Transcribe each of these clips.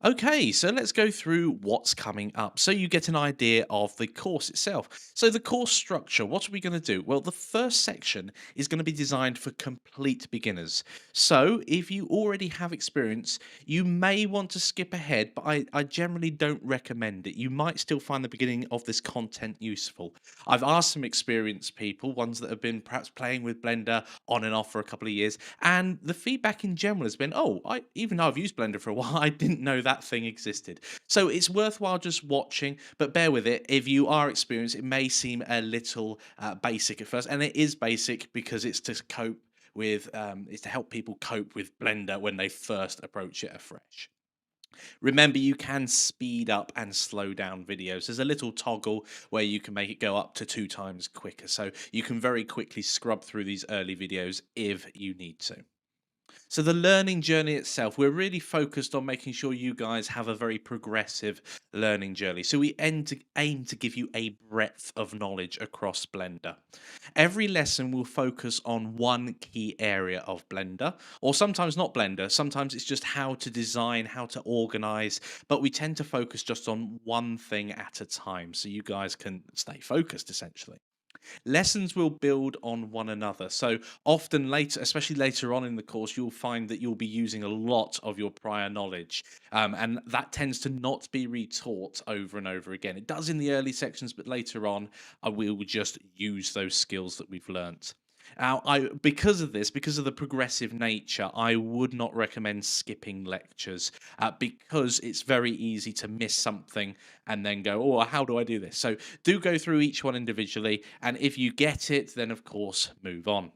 Okay, so let's go through what's coming up so you get an idea of the course itself. So, the course structure, what are we going to do? Well, the first section is going to be designed for complete beginners. So, if you already have experience, you may want to skip ahead, but I generally don't recommend it. You might still find the beginning of this content useful. I've asked some experienced people, ones that have been perhaps playing with Blender on and off for a couple of years, and the feedback in general has been, "Oh, I even though I've used Blender for a while, I didn't know that thing existed." So it's worthwhile just watching, but bear with it. If you are experienced, it may seem a little basic at first, and it is basic because it's to cope with, it's to help people cope with Blender when they first approach it afresh. Remember, you can speed up and slow down videos. There's a little toggle where you can make it go up to 2 times quicker, so you can very quickly scrub through these early videos if you need to. So the learning journey itself, we're really focused on making sure you guys have a very progressive learning journey. So we aim to give you a breadth of knowledge across Blender. Every lesson will focus on one key area of Blender, or sometimes not Blender. Sometimes it's just how to design, how to organize, but we tend to focus just on one thing at a time so you guys can stay focused essentially. Lessons will build on one another. So often later, especially later on in the course, you'll find that you'll be using a lot of your prior knowledge. And that tends to not be retaught over and over again. It does in the early sections, but later on, I will just use those skills that we've learnt. Now, because of this, because of the progressive nature, I would not recommend skipping lectures because it's very easy to miss something and then go, "Oh, how do I do this?" So do go through each one individually, and if you get it, then of course move on.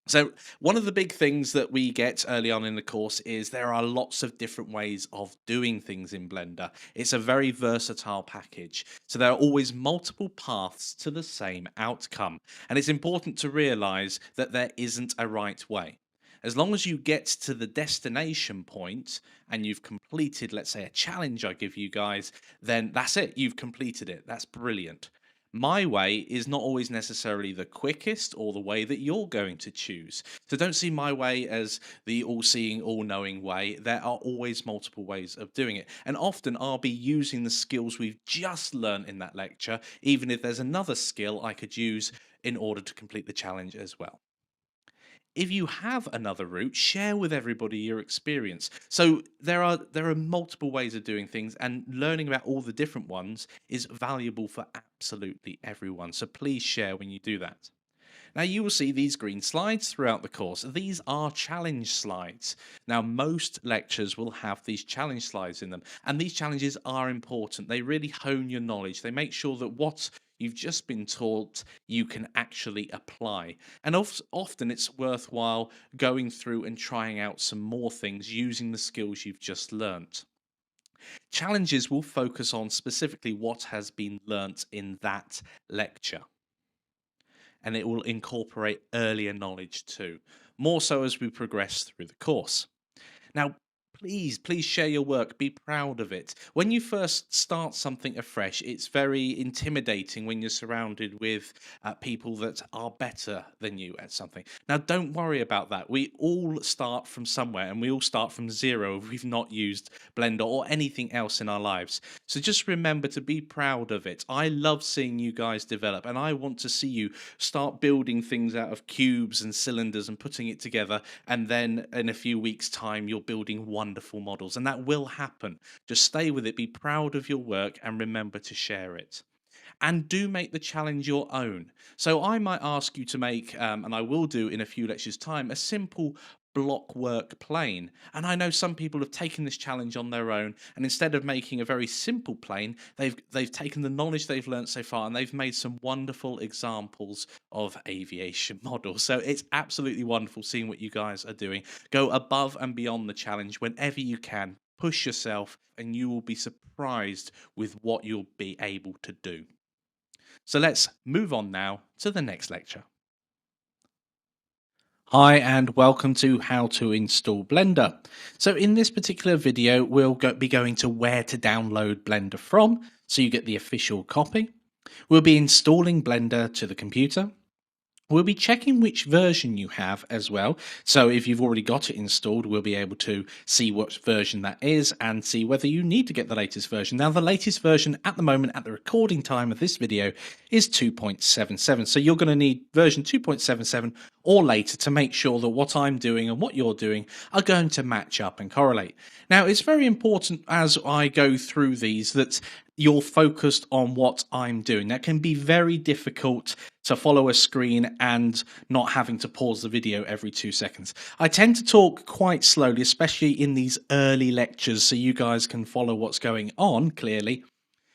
So, one of the big things that we get early on in the course is there are lots of different ways of doing things in Blender. It's a very versatile package. So, there are always multiple paths to the same outcome. And it's important to realize that there isn't a right way. As long as you get to the destination point and you've completed, let's say, a challenge I give you guys, then that's it. You've completed it. That's brilliant. My way is not always necessarily the quickest or the way that you're going to choose. So don't see my way as the all seeing, all knowing way. There are always multiple ways of doing it. And often I'll be using the skills we've just learned in that lecture, even if there's another skill I could use in order to complete the challenge as well. If you have another route, share with everybody your experience. So there are multiple ways of doing things, and learning about all the different ones is valuable for absolutely everyone. So please share when you do that. Now you will see these green slides throughout the course. These are challenge slides. Now most lectures will have these challenge slides in them, and these challenges are important. They really hone your knowledge. They make sure that what you've just been taught you can actually apply. And often it's worthwhile going through and trying out some more things using the skills you've just learnt. Challenges will focus on specifically what has been learnt in that lecture, and it will incorporate earlier knowledge too, more so as we progress through the course. Now, please share your work. Be proud of it. When you first start something afresh, it's very intimidating when you're surrounded with people that are better than you at something. Now, don't worry about that. We all start from somewhere and we all start from zero if we've not used Blender or anything else in our lives. So just remember to be proud of it. I love seeing you guys develop, and I want to see you start building things out of cubes and cylinders and putting it together, and then in a few weeks' time, you're building wonderful models, and that will happen. Just stay with it, be proud of your work, and remember to share it. And do make the challenge your own. So I might ask you to make, and I will do in a few lectures' time, a simple block work plane. And I know some people have taken this challenge on their own, and instead of making a very simple plane, they've taken the knowledge they've learned so far and they've made some wonderful examples of aviation models. So it's absolutely wonderful seeing what you guys are doing. Go above and beyond the challenge whenever you can. Push yourself, and you will be surprised with what you'll be able to do. So let's move on now to the next lecture. Hi and welcome to How to Install Blender. So in this particular video, we'll be going to where to download Blender from, so you get the official copy. We'll be installing Blender to the computer. We'll be checking which version you have as well. So if you've already got it installed, we'll be able to see what version that is and see whether you need to get the latest version. Now, the latest version at the moment, at the recording time of this video, is 2.77. So you're going to need version 2.77 or later to make sure that what I'm doing and what you're doing are going to match up and correlate. Now, it's very important as I go through these that you're focused on what I'm doing. That can be very difficult to follow a screen and not having to pause the video every 2 seconds. I tend to talk quite slowly, especially in these early lectures, so you guys can follow what's going on clearly.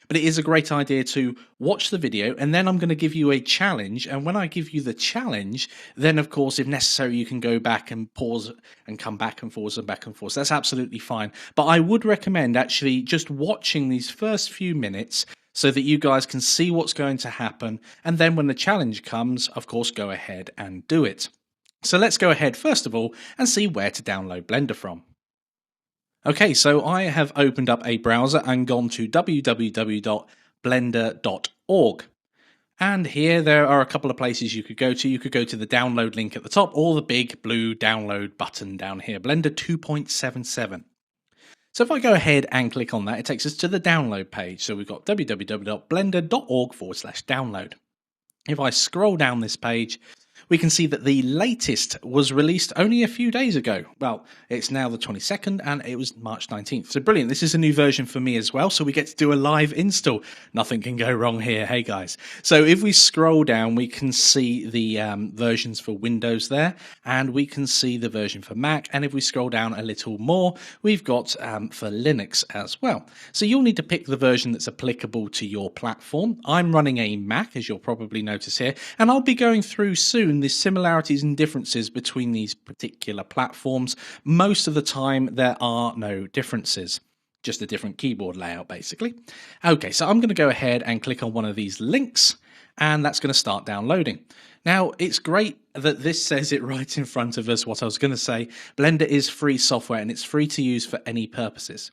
But it is a great idea to watch the video, and then I'm going to give you a challenge. And when I give you the challenge, then of course, if necessary, you can go back and pause and come back and forth and back and forth. That's absolutely fine. But I would recommend actually just watching these first few minutes so that you guys can see what's going to happen. And then when the challenge comes, of course, go ahead and do it. So let's go ahead, first of all, and see where to download Blender from. Okay, so I have opened up a browser and gone to www.blender.org. And here there are a couple of places you could go to. You could go to the download link at the top or the big blue download button down here, Blender 2.77. So if I go ahead and click on that, it takes us to the download page. So we've got www.blender.org/download. If I scroll down this page, we can see that the latest was released only a few days ago. Well, it's now the 22nd and it was March 19th. So brilliant. This is a new version for me as well. So we get to do a live install. Nothing can go wrong here. Hey guys. So if we scroll down, we can see the versions for Windows there, and we can see the version for Mac. And if we scroll down a little more, we've got for Linux as well. So you'll need to pick the version that's applicable to your platform. I'm running a Mac, as you'll probably notice here, and I'll be going through soon the similarities and differences between these particular platforms. Most of the time there are no differences, just a different keyboard layout basically. Okay, so I'm going to go ahead and click on one of these links, and that's going to start downloading. Now, it's great that this says it right in front of us. What I was going to say, Blender is free software and it's free to use for any purposes.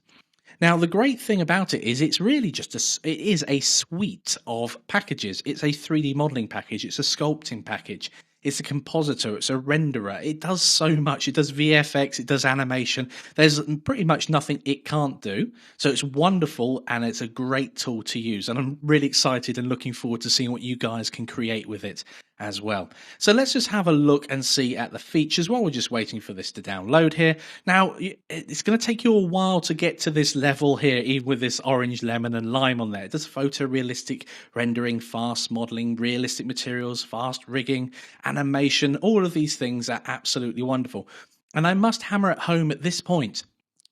Now, the great thing about it is it's really just it is a suite of packages. It's a 3D modeling package. It's a sculpting package. It's a compositor. It's a renderer. It does so much. It does VFX. It does animation. There's pretty much nothing it can't do. So it's wonderful and it's a great tool to use. And I'm really excited and looking forward to seeing what you guys can create with it as well. So let's just have a look and see at the features while we're just waiting for this to download here. Now, it's going to take you a while to get to this level here, even with this orange, lemon and lime on there. It does photorealistic rendering, fast modeling, realistic materials, fast rigging, animation. All of these things are absolutely wonderful. And I must hammer at home at this point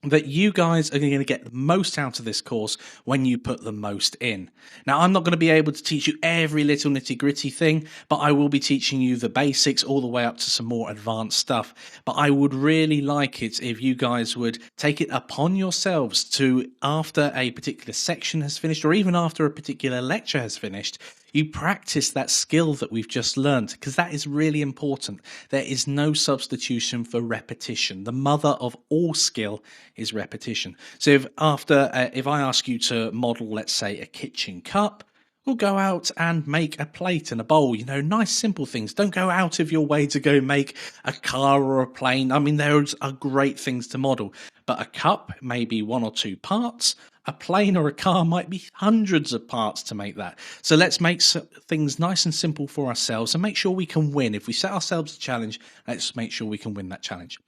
that you guys are going to get the most out of this course when you put the most in. Now, I'm not going to be able to teach you every little nitty-gritty thing, but I will be teaching you the basics all the way up to some more advanced stuff. But I would really like it if you guys would take it upon yourselves to, after a particular section has finished, or even after a particular lecture has finished, you practice that skill that we've just learned, because that is really important. There is no substitution for repetition. The mother of all skill is repetition. So if I ask you to model, let's say, a kitchen cup, we'll go out and make a plate and a bowl, nice simple things. Don't go out of your way to go make a car or a plane. I mean, those are great things to model, but a cup may be 1 or 2 parts. A plane or a car might be hundreds of parts to make that. So let's make things nice and simple for ourselves and make sure we can win. If we set ourselves a challenge, let's make sure we can win that challenge.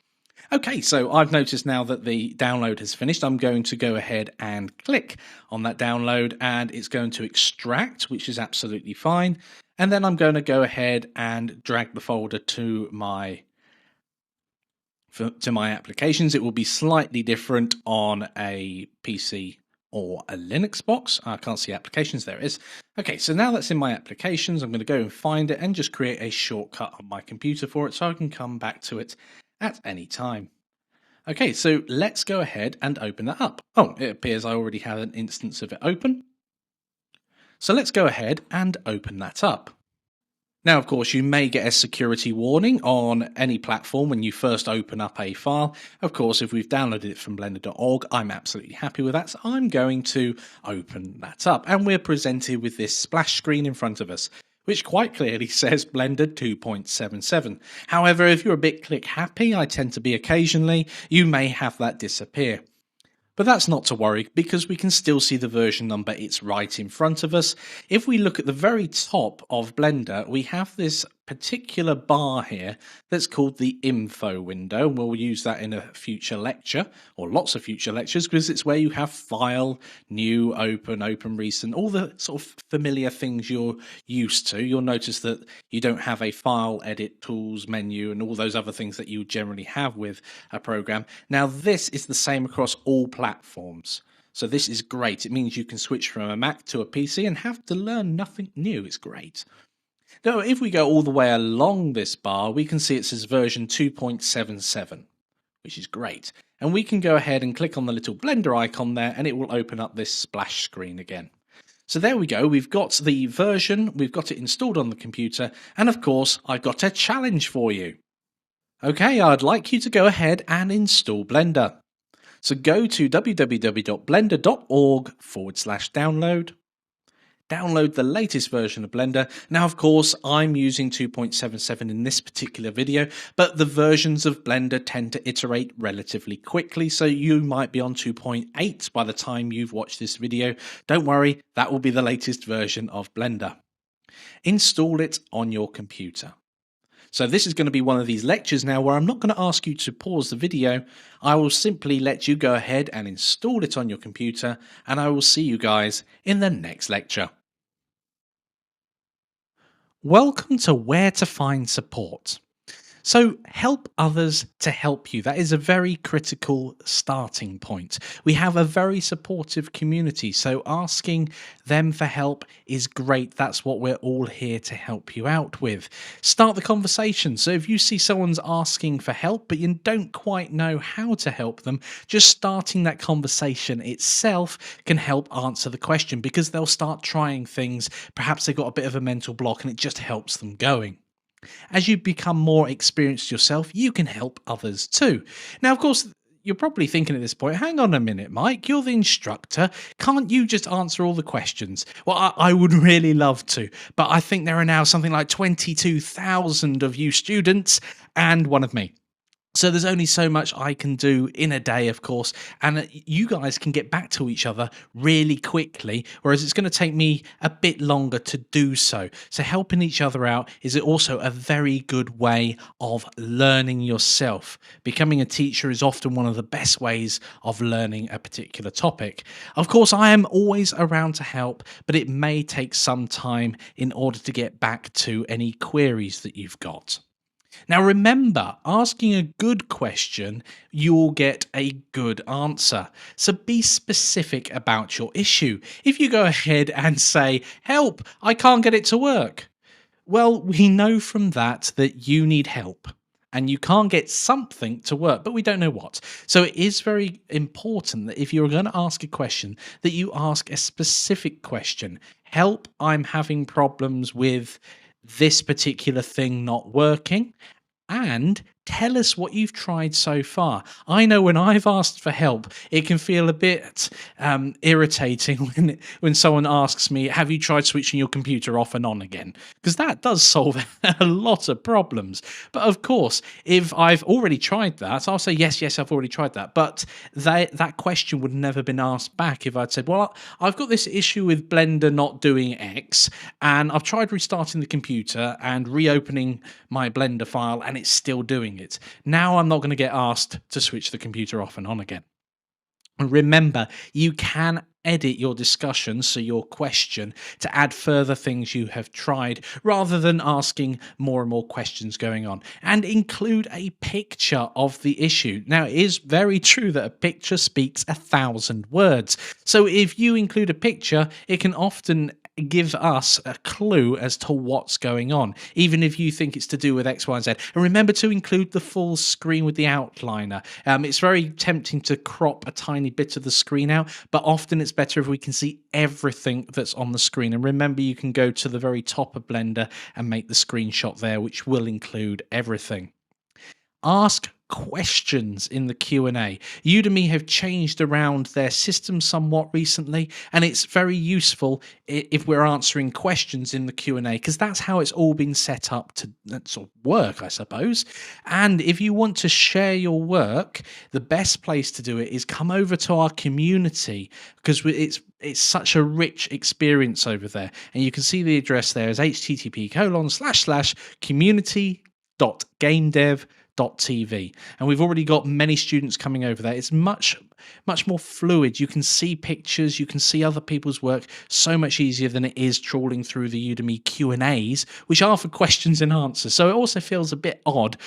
Okay, so I've noticed now that the download has finished. I'm going to go ahead and click on that download and it's going to extract, which is absolutely fine. And then I'm going to go ahead and drag the folder to my applications. It will be slightly different on a PC or a Linux box. I can't see applications. There it is. Okay, so now that's in my applications. I'm going to go and find it and just create a shortcut on my computer for it so I can come back to it at any time. Okay, so let's go ahead and open that up. Oh, it appears I already have an instance of it open. So let's go ahead and open that up. Now, of course, you may get a security warning on any platform when you first open up a file. Of course, if we've downloaded it from blender.org, I'm absolutely happy with that. So I'm going to open that up and we're presented with this splash screen in front of us, which quite clearly says Blender 2.77. However, if you're a bit click happy, I tend to be occasionally, you may have that disappear. But that's not to worry, because we can still see the version number, it's right in front of us. If we look at the very top of Blender, we have this particular bar here that's called the info window. We'll use that in a future lecture, or lots of future lectures, because it's where you have file, new, open recent, all the sort of familiar things you're used to. You'll notice that you don't have a file, edit, tools, menu, and all those other things that you generally have with a program. Now this is the same across all platforms. So this is great. It means you can switch from a Mac to a PC and have to learn nothing new. It's great. Now, if we go all the way along this bar, we can see it says version 2.77, which is great. And we can go ahead and click on the little Blender icon there, and it will open up this splash screen again. So there we go. We've got the version, we've got it installed on the computer, and of course, I've got a challenge for you. Okay, I'd like you to go ahead and install Blender. So go to www.blender.org/download. Download the latest version of Blender. Now, of course, I'm using 2.77 in this particular video, but the versions of Blender tend to iterate relatively quickly, so you might be on 2.8 by the time you've watched this video. Don't worry, that will be the latest version of Blender. Install it on your computer. So this is going to be one of these lectures now where I'm not going to ask you to pause the video. I will simply let you go ahead and install it on your computer, and I will see you guys in the next lecture. Welcome to Where to Find Support. So help others to help you. That is a very critical starting point. We have a very supportive community, so asking them for help is great. That's what we're all here to help you out with. Start the conversation. So if you see someone's asking for help, but you don't quite know how to help them, just starting that conversation itself can help answer the question, because they'll start trying things. Perhaps they've got a bit of a mental block and it just helps them going. As you become more experienced yourself, you can help others too. Now, of course, you're probably thinking at this point, hang on a minute, Mike, you're the instructor. Can't you just answer all the questions? Well, I would really love to, but I think there are now something like 22,000 of you students and one of me. So there's only so much I can do in a day, of course, and you guys can get back to each other really quickly, whereas it's going to take me a bit longer to do so. So helping each other out is also a very good way of learning yourself. Becoming a teacher is often one of the best ways of learning a particular topic. Of course, I am always around to help, but it may take some time in order to get back to any queries that you've got. Now remember, asking a good question, you'll get a good answer. So be specific about your issue. If you go ahead and say, help, I can't get it to work. Well, we know from that you need help and you can't get something to work, but we don't know what. So it is very important that if you're going to ask a question, that you ask a specific question. Help, I'm having problems with this particular thing not working, and tell us what you've tried so far. I know when I've asked for help, it can feel a bit irritating when someone asks me, have you tried switching your computer off and on again? Because that does solve a lot of problems. But of course, if I've already tried that, I'll say, yes, I've already tried that. But that question would never been asked back if I'd said, well, I've got this issue with Blender not doing X, and I've tried restarting the computer and reopening my Blender file, and it's still doing it. Now I'm not going to get asked to switch the computer off and on again. And remember, you can edit your discussion, so your question, to add further things you have tried, rather than asking more and more questions going on. And include a picture of the issue. Now, it is very true that a picture speaks 1,000 words. So if you include a picture, it can often give us a clue as to what's going on, even if you think it's to do with X, Y, and Z. And remember to include the full screen with the outliner. It's very tempting to crop a tiny bit of the screen out, but often it's better if we can see everything that's on the screen. And remember, you can go to the very top of Blender and make the screenshot there, which will include everything. Ask questions in the Q&A. Udemy have changed around their system somewhat recently, and it's very useful if we're answering questions in the Q&A, because that's how it's all been set up to sort of work, I suppose. And if you want to share your work, the best place to do it is come over to our community, because it's such a rich experience over there. And you can see the address there is http://community.gamedev.tv, and we've already got many students coming over there. It's much more fluid. You can see pictures, you can see other people's work, so much easier than it is trawling through the Udemy Q&As, which are for questions and answers. So it also feels a bit odd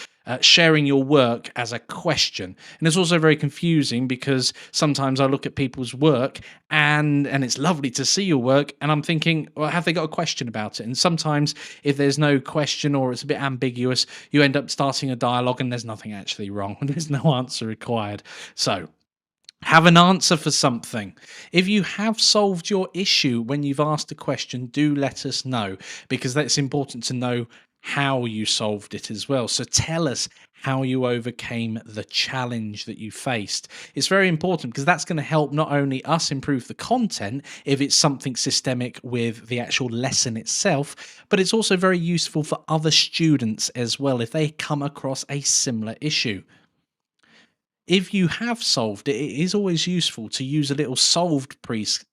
sharing your work as a question. And it's also very confusing, because sometimes I look at people's work and it's lovely to see your work, and I'm thinking, well, have they got a question about it? And sometimes if there's no question or it's a bit ambiguous, you end up starting a dialogue and there's nothing actually wrong and there's no answer required. So have an answer for something. If you have solved your issue when you've asked a question, do let us know, because that's important to know how you solved it as well. So tell us how you overcame the challenge that you faced. It's very important, because that's going to help not only us improve the content if it's something systemic with the actual lesson itself, but it's also very useful for other students as well if they come across a similar issue. If you have solved it, it is always useful to use a little solved prefix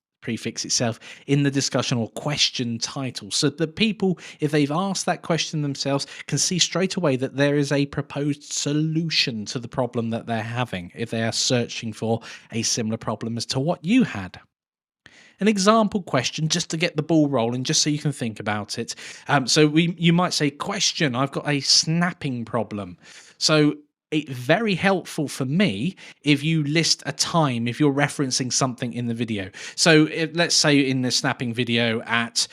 itself in the discussion or question title, so that people, if they've asked that question themselves, can see straight away that there is a proposed solution to the problem that they're having, if they are searching for a similar problem as to what you had. An example question, just to get the ball rolling, just so you can think about it. You might say, question, I've got a snapping problem. So it's very helpful for me if you list a time, if you're referencing something in the video. So let's say in the snapping video at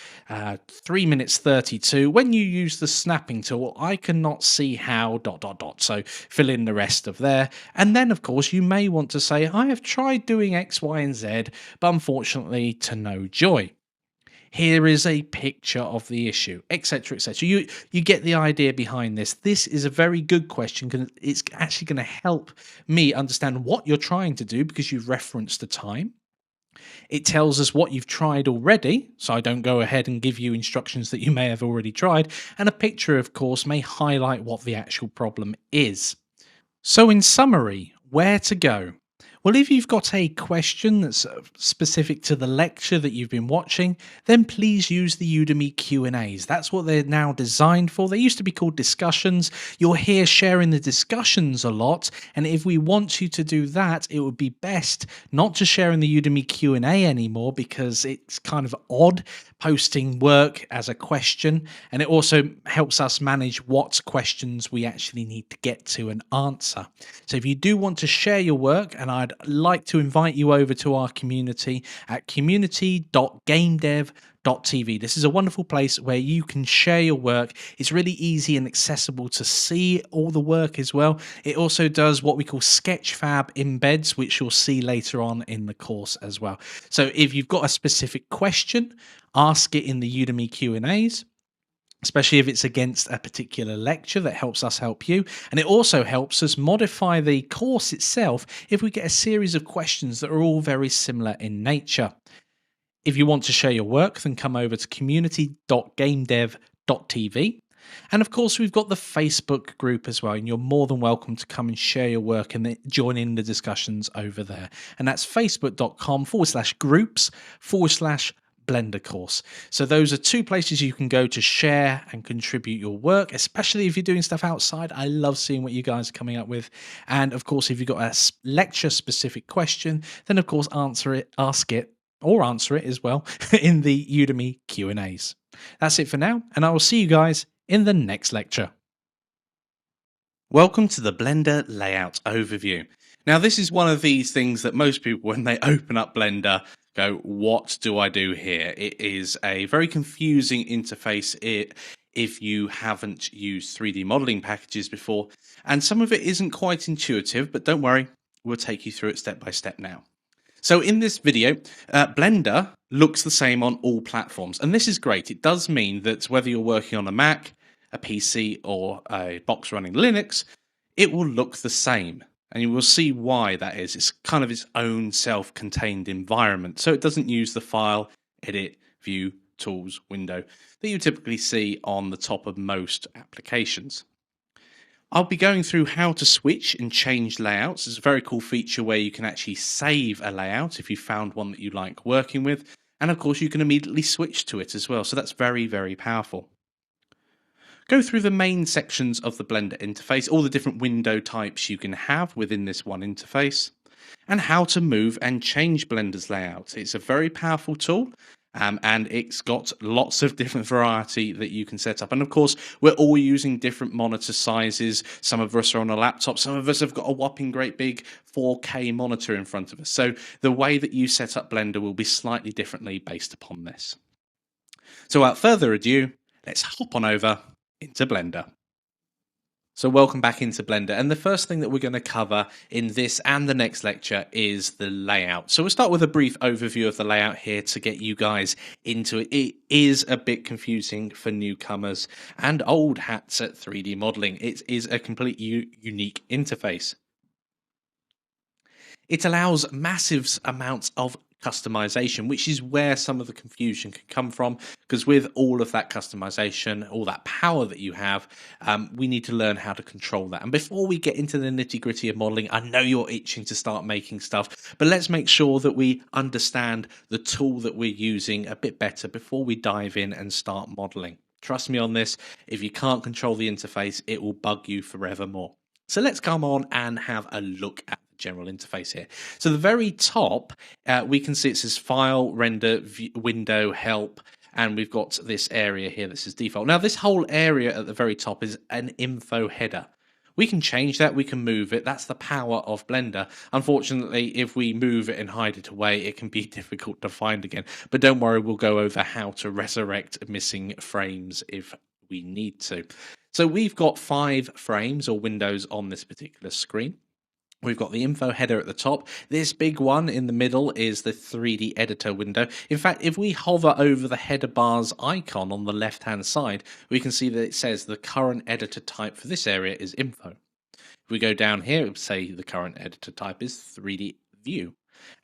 3 minutes 32, when you use the snapping tool, I cannot see how ... So fill in the rest of there. And then, of course, you may want to say, I have tried doing X, Y, and Z, but unfortunately to no joy. Here is a picture of the issue, etc., etc. You get the idea behind this. This is a very good question, because it's actually going to help me understand what you're trying to do, because you've referenced the time. It tells us what you've tried already, so I don't go ahead and give you instructions that you may have already tried. And a picture, of course, may highlight what the actual problem is. So in summary, where to go? Well, if you've got a question that's specific to the lecture that you've been watching, then please use the Udemy Q&As. That's what they're now designed for. They used to be called discussions. You're here sharing the discussions a lot, and if we want you to do that, it would be best not to share in the Udemy Q&A anymore, because it's kind of odd posting work as a question, and it also helps us manage what questions we actually need to get to and answer. So if you do want to share your work, and I'd like to invite you over to our community at community.gamedev.tv. This is a wonderful place where you can share your work. It's really easy and accessible to see all the work as well. It also does what we call Sketchfab embeds, which you'll see later on in the course as well. So if you've got a specific question, ask it in the Udemy Q&As, especially if it's against a particular lecture. That helps us help you. And it also helps us modify the course itself if we get a series of questions that are all very similar in nature. If you want to share your work, then come over to community.gamedev.tv. And of course, we've got the Facebook group as well, and you're more than welcome to come and share your work and join in the discussions over there. And that's facebook.com/groups/Blender course. So those are two places you can go to share and contribute your work, especially if you're doing stuff outside. I love seeing what you guys are coming up with. And of course, if you've got a lecture specific question, then of course ask it as well in the Udemy Q&As. That's it for now, and I will see you guys in the next lecture. Welcome to the Blender layout overview. Now, this is one of these things that most people, when they open up Blender, go, what do I do here? It is a very confusing interface if you haven't used 3D modeling packages before, and some of it isn't quite intuitive, but don't worry, we'll take you through it step by step now. So in this video, Blender looks the same on all platforms, and this is great. It does mean that whether you're working on a Mac, a PC, or a box running Linux, it will look the same. And you will see why that is. It's kind of its own self contained environment. So it doesn't use the file, edit, view, tools, window that you typically see on the top of most applications. I'll be going through how to switch and change layouts. It's a very cool feature where you can actually save a layout if you found one that you like working with. And of course, you can immediately switch to it as well. So that's very, very powerful. Go through the main sections of the Blender interface, all the different window types you can have within this one interface, and how to move and change Blender's layout. It's a very powerful tool. And it's got lots of different variety that you can set up. And of course, we're all using different monitor sizes. Some of us are on a laptop. Some of us have got a whopping great big 4K monitor in front of us. So the way that you set up Blender will be slightly differently based upon this. So without further ado, let's hop on over into Blender. So welcome back into Blender, and the first thing that we're going to cover in this and the next lecture is the layout. So we'll start with a brief overview of the layout here to get you guys into it. It is a bit confusing for newcomers and old hats at 3D modeling. It is a completely unique interface. It allows massive amounts of customization, which is where some of the confusion can come from, because with all of that customization, all that power that you have, we need to learn how to control that. And before we get into the nitty-gritty of modeling, I know you're itching to start making stuff, but let's make sure that we understand the tool that we're using a bit better before we dive in and start modeling. Trust me on this, if you can't control the interface, it will bug you forevermore. So let's come on and have a look at the general interface here. So the very top, we can see it says File, Render, Window, Help, and we've got this area here that says Default. Now this whole area at the very top is an info header. We can change that, we can move it. That's the power of Blender. Unfortunately, if we move it and hide it away, it can be difficult to find again. But don't worry, we'll go over how to resurrect missing frames if we need to. So we've got 5 frames or windows on this particular screen. We've got the info header at the top. This big one in the middle is the 3D editor window. In fact, if we hover over the header bar's icon on the left-hand side, we can see that it says the current editor type for this area is info. If we go down here, it will say the current editor type is 3D view.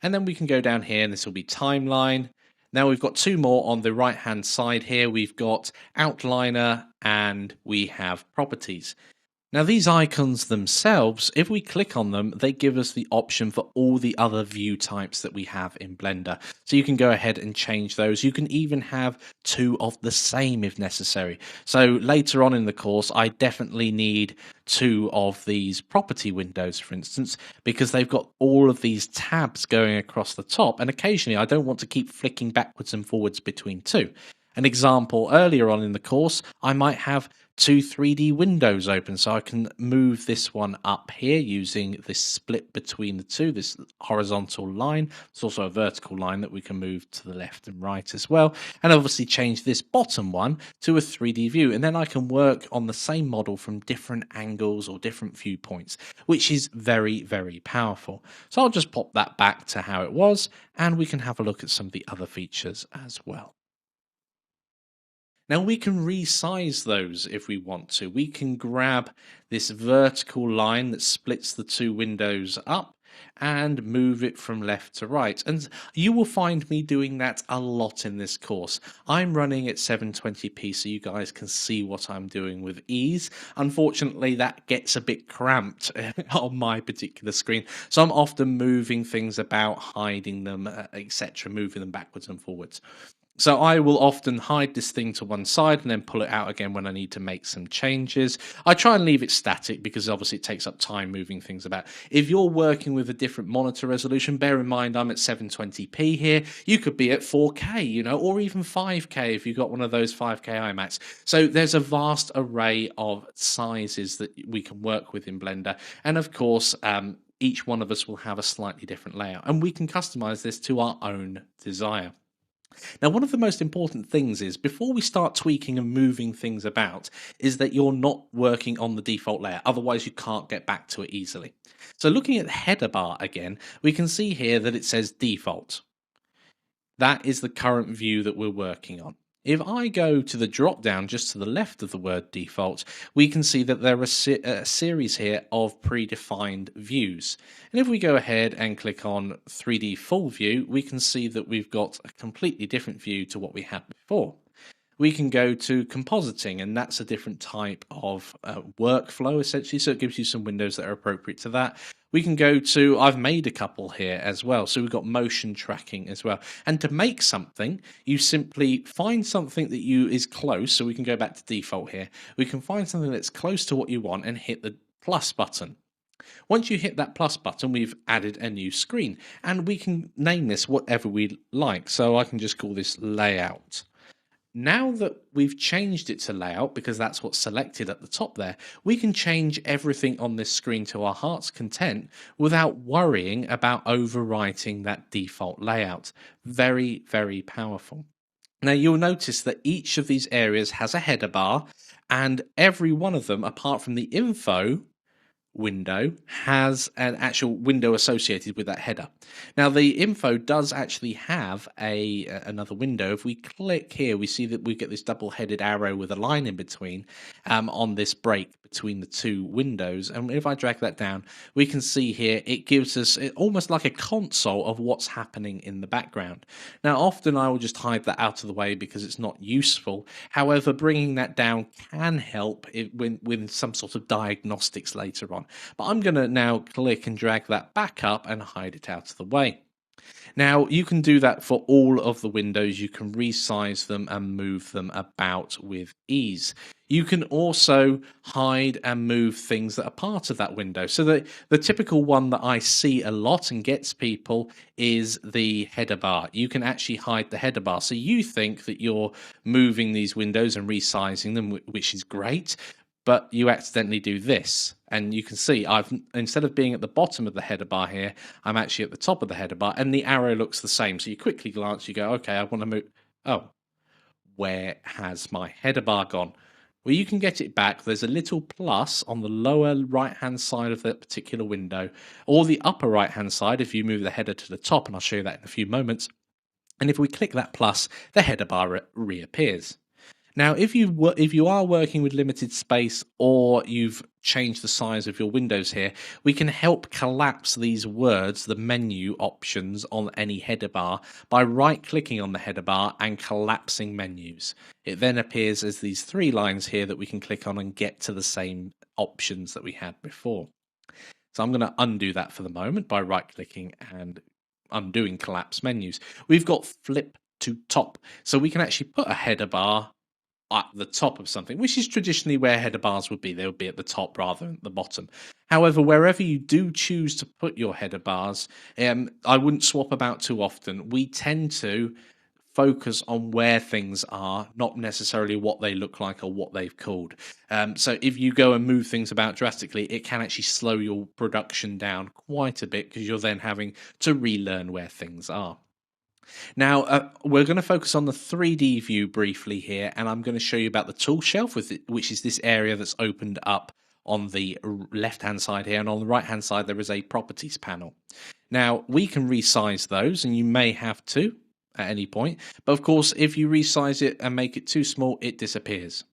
And then we can go down here and this will be timeline. Now we've got 2 more on the right hand side here. We've got outliner and we have properties. Now these icons themselves, if we click on them, they give us the option for all the other view types that we have in Blender. So you can go ahead and change those. You can even have 2 of the same if necessary. So later on in the course, I definitely need 2 of these property windows, for instance, because they've got all of these tabs going across the top. And occasionally I don't want to keep flicking backwards and forwards between 2. An example earlier on in the course, I might have 2 3D windows open, so I can move this one up here using this split between the 2, this horizontal line. It's also a vertical line that we can move to the left and right as well, and obviously change this bottom one to a 3D view, and then I can work on the same model from different angles or different viewpoints, which is very, very powerful. So I'll just pop that back to how it was, and we can have a look at some of the other features as well. Now we can resize those if we want to. We can grab this vertical line that splits the 2 windows up and move it from left to right. And you will find me doing that a lot in this course. I'm running at 720p so you guys can see what I'm doing with ease. Unfortunately, that gets a bit cramped on my particular screen. So I'm often moving things about, hiding them, etc., moving them backwards and forwards. So I will often hide this thing to one side and then pull it out again when I need to make some changes. I try and leave it static because obviously it takes up time moving things about. If you're working with a different monitor resolution, bear in mind I'm at 720p here. You could be at 4K, or even 5K if you've got one of those 5K iMacs. So there's a vast array of sizes that we can work with in Blender. And of course, each one of us will have a slightly different layout. And we can customize this to our own desire. Now, one of the most important things is before we start tweaking and moving things about is that you're not working on the default layer. Otherwise, you can't get back to it easily. So looking at the header bar again, we can see here that it says default. That is the current view that we're working on. If I go to the drop down just to the left of the word default, we can see that there are a series here of predefined views. And if we go ahead and click on 3D full view, we can see that we've got a completely different view to what we had before. We can go to compositing, and that's a different type of workflow essentially. So it gives you some windows that are appropriate to that. We can go to, I've made a couple here as well. So we've got motion tracking as well. And to make something, you simply find something that is close. So we can go back to default here. We can find something that's close to what you want and hit the plus button. Once you hit that plus button, we've added a new screen, and we can name this whatever we like. So I can just call this layout. Now that we've changed it to layout, because that's what's selected at the top there, we can change everything on this screen to our heart's content without worrying about overwriting that default layout. Very, very powerful. Now you'll notice that each of these areas has a header bar, and every one of them, apart from the info window, has an actual window associated with that header. Now the info does actually have another window. If we click here, we see that we get this double-headed arrow with a line in between on this break between the two windows. And if I drag that down, we can see here it gives us almost like a console of what's happening in the background. Now often I will just hide that out of the way because it's not useful. However, bringing that down can help with some sort of diagnostics later on. But I'm going to now click and drag that back up and hide it out of the way. Now you can do that for all of the windows. You can resize them and move them about with ease. You can also hide and move things that are part of that window. So the typical one that I see a lot and gets people is the header bar. You can actually hide the header bar. So you think that you're moving these windows and resizing them, which is great, but you accidentally do this. And you can see instead of being at the bottom of the header bar here, I'm actually at the top of the header bar, and the arrow looks the same. So you quickly glance, you go, okay, I want to move. Oh, where has my header bar gone? Well, you can get it back. There's a little plus on the lower right-hand side of that particular window, or the upper right-hand side if you move the header to the top, and I'll show you that in a few moments. And if we click that plus, the header bar reappears. Now, if you are working with limited space, or you've changed the size of your windows here, we can help collapse these words, the menu options on any header bar, by right-clicking on the header bar and collapsing menus. It then appears as these three lines here that we can click on and get to the same options that we had before. So I'm going to undo that for the moment by right-clicking and undoing collapse menus. We've got flip to top, so we can actually put a header bar at the top of something, which is traditionally where header bars would be. They would be at the top rather than the bottom. However, wherever you do choose to put your header bars, I wouldn't swap about too often. We tend to focus on where things are, not necessarily what they look like or what they've called. So if you go and move things about drastically, it can actually slow your production down quite a bit, because you're then having to relearn where things are. Now, we're going to focus on the 3D view briefly here, and I'm going to show you about the tool shelf, which is this area that's opened up on the left-hand side here, and on the right-hand side there is a properties panel. Now, we can resize those, and you may have to at any point, but of course, if you resize it and make it too small, it disappears.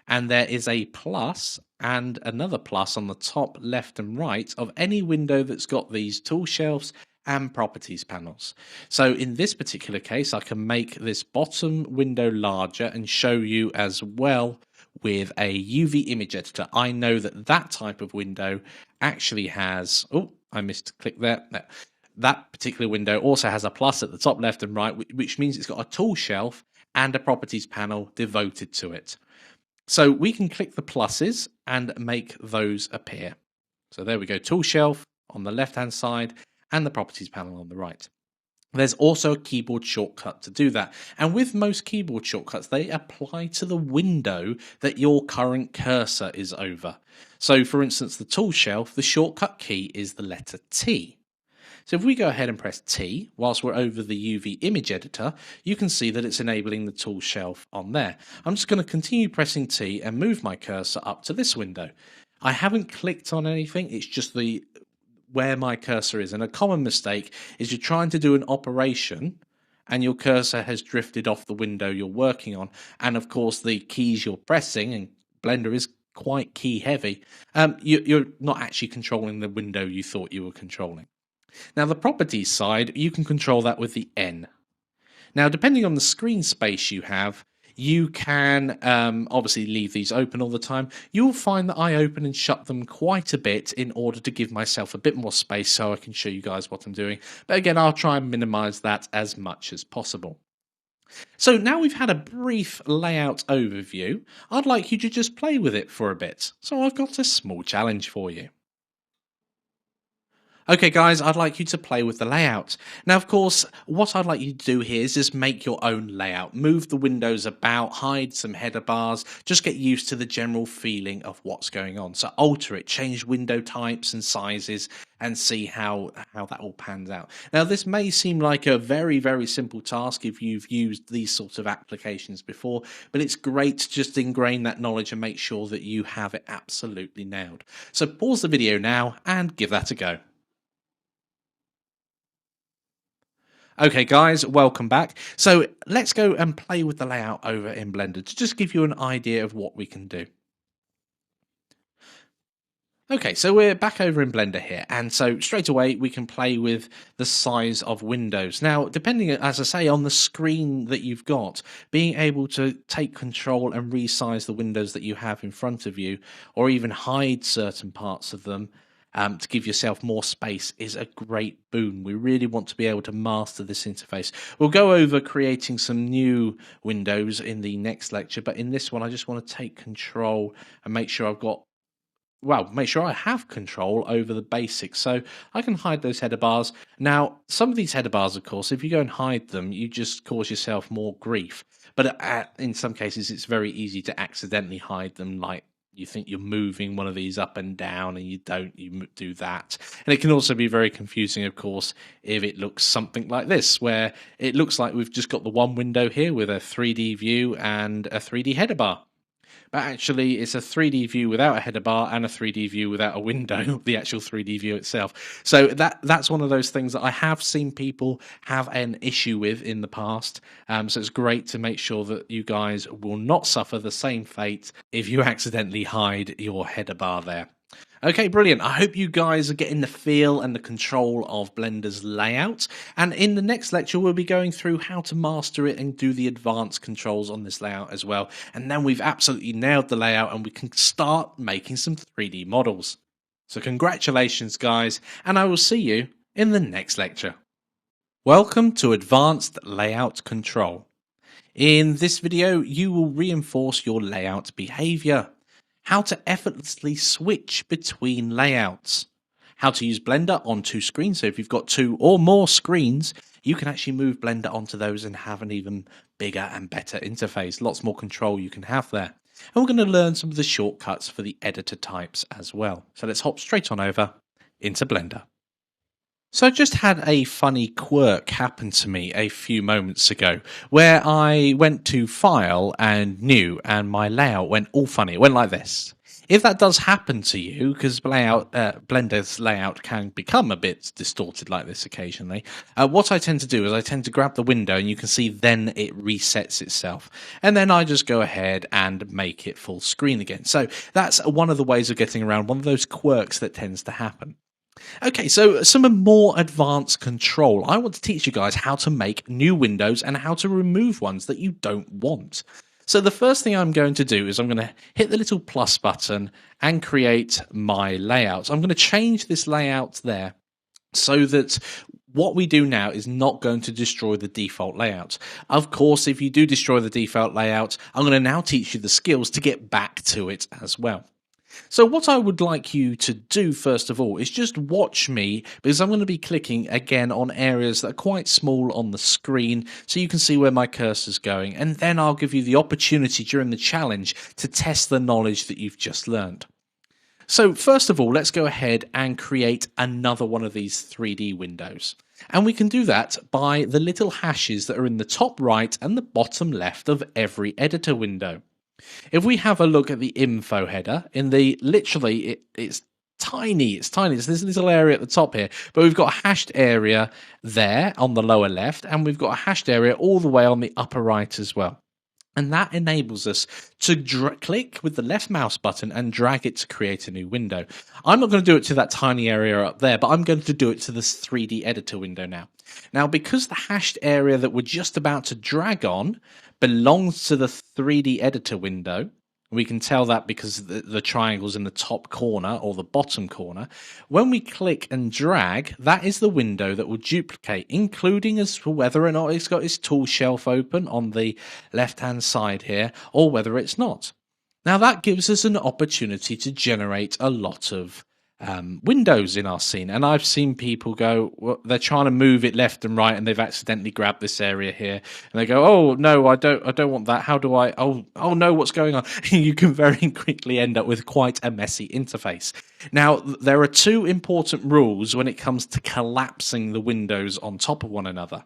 And there is a plus and another plus on the top left and right of any window that's got these tool shelves and properties panels. So in this particular case, I can make this bottom window larger and show you as well with a UV image editor. I know that that type of window actually has, oh, I missed a click there. No. That particular window also has a plus at the top left and right, which means it's got a tool shelf and a properties panel devoted to it. So we can click the pluses and make those appear. So there we go, tool shelf on the left-hand side and the properties panel on the right. There's also a keyboard shortcut to do that. And with most keyboard shortcuts, they apply to the window that your current cursor is over. So for instance, the tool shelf, the shortcut key is the letter T. So if we go ahead and press T, whilst we're over the UV image editor, you can see that it's enabling the tool shelf on there. I'm just going to continue pressing T and move my cursor up to this window. I haven't clicked on anything, it's just where my cursor is. And a common mistake is you're trying to do an operation and your cursor has drifted off the window you're working on. And of course, the keys you're pressing, and Blender is quite key heavy, you're not actually controlling the window you thought you were controlling. Now, the properties side, you can control that with the N. Now, depending on the screen space you have, you can obviously leave these open all the time. You'll find that I open and shut them quite a bit in order to give myself a bit more space so I can show you guys what I'm doing. But again, I'll try and minimize that as much as possible. So now we've had a brief layout overview, I'd like you to just play with it for a bit. So I've got a small challenge for you. Okay guys, I'd like you to play with the layout. Now of course, what I'd like you to do here is just make your own layout. Move the windows about, hide some header bars, just get used to the general feeling of what's going on. So alter it, change window types and sizes and see how that all pans out. Now this may seem like a very, very simple task if you've used these sorts of applications before, but it's great to just ingrain that knowledge and make sure that you have it absolutely nailed. So pause the video now and give that a go. Okay guys, welcome back. So let's go and play with the layout over in Blender to just give you an idea of what we can do. Okay, so we're back over in Blender here, and so straight away we can play with the size of windows. Now, depending, as I say, on the screen that you've got, being able to take control and resize the windows that you have in front of you, or even hide certain parts of them, to give yourself more space is a great boon. We really want to be able to master this interface. We'll go over creating some new windows in the next lecture, but in this one I just want to take control and make sure make sure I have control over the basics. So I can hide those header bars. Now, some of these header bars, of course, if you go and hide them, you just cause yourself more grief. But in some cases, it's very easy to accidentally hide them, like you think you're moving one of these up and down and you don't, you do that. And it can also be very confusing, of course, if it looks something like this, where it looks like we've just got the one window here with a 3D view and a 3D header bar. But actually it's a 3D view without a header bar and a 3D view without a window, the actual 3D view itself. So that's one of those things that I have seen people have an issue with in the past. So it's great to make sure that you guys will not suffer the same fate if you accidentally hide your header bar there. Okay, brilliant. I hope you guys are getting the feel and the control of Blender's layout. And in the next lecture, we'll be going through how to master it and do the advanced controls on this layout as well. And then we've absolutely nailed the layout and we can start making some 3D models. So congratulations, guys, and I will see you in the next lecture. Welcome to Advanced Layout Control. In this video, you will reinforce your layout behavior. How to effortlessly switch between layouts, how to use Blender on two screens. So if you've got two or more screens, you can actually move Blender onto those and have an even bigger and better interface. Lots more control you can have there. And we're going to learn some of the shortcuts for the editor types as well. So let's hop straight on over into Blender. So I just had a funny quirk happen to me a few moments ago where I went to File and New and my layout went all funny. It went like this. If that does happen to you, because Blender's layout can become a bit distorted like this occasionally, what I tend to do is I tend to grab the window and you can see then it resets itself. And then I just go ahead and make it full screen again. So that's one of the ways of getting around one of those quirks that tends to happen. Okay, so some more advanced control. I want to teach you guys how to make new windows and how to remove ones that you don't want. So the first thing I'm going to do is I'm going to hit the little plus button and create my layout. I'm going to change this layout there so that what we do now is not going to destroy the default layout. Of course, if you do destroy the default layout, I'm going to now teach you the skills to get back to it as well. So what I would like you to do first of all is just watch me, because I'm going to be clicking again on areas that are quite small on the screen so you can see where my cursor's going, and then I'll give you the opportunity during the challenge to test the knowledge that you've just learned. So first of all, let's go ahead and create another one of these 3D windows. And we can do that by the little hashes that are in the top right and the bottom left of every editor window. If we have a look at the info header, in the it's tiny. It's tiny. It's this little area at the top here, but we've got a hashed area there on the lower left, and we've got a hashed area all the way on the upper right as well. And that enables us to click with the left mouse button and drag it to create a new window. I'm not going to do it to that tiny area up there, but I'm going to do it to this 3D editor window now. Now, because the hashed area that we're just about to drag on belongs to the 3D editor window, we can tell that because the triangle's in the top corner or the bottom corner. When we click and drag, that is the window that will duplicate, including as to whether or not it's got its tool shelf open on the left-hand side here, or whether it's not. Now that gives us an opportunity to generate a lot of windows in our scene, and I've seen people go, well, they're trying to move it left and right, and they've accidentally grabbed this area here, and they go, "Oh no, I don't want that. How do I? Oh no, what's going on?" You can very quickly end up with quite a messy interface. Now, there are two important rules when it comes to collapsing the windows on top of one another.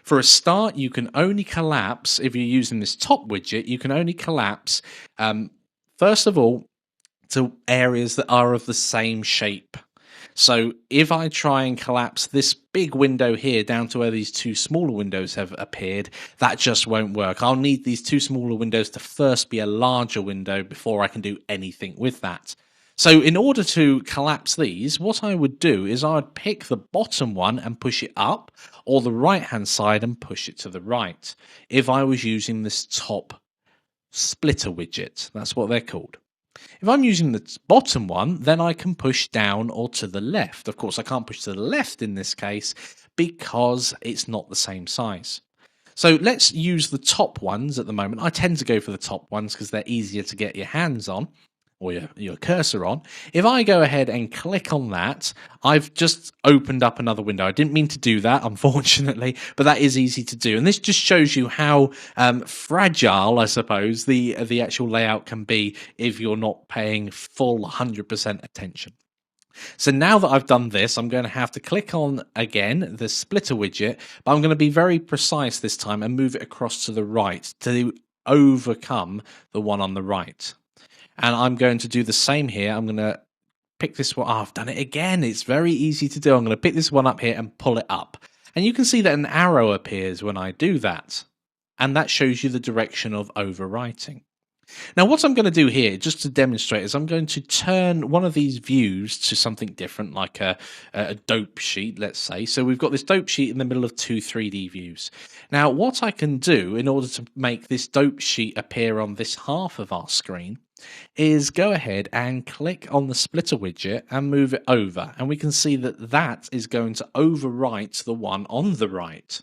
For a start, you can only collapse if you're using this top widget. You can only collapse, first of all, to areas that are of the same shape. So if I try and collapse this big window here down to where these two smaller windows have appeared, that just won't work. I'll need these two smaller windows to first be a larger window before I can do anything with that. So in order to collapse these, what I would do is I'd pick the bottom one and push it up, or the right-hand side and push it to the right, if I was using this top splitter widget. That's what they're called. If I'm using the bottom one, then I can push down or to the left. Of course, I can't push to the left in this case because it's not the same size. So let's use the top ones at the moment. I tend to go for the top ones because they're easier to get your hands on, or your cursor on. If I go ahead and click on that, I've just opened up another window. I didn't mean to do that, unfortunately, but that is easy to do. And this just shows you how fragile, I suppose, the actual layout can be if you're not paying full 100% attention. So now that I've done this, I'm going to have to click on, again, the splitter widget, but I'm going to be very precise this time and move it across to the right to overcome the one on the right. And I'm going to do the same here. I'm going to pick this one. Oh, I've done it again. It's very easy to do. I'm going to pick this one up here and pull it up. And you can see that an arrow appears when I do that. And that shows you the direction of overwriting. Now, what I'm going to do here, just to demonstrate, is I'm going to turn one of these views to something different, like a dope sheet, let's say. So we've got this dope sheet in the middle of two 3D views. Now, what I can do in order to make this dope sheet appear on this half of our screen is go ahead and click on the splitter widget and move it over. And we can see that that is going to overwrite the one on the right.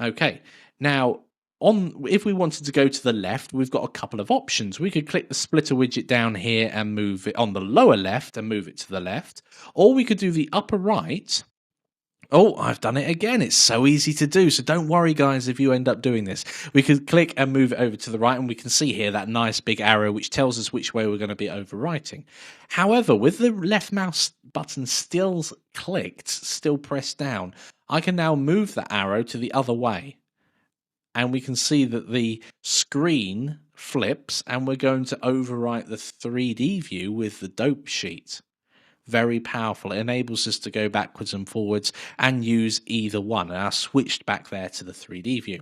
Okay, now, if we wanted to go to the left, we've got a couple of options. We could click the splitter widget down here and move it on the lower left and move it to the left. Or we could do the upper right. Oh, I've done it again. It's so easy to do. So don't worry, guys, if you end up doing this. We could click and move it over to the right, and we can see here that nice big arrow which tells us which way we're going to be overwriting. However, with the left mouse button still clicked, still pressed down, I can now move the arrow to the other way. And we can see that the screen flips, and we're going to overwrite the 3D view with the dope sheet. Very powerful. It enables us to go backwards and forwards and use either one. And I switched back there to the 3D view.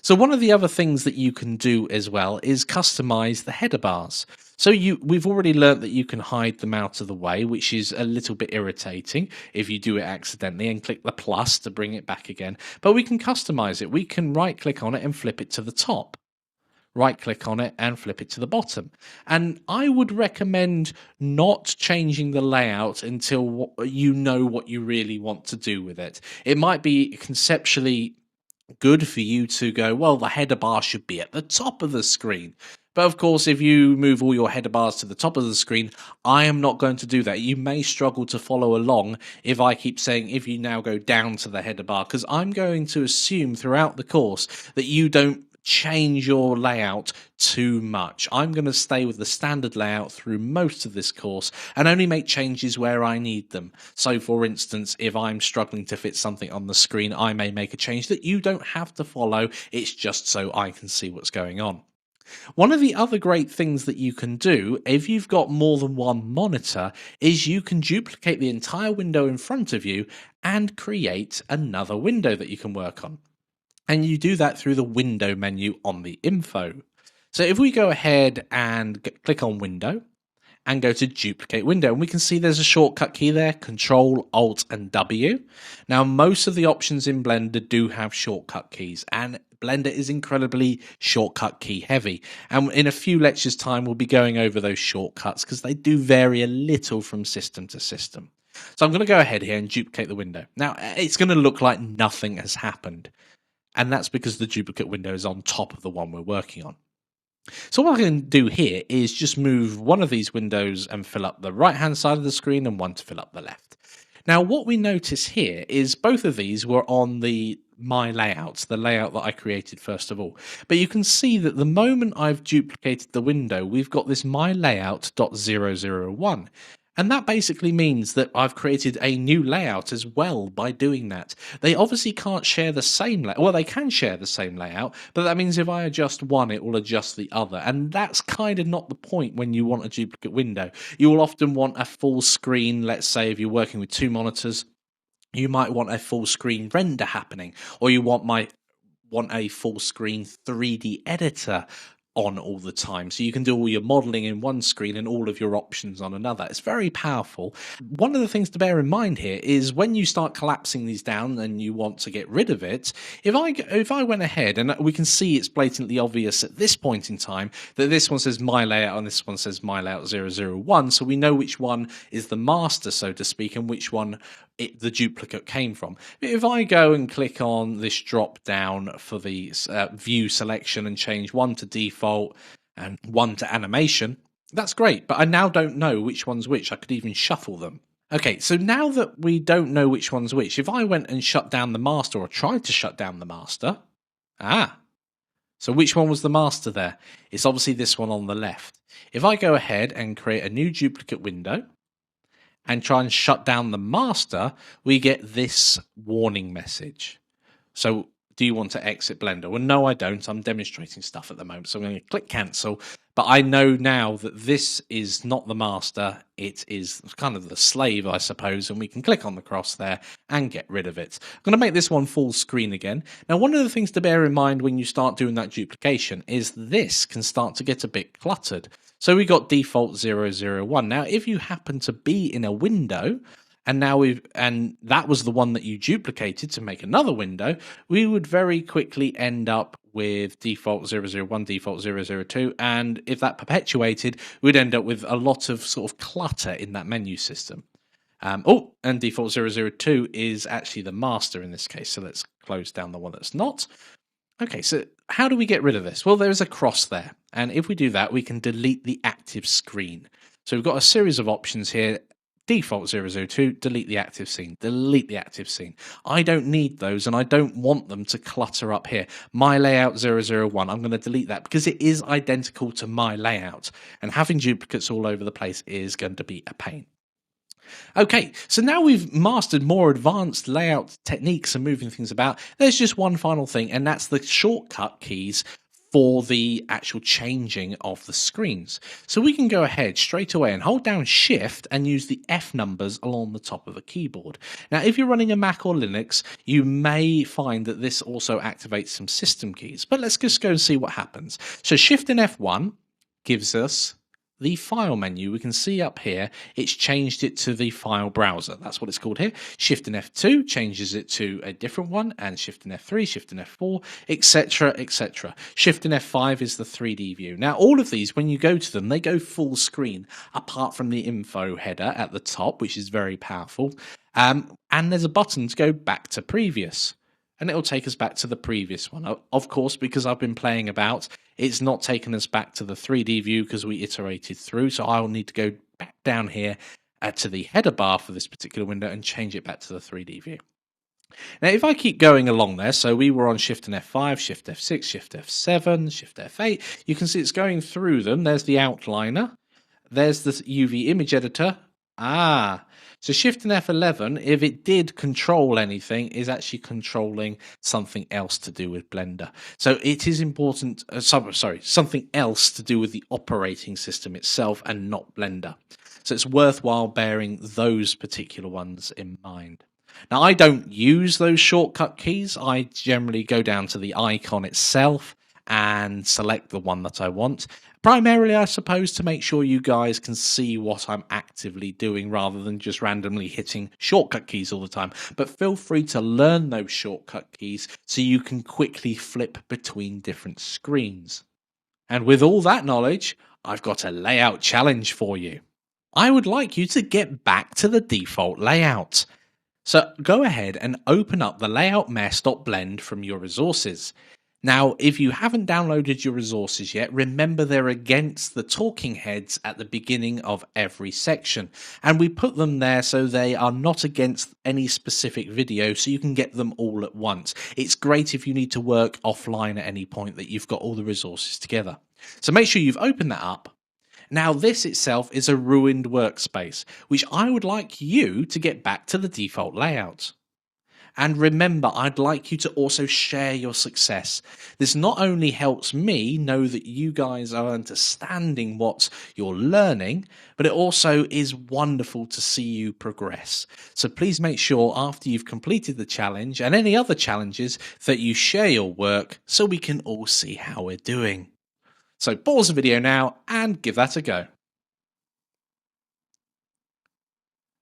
So one of the other things that you can do as well is customize the header bars. So we've already learnt that you can hide them out of the way, which is a little bit irritating if you do it accidentally, and click the plus to bring it back again. But we can customize it. We can right click on it and flip it to the top. Right click on it and flip it to the bottom. And I would recommend not changing the layout until you know what you really want to do with it. It might be conceptually good for you to go, well, the header bar should be at the top of the screen. But of course, if you move all your header bars to the top of the screen, I am not going to do that. You may struggle to follow along if I keep saying, if you now go down to the header bar, because I'm going to assume throughout the course that you don't change your layout too much. I'm going to stay with the standard layout through most of this course and only make changes where I need them. So for instance, if I'm struggling to fit something on the screen, I may make a change that you don't have to follow. It's just so I can see what's going on. One of the other great things that you can do if you've got more than one monitor is you can duplicate the entire window in front of you and create another window that you can work on. And you do that through the window menu on the info. So if we go ahead and click on window and go to duplicate window, and we can see there's a shortcut key there, Control, Alt and W. Now most of the options in Blender do have shortcut keys, and Blender is incredibly shortcut key heavy. And in a few lectures time we'll be going over those shortcuts because they do vary a little from system to system. So I'm going to go ahead here and duplicate the window. Now it's going to look like nothing has happened, and that's because the duplicate window is on top of the one we're working on. So what I can do here is just move one of these windows and fill up the right hand side of the screen and one to fill up the left. Now what we notice here is both of these were on the my layout, the layout that I created first of all. But you can see that the moment I've duplicated the window, we've got this my layout.001. And that basically means that I've created a new layout as well by doing that. They obviously can't share the same layout. Well, they can share the same layout, but that means if I adjust one, it will adjust the other. And that's kind of not the point when you want a duplicate window. You will often want a full screen. Let's say if you're working with two monitors, you might want a full screen render happening, or you want a full screen 3D editor on all the time, so you can do all your modeling in one screen and all of your options on another. It's very powerful. One of the things to bear in mind here is when you start collapsing these down and you want to get rid of it, if I went ahead, and we can see it's blatantly obvious at this point in time that this one says my layout and this one says my layout 001, so we know which one is the master, so to speak, and which one the duplicate came from. If I go and click on this drop down for the view selection and change one to default and one to animation, that's great, but I now don't know which one's which. I could even shuffle them. Okay, so now that we don't know which one's which, if I went and shut down the master or tried to shut down the master, so which one was the master there? It's obviously this one on the left. If I go ahead and create a new duplicate window and try and shut down the master, we get this warning message. So do you want to exit Blender? Well, no, I don't. I'm demonstrating stuff at the moment, so I'm going to click cancel. But I know now that this is not the master. It is kind of the slave, I suppose, and we can click on the cross there and get rid of it. I'm going to make this one full screen again. Now, one of the things to bear in mind when you start doing that duplication is this can start to get a bit cluttered. So we got default 001. Now, if you happen to be in a window, and that was the one that you duplicated to make another window, we would very quickly end up with default 001, default 002, and if that perpetuated, we'd end up with a lot of sort of clutter in that menu system. And default 002 is actually the master in this case, so let's close down the one that's not. Okay, so how do we get rid of this? Well, there's a cross there, and if we do that, we can delete the active screen. So we've got a series of options here. Default 002, delete the active scene, delete the active scene. I don't need those, and I don't want them to clutter up here. My layout 001, I'm going to delete that because it is identical to my layout, and having duplicates all over the place is going to be a pain. Okay, so now we've mastered more advanced layout techniques and moving things about. There's just one final thing, and that's the shortcut keys for the actual changing of the screens. So we can go ahead straight away and hold down Shift and use the F numbers along the top of the keyboard. Now, if you're running a Mac or Linux, you may find that this also activates some system keys, but let's just go and see what happens. So Shift and F1 gives us the file menu. We can see up here it's changed it to the file browser. That's what it's called here. Shift and F2 changes it to a different one, and Shift and F3, Shift and F4, etc, etc. Shift and F5 is the 3D view. Now all of these, when you go to them, they go full screen apart from the info header at the top, which is very powerful, and there's a button to go back to previous, and it'll take us back to the previous one. Of course, because I've been playing about, it's not taken us back to the 3D view because we iterated through, so I'll need to go back down here to the header bar for this particular window and change it back to the 3D view. Now, if I keep going along there, so we were on Shift and F5, Shift F6, Shift F7, Shift F8, you can see it's going through them. There's the outliner, there's the UV image editor, Ah, so Shift and F11, if it did control anything, is actually controlling something else to do with Blender. So it is important, something else to do with the operating system itself and not Blender. So it's worthwhile bearing those particular ones in mind. Now, I don't use those shortcut keys. I generally go down to the icon itself and select the one that I want. Primarily, I suppose, to make sure you guys can see what I'm actively doing rather than just randomly hitting shortcut keys all the time. But feel free to learn those shortcut keys so you can quickly flip between different screens. And with all that knowledge, I've got a layout challenge for you. I would like you to get back to the default layout. So go ahead and open up the layout mess.blend from your resources. Now, if you haven't downloaded your resources yet, remember they're against the talking heads at the beginning of every section. And we put them there so they are not against any specific video, so you can get them all at once. It's great if you need to work offline at any point that you've got all the resources together. So make sure you've opened that up. Now, this itself is a ruined workspace, which I would like you to get back to the default layout. And remember, I'd like you to also share your success. This not only helps me know that you guys are understanding what you're learning, but it also is wonderful to see you progress. So please make sure after you've completed the challenge and any other challenges that you share your work so we can all see how we're doing. So pause the video now and give that a go.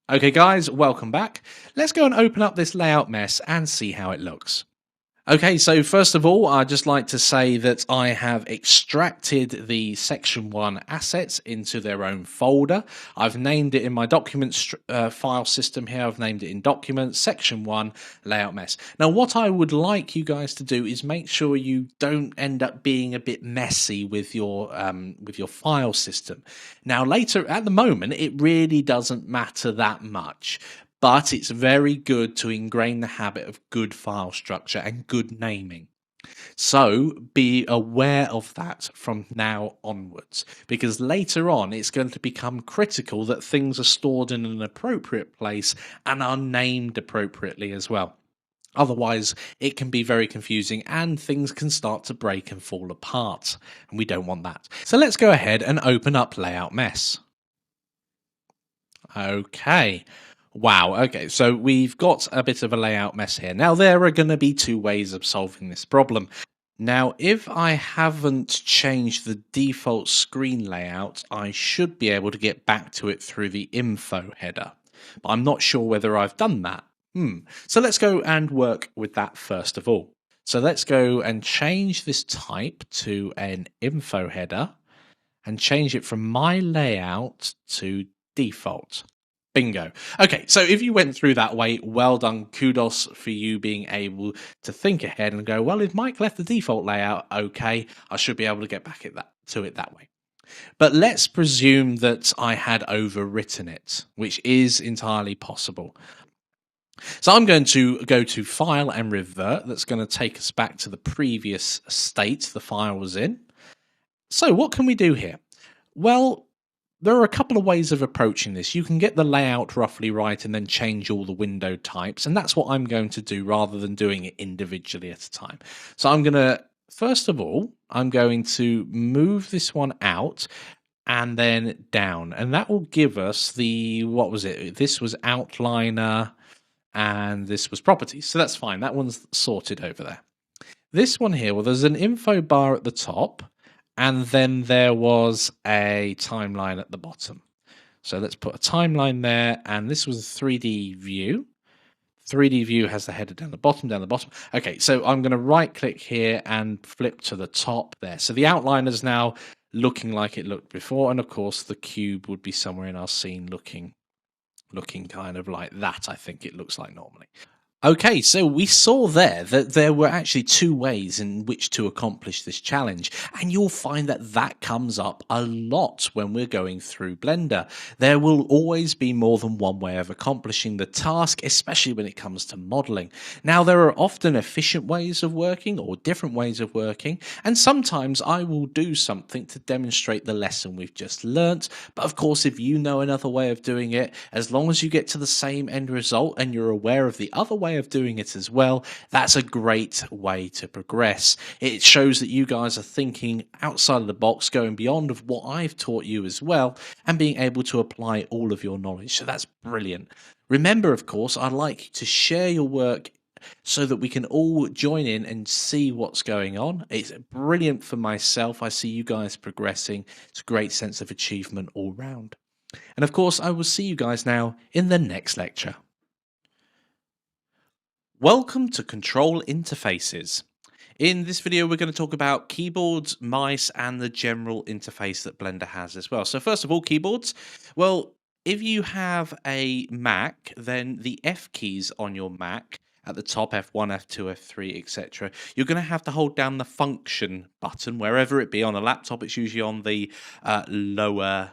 Okay guys, welcome back. Let's go and open up this layout mess and see how it looks. Okay, so first of all, I'd just like to say that I have extracted the Section 1 assets into their own folder. I've named it in my documents file system here. I've named it in Documents, Section 1, Layout Mess. Now, what I would like you guys to do is make sure you don't end up being a bit messy with your file system. Now, later, at the moment, it really doesn't matter that much. But it's very good to ingrain the habit of good file structure and good naming. So be aware of that from now onwards, because later on it's going to become critical that things are stored in an appropriate place and are named appropriately as well. Otherwise, it can be very confusing and things can start to break and fall apart, and we don't want that. So let's go ahead and open up Layout Mess. Okay. Wow, okay, so we've got a bit of a layout mess here. Now, there are going to be two ways of solving this problem. Now, if I haven't changed the default screen layout, I should be able to get back to it through the info header. But I'm not sure whether I've done that. So let's go and work with that first of all. So let's go and change this type to an info header and change it from my layout to default. Bingo. Okay, so if you went through that way, well done. Kudos for you being able to think ahead and go, well, if Mike left the default layout, okay, I should be able to get back to it that way. But let's presume that I had overwritten it, which is entirely possible. So I'm going to go to File and Revert. That's going to take us back to the previous state the file was in. So what can we do here? Well, there are a couple of ways of approaching this. You can get the layout roughly right and then change all the window types, and that's what I'm going to do rather than doing it individually at a time. So I'm going to, first of all, I'm going to move this one out and then down, and that will give us the, what was it? This was outliner and this was properties, so that's fine. That one's sorted over there. This one here, well, there's an info bar at the top, and then there was a timeline at the bottom. So let's put a timeline there, and this was a 3D view. 3D view has the header down the bottom, down the bottom. Okay, so I'm going to right click here and flip to the top there. So the outline is now looking like it looked before, and of course the cube would be somewhere in our scene looking kind of like that, I think it looks like normally. Okay, so we saw there that there were actually two ways in which to accomplish this challenge, and you'll find that that comes up a lot when we're going through Blender. There will always be more than one way of accomplishing the task, especially when it comes to modeling. Now, there are often efficient ways of working or different ways of working, and sometimes I will do something to demonstrate the lesson we've just learnt. But of course, if you know another way of doing it, as long as you get to the same end result and you're aware of the other way of doing it as well, that's a great way to progress. It shows that you guys are thinking outside of the box, going beyond of what I've taught you as well, and being able to apply all of your knowledge. So that's brilliant. Remember, of course, I'd like you to share your work so that we can all join in and see what's going on. It's brilliant for myself. I see you guys progressing. It's a great sense of achievement all round. And of course, I will see you guys now in the next lecture. Welcome to Control Interfaces. In this video, we're going to talk about keyboards, mice, and the general interface that Blender has as well. So first of all, keyboards. Well, if you have a Mac, then the F keys on your Mac at the top, F1, F2, F3, etc., you're going to have to hold down the function button, wherever it be. On a laptop, it's usually on the lower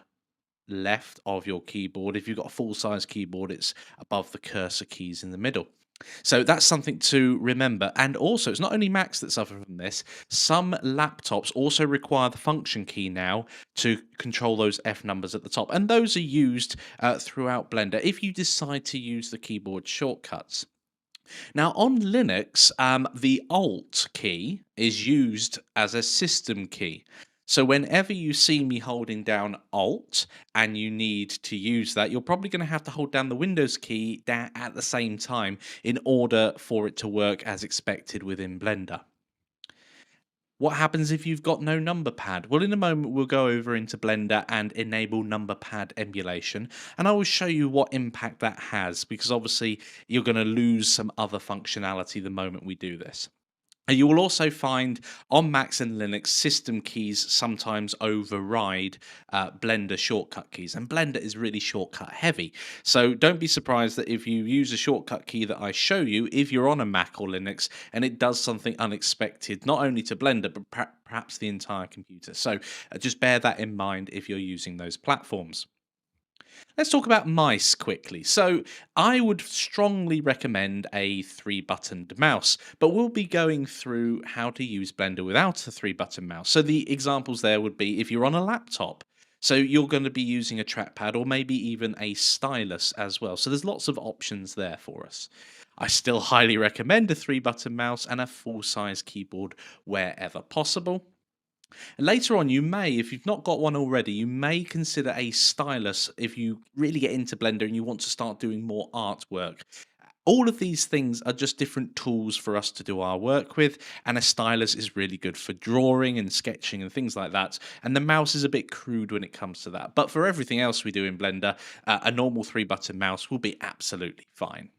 left of your keyboard. If you've got a full-size keyboard, it's above the cursor keys in the middle. So that's something to remember. And also, it's not only Macs that suffer from this. Some laptops also require the function key now to control those F numbers at the top. And those are used throughout Blender if you decide to use the keyboard shortcuts. Now, on Linux, the Alt key is used as a system key. So whenever you see me holding down Alt and you need to use that, you're probably going to have to hold down the Windows key at the same time in order for it to work as expected within Blender. What happens if you've got no number pad? Well, in a moment, we'll go over into Blender and enable number pad emulation, and I will show you what impact that has, because obviously you're going to lose some other functionality the moment we do this. And you will also find on Macs and Linux, system keys sometimes override Blender shortcut keys. And Blender is really shortcut heavy. So don't be surprised that if you use a shortcut key that I show you, if you're on a Mac or Linux, and it does something unexpected, not only to Blender, but perhaps the entire computer. So just bear that in mind if you're using those platforms. Let's talk about mice quickly. So, I would strongly recommend a three-buttoned mouse, but we'll be going through how to use Blender without a three-button mouse. So, the examples there would be if you're on a laptop. So, you're going to be using a trackpad or maybe even a stylus as well. So, there's lots of options there for us. I still highly recommend a three-button mouse and a full-size keyboard wherever possible. And later on, you may, if you've not got one already, you may consider a stylus if you really get into Blender and you want to start doing more artwork. All of these things are just different tools for us to do our work with, and a stylus is really good for drawing and sketching and things like that. And the mouse is a bit crude when it comes to that. But for everything else we do in Blender, a normal three-button mouse will be absolutely fine.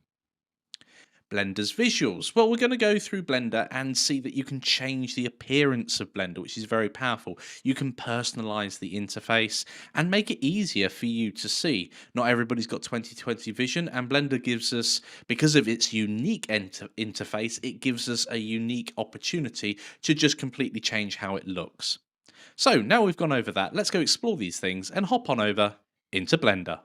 Blender's visuals. Well, we're going to go through Blender and see that you can change the appearance of Blender, which is very powerful. You can personalize the interface and make it easier for you to see. Not everybody's got 20/20 vision, and Blender gives us, because of its unique interface, it gives us a unique opportunity to just completely change how it looks. So now we've gone over that, let's go explore these things and hop on over into Blender.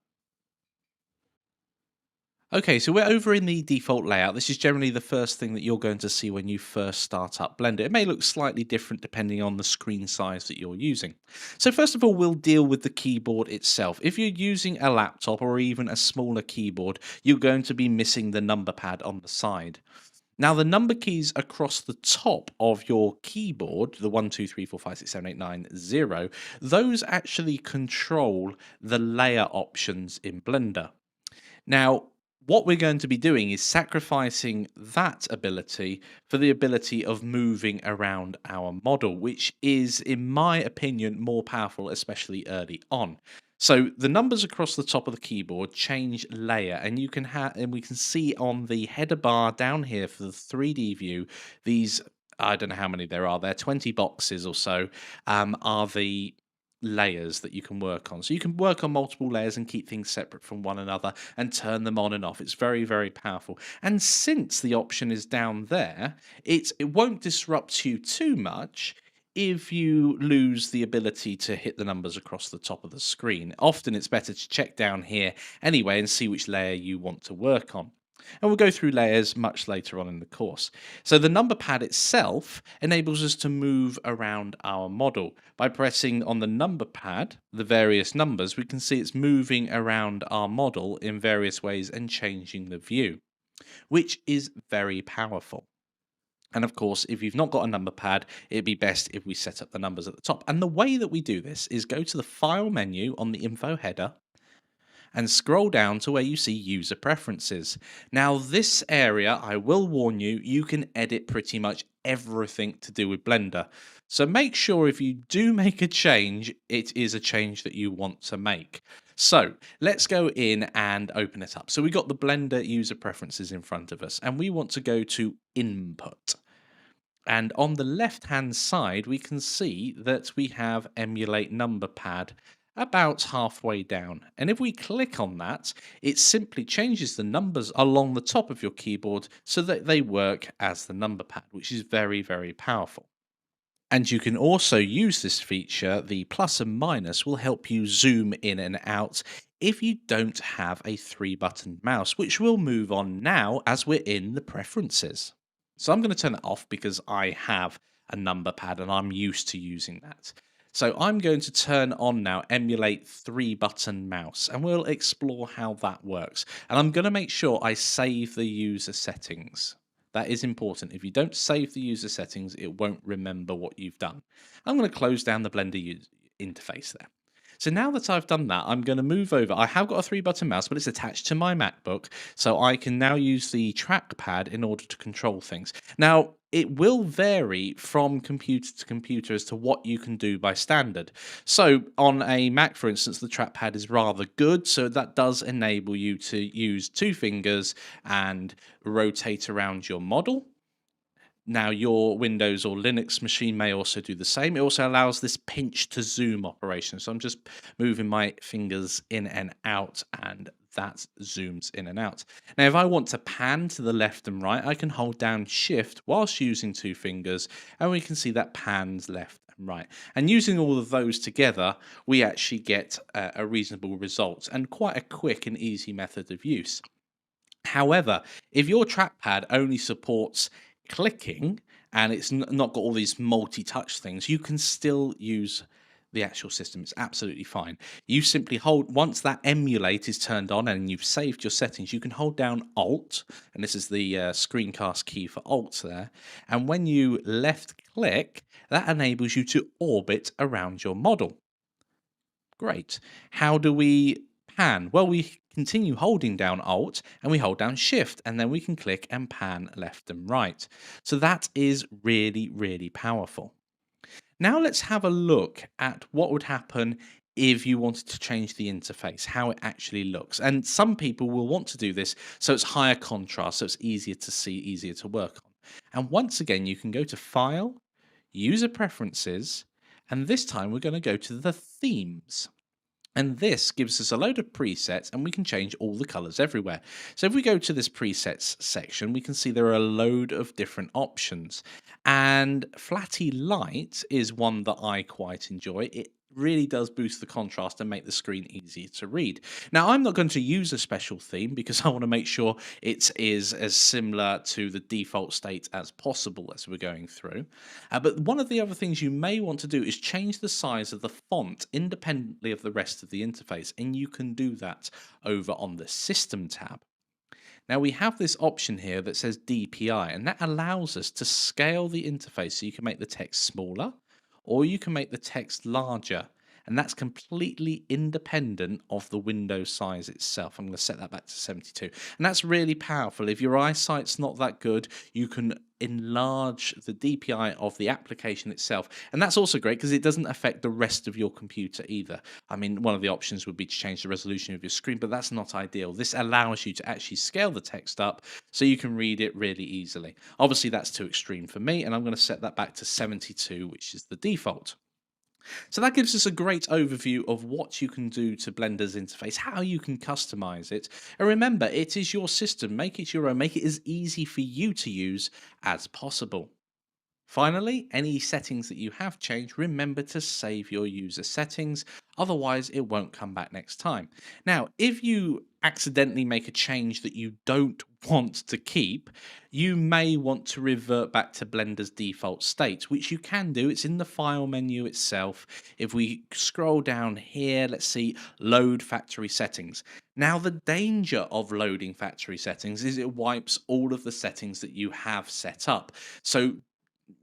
Okay, so we're over in the default layout. This is generally the first thing that you're going to see when you first start up Blender. It may look slightly different depending on the screen size that you're using. So first of all, we'll deal with the keyboard itself. If you're using a laptop or even a smaller keyboard, you're going to be missing the number pad on the side. Now, the number keys across the top of your keyboard, the 1, 2, 3, 4, 5, 6, 7, 8, 9, 0, those actually control the layer options in Blender. Now, what we're going to be doing is sacrificing that ability for the ability of moving around our model, which is, in my opinion, more powerful, especially early on. So the numbers across the top of the keyboard change layer, and you can and we can see on the header bar down here for the 3D view, these, I don't know how many there are 20 boxes or so, are the layers that you can work on. So you can work on multiple layers and keep things separate from one another and turn them on and off. It's very, very powerful. And since the option is down there, it won't disrupt you too much if you lose the ability to hit the numbers across the top of the screen. Often it's better to check down here anyway and see which layer you want to work on. And we'll go through layers much later on in the course. So the number pad itself enables us to move around our model. By pressing on the number pad, the various numbers, we can see it's moving around our model in various ways and changing the view, which is very powerful. And of course, if you've not got a number pad, it'd be best if we set up the numbers at the top. And the way that we do this is go to the File menu on the info header and scroll down to where you see user preferences. Now, this area, I will warn you, you can edit pretty much everything to do with Blender. So make sure if you do make a change, it is a change that you want to make. So let's go in and open it up. So we got the Blender user preferences in front of us and we want to go to input. And on the left hand side, we can see that we have emulate number pad about halfway down. And if we click on that, it simply changes the numbers along the top of your keyboard so that they work as the number pad, which is very, very powerful. And you can also use this feature, the plus and minus will help you zoom in and out if you don't have a 3-button mouse, which we'll move on now as we're in the preferences. So I'm going to turn it off because I have a number pad and I'm used to using that. So I'm going to turn on now emulate 3-button mouse and we'll explore how that works. And I'm going to make sure I save the user settings. That is important. If you don't save the user settings, it won't remember what you've done. I'm going to close down the Blender interface there. So now that I've done that, I'm going to move over. I have got a 3-button mouse, but it's attached to my MacBook, so I can now use the trackpad in order to control things. Now, it will vary from computer to computer as to what you can do by standard. So on a Mac, for instance, the trackpad is rather good, so that does enable you to use 2 fingers and rotate around your model. Now, your Windows or Linux machine may also do the same. It also allows this pinch to zoom operation. So I'm just moving my fingers in and out, and that zooms in and out. Now, if I want to pan to the left and right, I can hold down Shift whilst using 2 fingers, and we can see that pans left and right. And using all of those together, we actually get a reasonable result and quite a quick and easy method of use. However, if your trackpad only supports clicking and it's not got all these multi-touch things, you can still use the actual system. It's absolutely fine. You simply hold, once that emulate is turned on and you've saved your settings, you can hold down Alt, and this is the screencast key for Alt there, and when you left click, that enables you to orbit around your model. Great. How do we pan? Well, we continue holding down Alt and we hold down Shift, and then we can click and pan left and right. So that is really, really powerful. Now let's have a look at what would happen if you wanted to change the interface, how it actually looks. And some people will want to do this so it's higher contrast, so it's easier to see, easier to work on. And once again, you can go to File, User Preferences, and this time we're going to go to the themes. And this gives us a load of presets and we can change all the colors everywhere. So if we go to this presets section, we can see there are a load of different options. And Flatty Light is one that I quite enjoy. It really does boost the contrast and make the screen easier to read. Now, I'm not going to use a special theme because I want to make sure it is as similar to the default state as possible as we're going through. But one of the other things you may want to do is change the size of the font independently of the rest of the interface, and you can do that over on the System tab. Now we have this option here that says DPI, and that allows us to scale the interface so you can make the text smaller or you can make the text larger, and that's completely independent of the window size itself. I'm going to set that back to 72, and that's really powerful. If your eyesight's not that good, you can enlarge the DPI of the application itself, and that's also great because it doesn't affect the rest of your computer either. I mean, one of the options would be to change the resolution of your screen, but that's not ideal. This allows you to actually scale the text up so you can read it really easily. Obviously, that's too extreme for me, and I'm going to set that back to 72, which is the default. So that gives us a great overview of what you can do to Blender's interface, how you can customize it. And remember, it is your system. Make it your own. Make it as easy for you to use as possible. Finally, any settings that you have changed, remember to save your user settings, otherwise it won't come back next time. Now, if you accidentally make a change that you don't want to keep, you may want to revert back to Blender's default state, which you can do. It's in the file menu itself. If we scroll down here, let's see, load factory settings. Now, the danger of loading factory settings is it wipes all of the settings that you have set up. So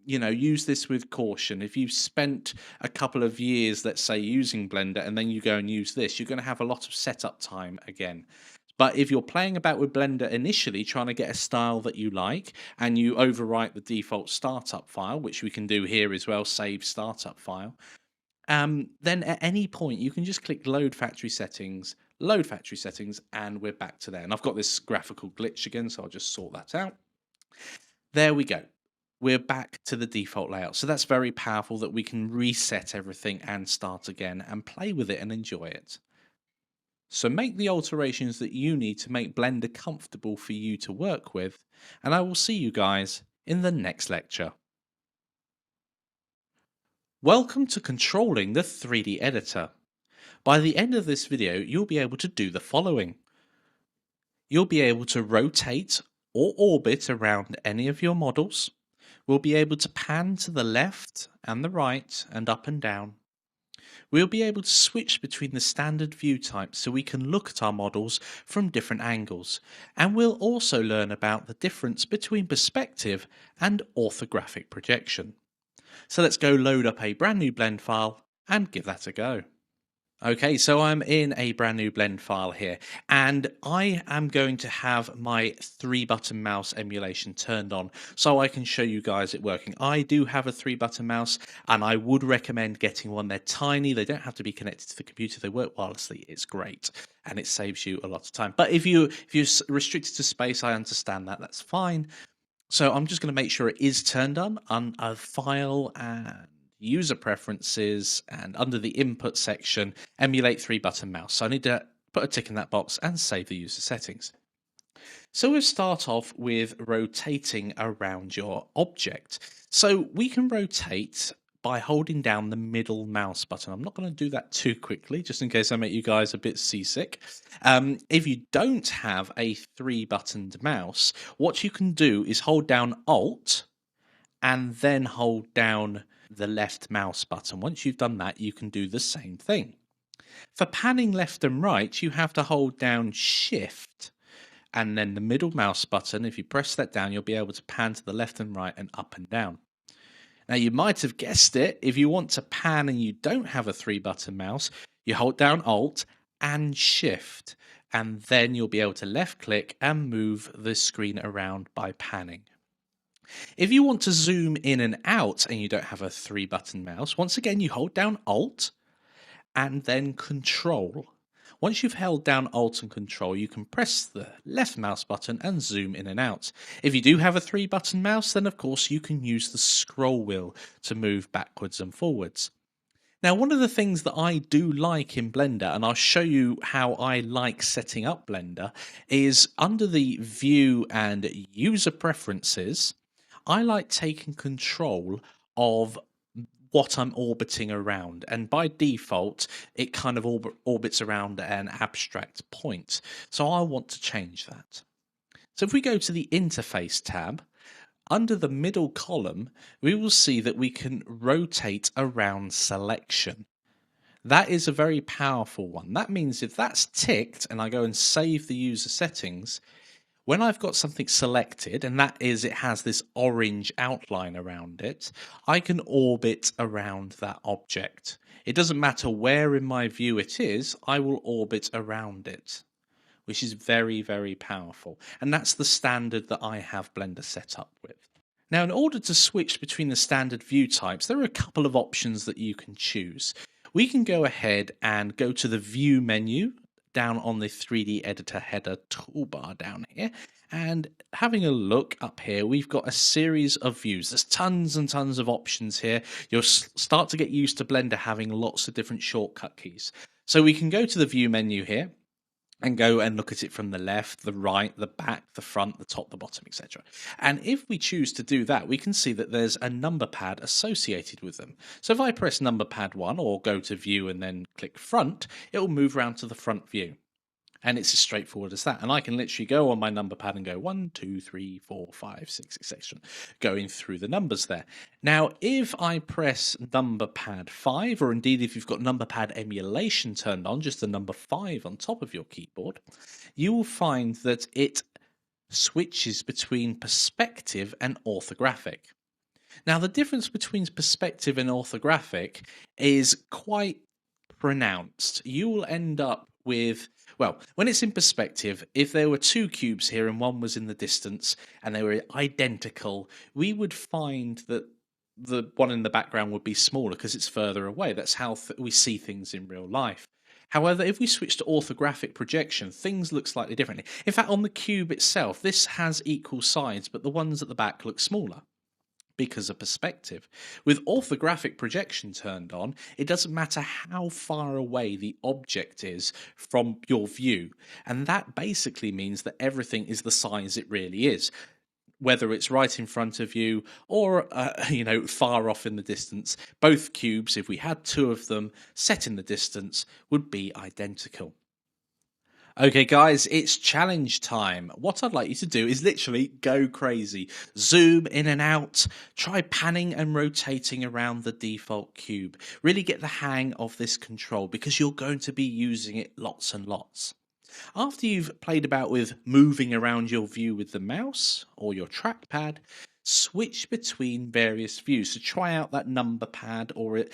use this with caution. If you've spent a couple of years, let's say, using Blender, and then you go and use this, you're going to have a lot of setup time again. But if you're playing about with Blender initially, trying to get a style that you like, and you overwrite the default startup file, which we can do here as well, save startup file, then at any point you can just click load factory settings, and we're back to there. And I've got this graphical glitch again, so I'll just sort that out. There we go. We're back to the default layout. So that's very powerful that we can reset everything and start again and play with it and enjoy it. So make the alterations that you need to make Blender comfortable for you to work with, and I will see you guys in the next lecture. Welcome to controlling the 3D editor. By the end of this video, you'll be able to do the following. You'll be able to rotate or orbit around any of your models. We'll be able to pan to the left and the right and up and down. We'll be able to switch between the standard view types so we can look at our models from different angles. And we'll also learn about the difference between perspective and orthographic projection. So let's go load up a brand new blend file and give that a go. Okay, so I'm in a brand new blend file here, and I am going to have my 3-button mouse emulation turned on so I can show you guys it working. I do have a 3-button mouse, and I would recommend getting one. They're tiny, they don't have to be connected to the computer, they work wirelessly. It's great, and it saves you a lot of time. But if you're restricted to space, I understand that, that's fine. So I'm just going to make sure it is turned on a file and user preferences, and under the input section, emulate 3-button mouse. So I need to put a tick in that box and save the user settings. So we'll start off with rotating around your object. So we can rotate by holding down the middle mouse button. I'm not going to do that too quickly, just in case I make you guys a bit seasick. If you don't have a 3-buttoned mouse, what you can do is hold down Alt and then hold down the left mouse button. Once you've done that, you can do the same thing. For panning left and right, you have to hold down Shift and then the middle mouse button. If you press that down, you'll be able to pan to the left and right and up and down. Now, you might have guessed it, if you want to pan and you don't have a 3-button mouse, you hold down Alt and Shift, and then you'll be able to left click and move the screen around by panning. If you want to zoom in and out and you don't have a 3-button mouse, once again you hold down Alt and then Control. Once you've held down Alt and Control, you can press the left mouse button and zoom in and out. If you do have a 3-button mouse, then of course you can use the scroll wheel to move backwards and forwards. Now, one of the things that I do like in Blender, and I'll show you how I like setting up Blender, is under the View and User Preferences, I like taking control of what I'm orbiting around, and by default it kind of orbits around an abstract point, so I want to change that. So if we go to the Interface tab, under the middle column we will see that we can rotate around selection. That is a very powerful one. That means if that's ticked and I go and save the user settings, when I've got something selected, and that is it has this orange outline around it, I can orbit around that object. It doesn't matter where in my view it is, I will orbit around it, which is very, very powerful. And that's the standard that I have Blender set up with. Now, in order to switch between the standard view types, there are a couple of options that you can choose. We can go ahead and go to the View menu, down on the 3D editor header toolbar down here. And having a look up here, we've got a series of views. There's tons and tons of options here. You'll start to get used to Blender having lots of different shortcut keys. So we can go to the view menu here and go and look at it from the left, the right, the back, the front, the top, the bottom, etc. And if we choose to do that, we can see that there's a number pad associated with them. So if I press number pad 1 or go to view and then click front, it will move around to the front view. And it's as straightforward as that. And I can literally go on my number pad and go 1, 2, 3, 4, 5, 6, etc. Going through the numbers there. Now, if I press number pad 5, or indeed if you've got number pad emulation turned on, just the number 5 on top of your keyboard, you will find that it switches between perspective and orthographic. Now, the difference between perspective and orthographic is quite pronounced. You will end up with, well, when it's in perspective, if there were two cubes here and one was in the distance and they were identical, we would find that the one in the background would be smaller because it's further away. That's how we see things in real life. However, if we switch to orthographic projection, things look slightly differently. In fact, on the cube itself, this has equal sides, but the ones at the back look smaller because of perspective. With orthographic projection turned on, it doesn't matter how far away the object is from your view. And that basically means that everything is the size it really is. Whether it's right in front of you or, far off in the distance, both cubes, if we had two of them set in the distance, would be identical. Okay, guys, it's challenge time. What I'd like you to do is literally go crazy. Zoom in and out. Try panning and rotating around the default cube. Really get the hang of this control because you're going to be using it lots and lots. After you've played about with moving around your view with the mouse or your trackpad, switch between various views. So try out that number pad or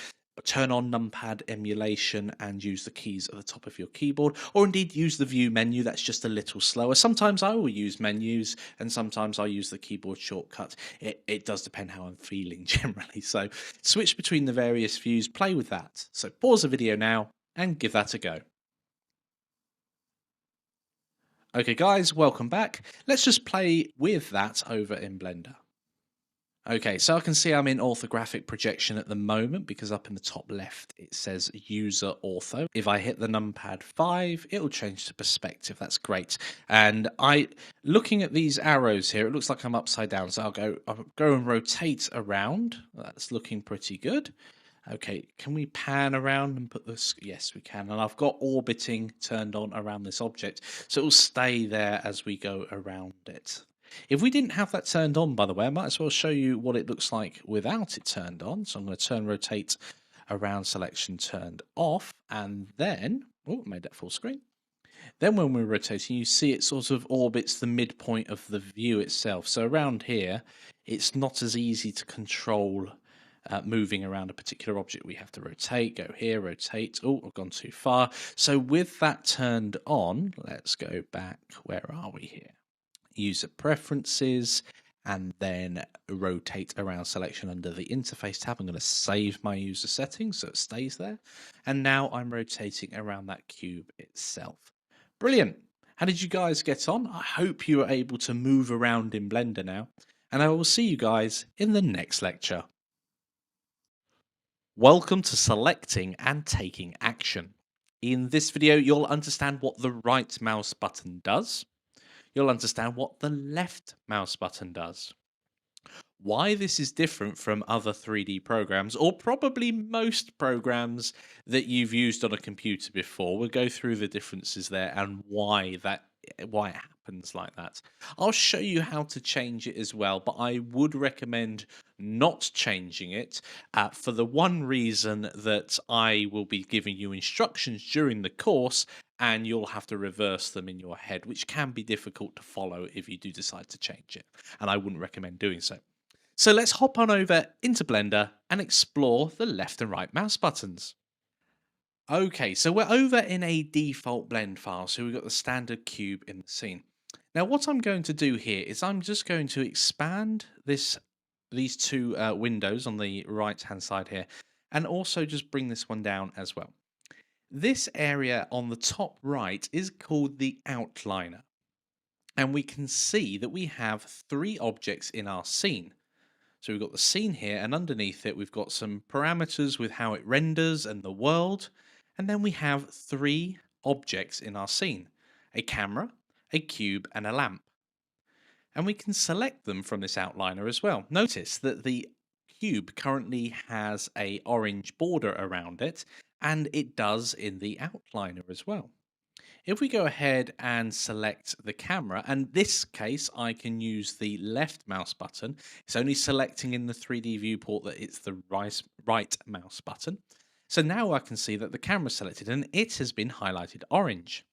turn on numpad emulation and use the keys at the top of your keyboard, or indeed use the view menu. That's just a little slower. Sometimes I will use menus and sometimes I use the keyboard shortcut. It does depend how I'm feeling generally. So switch between the various views, play with that. So pause the video now and give that a go. Okay guys, welcome back. Let's just play with that over in Blender. Okay, so I can see I'm in orthographic projection at the moment because up in the top left it says user ortho. If I hit the numpad 5, it'll change to perspective. That's great. And looking at these arrows here, it looks like I'm upside down. So I'll go and rotate around. That's looking pretty good. Okay, can we pan around and put this? Yes, we can. And I've got orbiting turned on around this object, so it will stay there as we go around it. If we didn't have that turned on, by the way, I might as well show you what it looks like without it turned on. So I'm going to turn rotate around selection turned off, and then, oh, made that full screen. Then when we're rotating, you see it sort of orbits the midpoint of the view itself. So around here, it's not as easy to control moving around a particular object. We have to rotate, go here, rotate. Oh, I've gone too far. So with that turned on, let's go back. Where are we here? User preferences, and then rotate around selection under the interface tab. I'm going to save my user settings so it stays there. And now I'm rotating around that cube itself. Brilliant. How did you guys get on? I hope you are able to move around in Blender now. And I will see you guys in the next lecture. Welcome to selecting and taking action. In this video, you'll understand what the right mouse button does. You'll understand what the left mouse button does. Why this is different from other 3D programs, or probably most programs that you've used on a computer before. We'll go through the differences there and why it happens like that. I'll show you how to change it as well, but I would recommend not changing it for the one reason that I will be giving you instructions during the course and you'll have to reverse them in your head, which can be difficult to follow if you do decide to change it, and I wouldn't recommend doing so. So let's hop on over into Blender and explore the left and right mouse buttons. Okay, so we're over in a default blend file, so we've got the standard cube in the scene. Now what I'm going to do here is I'm just going to expand these two windows on the right hand side here, and also just bring this one down as well. This area on the top right is called the outliner. And we can see that we have three objects in our scene. So we've got the scene here, and underneath it, we've got some parameters with how it renders and the world. And then we have three objects in our scene: a camera, a cube, and a lamp. And we can select them from this outliner as well. Notice that the cube currently has a orange border around it, and it does in the outliner as well. If we go ahead and select the camera, and this case I can use the left mouse button. It's only selecting in the 3D viewport that it's the right mouse button. So now I can see that the camera's selected and it has been highlighted orange.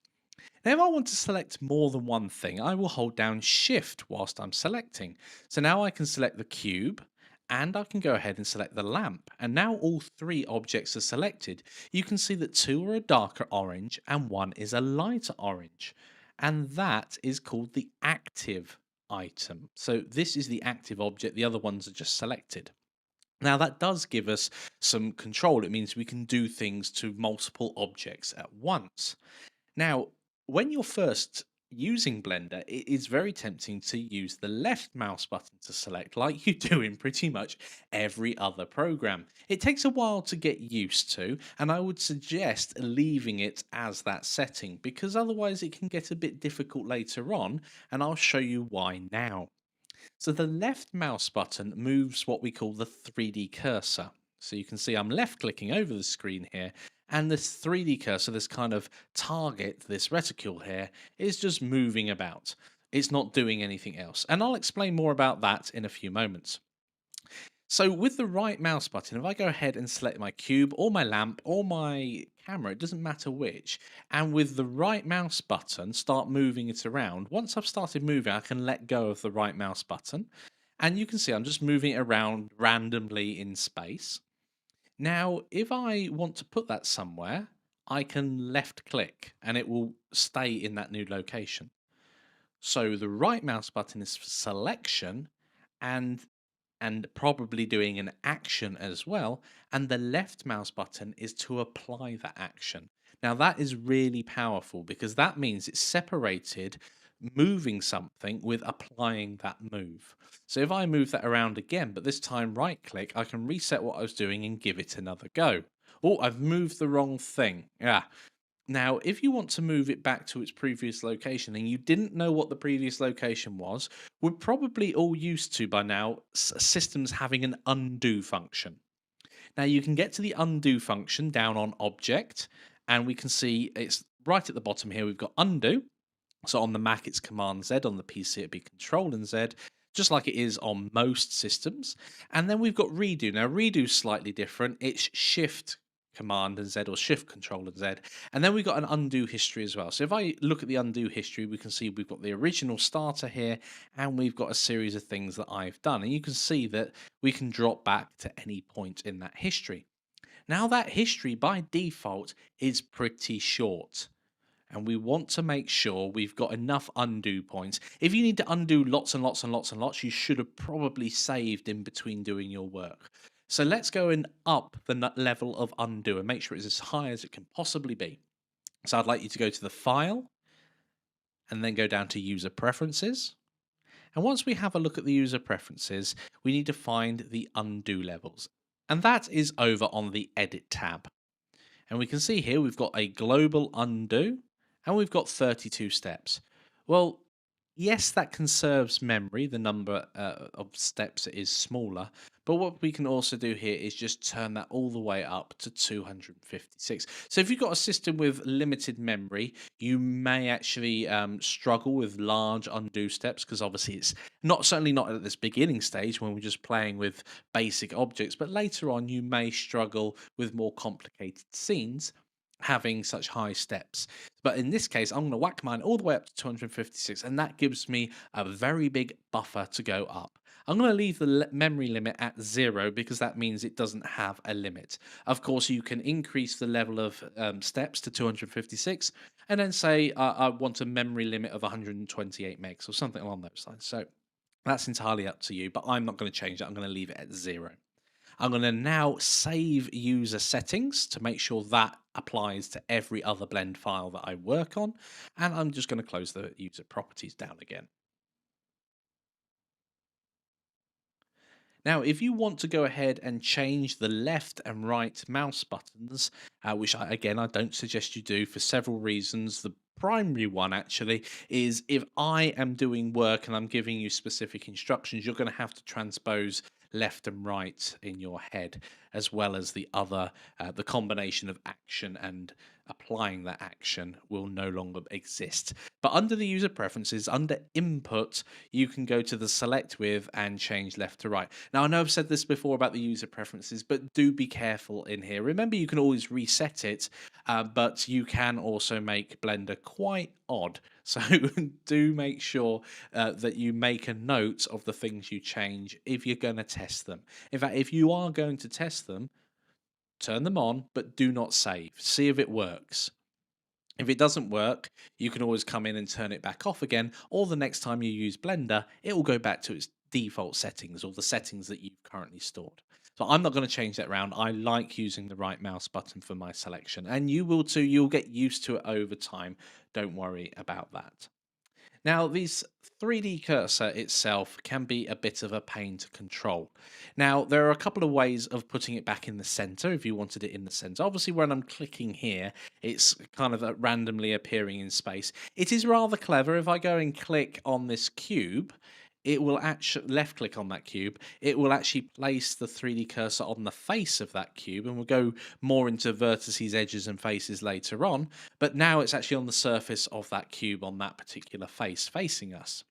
Now if I want to select more than one thing, I will hold down Shift whilst I'm selecting. So now I can select the cube, and I can go ahead and select the lamp. And now all three objects are selected. You can see that two are a darker orange and one is a lighter orange. And that is called the active item. So this is the active object, the other ones are just selected. Now that does give us some control. It means we can do things to multiple objects at once. Now, when you're first using Blender, it is very tempting to use the left mouse button to select, like you do in pretty much every other program. It takes a while to get used to, and I would suggest leaving it as that setting because otherwise it can get a bit difficult later on, and I'll show you why now. So the left mouse button moves what we call the 3D cursor. So you can see I'm left clicking over the screen here, and this 3D cursor, this kind of target, this reticule here, is just moving about. It's not doing anything else. And I'll explain more about that in a few moments. So with the right mouse button, if I go ahead and select my cube or my lamp or my camera, it doesn't matter which, and with the right mouse button, start moving it around. Once I've started moving, I can let go of the right mouse button. And you can see I'm just moving it around randomly in space. Now, if I want to put that somewhere, I can left click and it will stay in that new location. So the right mouse button is for selection, and probably doing an action as well, and the left mouse button is to apply that action. Now that is really powerful because that means it's separated moving something with applying that move. So if I move that around again, but this time right click, I can reset what I was doing and give it another go. Oh, I've moved the wrong thing. Yeah. Now, if you want to move it back to its previous location and you didn't know what the previous location was, we're probably all used to by now systems having an undo function. Now, you can get to the undo function down on object, and we can see it's right at the bottom here. We've got undo. So on the Mac, it's Command Z, on the PC, it'd be Control and Z, just like it is on most systems. And then we've got redo. Now, redo's slightly different. It's Shift Command and Z or Shift Control and Z. And then we've got an undo history as well. So if I look at the undo history, we can see we've got the original starter here, and we've got a series of things that I've done. And you can see that we can drop back to any point in that history. Now, that history by default is pretty short, and we want to make sure we've got enough undo points. If you need to undo lots and lots and lots and lots, you should have probably saved in between doing your work. So let's go and up the level of undo and make sure it's as high as it can possibly be. So I'd like you to go to the File and then go down to User Preferences. And once we have a look at the user preferences, we need to find the undo levels. And that is over on the Edit tab. And we can see here we've got a global undo and we've got 32 steps. Well, yes, that conserves memory. The number of steps is smaller. But what we can also do here is just turn that all the way up to 256. So if you've got a system with limited memory, you may actually struggle with large undo steps because obviously it's certainly not at this beginning stage when we're just playing with basic objects, but later on you may struggle with more complicated scenes having such high steps. But in this case, I'm going to whack mine all the way up to 256, and that gives me a very big buffer to go up. I'm going to leave the memory limit at 0 because that means it doesn't have a limit. Of course, you can increase the level of steps to 256 and then say I want a memory limit of 128 megs or something along those lines. So that's entirely up to you, but I'm not going to change that. I'm going to leave it at 0. I'm going to now save user settings to make sure that applies to every other blend file that I work on. And I'm just going to close the user properties down again. Now, if you want to go ahead and change the left and right mouse buttons, which again I don't suggest you do for several reasons. The primary one actually is if I am doing work and I'm giving you specific instructions, you're going to have to transpose left and right in your head, as well as the other, the combination of action and applying that action will no longer exist. But under the user preferences, under input, you can go to the select with and change left to right. Now, I know I've said this before about the user preferences, but do be careful in here. Remember, you can always reset it, but you can also make Blender quite odd. So do make sure that you make a note of the things you change if you're going to test them. In fact, if you are going to test them, turn them on, but do not save. See if it works. If it doesn't work, you can always come in and turn it back off again, or the next time you use Blender, it will go back to its default settings or the settings that you've currently stored. So I'm not going to change that around. I like using the right mouse button for my selection, and you will too. You'll get used to it over time. Don't worry about that. Now, this 3D cursor itself can be a bit of a pain to control. Now, there are a couple of ways of putting it back in the center if you wanted it in the center. Obviously, when I'm clicking here, it's kind of randomly appearing in space. It is rather clever. If I go and click on this cube, it will actually left click on that cube. It will actually place the 3D cursor on the face of that cube, and we'll go more into vertices, edges, and faces later on. But now it's actually on the surface of that cube on that particular face facing us.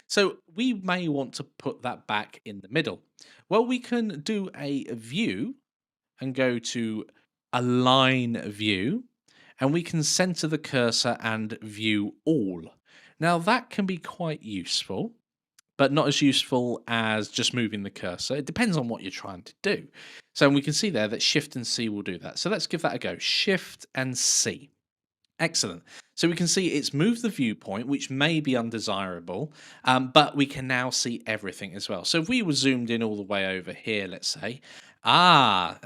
So we may want to put that back in the middle. Well, we can do a view and go to align view, and we can center the cursor and view all. Now that can be quite useful, but not as useful as just moving the cursor. It depends on what you're trying to do. So we can see there that Shift and C will do that. So let's give that a go. Shift and C. Excellent. So we can see it's moved the viewpoint, which may be undesirable, but we can now see everything as well. So if we were zoomed in all the way over here, let's say,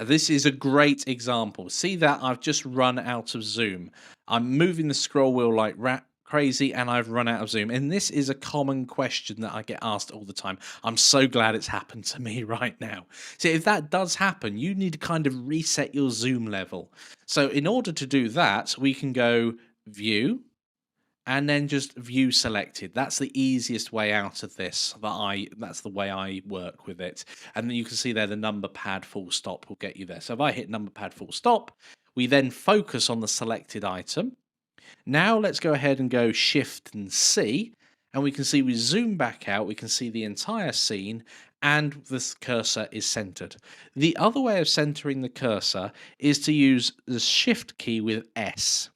this is a great example. See that I've just run out of zoom. I'm moving the scroll wheel like crazy and I've run out of zoom. And this is a common question that I get asked all the time. I'm so glad it's happened to me right now. So if that does happen, you need to kind of reset your zoom level. So in order to do that, we can go view and then just view selected. That's the easiest way out of this. That's the way I work with it. And then you can see there the number pad full stop will get you there. So if I hit number pad full stop, we then focus on the selected item. Now let's go ahead and go Shift and C, and we can see we zoom back out, we can see the entire scene, and the cursor is centered. The other way of centering the cursor is to use the Shift key with S.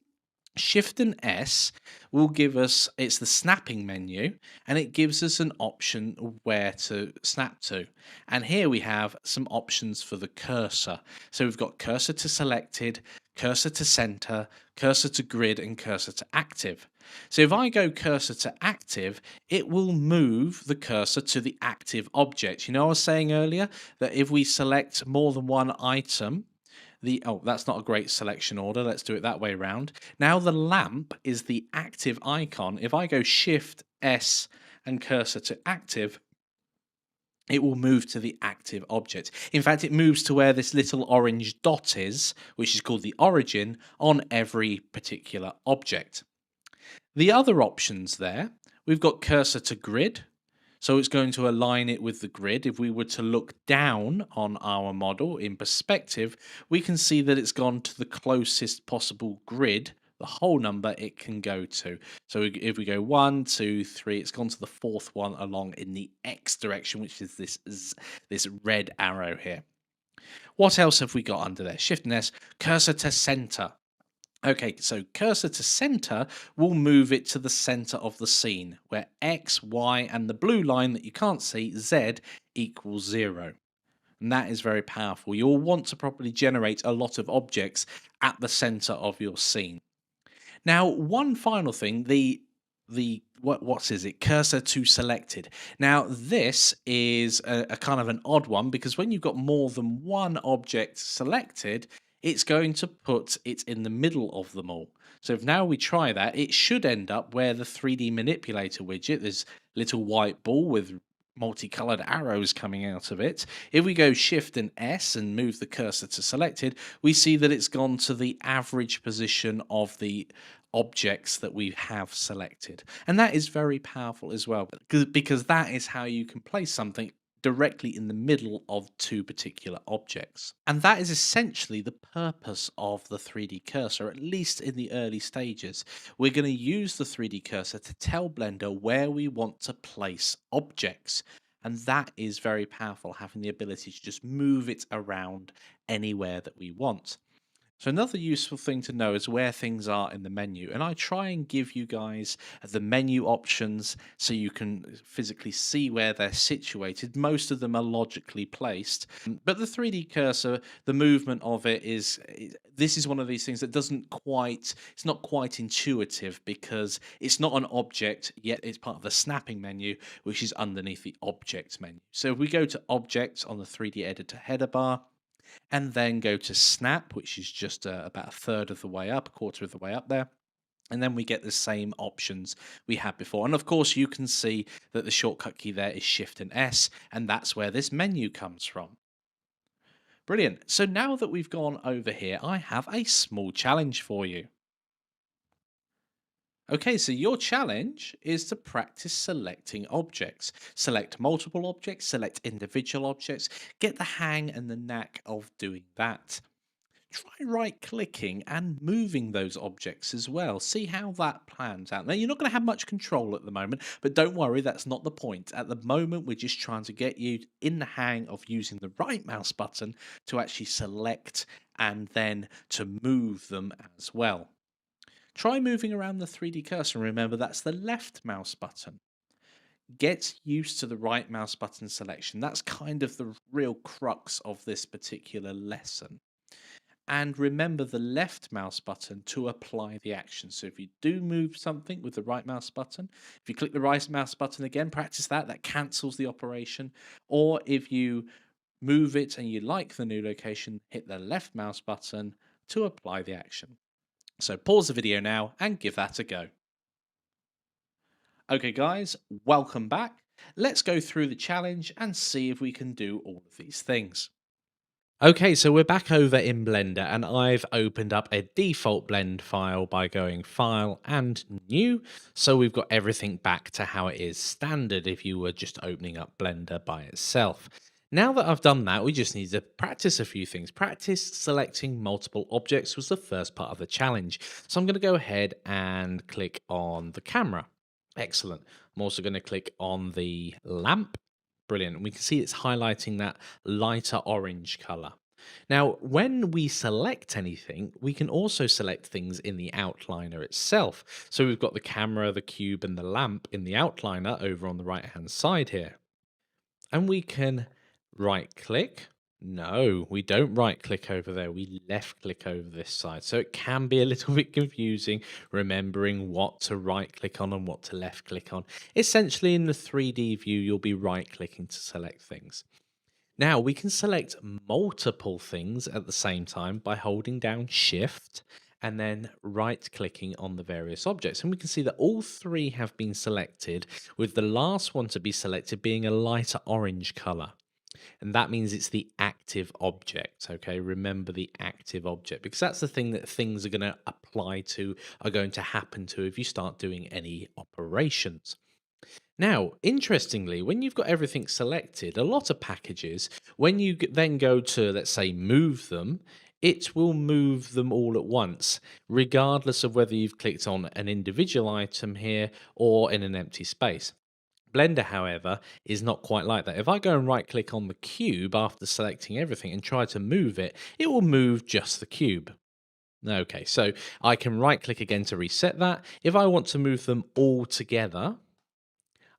Shift and S will give us, it's the snapping menu, and it gives us an option of where to snap to. And here we have some options for the cursor. So we've got cursor to selected, cursor to center, cursor to grid, and cursor to active. So if I go cursor to active, it will move the cursor to the active object. You know, I was saying earlier that if we select more than one item, that's not a great selection order. Let's do it that way around. Now the lamp is the active icon. If I go Shift S and cursor to active, it will move to the active object. In fact, it moves to where this little orange dot is, which is called the origin, on every particular object. The other options there, we've got cursor to grid. So it's going to align it with the grid. If we were to look down on our model in perspective, we can see that it's gone to the closest possible grid, the whole number it can go to. So if we go 1, 2, 3, it's gone to the fourth one along in the X direction, which is this red arrow here. What else have we got under there? Shift and S, cursor to center. Okay, so cursor to center will move it to the center of the scene, where X, Y, and the blue line that you can't see, Z, equals 0. And that is very powerful. You'll want to properly generate a lot of objects at the center of your scene. Now, one final thing, the the what is it, cursor to selected. Now this is a kind of an odd one because when you've got more than one object selected, it's going to put it in the middle of them all. So if now we try that, it should end up where the 3D manipulator widget, this little white ball with multicolored arrows coming out of it. If we go Shift and S and move the cursor to selected, we see that it's gone to the average position of the objects that we have selected. And that is very powerful as well, because that is how you can place something directly in the middle of two particular objects. And that is essentially the purpose of the 3D cursor, at least in the early stages. We're going to use the 3D cursor to tell Blender where we want to place objects. And that is very powerful, having the ability to just move it around anywhere that we want. So another useful thing to know is where things are in the menu, and I try and give you guys the menu options so you can physically see where they're situated. Most of them are logically placed, but the 3D cursor, the movement of it this is one of these things that it's not quite intuitive because it's not an object, yet it's part of the snapping menu, which is underneath the object menu. So if we go to objects on the 3D editor header bar, and then go to snap, which is just about a third of the way up, a quarter of the way up there. And then we get the same options we had before. And of course, you can see that the shortcut key there is Shift and S, and that's where this menu comes from. Brilliant. So now that we've gone over here, I have a small challenge for you. Okay, so your challenge is to practice selecting objects. Select multiple objects, select individual objects, get the hang and the knack of doing that. Try right clicking and moving those objects as well. See how that plans out. Now, you're not going to have much control at the moment, but don't worry, that's not the point. At the moment, we're just trying to get you in the hang of using the right mouse button to actually select and then to move them as well. Try moving around the 3D cursor and remember that's the left mouse button. Get used to the right mouse button selection. That's kind of the real crux of this particular lesson. And remember the left mouse button to apply the action. So if you do move something with the right mouse button, if you click the right mouse button again, practice that cancels the operation. Or if you move it and you like the new location, hit the left mouse button to apply the action. So pause the video now and give that a go. Okay guys, welcome back. Let's go through the challenge and see if we can do all of these things. Okay, so we're back over in Blender and I've opened up a default blend file by going File and New. So we've got everything back to how it is standard if you were just opening up Blender by itself. Now that I've done that, we just need to practice a few things. Practice selecting multiple objects was the first part of the challenge. So I'm going to go ahead and click on the camera. Excellent. I'm also going to click on the lamp. Brilliant. We can see it's highlighting that lighter orange color. Now, when we select anything, we can also select things in the outliner itself. So we've got the camera, the cube, and the lamp in the outliner over on the right-hand side here. And we can right click. No, we don't right click over there. We left click over this side. So it can be a little bit confusing remembering what to right click on and what to left click on. Essentially in the 3D view, you'll be right clicking to select things. Now we can select multiple things at the same time by holding down Shift and then right clicking on the various objects. And we can see that all three have been selected, with the last one to be selected being a lighter orange color. And that means it's the active object. Okay, remember the active object, because that's the thing that things are going to apply to, are going to happen to if you start doing any operations. Now, interestingly, when you've got everything selected, a lot of packages, when you then go to, let's say, move them, it will move them all at once, regardless of whether you've clicked on an individual item here or in an empty space. Blender, however, is not quite like that. If I go and right click on the cube after selecting everything and try to move it, it will move just the cube. Okay, so I can right click again to reset that. If I want to move them all together,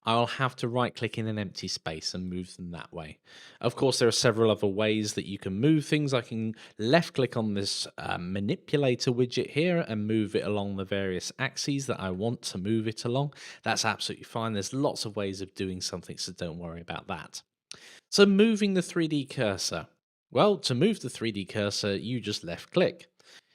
I'll have to right click in an empty space and move them that way. Of course, there are several other ways that you can move things. I can left click on this manipulator widget here and move it along the various axes that I want to move it along. That's absolutely fine. There's lots of ways of doing something, so don't worry about that. So moving the 3D cursor. Well, to move the 3D cursor, you just left click.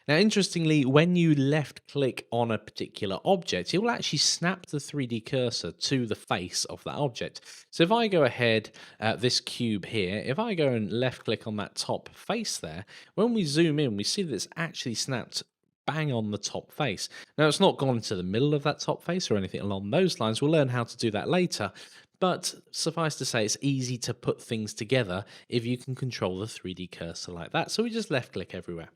Now, interestingly, when you left click on a particular object, it will actually snap the 3D cursor to the face of that object. So if I go ahead, this cube here, if I go and left click on that top face there, when we zoom in, we see that it's actually snapped bang on the top face. Now, it's not gone into the middle of that top face or anything along those lines. We'll learn how to do that later. But suffice to say, it's easy to put things together if you can control the 3D cursor like that. So we just left click everywhere.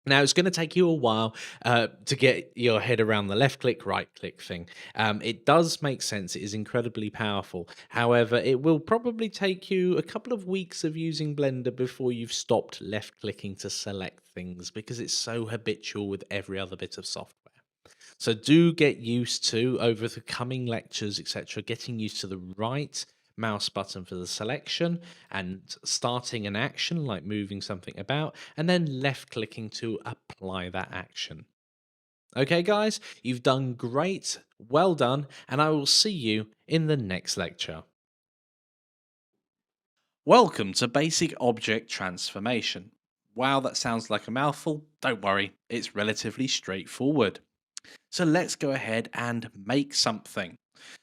Now, it's going to take you a while to get your head around the left click, right click thing. It does make sense. It is incredibly powerful. However, it will probably take you a couple of weeks of using Blender before you've stopped left clicking to select things because it's so habitual with every other bit of software. So do get used to, over the coming lectures, etc., getting used to the right mouse button for the selection and starting an action like moving something about, and then left clicking to apply that action. Okay, guys, you've done great. Well done. And I will see you in the next lecture. Welcome to Basic Object Transformation. Wow, that sounds like a mouthful. Don't worry, it's relatively straightforward. So let's go ahead and make something.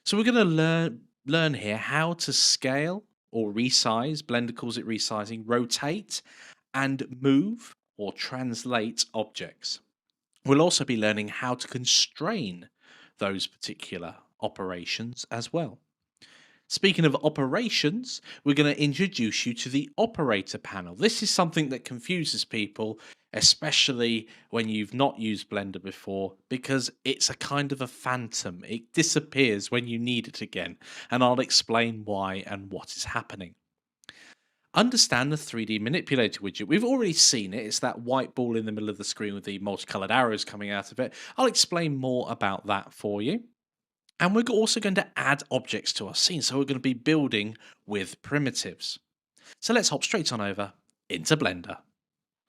So we're going to learn here how to scale or resize. Blender calls it resizing, rotate and move or translate objects. We'll also be learning how to constrain those particular operations as well. Speaking of operations, we're going to introduce you to the operator panel. This is something that confuses people, especially when you've not used Blender before, because it's a kind of a phantom. It disappears when you need it again, and I'll explain why and what is happening. Understand the 3D manipulator widget. We've already seen it. It's that white ball in the middle of the screen with the multicolored arrows coming out of it. I'll explain more about that for you. And we're also going to add objects to our scene. So we're going to be building with primitives. So let's hop straight on over into Blender.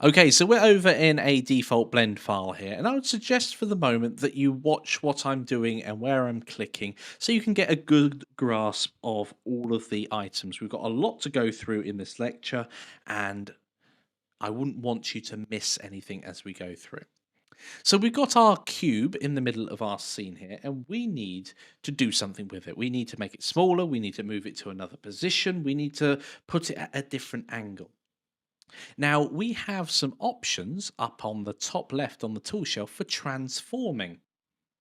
Okay, so we're over in a default blend file here, and I would suggest for the moment that you watch what I'm doing and where I'm clicking so you can get a good grasp of all of the items. We've got a lot to go through in this lecture, and I wouldn't want you to miss anything as we go through. So we've got our cube in the middle of our scene here, and we need to do something with it. We need to make it smaller, we need to move it to another position, we need to put it at a different angle. Now, we have some options up on the top left on the tool shelf for transforming.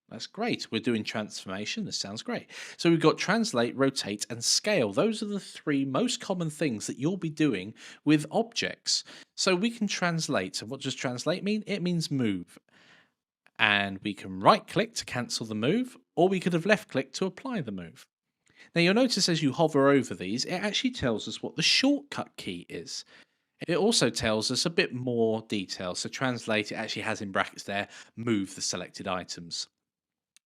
That's great. We're doing transformation. This sounds great. So we've got translate, rotate, and scale. Those are the three most common things that you'll be doing with objects. So we can translate. And what does translate mean? It means move. And we can right click to cancel the move, or we could have left clicked to apply the move. Now you'll notice as you hover over these, it actually tells us what the shortcut key is. It also tells us a bit more detail. So translate, it actually has in brackets there, move the selected items.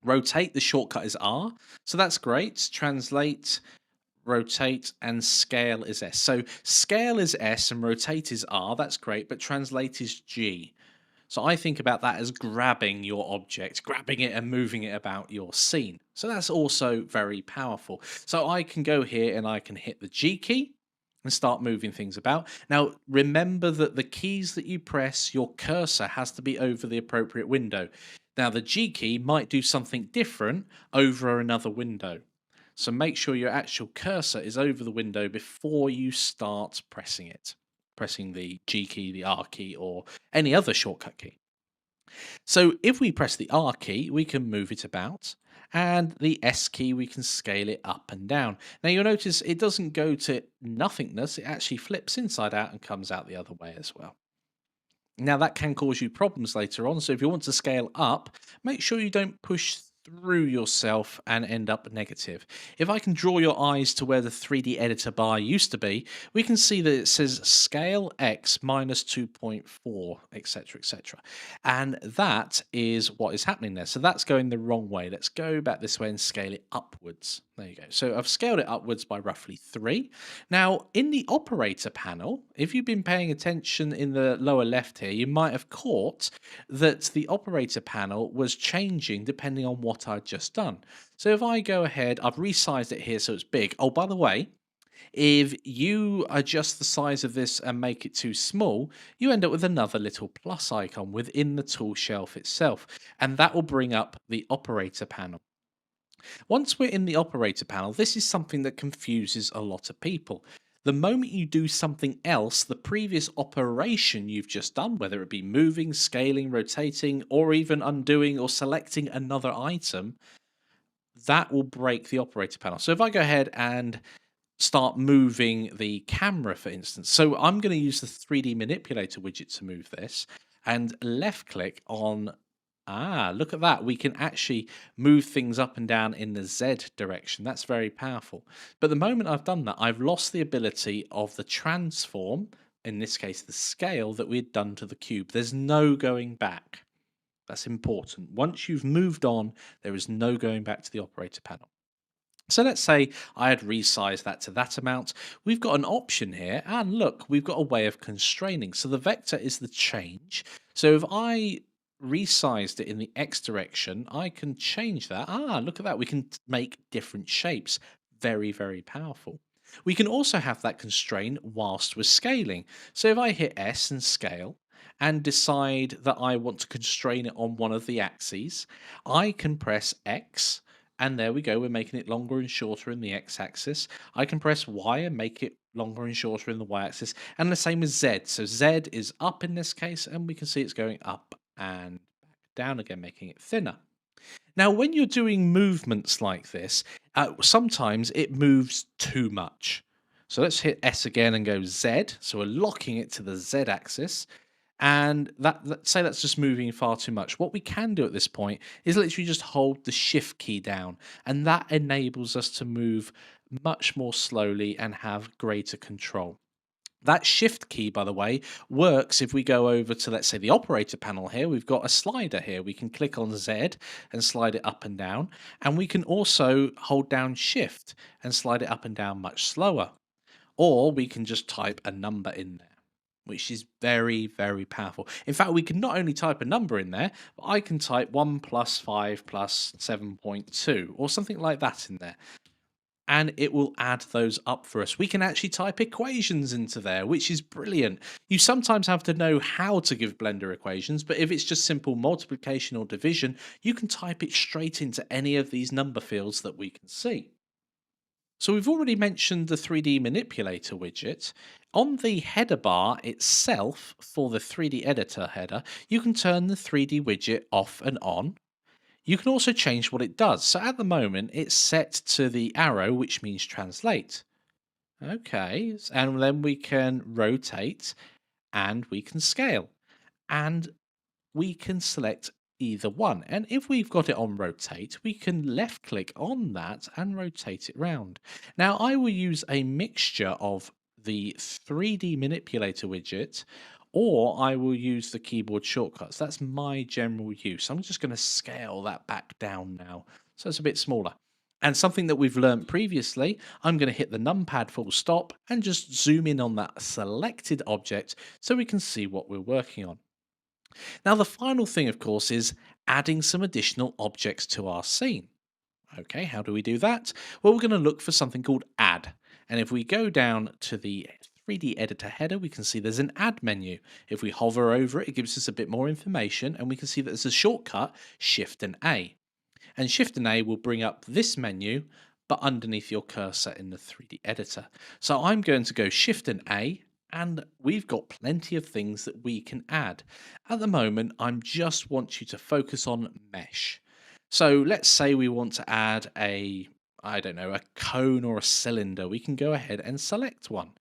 Rotate, the shortcut is R. So that's great. Translate, rotate, and scale is S. So scale is S and rotate is R. That's great. But translate is G. So I think about that as grabbing your object, grabbing it and moving it about your scene. So that's also very powerful. So I can go here and I can hit the G key and start moving things about. Now, remember that the keys that you press, your cursor has to be over the appropriate window. Now, the G key might do something different over another window. So make sure your actual cursor is over the window before you start pressing it. Pressing the G key, the R key, or any other shortcut key. So if we press the R key, we can move it about, and the S key, we can scale it up and down. Now you'll notice it doesn't go to nothingness, it actually flips inside out and comes out the other way as well. Now that can cause you problems later on, so if you want to scale up, make sure you don't push through yourself and end up negative. If I can draw your eyes to where the 3D editor bar used to be, we can see that it says scale X minus 2.4, etc, etc. And that is what is happening there. So that's going the wrong way. Let's go back this way and scale it upwards. There you go. So I've scaled it upwards by roughly 3. Now, in the operator panel, if you've been paying attention in the lower left here, you might have caught that the operator panel was changing depending on what I'd just done. So if I go ahead, I've resized it here so it's big. Oh, by the way, if you adjust the size of this and make it too small, you end up with another little plus icon within the tool shelf itself, and that will bring up the operator panel. Once we're in the operator panel, this is something that confuses a lot of people. The moment you do something else, the previous operation you've just done, whether it be moving, scaling, rotating, or even undoing or selecting another item, that will break the operator panel. So if I go ahead and start moving the camera, for instance. So I'm going to use the 3D manipulator widget to move this and left click on. Ah, look at that. We can actually move things up and down in the Z direction. That's very powerful. But the moment I've done that, I've lost the ability of the transform, in this case, the scale that we had done to the cube. There's no going back. That's important. Once you've moved on, there is no going back to the operator panel. So let's say I had resized that to that amount. We've got an option here, and look, we've got a way of constraining. So the vector is the change. So if I resized it in the X direction, I can change that. Ah, look at that. We can make different shapes. Very, very powerful. We can also have that constraint whilst we're scaling. So if I hit S and scale and decide that I want to constrain it on one of the axes, I can press X. And there we go, we're making it longer and shorter in the x-axis. I can press Y and make it longer and shorter in the y-axis. And the same as Z. So Z is up in this case, and we can see it's going up and back down again, making it thinner. Now, when you're doing movements like this, sometimes it moves too much. So let's hit S again and go Z. So we're locking it to the Z axis. And let's say that's just moving far too much. What we can do at this point is literally just hold the shift key down, and that enables us to move much more slowly and have greater control. That shift key, by the way, works if we go over to, let's say, the operator panel here. We've got a slider here. We can click on Z and slide it up and down. And we can also hold down shift and slide it up and down much slower. Or we can just type a number in there, which is very, very powerful. In fact, we can not only type a number in there, but I can type 1 plus 5 plus 7.2 or something like that in there. And it will add those up for us. We can actually type equations into there, which is brilliant. You sometimes have to know how to give Blender equations, but if it's just simple multiplication or division, you can type it straight into any of these number fields that we can see. So we've already mentioned the 3D manipulator widget. On the header bar itself, for the 3D editor header, you can turn the 3D widget off and on. You can also change what it does. So at the moment, it's set to the arrow, which means translate. Okay, and then we can rotate and we can scale. And we can select either one. And if we've got it on rotate, we can left click on that and rotate it round. Now I will use a mixture of the 3D manipulator widget, or I will use the keyboard shortcuts. That's my general use. I'm just going to scale that back down now, so it's a bit smaller. And something that we've learned previously, I'm going to hit the numpad full stop and just zoom in on that selected object so we can see what we're working on. Now, the final thing, of course, is adding some additional objects to our scene. Okay, how do we do that? Well, we're going to look for something called add. And if we go down to the 3D editor header, we can see there's an add menu. If we hover over it, it gives us a bit more information, and we can see that there's a shortcut, Shift and A. And Shift and A will bring up this menu, but underneath your cursor in the 3D editor. So I'm going to go Shift and A, and we've got plenty of things that we can add. At the moment, I just want you to focus on mesh. So let's say we want to add a cone or a cylinder. We can go ahead and select one.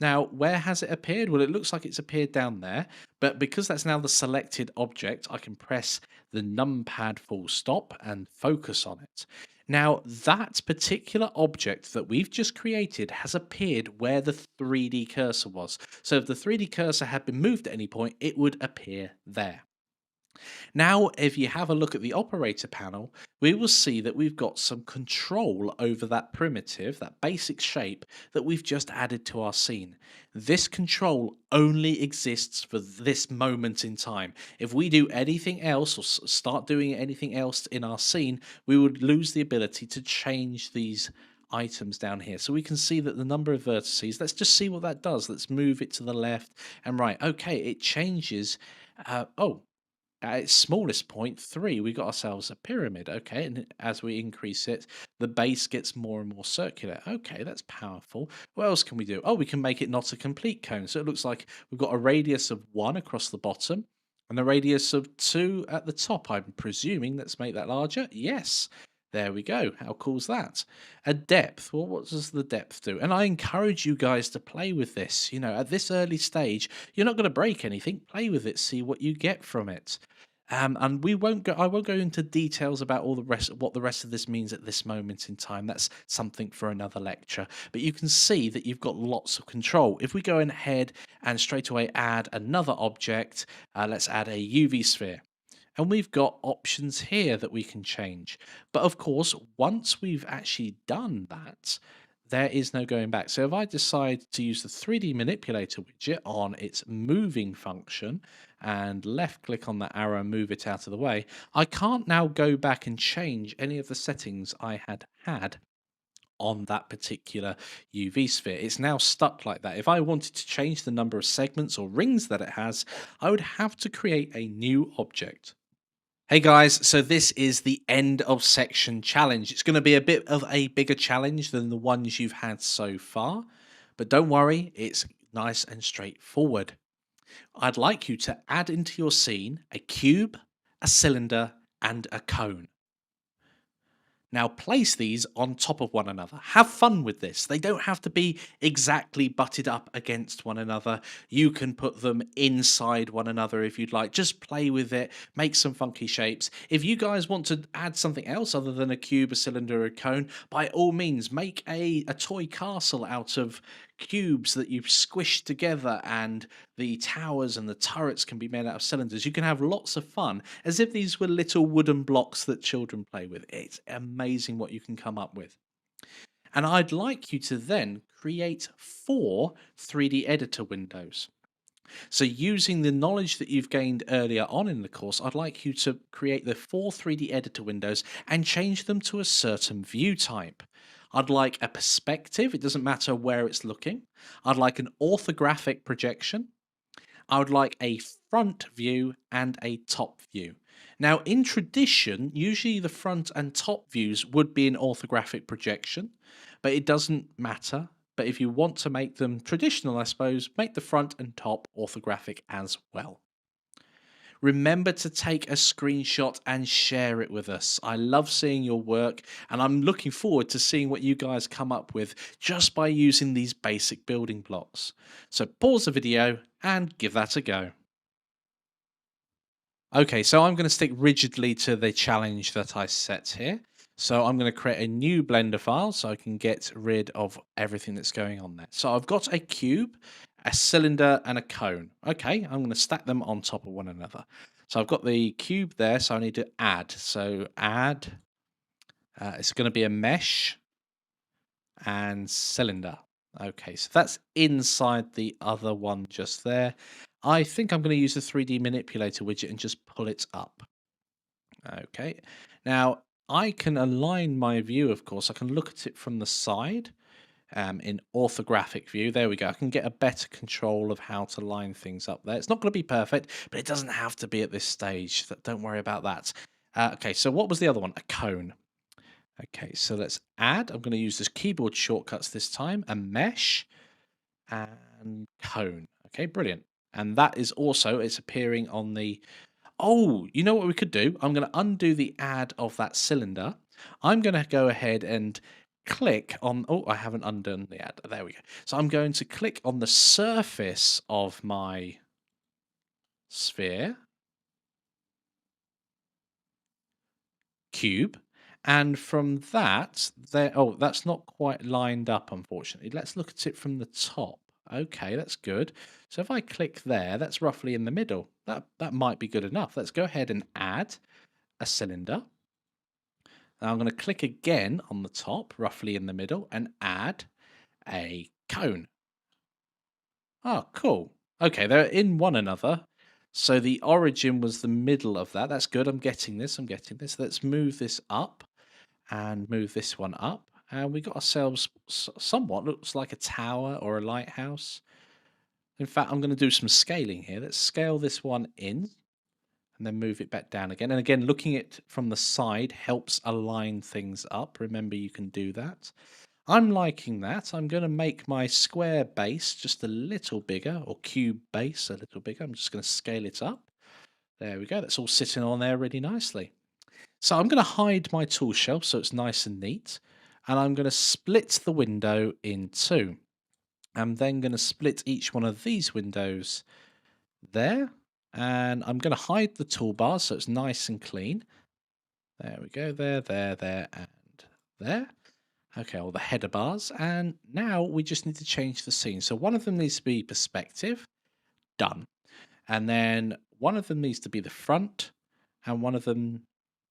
Now, where has it appeared? Well, it looks like it's appeared down there, but because that's now the selected object, I can press the numpad full stop and focus on it. Now, that particular object that we've just created has appeared where the 3D cursor was. So if the 3D cursor had been moved at any point, it would appear there. Now, if you have a look at the operator panel, we will see that we've got some control over that primitive, that basic shape that we've just added to our scene. This control only exists for this moment in time. If we do anything else or start doing anything else in our scene, we would lose the ability to change these items down here. So we can see that the number of vertices, let's just see what that does. Let's move it to the left and right. Okay, it changes. Oh, at its smallest point, 3, we got ourselves a pyramid. Okay, and as we increase it, the base gets more and more circular. Okay, that's powerful. What else can we do? Oh, we can make it not a complete cone. So it looks like we've got a radius of 1 across the bottom and a radius of 2 at the top. I'm presuming. Let's make that larger. Yes. There we go. How cool is that? A depth. Well, what does the depth do? And I encourage you guys to play with this. You know, at this early stage, you're not going to break anything. Play with it, see what you get from it. And we won't go. I won't go into details about all the rest, what the rest of this means at this moment in time. That's something for another lecture. But you can see that you've got lots of control. If we go ahead and straight away add another object, let's add a UV sphere. And we've got options here that we can change. But of course, once we've actually done that, there is no going back. So if I decide to use the 3D manipulator widget on its moving function and left click on that arrow and move it out of the way, I can't now go back and change any of the settings I had on that particular UV sphere. It's now stuck like that. If I wanted to change the number of segments or rings that it has, I would have to create a new object. Hey guys, so this is the end of section challenge. It's going to be a bit of a bigger challenge than the ones you've had so far, but don't worry, it's nice and straightforward. I'd like you to add into your scene a cube, a cylinder, and a cone. Now place these on top of one another. Have fun with this. They don't have to be exactly butted up against one another. You can put them inside one another if you'd like. Just play with it, make some funky shapes. If you guys want to add something else other than a cube, a cylinder, or a cone, by all means, make a toy castle out of cubes that you've squished together, and the towers and the turrets can be made out of cylinders. You can have lots of fun as if these were little wooden blocks that children play with. It's amazing what you can come up with. And I'd like you to then create 4 3D editor windows. So using the knowledge that you've gained earlier on in the course, I'd like you to create the 4 3D editor windows and change them to a certain view type. I'd like a perspective, it doesn't matter where it's looking. I'd like an orthographic projection. I would like a front view and a top view. Now, in tradition, usually the front and top views would be an orthographic projection, but it doesn't matter. But if you want to make them traditional, I suppose, make the front and top orthographic as well. Remember to take a screenshot and share it with us. I love seeing your work, and I'm looking forward to seeing what you guys come up with just by using these basic building blocks. So pause the video and give that a go. Okay, so I'm going to stick rigidly to the challenge that I set here. So I'm going to create a new Blender file so I can get rid of everything that's going on there. So I've got a cube, a cylinder, and a cone. Okay, I'm going to stack them on top of one another. So I've got the cube there, so I need to add. So add, it's going to be a mesh and cylinder. Okay, so that's inside the other one just there. I think I'm going to use the 3D manipulator widget and just pull it up. Okay, now I can align my view, of course. I can look at it from the side in orthographic view. There we go. I can get a better control of how to line things up there. It's not going to be perfect, but it doesn't have to be at this stage. Don't worry about that. Okay, so what was the other one? A cone. Okay, so let's add. I'm going to use this keyboard shortcuts this time. A mesh and cone. Okay, brilliant. And that is also, it's appearing on the... Oh, you know what we could do? I'm going to undo the add of that cylinder. I'm going to go ahead and click on... Oh, I haven't undone the add. There we go. So I'm going to click on the surface of my sphere, cube, and from that, there... Oh, that's not quite lined up, unfortunately. Let's look at it from the top. Okay, that's good. So if I click there, that's roughly in the middle. That might be good enough. Let's go ahead and add a cylinder. Now I'm going to click again on the top, roughly in the middle, and add a cone. Oh, cool. Okay, they're in one another. So the origin was the middle of that. That's good. I'm getting this. I'm getting this. Let's move this up and move this one up. And we got ourselves somewhat looks like a tower or a lighthouse. In fact, I'm going to do some scaling here. Let's scale this one in and then move it back down again. And again, looking at from the side helps align things up. Remember, you can do that. I'm liking that. I'm going to make my square base just a little bigger, or cube base a little bigger. I'm just going to scale it up. There we go. That's all sitting on there really nicely. So I'm going to hide my tool shelf so it's nice and neat. And I'm going to split the window in two. I'm then going to split each one of these windows there. And I'm going to hide the toolbars so it's nice and clean. There we go. There, and there. Okay, all the header bars. And now we just need to change the scene. So one of them needs to be perspective. Done. And then one of them needs to be the front. And one of them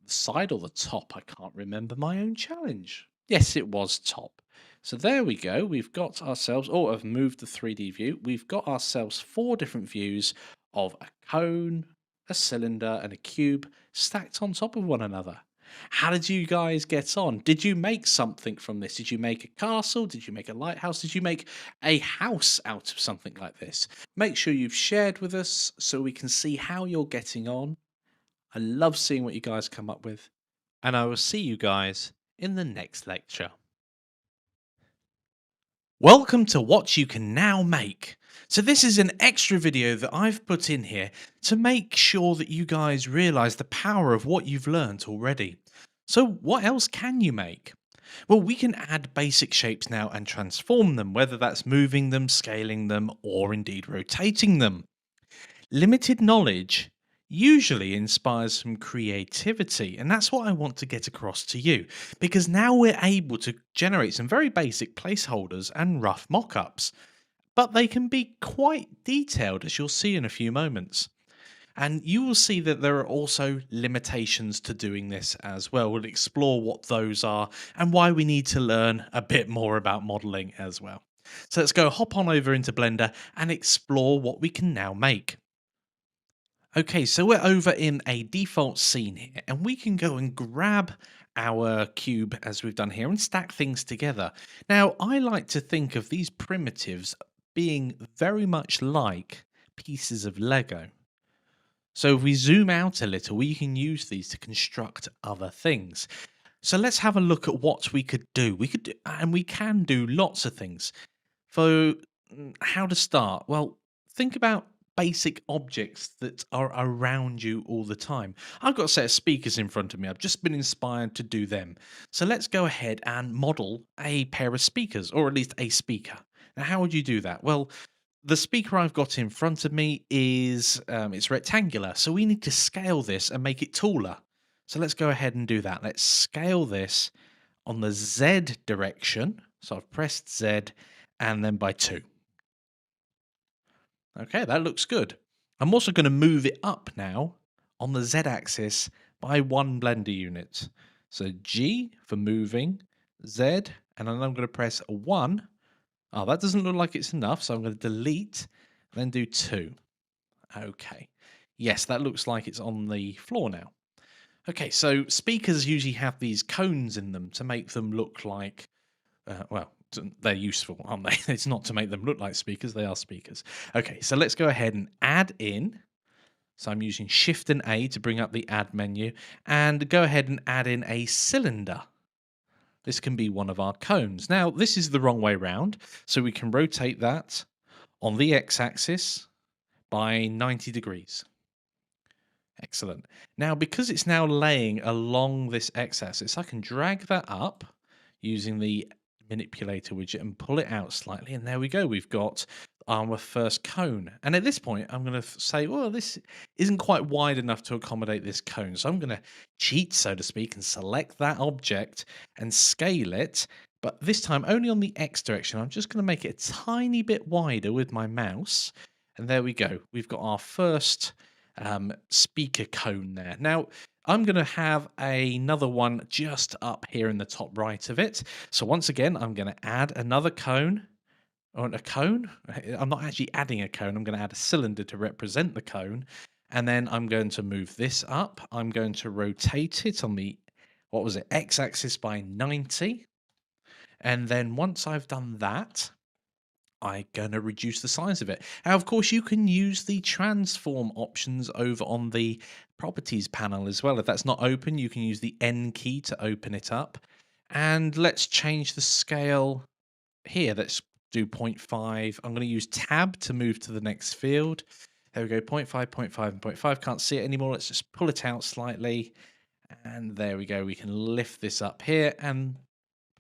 the side or the top. I can't remember my own challenge. Yes, it was top. So there we go. We've got ourselves, oh, I've moved the 3D view. We've got ourselves 4 different views of a cone, a cylinder, and a cube stacked on top of one another. How did you guys get on? Did you make something from this? Did you make a castle? Did you make a lighthouse? Did you make a house out of something like this? Make sure you've shared with us so we can see how you're getting on. I love seeing what you guys come up with. And I will see you guys in the next lecture. Welcome to what you can now make. So this is an extra video that I've put in here to make sure that you guys realize the power of what you've learned already. So what else can you make? Well, we can add basic shapes now and transform them, whether that's moving them, scaling them, or indeed rotating them. Limited knowledge usually inspires some creativity, and that's what I want to get across to you, because now we're able to generate some very basic placeholders and rough mock-ups, but they can be quite detailed, as you'll see in a few moments. And you will see that there are also limitations to doing this as well. We'll explore what those are and why we need to learn a bit more about modeling as well. So let's go hop on over into Blender and explore what we can now make. Okay, so we're over in a default scene here, and we can go and grab our cube as we've done here and stack things together. Now, I like to think of these primitives being very much like pieces of Lego. So if we zoom out a little, we can use these to construct other things. So let's have a look at what we could do. We can do lots of things. So how to start? Well, think about basic objects that are around you all the time. I've got a set of speakers in front of me. I've just been inspired to do them. So let's go ahead and model a pair of speakers, or at least a speaker. Now, how would you do that? Well, the speaker I've got in front of me is it's rectangular, so we need to scale this and make it taller. So let's go ahead and do that. Let's scale this on the Z direction. So I've pressed Z and then by 2. Okay, that looks good. I'm also going to move it up now on the Z axis by 1 blender unit. So G for moving, Z, and then I'm going to press 1. Oh, that doesn't look like it's enough, so I'm going to delete, then do 2. Okay. Yes, that looks like it's on the floor now. Okay, so speakers usually have these cones in them to make them look like, they're useful, aren't they? It's not to make them look like speakers, they are speakers. Okay, so let's go ahead and add in. So I'm using Shift and A to bring up the add menu, and go ahead and add in a cylinder. This can be one of our cones. Now, this is the wrong way round, so we can rotate that on the x-axis by 90 degrees. Excellent. Now, because it's now laying along this x-axis, I can drag that up using the manipulator widget and pull it out slightly, and there we go. We've got our first cone. And at this point, I'm going to say, well, this isn't quite wide enough to accommodate this cone. So I'm going to cheat, so to speak, and select that object and scale it but this time only on the X direction. I'm just going to make it a tiny bit wider with my mouse. And there we go. We've got our first speaker cone there. Now, I'm going to have another one just up here in the top right of it. So once again, I'm going to add another cone. Or a cone? I'm not actually adding a cone. I'm going to add a cylinder to represent the cone. And then I'm going to move this up. I'm going to rotate it on the, what was it, X-axis by 90. And then once I've done that, I'm going to reduce the size of it. Now, of course, you can use the transform options over on the properties panel as well. If that's not open, you can use the N key to open it up. And let's change the scale here. Let's do 0 0.5. I'm going to use tab to move to the next field. There we go, 0 0.5, 0 0.5, and 0.5. Can't see it anymore. Let's just pull it out slightly. And there we go. We can lift this up here and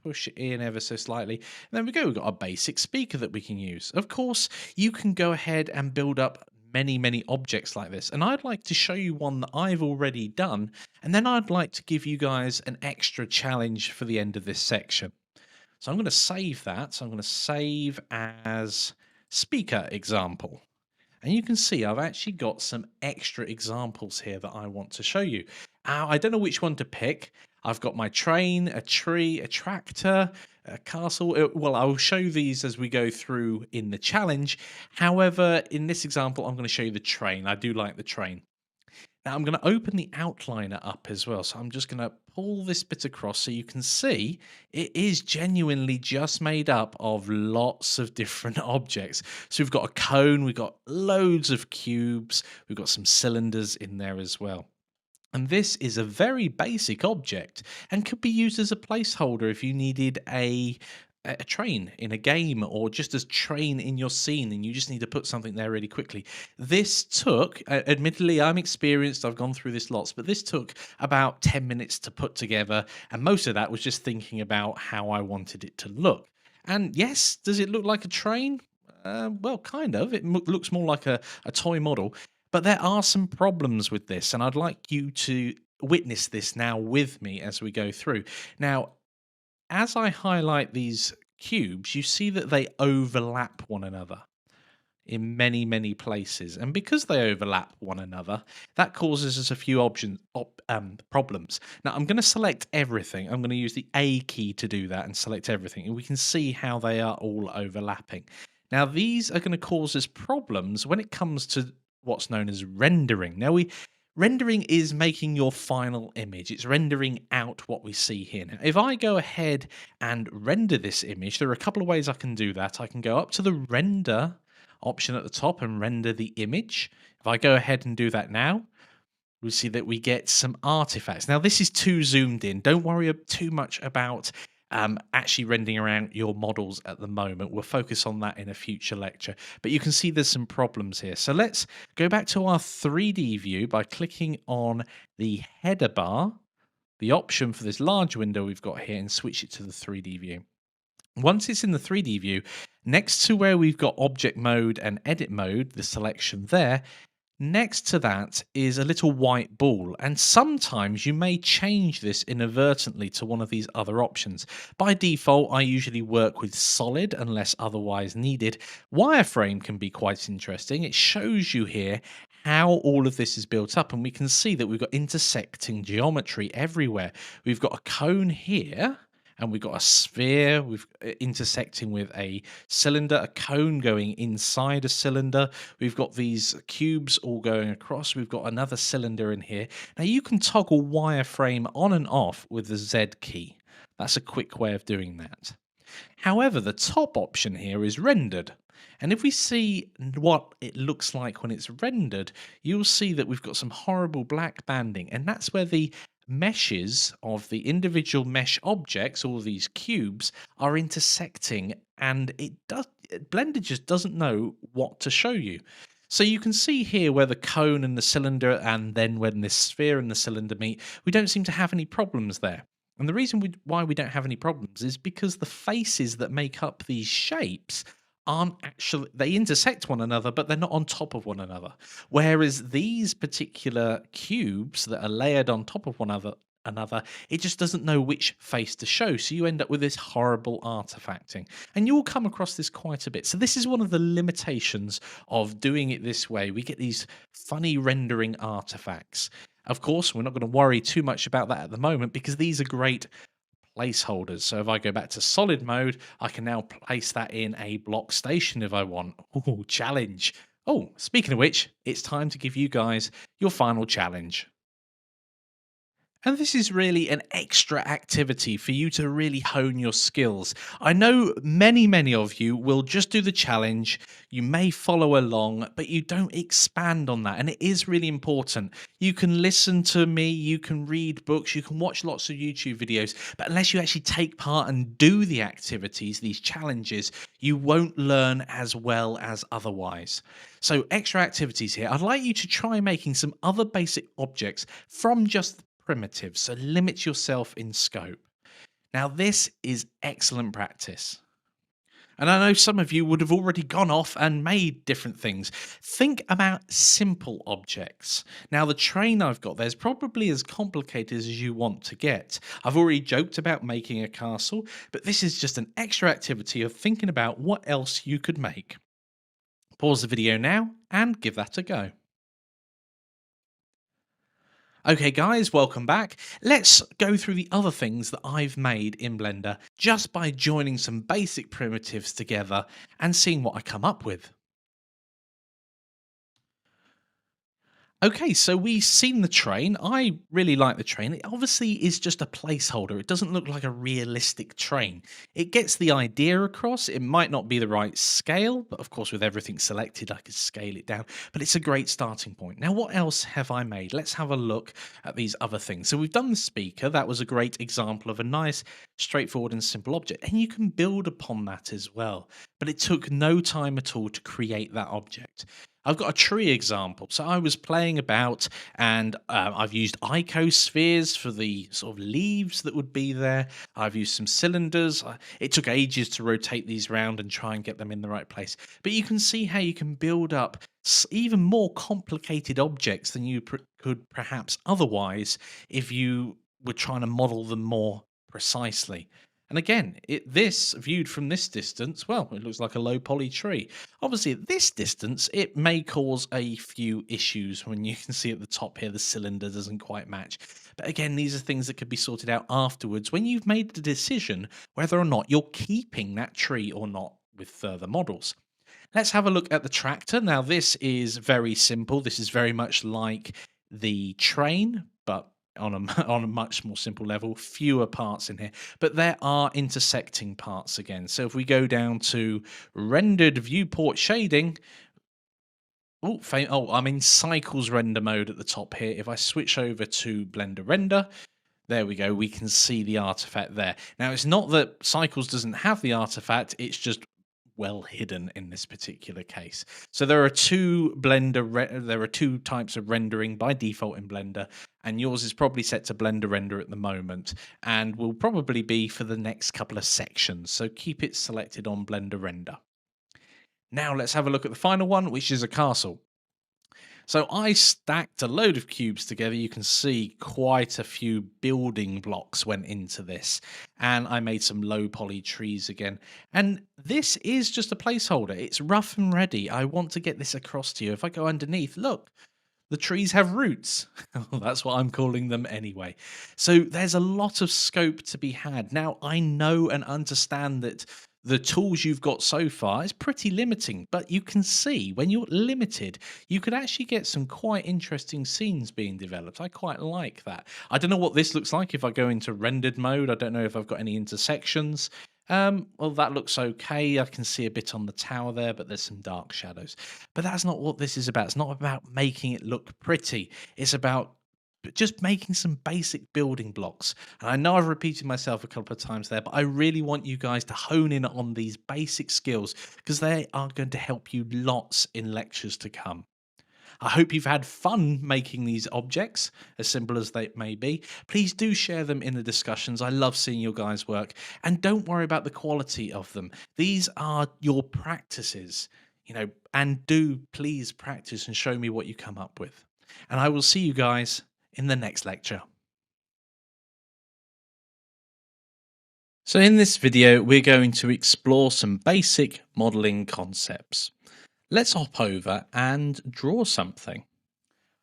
push it in ever so slightly. And there we go. We've got a basic speaker that we can use. Of course, you can go ahead and build up many objects like this. And I'd like to show you one that I've already done. And then I'd like to give you guys an extra challenge for the end of this section. So I'm going to save that. So I'm going to save as speaker example. And you can see I've actually got some extra examples here that I want to show you. I don't know which one to pick. I've got my train, a tree, a tractor, a castle. Well, I'll show these as we go through in the challenge. However, in this example, I'm going to show you the train. I do like the train. Now I'm going to open the outliner up as well. So I'm just going to pull this bit across so you can see it is genuinely just made up of lots of different objects. So we've got a cone, we've got loads of cubes, we've got some cylinders in there as well. And this is a very basic object and could be used as a placeholder if you needed a train in a game or just as train in your scene and you just need to put something there really quickly. This took, admittedly, I'm experienced, I've gone through this lots, but this took about 10 minutes to put together. And most of that was just thinking about how I wanted it to look. And yes, does it look like a train? Well, kind of. It looks more like a toy model. But there are some problems with this, and I'd like you to witness this now with me as we go through. Now, as I highlight these cubes, you see that they overlap one another in many places. And because they overlap one another, that causes us a few problems. Now, I'm going to select everything. I'm going to use the A key to do that and select everything. And we can see how they are all overlapping. Now, these are going to cause us problems when it comes to what's known as rendering. Now, rendering is making your final image. It's rendering out what we see here. Now, if I go ahead and render this image, there are a couple of ways I can do that. I can go up to the render option at the top and render the image. If I go ahead and do that now, we see that we get some artifacts. Now, this is too zoomed in. Don't worry too much about actually rendering around your models at the moment. We'll focus on that in a future lecture. But you can see there's some problems here. So let's go back to our 3D view by clicking on the header bar, the option for this large window we've got here, and switch it to the 3D view. Once it's in the 3D view, next to where we've got object mode and edit mode, the selection there, next to that is a little white ball, and sometimes you may change this inadvertently to one of these other options. By default, I usually work with solid unless otherwise needed. Wireframe can be quite interesting. It shows you here how all of this is built up, and we can see that we've got intersecting geometry everywhere. We've got a cone here, and we've got a sphere intersecting with a cylinder, a cone going inside a cylinder. We've got these cubes all going across. We've got another cylinder in here. Now you can toggle wireframe on and off with the Z key. That's a quick way of doing that. However, the top option here is rendered. And if we see what it looks like when it's rendered, you'll see that we've got some horrible black banding, and that's where the meshes of the individual mesh objects, all these cubes, are intersecting, and Blender just doesn't know what to show you. So you can see here where the cone and the cylinder, and then when this sphere and the cylinder meet, we don't seem to have any problems there. And the reason why we don't have any problems is because the faces that make up these shapes aren't actually, they intersect one another, but they're not on top of one another. Whereas these particular cubes that are layered on top of one another, it just doesn't know which face to show. So you end up with this horrible artifacting. And you will come across this quite a bit. So this is one of the limitations of doing it this way. We get these funny rendering artifacts. Of course, we're not going to worry too much about that at the moment because these are great placeholders. So if I go back to solid mode, I can now place that in a block station if I want. Oh, challenge. Oh, speaking of which, it's time to give you guys your final challenge. And this is really an extra activity for you to really hone your skills. I know many of you will just do the challenge. You may follow along, but you don't expand on that. And it is really important. You can listen to me, you can read books, you can watch lots of YouTube videos, but unless you actually take part and do the activities, these challenges, you won't learn as well as otherwise. So, extra activities here. I'd like you to try making some other basic objects from just primitive, so limit yourself in scope. Now, this is excellent practice. And I know some of you would have already gone off and made different things. Think about simple objects. Now, the train I've got there is probably as complicated as you want to get. I've already joked about making a castle, but this is just an extra activity of thinking about what else you could make. Pause the video now and give that a go. Okay guys, welcome back. Let's go through the other things that I've made in Blender just by joining some basic primitives together and seeing what I come up with. Okay, so we've seen the train. I really like the train. It obviously is just a placeholder. It doesn't look like a realistic train. It gets the idea across. It might not be the right scale, but of course, with everything selected, I could scale it down. But it's a great starting point. Now, what else have I made? Let's have a look at these other things. So we've done the speaker. That was a great example of a nice, straightforward and simple object. And you can build upon that as well. But it took no time at all to create that object. I've got a tree example. So I was playing about and I've used icospheres for the sort of leaves that would be there. I've used some cylinders. It took ages to rotate these around and try and get them in the right place. But you can see how you can build up even more complicated objects than you could perhaps otherwise if you were trying to model them more precisely. And again, this viewed from this distance, well, it looks like a low poly tree. Obviously, at this distance, it may cause a few issues when you can see at the top here the cylinder doesn't quite match. But again, these are things that could be sorted out afterwards when you've made the decision whether or not you're keeping that tree or not with further models. Let's have a look at the tractor. Now, this is very simple. This is very much like the train, but on a on a much more simple level, fewer parts in here, but there are intersecting parts again. So if we go down to rendered viewport shading, I'm in cycles render mode at the top here. If I switch over to Blender render, there we go. We can see the artifact there. Now it's not that cycles doesn't have the artifact; it's just well hidden in this particular case. So there are there are two types of rendering by default in Blender, and yours is probably set to Blender render at the moment and will probably be for the next couple of sections. So keep it selected on Blender render. Now let's have a look at the final one, which is a castle. So I stacked a load of cubes together. You can see quite a few building blocks went into this. And I made some low poly trees again. And this is just a placeholder. It's rough and ready. I want to get this across to you. If I go underneath, look, the trees have roots. That's what I'm calling them anyway. So there's a lot of scope to be had. Now, I know and understand that the tools you've got so far is pretty limiting, but you can see when you're limited, you could actually get some quite interesting scenes being developed. I quite like that. I don't know what this looks like if I go into rendered mode. I don't know if I've got any intersections. Well, that looks okay. I can see a bit on the tower there, but there's some dark shadows. But that's not what this is about. It's not about making it look pretty. It's about just making some basic building blocks. And I know I've repeated myself a couple of times there, but I really want you guys to hone in on these basic skills because they are going to help you lots in lectures to come. I hope you've had fun making these objects, as simple as they may be. Please do share them in the discussions. I love seeing your guys' work. And don't worry about the quality of them. These are your practices, and do please practice and show me what you come up with. And I will see you guys in the next lecture. So in this video, we're going to explore some basic modeling concepts. Let's hop over and draw something.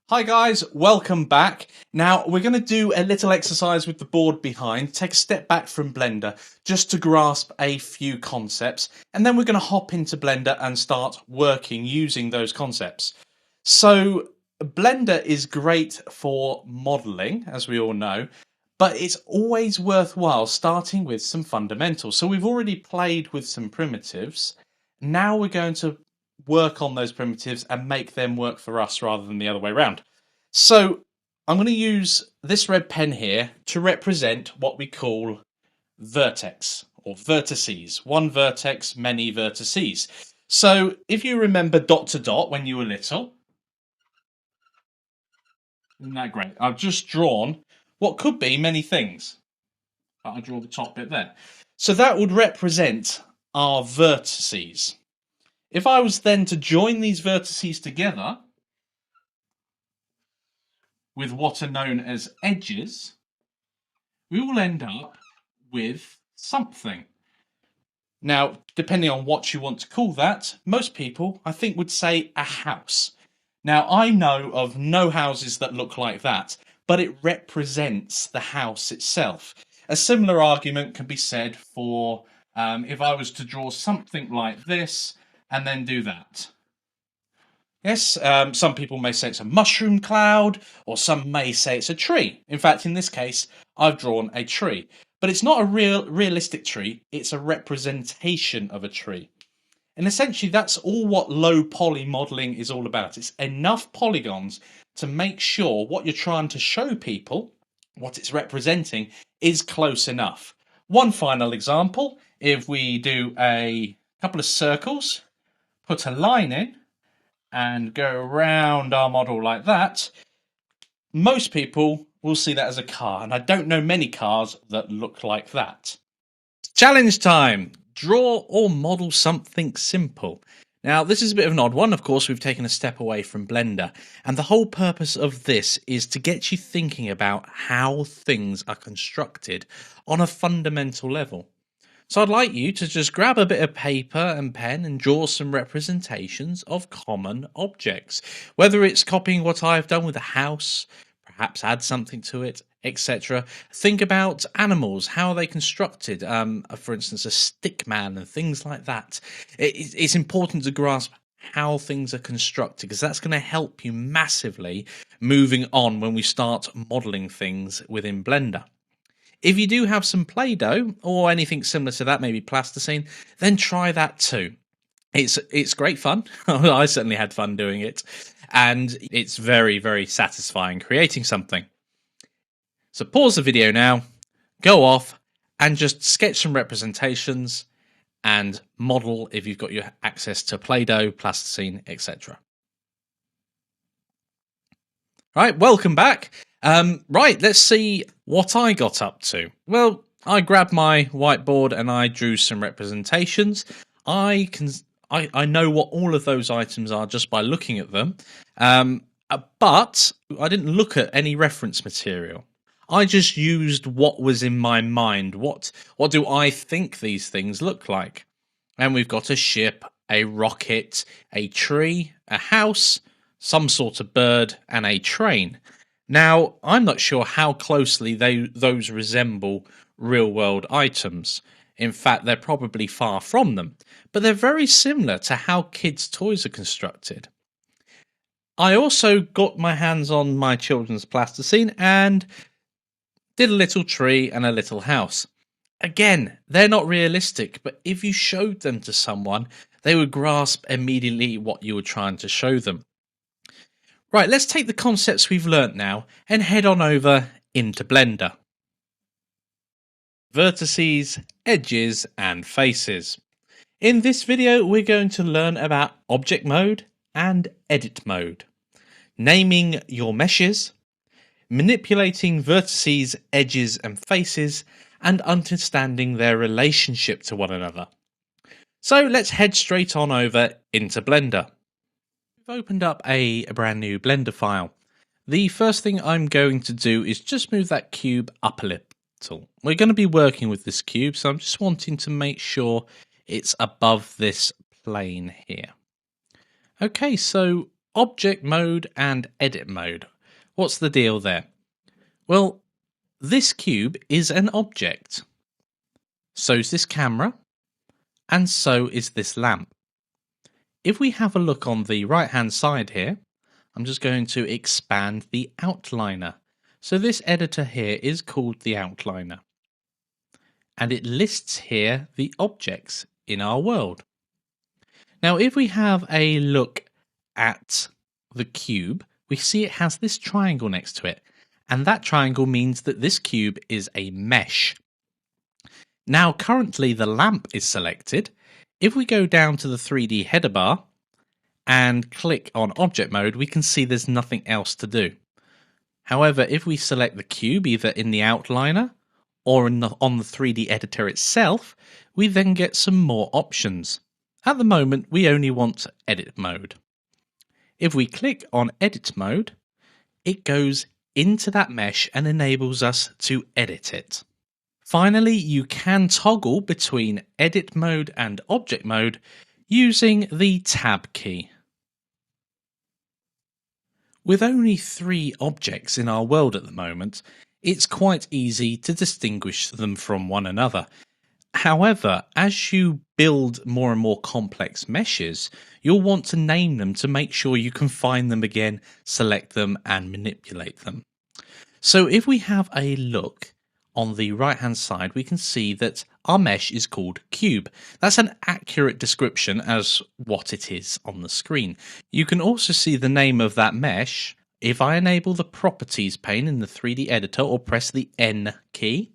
Hi guys, welcome back. Now we're going to do a little exercise with the board behind, take a step back from Blender just to grasp a few concepts, and then we're going to hop into Blender and start working using those concepts. So Blender is great for modeling, as we all know, but it's always worthwhile starting with some fundamentals. So we've already played with some primitives. Now we're going to work on those primitives and make them work for us rather than the other way around. So I'm going to use this red pen here to represent what we call vertex or vertices. One vertex, many vertices. So if you remember dot to dot when you were little, isn't that great? I've just drawn what could be many things. I'll draw the top bit there. So that would represent our vertices. If I was then to join these vertices together with what are known as edges, we will end up with something. Now, depending on what you want to call that, most people, I think, would say a house. Now, I know of no houses that look like that, but it represents the house itself. A similar argument can be said for if I was to draw something like this and then do that. Yes, some people may say it's a mushroom cloud, or some may say it's a tree. In fact, in this case, I've drawn a tree. But it's not a realistic tree, it's a representation of a tree. And essentially, that's all what low poly modeling is all about. It's enough polygons to make sure what you're trying to show people, what it's representing, is close enough. One final example, if we do a couple of circles, put a line in, and go around our model like that, most people will see that as a car, and I don't know many cars that look like that. Challenge time! Draw or model something simple. Now, this is a bit of an odd one. Of course, we've taken a step away from Blender, and the whole purpose of this is to get you thinking about how things are constructed on a fundamental level. So I'd like you to just grab a bit of paper and pen and draw some representations of common objects. Whether it's copying what I've done with a house, perhaps add something to it, etc. Think about animals, how are they constructed? For instance, a stick man and things like that. It's important to grasp how things are constructed because that's going to help you massively moving on when we start modeling things within Blender. If you do have some Play-Doh or anything similar to that, maybe plasticine, then try that too. It's great fun. I certainly had fun doing it, and it's very, very satisfying creating something. So pause the video now, go off, and just sketch some representations and model if you've got your access to Play-Doh, plasticine, etc. Right, welcome back. Right, let's see what I got up to. Well, I grabbed my whiteboard and I drew some representations. I know what all of those items are just by looking at them, but I didn't look at any reference material. I just used what was in my mind. What do I think these things look like? And we've got a ship, a rocket, a tree, a house, some sort of bird, and a train. Now, I'm not sure how closely those resemble real-world items. In fact, they're probably far from them, but they're very similar to how kids' toys are constructed. I also got my hands on my children's plasticine and did a little tree and a little house. Again, they're not realistic, but if you showed them to someone, they would grasp immediately what you were trying to show them. Right, let's take the concepts we've learnt now and head on over into Blender. Vertices, edges, and faces. In this video, we're going to learn about object mode and edit mode, naming your meshes, manipulating vertices, edges, and faces, and understanding their relationship to one another. So let's head straight on over into Blender. We've opened up a brand new Blender file. The first thing I'm going to do is just move that cube up a tool. We're going to be working with this cube, so I'm just wanting to make sure it's above this plane here. Okay, so object mode and edit mode. What's the deal there? Well, this cube is an object. So's this camera, and so is this lamp. If we have a look on the right hand side here, I'm just going to expand the outliner. So this editor here is called the outliner. And it lists here the objects in our world. Now, if we have a look at the cube, we see it has this triangle next to it. And that triangle means that this cube is a mesh. Now, currently the lamp is selected. If we go down to the 3D header bar and click on object mode, we can see there's nothing else to do. However, if we select the cube either in the outliner or on the 3D editor itself, we then get some more options. At the moment, we only want edit mode. If we click on edit mode, it goes into that mesh and enables us to edit it. Finally, you can toggle between edit mode and object mode using the tab key. With only 3 objects in our world at the moment, it's quite easy to distinguish them from one another. However, as you build more and more complex meshes, you'll want to name them to make sure you can find them again, select them, and manipulate them. So if we have a look on the right hand side, we can see that our mesh is called cube. That's an accurate description as what it is on the screen. You can also see the name of that mesh if I enable the properties pane in the 3D editor or press the N key.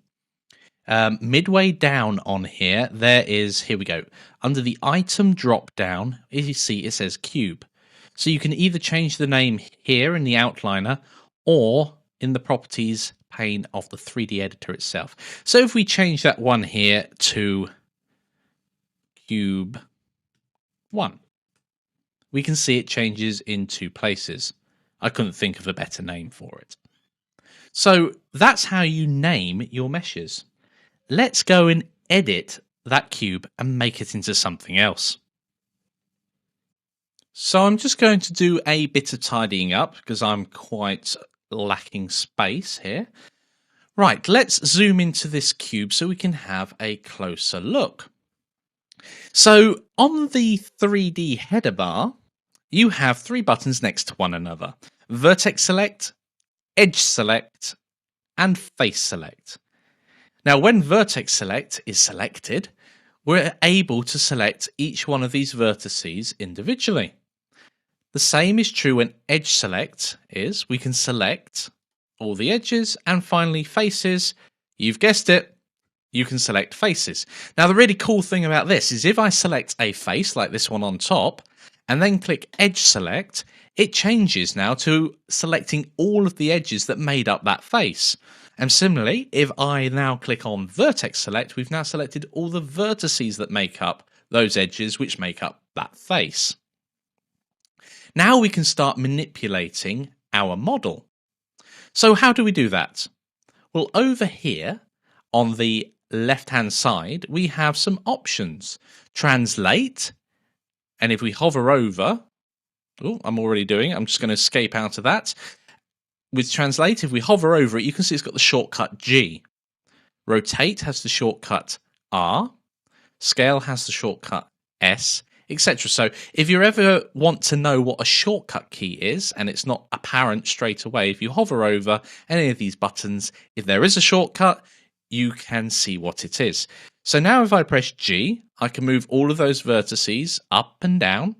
Midway down on here, here we go. Under the item drop down, as you see, it says cube. So you can either change the name here in the outliner or in the properties pane of the 3D editor itself. So if we change that one here to cube 1, we can see it changes in 2 places. I couldn't think of a better name for it. So that's how you name your meshes. Let's go and edit that cube and make it into something else. So I'm just going to do a bit of tidying up because I'm quite lacking space here. Right, let's zoom into this cube so we can have a closer look. So on the 3D header bar, you have 3 buttons next to one another: vertex select, edge select, and face select. Now, when vertex select is selected, we're able to select each one of these vertices individually. The same is true when edge select is. We can select all the edges, and finally faces. You've guessed it, you can select faces. Now, the really cool thing about this is if I select a face like this one on top and then click edge select, it changes now to selecting all of the edges that made up that face. And similarly, if I now click on vertex select, we've now selected all the vertices that make up those edges which make up that face. Now we can start manipulating our model. So how do we do that? Well, over here on the left-hand side, we have some options. Translate, and if we hover over, I'm already doing it, I'm just going to escape out of that. With translate, if we hover over it, you can see it's got the shortcut G. Rotate has the shortcut R. Scale has the shortcut S, etc. So if you ever want to know what a shortcut key is and it's not apparent straight away, if you hover over any of these buttons, if there is a shortcut, you can see what it is. So now if I press G, I can move all of those vertices up and down,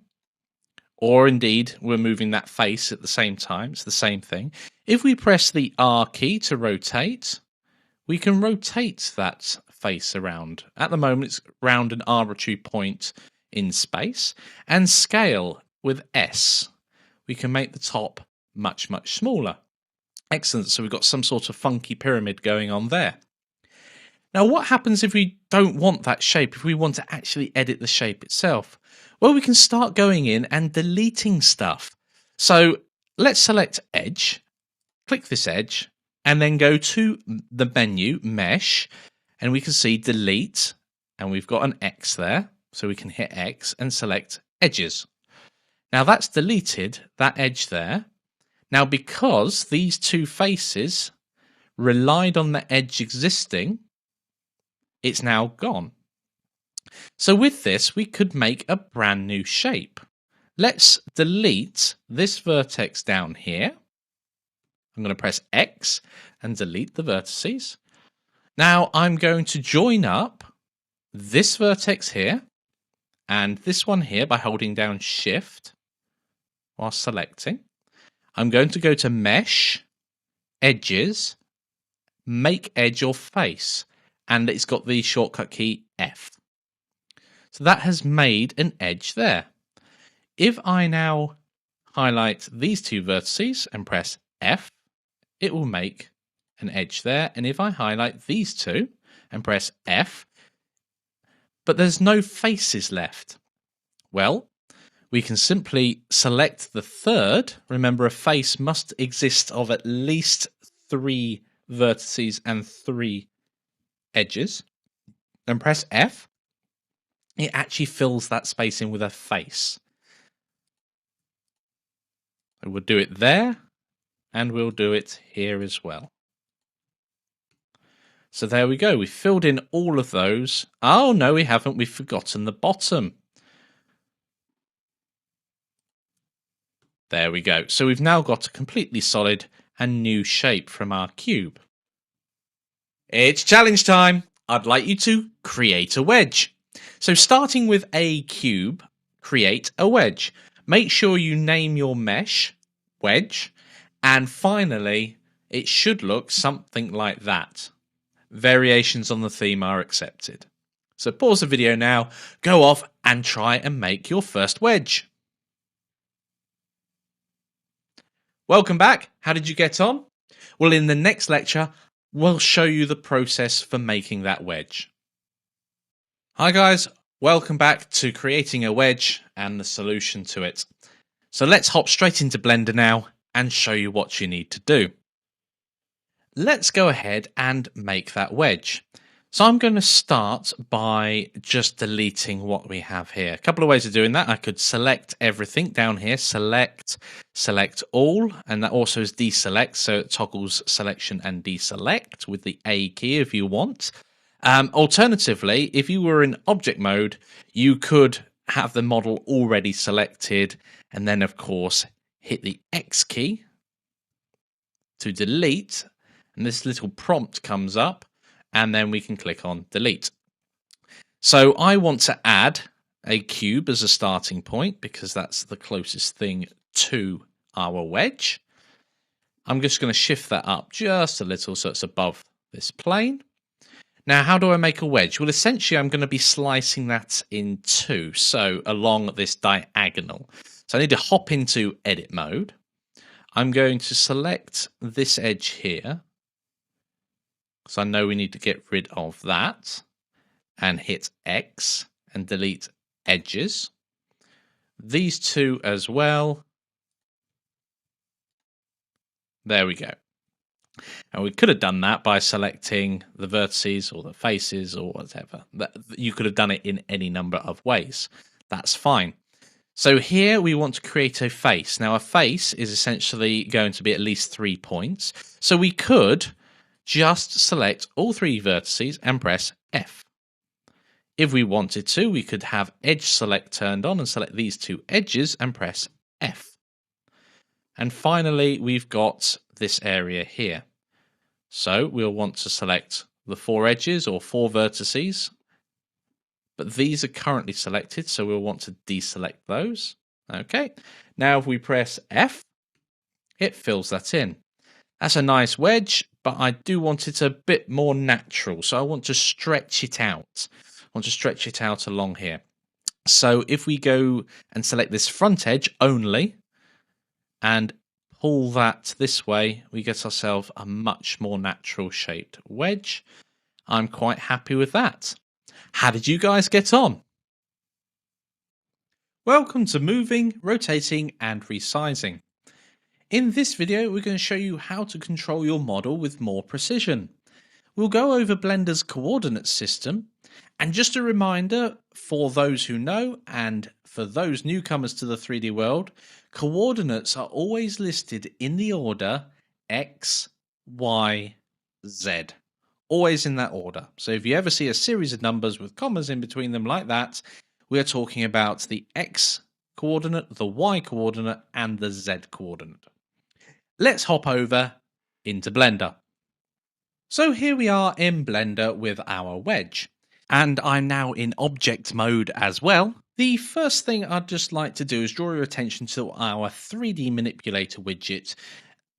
or indeed we're moving that face at the same time. It's the same thing. If we press the R key to rotate, we can rotate that face around. At the moment, it's around an arbitrary point in space. And scale with S, we can make the top much, much smaller. Excellent. So we've got some sort of funky pyramid going on there. Now, what happens if we don't want that shape, if we want to actually edit the shape itself? Well, we can start going in and deleting stuff. So let's select edge, click this edge, and then go to the menu, Mesh, and we can see Delete, and we've got an X there, so we can hit X and select Edges. Now that's deleted that edge there. Now because these two faces relied on the edge existing, it's now gone. So with this, we could make a brand new shape. Let's delete this vertex down here. I'm going to press X and delete the vertices. Now I'm going to join up this vertex here and this one here by holding down Shift while selecting. I'm going to go to Mesh, Edges, Make Edge or Face, and it's got the shortcut key F. So that has made an edge there. If I now highlight these two vertices and press F, it will make an edge there. And if I highlight these two and press F, but there's no faces left. Well, we can simply select the third. Remember, a face must exist of at least 3 vertices and 3 edges. And press F. It actually fills that space in with a face. So we'll do it there, and we'll do it here as well. So there we go. We filled in all of those. Oh, no, we haven't. We've forgotten the bottom. There we go. So we've now got a completely solid and new shape from our cube. It's challenge time. I'd like you to create a wedge. So starting with a cube, create a wedge. Make sure you name your mesh wedge. And finally, it should look something like that. Variations on the theme are accepted. So pause the video now, go off and try and make your first wedge. Welcome back. How did you get on? Well, in the next lecture, we'll show you the process for making that wedge. Hi guys, welcome back to creating a wedge and the solution to it. So let's hop straight into Blender now and show you what you need to do. Let's go ahead and make that wedge. So I'm going to start by just deleting what we have here. A couple of ways of doing that. I could select everything down here, select all, and that also is deselect, so it toggles selection and deselect with the A key if you want. Alternatively, if you were in object mode, you could have the model already selected and then, of course, hit the X key to delete, and this little prompt comes up, and then we can click on delete. So I want to add a cube as a starting point because that's the closest thing to our wedge. I'm just going to shift that up just a little so it's above this plane. Now, how do I make a wedge? Well, essentially, I'm going to be slicing that in 2, so along this diagonal. So I need to hop into edit mode. I'm going to select this edge here, because I know we need to get rid of that, and hit X and delete edges. These two as well. There we go. And we could have done that by selecting the vertices or the faces or whatever. You could have done it in any number of ways. That's fine. So here we want to create a face. Now a face is essentially going to be at least 3 points. So we could just select all 3 vertices and press F. If we wanted to, we could have edge select turned on and select these 2 edges and press F. And finally, we've got this area here. So we'll want to select the 4 edges or 4 vertices, but these are currently selected, so we'll want to deselect those. Okay, now if we press F, it fills that in. That's a nice wedge, but I do want it a bit more natural, so I want to stretch it out. I want to stretch it out along here. So if we go and select this front edge only, and pull that this way, we get ourselves a much more natural shaped wedge. I'm quite happy with that. How did you guys get on? Welcome to moving, rotating and resizing. In this video, we're going to show you how to control your model with more precision. We'll go over Blender's coordinate system, and just a reminder for those who know and for those newcomers to the 3D world, coordinates are always listed in the order X, Y, Z. Always in that order. So if you ever see a series of numbers with commas in between them like that, we are talking about the X coordinate, the Y coordinate, and the Z coordinate. Let's hop over into Blender. So here we are in Blender with our wedge, and I'm now in object mode as well. The first thing I'd just like to do is draw your attention to our 3D manipulator widget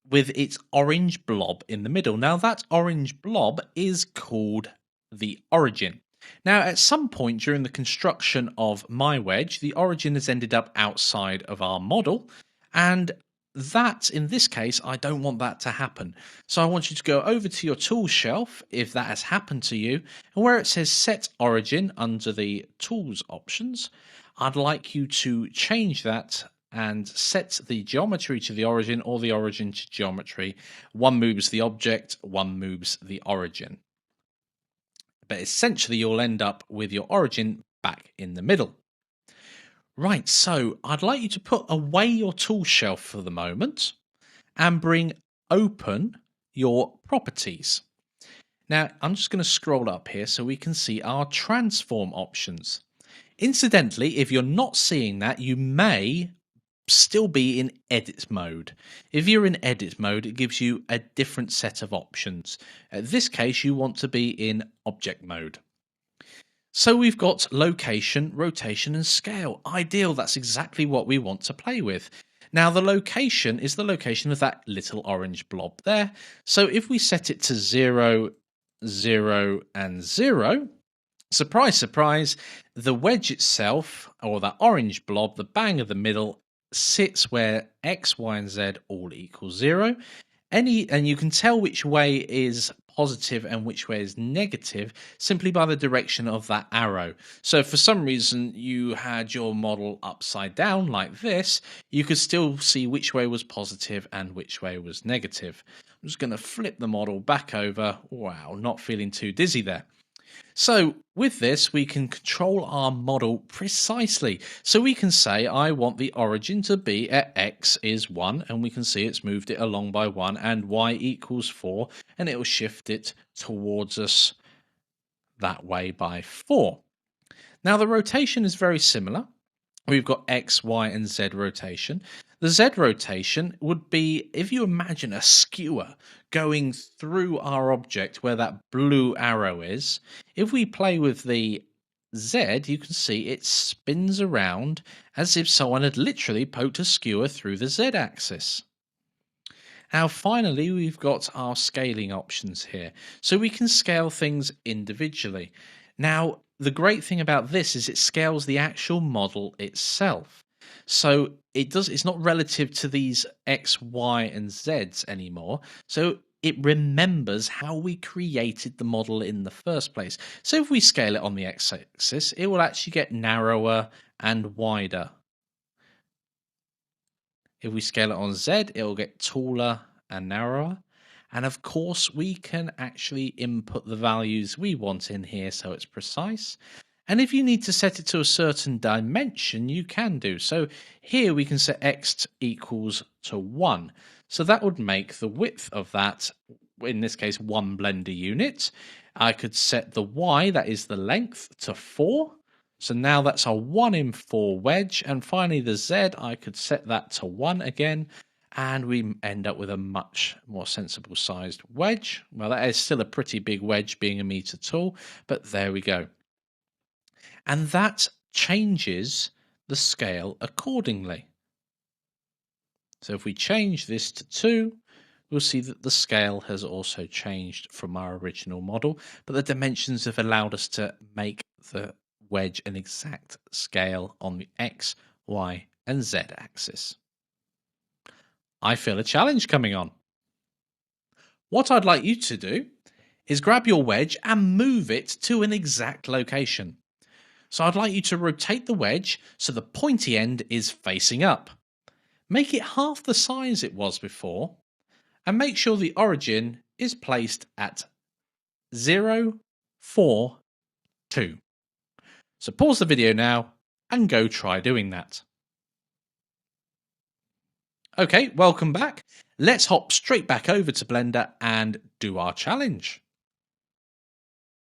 with its orange blob in the middle. Now that orange blob is called the origin. Now at some point during the construction of my wedge, the origin has ended up outside of our model, and that, in this case, I don't want that to happen. So I want you to go over to your tools shelf, if that has happened to you, and where it says Set Origin under the Tools options, I'd like you to change that and set the geometry to the origin or the origin to geometry. One moves the object, one moves the origin. But essentially, you'll end up with your origin back in the middle. Right, so I'd like you to put away your tool shelf for the moment and bring open your properties. Now, I'm just going to scroll up here so we can see our transform options. Incidentally, if you're not seeing that, you may still be in edit mode. If you're in edit mode, it gives you a different set of options. In this case, you want to be in object mode. So we've got location, rotation, and scale. Ideal, that's exactly what we want to play with. Now the location is the location of that little orange blob there. So if we set it to 0, 0, and 0, surprise, surprise, the wedge itself, or that orange blob, the bang of the middle, sits where X, Y, and Z all equal 0. And you can tell which way is positive and which way is negative simply by the direction of that arrow. So if for some reason you had your model upside down like this, you could still see which way was positive and which way was negative. I'm just going to flip the model back over. Wow, not feeling too dizzy there. So with this, we can control our model precisely. So we can say, I want the origin to be at X is 1, and we can see it's moved it along by 1, and Y equals 4, and it will shift it towards us that way by 4. Now the rotation is very similar. We've got X, Y, and Z rotation. The Z rotation would be, if you imagine a skewer going through our object where that blue arrow is, if we play with the Z, you can see it spins around as if someone had literally poked a skewer through the Z axis. Now finally, we've got our scaling options here. So we can scale things individually. Now, the great thing about this is it scales the actual model itself. So it's not relative to these X, Y, and Zs anymore. So it remembers how we created the model in the first place. So if we scale it on the X axis, it will actually get narrower and wider. If we scale it on Z, it will get taller and narrower. And of course, we can actually input the values we want in here so it's precise. And if you need to set it to a certain dimension, you can do. So here we can set X equals to 1. So that would make the width of that, in this case, 1 Blender unit. I could set the Y, that is the length, to 4. So now that's a 1 in 4 wedge. And finally the Z, I could set that to 1 again. And we end up with a much more sensible sized wedge. Well, that is still a pretty big wedge being a meter tall, but there we go. And that changes the scale accordingly. So if we change this to 2, we'll see that the scale has also changed from our original model, but the dimensions have allowed us to make the wedge an exact scale on the X, Y, and Z axis. I feel a challenge coming on. What I'd like you to do is grab your wedge and move it to an exact location. So I'd like you to rotate the wedge so the pointy end is facing up. Make it half the size it was before, and make sure the origin is placed at 0, 4, 2. So pause the video now and go try doing that. Okay, welcome back. Let's hop straight back over to Blender and do our challenge.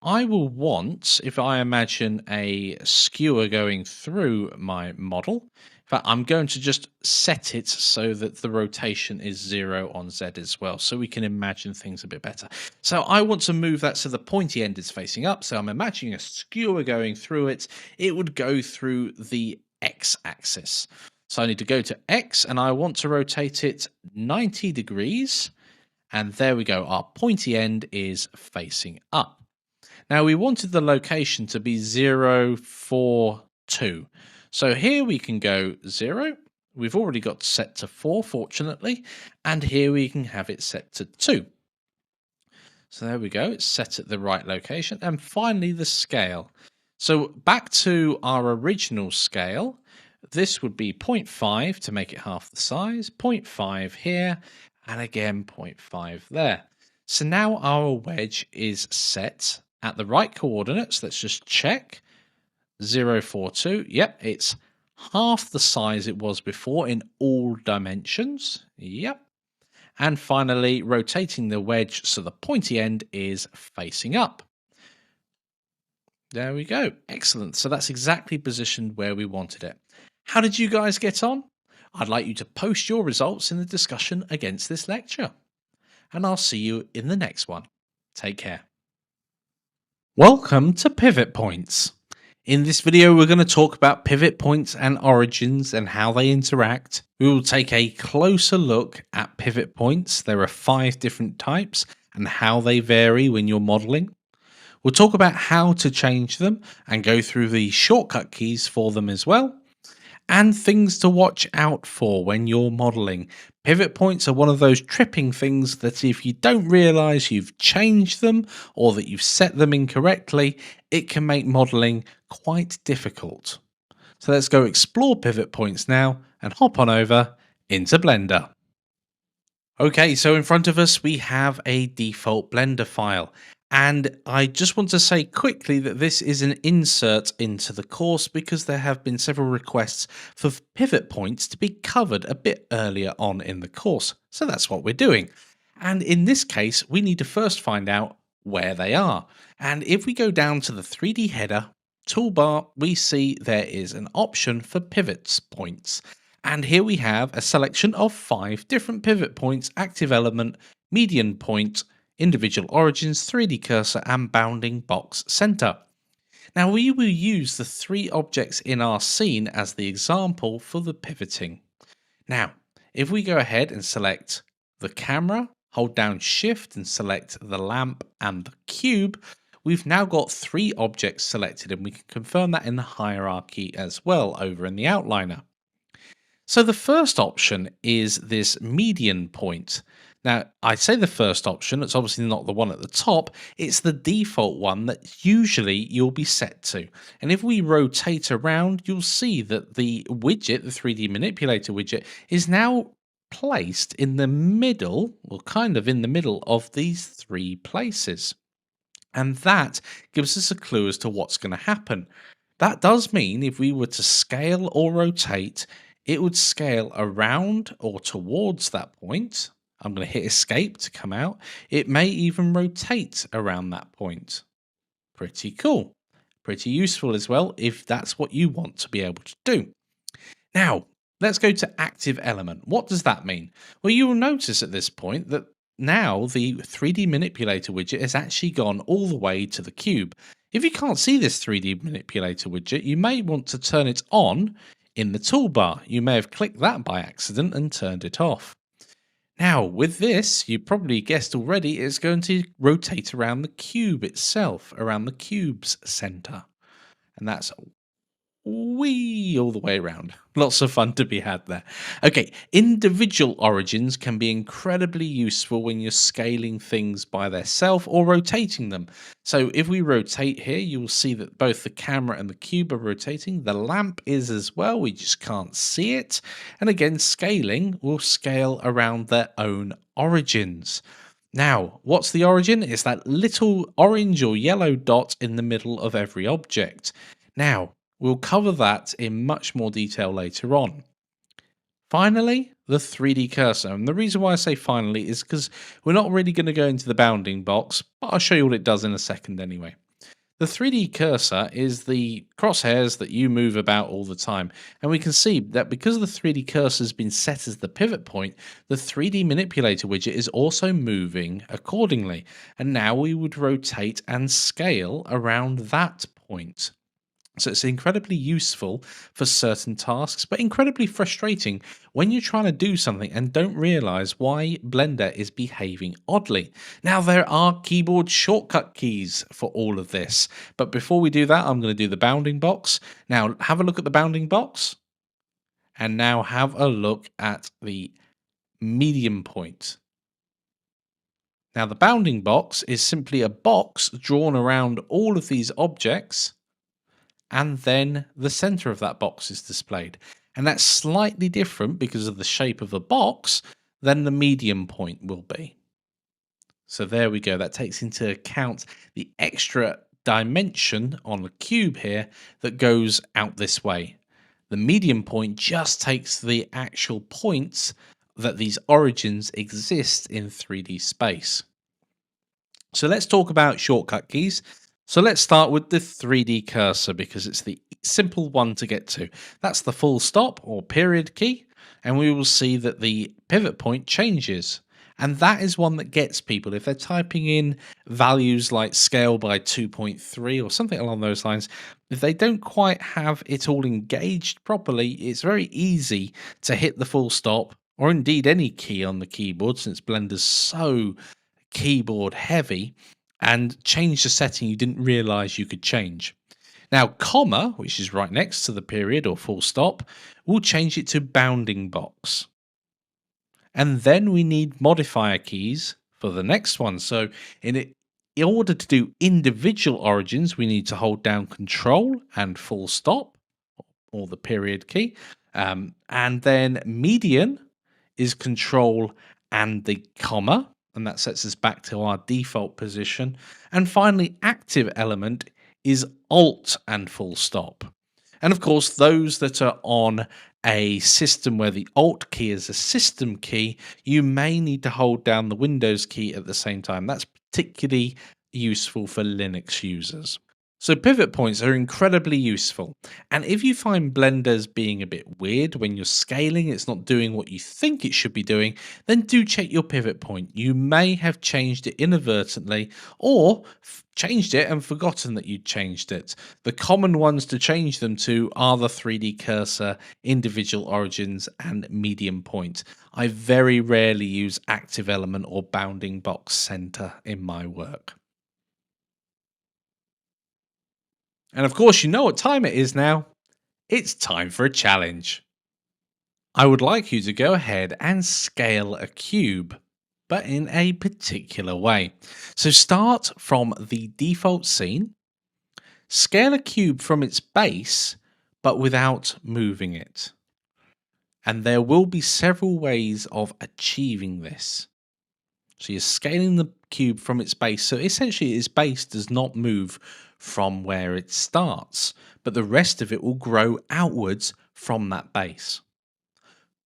I will want, if I imagine a skewer going through my model, in fact, I'm going to just set it so that the rotation is 0 on Z as well, so we can imagine things a bit better. So I want to move that so the pointy end is facing up, so I'm imagining a skewer going through it. It would go through the X axis. So I need to go to X, and I want to rotate it 90 degrees, and there we go, our pointy end is facing up. Now we wanted the location to be 0, 4, 2. So here we can go 0. We've already got set to 4, fortunately. And here we can have it set to 2. So there we go. It's set at the right location. And finally, the scale. So back to our original scale. This would be 0.5 to make it half the size. 0.5 here. And again, 0.5 there. So now our wedge is set at the right coordinates. Let's just check. 0, 4, 2. Yep, it's half the size it was before in all dimensions. Yep. And finally, rotating the wedge so the pointy end is facing up. There we go. Excellent. So that's exactly positioned where we wanted it. How did you guys get on? I'd like you to post your results in the discussion against this lecture. And I'll see you in the next one. Take care. Welcome to Pivot Points. In this video, we're going to talk about pivot points and origins and how they interact. We will take a closer look at pivot points. There are 5 different types and how they vary when you're modeling. We'll talk about how to change them and go through the shortcut keys for them as well. And things to watch out for when you're modeling. Pivot points are one of those tripping things that if you don't realize you've changed them or that you've set them incorrectly, it can make modeling quite difficult. So let's go explore pivot points now and hop on over into Blender. Okay, so in front of us we have a default Blender file. And I just want to say quickly that this is an insert into the course because there have been several requests for pivot points to be covered a bit earlier on in the course. So that's what we're doing. And in this case, we need to first find out where they are. And if we go down to the 3D header toolbar, we see there is an option for pivots points. And here we have a selection of 5 different pivot points: active element, median point, individual origins, 3D cursor, and bounding box center. Now we will use the 3 objects in our scene as the example for the pivoting. Now, if we go ahead and select the camera, hold down Shift and select the lamp and the cube, we've now got 3 objects selected, and we can confirm that in the hierarchy as well over in the outliner. So the first option is this median point. Now, I say the first option, it's obviously not the one at the top, it's the default one that usually you'll be set to. And if we rotate around, you'll see that the widget, the 3D manipulator widget, is now placed in the middle, or kind of in the middle of these 3 places. And that gives us a clue as to what's going to happen. That does mean if we were to scale or rotate, it would scale around or towards that point. I'm going to hit escape to come out. It may even rotate around that point. Pretty cool. Pretty useful as well if that's what you want to be able to do. Now, let's go to active element. What does that mean? Well, you will notice at this point that now the 3D manipulator widget has actually gone all the way to the cube. If you can't see this 3D manipulator widget, you may want to turn it on in the toolbar. You may have clicked that by accident and turned it off. Now, with this, you probably guessed already, it's going to rotate around the cube itself, around the cube's center. And that's wee all the way around. Lots of fun to be had there. Okay, individual origins can be incredibly useful when you're scaling things by themselves or rotating them. So if we rotate here, you'll see that both the camera and the cube are rotating. The lamp is as well, we just can't see it. And again, scaling will scale around their own origins. Now, what's the origin? It's that little orange or yellow dot in the middle of every object. Now, we'll cover that in much more detail later on. Finally, the 3D cursor. And the reason why I say finally is because we're not really going to go into the bounding box, but I'll show you what it does in a second anyway. The 3D cursor is the crosshairs that you move about all the time. And we can see that because the 3D cursor has been set as the pivot point, the 3D manipulator widget is also moving accordingly. And now we would rotate and scale around that point. So it's incredibly useful for certain tasks, but incredibly frustrating when you're trying to do something and don't realize why Blender is behaving oddly. Now, there are keyboard shortcut keys for all of this, but before we do that, I'm going to do the bounding box. Now, have a look at the bounding box, and now have a look at the medium point. Now, the bounding box is simply a box drawn around all of these objects, and then the center of that box is displayed. And that's slightly different because of the shape of the box than the medium point will be. So there we go. That takes into account the extra dimension on the cube here that goes out this way. The medium point just takes the actual points that these origins exist in 3D space. So let's talk about shortcut keys. So let's start with the 3D cursor because it's the simple one to get to. That's the full stop or period key, and we will see that the pivot point changes. And that is one that gets people. If they're typing in values like scale by 2.3 or something along those lines, if they don't quite have it all engaged properly, it's very easy to hit the full stop or indeed any key on the keyboard since Blender's so keyboard heavy and change the setting you didn't realize you could change. Now, comma, which is right next to the period or full stop, we'll change it to bounding box. And then we need modifier keys for the next one. So in order to do individual origins, we need to hold down control and full stop or the period key. And then median is control and the comma, and that sets us back to our default position. And finally, active element is alt and full stop. And of course, those that are on a system where the alt key is a system key, you may need to hold down the Windows key at the same time. That's particularly useful for Linux users. So pivot points are incredibly useful. And if you find Blender's being a bit weird when you're scaling, it's not doing what you think it should be doing, then do check your pivot point. You may have changed it inadvertently or changed it and forgotten that you'd changed it. The common ones to change them to are the 3D cursor, individual origins, and medium point. I very rarely use active element or bounding box center in my work. And of course, you know what time it is now. It's time for a challenge. I would like you to go ahead and scale a cube, but in a particular way. So start from the default scene, scale a cube from its base, but without moving it. And there will be several ways of achieving this. So you're scaling the cube from its base. So essentially its base does not move from where it starts, but the rest of it will grow outwards from that base.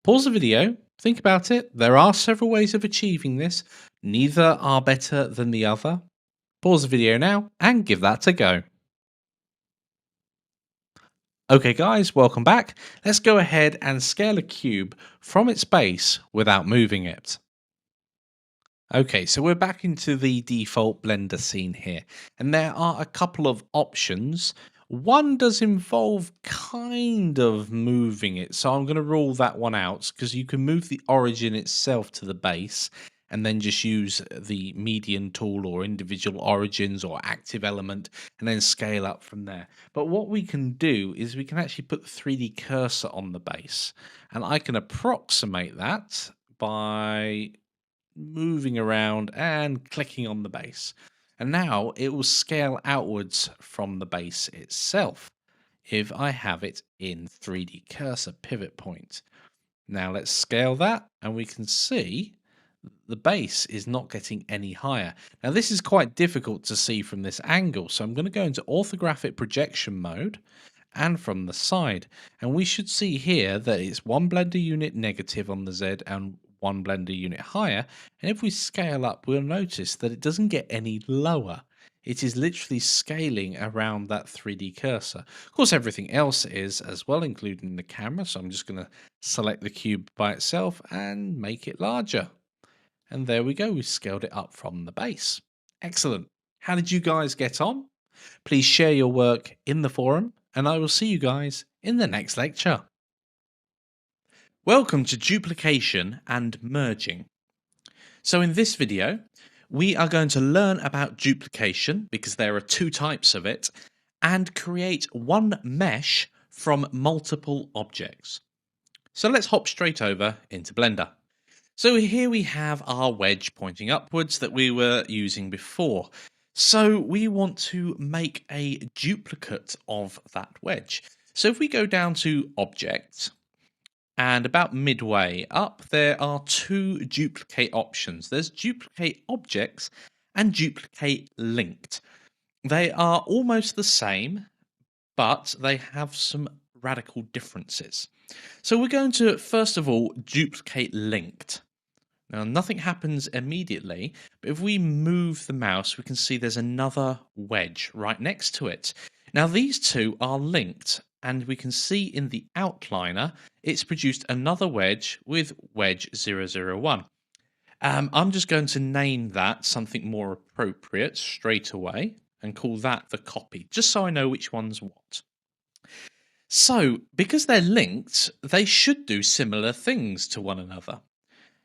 Pause the video, think about it. There are several ways of achieving this. Neither are better than the other. Pause the video now and give that a go. Okay guys, welcome back. Let's go ahead and scale a cube from its base without moving it. Okay, so we're back into the default Blender scene here, and there are a couple of options. One does involve kind of moving it, so I'm going to rule that one out because you can move the origin itself to the base, and then just use the median tool or individual origins or active element and then scale up from there. But what we can do is we can actually put the 3D cursor on the base, and I can approximate that by moving around and clicking on the base. And now it will scale outwards from the base itself if I have it in 3D cursor pivot point. Now let's scale that, and we can see the base is not getting any higher. Now this is quite difficult to see from this angle, so I'm going to go into orthographic projection mode and from the side, and we should see here that it's one blender unit negative on the Z and one blender unit higher, and if we scale up we'll notice that it doesn't get any lower. It is literally scaling around that 3D cursor. Of course, everything else is as well, including the camera. So I'm just going to select the cube by itself and make it larger. And there we go. We've scaled it up from the base. Excellent. How did you guys get on? Please share your work in the forum, and I will see you guys in the next lecture. Welcome to duplication and merging. So in this video, we are going to learn about duplication, because there are two types of it, and create one mesh from multiple objects. So let's hop straight over into Blender. So here we have our wedge pointing upwards that we were using before. So we want to make a duplicate of that wedge. So if we go down to Object, and about midway up, there are two duplicate options. There's duplicate objects and duplicate linked. They are almost the same, but they have some radical differences. So we're going to, first of all, duplicate linked. Now, nothing happens immediately, but if we move the mouse, we can see there's another wedge right next to it. Now, these two are linked, and we can see in the outliner, it's produced another wedge with wedge 001. I'm just going to name that something more appropriate straight away and call that the copy, just so I know which one's what. So, because they're linked, they should do similar things to one another.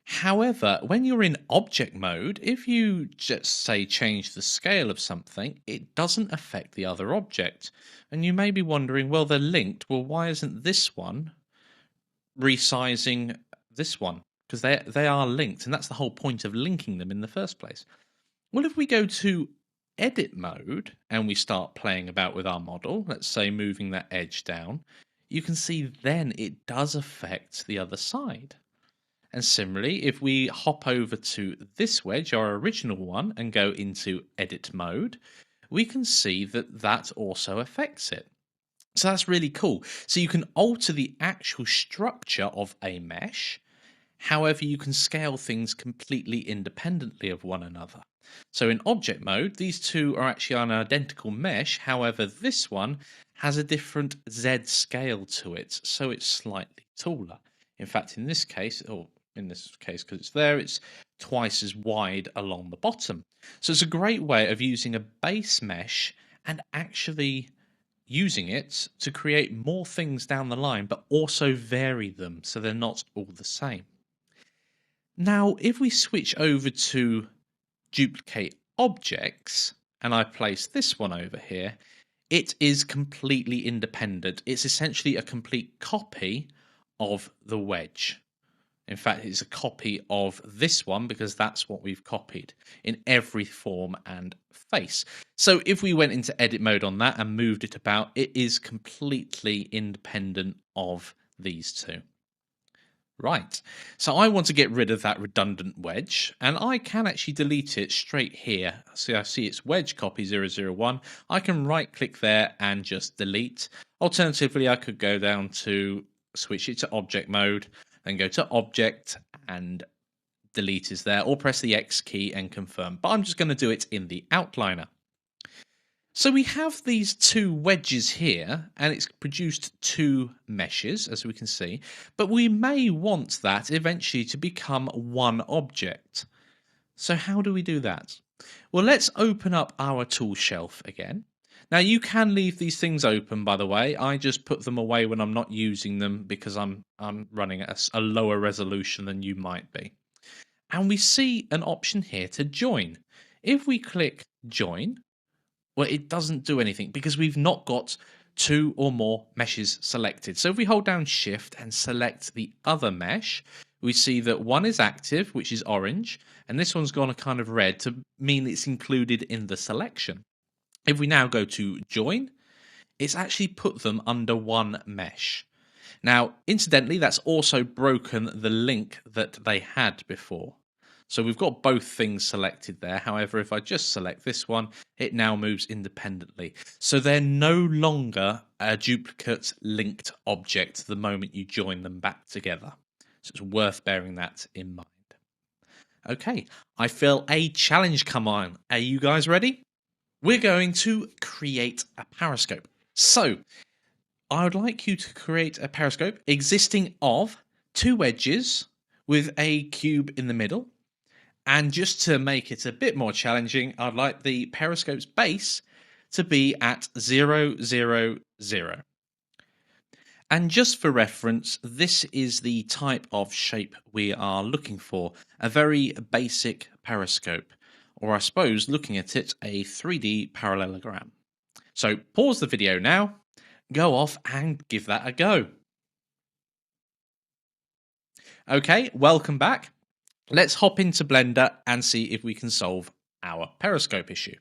However, when you're in object mode, if you just say change the scale of something, it doesn't affect the other object. And you may be wondering, well, they're linked. Well, why isn't this one resizing this one? Because they are linked, and that's the whole point of linking them in the first place. Well, if we go to edit mode and we start playing about with our model, let's say moving that edge down, you can see then it does affect the other side. And similarly, if we hop over to this wedge, our original one, and go into edit mode, we can see that that also affects it. So that's really cool. So you can alter the actual structure of a mesh. However, you can scale things completely independently of one another. So in object mode, these two are actually on an identical mesh. However, this one has a different Z scale to it, so it's slightly taller. In fact, in this case, because it's there, it's twice as wide along the bottom. So it's a great way of using a base mesh and actually using it to create more things down the line, but also vary them so they're not all the same. Now, if we switch over to duplicate objects, and I place this one over here, it is completely independent. It's essentially a complete copy of the wedge. In fact, it's a copy of this one because that's what we've copied in every form and face. So if we went into edit mode on that and moved it about, it is completely independent of these two. Right, so I want to get rid of that redundant wedge, and I can actually delete it straight here. So I see it's wedge copy 001. I can right click there and just delete. Alternatively, I could go down to switch it to object mode, then go to object and delete is there, or press the X key and confirm. But I'm just going to do it in the outliner. So we have these two wedges here, and it's produced two meshes, as we can see, but we may want that eventually to become one object. So how do we do that? Well, let's open up our tool shelf again. Now, you can leave these things open, by the way. I just put them away when I'm not using them because I'm running at a lower resolution than you might be. and we see an option here to join. If we click join, well, it doesn't do anything because we've not got two or more meshes selected. So if we hold down shift and select the other mesh, we see that one is active, which is orange, and this one's gone a kind of red to mean it's included in the selection. If we now go to join, it's actually put them under one mesh. Now, incidentally, that's also broken the link that they had before. So we've got both things selected there. However, if I just select this one, it now moves independently. So they're no longer a duplicate linked object the moment you join them back together. So it's worth bearing that in mind. Okay, I feel a challenge come on. Are you guys ready? We're going to create a periscope. So I would like you to create a periscope existing of two wedges with a cube in the middle. And just to make it a bit more challenging, I'd like the periscope's base to be at 0, 0, 0. And just for reference, this is the type of shape we are looking for, a very basic periscope, or I suppose, looking at it, a 3D parallelogram. So pause the video now, go off and give that a go. Okay, welcome back. Let's hop into Blender and see if we can solve our periscope issue.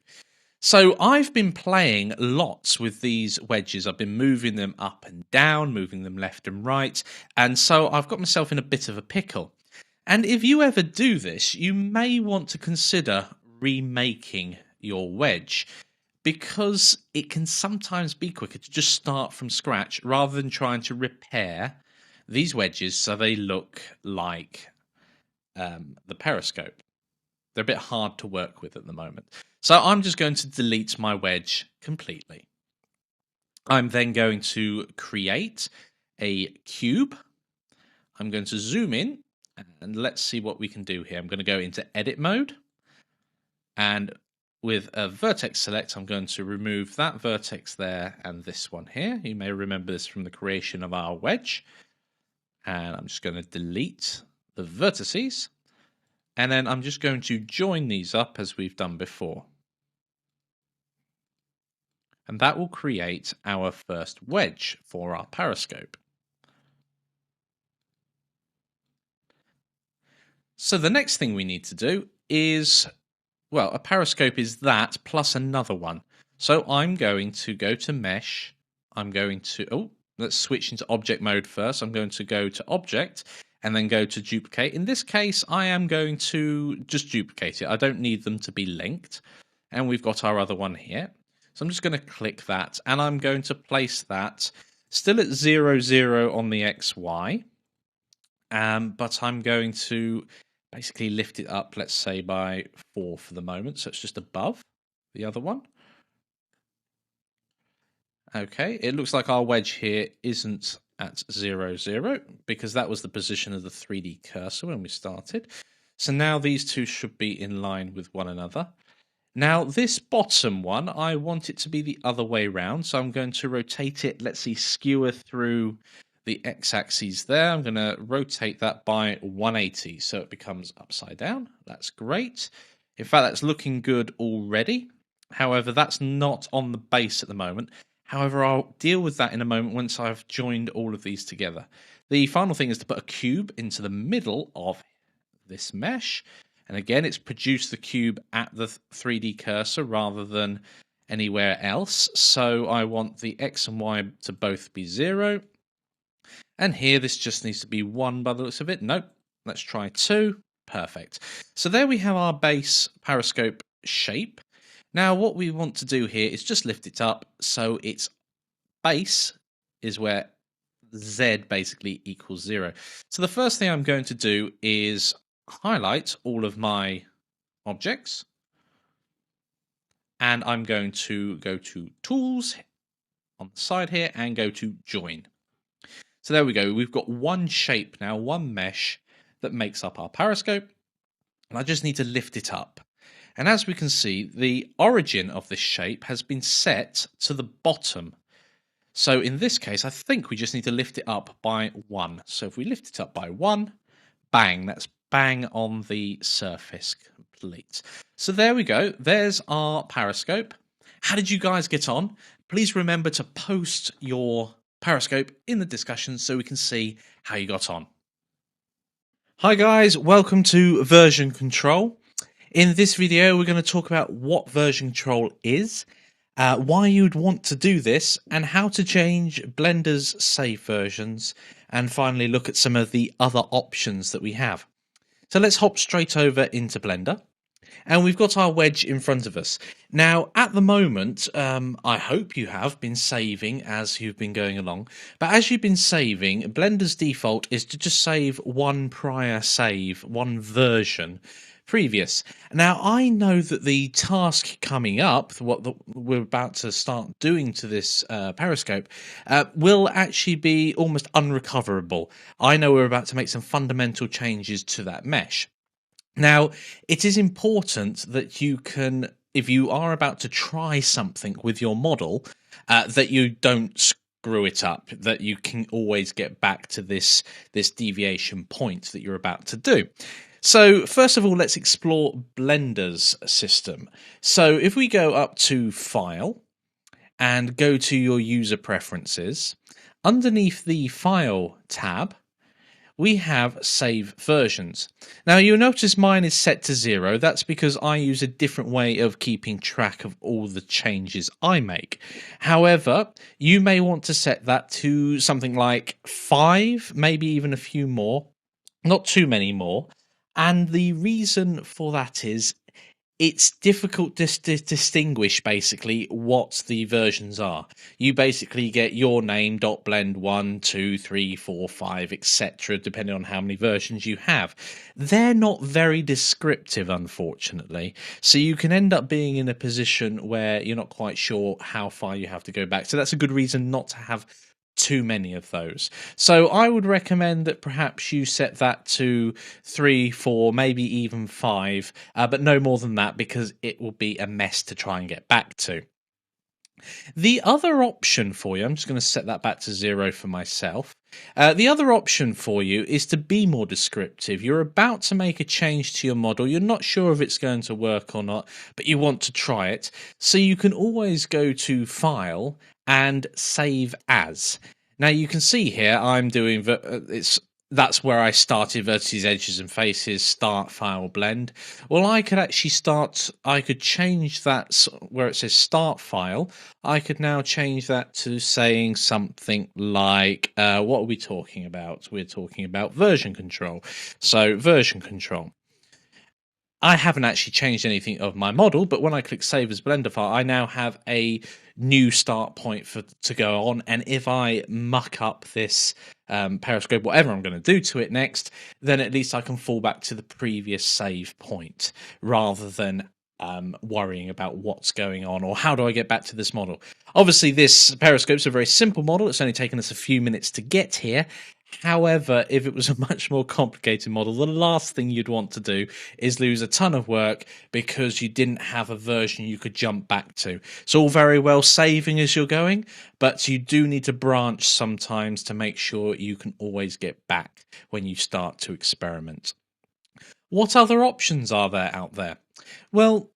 So I've been playing lots with these wedges. I've been moving them up and down, moving them left and right, and so I've got myself in a bit of a pickle. And if you ever do this, you may want to consider remaking your wedge, because it can sometimes be quicker to just start from scratch rather than trying to repair these wedges so they look like the periscope. They're a bit hard to work with at the moment. So I'm just going to delete my wedge completely. I'm then going to create a cube. I'm going to zoom in and let's see what we can do here. I'm going to go into edit mode, and with a vertex select, I'm going to remove that vertex there and this one here. You may remember this from the creation of our wedge. And I'm just going to delete the vertices. And then I'm just going to join these up as we've done before. And that will create our first wedge for our periscope. So the next thing we need to do is, well, a periscope is that plus another one. So I'm going to go to mesh. I'm going to, let's switch into object mode first. I'm going to go to object and then go to duplicate. In this case, I am going to just duplicate it. I don't need them to be linked. And we've got our other one here. So I'm just going to click that, and I'm going to place that still at 0, 0 on the XY. But I'm going to basically lift it up, let's say by 4 for the moment. So it's just above the other one. Okay, it looks like our wedge here isn't at 0, 0 because that was the position of the 3D cursor when we started. So now these two should be in line with one another. Now this bottom one, I want it to be the other way round. So I'm going to rotate it, let's see, skewer through the x-axis there. I'm going to rotate that by 180 so it becomes upside down. That's great. In fact, that's looking good already. However, that's not on the base at the moment. However, I'll deal with that in a moment once I've joined all of these together. The final thing is to put a cube into the middle of this mesh. And again, it's produced the cube at the 3D cursor rather than anywhere else. So I want the X and Y to both be 0. And here, this just needs to be 1 by the looks of it. Nope. Let's try 2. Perfect. So there we have our base periscope shape. Now, what we want to do here is just lift it up so its base is where Z basically equals 0. So the first thing I'm going to do is highlight all of my objects. And I'm going to go to Tools on the side here and go to Join. So there we go. We've got one shape now, one mesh that makes up our periscope. And I just need to lift it up. And as we can see, the origin of this shape has been set to the bottom. So in this case, I think we just need to lift it up by 1. So if we lift it up by 1, bang, that's bang on the surface complete. So there we go. There's our periscope. How did you guys get on? Please remember to post your periscope in the discussion so we can see how you got on. Hi guys, welcome to version control. In this video, we're going to talk about what version control is, why you'd want to do this, and how to change Blender's save versions, and finally look at some of the other options that we have. So let's hop straight over into Blender. And we've got our wedge in front of us. Now, at the moment, I hope you have been saving as you've been going along. But as you've been saving, Blender's default is to just save one prior save, one version previous. Now, I know that the task coming up, we're about to start doing to this periscope, will actually be almost unrecoverable. I know we're about to make some fundamental changes to that mesh. Now, it is important that you can, if you are about to try something with your model, that you don't screw it up, that you can always get back to this deviation point that you're about to do. So, first of all, let's explore Blender's system. So, if we go up to File and go to your user preferences, underneath the File tab, we have save versions. Now you'll notice mine is set to 0. That's because I use a different way of keeping track of all the changes I make. However, you may want to set that to something like 5, maybe even a few more, not too many more. And the reason for that is it's difficult to distinguish basically what the versions are. You basically get your name .blend 1, 2, 3, 4, 5, etc. depending on how many versions you have. They're not very descriptive, unfortunately. So you can end up being in a position where you're not quite sure how far you have to go back. So that's a good reason not to have too many of those. So I would recommend that perhaps you set that to 3, 4, maybe even 5, but no more than that because it will be a mess to try and get back to. The other option for you, I'm just going to set that back to 0 for myself. The other option for you is to be more descriptive. You're about to make a change to your model. You're not sure if it's going to work or not, but you want to try it. So you can always go to File and Save As. Now you can see here I'm doing that's where I started: vertices, edges and faces, start file blend. Well, I could change that where it says start file. I could now change that to saying something like, what are we talking about? We're talking about version control. So version control. I haven't actually changed anything of my model, but when I click Save as Blender file, I now have a new start point to go on. And if I muck up this periscope, whatever I'm going to do to it next, then at least I can fall back to the previous save point rather than worrying about what's going on or how do I get back to this model. Obviously, this periscope's a very simple model. It's only taken us a few minutes to get here. However, if it was a much more complicated model, the last thing you'd want to do is lose a ton of work because you didn't have a version you could jump back to. It's all very well saving as you're going, but you do need to branch sometimes to make sure you can always get back when you start to experiment. What other options are there out there? Well,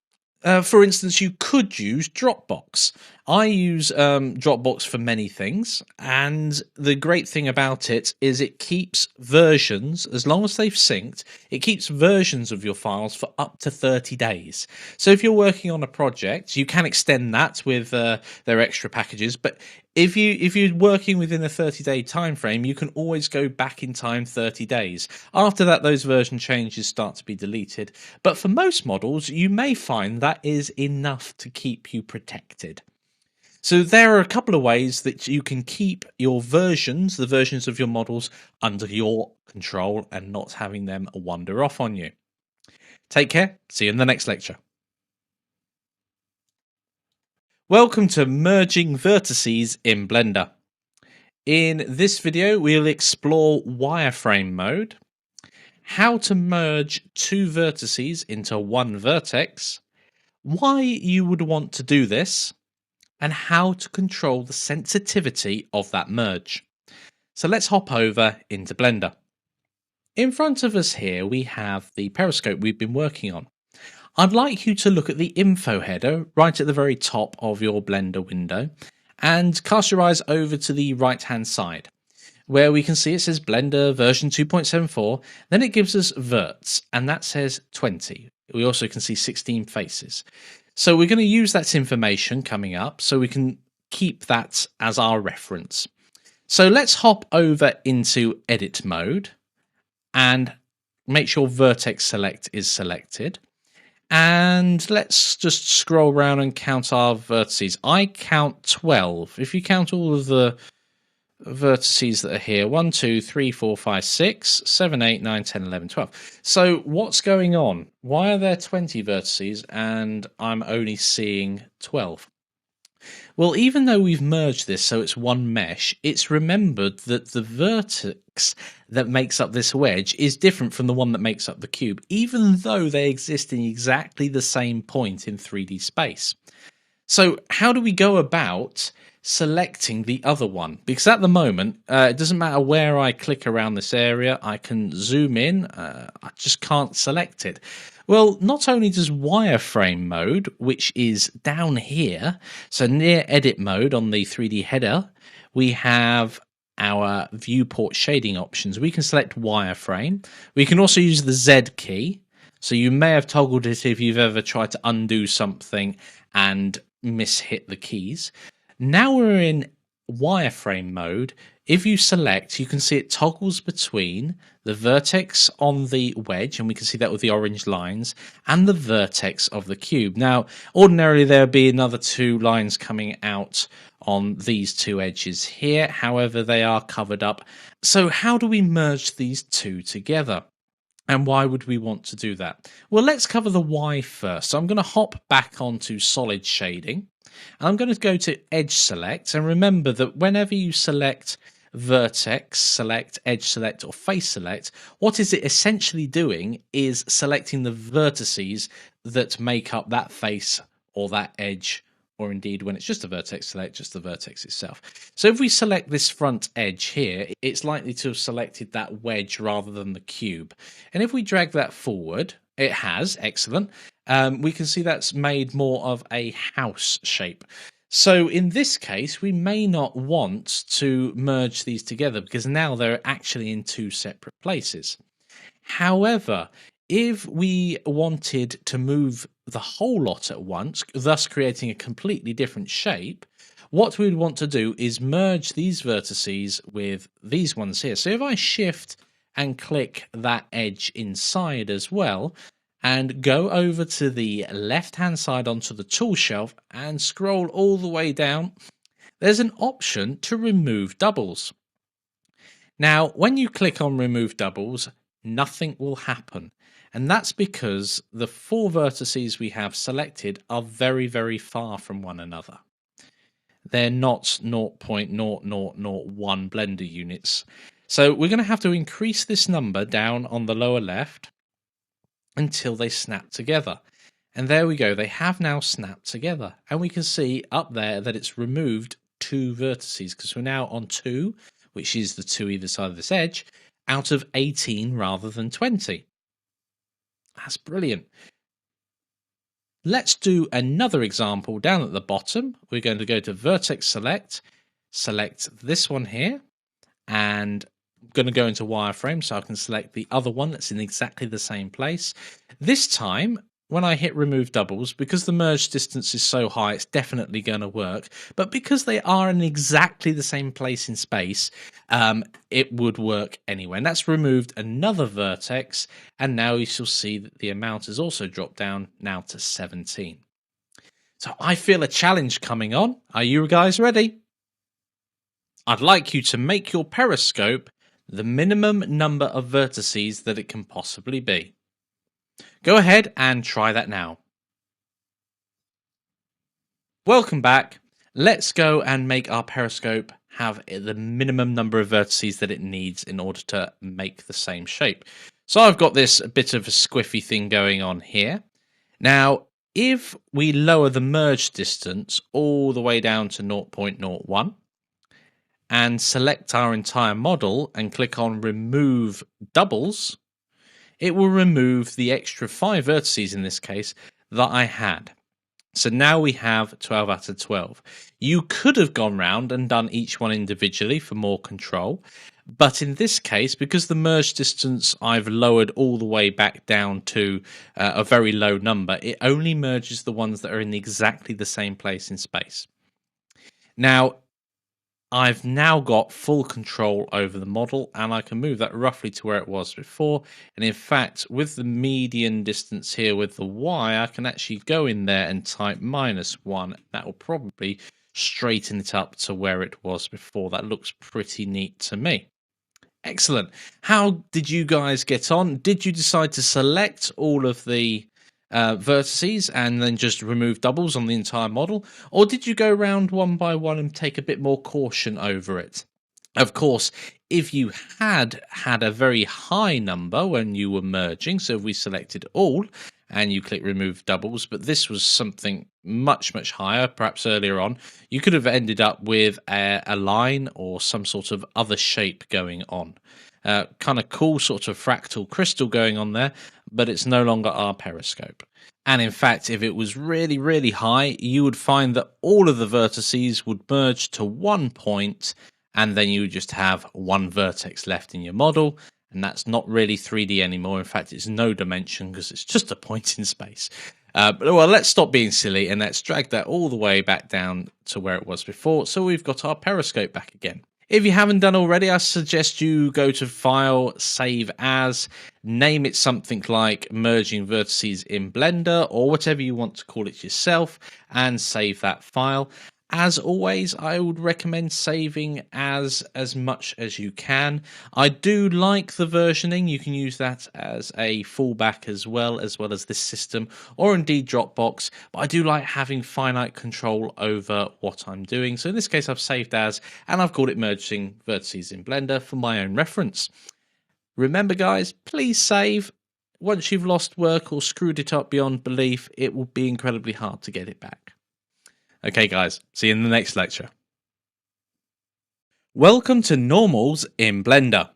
for instance, you could use Dropbox. I use Dropbox for many things, and the great thing about it is it keeps versions, as long as they've synced, it keeps versions of your files for up to 30 days. So if you're working on a project, you can extend that with their extra packages, but if you're working within a 30-day time frame, you can always go back in time 30 days. After that, those version changes start to be deleted. But for most models, you may find that is enough to keep you protected. So there are a couple of ways that you can keep your versions, the versions of your models, under your control and not having them wander off on you. Take care. See you in the next lecture. Welcome to Merging Vertices in Blender. In this video, we'll explore wireframe mode, how to merge two vertices into one vertex, why you would want to do this, and how to control the sensitivity of that merge. So let's hop over into Blender. In front of us here, we have the periscope we've been working on. I'd like you to look at the info header right at the very top of your Blender window and cast your eyes over to the right hand side where we can see it says Blender version 2.74. Then it gives us verts and that says 20. We also can see 16 faces. So we're going to use that information coming up so we can keep that as our reference. So let's hop over into edit mode and make sure vertex select is selected. And let's just scroll around and count our vertices. I count 12. If you count all of the vertices that are here, 1, 2, 3, 4, 5, 6, 7, 8, 9, 10, 11, 12. So what's going on? Why are there 20 vertices and I'm only seeing 12? Well, even though we've merged this so it's one mesh, it's remembered that the vertex that makes up this wedge is different from the one that makes up the cube, even though they exist in exactly the same point in 3D space. So how do we go about selecting the other one? Because at the moment, it doesn't matter where I click around this area, I can zoom in, I just can't select it. Well, not only does wireframe mode, which is down here, so near edit mode on the 3D header, we have our viewport shading options. We can select wireframe. We can also use the Z key. So you may have toggled it if you've ever tried to undo something and mishit the keys. Now we're in wireframe mode. If you select, you can see it toggles between the vertex on the wedge, and we can see that with the orange lines, and the vertex of the cube. Now, ordinarily there would be another 2 lines coming out on these 2 edges here. However, they are covered up. So how do we merge these 2 together? And why would we want to do that? Well, let's cover the why first. So I'm going to hop back onto solid shading. And I'm going to go to edge select. And remember that whenever you select vertex, select, edge select, or face select, what is it essentially doing is selecting the vertices that make up that face or that edge, or indeed when it's just a vertex select, just the vertex itself. So if we select this front edge here, it's likely to have selected that wedge rather than the cube. And if we drag that forward, it has, excellent. We can see that's made more of a house shape. So in this case, we may not want to merge these together because now they're actually in 2 separate places. However, if we wanted to move the whole lot at once, thus creating a completely different shape, what we'd want to do is merge these vertices with these ones here. So if I shift and click that edge inside as well, and go over to the left-hand side onto the tool shelf and scroll all the way down, there's an option to remove doubles. Now, when you click on remove doubles, nothing will happen. And that's because the 4 vertices we have selected are very, very far from one another. They're not 0.0001 Blender units. So we're going to have to increase this number down on the lower left until they snap together. And there we go, they have now snapped together. And we can see up there that it's removed 2 vertices because we're now on 2, which is the 2 either side of this edge, out of 18 rather than 20. That's brilliant. Let's do another example down at the bottom. We're going to go to vertex select, select this one here, and I'm going to go into wireframe so I can select the other one that's in exactly the same place. This time, when I hit remove doubles, because the merge distance is so high, it's definitely going to work. But because they are in exactly the same place in space, it would work anyway. And that's removed another vertex. And now you shall see that the amount has also dropped down now to 17. So I feel a challenge coming on. Are you guys ready? I'd like you to make your periscope the minimum number of vertices that it can possibly be. Go ahead and try that now. Welcome back. Let's go and make our periscope have the minimum number of vertices that it needs in order to make the same shape. So I've got this bit of a squiffy thing going on here. Now, if we lower the merge distance all the way down to 0.01, and select our entire model and click on remove doubles, it will remove the extra 5 vertices in this case that I had. So now we have 12 out of 12. You could have gone round and done each one individually for more control. But in this case, because the merge distance I've lowered all the way back down to a very low number, it only merges the ones that are in exactly the same place in space. Now, I've now got full control over the model, and I can move that roughly to where it was before. And in fact, with the median distance here with the Y, I can actually go in there and type -1. That will probably straighten it up to where it was before. That looks pretty neat to me. Excellent. How did you guys get on? Did you decide to select all of the vertices and then just remove doubles on the entire model? Or did you go round one by one and take a bit more caution over it? Of course, if you had a very high number when you were merging, so if we selected all and you click remove doubles, but this was something much, much higher, perhaps earlier on, you could have ended up with a line or some sort of other shape going on. Kind of cool sort of fractal crystal going on there, but it's no longer our periscope. And in fact, if it was really, really high, you would find that all of the vertices would merge to one point, and then you would just have one vertex left in your model, and that's not really 3D anymore. In fact, it's no dimension because it's just a point in space. But well, let's stop being silly and let's drag that all the way back down to where it was before, so we've got our periscope back again. If you haven't done already, I suggest you go to File, Save As, name it something like Merging Vertices in Blender, or whatever you want to call it yourself, and save that file. As always, I would recommend saving as much as you can. I do like the versioning. You can use that as a fallback as well as this system, or indeed Dropbox. But I do like having finite control over what I'm doing. So in this case, I've saved as, and I've called it Merging Vertices in Blender for my own reference. Remember, guys, please save. Once you've lost work or screwed it up beyond belief, it will be incredibly hard to get it back. Okay, guys, see you in the next lecture. Welcome to Normals in Blender.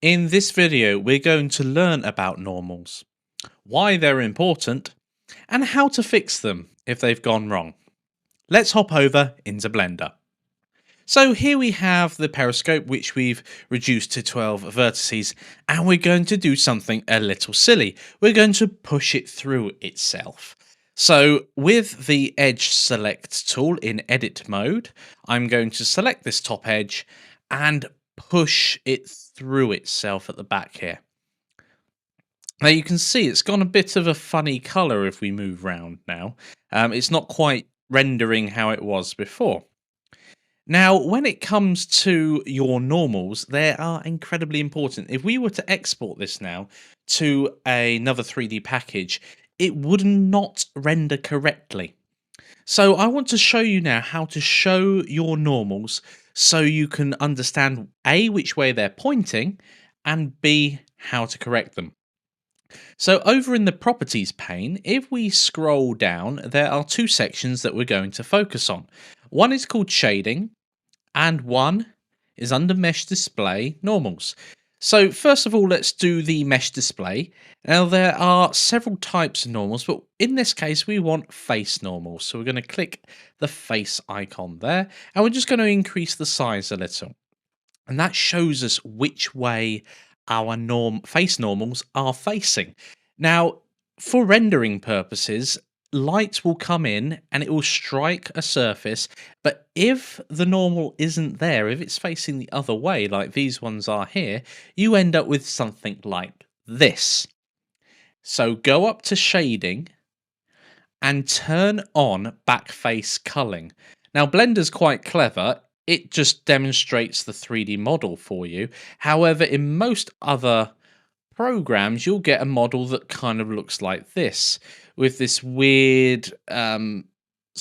In this video, we're going to learn about normals, why they're important, and how to fix them if they've gone wrong. Let's hop over into Blender. So here we have the periscope, which we've reduced to 12 vertices, and we're going to do something a little silly. We're going to push it through itself. So with the edge select tool in edit mode, I'm going to select this top edge and push it through itself at the back here. Now you can see it's gone a bit of a funny color if we move round now. It's not quite rendering how it was before. Now, when it comes to your normals, they are incredibly important. If we were to export this now to another 3D package, it would not render correctly. So I want to show you now how to show your normals so you can understand A, which way they're pointing, and B, how to correct them. So over in the properties pane, if we scroll down, there are two sections that we're going to focus on. One is called shading, and one is under mesh display normals. So first of all, let's do the mesh display. Now there are several types of normals, but in this case we want face normals. So we're going to click the face icon there, and we're just going to increase the size a little. And that shows us which way our face normals are facing. Now, for rendering purposes, light will come in and it will strike a surface, but if the normal isn't there, if it's facing the other way like these ones are here, you end up with something like this. So go up to shading and turn on backface culling. Now Blender's quite clever. It just demonstrates the 3D model for you. However, in most other programs, you'll get a model that kind of looks like this, with this weird sort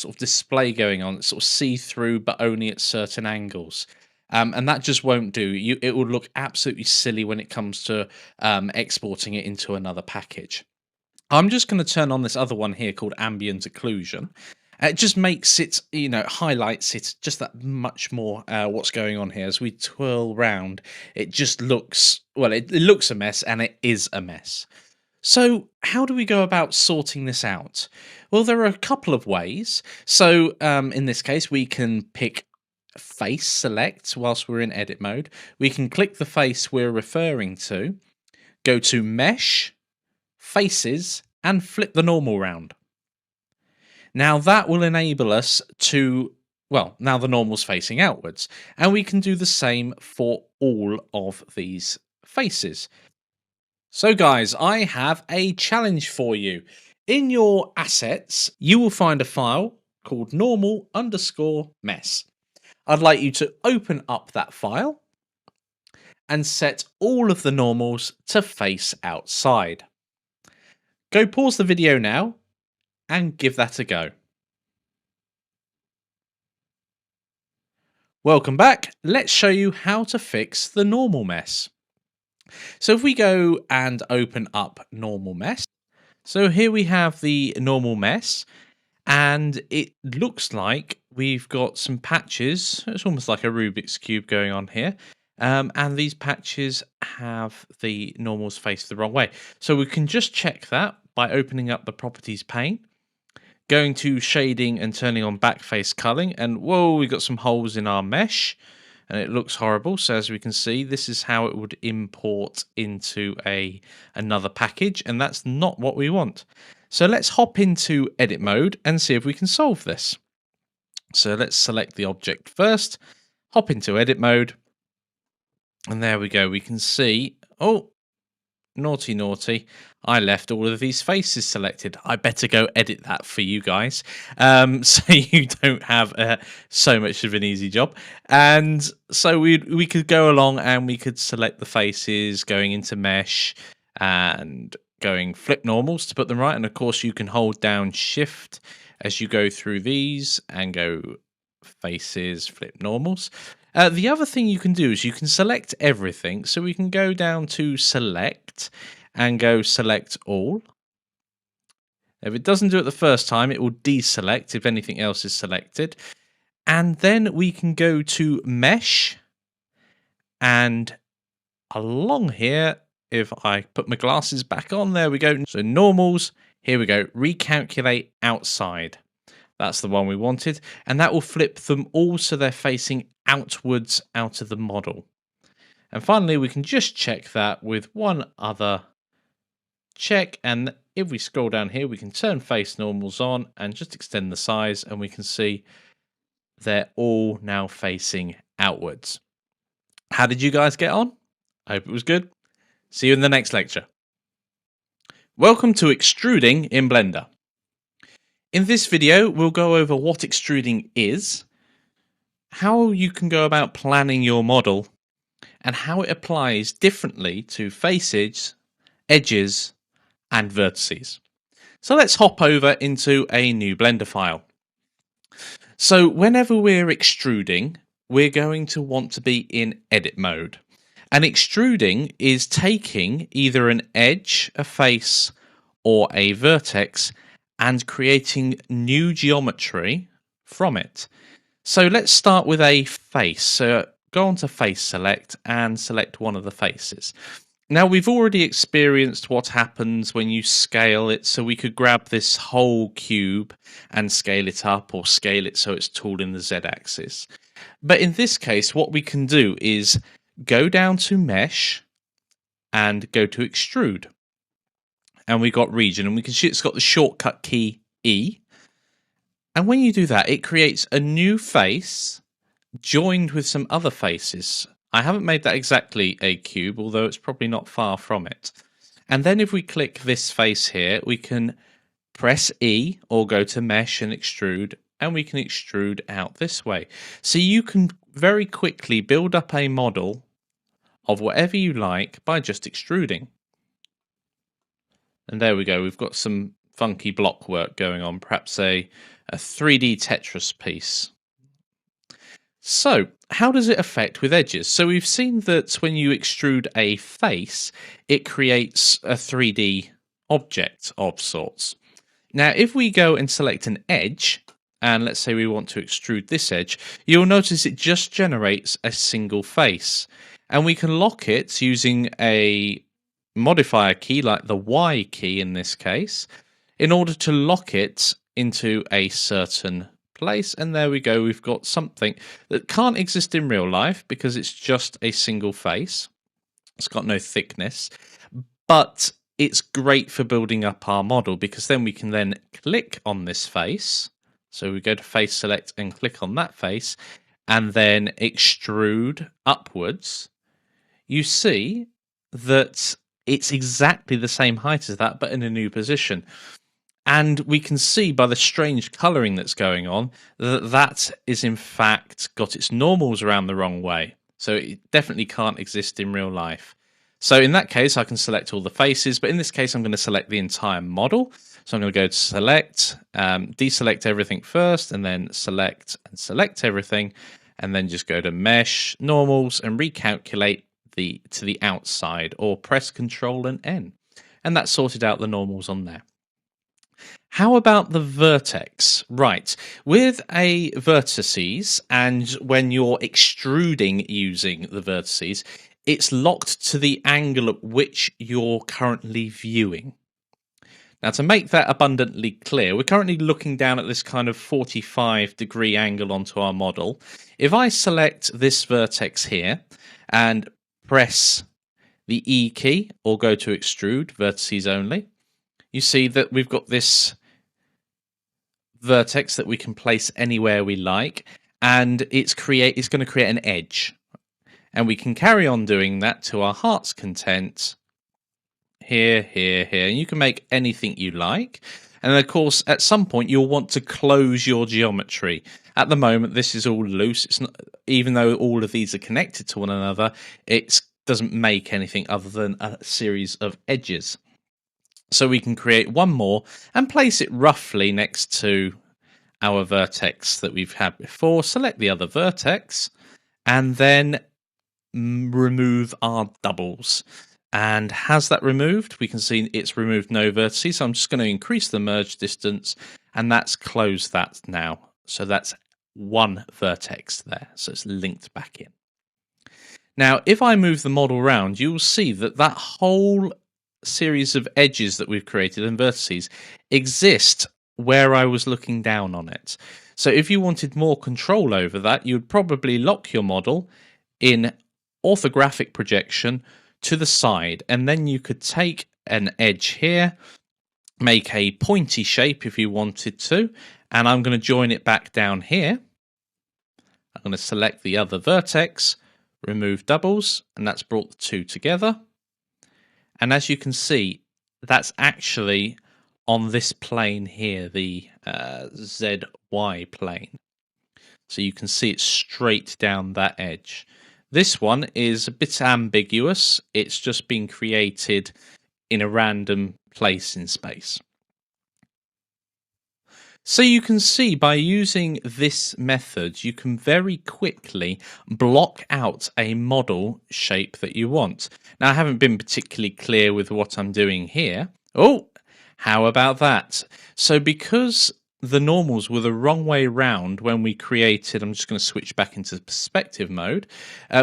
of display going on. It's sort of see-through, but only at certain angles. And that just won't do. It will look absolutely silly when it comes to exporting it into another package. I'm just going to turn on this other one here called ambient occlusion. It just makes it, highlights it just that much more what's going on here. As we twirl round, it just looks, well, it looks a mess and it is a mess. So, how do we go about sorting this out? Well, there are a couple of ways. So, in this case, we can pick face select whilst we're in edit mode. We can click the face we're referring to, go to mesh, faces, and flip the normal round. Now that will enable us to, well, now the normal's facing outwards, and we can do the same for all of these faces. So guys, I have a challenge for you. In your assets, you will find a file called normal_mess. I'd like you to open up that file and set all of the normals to face outside. Go pause the video now and give that a go. Welcome back. Let's show you how to fix the normal mess. So if we go and open up normal mess, so here we have the normal mess, and it looks like we've got some patches. It's almost like a Rubik's Cube going on here. And these patches have the normals faced the wrong way. So we can just check that by opening up the properties pane, going to shading and turning on backface culling, and whoa, we've got some holes in our mesh and it looks horrible. So as we can see, this is how it would import into another package, and that's not what we want. So let's hop into edit mode and see if we can solve this. So let's select the object first, hop into edit mode, and there we go. We can see, oh, naughty, naughty. I left all of these faces selected. I better go edit that for you guys, so you don't have so much of an easy job. And so we could go along and we could select the faces, going into mesh and going flip normals to put them right. And of course, you can hold down shift as you go through these and go faces, flip normals. The other thing you can do is you can select everything. So we can go down to select and go select all. If it doesn't do it the first time, it will deselect if anything else is selected. And then we can go to mesh, and along here, if I put my glasses back on, there we go. So normals, here we go, recalculate outside. That's the one we wanted, and that will flip them all so they're facing outwards out of the model. And finally, we can just check that with one other check, and if we scroll down here, we can turn face normals on and just extend the size, and we can see they're all now facing outwards. How did you guys get on? I hope it was good. See you in the next lecture. Welcome to extruding in Blender. In this video, we'll go over what extruding is, how you can go about planning your model, and how it applies differently to faces, edges, and vertices. So let's hop over into a new Blender file. So whenever we're extruding, we're going to want to be in edit mode. And extruding is taking either an edge, a face, or a vertex and creating new geometry from it. So let's start with a face. So go on to face select and select one of the faces. Now we've already experienced what happens when you scale it, so we could grab this whole cube and scale it up or scale it so it's tall in the z-axis. But in this case, what we can do is go down to mesh and go to extrude. And we got region, and we can see it's got the shortcut key E. And when you do that, it creates a new face joined with some other faces. I haven't made that exactly a cube, although it's probably not far from it. And then if we click this face here, we can press E or go to mesh and extrude, and we can extrude out this way. So you can very quickly build up a model of whatever you like by just extruding. And there we go, we've got some funky block work going on, perhaps a 3D Tetris piece. So, how does it affect with edges? So we've seen that when you extrude a face, it creates a 3D object of sorts. Now, if we go and select an edge, and let's say we want to extrude this edge, you'll notice it just generates a single face. And we can lock it using a modifier key like the Y key in this case in order to lock it into a certain place. And there we go, we've got something that can't exist in real life because it's just a single face. It's got no thickness, but it's great for building up our model because then we can then click on this face. So we go to face select and click on that face and then extrude upwards. You see that it's exactly the same height as that, but in a new position. And we can see by the strange colouring that's going on that that is in fact got its normals around the wrong way. So it definitely can't exist in real life. So in that case, I can select all the faces, but in this case, I'm going to select the entire model. So I'm going to go to select, deselect everything first, and then select and select everything, and then just go to mesh, normals, and recalculate to the outside, or press Control and N. And that sorted out the normals on there. How about the vertex? Right, with a vertices, and when you're extruding using the vertices, it's locked to the angle at which you're currently viewing. Now, to make that abundantly clear, we're currently looking down at this kind of 45-degree angle onto our model. If I select this vertex here and press the E key or go to extrude, vertices only, you see that we've got this vertex that we can place anywhere we like, and it's going to create an edge. And we can carry on doing that to our heart's content. Here, here, here. And you can make anything you like. And of course, at some point, you'll want to close your geometry. At the moment, this is all loose. It's not, even though all of these are connected to one another, it doesn't make anything other than a series of edges. So we can create one more and place it roughly next to our vertex that we've had before. Select the other vertex and then remove our doubles. And has that removed? We can see it's removed no vertices. So I'm just going to increase the merge distance, and that's closed that now. So that's one vertex there. So it's linked back in. Now, if I move the model around, you'll see that that whole series of edges that we've created and vertices exist where I was looking down on it. So if you wanted more control over that, you'd probably lock your model in orthographic projection to the side, and then you could take an edge here, make a pointy shape if you wanted to, and I'm going to join it back down here. I'm going to select the other vertex, remove doubles, and that's brought the two together. And as you can see, that's actually on this plane here, the ZY plane. So you can see it straight down that edge. This one is a bit ambiguous. It's just been created in a random place in space. So you can see by using this method, you can very quickly block out a model shape that you want. Now, I haven't been particularly clear with what I'm doing here. Oh, how about that? So because the normals were the wrong way round when we created, I'm just going to switch back into perspective mode.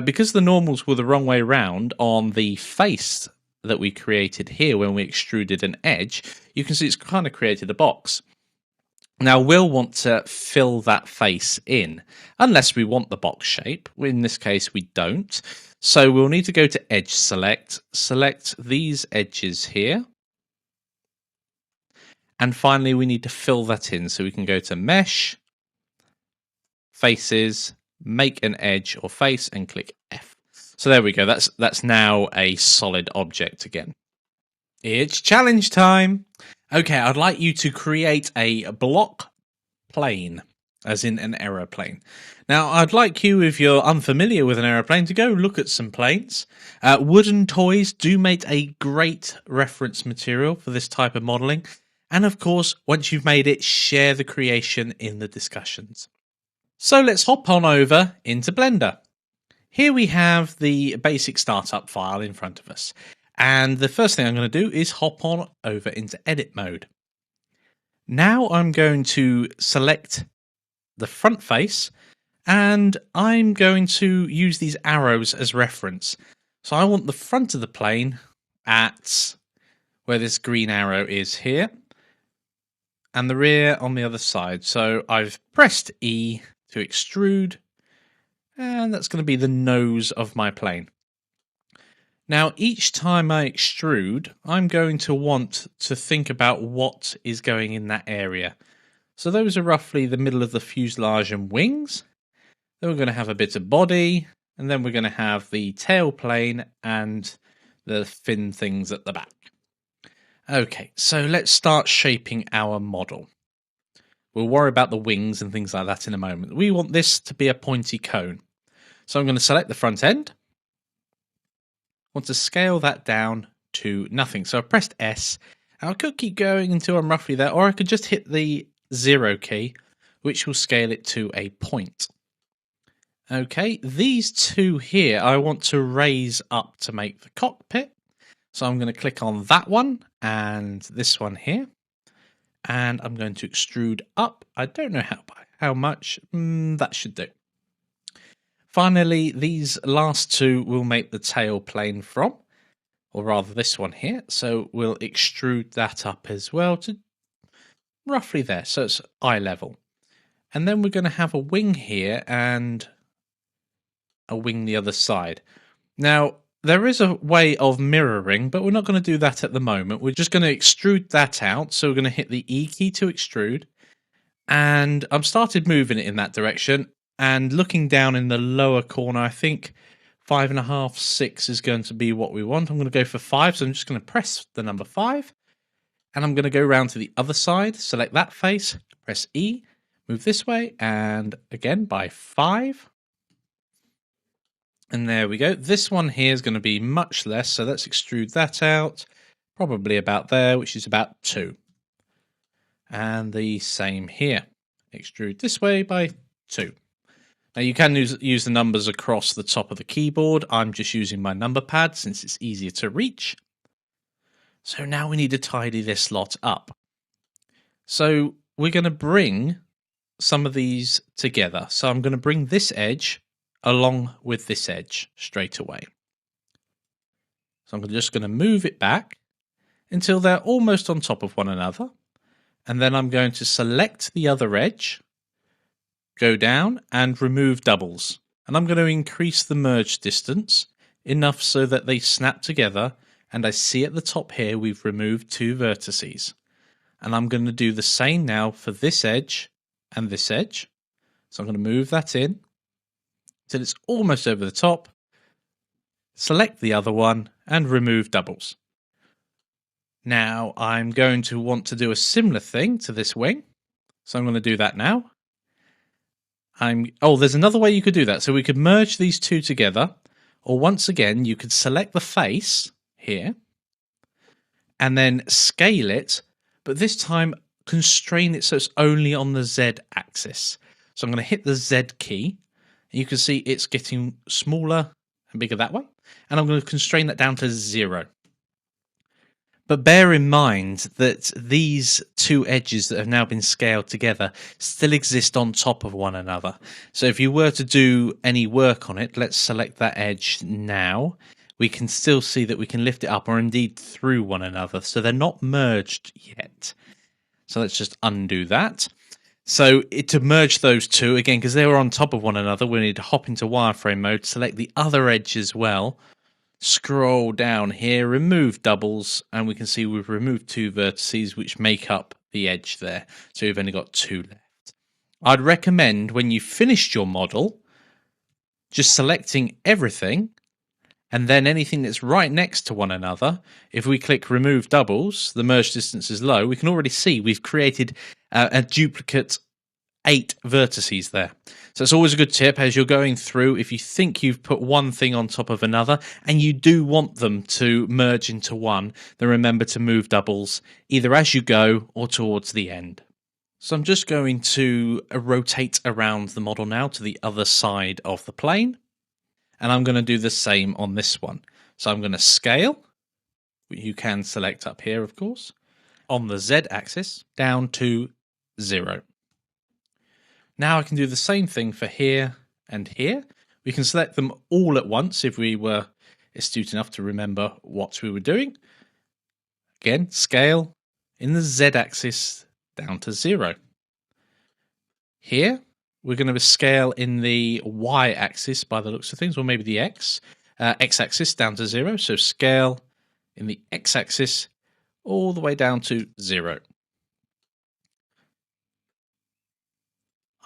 Because the normals were the wrong way round on the face that we created here when we extruded an edge, you can see it's kind of created a box. Now we'll want to fill that face in, unless we want the box shape. In this case, we don't. So we'll need to go to Edge Select, select these edges here. And finally, we need to fill that in. So we can go to Mesh, Faces, Make an Edge or Face, and click F. So there we go. That's now a solid object again. It's challenge time. Okay, I'd like you to create a block plane, as in an aeroplane. Now, I'd like you, if you're unfamiliar with an aeroplane, to go look at some planes. Wooden toys do make a great reference material for this type of modelling. And of course, once you've made it, share the creation in the discussions. So let's hop on over into Blender. Here we have the basic startup file in front of us. And the first thing I'm going to do is hop on over into edit mode. Now I'm going to select the front face, and I'm going to use these arrows as reference. So I want the front of the plane at where this green arrow is here, and the rear on the other side. So I've pressed E to extrude, and that's going to be the nose of my plane. Now, each time I extrude, I'm going to want to think about what is going in that area. So those are roughly the middle of the fuselage and wings. Then we're going to have a bit of body, and then we're going to have the tail plane and the fin things at the back. Okay, so let's start shaping our model. We'll worry about the wings and things like that in a moment. We want this to be a pointy cone. So I'm going to select the front end. I want to scale that down to nothing. So I pressed S, and I could keep going until I'm roughly there, or I could just hit the 0 key, which will scale it to a point. Okay, these two here I want to raise up to make the cockpit. So I'm going to click on that one and this one here. And I'm going to extrude up. I don't know how much. That should do. Finally, these last two will make the tail plane from, or rather this one here. So we'll extrude that up as well to roughly there. So it's eye level. And then we're going to have a wing here and a wing the other side. Now, there is a way of mirroring, but we're not going to do that at the moment. We're just going to extrude that out. So we're going to hit the E key to extrude. And I've started moving it in that direction. And looking down in the lower corner, I think 5.5, 6 is going to be what we want. I'm going to go for 5. So I'm just going to press the number 5. And I'm going to go around to the other side, select that face, press E, move this way, and again by 5. And there we go. This one here is going to be much less, so let's extrude that out. Probably about there, which is about 2. And the same here. Extrude this way by 2. Now you can use the numbers across the top of the keyboard. I'm just using my number pad since it's easier to reach. So now we need to tidy this lot up. So we're going to bring some of these together. So I'm going to bring this edge along with this edge straight away. So I'm just going to move it back until they're almost on top of one another. And then I'm going to select the other edge, go down and remove doubles. And I'm going to increase the merge distance enough so that they snap together. And I see at the top here, we've removed 2 vertices. And I'm going to do the same now for this edge and this edge. So I'm going to move that in till it's almost over the top. Select the other one and remove doubles. Now I'm going to want to do a similar thing to this wing. So I'm going to do that now. There's another way you could do that. So we could merge these two together. Or once again, you could select the face here and then scale it, but this time constrain it so it's only on the Z axis. So I'm going to hit the Z key. And you can see it's getting smaller and bigger that way. And I'm going to constrain that down to 0. But bear in mind that these two edges that have now been scaled together still exist on top of one another. So if you were to do any work on it, let's select that edge now. We can still see that we can lift it up or indeed through one another. So they're not merged yet. So let's just undo that. So to merge those two, again, because they were on top of one another, we need to hop into wireframe mode, select the other edge as well. Scroll down here, remove doubles, and we can see we've removed 2 vertices which make up the edge there. So we've only got 2 left. I'd recommend when you've finished your model, just selecting everything, and then anything that's right next to one another. If we click remove doubles, the merge distance is low. We can already see we've created a duplicate 8 vertices there. So it's always a good tip as you're going through, if you think you've put one thing on top of another and you do want them to merge into one, then remember to move doubles either as you go or towards the end. So I'm just going to rotate around the model now to the other side of the plane. And I'm going to do the same on this one. So I'm going to scale. You can select up here, of course, on the Z axis down to 0. Now I can do the same thing for here and here. We can select them all at once if we were astute enough to remember what we were doing. Again, scale in the Z-axis down to 0. Here, we're going to scale in the Y-axis by the looks of things, or maybe the X-axis down to 0. So scale in the X-axis all the way down to 0.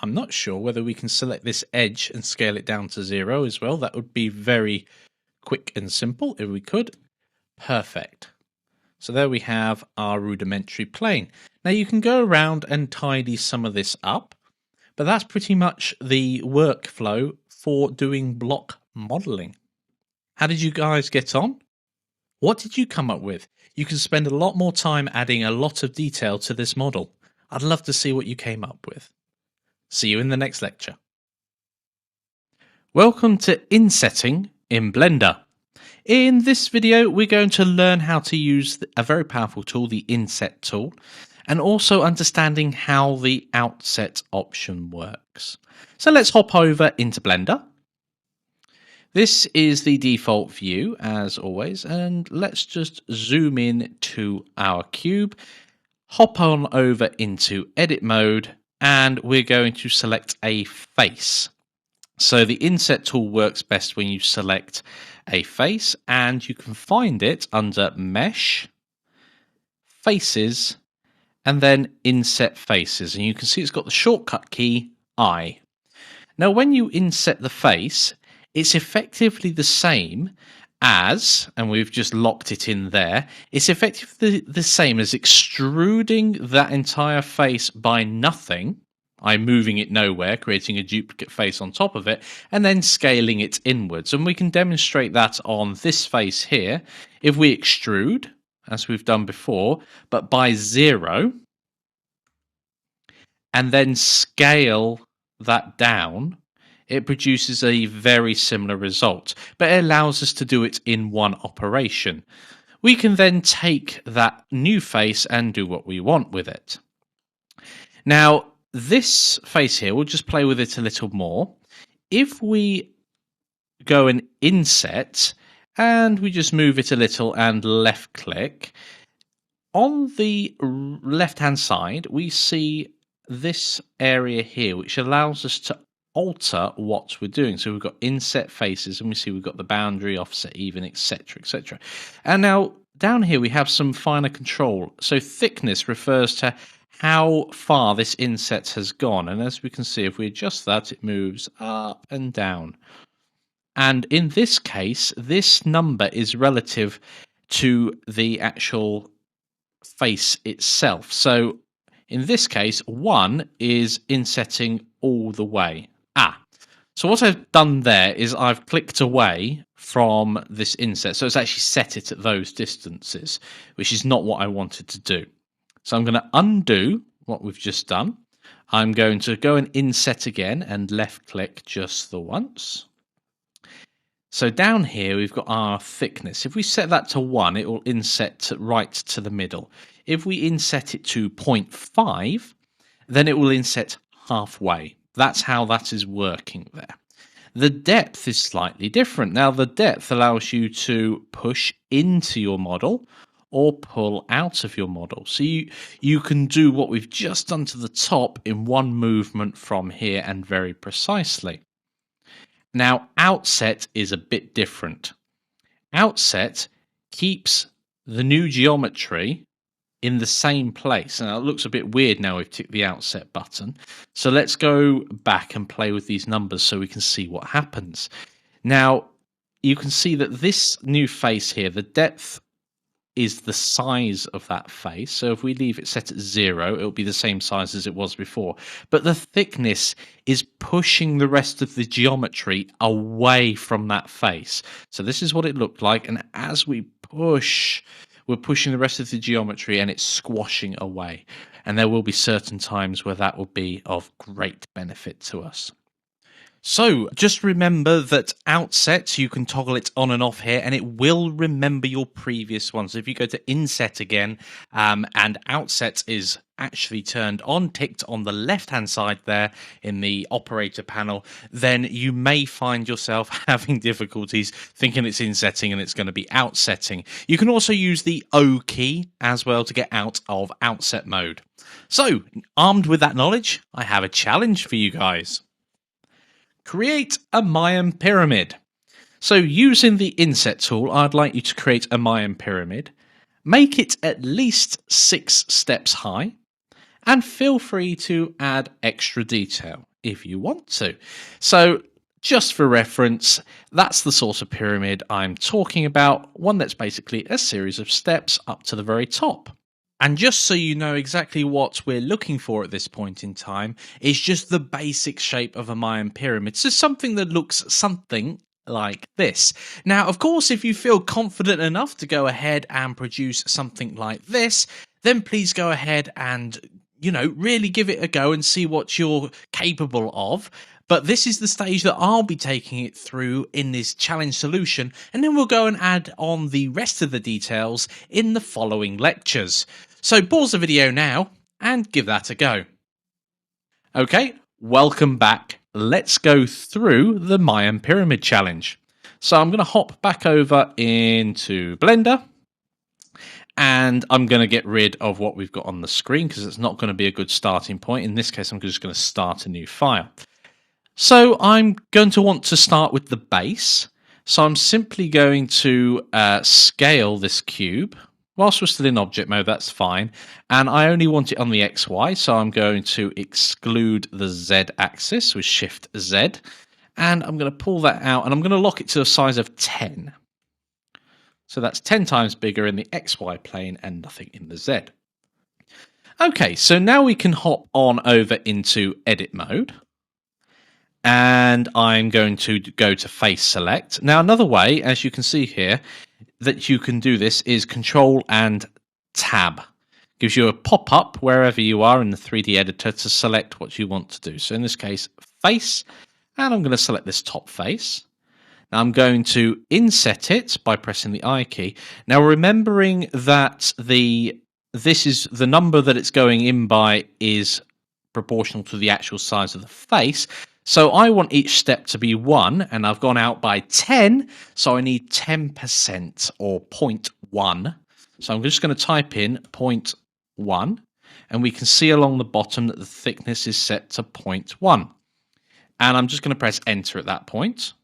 I'm not sure whether we can select this edge and scale it down to 0 as well. That would be very quick and simple if we could. Perfect. So there we have our rudimentary plane. Now you can go around and tidy some of this up, but that's pretty much the workflow for doing block modeling. How did you guys get on? What did you come up with? You can spend a lot more time adding a lot of detail to this model. I'd love to see what you came up with. See you in the next lecture. Welcome to Insetting in Blender. In this video, we're going to learn how to use a very powerful tool, the Inset tool, and also understanding how the Outset option works. So let's hop over into Blender. This is the default view, as always, and let's just zoom in to our cube, hop on over into Edit mode, and we're going to select a face. So the Inset tool works best when you select a face, and you can find it under Mesh, Faces, and then Inset Faces. And you can see it's got the shortcut key I. Now when you inset the face, it's effectively the same as, and we've just locked it in there, it's effectively the same as extruding that entire face by nothing. I'm moving it nowhere, creating a duplicate face on top of it, and then scaling it inwards. And we can demonstrate that on this face here. If we extrude, as we've done before, but by 0, and then scale that down, it produces a very similar result, but it allows us to do it in one operation. We can then take that new face and do what we want with it. Now, this face here, we'll just play with it a little more. If we go and inset, and we just move it a little and left click, on the left hand side, we see this area here, which allows us to alter what we're doing. So we've got inset faces, and we see we've got the boundary, offset, even, etc, etc. And now down here we have some finer control. So thickness refers to how far this inset has gone, and as we can see, if we adjust that, it moves up and down. And in this case, this number is relative to the actual face itself. So in this case, 1 is insetting all the way. So what I've done there is I've clicked away from this inset. So it's actually set it at those distances, which is not what I wanted to do. So I'm going to undo what we've just done. I'm going to go and inset again and left click just the once. So down here we've got our thickness. If we set that to 1, it will inset right to the middle. If we inset it to 0.5, then it will inset halfway. That's how that is working there. The depth is slightly different. Now the depth allows you to push into your model or pull out of your model. So you can do what we've just done to the top in one movement from here, and very precisely. Now outset is a bit different. Outset keeps the new geometry in the same place. Now it looks a bit weird now we've ticked the outset button. So let's go back and play with these numbers so we can see what happens. Now you can see that this new face here, the depth is the size of that face. So if we leave it set at 0, it'll be the same size as it was before. But the thickness is pushing the rest of the geometry away from that face. So this is what it looked like. And as we push, we're pushing the rest of the geometry and it's squashing away. And there will be certain times where that will be of great benefit to us. So just remember that outset, you can toggle it on and off here, and it will remember your previous one. So if you go to inset again, and outset is actually turned on, ticked on the left-hand side there in the operator panel, then you may find yourself having difficulties thinking it's insetting and it's going to be outsetting. You can also use the O key as well to get out of outset mode. So, armed with that knowledge, I have a challenge for you guys. Create a Mayan pyramid. So using the inset tool, I'd like you to create a Mayan pyramid. Make it at least 6 steps high. And feel free to add extra detail if you want to. So just for reference, that's the sort of pyramid I'm talking about. One that's basically a series of steps up to the very top. And just so you know exactly what we're looking for at this point in time, is just the basic shape of a Mayan pyramid. So something that looks something like this. Now, of course, if you feel confident enough to go ahead and produce something like this, then please go ahead and, really give it a go and see what you're capable of. But this is the stage that I'll be taking it through in this challenge solution, and then we'll go and add on the rest of the details in the following lectures. So pause the video now and give that a go. Okay, welcome back. Let's go through the Mayan Pyramid Challenge. So I'm going to hop back over into Blender, and I'm going to get rid of what we've got on the screen because it's not going to be a good starting point. In this case, I'm just going to start a new file. So I'm going to want to start with the base. So I'm simply going to scale this cube. Whilst we're still in object mode, that's fine. And I only want it on the XY, so I'm going to exclude the Z axis with Shift Z. And I'm going to pull that out, and I'm going to lock it to a size of 10. So that's 10 times bigger in the XY plane and nothing in the Z. Okay, so now we can hop on over into edit mode. And I'm going to go to face select. Now, another way, as you can see here, that you can do this is Control and Tab. Gives you a pop-up wherever you are in the 3D editor to select what you want to do. So in this case, face, and I'm going to select this top face. Now I'm going to inset it by pressing the I key. Now remembering that this is the number that it's going in by is proportional to the actual size of the face. So I want each step to be 1, and I've gone out by 10, so I need 10% or 0.1. So I'm just going to type in 0.1, and we can see along the bottom that the thickness is set to 0.1. And I'm just going to press enter at that point.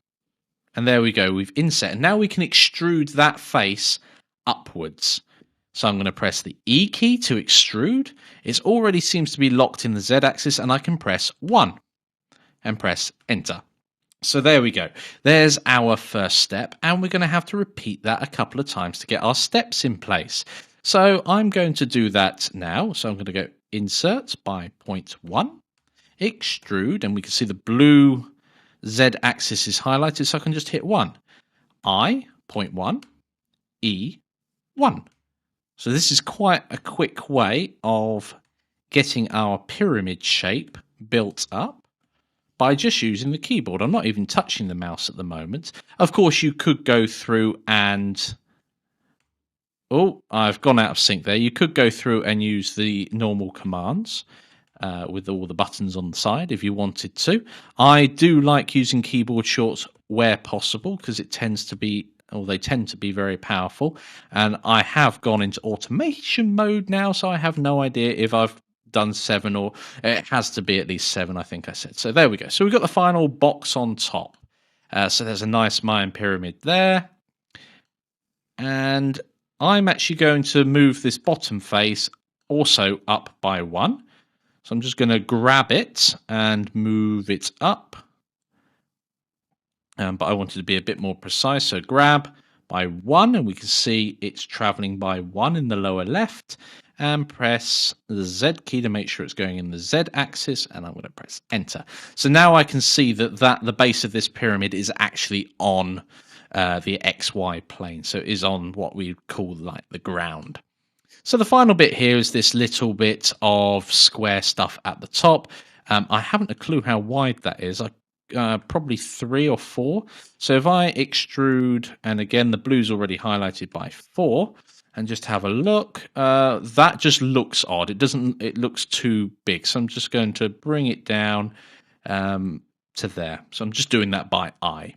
And there we go, we've inset. And now we can extrude that face upwards. So I'm going to press the E key to extrude. It already seems to be locked in the Z axis, and I can press 1. And press enter. So there we go. There's our first step, and we're going to have to repeat that a couple of times to get our steps in place. So I'm going to do that now. So I'm going to go insert by 0.1, extrude, and we can see the blue Z axis is highlighted, so I can just hit 1. I, 0.1, E, 1. So this is quite a quick way of getting our pyramid shape built up by just using the keyboard. I'm not even touching the mouse at the moment. Of course, you could go through and... Oh, I've gone out of sync there. You could go through and use the normal commands with all the buttons on the side if you wanted to. I do like using keyboard shorts where possible because it tends to be, or they tend to be very powerful. And I have gone into automation mode now, so I have no idea if I've done 7 or it has to be at least 7, I think I said. So there we go. So we've got the final box on top. So there's a nice Mayan pyramid there. And I'm actually going to move this bottom face also up by 1. So I'm just going to grab it and move it up. But I wanted to be a bit more precise. So grab by 1, and we can see it's traveling by 1 in the lower left. And press the Z key to make sure it's going in the Z axis, and I'm going to press enter. So now I can see that the base of this pyramid is actually on the XY plane. So it is on what we call like the ground. So the final bit here is this little bit of square stuff at the top. I haven't a clue how wide that is. probably 3 or 4. So if I extrude, and again the blue's already highlighted by 4, and just have a look, that just looks odd. It looks too big. So I'm just going to bring it down to there. So I'm just doing that by eye.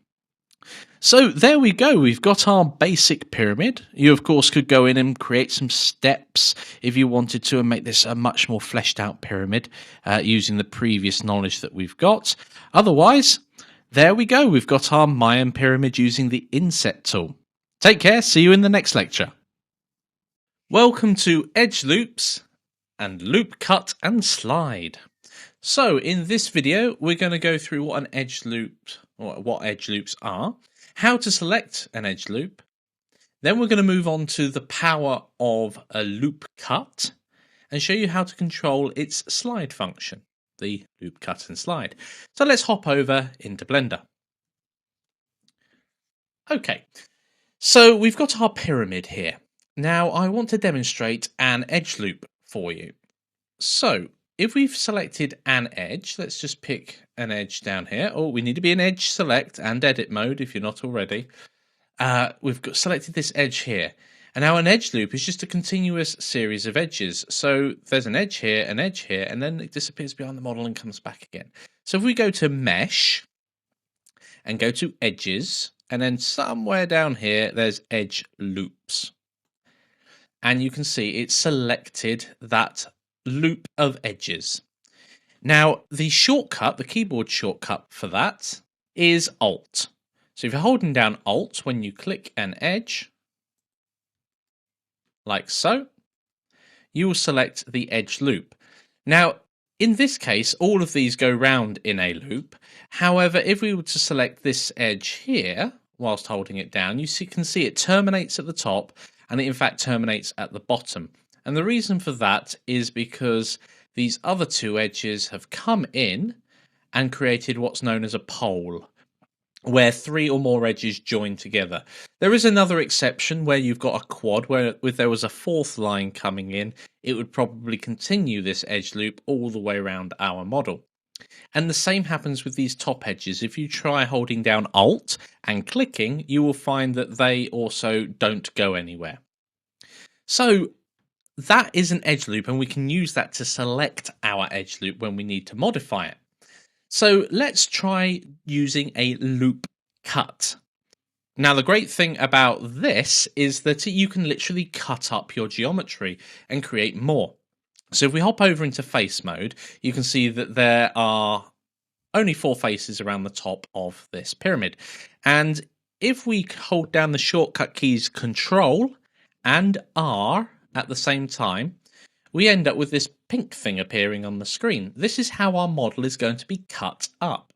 So there we go, we've got our basic pyramid. You of course could go in and create some steps if you wanted to and make this a much more fleshed out pyramid using the previous knowledge that we've got. Otherwise, there we go, we've got our Mayan pyramid using the inset tool. Take care, see you in the next lecture. Welcome to Edge Loops and Loop Cut and Slide. So in this video we're going to go through what an edge loop, or what edge loops are, how to select an edge loop, then we're going to move on to the power of a loop cut and show you how to control its slide function, the loop cut and slide. So let's hop over into Blender. Okay, so we've got our pyramid here. Now I want to demonstrate an edge loop for you. So if we've selected an edge, let's just pick an edge down here. Oh, we need to be in edge select and edit mode if you're not already. We've selected this edge here. And now an edge loop is just a continuous series of edges. So there's an edge here, and then it disappears behind the model and comes back again. So if we go to mesh and go to edges, and then somewhere down here, there's edge loops. And you can see it's selected that loop of edges. Now the shortcut, the keyboard shortcut for that is Alt. So if you're holding down Alt when you click an edge, like so, you will select the edge loop. Now in this case, all of these go round in a loop. However, if we were to select this edge here, whilst holding it down, you can see it terminates at the top, and it in fact terminates at the bottom. And the reason for that is because these other two edges have come in and created what's known as a pole, where 3 or more edges join together. There is another exception where you've got a quad, where if there was a 4th line coming in, it would probably continue this edge loop all the way around our model. And the same happens with these top edges. If you try holding down Alt and clicking, you will find that they also don't go anywhere. So that is an edge loop, and we can use that to select our edge loop when we need to modify it. So let's try using a loop cut. Now the great thing about this is that you can literally cut up your geometry and create more. So if we hop over into face mode, you can see that there are only 4 faces around the top of this pyramid. And if we hold down the shortcut keys Control and R at the same time, we end up with this pink thing appearing on the screen. This is how our model is going to be cut up.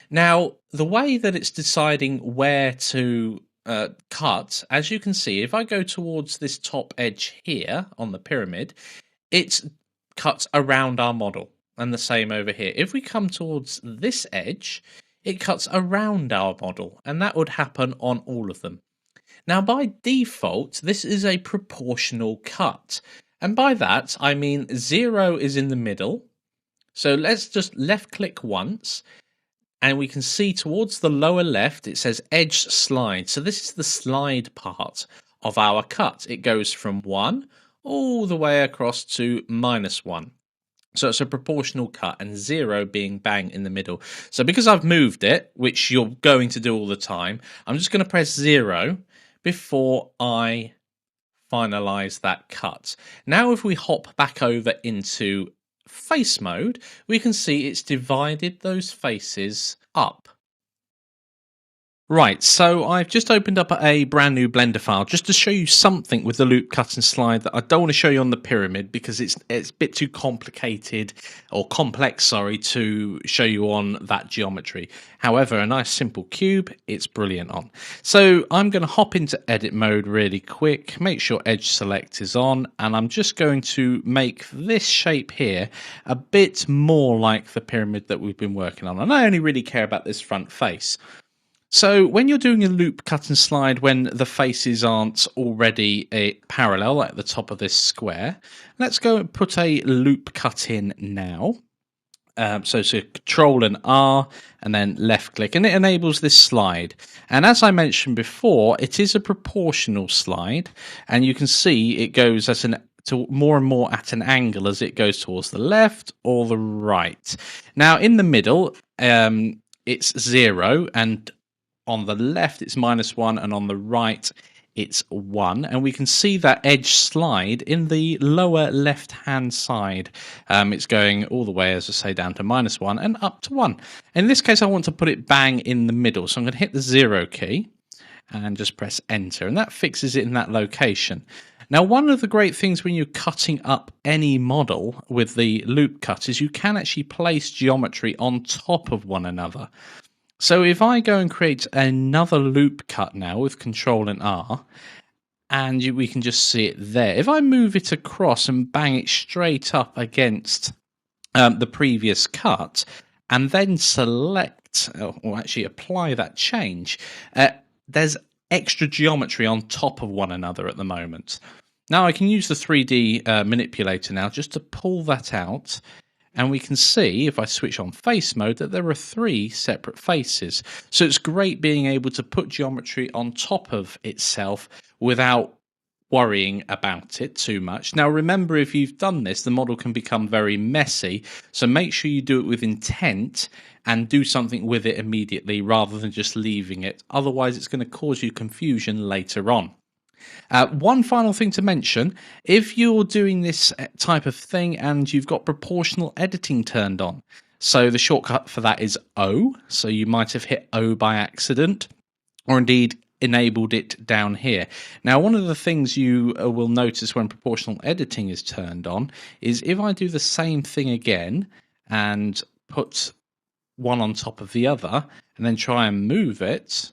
Now, the way that it's deciding where to cut, as you can see, if I go towards this top edge here on the pyramid, it cuts around our model, and the same over here. If we come towards this edge, it cuts around our model, and that would happen on all of them. Now, by default, this is a proportional cut. And by that, I mean 0 is in the middle. So let's just left click once. And we can see towards the lower left, it says edge slide. So this is the slide part of our cut. It goes from 1 all the way across to -1. So it's a proportional cut, and 0 being bang in the middle. So because I've moved it, which you're going to do all the time, I'm just going to press 0 before I finalize that cut. Now if we hop back over into face mode, we can see it's divided those faces up. Right, so I've just opened up a brand new Blender file just to show you something with the loop cut and slide that I don't want to show you on the pyramid because it's a bit too complicated or complex, sorry, to show you on that geometry. However, a nice simple cube, it's brilliant on. So I'm going to hop into edit mode really quick, make sure edge select is on, and I'm just going to make this shape here a bit more like the pyramid that we've been working on. And I only really care about this front face. So when you're doing a loop cut and slide when the faces aren't already parallel at the top of this square, let's go and put a loop cut in now. So Control and R, and then left click, and it enables this slide. And as I mentioned before, it is a proportional slide, and you can see it goes to more and more at an angle as it goes towards the left or the right. Now in the middle, it's 0, and on the left it's -1, and on the right it's 1, and we can see that edge slide in the lower left hand side. It's going all the way, as I say, down to -1 and up to 1. In this case I want to put it bang in the middle, so I'm going to hit the 0 key and just press enter, and that fixes it in that location. Now, one of the great things when you're cutting up any model with the loop cut is you can actually place geometry on top of one another. So if I go and create another loop cut now with Control and R, and we can just see it there. If I move it across and bang it straight up against the previous cut, and then select, or actually apply that change, there's extra geometry on top of one another at the moment. Now I can use the 3D manipulator now just to pull that out. And we can see, if I switch on face mode, that there are 3 separate faces. So it's great being able to put geometry on top of itself without worrying about it too much. Now remember, if you've done this, the model can become very messy. So make sure you do it with intent and do something with it immediately rather than just leaving it. Otherwise, it's going to cause you confusion later on. One final thing to mention, if you're doing this type of thing and you've got proportional editing turned on, so the shortcut for that is O, so you might have hit O by accident, or indeed enabled it down here. Now, one of the things you will notice when proportional editing is turned on is if I do the same thing again and put one on top of the other and then try and move it,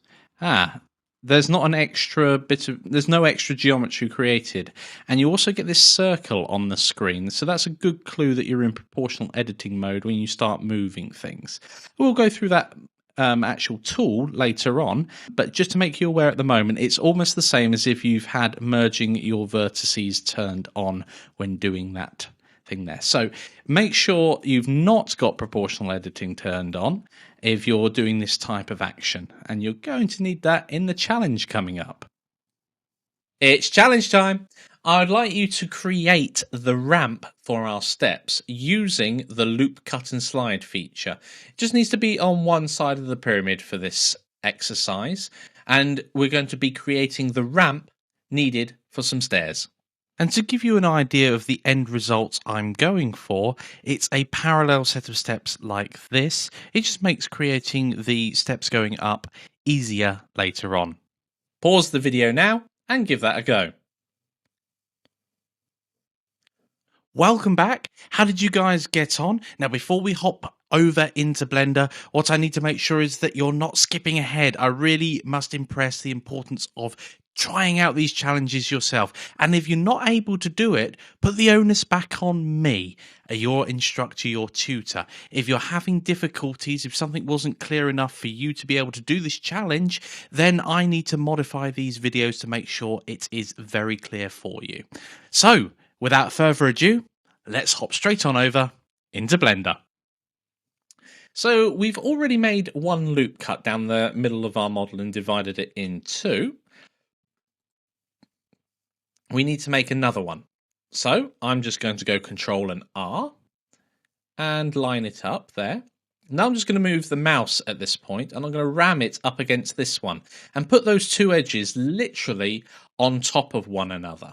there's no extra geometry created, and you also get this circle on the screen, so that's a good clue that you're in proportional editing mode when you start moving things. We'll go through that actual tool later on, but just to make you aware at the moment, it's almost the same as if you've had merging your vertices turned on when doing that thing there. So make sure you've not got proportional editing turned on if you're doing this type of action, and you're going to need that in the challenge coming up. It's challenge time. I'd like you to create the ramp for our steps using the loop cut and slide feature. It just needs to be on one side of the pyramid for this exercise, and we're going to be creating the ramp needed for some stairs. And to give you an idea of the end results I'm going for, it's a parallel set of steps like this. It just makes creating the steps going up easier later on. Pause the video now and give that a go. Welcome back. How did you guys get on? Now, before we hop over into Blender, what I need to make sure is that you're not skipping ahead. I really must impress the importance of trying out these challenges yourself. And if you're not able to do it, put the onus back on me, your instructor, your tutor. If you're having difficulties, if something wasn't clear enough for you to be able to do this challenge, then I need to modify these videos to make sure it is very clear for you. So, without further ado, let's hop straight on over into Blender. So we've already made one loop cut down the middle of our model and divided it in 2. We need to make another one. So I'm just going to go Control and R and line it up there. Now I'm just going to move the mouse at this point, and I'm going to ram it up against this one and put those 2 edges literally on top of one another.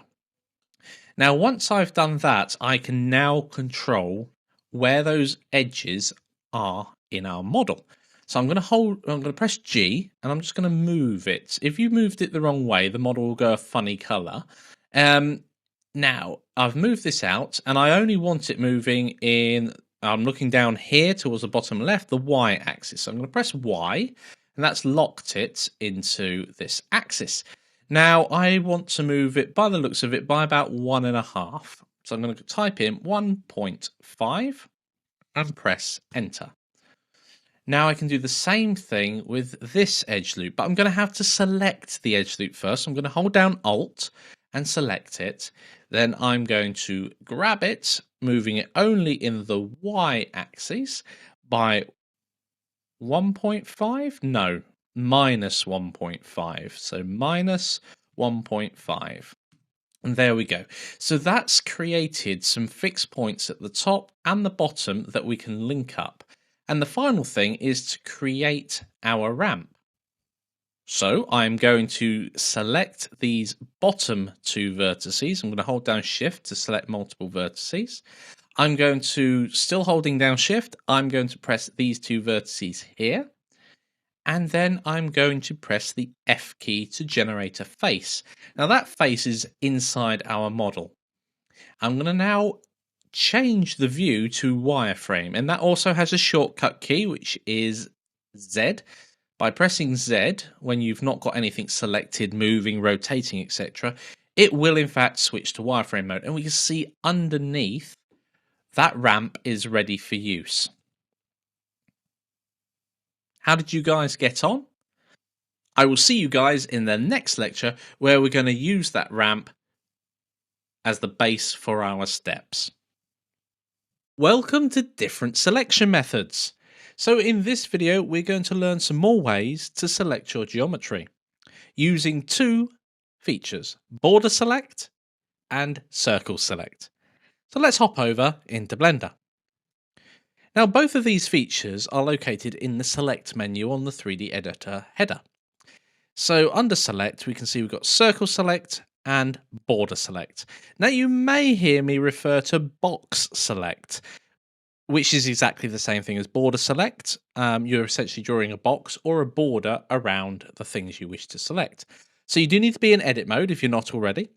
Now, once I've done that, I can now control where those edges are in our model. So I'm going to press G, and I'm just going to move it. If you moved it the wrong way, the model will go a funny color. Now I've moved this out, and I only want it moving in, I'm looking down here towards the bottom left, the Y axis. So I'm going to press Y, and that's locked it into this axis. Now I want to move it, by the looks of it, by about 1.5. So I'm going to type in 1.5 and press enter. Now I can do the same thing with this edge loop, but I'm going to have to select the edge loop first. I'm going to hold down Alt and select it, then I'm going to grab it, moving it only in the Y axis by 1.5? No, minus 1.5. So minus 1.5. And there we go. So that's created some fixed points at the top and the bottom that we can link up. And the final thing is to create our ramp. So I'm going to select these bottom two vertices. I'm going to hold down Shift to select multiple vertices. I'm going to, still holding down Shift, I'm going to press these two vertices here. And then I'm going to press the F key to generate a face. Now that face is inside our model. I'm going to now change the view to wireframe, and that also has a shortcut key, which is Z. By pressing Z, when you've not got anything selected, moving, rotating, etc., it will in fact switch to wireframe mode, and we can see underneath that ramp is ready for use. How did you guys get on? I will see you guys in the next lecture where we're going to use that ramp as the base for our steps. Welcome to different selection methods. So in this video, we're going to learn some more ways to select your geometry using two features, border select and circle select. So let's hop over into Blender. Now, both of these features are located in the select menu on the 3D editor header. So under select, we can see we've got circle select and border select. Now you may hear me refer to box select, which is exactly the same thing as border select. You're essentially drawing a box or a border around the things you wish to select. So you do need to be in edit mode if you're not already.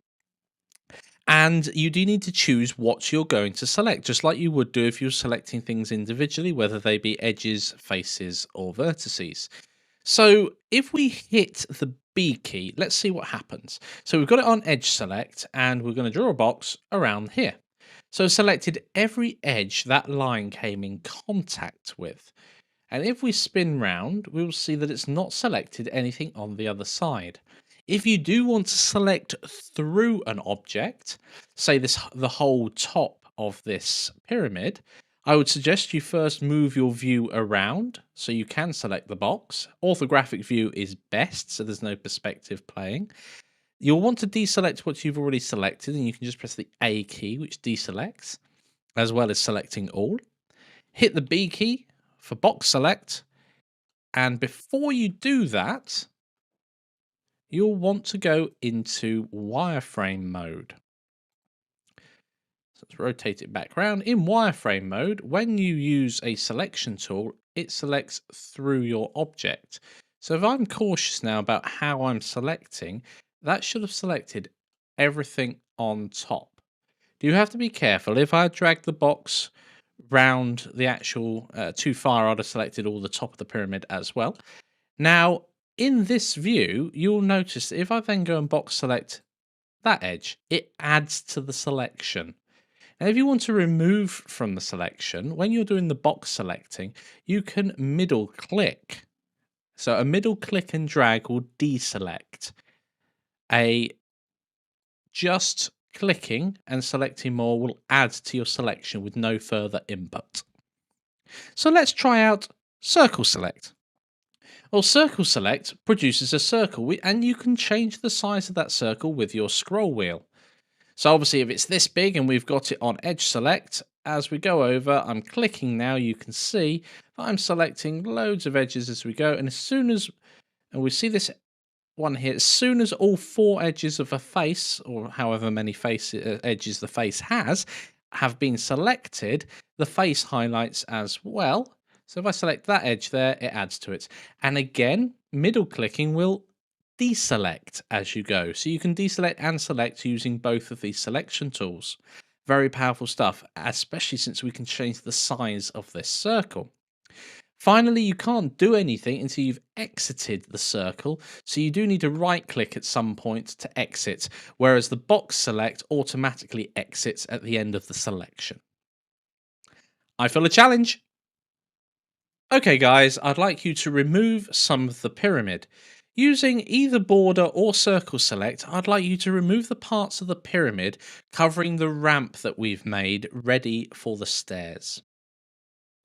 And you do need to choose what you're going to select, just like you would do if you're selecting things individually, whether they be edges, faces, or vertices. So if we hit the B key, let's see what happens. So we've got it on edge select, and we're going to draw a box around here. So selected every edge that line came in contact with. And if we spin round, we'll see that it's not selected anything on the other side. If you do want to select through an object, say the whole top of this pyramid, I would suggest you first move your view around so you can select the box. Orthographic view is best, so there's no perspective playing. You'll want to deselect what you've already selected, and you can just press the A key, which deselects, as well as selecting all. Hit the B key for box select, and before you do that, you'll want to go into wireframe mode. So let's rotate it back around. In wireframe mode, when you use a selection tool, it selects through your object. So if I'm cautious now about how I'm selecting, that should have selected everything on top. You have to be careful. If I drag the box round the actual too far, I'd have selected all the top of the pyramid as well. Now, in this view, you'll notice that if I then go and box select that edge, it adds to the selection. Now, if you want to remove from the selection, when you're doing the box selecting, you can middle click. So a middle click and drag will deselect. Just clicking and selecting more will add to your selection with no further input. So let's try out circle select. Well, circle select produces a circle, and you can change the size of that circle with your scroll wheel. So obviously if it's this big and we've got it on edge select, as we go over, I'm clicking now, you can see that I'm selecting loads of edges as we go, and as soon as, and we see this one here, as soon as all four edges of a face, or however many edges the face has, have been selected, the face highlights as well. So if I select that edge there, it adds to it. And again, middle clicking will deselect as you go. So you can deselect and select using both of these selection tools. Very powerful stuff, especially since we can change the size of this circle. Finally, you can't do anything until you've exited the circle, so you do need to right click at some point to exit, whereas the box select automatically exits at the end of the selection. I feel a challenge. Okay guys, I'd like you to remove some of the pyramid. Using either border or circle select, I'd like you to remove the parts of the pyramid covering the ramp that we've made ready for the stairs.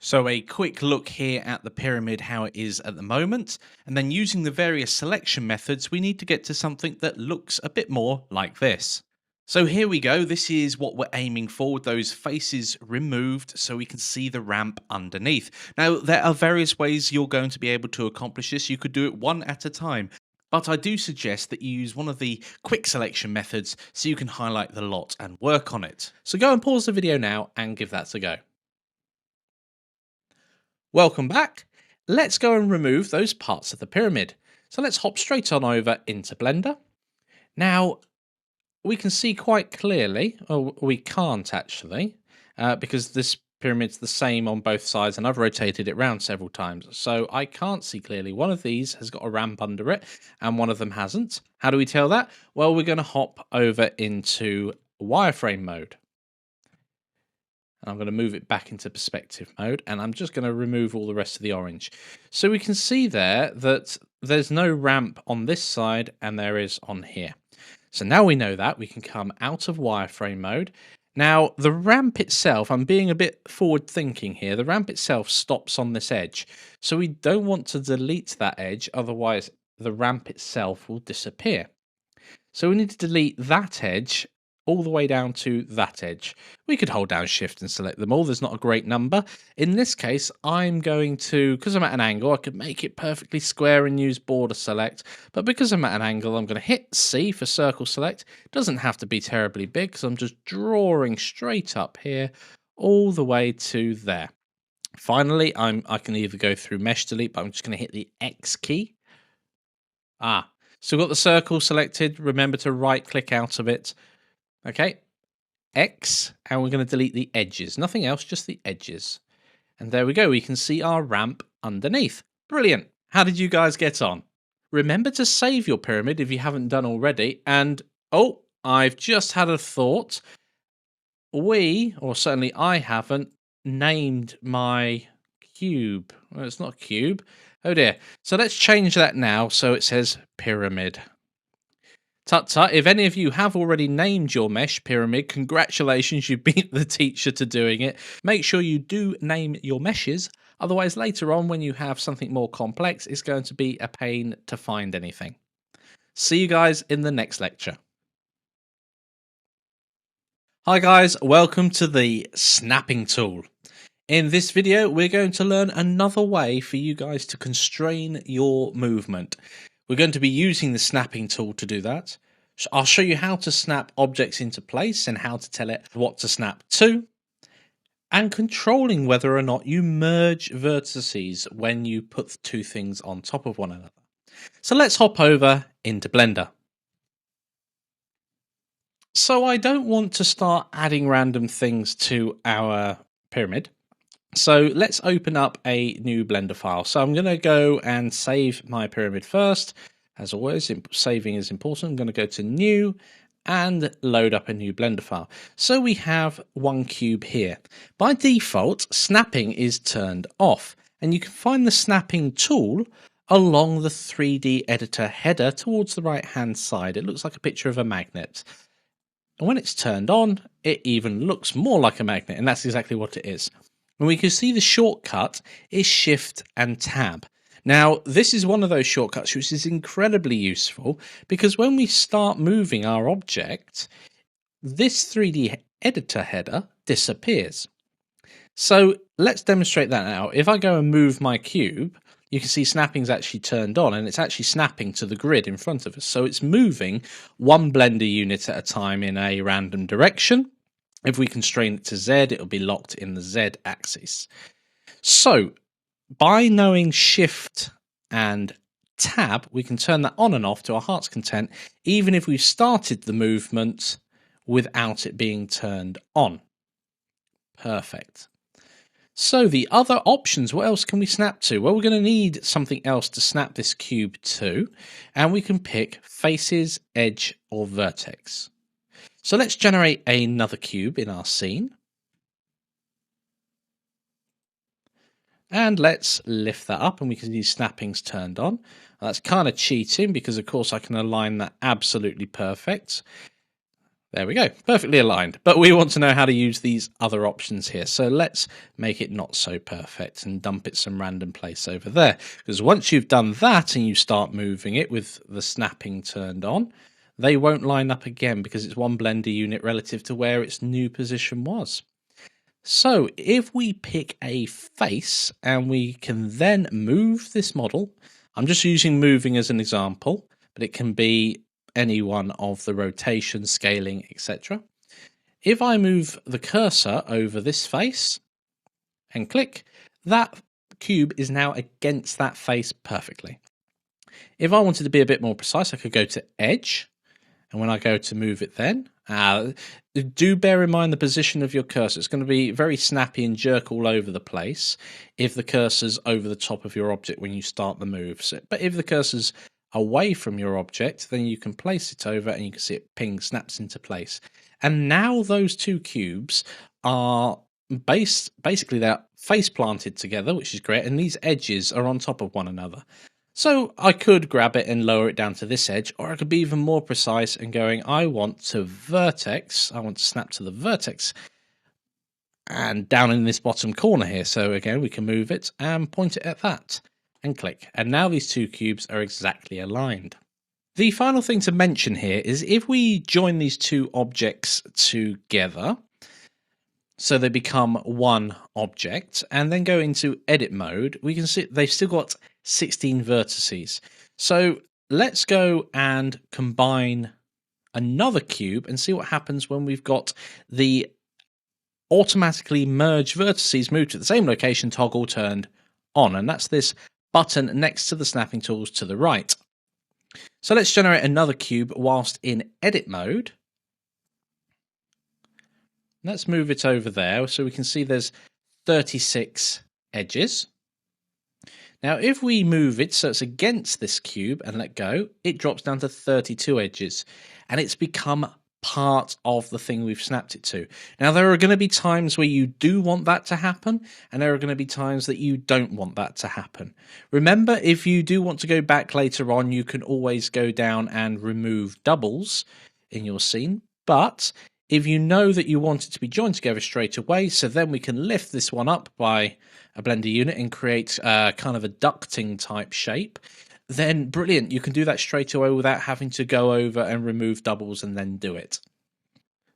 So a quick look here at the pyramid, how it is at the moment, and then using the various selection methods, we need to get to something that looks a bit more like this. So here we go, this is what we're aiming for with those faces removed so we can see the ramp underneath. Now there are various ways you're going to be able to accomplish this, you could do it one at a time. But I do suggest that you use one of the quick selection methods so you can highlight the lot and work on it. So go and pause the video now and give that a go. Welcome back. Let's go and remove those parts of the pyramid. So let's hop straight on over into Blender. Now, we can see quite clearly, or we can't actually, because this pyramid's the same on both sides and I've rotated it around several times. So I can't see clearly. One of these has got a ramp under it and one of them hasn't. How do we tell that? Well, we're going to hop over into wireframe mode. I'm going to move it back into perspective mode and I'm just going to remove all the rest of the orange. So we can see there that there's no ramp on this side and there is on here. So now we know that, we can come out of wireframe mode. Now the ramp itself, I'm being a bit forward thinking here, the ramp itself stops on this edge. So we don't want to delete that edge, otherwise the ramp itself will disappear. So we need to delete that edge all the way down to that edge. We could hold down shift and select them all. There's not a great number. In this case, I'm going to, because I'm at an angle, I could make it perfectly square and use border select. But because I'm at an angle, I'm going to hit C for circle select. It doesn't have to be terribly big because I'm just drawing straight up here all the way to there. Finally, I can either go through mesh delete, but I'm just going to hit the X key. So we've got the circle selected. Remember to right click out of it. Okay, X, and we're going to delete the edges. Nothing else, just the edges. And there we go. We can see our ramp underneath. Brilliant. How did you guys get on? Remember to save your pyramid if you haven't done already. And, oh, I've just had a thought. We, or certainly I haven't, named my cube. Well, it's not a cube. Oh dear. So let's change that now so it says pyramid. Tut-tut, if any of you have already named your mesh pyramid, congratulations, you beat the teacher to doing it. Make sure you do name your meshes, otherwise later on when you have something more complex, it's going to be a pain to find anything. See you guys in the next lecture. Hi guys, welcome to the snapping tool. In this video, we're going to learn another way for you guys to constrain your movement. We're going to be using the snapping tool to do that. So I'll show you how to snap objects into place and how to tell it what to snap to, and controlling whether or not you merge vertices when you put two things on top of one another. So let's hop over into Blender. So I don't want to start adding random things to our pyramid. So let's open up a new Blender file. So I'm going to go and save my pyramid first. As always, saving is important. I'm going to go to New and load up a new Blender file. So we have one cube here. By default, snapping is turned off. And you can find the snapping tool along the 3D editor header towards the right-hand side. It looks like a picture of a magnet. And when it's turned on, it even looks more like a magnet. And that's exactly what it is. And we can see the shortcut is Shift and Tab. Now, this is one of those shortcuts which is incredibly useful because when we start moving our object, this 3D editor header disappears. So let's demonstrate that now. If I go and move my cube, you can see snapping's actually turned on and it's actually snapping to the grid in front of us. So it's moving one Blender unit at a time in a random direction. If we constrain it to Z, it'll be locked in the Z axis. So by knowing Shift and Tab, we can turn that on and off to our heart's content, even if we've started the movement without it being turned on. Perfect. So the other options, what else can we snap to? Well, we're going to need something else to snap this cube to, and we can pick faces, edge, or vertex. So let's generate another cube in our scene. And let's lift that up, and we can see snapping's turned on. That's kind of cheating because, of course, I can align that absolutely perfect. There we go, perfectly aligned. But we want to know how to use these other options here. So let's make it not so perfect and dump it some random place over there. Because once you've done that and you start moving it with the snapping turned on, they won't line up again because it's one Blender unit relative to where its new position was. So if we pick a face and we can then move this model, I'm just using moving as an example, but it can be any one of the rotation, scaling, etc. If I move the cursor over this face and click, that cube is now against that face perfectly. If I wanted to be a bit more precise, I could go to edge, and when I go to move it then, do bear in mind the position of your cursor. It's going to be very snappy and jerk all over the place if the cursor's over the top of your object when you start the move. But if the cursor's away from your object, then you can place it over and you can see it ping, snaps into place. And now those two cubes are basically they're face planted together, which is great, and these edges are on top of one another. So I could grab it and lower it down to this edge, or I could be even more precise and going, I want to vertex, I want to snap to the vertex and down in this bottom corner here. So again, we can move it and point it at that and click. And now these two cubes are exactly aligned. The final thing to mention here is if we join these two objects together, so they become one object, and then go into edit mode, we can see they've still got 16 vertices. So let's go and combine another cube and see what happens when we've got the automatically merge vertices moved to the same location toggle turned on, and that's this button next to the snapping tools to the right. So let's generate another cube whilst in edit mode. Let's move it over there so we can see there's 36 edges. Now if we move it so it's against this cube and let go, it drops down to 32 edges, and it's become part of the thing we've snapped it to. Now there are going to be times where you do want that to happen, and there are going to be times that you don't want that to happen. Remember, if you do want to go back later on, you can always go down and remove doubles in your scene, but if you know that you want it to be joined together straight away, so then we can lift this one up by a Blender unit and create kind of a ducting type shape, then brilliant, you can do that straight away without having to go over and remove doubles and then do it.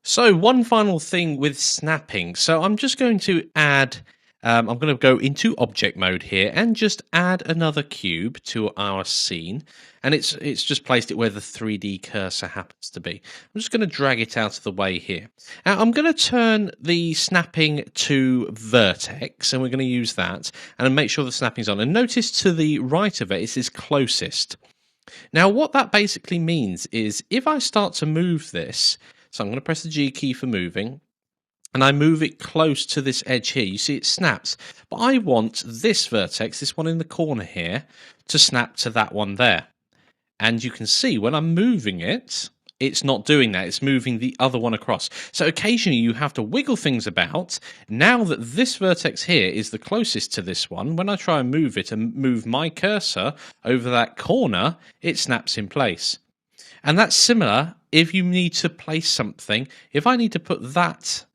So one final thing with snapping. So I'm just going to add, I'm going to go into object mode here and just add another cube to our scene. And it's just placed it where the 3D cursor happens to be. I'm just going to drag it out of the way here. Now I'm going to turn the snapping to vertex, and we're going to use that and make sure the snapping's on. And notice to the right of it says closest. Now what that basically means is if I start to move this, so I'm going to press the G key for moving, and I move it close to this edge here, you see it snaps. But I want this vertex, this one in the corner here, to snap to that one there. And you can see when I'm moving it, it's not doing that. It's moving the other one across. So occasionally you have to wiggle things about. Now that this vertex here is the closest to this one, when I try and move it and move my cursor over that corner, it snaps in place. And that's similar if you need to place something. If I need to put that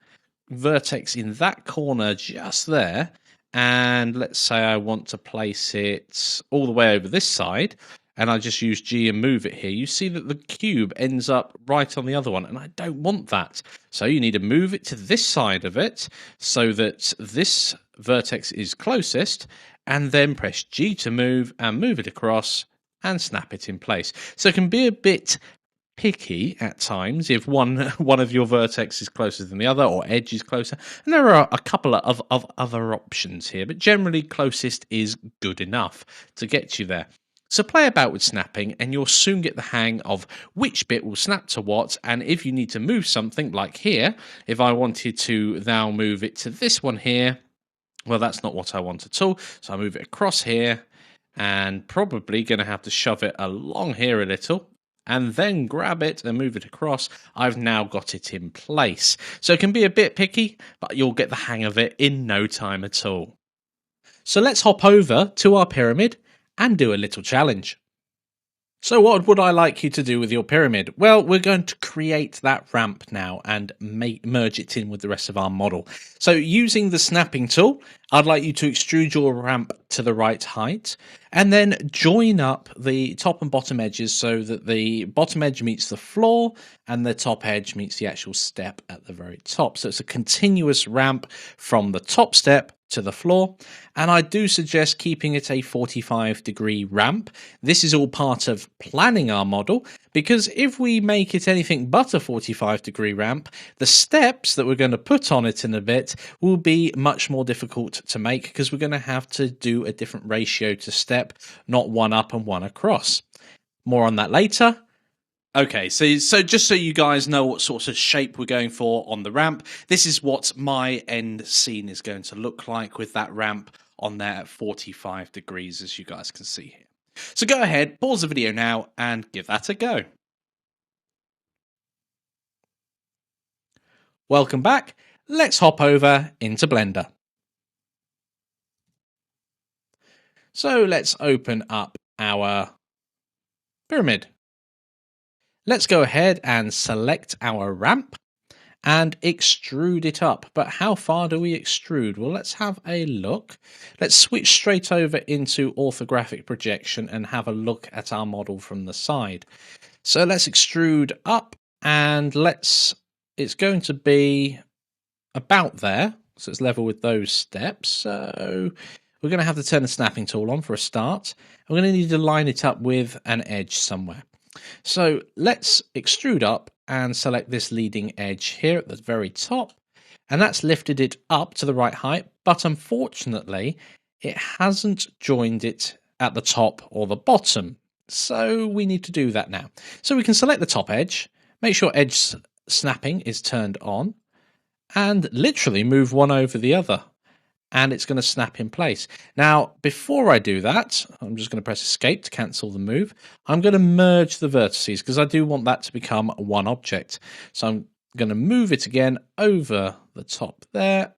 vertex in that corner just there, and let's say I want to place it all the way over this side, and I just use G and move it here, you see that the cube ends up right on the other one, and I don't want that. So you need to move it to this side of it so that this vertex is closest, and then press G to move and move it across and snap it in place. So it can be a bit picky at times if one of your vertex is closer than the other or edge is closer, and there are a couple of other options here, but generally closest is good enough to get you there. So play about with snapping and you'll soon get the hang of which bit will snap to what, and if you need to move something like here, if I wanted to now move it to this one here, well that's not what I want at all, so I move it across here and probably going to have to shove it along here a little and then grab it and move it across. I've now got it in place. So it can be a bit picky, but you'll get the hang of it in no time at all. So let's hop over to our pyramid and do a little challenge. So what would I like you to do with your pyramid? Well, we're going to create that ramp now and merge it in with the rest of our model. So using the snapping tool, I'd like you to extrude your ramp to the right height and then join up the top and bottom edges so that the bottom edge meets the floor and the top edge meets the actual step at the very top. So it's a continuous ramp from the top step to the floor, and I do suggest keeping it a 45-degree ramp. This is all part of planning our model, because if we make it anything but a 45-degree ramp, the steps that we're going to put on it in a bit will be much more difficult to make, because we're going to have to do a different ratio to step, not one up and one across. More on that later. Okay, so just so you guys know what sort of shape we're going for on the ramp, this is what my end scene is going to look like with that ramp on there at 45 degrees, as you guys can see here. So go ahead, pause the video now and give that a go. Welcome back. Let's hop over into Blender. So let's open up our pyramid. Let's go ahead and select our ramp and extrude it up. But how far do we extrude? Well, let's have a look. Let's switch straight over into orthographic projection and have a look at our model from the side. So let's extrude up, and it's going to be about there. So it's level with those steps. So we're going to have to turn the snapping tool on for a start. We're going to need to line it up with an edge somewhere. So let's extrude up and select this leading edge here at the very top, and that's lifted it up to the right height, but unfortunately it hasn't joined it at the top or the bottom, so we need to do that now. So we can select the top edge, make sure edge snapping is turned on, and literally move one over the other, and it's going to snap in place. Now, before I do that, I'm just going to press escape to cancel the move. I'm going to merge the vertices because I do want that to become one object. So I'm going to move it again over the top there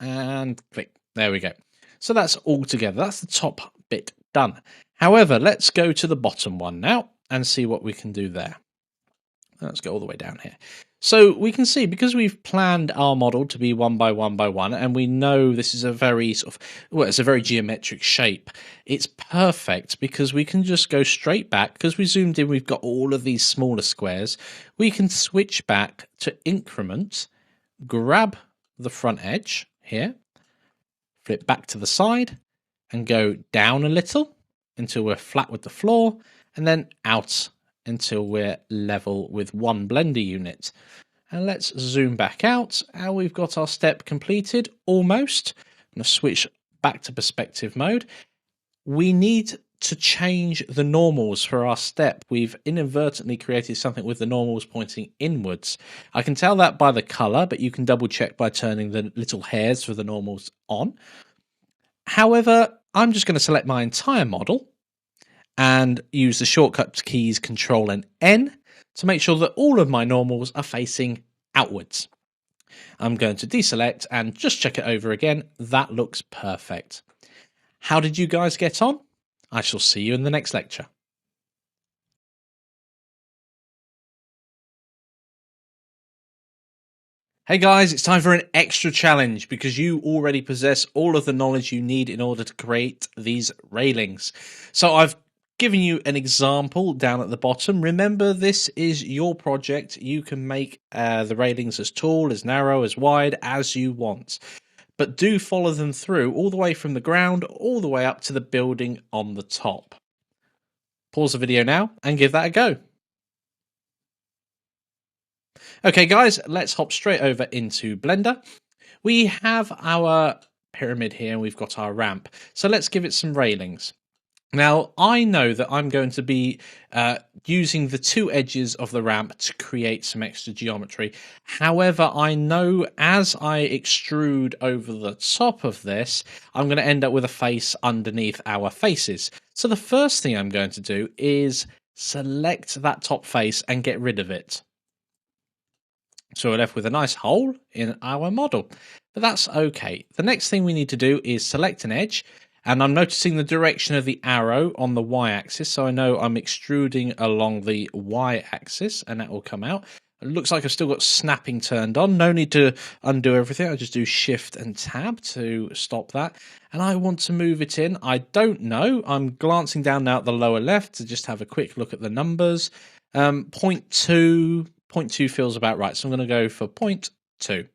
and click. There we go. So that's all together. That's the top bit done. However, let's go to the bottom one now and see what we can do there. Let's go all the way down here. So we can see, because we've planned our model to be one by one by one, and we know this is a very it's a very geometric shape. It's perfect because we can just go straight back. Because we zoomed in, we've got all of these smaller squares. We can switch back to increment, grab the front edge here, flip back to the side, and go down a little until we're flat with the floor, and then out until we're level with one Blender unit. And let's zoom back out, and we've got our step completed almost. I'm going to switch back to perspective mode. We need to change the normals for our step. We've inadvertently created something with the normals pointing inwards. I can tell that by the color, but you can double check by turning the little hairs for the normals on. However, I'm just going to select my entire model and use the shortcut keys Control and N to make sure that all of my normals are facing outwards. I'm going to deselect and just check it over again. That looks perfect. How did you guys get on? I shall see you in the next lecture. Hey guys, it's time for an extra challenge because you already possess all of the knowledge you need in order to create these railings. So I've given you an example down at the bottom. Remember, this is your project. You can make the railings as tall, as narrow, as wide as you want. But do follow them through all the way from the ground, all the way up to the building on the top. Pause the video now and give that a go. Okay guys, let's hop straight over into Blender. We have our pyramid here and we've got our ramp. So let's give it some railings. Now, I know that I'm going to be using the two edges of the ramp to create some extra geometry. However, I know as I extrude over the top of this, I'm going to end up with a face underneath our faces. So the first thing I'm going to do is select that top face and get rid of it. So we're left with a nice hole in our model, but that's okay. The next thing we need to do is select an edge, and I'm noticing the direction of the arrow on the y-axis, so I know I'm extruding along the y-axis, and that will come out. It looks like I've still got snapping turned on. No need to undo everything. I just do Shift and Tab to stop that. And I want to move it in. I don't know. I'm glancing down now at the lower left to just have a quick look at the numbers. 0.2 feels about right. So I'm going to go for 0.2.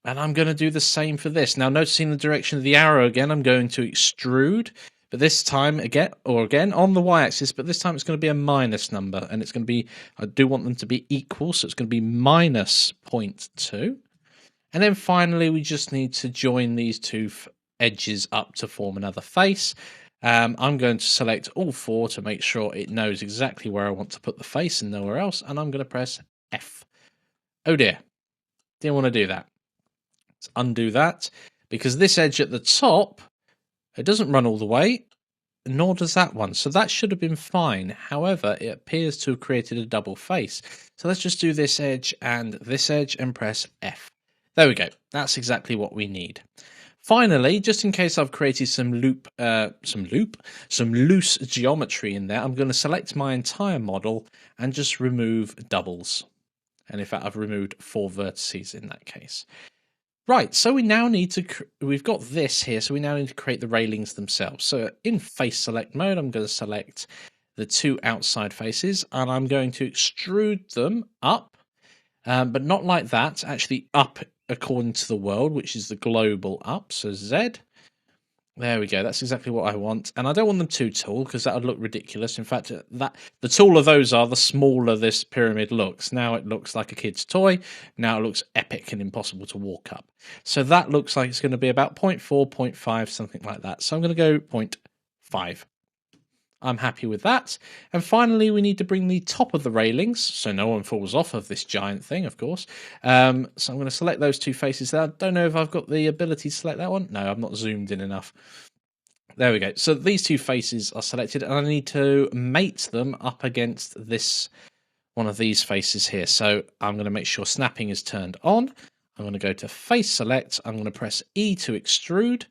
And I'm going to do the same for this. Now, noticing the direction of the arrow again, I'm going to extrude. But this time, again on the y-axis, but this time it's going to be a minus number. And it's going to be, I do want them to be equal, so it's going to be minus 0.2. And then finally, we just need to join these two edges up to form another face. I'm going to select all four to make sure it knows exactly where I want to put the face and nowhere else. And I'm going to press F. Oh dear, didn't want to do that. Let's undo that, because this edge at the top, it doesn't run all the way, nor does that one. So that should have been fine. However, it appears to have created a double face. So let's just do this edge and press F. There we go. That's exactly what we need. Finally, just in case I've created some loose geometry in there, I'm going to select my entire model and just remove doubles. And in fact, I've removed 4 vertices in that case. Right, so we now need to, we've got this here, so we now need to create the railings themselves. So in face select mode, I'm going to select the 2 outside faces, and I'm going to extrude them up, but not like that, actually up according to the world, which is the global up, so Z. There we go, that's exactly what I want. And I don't want them too tall, because that would look ridiculous. In fact, the taller those are, the smaller this pyramid looks. Now it looks like a kid's toy. Now it looks epic and impossible to walk up. So that looks like it's going to be about 0.4, 0.5, something like that. So I'm going to go 0.5. I'm happy with that. And finally, we need to bring the top of the railings, so no one falls off of this giant thing, of course. So I'm going to select those 2 faces there. I don't know if I've got the ability to select that one. No, I've not zoomed in enough. There we go. So these 2 faces are selected, and I need to mate them up against this one of these faces here. So I'm going to make sure snapping is turned on. I'm going to go to face select. I'm going to press E to extrude,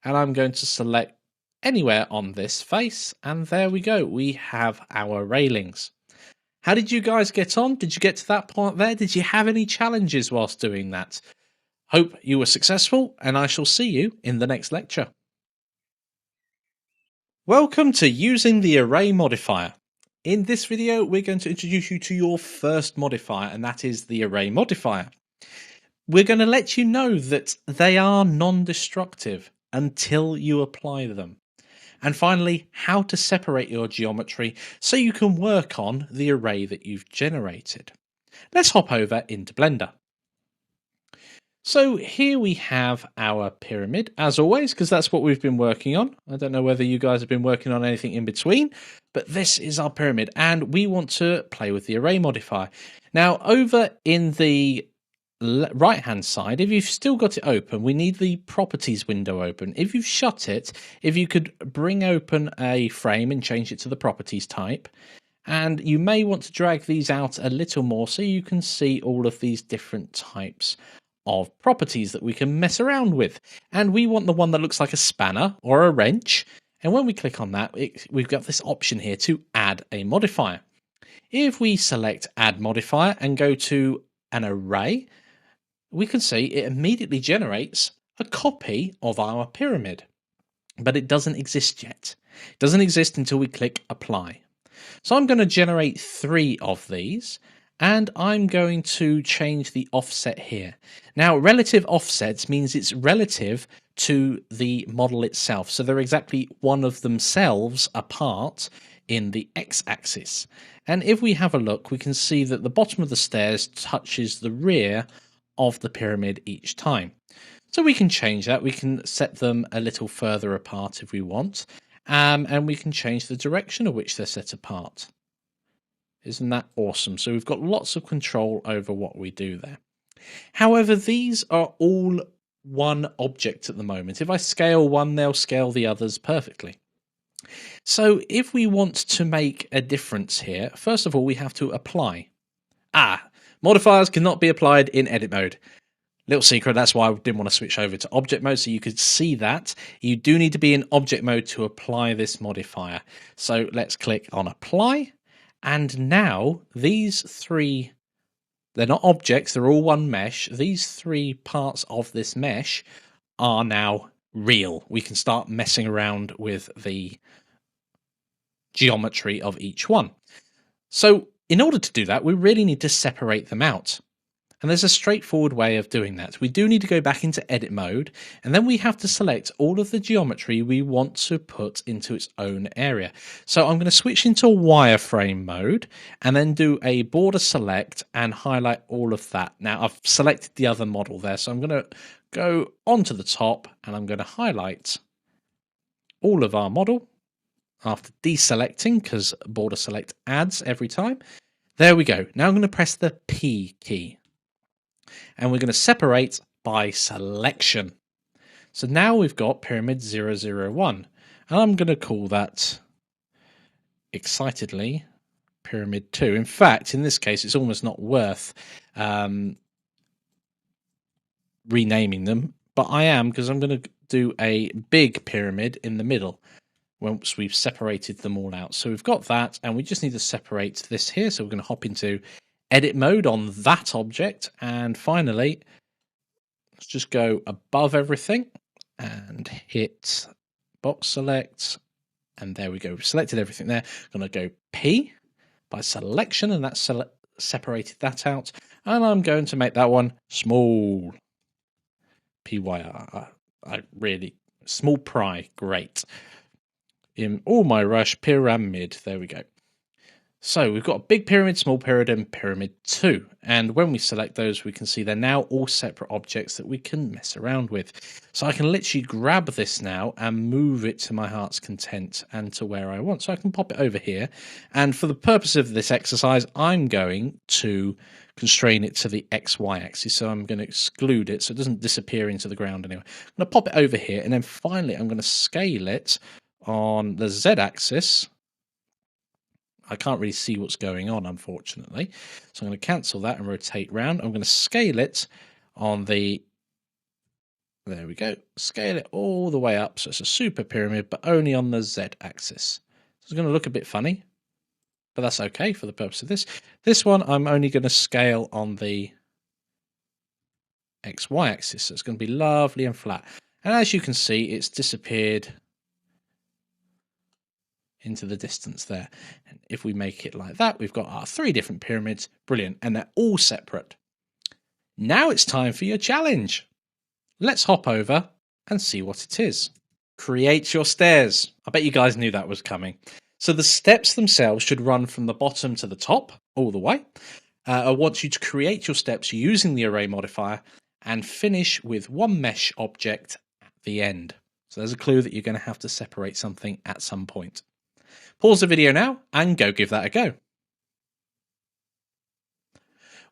and I'm going to select anywhere on this face, and there we go. We have our railings. How did you guys get on? Did you get to that point there? Did you have any challenges whilst doing that? Hope you were successful, and I shall see you in the next lecture. Welcome to using the array modifier. In this video, we're going to introduce you to your first modifier, and that is the array modifier. We're going to let you know that they are non-destructive until you apply them. And finally, how to separate your geometry so you can work on the array that you've generated. Let's hop over into Blender. So here we have our pyramid, as always, because that's what we've been working on. I don't know whether you guys have been working on anything in between, but this is our pyramid, and we want to play with the array modifier. Now, over in the right-hand side, if you've still got it open, we need the properties window open. If you've shut it, if you could bring open a frame and change it to the properties type, and you may want to drag these out a little more so you can see all of these different types of properties that we can mess around with. And we want the one that looks like a spanner or a wrench, and when we click on that, we've got this option here to add a modifier. If we select add modifier and go to an array, we can see it immediately generates a copy of our pyramid, but it doesn't exist yet. It doesn't exist until we click apply. So I'm going to generate 3 of these, and I'm going to change the offset here. Now, relative offsets means it's relative to the model itself. So they're exactly one of themselves apart in the x-axis. And if we have a look, we can see that the bottom of the stairs touches the rear of the pyramid each time. So we can change that. We can set them a little further apart if we want, and we can change the direction of which they're set apart. Isn't that awesome? So we've got lots of control over what we do there. However, these are all one object at the moment. If I scale one, they'll scale the others perfectly. So if we want to make a difference here, first of all, we have to apply. Modifiers cannot be applied in edit mode. Little secret, that's why I didn't want to switch over to object mode, so you could see that. You do need to be in object mode to apply this modifier. So let's click on apply. And now these three, they're not objects, they're all one mesh. These three parts of this mesh are now real. We can start messing around with the geometry of each one. So in order to do that, we really need to separate them out. And there's a straightforward way of doing that. We do need to go back into edit mode, and then we have to select all of the geometry we want to put into its own area. So I'm going to switch into wireframe mode and then do a border select and highlight all of that. Now I've selected the other model there, so I'm going to go onto the top and I'm going to highlight all of our model after deselecting, because border select adds every time. There we go. Now I'm going to press the P key. And we're going to separate by selection. So now we've got pyramid 001. And I'm going to call that, excitedly, pyramid 2. In fact, in this case, it's almost not worth renaming them. But I am, because I'm going to do a big pyramid in the middle once we've separated them all out. So we've got that, and we just need to separate this here. So we're going to hop into edit mode on that object, and finally let's just go above everything and hit box select, and there we go. We've selected everything there. I'm going to go P by selection, and that's separated that out, and I'm going to make that one small. PYR. I really small pry. Great. In all my rush, pyramid. There we go. So we've got a big pyramid, small pyramid, and pyramid 2. And when we select those, we can see they're now all separate objects that we can mess around with. So I can literally grab this now and move it to my heart's content and to where I want. So I can pop it over here. And for the purpose of this exercise, I'm going to constrain it to the XY axis. So I'm going to exclude it so it doesn't disappear into the ground anyway. I'm going to pop it over here. And then finally, I'm going to scale it on the Z axis. I can't really see what's going on, unfortunately. So I'm going to cancel that and rotate round. I'm going to scale it on the, there we go, scale it all the way up. So it's a super pyramid, but only on the Z axis. So it's going to look a bit funny, but that's okay for the purpose of this. This one, I'm only going to scale on the XY axis. So it's going to be lovely and flat. And as you can see, it's disappeared into the distance there. And if we make it like that, we've got our 3 different pyramids. Brilliant. And they're all separate. Now it's time for your challenge. Let's hop over and see what it is. Create your stairs. I bet you guys knew that was coming. So the steps themselves should run from the bottom to the top all the way. I want you to create your steps using the array modifier and finish with one mesh object at the end. So there's a clue that you're going to have to separate something at some point. Pause the video now and go give that a go.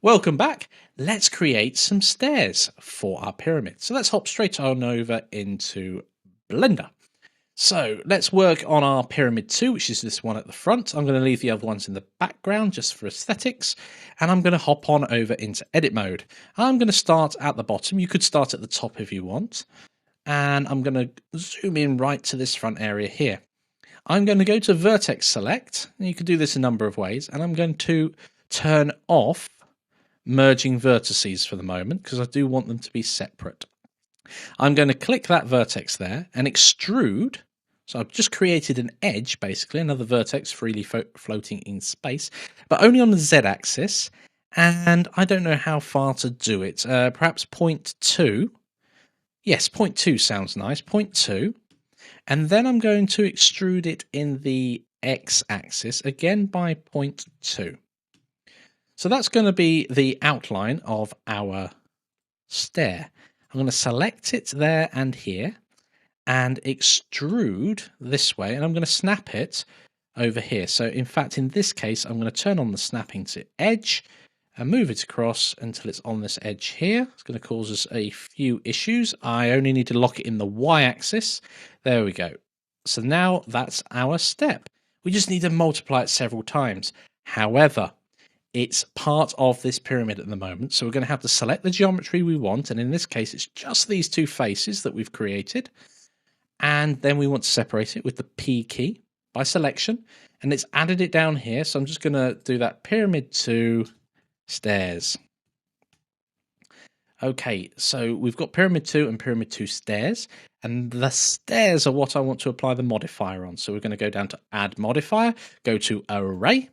Welcome back. Let's create some stairs for our pyramid. So let's hop straight on over into Blender. So let's work on our pyramid 2, which is this one at the front. I'm going to leave the other ones in the background just for aesthetics. And I'm going to hop on over into edit mode. I'm going to start at the bottom. You could start at the top if you want. And I'm going to zoom in right to this front area here. I'm going to go to vertex select, and you can do this a number of ways, and I'm going to turn off merging vertices for the moment because I do want them to be separate. I'm going to click that vertex there and extrude. So I've just created an edge, basically, another vertex freely floating in space, but only on the Z axis, and I don't know how far to do it. Perhaps 0.2. Yes, 0.2 sounds nice, 0.2. And then I'm going to extrude it in the X-axis, again by 0.2. So that's going to be the outline of our stair. I'm going to select it there and here, and extrude this way, and I'm going to snap it over here. So in fact, in this case, I'm going to turn on the snapping to edge, and move it across until it's on this edge here. It's going to cause us a few issues. I only need to lock it in the Y-axis. There we go. So now that's our step. We just need to multiply it several times. However, It's part of this pyramid at the moment. So we're going to have to select the geometry we want. And in this case, it's just these two faces that we've created. And then we want to separate it with the P key by selection. And it's added it down here. So I'm just going to do that pyramid to stairs. Okay, so we've got pyramid 2 and pyramid 2 stairs, and the stairs are what I want to apply the modifier on. So we're going to go down to add modifier, go to array,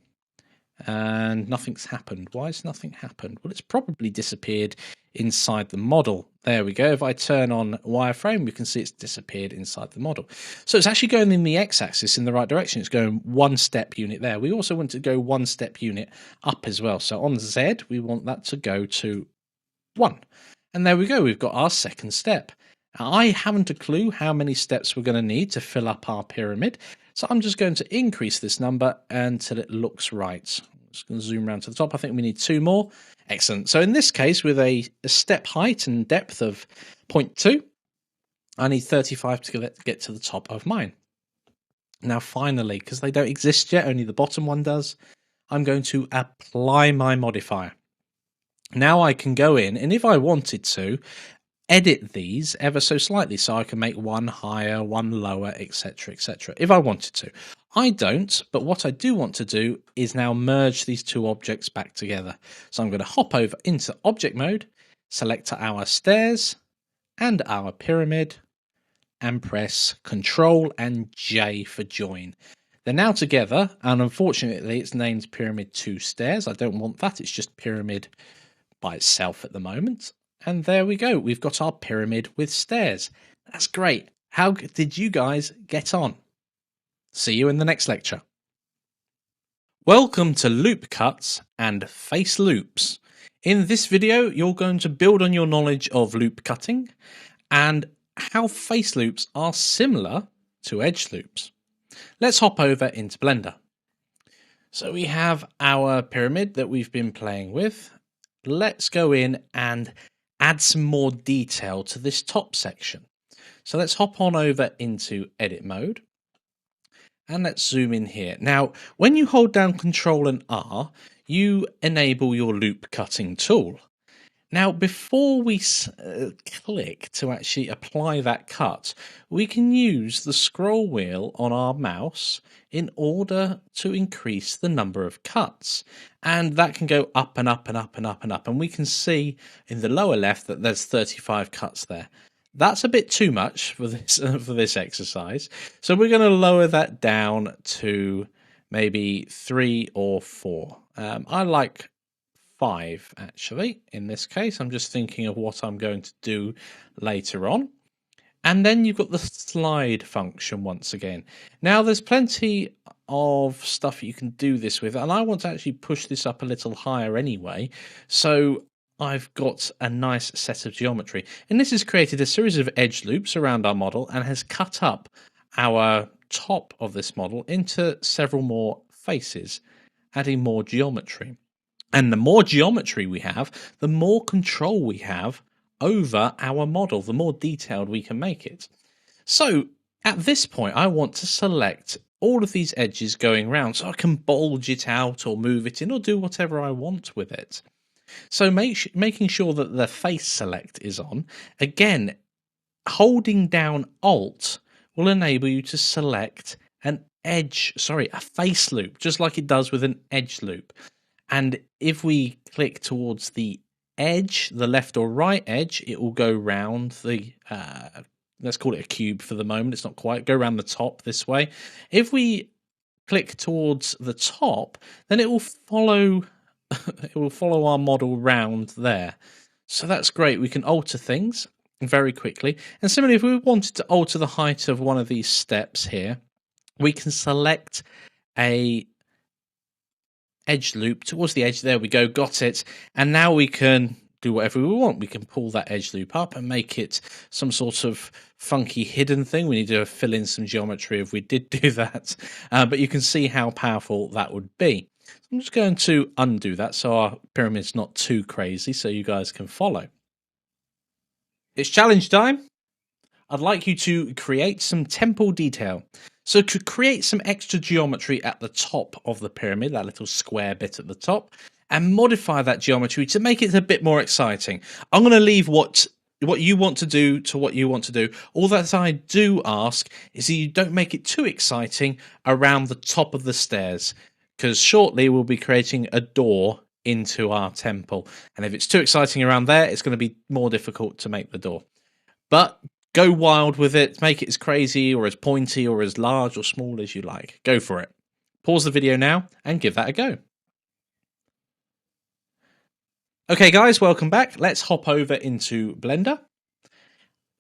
and nothing's happened. Why has nothing happened? Well, it's probably disappeared inside the model. There we go. If I turn on wireframe, we can see it's disappeared inside the model. So it's actually going in the x-axis in the right direction. It's going 1 step unit there. We also want to go 1 step unit up as well. So on Z, we want that to go to 1. And there we go, we've got our second step. Now, I haven't a clue how many steps we're going to need to fill up our pyramid, so I'm just going to increase this number until it looks right. I'm just going to zoom around to the top. I think we need 2 more. Excellent. So in this case, with a step height and depth of 0.2, I need 35 to get to the top of mine. Now finally, because they don't exist yet, only the bottom one does, I'm going to apply my modifier. Now I can go in, and if I wanted to, edit these ever so slightly, so I can make one higher, one lower, etc, etc, if I wanted to. I don't, but what I do want to do is now merge these two objects back together. So I'm going to hop over into object mode, select our stairs and our pyramid, and press Ctrl and J for join. They're now together, and unfortunately it's named pyramid 2 stairs. I don't want that, it's just pyramid by itself at the moment. And there we go, we've got our pyramid with stairs. That's great. How did you guys get on? See you in the next lecture. Welcome to loop cuts and face loops. In this video, you're going to build on your knowledge of loop cutting and how face loops are similar to edge loops. Let's hop over into Blender. So we have our pyramid that we've been playing with. Let's go in and add some more detail to this top section. So let's hop on over into edit mode and let's zoom in here. Now, when you hold down Ctrl and R, you enable your loop cutting tool. Now, before we click to actually apply that cut, we can use the scroll wheel on our mouse in order to increase the number of cuts. And that can go up and up and up and up and up. And we can see in the lower left that there's 35 cuts there. That's a bit too much for this exercise. So we're going to lower that down to maybe 3 or 4. I like 5 actually in this case. I'm just thinking of what I'm going to do later on. And then you've got the slide function once again. Now there's plenty of stuff you can do this with, and I want to actually push this up a little higher anyway. So I've got a nice set of geometry, and this has created a series of edge loops around our model and has cut up our top of this model into several more faces, adding more geometry. And the more geometry we have, the more control we have over our model, the more detailed we can make it. So at this point, I want to select all of these edges going around so I can bulge it out or move it in or do whatever I want with it. So making sure that the face select is on. Again, holding down Alt will enable you to select a face loop, just like it does with an edge loop. And if we click towards the edge, the left or right edge, it will go round the, let's call it a cube for the moment, it's not quite, go around the top this way. If we click towards the top, then it will follow our model round there. So that's great, we can alter things very quickly. And similarly, if we wanted to alter the height of one of these steps here, we can select a edge loop towards the edge. There we go, got it. And now we can do whatever we want. We can pull that edge loop up and make it some sort of funky hidden thing. We need to fill in some geometry if we did do that. But you can see how powerful that would be. I'm just going to undo that so our pyramid's not too crazy so you guys can follow. It's challenge time. I'd like you to create some temple detail. So to create some extra geometry at the top of the pyramid, that little square bit at the top, and modify that geometry to make it a bit more exciting. I'm going to leave what you want to do to what you want to do. All that I do ask is that you don't make it too exciting around the top of the stairs, because shortly we'll be creating a door into our temple, and if it's too exciting around there, it's going to be more difficult to make the door. But go wild with it, make it as crazy or as pointy or as large or small as you like. Go for it. Pause the video now and give that a go. Okay guys, welcome back. Let's hop over into Blender.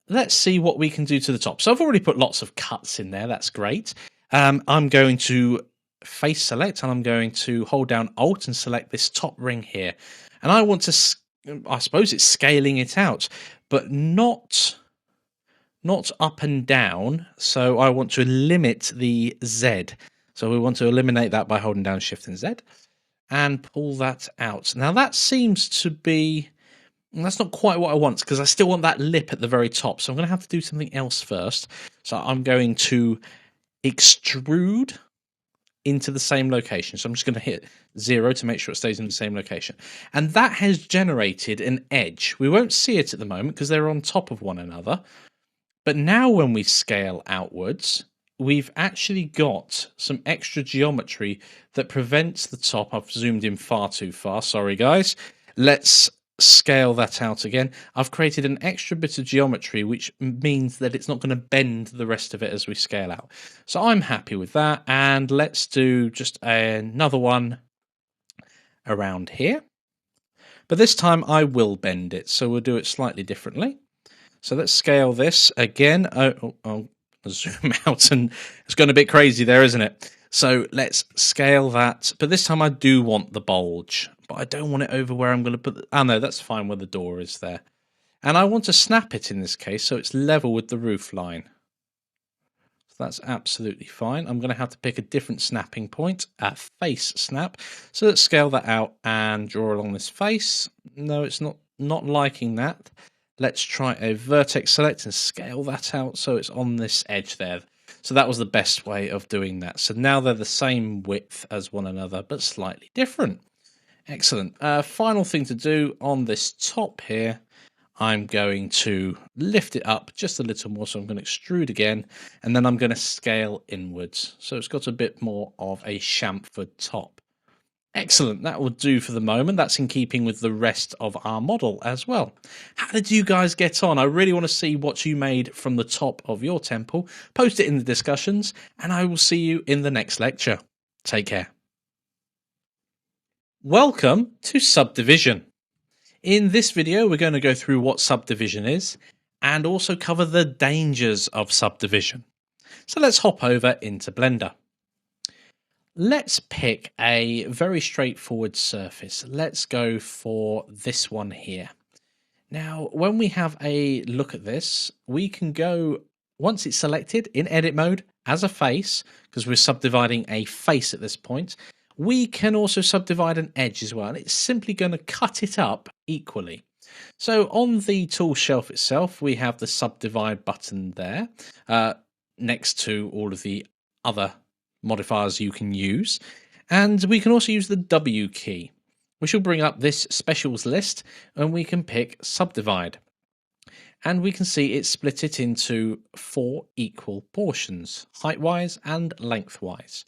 Let's see what we can do to the top. So I've already put lots of cuts in there, that's great. I'm going to face select and I'm going to hold down Alt and select this top ring here. And I want to, I suppose it's scaling it out, but not up and down. So I want to limit the Z. So we want to eliminate that by holding down Shift and Z and pull that out. Now that seems to be, that's not quite what I want, because I still want that lip at the very top. So I'm going to have to do something else first. So I'm going to extrude into the same location. So I'm just going to hit 0 to make sure it stays in the same location. And that has generated an edge. We won't see it at the moment because they're on top of one another. But now when we scale outwards, we've actually got some extra geometry that prevents the top. I've zoomed in far too far. Sorry, guys. Let's scale that out again. I've created an extra bit of geometry, which means that it's not going to bend the rest of it as we scale out. So I'm happy with that. And let's do just another one around here. But this time I will bend it. So we'll do it slightly differently. So let's scale this again. I'll zoom out, and it's gone a bit crazy there, isn't it? So let's scale that. But this time I do want the bulge, but I don't want it over where I'm going to put the, oh no, that's fine where the door is there. And I want to snap it in this case so it's level with the roof line. So that's absolutely fine. I'm going to have to pick a different snapping point, a face snap. So let's scale that out and draw along this face. No, it's not liking that. Let's try a vertex select and scale that out so it's on this edge there. So that was the best way of doing that. So now they're the same width as one another, but slightly different. Excellent. Final thing to do on this top here, I'm going to lift it up just a little more. So I'm going to extrude again, and then I'm going to scale inwards. So it's got a bit more of a chamfered top. Excellent, that will do for the moment. That's in keeping with the rest of our model as well. How did you guys get on? I really want to see what you made from the top of your temple. Post it in the discussions, and I will see you in the next lecture. Take care. Welcome to Subdivision. In this video, we're going to go through what subdivision is and also cover the dangers of subdivision. So let's hop over into Blender. Let's pick a very straightforward surface. Let's go for this one here. Now, when we have a look at this, we can go, once it's selected in edit mode as a face, because we're subdividing a face at this point, we can also subdivide an edge as well. And it's simply going to cut it up equally. So on the tool shelf itself, we have the subdivide button there, next to all of the other modifiers you can use, and we can also use the W key, which will bring up this specials list, and we can pick subdivide, and we can see it split it into 4 equal portions, height wise and length wise.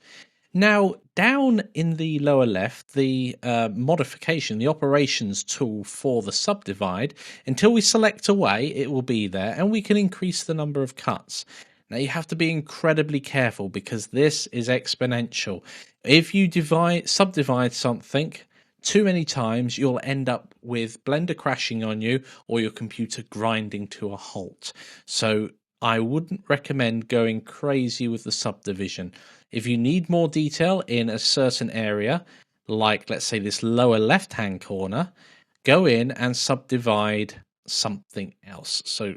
Now down in the lower left, the modification, the operations tool for the subdivide, until we select away, it will be there, and we can increase the number of cuts. Now you have to be incredibly careful because this is exponential. If you subdivide something too many times, you'll end up with Blender crashing on you or your computer grinding to a halt. So I wouldn't recommend going crazy with the subdivision. If you need more detail in a certain area, like let's say this lower left-hand corner, go in and subdivide something else. So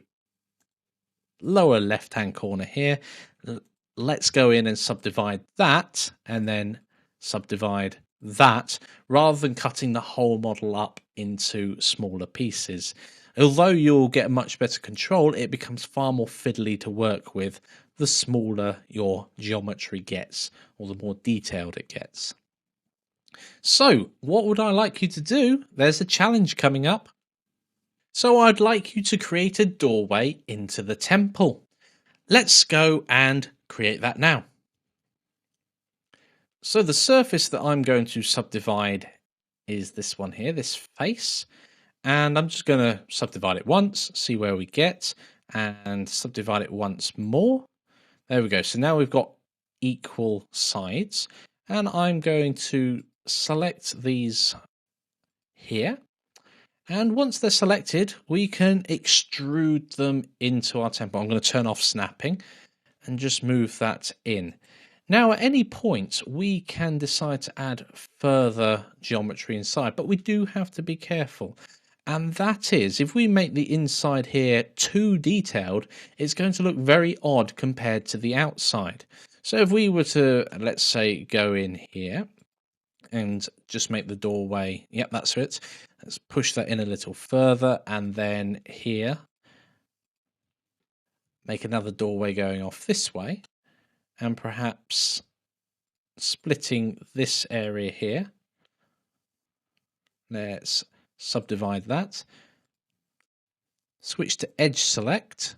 lower left hand corner here, let's go in and subdivide that and then subdivide that, rather than cutting the whole model up into smaller pieces. Although you'll get much better control, it becomes far more fiddly to work with the smaller your geometry gets or the more detailed it gets. So, what would I like you to do? There's a challenge coming up. So, I'd like you to create a doorway into the temple. Let's go and create that now. So, the surface that I'm going to subdivide is this one here, this face. And I'm just going to subdivide it once, see where we get, and subdivide it once more. There we go. So now we've got equal sides, and I'm going to select these here. And once they're selected, we can extrude them into our temple. I'm going to turn off snapping and just move that in. Now, at any point, we can decide to add further geometry inside, but we do have to be careful. And that is, if we make the inside here too detailed, it's going to look very odd compared to the outside. So if we were to, let's say, go in here and just make the doorway, yep, that's it. Let's push that in a little further, and then here, make another doorway going off this way, and perhaps splitting this area here. Let's subdivide that. Switch to edge select.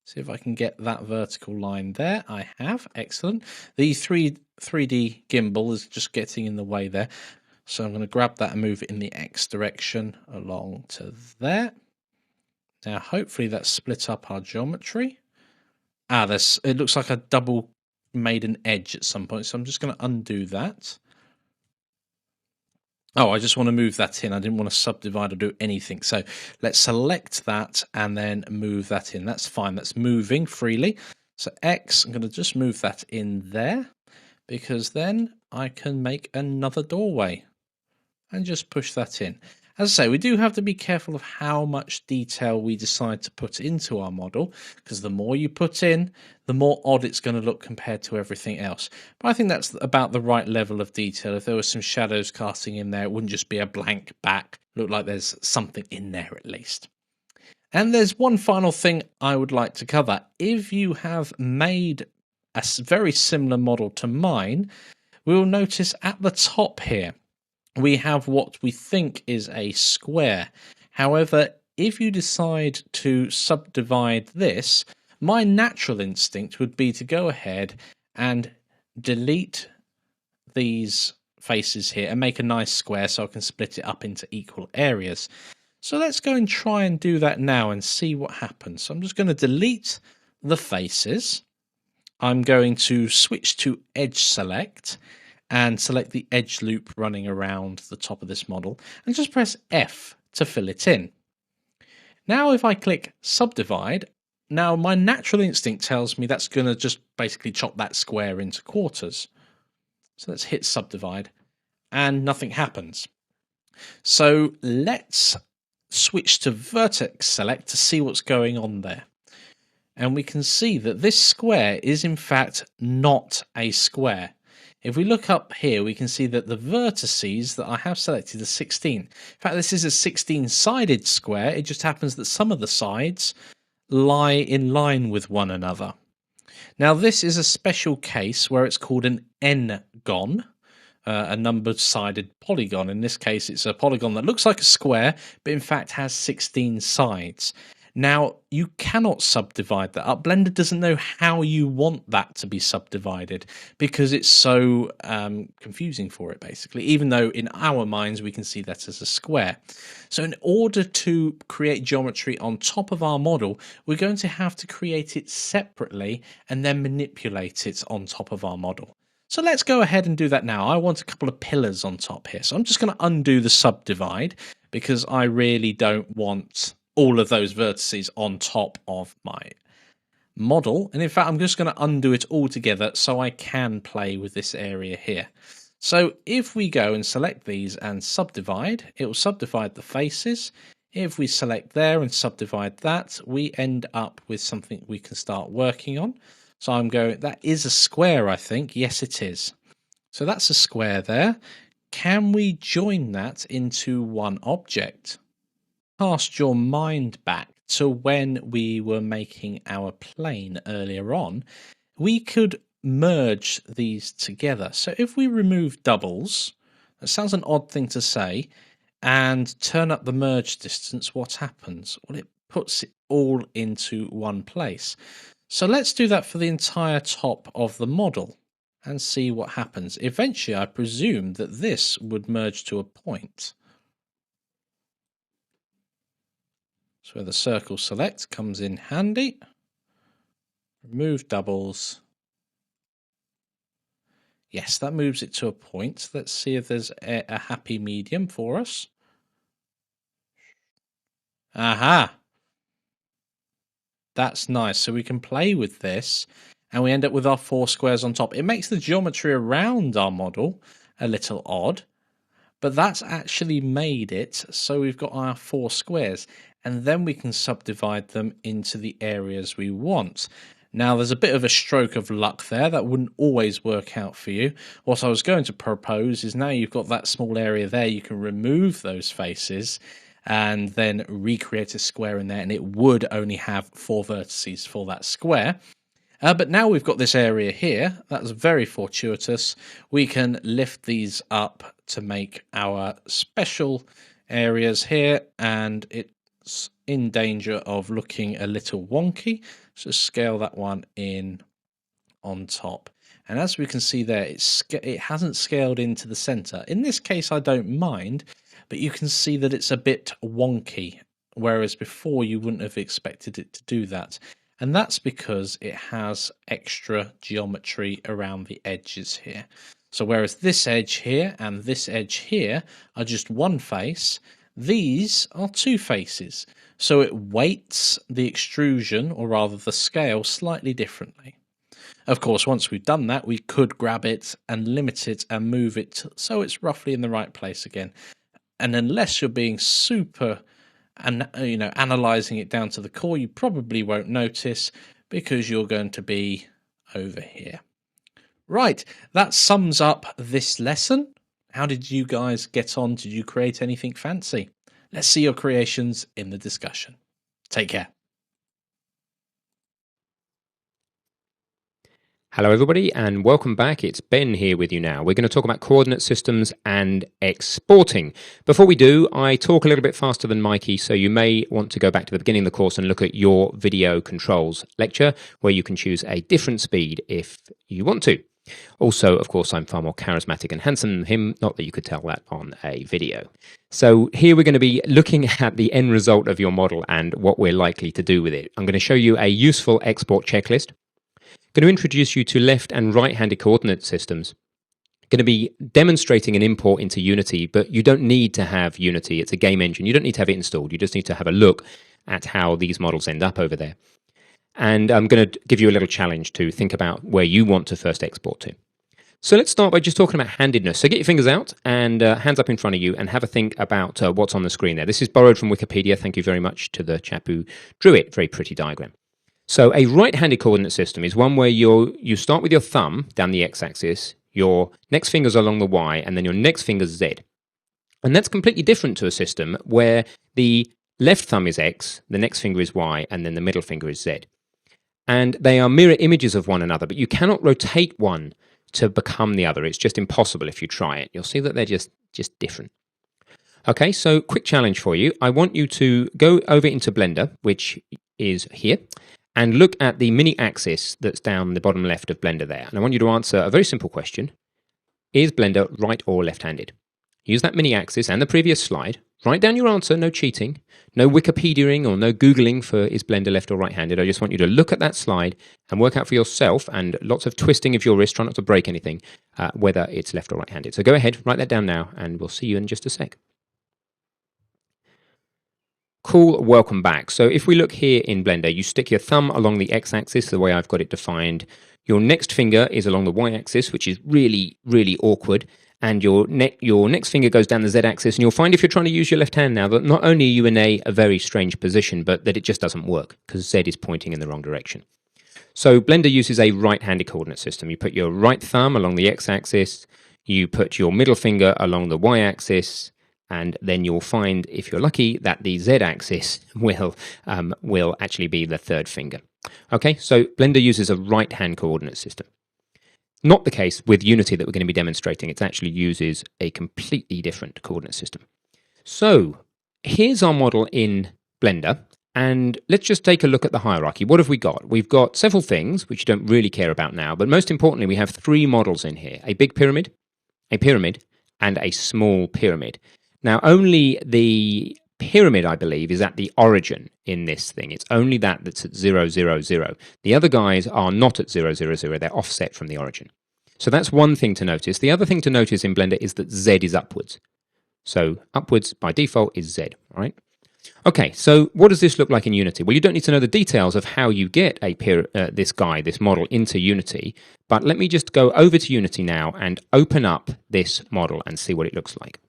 See if I can get that vertical line there. I have. Excellent. The 3D gimbal is just getting in the way there. So I'm going to grab that and move it in the X direction along to there. Now, hopefully that's split up our geometry. It looks like a double made an edge at some point. So I'm just going to undo that. Oh, I just want to move that in. I didn't want to subdivide or do anything. So let's select that and then move that in. That's fine. That's moving freely. So X, I'm going to just move that in there because then I can make another doorway and just push that in. As I say, we do have to be careful of how much detail we decide to put into our model, because the more you put in, the more odd it's going to look compared to everything else. But I think that's about the right level of detail. If there was some shadows casting in there, it wouldn't just be a blank back. Look like there's something in there at least. And there's one final thing I would like to cover. If you have made a very similar model to mine, we will notice at the top here, we have what we think is a square. However, if you decide to subdivide this, my natural instinct would be to go ahead and delete these faces here and make a nice square so I can split it up into equal areas. So let's go and try and do that now and see what happens. So I'm just going to delete the faces. I'm going to switch to edge select and select the edge loop running around the top of this model and just press F to fill it in. Now if I click subdivide, now my natural instinct tells me that's going to just basically chop that square into quarters. So let's hit subdivide and nothing happens. So let's switch to vertex select to see what's going on there. And we can see that this square is in fact not a square. If we look up here, we can see that the vertices that I have selected are 16. In fact, this is a 16-sided square. It just happens that some of the sides lie in line with one another. Now, this is a special case where it's called an n-gon, a number-sided polygon. In this case, it's a polygon that looks like a square, but in fact has 16 sides. Now, you cannot subdivide that up. Blender doesn't know how you want that to be subdivided because it's so confusing for it, basically, even though in our minds we can see that as a square. So in order to create geometry on top of our model, we're going to have to create it separately and then manipulate it on top of our model. So let's go ahead and do that now. I want a couple of pillars on top here. So I'm just going to undo the subdivide because I really don't want all of those vertices on top of my model. And in fact, I'm just going to undo it all together so I can play with this area here. So if we go and select these and subdivide, it will subdivide the faces. If we select there and subdivide that, we end up with something we can start working on. So I'm going, that is a square, I think. Yes, it is. So that's a square there. Can we join that into one object? Cast your mind back to when we were making our plane earlier on. We could merge these together. So if we remove doubles, that sounds an odd thing to say, and turn up the merge distance, what happens? Well, it puts it all into one place. So let's do that for the entire top of the model and see what happens. Eventually, I presume that this would merge to a point. So where the circle select comes in handy. Remove doubles. Yes, that moves it to a point. Let's see if there's a happy medium for us. Aha! That's nice. So we can play with this and we end up with our 4 squares on top. It makes the geometry around our model a little odd, but that's actually made it so we've got our 4 squares, and then we can subdivide them into the areas we want. Now, there's a bit of a stroke of luck there. That wouldn't always work out for you. What I was going to propose is now you've got that small area there, you can remove those faces and then recreate a square in there, and it would only have 4 vertices for that square. But now we've got this area here. That's very fortuitous. We can lift these up to make our special areas here, and it's in danger of looking a little wonky. So scale that one in on top. And as we can see there, it hasn't scaled into the center. In this case, I don't mind, but you can see that it's a bit wonky, whereas before you wouldn't have expected it to do that. And that's because it has extra geometry around the edges here. So whereas this edge here and this edge here are just one face, these are 2 faces. So it weights the extrusion, or rather the scale, slightly differently. Of course, once we've done that, we could grab it and limit it and move it so it's roughly in the right place again. And unless you're being super and analyzing it down to the core, you probably won't notice because you're going to be over here. Right, that sums up this lesson. How did you guys get on? Did you create anything fancy? Let's see your creations in the discussion. Take care. Hello everybody and welcome back. It's Ben here with you now. We're going to talk about coordinate systems and exporting. Before we do, I talk a little bit faster than Mikey, so you may want to go back to the beginning of the course and look at your video controls lecture, where you can choose a different speed if you want to. Also, of course, I'm far more charismatic and handsome than him, not that you could tell that on a video. So here we're going to be looking at the end result of your model and what we're likely to do with it. I'm going to show you a useful export checklist. Going to introduce you to left and right-handed coordinate systems. Going to be demonstrating an import into Unity, but you don't need to have Unity. It's a game engine. You don't need to have it installed. You just need to have a look at how these models end up over there. And I'm going to give you a little challenge to think about where you want to first export to. So let's start by just talking about handedness. So get your fingers out and hands up in front of you and have a think about what's on the screen there. This is borrowed from Wikipedia. Thank you very much to the chap who drew it. Very pretty diagram. So a right-handed coordinate system is one where you start with your thumb down the x-axis, your next finger's along the y, and then your next finger's z. And that's completely different to a system where the left thumb is x, the next finger is y, and then the middle finger is z. And they are mirror images of one another, but you cannot rotate one to become the other. It's just impossible if you try it. You'll see that they're just different. Okay, so quick challenge for you. I want you to go over into Blender, which is here, and look at the mini axis that's down the bottom left of Blender there. And I want you to answer a very simple question. Is Blender right or left-handed? Use that mini axis and the previous slide. Write down your answer, no cheating, no Wikipediaing or no Googling for is Blender left or right-handed. I just want you to look at that slide and work out for yourself, and lots of twisting of your wrist, try not to break anything, whether it's left or right-handed. So go ahead, write that down now, and we'll see you in just a sec. Cool, welcome back. So if we look here in Blender, you stick your thumb along the x-axis, the way I've got it defined. Your next finger is along the y-axis, which is really, really awkward. And your next finger goes down the z-axis, and you'll find if you're trying to use your left hand now that not only are you in a very strange position, but that it just doesn't work because z is pointing in the wrong direction. So Blender uses a right-handed coordinate system. You put your right thumb along the x-axis, you put your middle finger along the y-axis, and then you'll find, if you're lucky, that the z-axis will actually be the third finger. Okay, so Blender uses a right-hand coordinate system. Not the case with Unity that we're going to be demonstrating. It actually uses a completely different coordinate system. So here's our model in Blender. And let's just take a look at the hierarchy. What have we got? We've got several things, which you don't really care about now. But most importantly, we have 3 models in here. A big pyramid, and a small pyramid. Now, only the pyramid, I believe, is at the origin in this thing. It's only that's at 0, 0, 0. The other guys are not at 0, 0, 0. They're offset from the origin. So that's one thing to notice. The other thing to notice in Blender is that Z is upwards. So upwards by default is Z, all right? Okay, so what does this look like in Unity? Well, you don't need to know the details of how you get this model into Unity, but let me just go over to Unity now and open up this model and see what it looks like.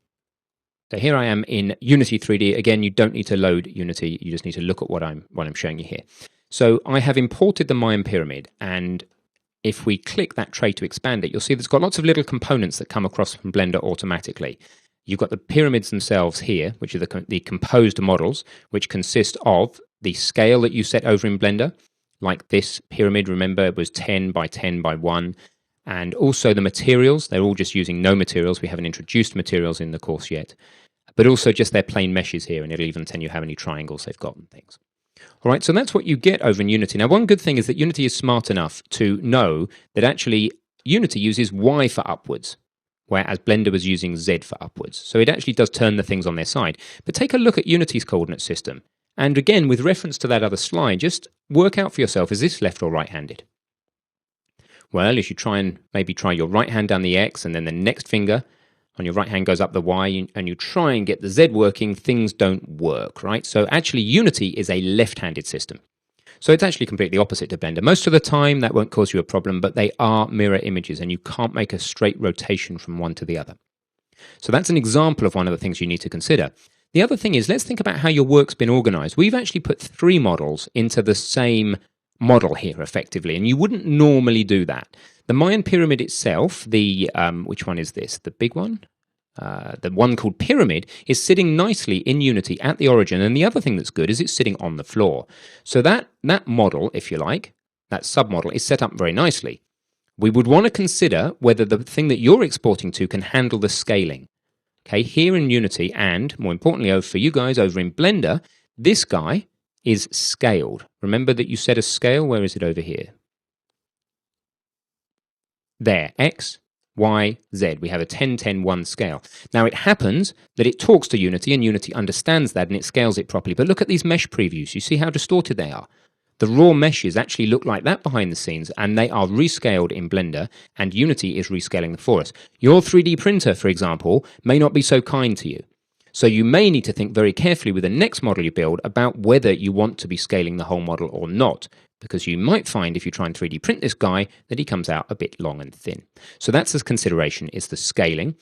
So here I am in Unity 3D. Again, you don't need to load Unity. You just need to look at what I'm showing you here. So I have imported the Mayan pyramid, and if we click that tray to expand it, you'll see there's got lots of little components that come across from Blender automatically. You've got the pyramids themselves here, which are the composed models, which consist of the scale that you set over in Blender, like this pyramid, remember, it was 10 by 10 by 1, and also the materials. They're all just using no materials. We haven't introduced materials in the course yet, but also just their plain meshes here, and it'll even tell you how many triangles they've got and things. All right, so that's what you get over in Unity. Now, one good thing is that Unity is smart enough to know that actually Unity uses Y for upwards, whereas Blender was using Z for upwards. So it actually does turn the things on their side. But take a look at Unity's coordinate system. And again, with reference to that other slide, just work out for yourself, is this left or right-handed? Well, if you maybe try your right hand down the X and then the next finger on your right hand goes up the Y and you try and get the Z working, things don't work, right? So actually Unity is a left-handed system. So it's actually completely opposite to Blender. Most of the time, that won't cause you a problem, but they are mirror images, and you can't make a straight rotation from one to the other. So that's an example of one of the things you need to consider. The other thing is, let's think about how your work's been organized. We've actually put 3 models into the same model here, effectively, and you wouldn't normally do that. The Mayan pyramid itself, which one is this? The big one? The one called pyramid is sitting nicely in Unity at the origin, and the other thing that's good is it's sitting on the floor. So that model, if you like, that submodel is set up very nicely. We would want to consider whether the thing that you're exporting to can handle the scaling. Okay, here in Unity, and more importantly for you guys over in Blender, this guy is scaled. Remember that you set a scale. Where is it over here? There, X, Y, Z. We have a 10, 10, 1 scale. Now it happens that it talks to Unity and Unity understands that and it scales it properly. But look at these mesh previews. You see how distorted they are. The raw meshes actually look like that behind the scenes and they are rescaled in Blender and Unity is rescaling them for us. Your 3D printer, for example, may not be so kind to you. So you may need to think very carefully with the next model you build about whether you want to be scaling the whole model or not, because you might find if you try and 3D print this guy that he comes out a bit long and thin. So that's the consideration, is the scaling.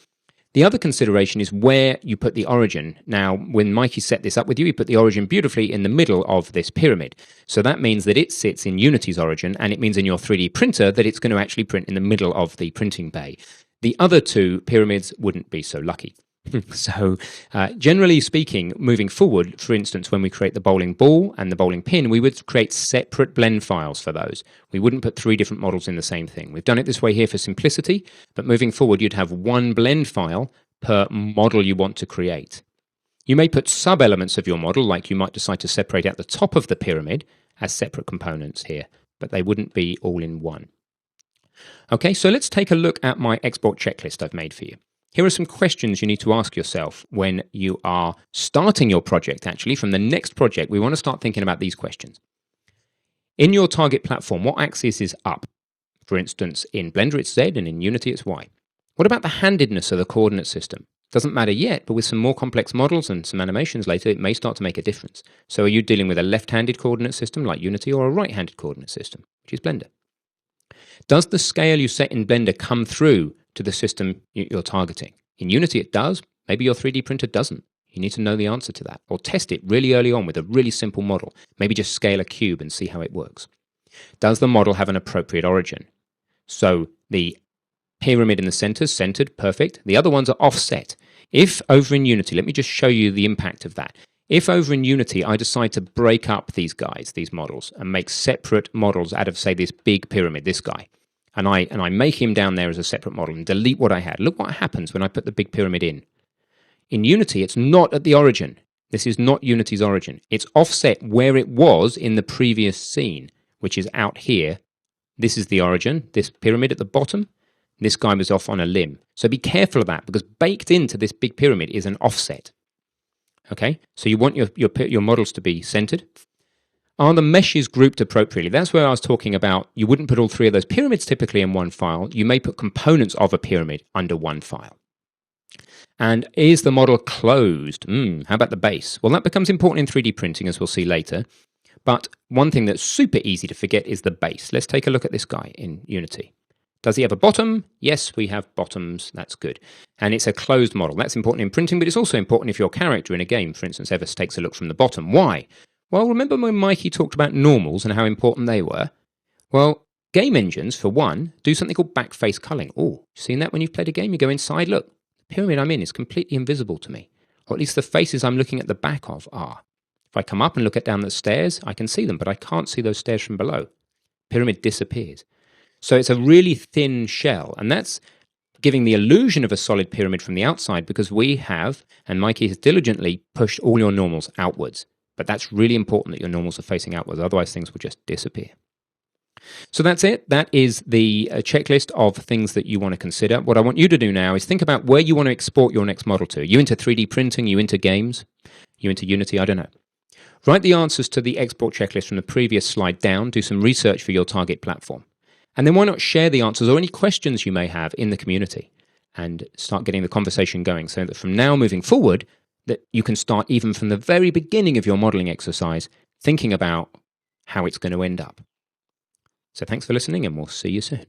The other consideration is where you put the origin. Now, when Mikey set this up with you, he put the origin beautifully in the middle of this pyramid. So that means that it sits in Unity's origin, and it means in your 3D printer that it's going to actually print in the middle of the printing bay. The other 2 pyramids wouldn't be so lucky. So generally speaking, moving forward, for instance, when we create the bowling ball and the bowling pin, we would create separate blend files for those. We wouldn't put 3 different models in the same thing. We've done it this way here for simplicity, but moving forward, you'd have 1 blend file per model you want to create. You may put sub-elements of your model, like you might decide to separate out the top of the pyramid as separate components here, but they wouldn't be all in one. Okay, so let's take a look at my export checklist I've made for you. Here are some questions you need to ask yourself when you are starting your project. Actually, from the next project, we want to start thinking about these questions. In your target platform, what axis is up? For instance, in Blender it's Z and in Unity it's Y. What about the handedness of the coordinate system? Doesn't matter yet, but with some more complex models and some animations later, it may start to make a difference. So are you dealing with a left-handed coordinate system like Unity or a right-handed coordinate system, which is Blender? Does the scale you set in Blender come through to the system you're targeting? In Unity it does, maybe your 3D printer doesn't. You need to know the answer to that, or test it really early on with a really simple model. Maybe just scale a cube and see how it works. Does the model have an appropriate origin? So the pyramid in the center is centered, perfect. The other ones are offset. If over in Unity, let me just show you the impact of that. If over in Unity I decide to break up these guys, these models, and make separate models out of, say, this big pyramid, this guy, and I make him down there as a separate model and delete what I had, look what happens when I put the big pyramid in. In Unity, it's not at the origin. This is not Unity's origin. It's offset where it was in the previous scene, which is out here. This is the origin, this pyramid at the bottom. This guy was off on a limb. So be careful of that, because baked into this big pyramid is an offset. Okay, so you want your models to be centered. Are the meshes grouped appropriately? That's where I was talking about. You wouldn't put all three of those pyramids typically in one file. You may put components of a pyramid under one file. And is the model closed? How about the base? Well, that becomes important in 3D printing, as we'll see later. But one thing that's super easy to forget is the base. Let's take a look at this guy in Unity. Does he have a bottom? Yes, we have bottoms. That's good. And it's a closed model. That's important in printing, but it's also important if your character in a game, for instance, ever takes a look from the bottom. Why? Well, remember when Mikey talked about normals and how important they were? Well, game engines, for one, do something called backface culling. Oh, seen that when you've played a game? You go inside, look, the pyramid I'm in is completely invisible to me. Or at least the faces I'm looking at the back of are. If I come up and look at down the stairs, I can see them, but I can't see those stairs from below. Pyramid disappears. So it's a really thin shell, and that's giving the illusion of a solid pyramid from the outside, because we have, and Mikey has diligently pushed all your normals outwards. But that's really important that your normals are facing outwards, otherwise things will just disappear. So that's it. That is the checklist of things that you want to consider. What I want you to do now is think about where you want to export your next model to. Are you into 3D printing? Are you into games? Are you into Unity? I don't know. Write the answers to the export checklist from the previous slide down. Do some research for your target platform. And then why not share the answers or any questions you may have in the community and start getting the conversation going, so that from now moving forward, that you can start even from the very beginning of your modeling exercise thinking about how it's going to end up. So thanks for listening, and we'll see you soon.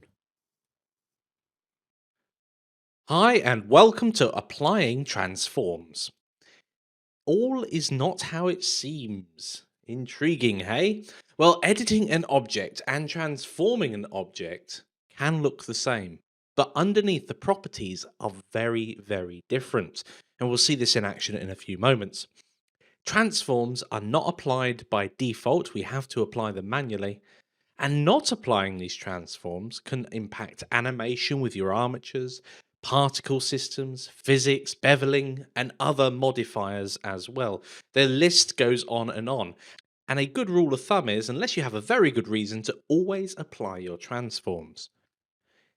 Hi, and welcome to Applying Transforms. All is not how it seems. Intriguing, hey? Well, editing an object and transforming an object can look the same, but underneath the properties are very, very different. And we'll see this in action in a few moments. Transforms are not applied by default, we have to apply them manually. And not applying these transforms can impact animation with your armatures, particle systems, physics, beveling, and other modifiers as well. The list goes on. And a good rule of thumb is, unless you have a very good reason, to always apply your transforms.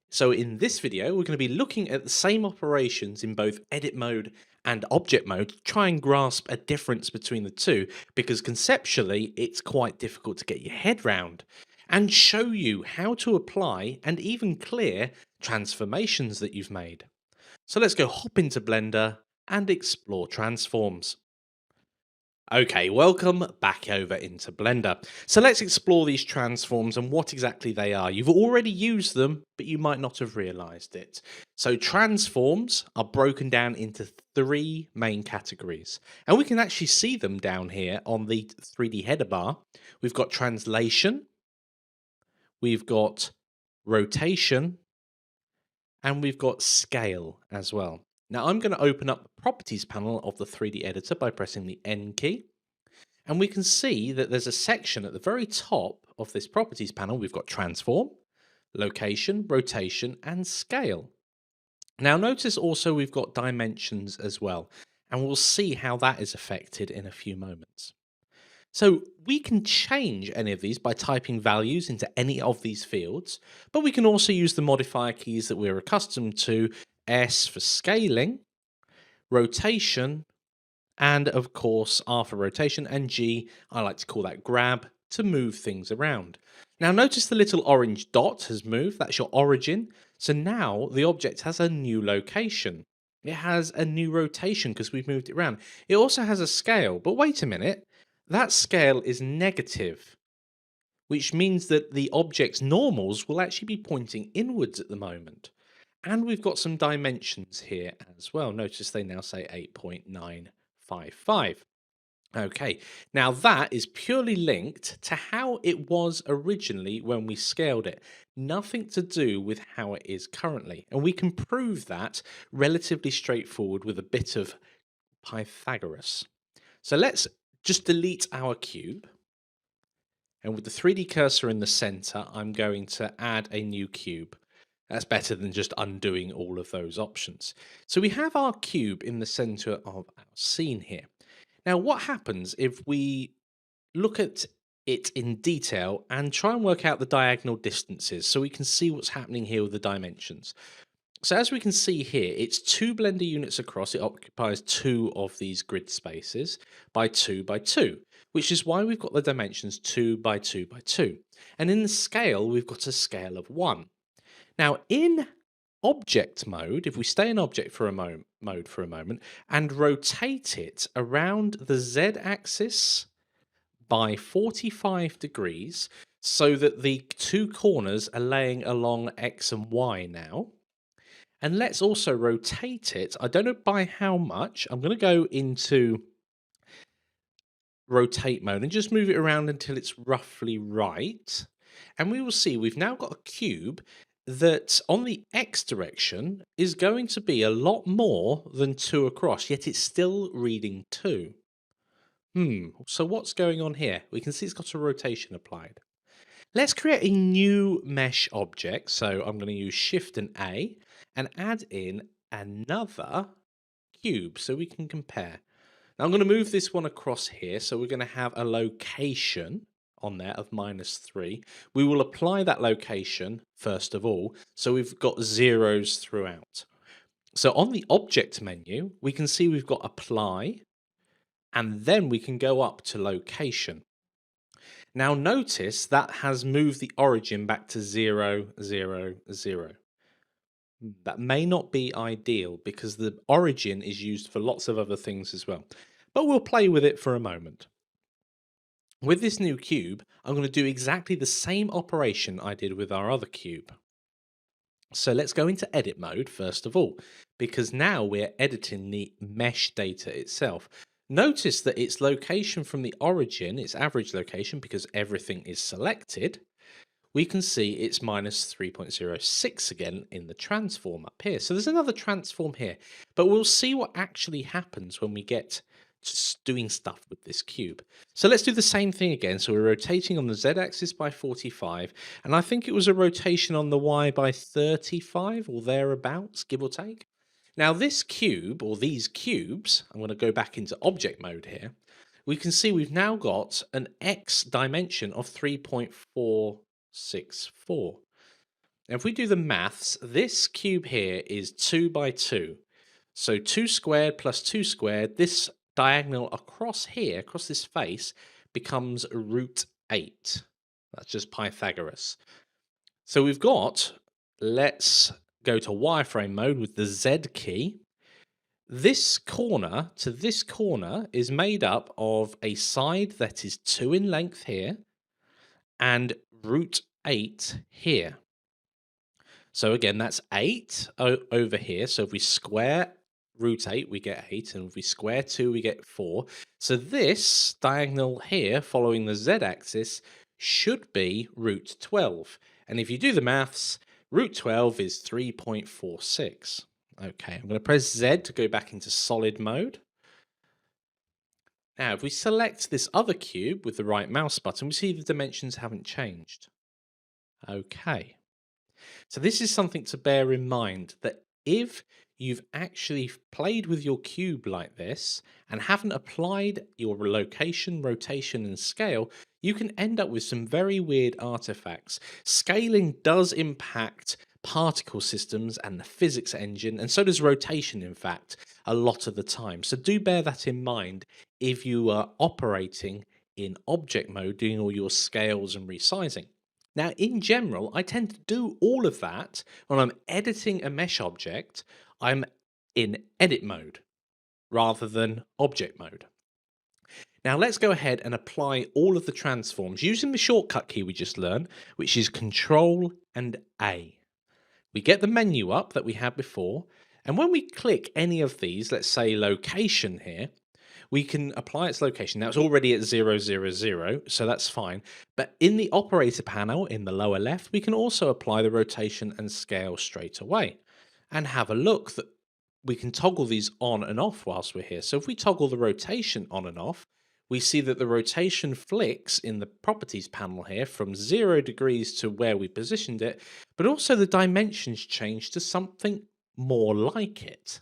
So in this video, we're going to be looking at the same operations in both edit mode and object mode to try and grasp a difference between the two, because conceptually it's quite difficult to get your head round, and show you how to apply and even clear transformations that you've made. So let's go hop into Blender and explore transforms. Okay, welcome back over into Blender. So let's explore these transforms and what exactly they are. You've already used them, but you might not have realized it. So transforms are broken down into three main categories, and we can actually see them down here on the 3D header bar. We've got translation, we've got rotation, and we've got scale as well. Now I'm going to open up the properties panel of the 3D editor by pressing the N key. And we can see that there's a section at the very top of this properties panel. We've got transform, location, rotation, and scale. Now notice also we've got dimensions as well, and we'll see how that is affected in a few moments. So we can change any of these by typing values into any of these fields, but we can also use the modifier keys that we're accustomed to, S for scaling, rotation, and of course R for rotation, and G, I like to call that grab, to move things around. Now notice the little orange dot has moved, that's your origin, so now the object has a new location. It has a new rotation because we've moved it around. It also has a scale, but wait a minute, that scale is negative, which means that the object's normals will actually be pointing inwards at the moment. And we've got some dimensions here as well. Notice they now say 8.955. Okay, now that is purely linked to how it was originally when we scaled it. Nothing to do with how it is currently. And we can prove that relatively straightforward with a bit of Pythagoras. So let's just delete our cube. And with the 3D cursor in the center, I'm going to add a new cube. That's better than just undoing all of those options. So we have our cube in the center of our scene here. Now, what happens if we look at it in detail and try and work out the diagonal distances so we can see what's happening here with the dimensions? So as we can see here, it's 2 Blender units across. It occupies 2 of these grid spaces by 2 by 2, which is why we've got the dimensions 2 by 2 by 2. And in the scale, we've got a scale of 1. Now, in object mode, if we stay in object for a mode for a moment and rotate it around the Z axis by 45 degrees so that the 2 corners are laying along X and Y now. And let's also rotate it. I don't know by how much. I'm going to go into rotate mode and just move it around until it's roughly right. And we will see we've now got a cube that on the X direction is going to be a lot more than 2 across, yet it's still reading 2. So what's going on here? We can see it's got a rotation applied. Let's create a new mesh object. So I'm going to use Shift and A and add in another cube so we can compare. Now I'm going to move this one across here. So we're going to have a location on there of -3. We will apply that location first of all. So we've got zeros throughout. So on the object menu, we can see we've got apply, and then we can go up to location. Now notice that has moved the origin back to 0, 0, 0. That may not be ideal because the origin is used for lots of other things as well. But we'll play with it for a moment. With this new cube, I'm going to do exactly the same operation I did with our other cube. So let's go into edit mode first of all, because now we're editing the mesh data itself. Notice that its location from the origin, its average location, because everything is selected, we can see it's -3.06 again in the transform up here. So there's another transform here, but we'll see what actually happens when we get to doing stuff with this cube. So let's do the same thing again. So we're rotating on the Z axis by 45, and I think it was a rotation on the Y by 35 or thereabouts, give or take. Now this cube, or these cubes, I'm going to go back into object mode here. We can see we've now got an X dimension of 3.464. Now if we do the maths, this cube here is 2 by 2. So 2 squared plus 2 squared, this diagonal across here, across this face, becomes √8. That's just Pythagoras. So we've got, let's go to wireframe mode with the Z key. This corner to this corner is made up of a side that is 2 in length here and √8 here. So again, that's 8 over here. So if we square √8, we get 8, and if we square 2, we get 4. So this diagonal here, following the Z-axis, should be √12. And if you do the maths, √12 is 3.46. Okay, I'm going to press Z to go back into solid mode. Now, if we select this other cube with the right mouse button, we see the dimensions haven't changed. Okay. So this is something to bear in mind, that if you've actually played with your cube like this and haven't applied your location, rotation, and scale, you can end up with some very weird artifacts. Scaling does impact particle systems and the physics engine, and so does rotation, in fact, a lot of the time. So do bear that in mind if you are operating in object mode, doing all your scales and resizing. Now, in general, I tend to do all of that when I'm editing a mesh object. I'm in edit mode rather than object mode. Now let's go ahead and apply all of the transforms using the shortcut key we just learned, which is Control and A. We get the menu up that we had before, and when we click any of these, let's say location here, we can apply its location. Now it's already at 0, 0, 0, so that's fine. But in the operator panel in the lower left, we can also apply the rotation and scale straight away. And have a look that we can toggle these on and off whilst we're here. So if we toggle the rotation on and off, we see that the rotation flicks in the properties panel here from 0 degrees to where we positioned it, but also the dimensions change to something more like it.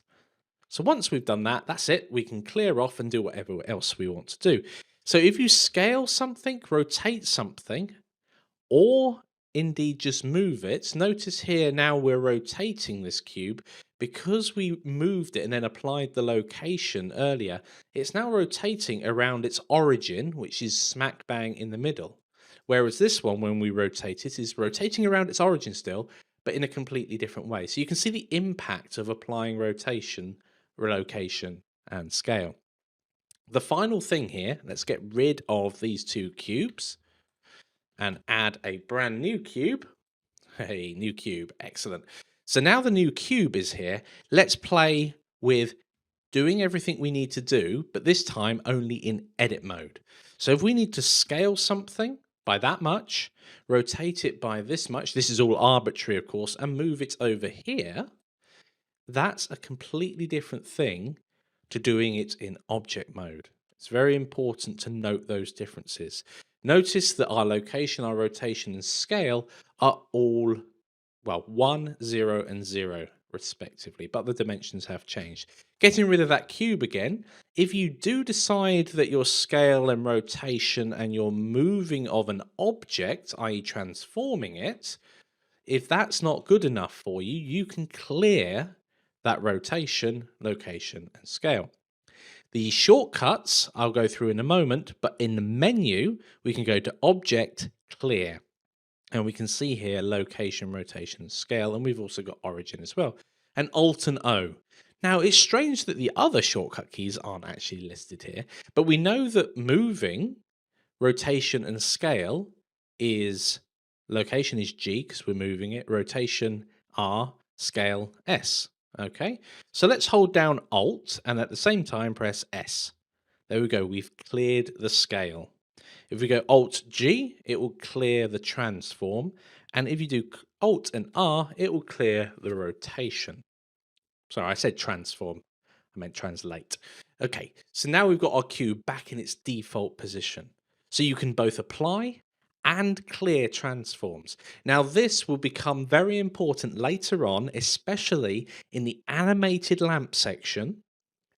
So once we've done that, that's it. We can clear off and do whatever else we want to do. So if you scale something, rotate something, or indeed just move it, notice here now we're rotating this cube. Because we moved it and then applied the location earlier, it's now rotating around its origin, which is smack bang in the middle. Whereas this one, when we rotate it, is rotating around its origin still, but in a completely different way. So you can see the impact of applying rotation, relocation, and scale. The final thing here, let's get rid of these two cubes and add a brand new cube. Hey, new cube, excellent. So now the new cube is here. Let's play with doing everything we need to do, but this time only in edit mode. So if we need to scale something by that much, rotate it by this much, this is all arbitrary of course, and move it over here, that's a completely different thing to doing it in object mode. It's very important to note those differences. Notice that our location, our rotation, and scale are all, well, 1, 0, and 0 respectively, but the dimensions have changed. Getting rid of that cube again, if you do decide that your scale and rotation and your moving of an object, i.e. transforming it, if that's not good enough for you, you can clear that rotation, location, and scale. The shortcuts I'll go through in a moment, but in the menu, we can go to Object, Clear. And we can see here location, rotation, scale, and we've also got origin as well. And Alt and O. Now, it's strange that the other shortcut keys aren't actually listed here, but we know that moving, rotation, and scale is location is G because we're moving it, rotation R, scale S. Okay, so let's hold down Alt and at the same time press S. There we go, we've cleared the scale. If we go Alt G, it will clear the transform. And if you do Alt and R, it will clear the rotation. Sorry, I said transform. I meant translate. Okay, so now we've got our cube back in its default position. So you can both apply and clear transforms. Now this will become very important later on, especially in the animated lamp section,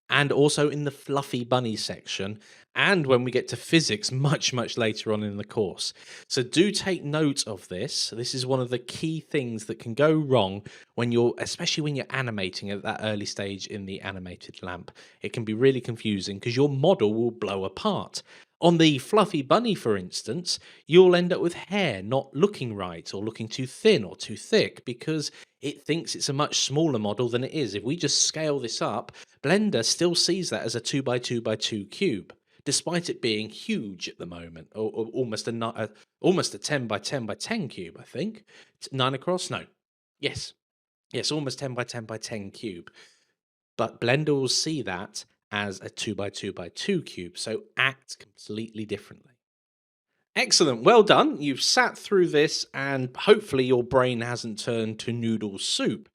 and also in the fluffy bunny section, and when we get to physics much later on in the course. So do take note of this. This is one of the key things that can go wrong when especially when you're animating at that early stage in the animated lamp. It can be really confusing because your model will blow apart. On the fluffy bunny, for instance, you'll end up with hair not looking right or looking too thin or too thick because it thinks it's a much smaller model than it is. If we just scale this up, Blender still sees that as a 2 by 2 by 2 cube, despite it being huge at the moment, or almost a 10 by 10 by 10 cube, I think. 9 across? No. Yes, almost 10 by 10 by 10 cube. But Blender will see that as a 2 by 2 by 2 cube, so act completely differently. Excellent, well done. You've sat through this and hopefully your brain hasn't turned to noodle soup.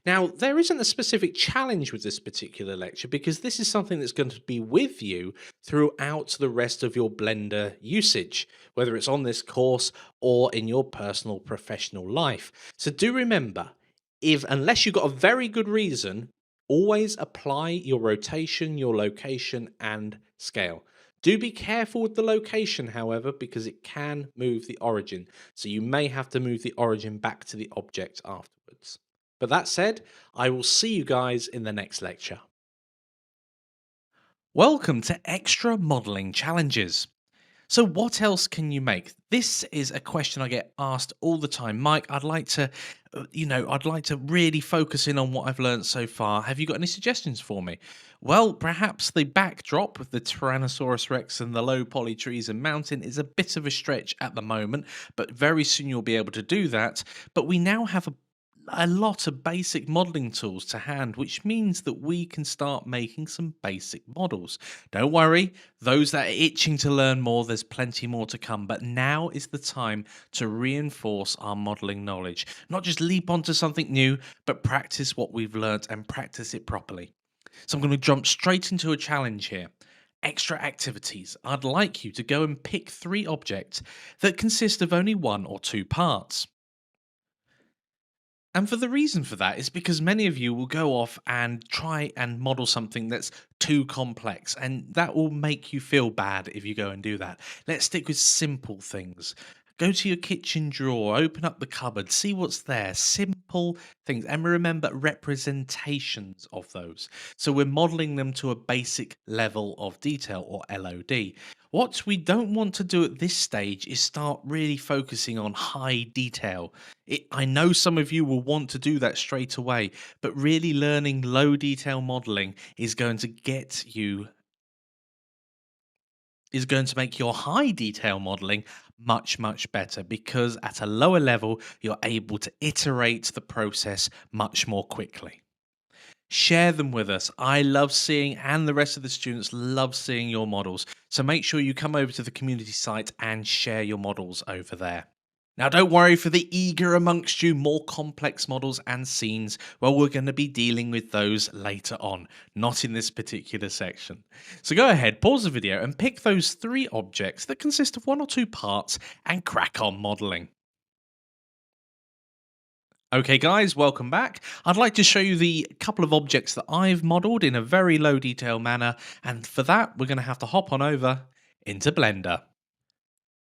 Now, there isn't a specific challenge with this particular lecture because this is something that's going to be with you throughout the rest of your Blender usage, whether it's on this course or in your personal professional life. So do remember, unless you've got a very good reason, always apply your rotation, your location, and scale. Do be careful with the location, however, because it can move the origin. So you may have to move the origin back to the object afterwards. But that said, I will see you guys in the next lecture. Welcome to Extra Modeling Challenges. So what else can you make? This is a question I get asked all the time. Mike, I'd like to really focus in on what I've learned so far. Have you got any suggestions for me? Well, perhaps the backdrop with the Tyrannosaurus Rex and the low poly trees and mountain is a bit of a stretch at the moment, but very soon you'll be able to do that. But we now have a lot of basic modeling tools to hand, which means that we can start making some basic models. Don't worry, those that are itching to learn more, there's plenty more to come, but now is the time to reinforce our modeling knowledge. Not just leap onto something new, but practice what we've learnt and practice it properly. So I'm going to jump straight into a challenge here. extra activities, I'd like you to go and pick 3 objects that consist of only 1 or 2 parts. And for the reason for that is because many of you will go off and try and model something that's too complex, and that will make you feel bad if you go and do that. Let's stick with simple things. Go to your kitchen drawer, open up the cupboard, see what's there. Simple things. And remember representations of those. So we're modeling them to a basic level of detail, or LOD. What we don't want to do at this stage is start really focusing on high detail. I know some of you will want to do that straight away, but really learning low detail modeling is going to make your high detail modeling much better, because at a lower level you're able to iterate the process much more quickly. Share them with us. I love seeing, and the rest of the students love seeing, your models. So make sure you come over to the community site and share your models over there. Now, don't worry for the eager amongst you, more complex models and scenes. Well, we're going to be dealing with those later on, not in this particular section. So go ahead, pause the video and pick those 3 objects that consist of 1 or 2 parts and crack on modeling. Okay guys, welcome back. I'd like to show you the couple of objects that I've modeled in a very low detail manner, and for that we're going to have to hop on over into Blender.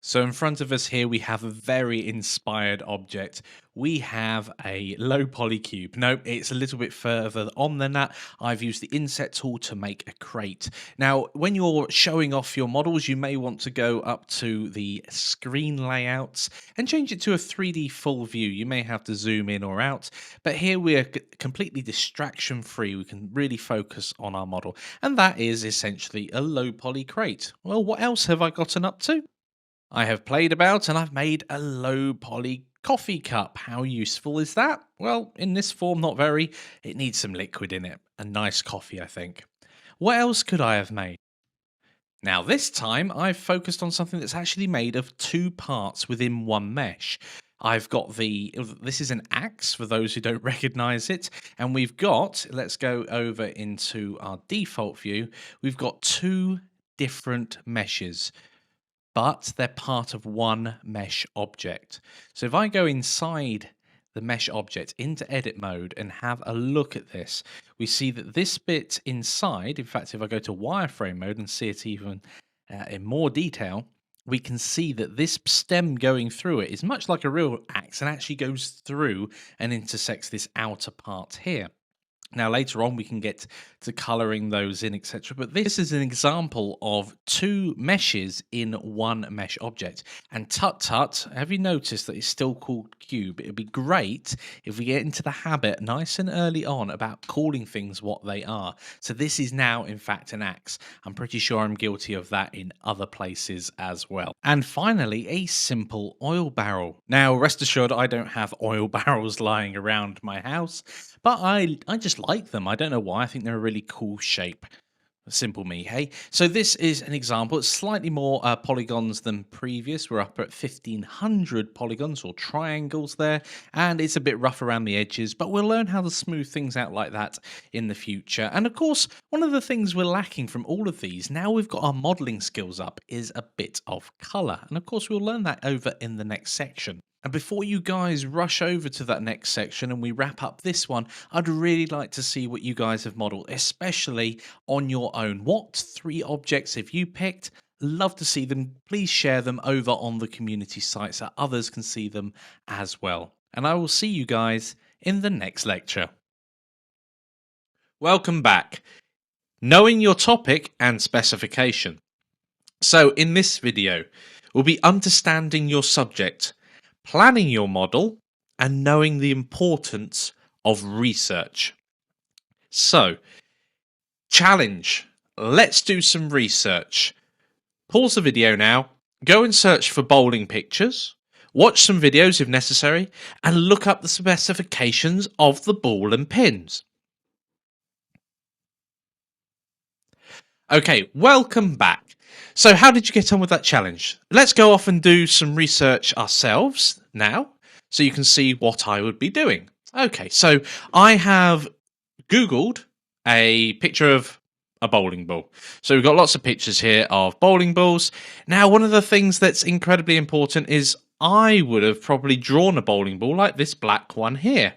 So in front of us here we have a very inspired object. We have a low poly cube. No, it's a little bit further on than that. I've used the inset tool to make a crate. Now, when you're showing off your models, you may want to go up to the screen layouts and change it to a 3D full view. You may have to zoom in or out, but here we're completely distraction free. We can really focus on our model, and that is essentially a low poly crate. Well, what else have I gotten up to? I have played about and I've made a low poly coffee cup. How useful is that? Well, in this form, not very. It needs some liquid in it. A nice coffee, I think. What else could I have made? Now, this time I've focused on something that's actually made of 2 parts within one mesh. I've got this is an axe for those who don't recognize it. And we've got, let's go over into our default view. We've got 2 different meshes, but they're part of one mesh object. So if I go inside the mesh object into edit mode and have a look at this, we see that this bit inside, in fact, if I go to wireframe mode and see it even in more detail, we can see that this stem going through it is much like a real axe and actually goes through and intersects this outer part here. Now, later on, we can get to coloring those in, etc. But this is an example of 2 meshes in one mesh object. And tut, have you noticed that it's still called cube? It would be great if we get into the habit nice and early on about calling things what they are. So this is now, in fact, an axe. I'm pretty sure I'm guilty of that in other places as well. And finally, a simple oil barrel. Now, rest assured, I don't have oil barrels lying around my house, but I just like them. I don't know why. I think they're a really cool shape. Simple me, hey? So this is an example. It's slightly more polygons than previous. We're up at 1500 polygons or triangles there, and it's a bit rough around the edges, but we'll learn how to smooth things out like that in the future. And of course, one of the things we're lacking from all of these, now we've got our modeling skills up, is a bit of color. And of course, we'll learn that over in the next section. And before you guys rush over to that next section and we wrap up this one, I'd really like to see what you guys have modeled, especially on your own. What 3 objects have you picked? Love to see them. Please share them over on the community site so others can see them as well. And I will see you guys in the next lecture. Welcome back. Knowing your topic and specification. So in this video, we'll be understanding your subject, planning your model, and knowing the importance of research. So, challenge. Let's do some research. Pause the video now, go and search for bowling pictures, watch some videos if necessary, and look up the specifications of the ball and pins. Okay, welcome back. So how did you get on with that challenge? Let's go off and do some research ourselves now, so you can see what I would be doing. Okay, so I have Googled a picture of a bowling ball. So we've got lots of pictures here of bowling balls. Now, one of the things that's incredibly important is I would have probably drawn a bowling ball like this black one here.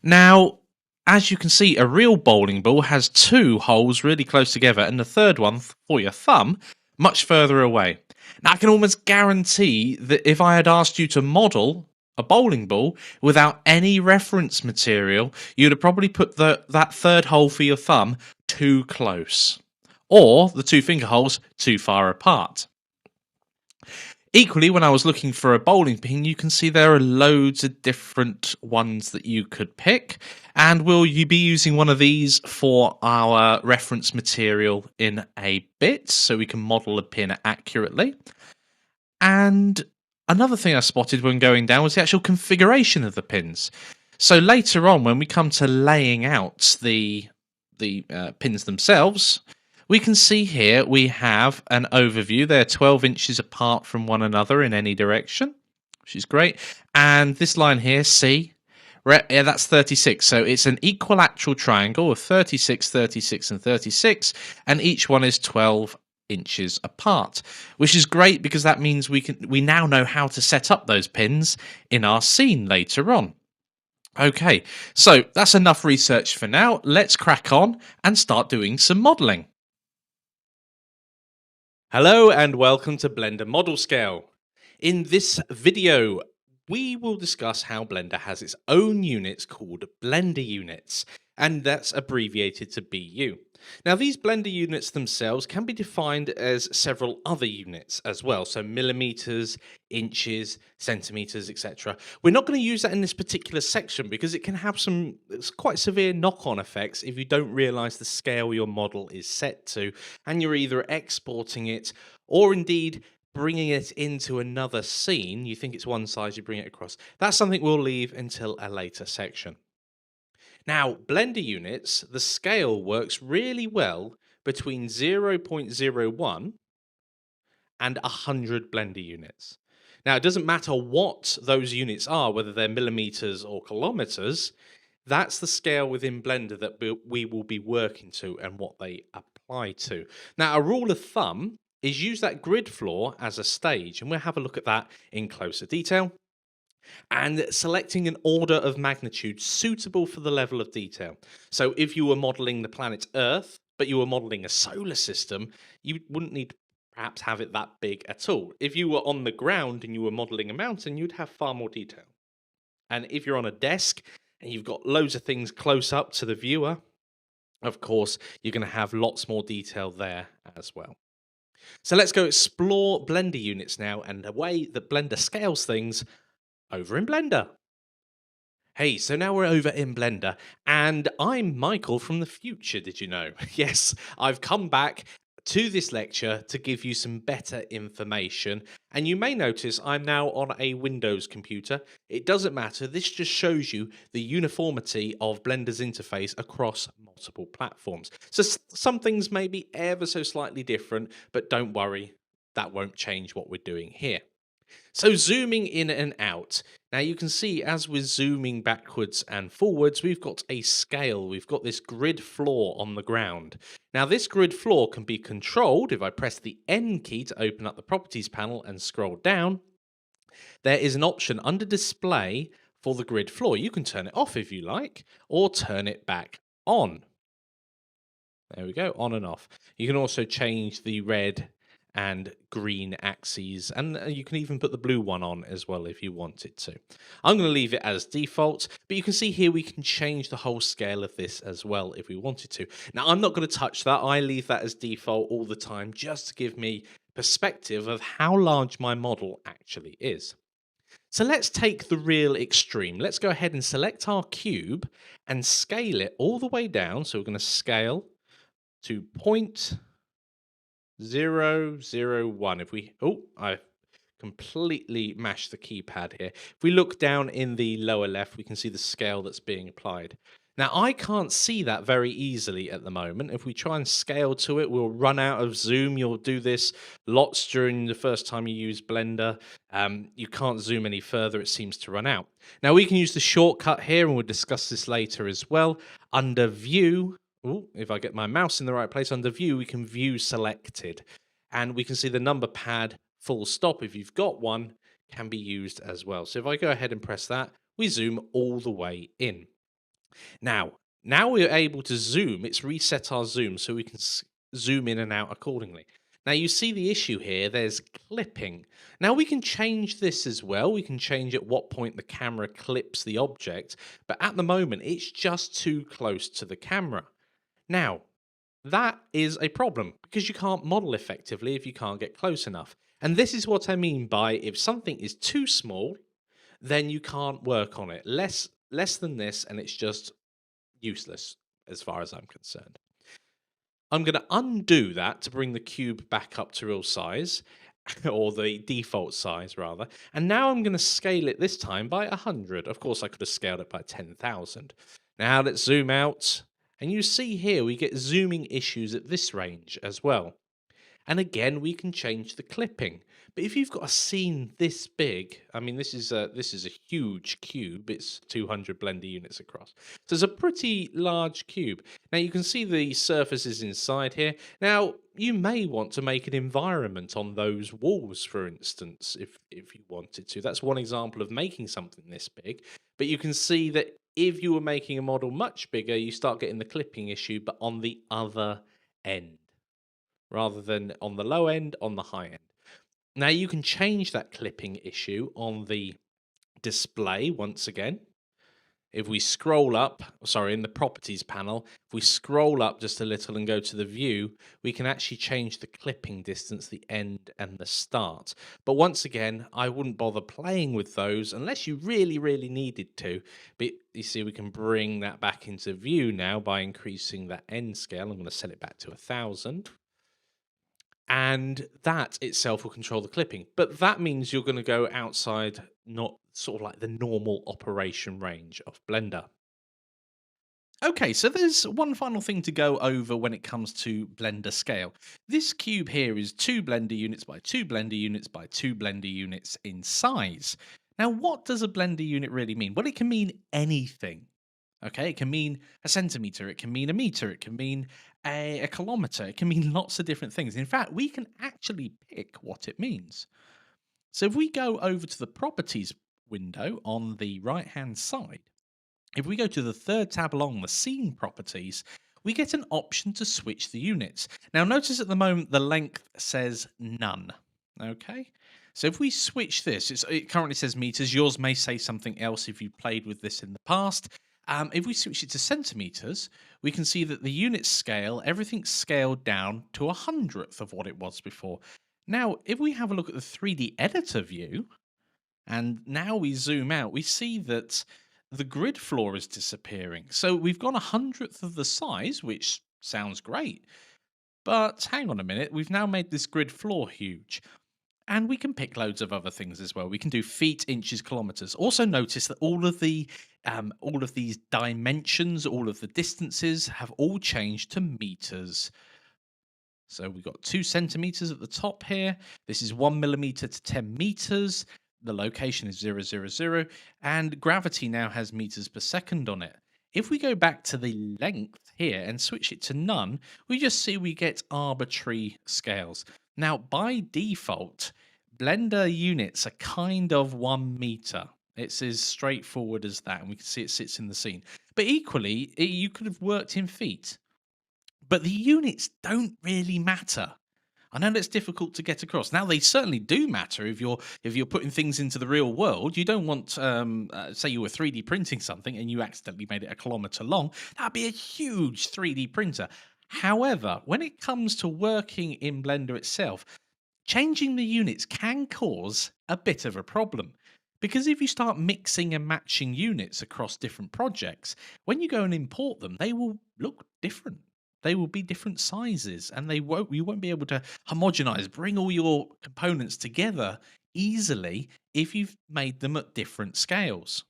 Now, as you can see, a real bowling ball has two holes really close together and the third one, for your thumb, much further away. Now, I can almost guarantee that if I had asked you to model a bowling ball without any reference material, you'd have probably put that third hole for your thumb too close, or the two finger holes too far apart. Equally, when I was looking for a bowling pin, you can see there are loads of different ones that you could pick. And will you be using one of these for our reference material in a bit, so we can model a pin accurately? And another thing I spotted when going down was the actual configuration of the pins. So later on, when we come to laying out the pins themselves, we can see here we have an overview. They're 12 inches apart from one another in any direction, which is great. And this line here, C, yeah, that's 36. So it's an equilateral triangle of 36, 36, and 36, and each one is 12 inches apart, which is great because that means we now know how to set up those pins in our scene later on. Okay, so that's enough research for now. Let's crack on and start doing some modeling. Hello and welcome to Blender Model Scale. In this video, we will discuss how Blender has its own units called Blender units, and that's abbreviated to BU. Now, these Blender units themselves can be defined as several other units as well, so millimeters, inches, centimeters, etc. We're not going to use that in this particular section because it can have some quite severe knock-on effects if you don't realize the scale your model is set to, and you're either exporting it or indeed bringing it into another scene. You think it's one size, you bring it across. That's something we'll leave until a later section. Now, Blender units, the scale works really well between 0.01 and 100 Blender units. Now, it doesn't matter what those units are, whether they're millimeters or kilometers, that's the scale within Blender that we will be working to and what they apply to. Now, a rule of thumb is use that grid floor as a stage, and we'll have a look at that in closer detail. And selecting an order of magnitude suitable for the level of detail. So if you were modeling the planet Earth, but you were modeling a solar system, you wouldn't need to perhaps have it that big at all. If you were on the ground and you were modeling a mountain, you'd have far more detail. And if you're on a desk and you've got loads of things close up to the viewer, of course, you're going to have lots more detail there as well. So let's go explore Blender units now and the way that Blender scales things over in Blender. Hey, so now we're over in Blender, and I'm Michael from the future, did you know? Yes, I've come back to this lecture to give you some better information, and you may notice I'm now on a Windows computer. It doesn't matter, this just shows you the uniformity of Blender's interface across multiple platforms. So some things may be ever so slightly different, but don't worry, that won't change what we're doing here. So zooming in and out, now you can see as we're zooming backwards and forwards, we've got a scale, we've got this grid floor on the ground. Now this grid floor can be controlled if I press the N key to open up the properties panel and scroll down. There is an option under display for the grid floor. You can turn it off if you like, or turn it back on. There we go, on and off. You can also change the red and green axes, and you can even put the blue one on as well if you wanted to. I'm going to leave it as default, but you can see here we can change the whole scale of this as well if we wanted to. Now I'm not going to touch that, I leave that as default all the time just to give me perspective of how large my model actually is. So let's take the real extreme. Let's go ahead and select our cube and scale it all the way down. So we're going to scale to 0.001. If we, I completely mashed the keypad here. If we look down in the lower left, we can see the scale that's being applied. Now, I can't see that very easily at the moment. If we try and scale to it, we'll run out of zoom. You'll do this lots during the first time you use Blender. You can't zoom any further. It seems to run out. Now, we can use the shortcut here, and we'll discuss this later as well. Under View, Ooh, if I get my mouse in the right place under view, we can view selected. And we can see the number pad full stop, if you've got one, can be used as well. So if I go ahead and press that, we zoom all the way in. Now we're able to zoom. It's reset our zoom so we can zoom in and out accordingly. Now you see the issue here. There's clipping. Now we can change this as well. We can change at what point the camera clips the object, but at the moment it's just too close to the camera. Now, that is a problem because you can't model effectively if you can't get close enough. And this is what I mean by if something is too small, then you can't work on it. Less than this and it's just useless as far as I'm concerned. I'm going to undo that to bring the cube back up to real size, or the default size rather. And now I'm going to scale it this time by 100. Of course, I could have scaled it by 10,000. Now let's zoom out. And you see here we get zooming issues at this range as well. And again, we can change the clipping. But if you've got a scene this big, I mean, this is a huge cube. It's 200 Blender units across. So it's a pretty large cube. Now you can see the surfaces inside here. Now you may want to make an environment on those walls, for instance, if you wanted to. That's one example of making something this big. But you can see that if you were making a model much bigger, you start getting the clipping issue, but on the other end, rather than on the low end, on the high end. Now you can change that clipping issue on the display once again. If we scroll up, sorry, in the properties panel, if we scroll up just a little and go to the view, we can actually change the clipping distance, the end and the start. But once again, I wouldn't bother playing with those unless you really, really needed to. But you see, we can bring that back into view now by increasing that end scale. I'm going to set it back to 1,000. And that itself will control the clipping. But that means you're going to go outside, not sort of like the normal operation range of Blender. Okay, so there's one final thing to go over when it comes to Blender scale. This cube here is 2 Blender units by 2 Blender units by 2 Blender units in size. Now, what does a Blender unit really mean? Well, it can mean anything. Okay, it can mean a centimeter, it can mean a meter, it can mean a kilometer, it can mean lots of different things. In fact, we can actually pick what it means. So if we go over to the properties window on the right hand side, if we go to the third tab along the scene properties, we get an option to switch the units. Now notice at the moment the length says none. Okay, so if we switch this, it currently says meters. Yours may say something else if you've played with this in the past. If we switch it to centimeters, we can see that the unit scale, everything's scaled down to 100th of what it was before. Now, if we have a look at the 3D editor view, and now we zoom out, we see that the grid floor is disappearing. So we've gone 100th of the size, which sounds great. But hang on a minute, we've now made this grid floor huge. And we can pick loads of other things as well. We can do feet, inches, kilometers. Also notice that all of these dimensions, all of the distances have all changed to meters. So we've got 2 centimeters at the top here. This is 1 millimeter to 10 meters. The location is 0, 0, 0. And gravity now has meters per second on it. If we go back to the length here and switch it to none, we just see we get arbitrary scales. Now, by default, Blender units are kind of 1 meter. It's as straightforward as that, and we can see it sits in the scene. But equally, you could have worked in feet. But the units don't really matter. I know that's difficult to get across. Now, they certainly do matter if you're putting things into the real world. You don't want, say you were 3D printing something and you accidentally made it a kilometer long. That'd be a huge 3D printer. However, when it comes to working in Blender itself, changing the units can cause a bit of a problem. Because if you start mixing and matching units across different projects, when you go and import them, they will look different. They will be different sizes, and you won't be able to homogenize, bring all your components together easily if you've made them at different scales.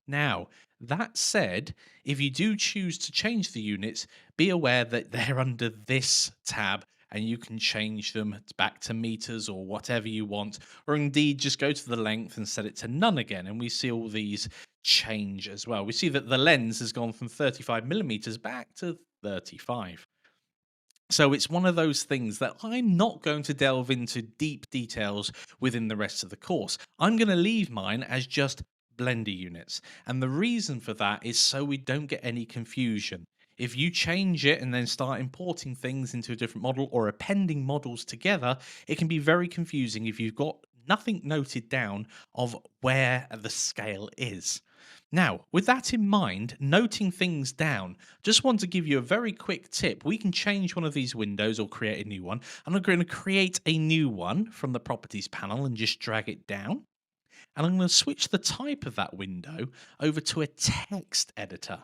Now, that said, if you do choose to change the units, be aware that they're under this tab and you can change them back to meters or whatever you want, or indeed just go to the length and set it to none again. And we see all these change as well. We see that the lens has gone from 35 millimeters back to 35. So it's one of those things that I'm not going to delve into deep details within the rest of the course. I'm going to leave mine as just Blender units. And the reason for that is so we don't get any confusion. If you change it and then start importing things into a different model or appending models together, it can be very confusing if you've got nothing noted down of where the scale is. Now, with that in mind, noting things down, just want to give you a very quick tip. We can change one of these windows or create a new one. I'm going to create a new one from the properties panel and just drag it down. And I'm going to switch the type of that window over to a text editor.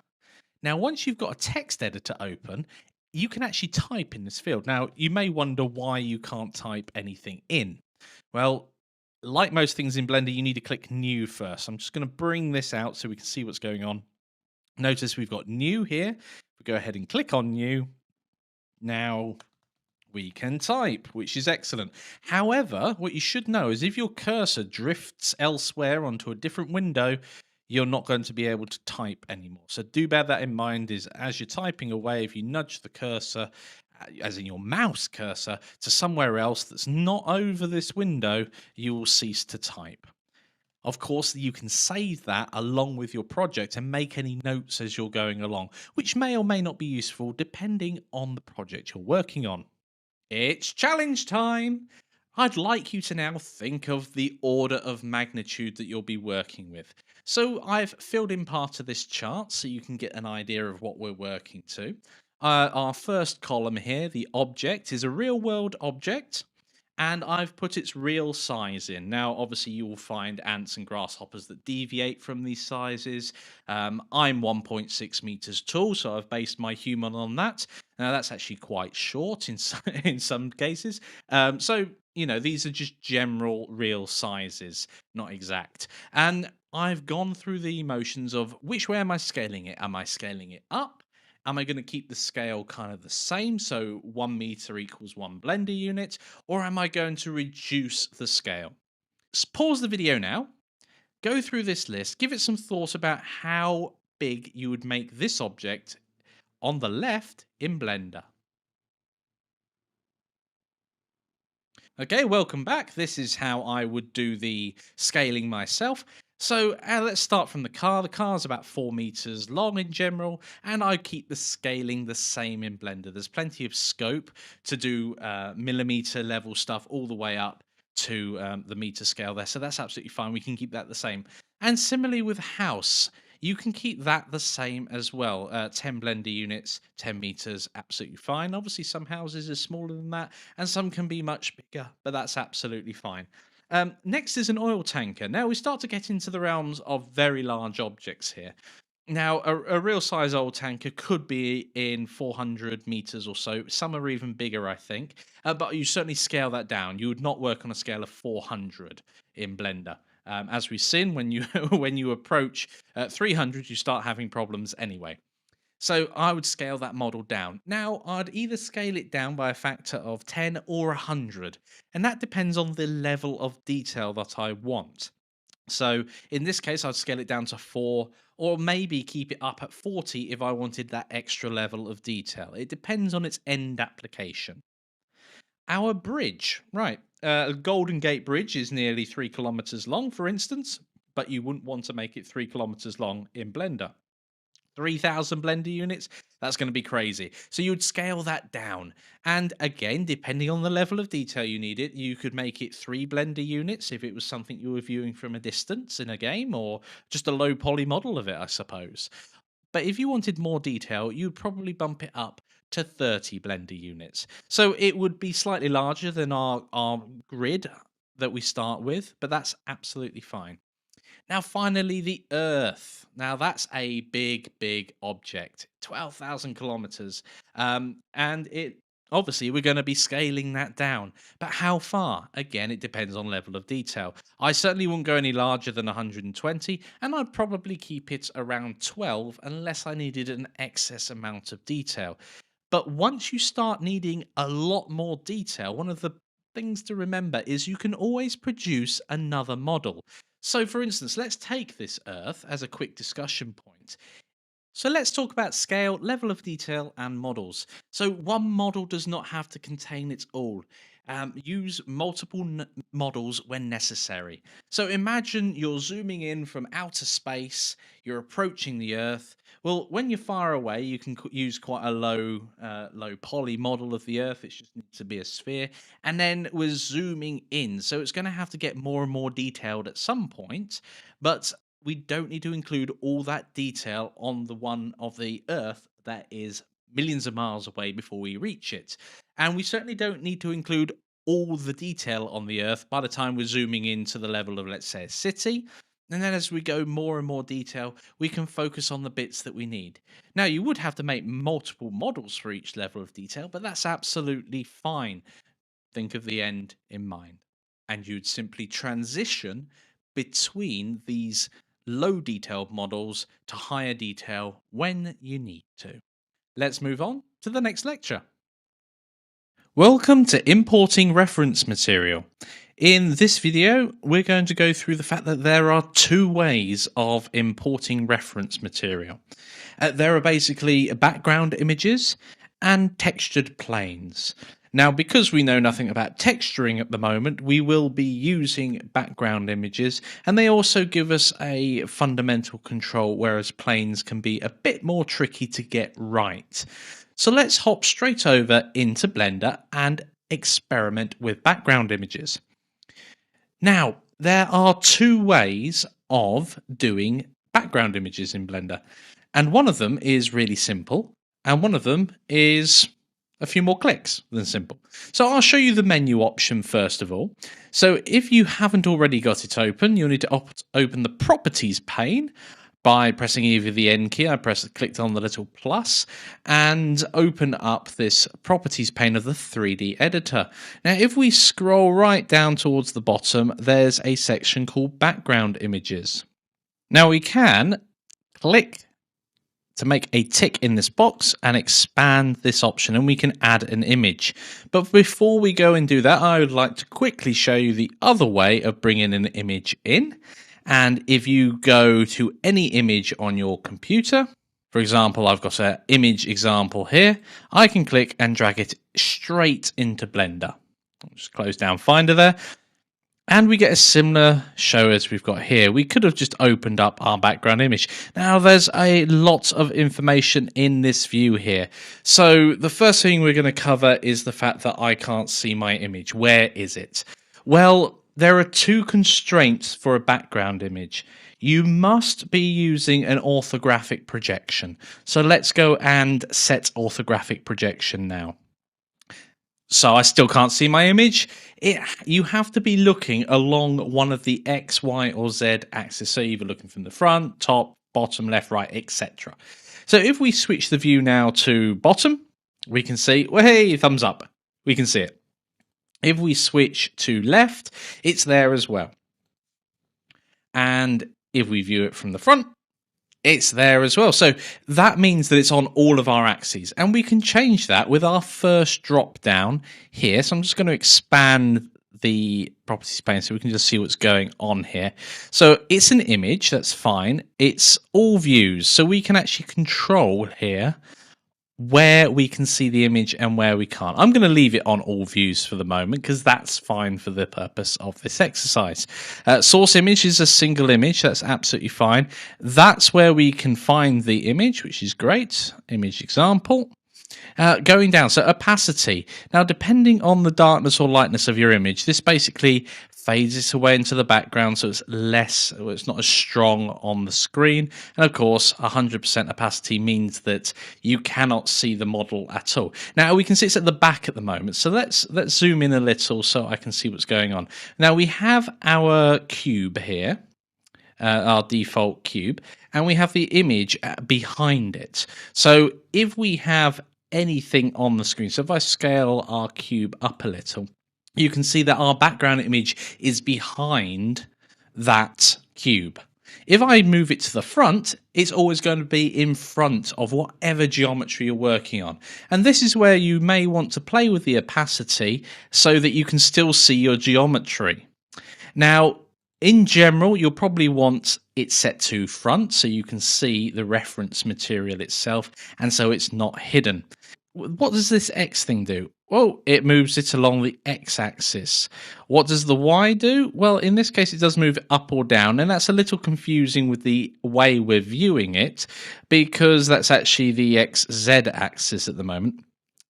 Now, once you've got a text editor open, you can actually type in this field. Now, you may wonder why you can't type anything in. Well, like most things in Blender, you need to click New first. I'm just going to bring this out so we can see what's going on. Notice we've got New here. We go ahead and click on New. Now we can type, which is excellent. However, what you should know is if your cursor drifts elsewhere onto a different window, you're not going to be able to type anymore. So do bear that in mind, is as you're typing away, if you nudge the cursor, as in your mouse cursor, to somewhere else that's not over this window, you will cease to type. Of course, you can save that along with your project and make any notes as you're going along, which may or may not be useful depending on the project you're working on. It's challenge time! I'd like you to now think of the order of magnitude that you'll be working with. So I've filled in part of this chart so you can get an idea of what we're working to. Our first column here, the object, is a real world object, and I've put its real size in. Now, obviously, you will find ants and grasshoppers that deviate from these sizes. I'm 1.6 meters tall, so I've based my human on that. Now, that's actually quite short in in some cases. So, you know, these are just general real sizes, not exact. And I've gone through the motions of which way am I scaling it? Am I scaling it up? Am I going to keep the scale kind of the same? So 1 meter equals 1 Blender unit, or am I going to reduce the scale? Pause the video now, go through this list, give it some thought about how big you would make this object on the left in Blender. Okay, welcome back. This is how I would do the scaling myself. So let's start from the car. The car's about 4 meters long in general, and I keep the scaling the same in Blender. There's plenty of scope to do millimeter level stuff all the way up to the meter scale there. So that's absolutely fine. We can keep that the same. And similarly with house, you can keep that the same as well. 10 Blender units, 10 meters, absolutely fine. Obviously, some houses are smaller than that, and some can be much bigger, but that's absolutely fine. Next is an oil tanker. Now we start to get into the realms of very large objects here. Now, a real size oil tanker could be in 400 meters or so. Some are even bigger, I think. But you certainly scale that down. You would not work on a scale of 400 in Blender. As we've seen, when you when you approach 300, you start having problems anyway. So I would scale that model down. Now, I'd either scale it down by a factor of 10 or 100, and that depends on the level of detail that I want. So in this case, I'd scale it down to 4, or maybe keep it up at 40 if I wanted that extra level of detail. It depends on its end application. Our bridge, right. A Golden Gate Bridge is nearly 3 kilometers long, for instance, but you wouldn't want to make it 3 kilometers long in Blender. 3,000 Blender units, that's going to be crazy. So you would scale that down. And again, depending on the level of detail you need it, you could make it 3 Blender units if it was something you were viewing from a distance in a game, or just a low poly model of it, I suppose. But if you wanted more detail, you'd probably bump it up to 30 Blender units. So it would be slightly larger than our grid that we start with, but that's absolutely fine. Now, finally, the Earth. Now, that's a big, big object, 12,000 kilometers. And it obviously we're going to be scaling that down. But how far? Again, it depends on level of detail. I certainly wouldn't go any larger than 120, and I'd probably keep it around 12 unless I needed an excess amount of detail. But once you start needing a lot more detail, one of the things to remember is you can always produce another model. So, for instance, let's take this Earth as a quick discussion point. So let's talk about scale, level of detail, and models. So one model does not have to contain its all. Use multiple models when necessary. So imagine you're zooming in from outer space, you're approaching the Earth. Well, when you're far away, you can use quite a low poly model of the Earth. It just needs to be a sphere, and then we're zooming in. So it's going to have to get more and more detailed at some point, but we don't need to include all that detail on the one of the Earth that is millions of miles away before we reach it. And we certainly don't need to include all the detail on the Earth by the time we're zooming into the level of, let's say, a city. And then as we go more and more detail, we can focus on the bits that we need. Now, you would have to make multiple models for each level of detail, but that's absolutely fine. Think of the end in mind. And you'd simply transition between these low detailed models to higher detail when you need to. Let's move on to the next lecture. Welcome to importing reference material. In this video, we're going to go through the fact that there are two ways of importing reference material. There are basically background images and textured planes. Now, because we know nothing about texturing at the moment, we will be using background images, and they also give us a fundamental control, whereas planes can be a bit more tricky to get right. So let's hop straight over into Blender and experiment with background images. Now, there are two ways of doing background images in Blender, and one of them is really simple, and one of them is a few more clicks than simple. So I'll show you the menu option first of all. So if you haven't already got it open, you'll need to open the properties pane by pressing either the N key. I clicked on the little plus and open up this properties pane of the 3D editor. Now, if we scroll right down towards the bottom, there's a section called background images. Now we can click to make a tick in this box and expand this option, and we can add an image. But before we go and do that, I would like to quickly show you the other way of bringing an image in. And if you go to any image on your computer, for example, I've got an image example here, I can click and drag it straight into Blender. I'll just close down Finder there. And we get a similar show as we've got here. We could have just opened up our background image. Now, there's a lot of information in this view here. So the first thing we're going to cover is the fact that I can't see my image. Where is it? Well, there are two constraints for a background image. You must be using an orthographic projection. So let's go and set orthographic projection now. So I still can't see my image. You have to be looking along one of the X, Y, or Z axis. So either looking from the front, top, bottom, left, right, etc. So if we switch the view now to bottom, we can see, well, hey, thumbs up. We can see it. If we switch to left, it's there as well. And if we view it from the front, it's there as well. So that means that it's on all of our axes. And we can change that with our first drop down here. So I'm just going to expand the properties pane so we can just see what's going on here. So it's an image, that's fine. It's all views. So we can actually control here where we can see the image and where we can't. I'm going to leave it on all views for the moment because that's fine for the purpose of this exercise. Source image is a single image. That's absolutely fine. That's where we can find the image, which is great. Image example. Going down, so opacity. Now, depending on the darkness or lightness of your image, this basically fades it away into the background, so it's less, it's not as strong on the screen. And of course, 100% opacity means that you cannot see the model at all. Now, we can see it's at the back at the moment, so let's zoom in a little so I can see what's going on. Now, we have our cube here. Our default cube, and we have the image behind it. So if we have anything on the screen, so if I scale our cube up a little, you can see that our background image is behind that cube. If I move it to the front, it's always going to be in front of whatever geometry you're working on. And this is where you may want to play with the opacity so that you can still see your geometry. Now, in general, you'll probably want it's set to front so you can see the reference material itself, and so it's not hidden. What does this X thing do? Well, it moves it along the X-axis. What does the Y do? Well, in this case, it does move it up or down, and that's a little confusing with the way we're viewing it, because that's actually the XZ axis at the moment.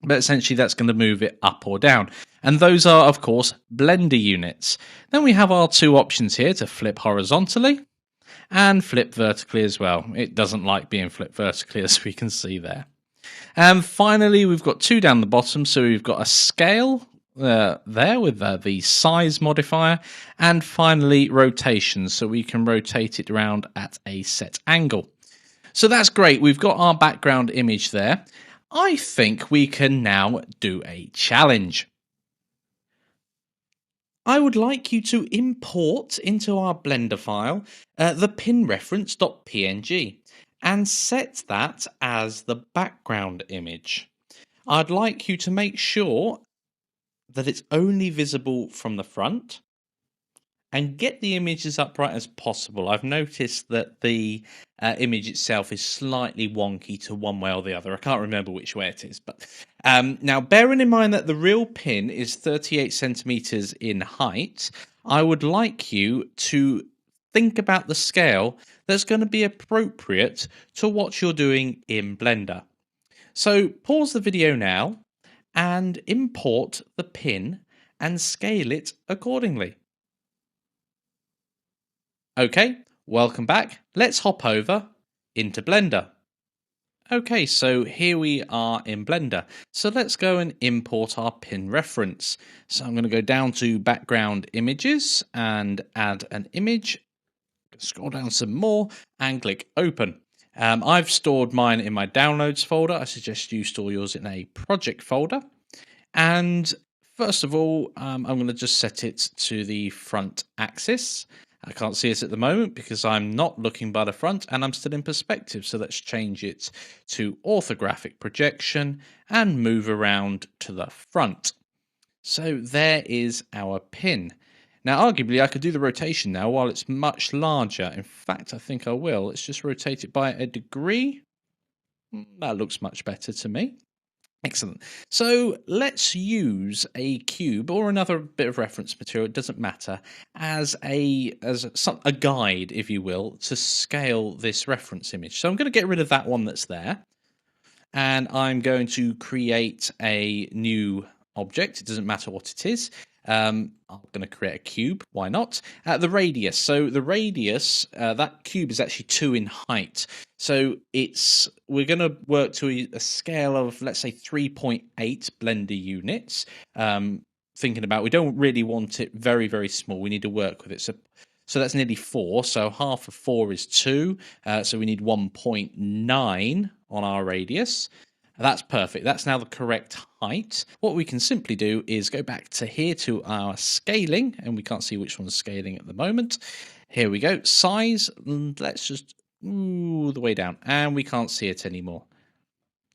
But essentially, that's going to move it up or down. And those are, of course, Blender units. Then we have our two options here to flip horizontally and flip vertically as well. It doesn't like being flipped vertically, as we can see there. And finally, we've got two down the bottom. So we've got a scale there with the size modifier, and finally rotation. So we can rotate it around at a set angle. So that's great. We've got our background image there. I think we can now do a challenge. I would like you to import into our Blender file the pin reference.png and set that as the background image. I'd like you to make sure that it's only visible from the front and get the image as upright as possible. I've noticed that the image itself is slightly wonky to one way or the other. I can't remember which way it is. But now, bearing in mind that the real pin is 38 centimeters in height, I would like you to think about the scale that's going to be appropriate to what you're doing in Blender. So pause the video now and import the pin and scale it accordingly. Okay, welcome back. Let's hop over into Blender. Okay, so here we are in Blender. So let's go and import our pin reference. So I'm going to go down to background images and add an image. Scroll down some more and click open. I've stored mine in my downloads folder. I suggest you store yours in a project folder. And first of all, I'm going to just set it to the front axis. I can't see it at the moment because I'm not looking by the front and I'm still in perspective. So let's change it to orthographic projection and move around to the front. So there is our pin. Now, arguably, I could do the rotation now while it's much larger. In fact, I think I will. Let's just rotate it by a degree. That looks much better to me. Excellent. So let's use a cube or another bit of reference material, it doesn't matter, as a guide, if you will, to scale this reference image. So I'm going to get rid of that one that's there. And I'm going to create a new object. It doesn't matter what it is. I'm going to create a cube. Why not? The radius. So the radius, that cube is actually 2 in height. So we're going to work to a scale of, let's say, 3.8 Blender units. Thinking about, we don't really want it very, very small. We need to work with it. So that's nearly 4. So half of 4 is 2. So we need 1.9 on our radius. That's perfect. That's now the correct height. What we can simply do is go back to here to our scaling, and we can't see which one's scaling at the moment. Here we go. Size, let's just the way down, and we can't see it anymore.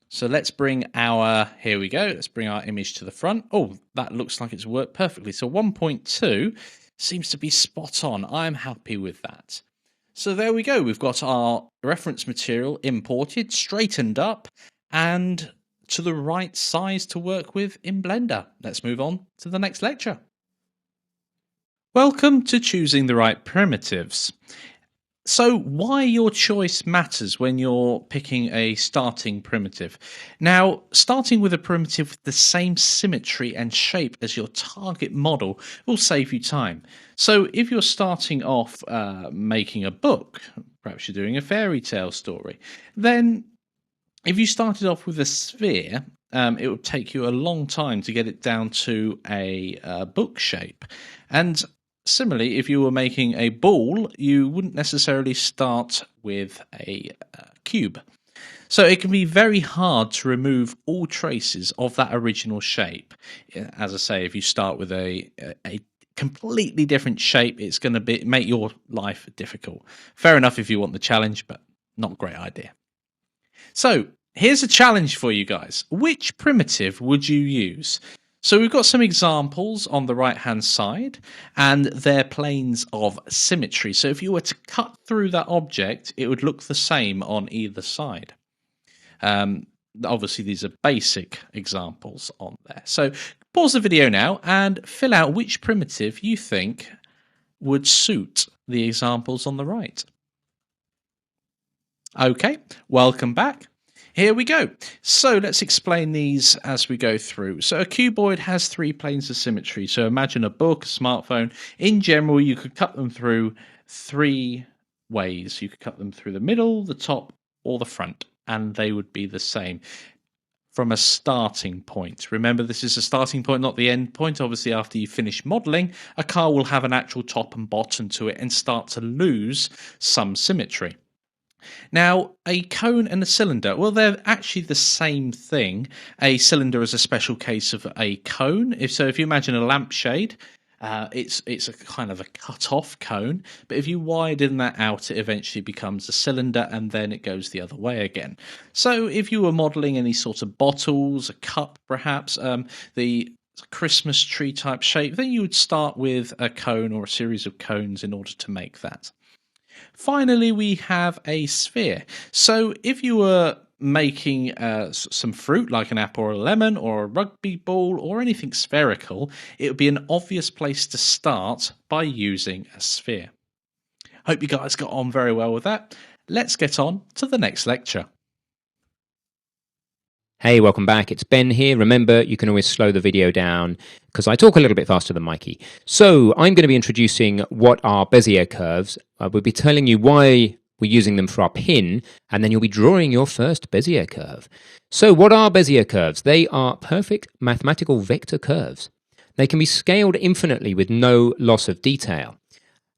So let's bring here we go. Let's bring our image to the front. Oh, that looks like it's worked perfectly. So 1.2 seems to be spot on. I'm happy with that. So there we go. We've got our reference material imported, straightened up, and to the right size to work with in Blender. Let's move on to the next lecture. Welcome to choosing the right primitives. So why your choice matters when you're picking a starting primitive. Now, starting with a primitive with the same symmetry and shape as your target model will save you time. So if you're starting off making a book, perhaps you're doing a fairy tale story, then if you started off with a sphere, it would take you a long time to get it down to a book shape. And similarly, if you were making a ball, you wouldn't necessarily start with a cube. So it can be very hard to remove all traces of that original shape. As I say, if you start with a completely different shape, it's going to make your life difficult. Fair enough if you want the challenge, but not a great idea. So here's a challenge for you guys. Which primitive would you use? So we've got some examples on the right-hand side, and they're planes of symmetry. So if you were to cut through that object, it would look the same on either side. Obviously, these are basic examples on there. So pause the video now and fill out which primitive you think would suit the examples on the right. Okay, welcome back. Here we go. So let's explain these as we go through. So a cuboid has 3 planes of symmetry. So imagine a book, a smartphone. In general, you could cut them through 3 ways. You could cut them through the middle, the top, or the front, and they would be the same from a starting point. Remember, this is a starting point, not the end point. Obviously, after you finish modeling, a car will have an actual top and bottom to it and start to lose some symmetry. Now, a cone and a cylinder, well, they're actually the same thing. A cylinder is a special case of a cone. If you imagine a lampshade, it's a kind of a cut-off cone. But if you widen that out, it eventually becomes a cylinder, and then it goes the other way again. So if you were modeling any sort of bottles, a cup perhaps, the Christmas tree type shape, then you would start with a cone or a series of cones in order to make that. Finally, we have a sphere. So if you were making some fruit like an apple or a lemon or a rugby ball or anything spherical, it would be an obvious place to start by using a sphere. Hope you guys got on very well with that. Let's get on to the next lecture. Hey, welcome back. It's Ben here. Remember, you can always slow the video down because I talk a little bit faster than Mikey. So I'm going to be introducing what are Bezier curves. We'll be telling you why we're using them for our pin, and then you'll be drawing your first Bezier curve. So what are Bezier curves? They are perfect mathematical vector curves. They can be scaled infinitely with no loss of detail.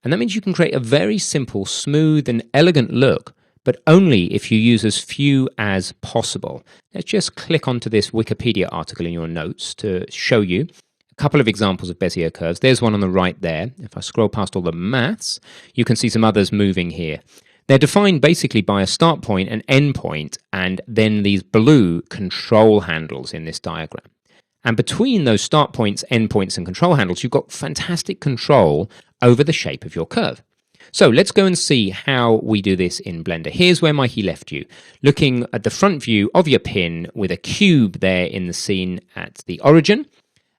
And that means you can create a very simple, smooth and elegant look, but only if you use as few as possible. Let's just click onto this Wikipedia article in your notes to show you a couple of examples of Bezier curves. There's one on the right there. If I scroll past all the maths, you can see some others moving here. They're defined basically by a start point, an end point, and then these blue control handles in this diagram. And between those start points, end points, and control handles, you've got fantastic control over the shape of your curve. So let's go and see how we do this in Blender. Here's where Mikey left you, looking at the front view of your pin with a cube there in the scene at the origin.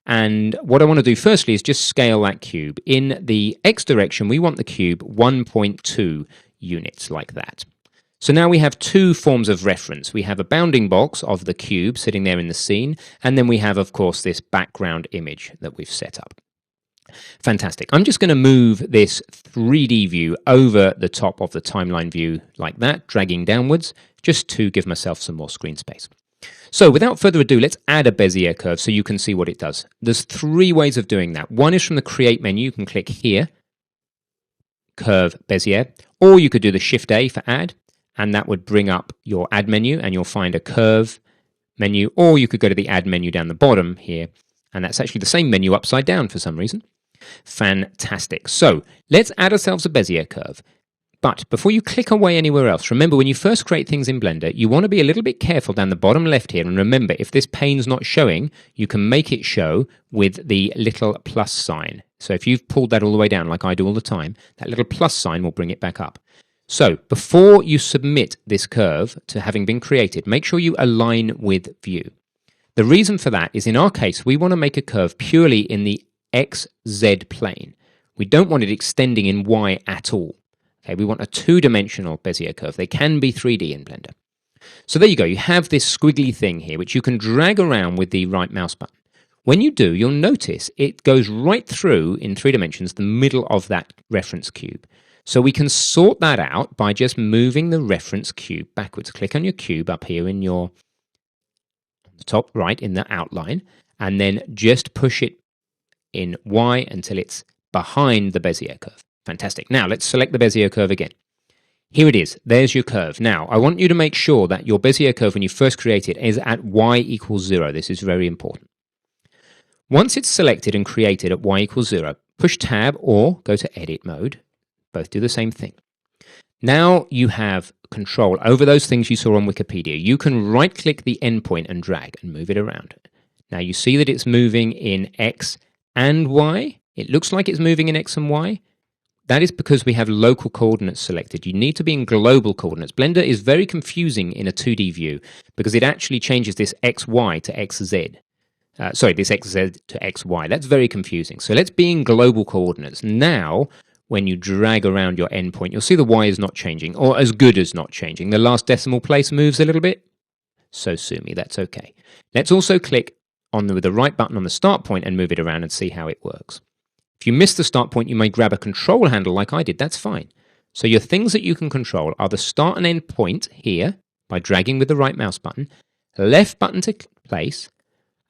And what I want to do firstly is just scale that cube. In the X direction, we want the cube 1.2 units like that. So now we have 2 forms of reference. We have a bounding box of the cube sitting there in the scene, and then we have, of course, this background image that we've set up. Fantastic. I'm just going to move this 3D view over the top of the timeline view like that, dragging downwards, just to give myself some more screen space. So without further ado, let's add a Bezier curve so you can see what it does. There's 3 ways of doing that. One is from the Create menu. You can click here, Curve Bezier, or you could do the Shift-A for Add, and that would bring up your Add menu, and you'll find a Curve menu, or you could go to the Add menu down the bottom here, and that's actually the same menu upside down for some reason. Fantastic. So let's add ourselves a Bezier curve. But before you click away anywhere else, remember when you first create things in Blender, you want to be a little bit careful down the bottom left here. And remember, if this pane's not showing, you can make it show with the little plus sign. So if you've pulled that all the way down, like I do all the time, that little plus sign will bring it back up. So before you submit this curve to having been created, make sure you align with view. The reason for that is in our case, we want to make a curve purely in the XZ plane. We don't want it extending in Y at all. Okay, we want a 2-dimensional Bezier curve. They can be 3D in Blender. So there you go. You have this squiggly thing here, which you can drag around with the right mouse button. When you do, you'll notice it goes right through, in 3 dimensions, the middle of that reference cube. So we can sort that out by just moving the reference cube backwards. Click on your cube up here in your top right in the outline, and then just push it in Y until it's behind the Bezier curve. Fantastic. Now let's select the Bezier curve again. Here it is. There's your curve. Now I want you to make sure that your Bezier curve when you first create it is at Y equals 0. This is very important. Once it's selected and created at Y equals 0, push Tab or go to Edit mode. Both do the same thing. Now you have control over those things you saw on Wikipedia. You can right-click the endpoint and drag and move it around. Now you see that it's moving in X and Y. It looks like it's moving in X and Y. That is because we have local coordinates selected. You need to be in global coordinates. Blender is very confusing in a 2D view because it actually changes this XY to XZ. This XZ to XY. That's very confusing. So let's be in global coordinates. Now, when you drag around your endpoint, you'll see the Y is not changing, or as good as not changing. The last decimal place moves a little bit. So sue me, that's okay. Let's also click with the right button on the start point and move it around and see how it works. If you miss the start point, you may grab a control handle like I did. That's fine. So your things that you can control are the start and end point here by dragging with the right mouse button, left button to place,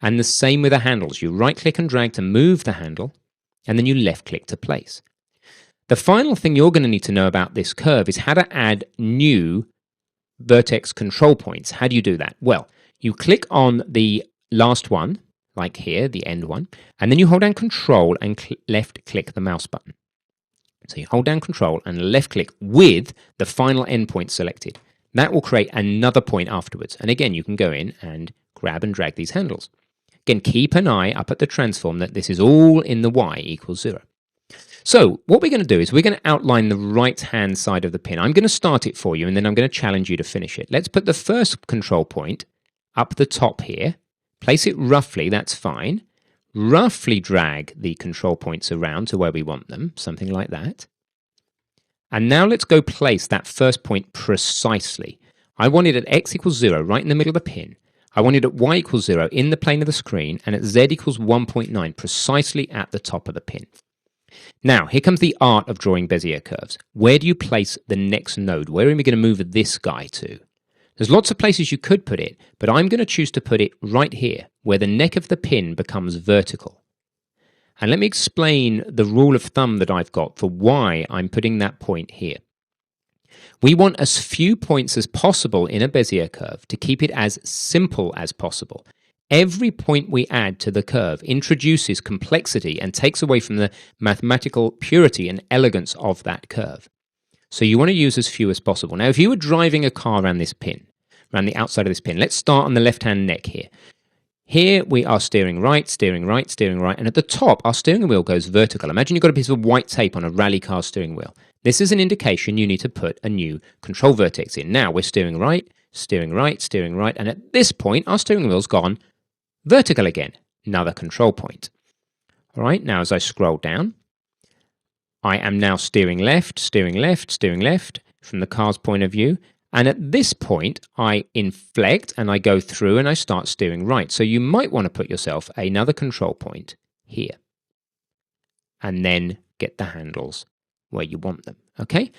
and the same with the handles. You right-click and drag to move the handle, and then you left-click to place. The final thing you're going to need to know about this curve is how to add new vertex control points. How do you do that? Well, you click on the last one, like here, the end one, and then you hold down Control and left-click the mouse button. So you hold down Control and left-click with the final endpoint selected. That will create another point afterwards. And again, you can go in and grab and drag these handles. Again, keep an eye up at the transform that this is all in the Y equals 0. So what we're going to do is we're going to outline the right-hand side of the pin. I'm going to start it for you, and then I'm going to challenge you to finish it. Let's put the first control point up the top here. Place it roughly, that's fine. Roughly drag the control points around to where we want them, something like that. And now let's go place that first point precisely. I want it at X equals 0, right in the middle of the pin. I want it at Y equals 0 in the plane of the screen, and at Z equals 1.9, precisely at the top of the pin. Now, here comes the art of drawing Bezier curves. Where do you place the next node? Where are we going to move this guy to? There's lots of places you could put it, but I'm going to choose to put it right here, where the neck of the pin becomes vertical. And let me explain the rule of thumb that I've got for why I'm putting that point here. We want as few points as possible in a Bezier curve to keep it as simple as possible. Every point we add to the curve introduces complexity and takes away from the mathematical purity and elegance of that curve. So you want to use as few as possible. Now, if you were driving a car around this pin, around the outside of this pin, let's start on the left-hand neck here. Here we are steering right, steering right, steering right, and at the top our steering wheel goes vertical. Imagine you've got a piece of white tape on a rally car steering wheel. This is an indication you need to put a new control vertex in. Now we're steering right, steering right, steering right, and at this point our steering wheel's gone vertical again, another control point. All right, now as I scroll down, I am now steering left, steering left, steering left from the car's point of view. And at this point, I inflect and I go through and I start steering right. So you might want to put yourself another control point here. And then get the handles where you want them, okay?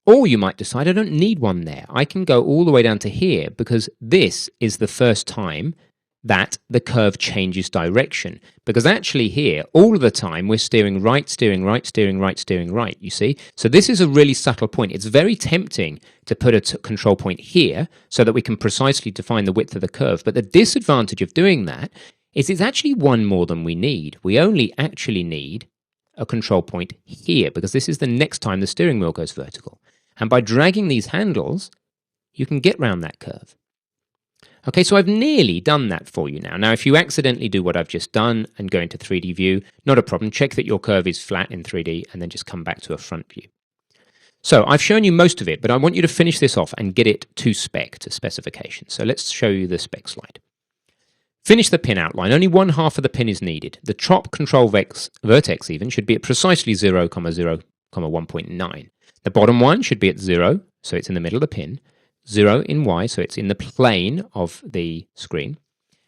Or you might decide I don't need one there. I can go all the way down to here because this is the first time that the curve changes direction. Because actually here, all of the time, we're steering right, steering right, steering right, steering right, you see? So this is a really subtle point. It's very tempting to put a control point here so that we can precisely define the width of the curve. But the disadvantage of doing that is it's actually one more than we need. We only actually need a control point here because this is the next time the steering wheel goes vertical. And by dragging these handles, you can get round that curve. Okay, so I've nearly done that for you now. Now, if you accidentally do what I've just done and go into 3D view, not a problem. Check that your curve is flat in 3D and then just come back to a front view. So I've shown you most of it, but I want you to finish this off and get it to spec, to specification. So let's show you the spec slide. Finish the pin outline. Only one half of the pin is needed. The top control vertex even should be at precisely 0, 0, 1.9. The bottom one should be at 0, so it's in the middle of the pin. 0 in Y, so it's in the plane of the screen,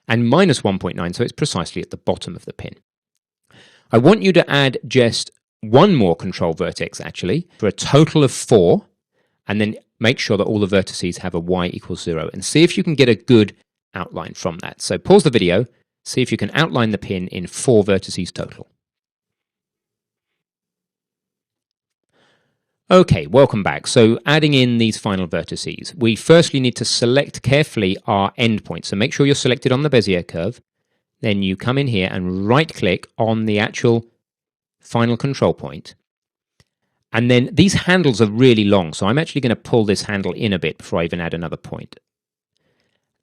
and minus 1.9, so it's precisely at the bottom of the pin. I want you to add just one more control vertex, actually, for a total of 4, and then make sure that all the vertices have a Y equals 0, and see if you can get a good outline from that. So pause the video, see if you can outline the pin in 4 vertices total. Okay, welcome back. So adding in these final vertices, we firstly need to select carefully our endpoint. So make sure you're selected on the Bezier curve. Then you come in here and right-click on the actual final control point. And then these handles are really long, so I'm actually going to pull this handle in a bit before I even add another point.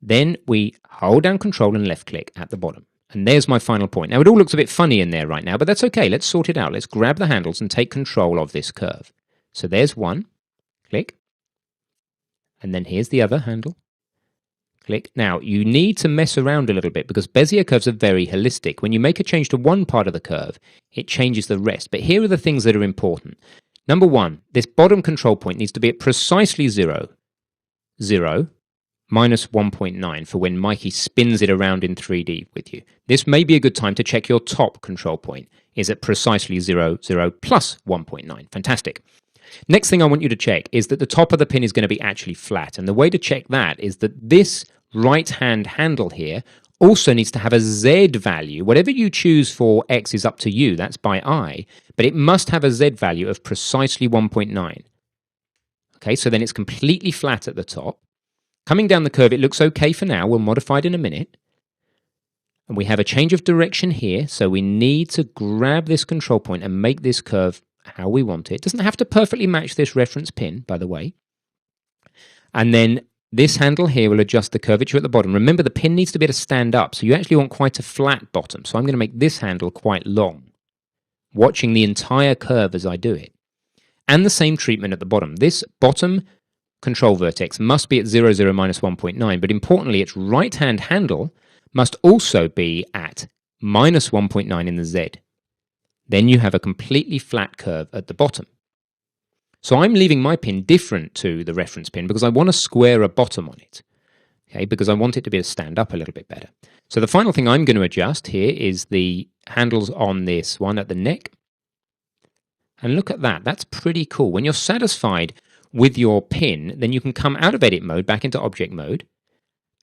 Then we hold down Control and left click at the bottom. And there's my final point. Now, it all looks a bit funny in there right now, but that's okay. Let's sort it out. Let's grab the handles and take control of this curve. So there's one. Click. And then here's the other handle. Click. Now, you need to mess around a little bit because Bezier curves are very holistic. When you make a change to one part of the curve, it changes the rest. But here are the things that are important. Number one, this bottom control point needs to be at precisely 0, 0, minus 1.9 for when Mikey spins it around in 3D with you. This may be a good time to check your top control point is at precisely 0, 0, plus 1.9. Fantastic. Next thing I want you to check is that the top of the pin is going to be actually flat. And the way to check that is that this right-hand handle here also needs to have a Z value. Whatever you choose for X is up to you. That's by eye. But it must have a Z value of precisely 1.9. Okay, so then it's completely flat at the top. Coming down the curve, it looks okay for now. We'll modify it in a minute. And we have a change of direction here. So we need to grab this control point and make this curve how we want it. It doesn't have to perfectly match this reference pin, by the way. And then this handle here will adjust the curvature at the bottom. Remember, the pin needs to be able to stand up. So you actually want quite a flat bottom. So I'm going to make this handle quite long, watching the entire curve as I do it. And the same treatment at the bottom. This bottom control vertex must be at 0, 0, minus 1.9, but importantly, its right-hand handle must also be at minus 1.9 in the Z. Then you have a completely flat curve at the bottom. So I'm leaving my pin different to the reference pin because I want to square a bottom on it, okay, because I want it to be able to stand up a little bit better. So the final thing I'm going to adjust here is the handles on this one at the neck. And look at that. That's pretty cool. When you're satisfied with your pin, then you can come out of edit mode back into object mode.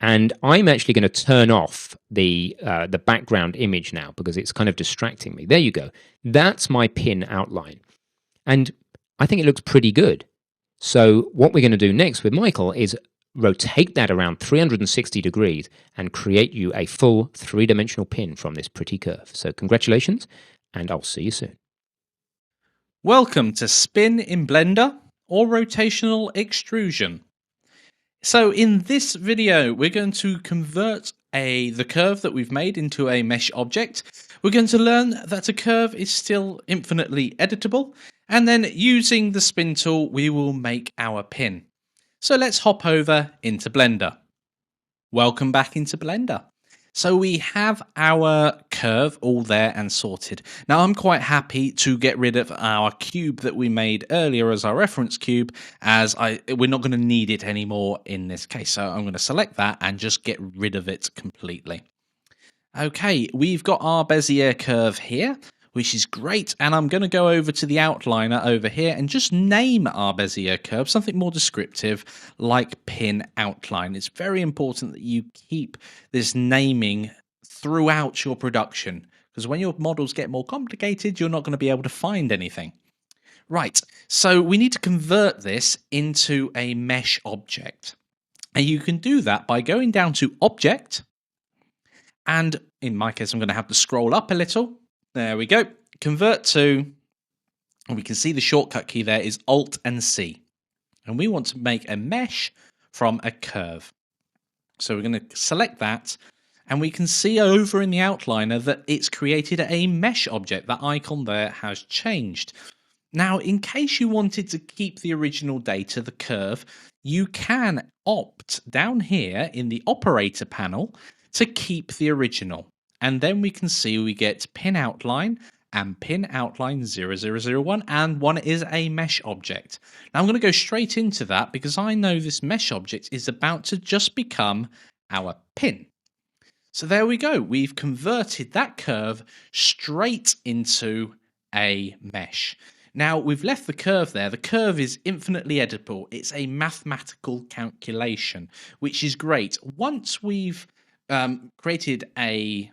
And I'm actually going to turn off the background image now because it's kind of distracting me. There you go. That's my pin outline. And I think it looks pretty good. So what we're going to do next with Michael is rotate that around 360 degrees and create you a full three-dimensional pin from this pretty curve. So congratulations, and I'll see you soon. Welcome to Spin in Blender or Rotational Extrusion. So in this video, we're going to convert the curve that we've made into a mesh object. We're going to learn that a curve is still infinitely editable, and then using the spin tool, we will make our pin. So let's hop over into Blender. Welcome back into Blender. So we have our curve all there and sorted. Now I'm quite happy to get rid of our cube that we made earlier as our reference cube, as we're not going to need it anymore in this case. So I'm going to select that and just get rid of it completely. Okay, we've got our Bezier curve here, which is great. And I'm going to go over to the outliner over here and just name our Bezier curve something more descriptive like pin outline. It's very important that you keep this naming throughout your production, because when your models get more complicated, you're not going to be able to find anything. Right, so we need to convert this into a mesh object. And you can do that by going down to Object, and in my case, I'm going to have to scroll up a little. There we go. Convert to, and we can see the shortcut key there is Alt and C. And we want to make a mesh from a curve. So we're going to select that, and we can see over in the outliner that it's created a mesh object. That icon there has changed. Now, in case you wanted to keep the original data, the curve, you can opt down here in the operator panel to keep the original. And then we can see we get pin outline and pin outline 0001, and one is a mesh object. Now I'm going to go straight into that because I know this mesh object is about to just become our pin. So there we go. We've converted that curve straight into a mesh. Now we've left the curve there. The curve is infinitely editable. It's a mathematical calculation, which is great. Once we've created a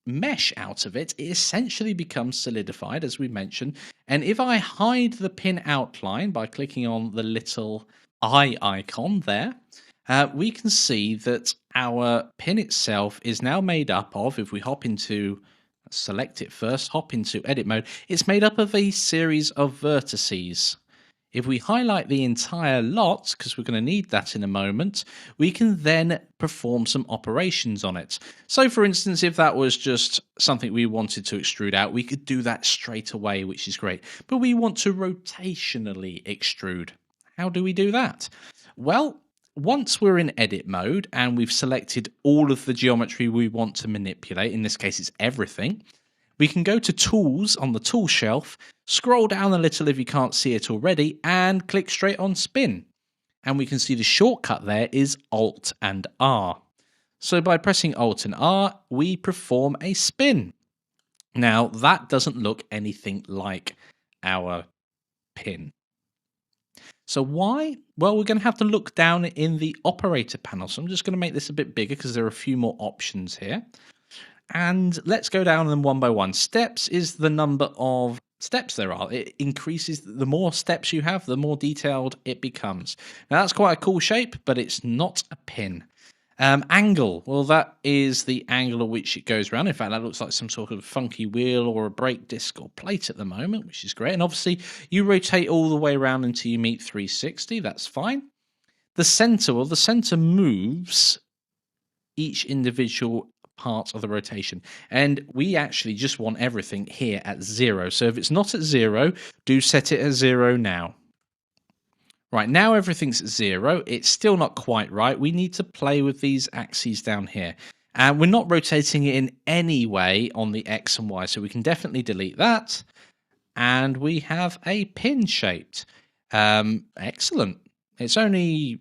mesh out of it, it essentially becomes solidified, as we mentioned. And if I hide the pin outline by clicking on the little eye icon there, we can see that our pin itself is now made up of, if we hop into, select it first, hop into edit mode, it's made up of a series of vertices. If we highlight the entire lot, because we're going to need that in a moment, we can then perform some operations on it. So for instance, if that was just something we wanted to extrude out, we could do that straight away, which is great. But we want to rotationally extrude. How do we do that? Well, once we're in edit mode and we've selected all of the geometry we want to manipulate, in this case it's everything, we can go to Tools on the tool shelf, scroll down a little if you can't see it already, and click straight on Spin. And we can see the shortcut there is Alt and R. So by pressing Alt and R, we perform a spin. Now, that doesn't look anything like our pin. So why? Well, we're going to have to look down in the operator panel. So I'm just going to make this a bit bigger because there are a few more options here. And let's go down them one by one. Steps is the number of steps there are. It increases. The more steps you have, the more detailed it becomes. Now, that's quite a cool shape, but it's not a pin. Angle. Well, that is the angle at which it goes around. In fact, that looks like some sort of funky wheel or a brake disc or plate at the moment, which is great. And obviously, you rotate all the way around until you meet 360. That's fine. The center. Well, the center moves each individual part of the rotation, and we actually just want everything here at 0. So if it's not at 0, do set it at 0 now. Right, now everything's at 0. It's still not quite right. We need to play with these axes down here, and we're not rotating it in any way on the X and Y, so we can definitely delete that. And we have a pin shaped. Excellent. It's only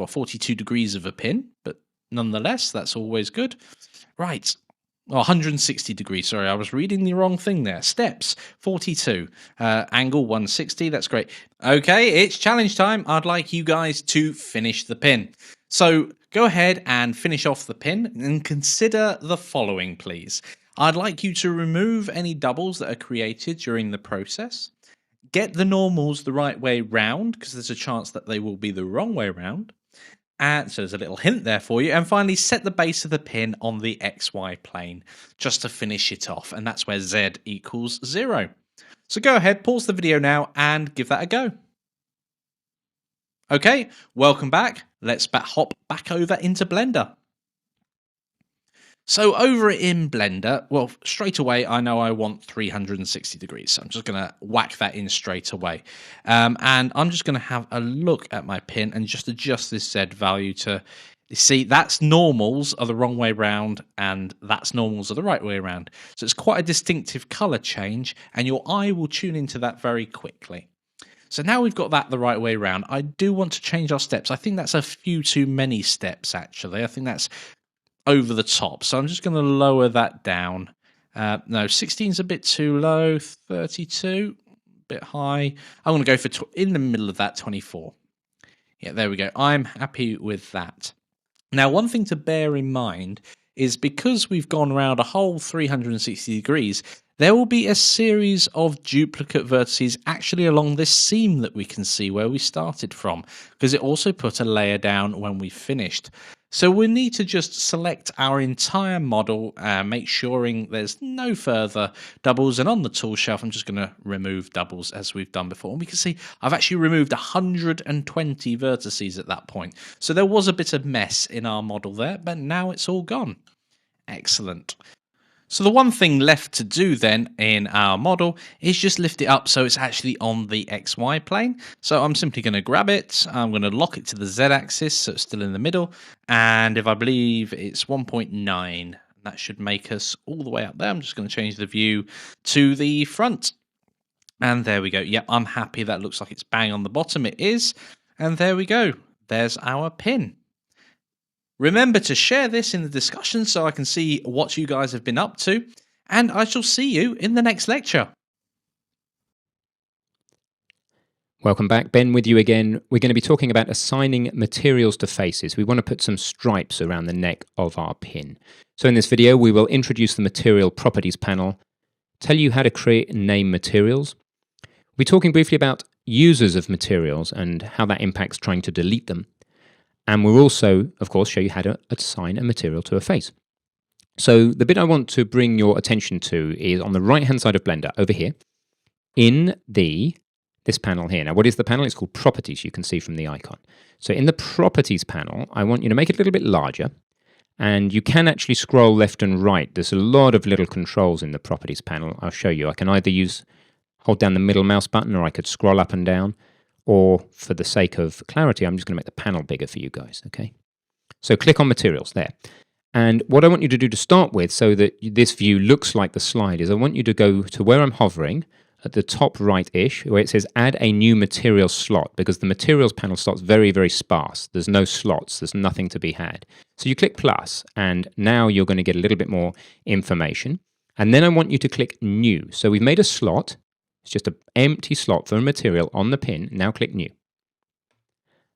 42 degrees of a pin, but nonetheless, that's always good. Right. 160 degrees. Sorry, I was reading the wrong thing there. Steps, 42. Angle, 160. That's great. Okay, it's challenge time. I'd like you guys to finish the pin. So go ahead and finish off the pin and consider the following, please. I'd like you to remove any doubles that are created during the process. Get the normals the right way round, because there's a chance that they will be the wrong way round. And so there's a little hint there for you. And finally, set the base of the pin on the XY plane just to finish it off. And that's where Z equals 0. So go ahead, pause the video now and give that a go. Okay, welcome back. Let's hop back over into Blender. So over in Blender, well, straight away, I know I want 360 degrees. So I'm just going to whack that in straight away. And I'm just going to have a look at my pin and just adjust this Z value to, you see, that's normals are the wrong way around and that's normals are the right way around. So it's quite a distinctive color change and your eye will tune into that very quickly. So now we've got that the right way around. I do want to change our steps. I think that's a few too many steps, actually. I think that's over the top. So I'm just going to lower that down. No, 16 is a bit too low. 32, a bit high. I'm going to go for, in the middle of that, 24. Yeah, there we go. I'm happy with that. Now, one thing to bear in mind is because we've gone around a whole 360 degrees, there will be a series of duplicate vertices actually along this seam that we can see where we started from, because it also put a layer down when we finished. So we need to just select our entire model, make sure there's no further doubles. And on the tool shelf, I'm just going to remove doubles as we've done before. And we can see I've actually removed 120 vertices at that point. So there was a bit of mess in our model there, but now it's all gone. Excellent. So the one thing left to do then in our model is just lift it up so it's actually on the XY plane. So I'm simply going to grab it, I'm going to lock it to the Z axis so it's still in the middle, and if I believe it's 1.9, that should make us all the way up there. I'm just going to change the view to the front. And there we go. Yep, I'm happy. That looks like it's bang on the bottom. It is. And there we go. There's our pin. Remember to share this in the discussion so I can see what you guys have been up to, and I shall see you in the next lecture. Welcome back, Ben with you again. We're going to be talking about assigning materials to faces. We want to put some stripes around the neck of our pin. So in this video, we will introduce the Material Properties panel, tell you how to create and name materials. We'll be talking briefly about users of materials and how that impacts trying to delete them. And we'll also, of course, show you how to assign a material to a face. So the bit I want to bring your attention to is on the right-hand side of Blender, over here. In the this panel here. Now, what is the panel? It's called Properties, you can see from the icon. So in the Properties panel, I want you to make it a little bit larger, and you can actually scroll left and right. There's a lot of little controls in the Properties panel. I'll show you. I can either hold down the middle mouse button, or I could scroll up and down, or for the sake of clarity, I'm just going to make the panel bigger for you guys, okay? So click on Materials there. And what I want you to do to start with, so that this view looks like the slide, is I want you to go to where I'm hovering, at the top right-ish, where it says Add a new material slot, because the Materials panel starts very, very sparse. There's no slots. There's nothing to be had. So you click plus, and now you're going to get a little bit more information. And then I want you to click New. So we've made a slot. It's just an empty slot for a material on the pin. Now click New.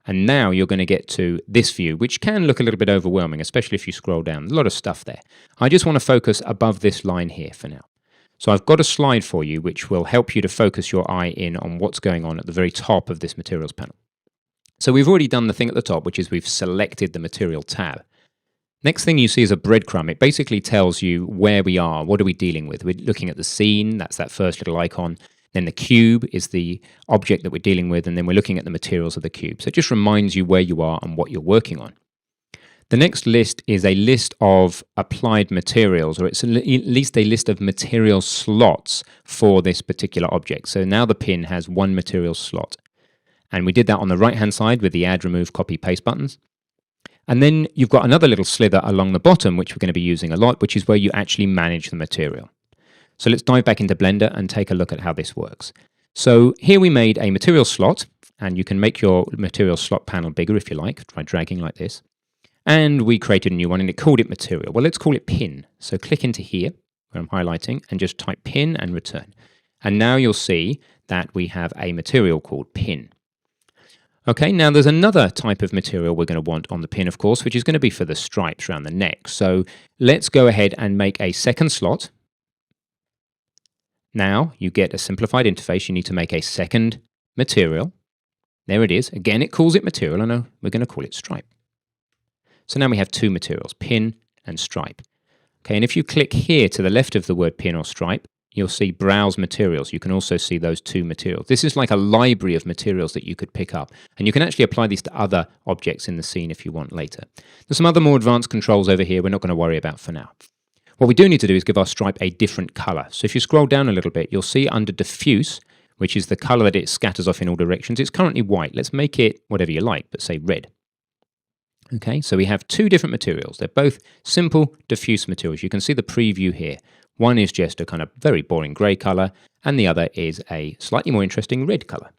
And now you're going to get to this view, which can look a little bit overwhelming, especially if you scroll down. A lot of stuff there. I just want to focus above this line here for now. So I've got a slide for you which will help you to focus your eye in on what's going on at the very top of this Materials panel. So we've already done the thing at the top, which is we've selected the Material tab. Next thing you see is a breadcrumb. It basically tells you where we are, what are we dealing with. We're looking at the scene, that's that first little icon. Then the cube is the object that we're dealing with, and then we're looking at the materials of the cube. So it just reminds you where you are and what you're working on. The next list is a list of applied materials, or it's at least a list of material slots for this particular object. So now the pin has one material slot. And we did that on the right-hand side with the add, remove, copy, paste buttons. And then you've got another little slither along the bottom, which we're going to be using a lot, which is where you actually manage the material. So let's dive back into Blender and take a look at how this works. So here we made a material slot, and you can make your material slot panel bigger if you like. Try dragging like this. And we created a new one, and it called it material. Well, let's call it pin. So click into here, where I'm highlighting, and just type pin and return. And now you'll see that we have a material called pin. Okay, now there's another type of material we're going to want on the pin, of course, which is going to be for the stripes around the neck. So let's go ahead and make a second slot. Now you get a simplified interface. You need to make a second material. There it is. Again, it calls it material, and we're going to call it stripe. So now we have two materials, pin and stripe. Okay, and if you click here to the left of the word pin or stripe, you'll see browse materials. You can also see those two materials. This is like a library of materials that you could pick up, and you can actually apply these to other objects in the scene if you want later. There's some other more advanced controls over here we're not going to worry about for now. What we do need to do is give our stripe a different color. So if you scroll down a little bit, you'll see under diffuse, which is the color that it scatters off in all directions. It's currently white. Let's make it whatever you like, but say red. Okay, so we have two different materials. They're both simple diffuse materials. You can see the preview here. One is just a kind of very boring gray color, and the other is a slightly more interesting red color.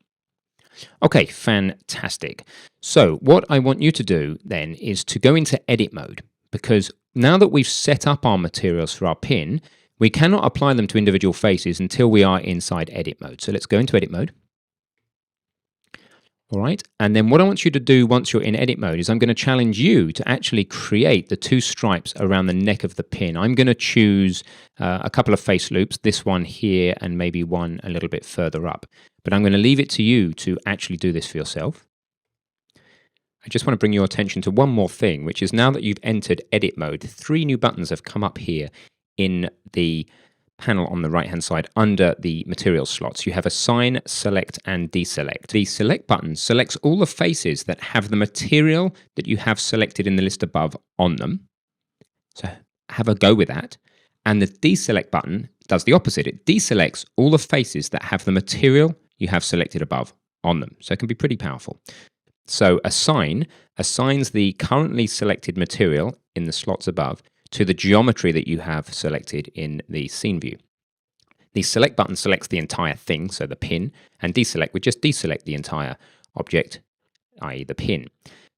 Okay, fantastic. So what I want you to do then is to go into edit mode, because now that we've set up our materials for our pin, we cannot apply them to individual faces until we are inside edit mode. So let's go into edit mode. All right, and then what I want you to do once you're in edit mode is I'm going to challenge you to actually create the two stripes around the neck of the pin. I'm going to choose a couple of face loops, this one here and maybe one a little bit further up. But I'm going to leave it to you to actually do this for yourself. I just want to bring your attention to one more thing, which is now that you've entered edit mode, 3 new buttons have come up here in the panel on the right hand side under the material slots. You have assign, select and deselect. The select button selects all the faces that have the material that you have selected in the list above on them. So have a go with that. And the deselect button does the opposite. It deselects all the faces that have the material you have selected above on them. So it can be pretty powerful. So assign assigns the currently selected material in the slots above to the geometry that you have selected in the scene view. The select button selects the entire thing, so the pin, and deselect would just deselect the entire object, i.e. the pin.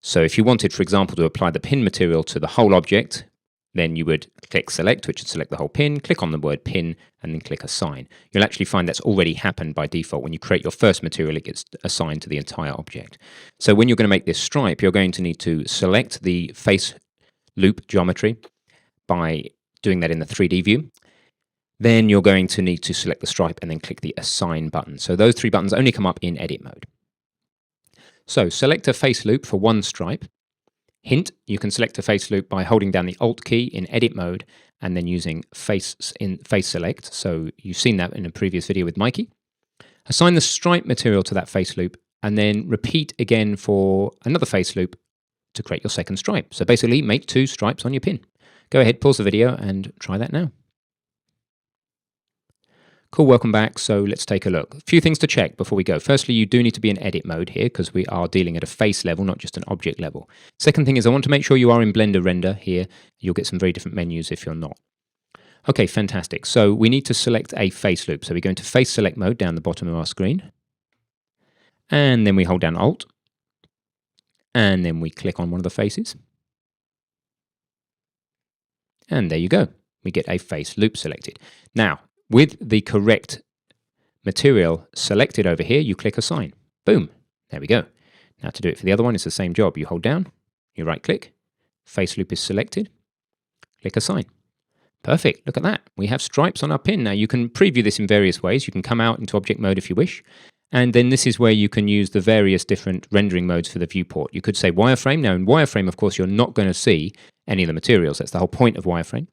So if you wanted, for example, to apply the pin material to the whole object, then you would click select, which would select the whole pin, click on the word pin, and then click assign. You'll actually find that's already happened by default. When you create your first material, it gets assigned to the entire object. So when you're going to make this stripe, you're going to need to select the face loop geometry by doing that in the 3D view. Then you're going to need to select the stripe and then click the assign button. So those 3 buttons only come up in edit mode. So select a face loop for one stripe. Hint, you can select a face loop by holding down the Alt key in edit mode and then using face select. So you've seen that in a previous video with Mikey. Assign the stripe material to that face loop, and then repeat again for another face loop to create your second stripe. So basically, make 2 stripes on your pin. Go ahead, pause the video, and try that now. Cool, welcome back. So let's take a look. A few things to check before we go. Firstly, you do need to be in edit mode here because we are dealing at a face level, not just an object level. Second thing is I want to make sure you are in Blender Render here. You'll get some very different menus if you're not. Okay, fantastic. So we need to select a face loop. So we go into face select mode down the bottom of our screen. And then we hold down Alt. And then we click on one of the faces. And there you go. We get a face loop selected. Now, with the correct material selected over here, you click Assign. Boom. There we go. Now to do it for the other one, it's the same job. You hold down, you right click, face loop is selected, click Assign. Perfect. Look at that. We have stripes on our pin. Now you can preview this in various ways. You can come out into object mode if you wish. And then this is where you can use the various different rendering modes for the viewport. You could say wireframe. Now in wireframe, of course, you're not going to see any of the materials. That's the whole point of wireframe.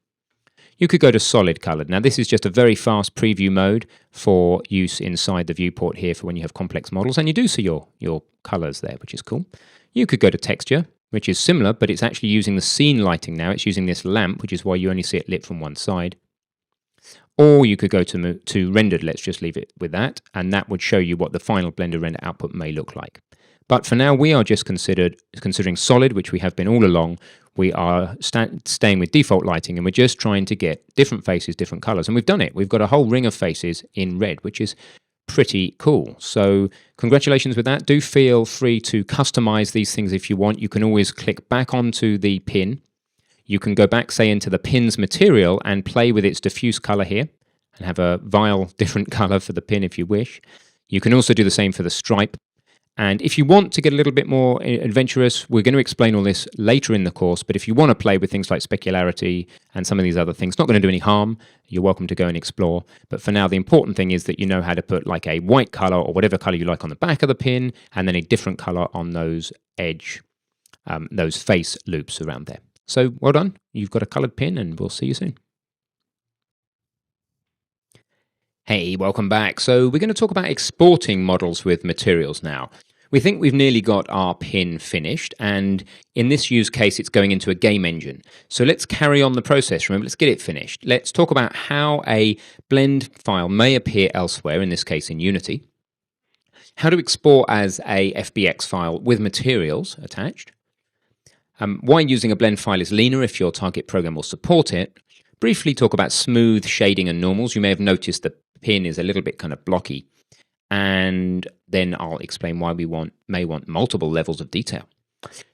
You could go to solid colored. Now this is just a very fast preview mode for use inside the viewport here for when you have complex models, and you do see your colors there, which is cool. You could go to texture, which is similar, but it's actually using the scene lighting now. It's using this lamp, which is why you only see it lit from one side. Or you could go to rendered, let's just leave it with that, and that would show you what the final Blender render output may look like. But for now, we are just considering solid, which we have been all along. We are staying with default lighting, and we're just trying to get different faces, different colors. And we've done it. We've got a whole ring of faces in red, which is pretty cool. So congratulations with that. Do feel free to customize these things if you want. You can always click back onto the pin. You can go back, say, into the pin's material and play with its diffuse color here and have a vile different color for the pin if you wish. You can also do the same for the stripe. And if you want to get a little bit more adventurous, we're going to explain all this later in the course, but if you want to play with things like specularity and some of these other things, not going to do any harm, you're welcome to go and explore. But for now, the important thing is that you know how to put like a white color or whatever color you like on the back of the pin, and then a different color on those those face loops around there. So well done. You've got a colored pin, and we'll see you soon. Hey, welcome back. So we're going to talk about exporting models with materials now. We think we've nearly got our pin finished, and in this use case, it's going into a game engine. So let's carry on the process. Remember, let's get it finished. Let's talk about how a blend file may appear elsewhere, in this case in Unity, how to export as a FBX file with materials attached, why using a blend file is leaner if your target program will support it, briefly talk about smooth shading and normals. You may have noticed the pin is a little bit kind of blocky, and then I'll explain why we may want multiple levels of detail.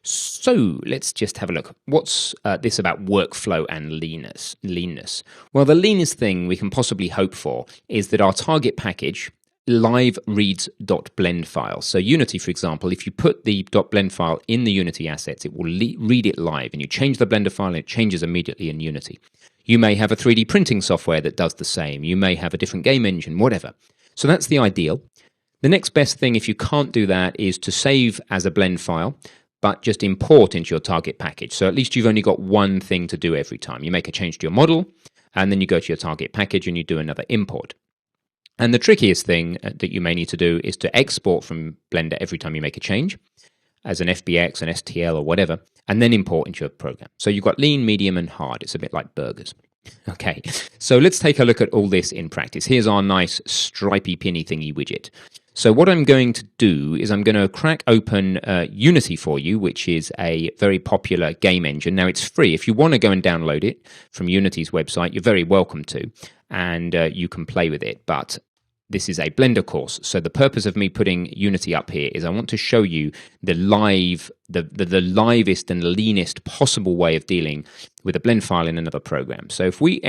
So let's just have a look. What's this about workflow and leanness? Well, the leanest thing we can possibly hope for is that our target package live reads.blend file. So Unity, for example, if you put the .blend file in the Unity assets, it will read it live, and you change the Blender file and it changes immediately in Unity. You may have a 3D printing software that does the same. You may have a different game engine, whatever. So that's the ideal. The next best thing, if you can't do that, is to save as a blend file, but just import into your target package. So at least you've only got one thing to do every time. You make a change to your model, and then you go to your target package and you do another import. And the trickiest thing that you may need to do is to export from Blender every time you make a change as an FBX, an STL, or whatever, and then import into your program. So you've got lean, medium, and hard. It's a bit like burgers. Okay, so let's take a look at all this in practice. Here's our nice stripy pinny thingy widget. So what I'm going to do is I'm going to crack open Unity for you, which is a very popular game engine. Now, it's free. If you want to go and download it from Unity's website, you're very welcome to, and you can play with it. But this is a Blender course, so the purpose of me putting Unity up here is I want to show you the livest and leanest possible way of dealing with a blend file in another program. So if we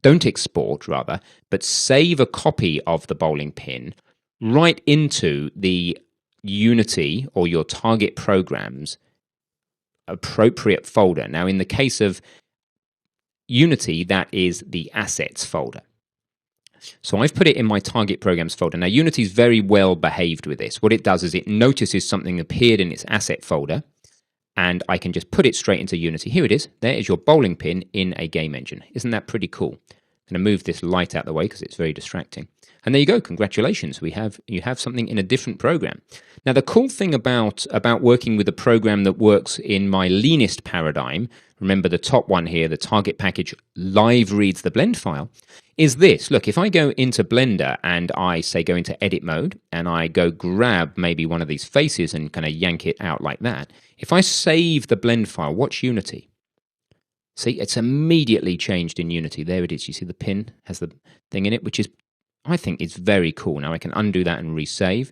don't export, rather, but save a copy of the bowling pin right into the Unity or your target program's appropriate folder. Now, in the case of Unity, that is the assets folder. So I've put it in my target programs folder. Now, Unity is very well behaved with this. What it does is it notices something appeared in its asset folder, and I can just put it straight into Unity. Here it is. There is your bowling pin in a game engine. Isn't that pretty cool? going to move this light out the way because it's very distracting. And there you go. Congratulations. You have something in a different program. Now, the cool thing about working with a program that works in my leanest paradigm, remember the top one here, the target package live reads the blend file, is this. Look, if I go into Blender and I say go into edit mode and I go grab maybe one of these faces and kind of yank it out like that, if I save the blend file, watch Unity. See, it's immediately changed in Unity. There it is. You see the pin has the thing in it, which is, I think, is very cool. Now I can undo that and resave,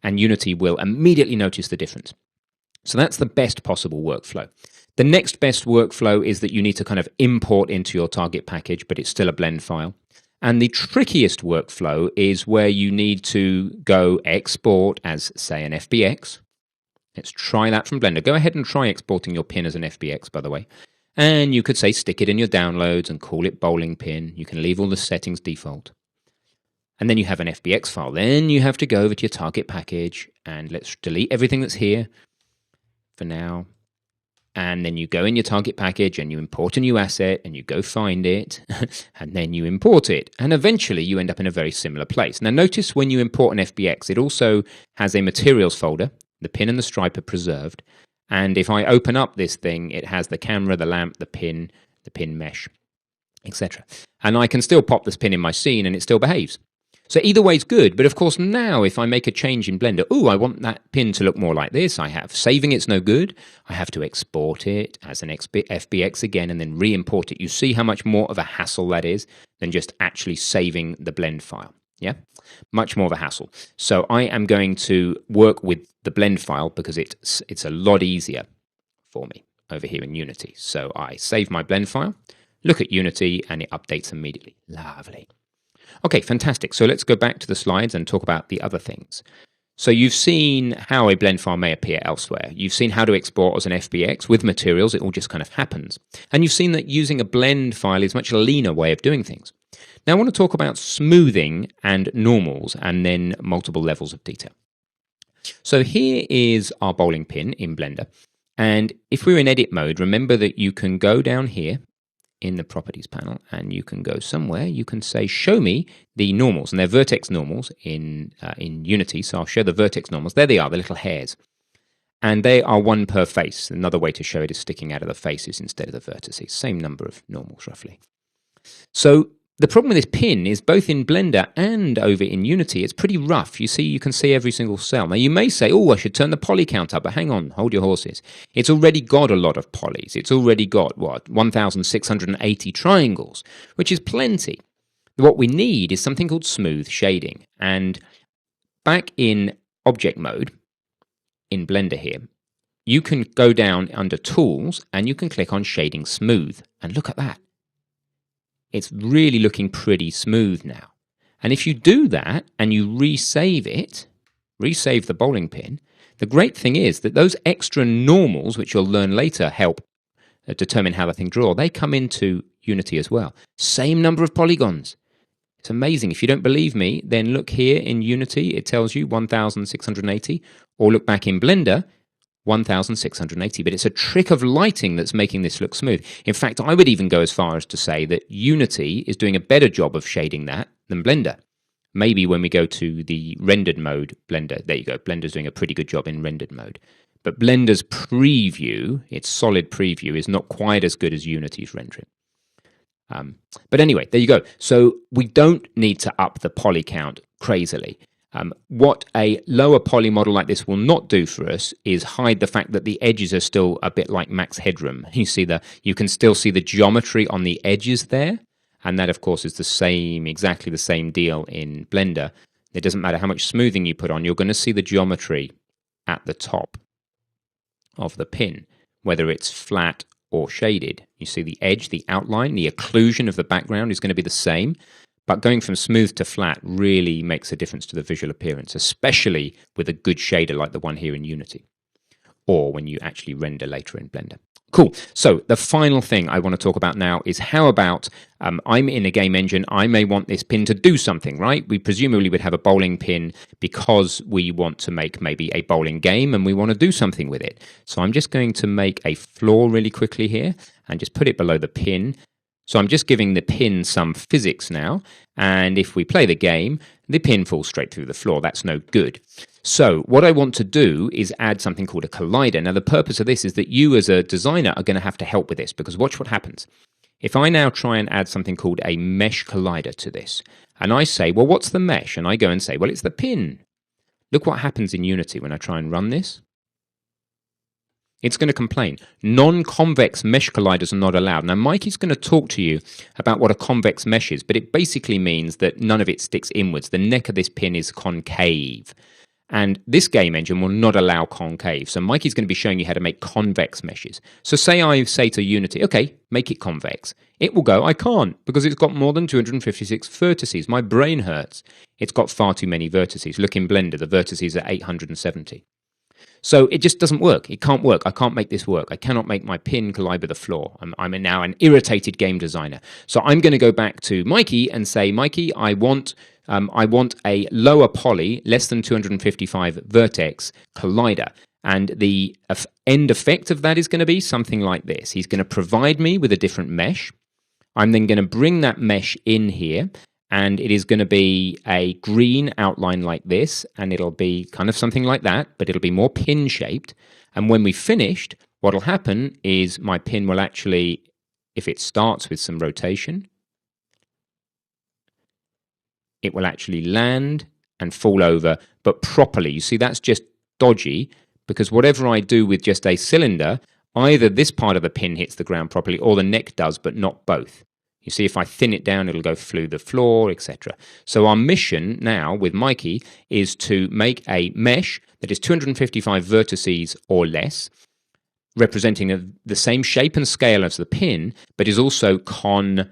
and Unity will immediately notice the difference. So that's the best possible workflow. The next best workflow is that you need to kind of import into your target package, but it's still a blend file. And the trickiest workflow is where you need to go export as, say, an FBX. Let's try that from Blender. Go ahead and try exporting your pin as an FBX, by the way. And you could say stick it in your downloads and call it bowling pin. You can leave all the settings default. And then you have an FBX file. Then you have to go over to your target package and let's delete everything that's here for now. And then you go in your target package and you import a new asset and you go find it and then you import it. And eventually you end up in a very similar place. Now notice when you import an FBX, it also has a materials folder. The pin and the stripe are preserved. And if I open up this thing, it has the camera, the lamp, the pin mesh, etc. And I can still pop this pin in my scene and it still behaves. So either way is good, but of course now if I make a change in Blender, I want that pin to look more like this. Saving it's no good. I have to export it as an FBX again and then re-import it. You see how much more of a hassle that is than just actually saving the blend file. Yeah, much more of a hassle. So I am going to work with the blend file because it's a lot easier for me over here in Unity. So I save my blend file, look at Unity, and it updates immediately. Lovely. Okay, fantastic. So let's go back to the slides and talk about the other things. So you've seen how a blend file may appear elsewhere. You've seen how to export as an FBX with materials. It all just kind of happens. And you've seen that using a blend file is a much leaner way of doing things. Now I want to talk about smoothing and normals and then multiple levels of detail. So here is our bowling pin in Blender. And if we're in edit mode, remember that you can go down here in the properties panel and you can go somewhere. You can say, show me the normals, and they're vertex normals in Unity. So I'll show the vertex normals. There they are, the little hairs. And they are one per face. Another way to show it is sticking out of the faces instead of the vertices. Same number of normals, roughly. So the problem with this pin is both in Blender and over in Unity, it's pretty rough. You can see every single cell. Now you may say, I should turn the poly count up, but hang on, hold your horses. It's already got a lot of polys. It's already got, 1,680 triangles, which is plenty. What we need is something called smooth shading. And back in object mode, in Blender here, you can go down under Tools and you can click on Shading Smooth. And look at that. It's really looking pretty smooth now. And if you do that and you resave it, resave the bowling pin, the great thing is that those extra normals, which you'll learn later, help determine how the thing draws, they come into Unity as well. Same number of polygons. It's amazing. If you don't believe me, then look here in Unity. It tells you 1,680. Or look back in Blender, 1,680, but it's a trick of lighting that's making this look smooth. In fact, I would even go as far as to say that Unity is doing a better job of shading that than Blender. Maybe when we go to the rendered mode, Blender, there you go, Blender's doing a pretty good job in rendered mode. But Blender's preview, its solid preview, is not quite as good as Unity's rendering. But anyway, there you go. So we don't need to up the poly count crazily. What a lower poly model like this will not do for us is hide the fact that the edges are still a bit like max headroom. You can still see the geometry on the edges there, and that of course is exactly the same deal in Blender. It doesn't matter how much smoothing you put on, you're going to see the geometry at the top of the pin, whether it's flat or shaded. You see the edge, the outline, the occlusion of the background is going to be the same. But going from smooth to flat really makes a difference to the visual appearance, especially with a good shader like the one here in Unity, or when you actually render later in Blender. Cool. So the final thing I want to talk about now is how about I'm in a game engine. I may want this pin to do something, right? We presumably would have a bowling pin because we want to make maybe a bowling game and we want to do something with it. So I'm just going to make a floor really quickly here and just put it below the pin. So I'm just giving the pin some physics now, and if we play the game, the pin falls straight through the floor. That's no good. So what I want to do is add something called a collider. Now the purpose of this is that you as a designer are going to have to help with this, because watch what happens. If I now try and add something called a mesh collider to this, and I say, well, what's the mesh? And I go and say, well, it's the pin. Look what happens in Unity when I try and run this. It's going to complain. Non-convex mesh colliders are not allowed. Now, Mikey's going to talk to you about what a convex mesh is, but it basically means that none of it sticks inwards. The neck of this pin is concave. And this game engine will not allow concave. So Mikey's going to be showing you how to make convex meshes. So say I say to Unity, okay, make it convex. It will go, I can't, because it's got more than 256 vertices. My brain hurts. It's got far too many vertices. Look in Blender, the vertices are 870. So it just doesn't work. It can't work. I can't make this work. I cannot make my pin collide with the floor. I'm now an irritated game designer. So I'm going to go back to Mikey and say, Mikey, I want a lower poly, less than 255 vertex collider. And the end effect of that is going to be something like this. He's going to provide me with a different mesh. I'm then going to bring that mesh in here. And it is going to be a green outline like this, and it'll be kind of something like that, but it'll be more pin-shaped. And when we've finished, what'll happen is my pin will actually, if it starts with some rotation, it will actually land and fall over, but properly. You see, that's just dodgy, because whatever I do with just a cylinder, either this part of the pin hits the ground properly, or the neck does, but not both. You see, if I thin it down, it'll go through the floor, etc. So our mission now with Mikey is to make a mesh that is 255 vertices or less, representing the same shape and scale as the pin, but is also convex.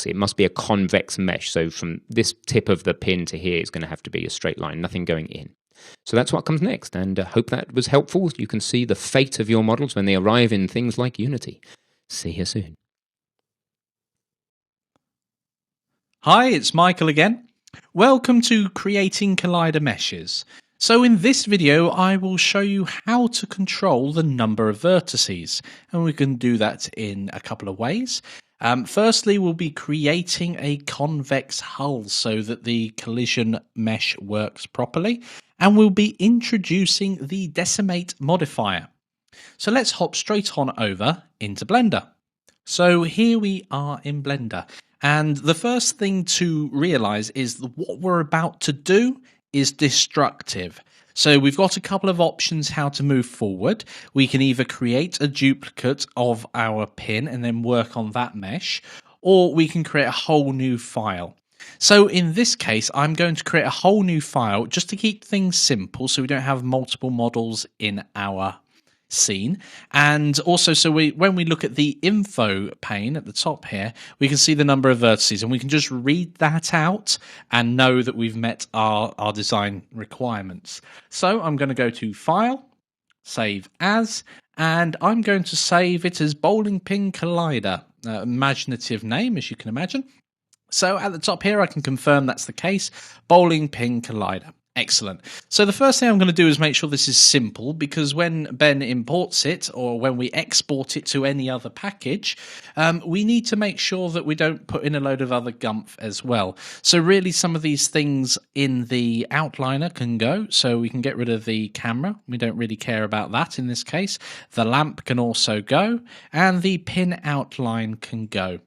It must be a convex mesh. So from this tip of the pin to here is going to have to be a straight line, nothing going in. So that's what comes next, and I hope that was helpful. You can see the fate of your models when they arrive in things like Unity. See you soon. Hi, it's Michael again. Welcome to Creating Collider Meshes. So in this video, I will show you how to control the number of vertices, and we can do that in a couple of ways. Firstly, we'll be creating a convex hull so that the collision mesh works properly, and we'll be introducing the decimate modifier. So let's hop straight on over into Blender. So here we are in Blender. And the first thing to realize is that what we're about to do is destructive. So we've got a couple of options how to move forward. We can either create a duplicate of our pin and then work on that mesh, or we can create a whole new file. So in this case, I'm going to create a whole new file just to keep things simple so we don't have multiple models in our scene. And also, so when we look at the info pane at the top here, we can see the number of vertices, and we can just read that out and know that we've met our design requirements. So I'm going to go to File, Save As, and I'm going to save it as Bowling Pin Collider. Imaginative name, as you can imagine. So at the top here, I can confirm that's the case. Bowling Pin Collider. Excellent. So the first thing I'm going to do is make sure this is simple, because when Ben imports it, or when we export it to any other package, we need to make sure that we don't put in a load of other gumph as well. So really some of these things in the outliner can go. So we can get rid of the camera. We don't really care about that in this case. The lamp can also go, and the pin outline can go.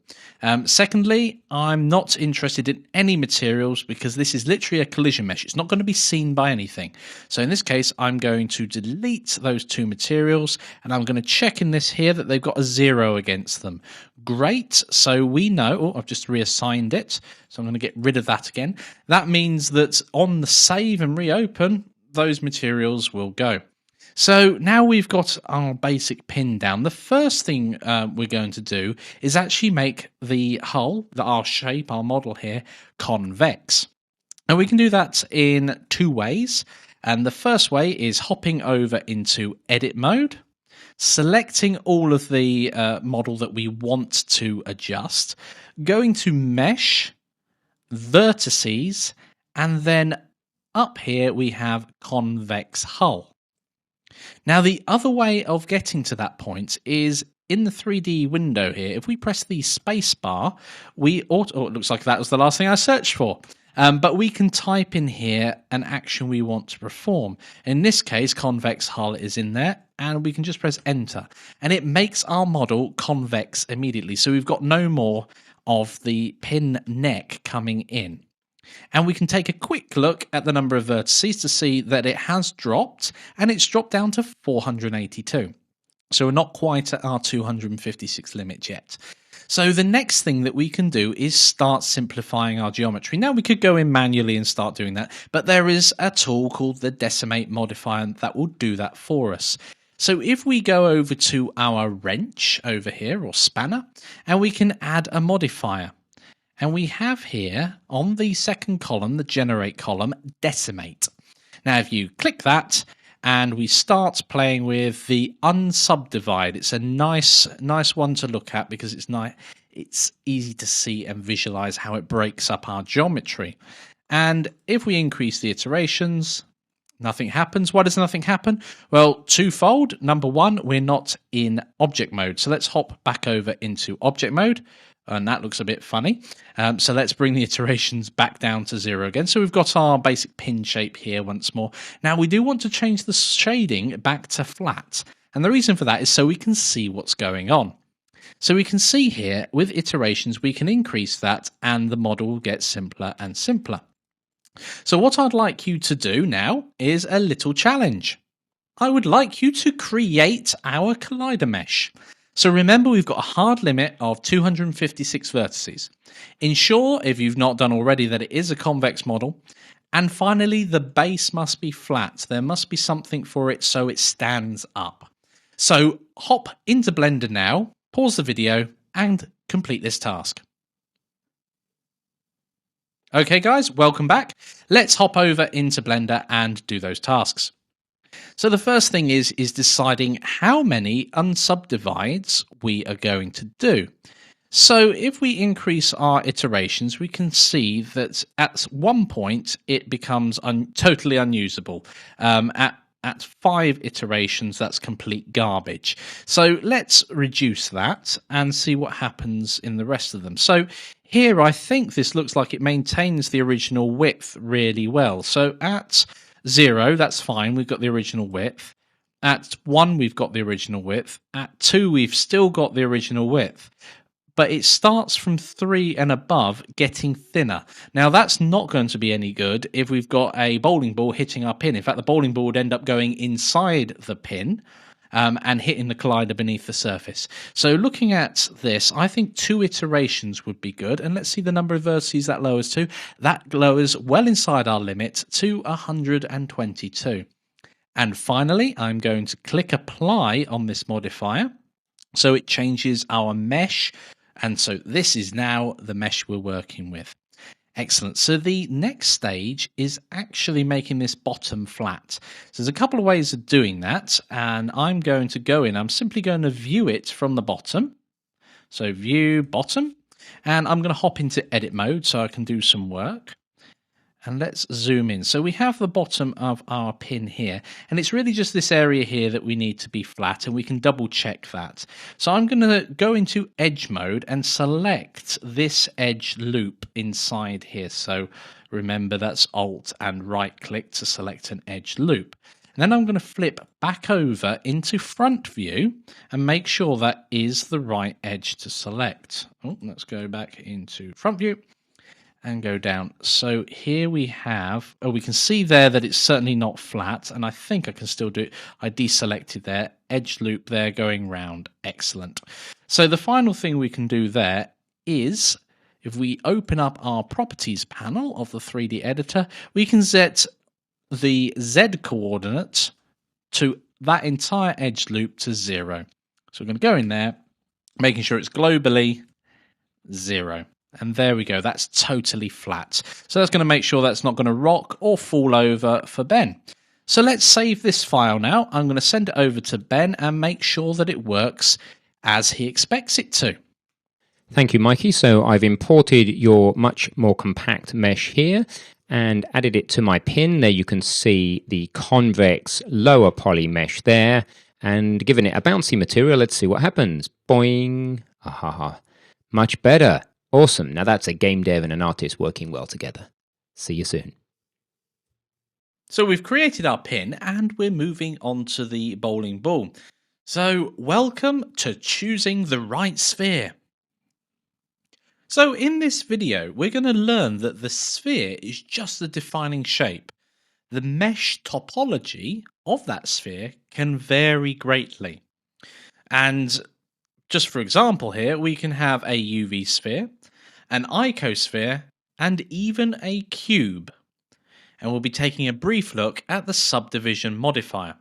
Secondly, I'm not interested in any materials because this is literally a collision mesh. It's not going to be seen by anything. So in this case, I'm going to delete those two materials, and I'm going to check in this here that they've got a 0 against them. Great. So we know, I've just reassigned it. So I'm going to get rid of that again. That means that on the save and reopen, those materials will go. So now we've got our basic pin down. The first thing we're going to do is actually make the hull, our shape, our model here, convex. And we can do that in two ways. And the first way is hopping over into edit mode, selecting all of the model that we want to adjust, going to mesh, vertices, and then up here we have convex hull. Now, the other way of getting to that point is in the 3D window here, if we press the space bar, it looks like that was the last thing I searched for. But we can type in here an action we want to perform. In this case, convex hull is in there, and we can just press enter. And it makes our model convex immediately. So we've got no more of the pin neck coming in. And we can take a quick look at the number of vertices to see that it has dropped, and it's dropped down to 482. So we're not quite at our 256 limit yet. So the next thing that we can do is start simplifying our geometry. Now we could go in manually and start doing that, but there is a tool called the decimate modifier that will do that for us. So if we go over to our wrench over here, or spanner, and we can add a modifier. And we have here on the second column, the generate column, decimate. Now if you click that, and we start playing with the unsubdivide. It's a nice one to look at because it's easy to see and visualize how it breaks up our geometry. And if we increase the iterations, nothing happens. Why does nothing happen? Well, twofold. Number one, we're not in object mode. So let's hop back over into object mode. And that looks a bit funny. So let's bring the iterations back down to 0 again. So we've got our basic pin shape here once more. Now we do want to change the shading back to flat. And the reason for that is so we can see what's going on. So we can see here with iterations, we can increase that and the model gets simpler and simpler. So what I'd like you to do now is a little challenge. I would like you to create our collider mesh. So remember, we've got a hard limit of 256 vertices. Ensure, if you've not done already, that it is a convex model. And finally, the base must be flat. There must be something for it so it stands up. So hop into Blender now, pause the video, and complete this task. Okay guys, welcome back. Let's hop over into Blender and do those tasks. So the first thing is deciding how many unsubdivides we are going to do. So if we increase our iterations, we can see that at one point it becomes totally unusable. At 5 iterations, that's complete garbage. So let's reduce that and see what happens in the rest of them. So here I think this looks like it maintains the original width really well. So at 0, that's fine, we've got the original width. At 1, we've got the original width. At 2, we've still got the original width. But it starts from 3 and above getting thinner. Now, that's not going to be any good if we've got a bowling ball hitting our pin. In fact, the bowling ball would end up going inside the pin and hitting the collider beneath the surface. So looking at this, I think 2 iterations would be good. And let's see the number of vertices that lowers to. That lowers well inside our limit to 122. And finally, I'm going to click apply on this modifier. So it changes our mesh. And so this is now the mesh we're working with. Excellent. So the next stage is actually making this bottom flat. So there's a couple of ways of doing that, and I'm going to go in. I'm simply going to view it from the bottom. So view bottom, and I'm going to hop into edit mode so I can do some work. And let's zoom in. So we have the bottom of our pin here, and it's really just this area here that we need to be flat, and we can double check that. So I'm going to go into edge mode and select this edge loop inside here. So remember, that's Alt and right click to select an edge loop. And then I'm going to flip back over into front view and make sure that is the right edge to select. Oh, let's go back into front view and go down. So here we have, we can see there that it's certainly not flat, and I think I can still do it. I deselected there, edge loop there going round. Excellent. So the final thing we can do there is, if we open up our properties panel of the 3D editor, we can set the Z coordinate to that entire edge loop to 0. So we're going to go in there, making sure it's globally 0. And there we go, that's totally flat. So that's going to make sure that's not going to rock or fall over for Ben. So let's save this file now. I'm going to send it over to Ben and make sure that it works as he expects it to. Thank you, Mikey. So I've imported your much more compact mesh here and added it to my pin. There you can see the convex lower poly mesh there. and giving it a bouncy material. Let's see what happens. Boing. Ahaha. Much better. Awesome. Now that's a game dev and an artist working well together. See you soon. So we've created our pin and we're moving on to the bowling ball. So welcome to choosing the right sphere. So in this video, we're going to learn that the sphere is just a defining shape. The mesh topology of that sphere can vary greatly. And just for example here, we can have a UV sphere, an icosphere, and even a cube. And we'll be taking a brief look at the subdivision modifier.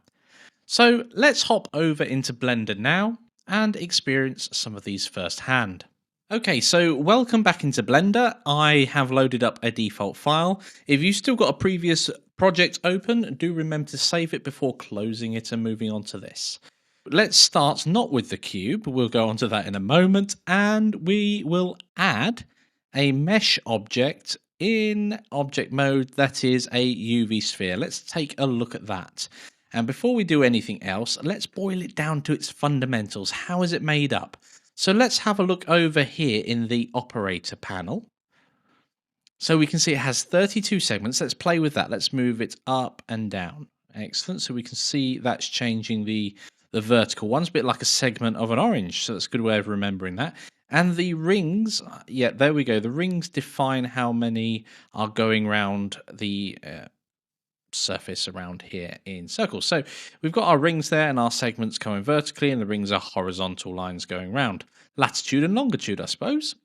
So let's hop over into Blender now and experience some of these firsthand. Okay, so welcome back into Blender. I have loaded up a default file. If you've still got a previous project open, do remember to save it before closing it and moving on to this. Let's start not with the cube, we'll go on to that in a moment, and we will add a mesh object in object mode that is a UV sphere. Let's take a look at that. And before we do anything else, let's boil it down to its fundamentals. How is it made up? So let's have a look over here in the operator panel. So we can see it has 32 segments. Let's play with that. Let's move it up and down. Excellent. So we can see that's changing the vertical ones, a bit like a segment of an orange. So that's a good way of remembering that. And the rings, yeah, there we go. The rings define how many are going around the surface around here in circles. So we've got our rings there and our segments coming vertically, and the rings are horizontal lines going around. Latitude and longitude, I suppose,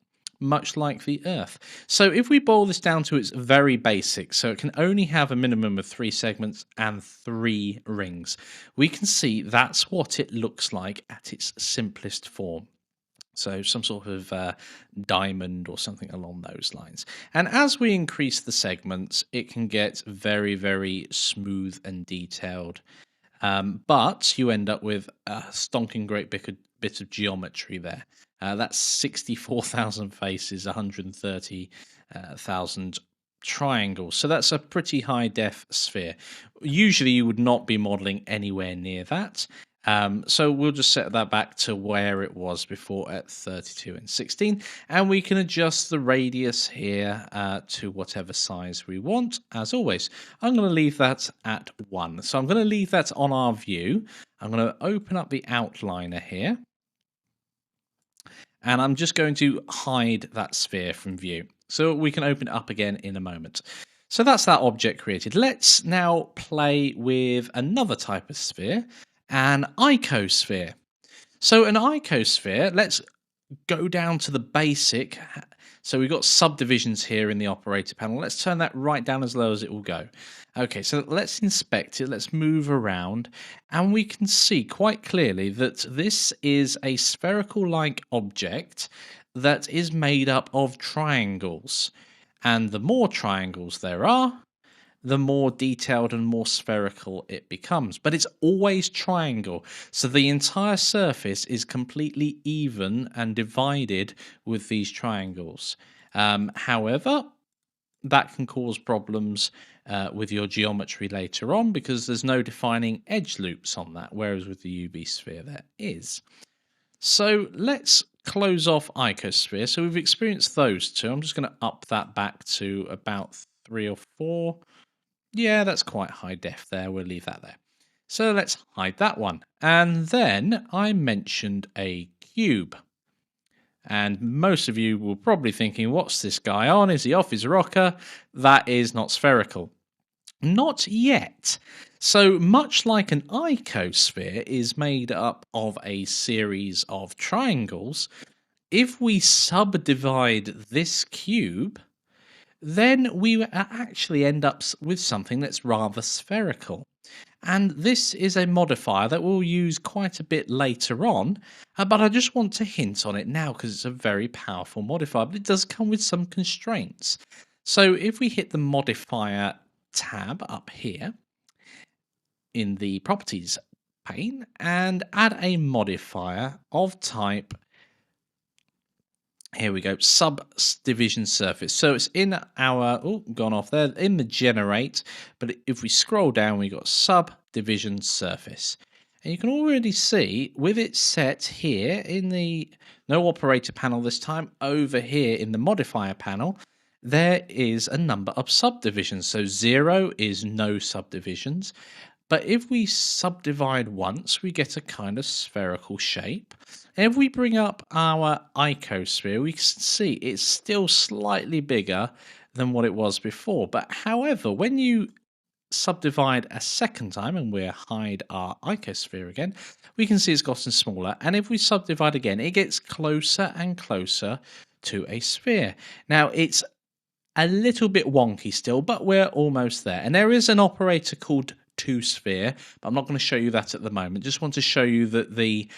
much like the Earth. So if we boil this down to its very basics, so it can only have a minimum of 3 segments and 3 rings, we can see that's what it looks like at its simplest form. So some sort of diamond or something along those lines. And as we increase the segments, it can get very, very smooth and detailed. But you end up with a stonking great bit of geometry there. That's 64,000 faces, 130,000 triangles. So that's a pretty high def sphere. Usually you would not be modeling anywhere near that. So we'll just set that back to where it was before at 32 and 16, and we can adjust the radius here to whatever size we want. As always, I'm going to leave that at 1. So I'm going to leave that on our view. I'm going to open up the outliner here, and I'm just going to hide that sphere from view. So we can open it up again in a moment. So that's that object created. Let's now play with another type of sphere, an icosphere. So an icosphere, let's go down to the basic. So we've got subdivisions here in the operator panel. Let's turn that right down as low as it will go. Okay, so let's inspect it. Let's move around, and we can see quite clearly that this is a spherical-like object that is made up of triangles. And the more triangles there are, the more detailed and more spherical it becomes. But it's always triangle, so the entire surface is completely even and divided with these triangles. However, that can cause problems with your geometry later on because there's no defining edge loops on that, whereas with the UV sphere there is. So let's close off icosphere. So we've experienced those two. I'm just going to up that back to about 3 or 4. Yeah, that's quite high def there. We'll leave that there. So let's hide that one. And then I mentioned a cube. And most of you will probably thinking, what's this guy on? Is he off his rocker? That is not spherical. Not yet. So much like an icosphere is made up of a series of triangles, if we subdivide this cube, then we actually end up with something that's rather spherical. And this is a modifier that we'll use quite a bit later on, but I just want to hint on it now because it's a very powerful modifier, but it does come with some constraints. So if we hit the modifier tab up here in the properties pane and add a modifier of type, here we go, subdivision surface. So it's in our, gone off there, in the generate, but if we scroll down, we got subdivision surface. And you can already see with it set here in the no operator panel this time, over here in the modifier panel, there is a number of subdivisions. So 0 is no subdivisions. But if we subdivide once, we get a kind of spherical shape. And if we bring up our icosphere, we can see it's still slightly bigger than what it was before. But however, when you subdivide a second time and we hide our icosphere again, we can see it's gotten smaller. And if we subdivide again, it gets closer and closer to a sphere. Now, it's a little bit wonky still, but we're almost there. And there is an operator called toSphere, but I'm not going to show you that at the moment. Just want to show you that the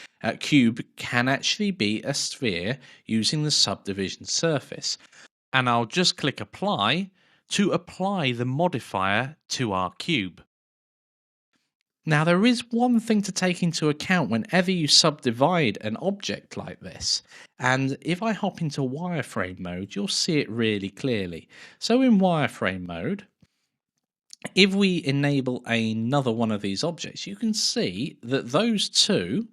cube can actually be a sphere using the subdivision surface. And I'll just click apply to apply the modifier to our cube. Now, there is one thing to take into account whenever you subdivide an object like this. And if I hop into wireframe mode, you'll see it really clearly. So in wireframe mode, if we enable another one of these objects, you can see that those two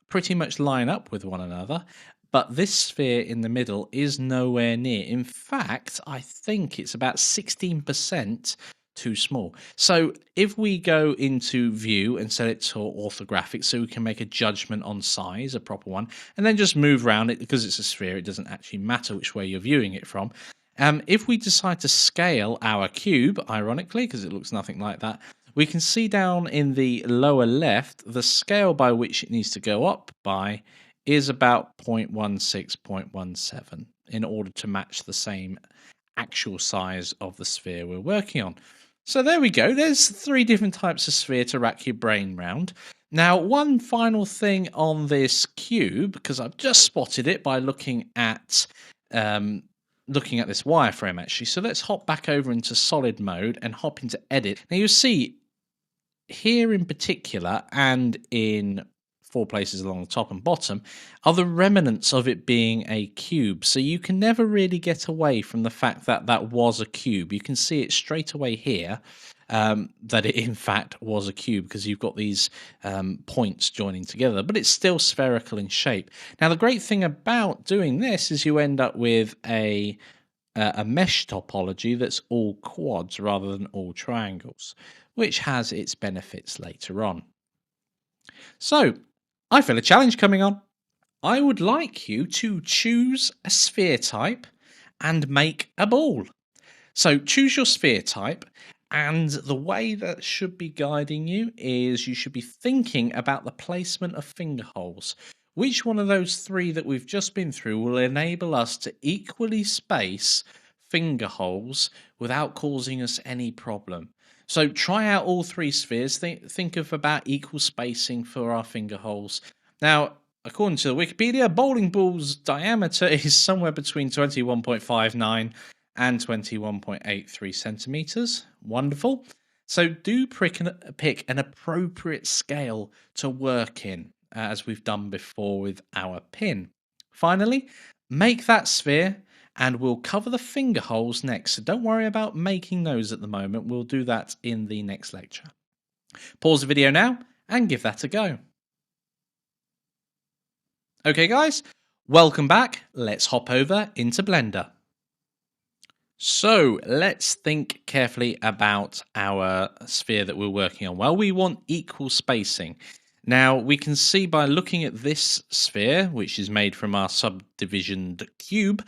pretty much line up with one another, but this sphere in the middle is nowhere near. In fact, I think it's about 16% too small. So if we go into view and set it to orthographic so we can make a judgment on size, a proper one, and then just move around it because it's a sphere, it doesn't actually matter which way you're viewing it from. If we decide to scale our cube, ironically, because it looks nothing like that, we can see down in the lower left, the scale by which it needs to go up by is about 0.16, 0.17 in order to match the same actual size of the sphere we're working on. So there we go. There's 3 different types of sphere to rack your brain round. Now, one final thing on this cube, because I've just spotted it by looking at this wireframe actually. So let's hop back over into solid mode and hop into edit. Now you'll see here in particular and in 4 places along the top and bottom are the remnants of it being a cube. So you can never really get away from the fact that that was a cube. You can see it straight away here that it in fact was a cube because you've got these points joining together, but it's still spherical in shape. Now the great thing about doing this is you end up with a mesh topology that's all quads rather than all triangles, which has its benefits later on. So I feel a challenge coming on. I would like you to choose a sphere type and make a ball. So choose your sphere type, and the way that should be guiding you is you should be thinking about the placement of finger holes. Which one of those 3 that we've just been through will enable us to equally space finger holes without causing us any problem? So try out all 3 spheres. Think of about equal spacing for our finger holes. Now, according to Wikipedia, a bowling ball's diameter is somewhere between 21.59 and 21.83 centimeters. Wonderful. So do pick an appropriate scale to work in, as we've done before with our pin. Finally, make that sphere, and we'll cover the finger holes next. So don't worry about making those at the moment. We'll do that in the next lecture. Pause the video now and give that a go. Okay guys, welcome back. Let's hop over into Blender. So let's think carefully about our sphere that we're working on. Well, we want equal spacing. Now, we can see by looking at this sphere, which is made from our subdivisioned cube,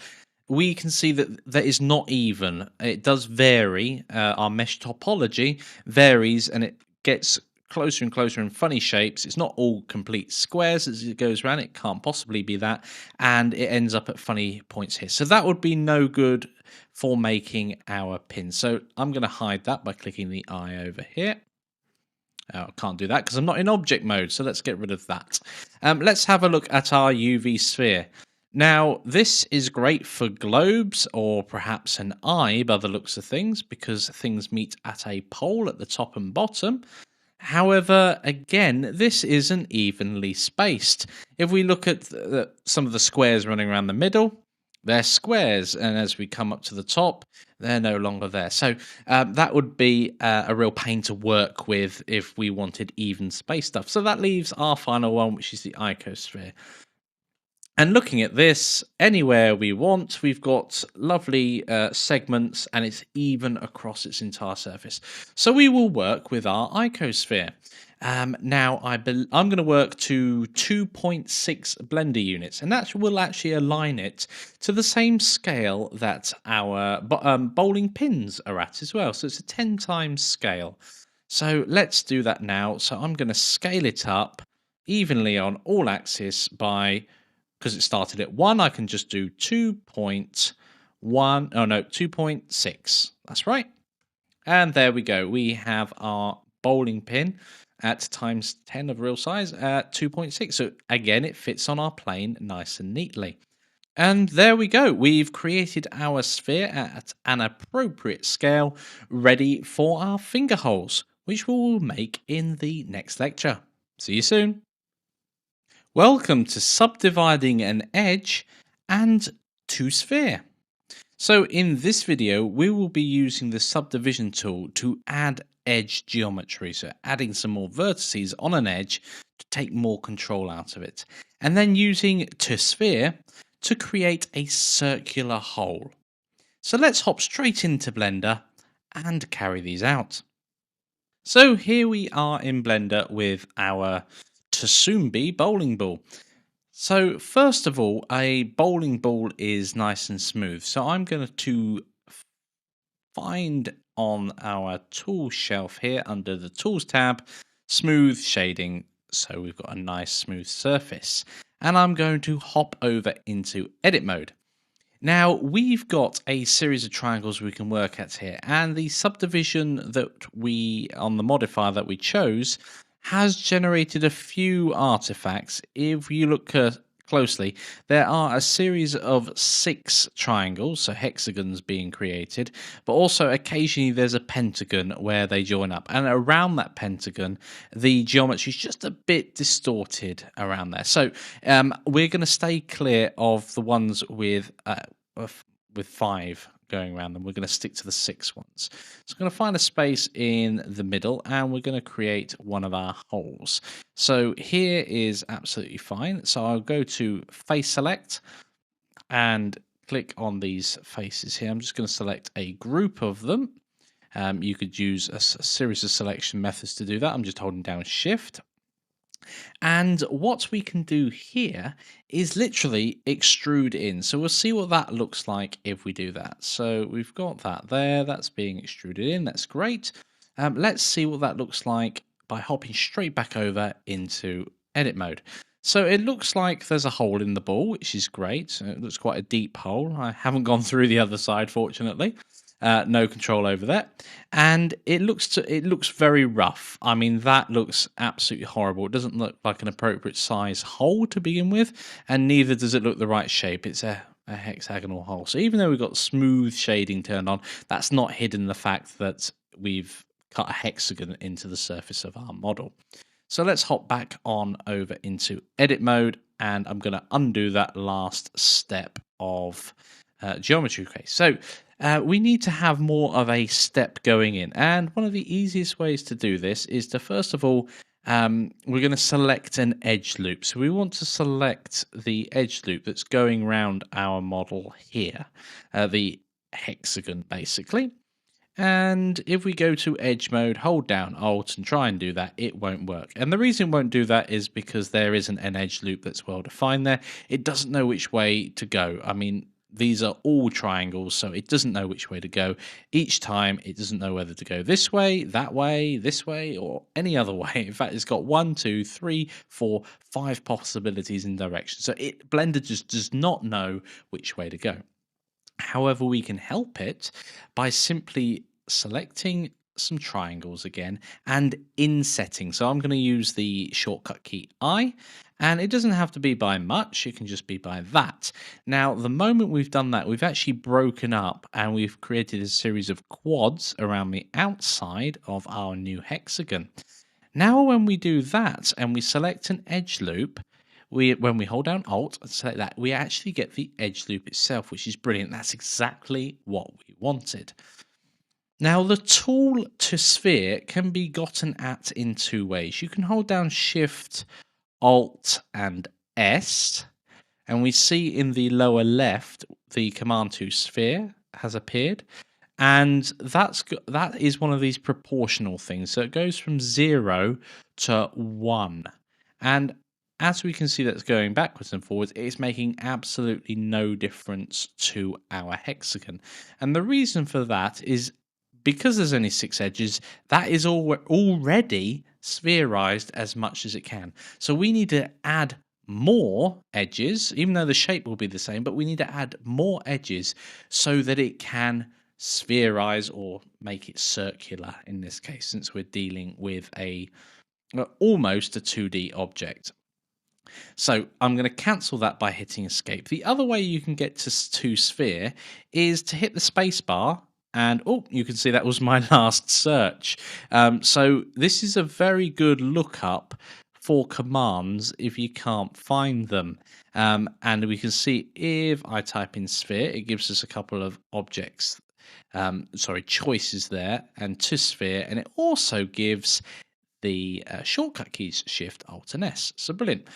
we can see that is not even. It does vary. Our mesh topology varies, and it gets closer and closer in funny shapes. It's not all complete squares as it goes around. It can't possibly be that. And it ends up at funny points here. So that would be no good for making our pin. So I'm going to hide that by clicking the eye over here. I can't do that because I'm not in object mode. So let's get rid of that. Let's have a look at our UV sphere. Now, this is great for globes or perhaps an eye by the looks of things because things meet at a pole at the top and bottom. However, again, this isn't evenly spaced. If we look at some of the squares running around the middle, they're squares, and as we come up to the top, they're no longer there. So that would be a real pain to work with if we wanted even space stuff. So that leaves our final one, which is the icosphere. And looking at this, anywhere we want, we've got lovely segments, and it's even across its entire surface. So we will work with our icosphere. Now, I'm going to work to 2.6 Blender units, and that will actually align it to the same scale that our bowling pins are at as well. So it's a 10 times scale. So let's do that now. So I'm going to scale it up evenly on all axes by, because it started at 1, I can just do 2.1, oh no, 2.6. That's right. And there we go. We have our bowling pin at times 10 of real size at 2.6. So again, it fits on our plane nice and neatly. And there we go. We've created our sphere at an appropriate scale, ready for our finger holes, which we will make in the next lecture. See you soon. Welcome to subdividing an edge and to sphere. So in this video, we will be using the subdivision tool to add edge geometry. So adding some more vertices on an edge to take more control out of it. And then using to sphere to create a circular hole. So let's hop straight into Blender and carry these out. So here we are in Blender with our to soon be bowling ball. So first of all, a bowling ball is nice and smooth. So I'm going to find on our tool shelf here under the tools tab, smooth shading. So we've got a nice smooth surface. And I'm going to hop over into edit mode. Now we've got a series of triangles we can work at here, and the subdivision that on the modifier that we chose has generated a few artifacts. If you look closely, there are a series of 6 triangles, so hexagons being created, but also occasionally there's a pentagon where they join up, and around that pentagon the geometry is just a bit distorted around there. So we're going to stay clear of the ones with 5 going around them. We're going to stick to the 6 ones. So I'm going to find a space in the middle, and we're going to create one of our holes. So here is absolutely fine. So I'll go to face select and click on these faces here. I'm just going to select a group of them. You could use a series of selection methods to do that. I'm just holding down shift. And what we can do here is literally extrude in. So we'll see what that looks like if we do that. So we've got that there. That's being extruded in. That's great. Let's see what that looks like by hopping straight back over into edit mode. So it looks like there's a hole in the ball, which is great. It looks quite a deep hole. I haven't gone through the other side, fortunately. No control over that, and it looks very rough. I mean, that looks absolutely horrible. It doesn't look like an appropriate size hole to begin with, and neither does it look the right shape. It's a hexagonal hole. So even though we've got smooth shading turned on, that's not hidden the fact that we've cut a hexagon into the surface of our model. So let's hop back on over into edit mode, and I'm going to undo that last step of geometry. Okay, so we need to have more of a step going in, and one of the easiest ways to do this is to first of all we're going to select an edge loop. So we want to select the edge loop that's going around our model here, the hexagon basically. And if we go to edge mode, hold down Alt and try and do that, it won't work. And the reason it won't do that is because there isn't an edge loop that's well defined there. It doesn't know which way to go. I mean, these are all triangles, so it doesn't know which way to go. Each time, it doesn't know whether to go this way, this way, or any other way. In fact, it's got 1, 2, 3, 4, 5 possibilities in direction. So Blender just does not know which way to go. However, we can help it by simply selecting some triangles again and insetting. So I'm going to use the shortcut key I, and it doesn't have to be by much, it can just be by that. Now, the moment we've done that, we've actually broken up and we've created a series of quads around the outside of our new hexagon. Now, when we do that and we select an edge loop, when we hold down Alt and select that, we actually get the edge loop itself, which is brilliant. That's exactly what we wanted. Now, the tool to sphere can be gotten at in two ways. You can hold down Shift, Alt, and S, and we see in the lower left the command to sphere has appeared, and that is one of these proportional things. So it goes from 0 to 1, and as we can see, that's going backwards and forwards. It's making absolutely no difference to our hexagon, and the reason for that is because there's only 6 edges, that is already spherized as much as it can. So we need to add more edges, even though the shape will be the same, but we need to add more edges so that it can spherize or make it circular in this case, since we're dealing with almost a 2D object. So I'm going to cancel that by hitting escape. The other way you can get to sphere is to hit the space bar. And you can see that was my last search. So this is a very good lookup for commands if you can't find them. And we can see if I type in sphere, it gives us a couple of choices there, and to sphere, and it also gives the shortcut keys Shift, Alt, and S. So brilliant.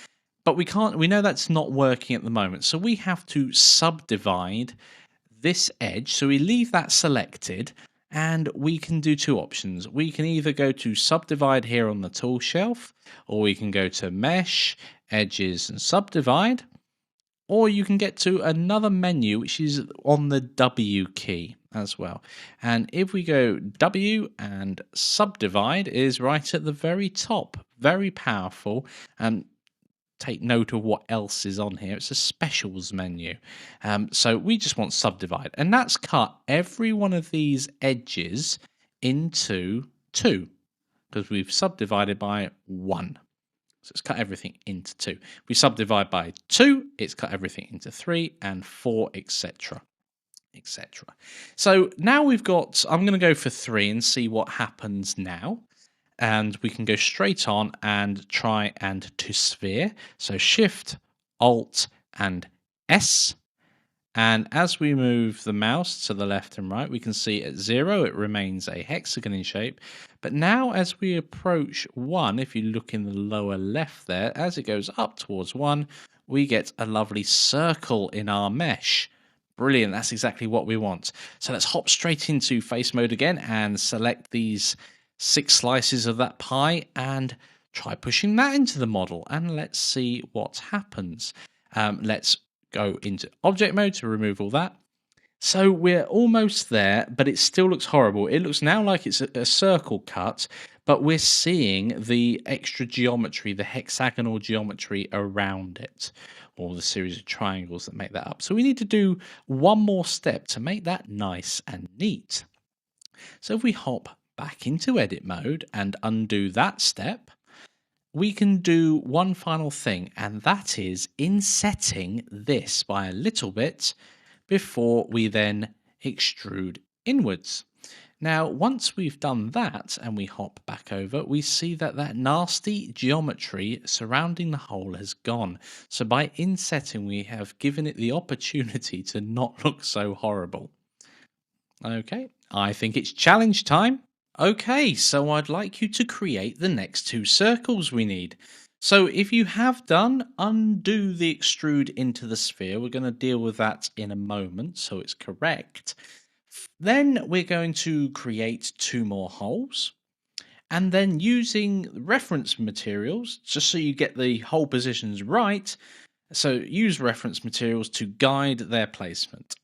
But we know that's not working at the moment, so we have to subdivide this edge. So we leave that selected, and we can do two options. We can either go to subdivide here on the tool shelf, or we can go to mesh, edges, and subdivide, or you can get to another menu which is on the W key as well. And if we go W, and subdivide is right at the very top, very powerful. And take note of what else is on here. It's a specials menu. So we just want subdivide, and that's cut every one of these edges into 2 because we've subdivided by 1. So it's cut everything into 2. If we subdivide by 2, it's cut everything into 3 and 4, etc. etc. So now we've got, I'm going to go for 3 and see what happens now. And we can go straight on and try and to sphere. So Shift, Alt, and S. And as we move the mouse to the left and right, we can see at 0 it remains a hexagon in shape. But now as we approach 1, if you look in the lower left there, as it goes up towards 1, we get a lovely circle in our mesh. Brilliant, that's exactly what we want. So let's hop straight into face mode again and select these 6 slices of that pie and try pushing that into the model, and let's see what happens. Let's go into object mode to remove all that. So we're almost there, but it still looks horrible. It looks now like it's a circle cut, but we're seeing the extra geometry, the hexagonal geometry around it, or the series of triangles that make that up. So we need to do one more step to make that nice and neat. So if we hop back into edit mode and undo that step, we can do one final thing, and that is insetting this by a little bit before we then extrude inwards. Now, once we've done that and we hop back over, we see that that nasty geometry surrounding the hole has gone. So by insetting, we have given it the opportunity to not look so horrible. Okay, I think it's challenge time. Okay, so I'd like you to create the next 2 circles we need. So if you have done, undo the extrude into the sphere. We're going to deal with that in a moment, so it's correct. Then we're going to create 2 more holes. And then using reference materials, just so you get the hole positions right, so use reference materials to guide their placement.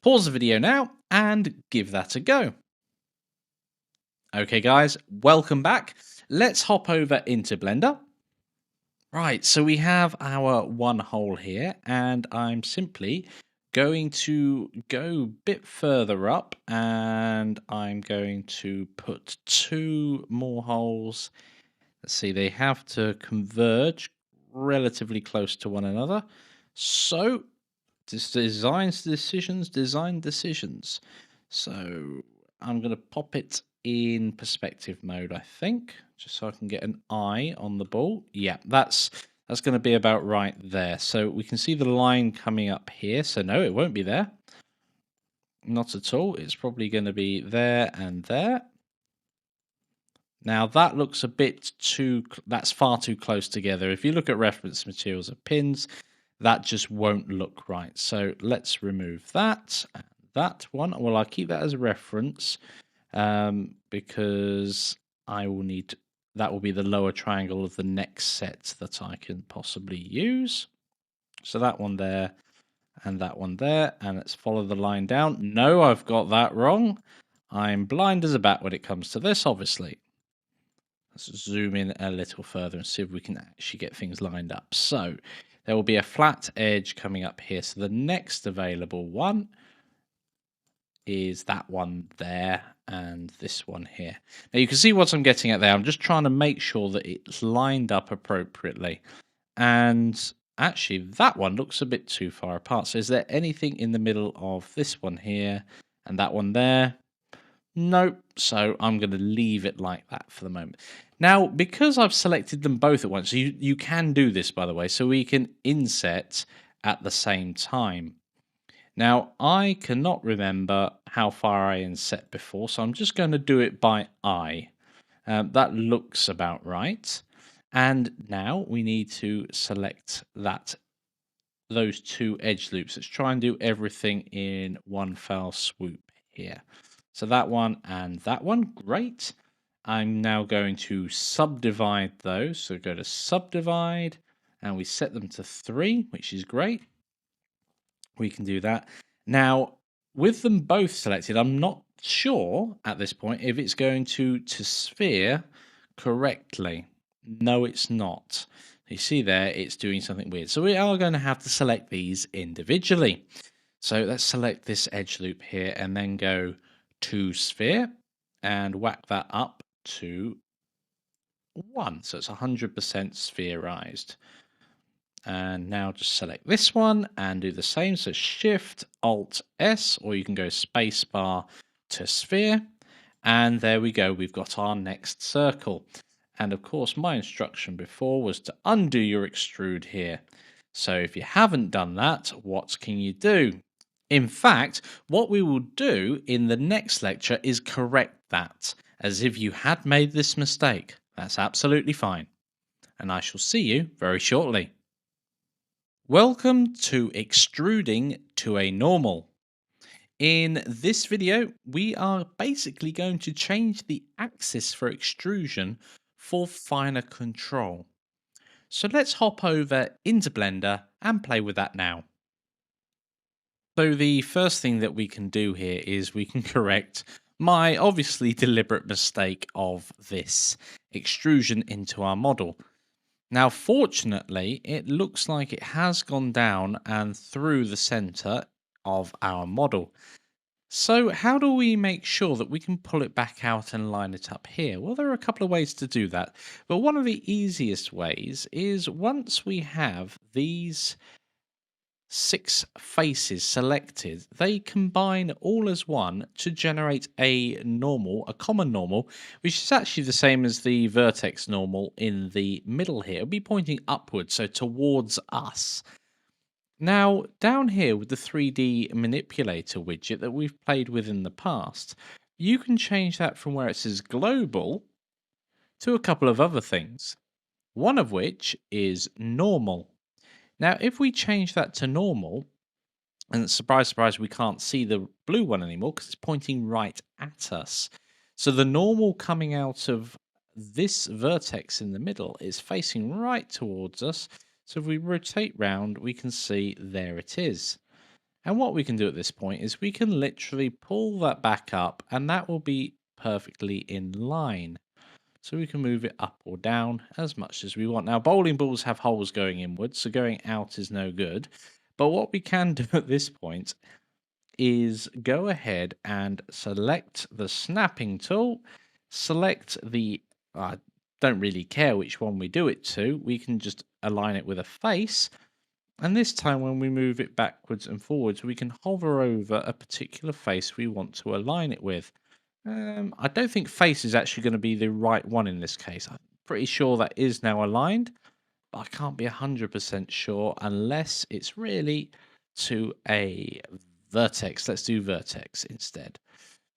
Pause the video now and give that a go. Okay guys, welcome back. Let's hop over into Blender. Right, so we have our 1 hole here, and I'm simply going to go a bit further up, and I'm going to put 2 more holes. Let's see, they have to converge relatively close to one another. So, design decisions. So, I'm going to pop it in perspective mode, I think, just so I can get an eye on the ball. Yeah, that's That's going to be about right there. So we can see the line coming up here. So no, it won't be there. Not at all. It's probably going to be there and there. Now that looks a bit too, that's far too close together. If you look at reference materials of pins, that just won't look right. So let's remove that and that one. Well, I'll keep that as a reference because I will need, that will be the lower triangle of the next set that I can possibly use. So that one there and that one there. And let's follow the line down. No, I've got that wrong. I'm blind as a bat when it comes to this, obviously. Let's zoom in a little further and see if we can actually get things lined up. So there will be a flat edge coming up here. So the next available one is that one there and this one here. Now you can see what I'm getting at there. I'm just trying to make sure that it's lined up appropriately. And actually that one looks a bit too far apart. So is there anything in the middle of this one here and that one there? Nope. So I'm going to leave it like that for the moment. Now, because I've selected them both at once, so you can do this, by the way, so we can inset at the same time. Now, I cannot remember how far I inset before, so I'm just going to do it by eye. That looks about right. And now we need to select those two edge loops. Let's try and do everything in one fell swoop here. So that one and that one, great. I'm now going to subdivide those. So go to subdivide and we set them to 3, which is great. We can do that. Now, with them both selected, I'm not sure at this point if it's going to sphere correctly. No, it's not. You see there, it's doing something weird. So we are going to have to select these individually. So let's select this edge loop here and then go to sphere and whack that up to 1. So it's 100% spherized. And now just select this one and do the same. So Shift Alt S, or you can go spacebar to sphere. And there we go. We've got our next circle. And of course, my instruction before was to undo your extrude here. So if you haven't done that, what can you do? In fact, what we will do in the next lecture is correct that, as if you had made this mistake. That's absolutely fine. And I shall see you very shortly. Welcome to extruding to a normal. In this video, we are basically going to change the axis for extrusion for finer control. So let's hop over into Blender and play with that now. So the first thing that we can do here is we can correct my obviously deliberate mistake of this extrusion into our model. Now, fortunately, it looks like it has gone down and through the center of our model. So how do we make sure that we can pull it back out and line it up here? Well, there are a couple of ways to do that, but one of the easiest ways is once we have these 6 faces selected, they combine all as one to generate a common normal, which is actually the same as the vertex normal in the middle here. It'll be pointing upwards, so towards us. Now, down here with the 3D manipulator widget that we've played with in the past, you can change that from where it says global to a couple of other things, one of which is normal. Now, if we change that to normal, and surprise, surprise, we can't see the blue one anymore because it's pointing right at us. So the normal coming out of this vertex in the middle is facing right towards us. So if we rotate round, we can see there it is. And what we can do at this point is we can literally pull that back up and that will be perfectly in line. So we can move it up or down as much as we want. Now, bowling balls have holes going inwards, so going out is no good. But what we can do at this point is go ahead and select the snapping tool, select the, I don't really care which one we do it to, we can just align it with a face. And this time when we move it backwards and forwards, we can hover over a particular face we want to align it with. I don't think face is actually going to be the right one in this case. I'm pretty sure that is now aligned. but I can't be 100% sure unless it's really to a vertex. Let's do vertex instead.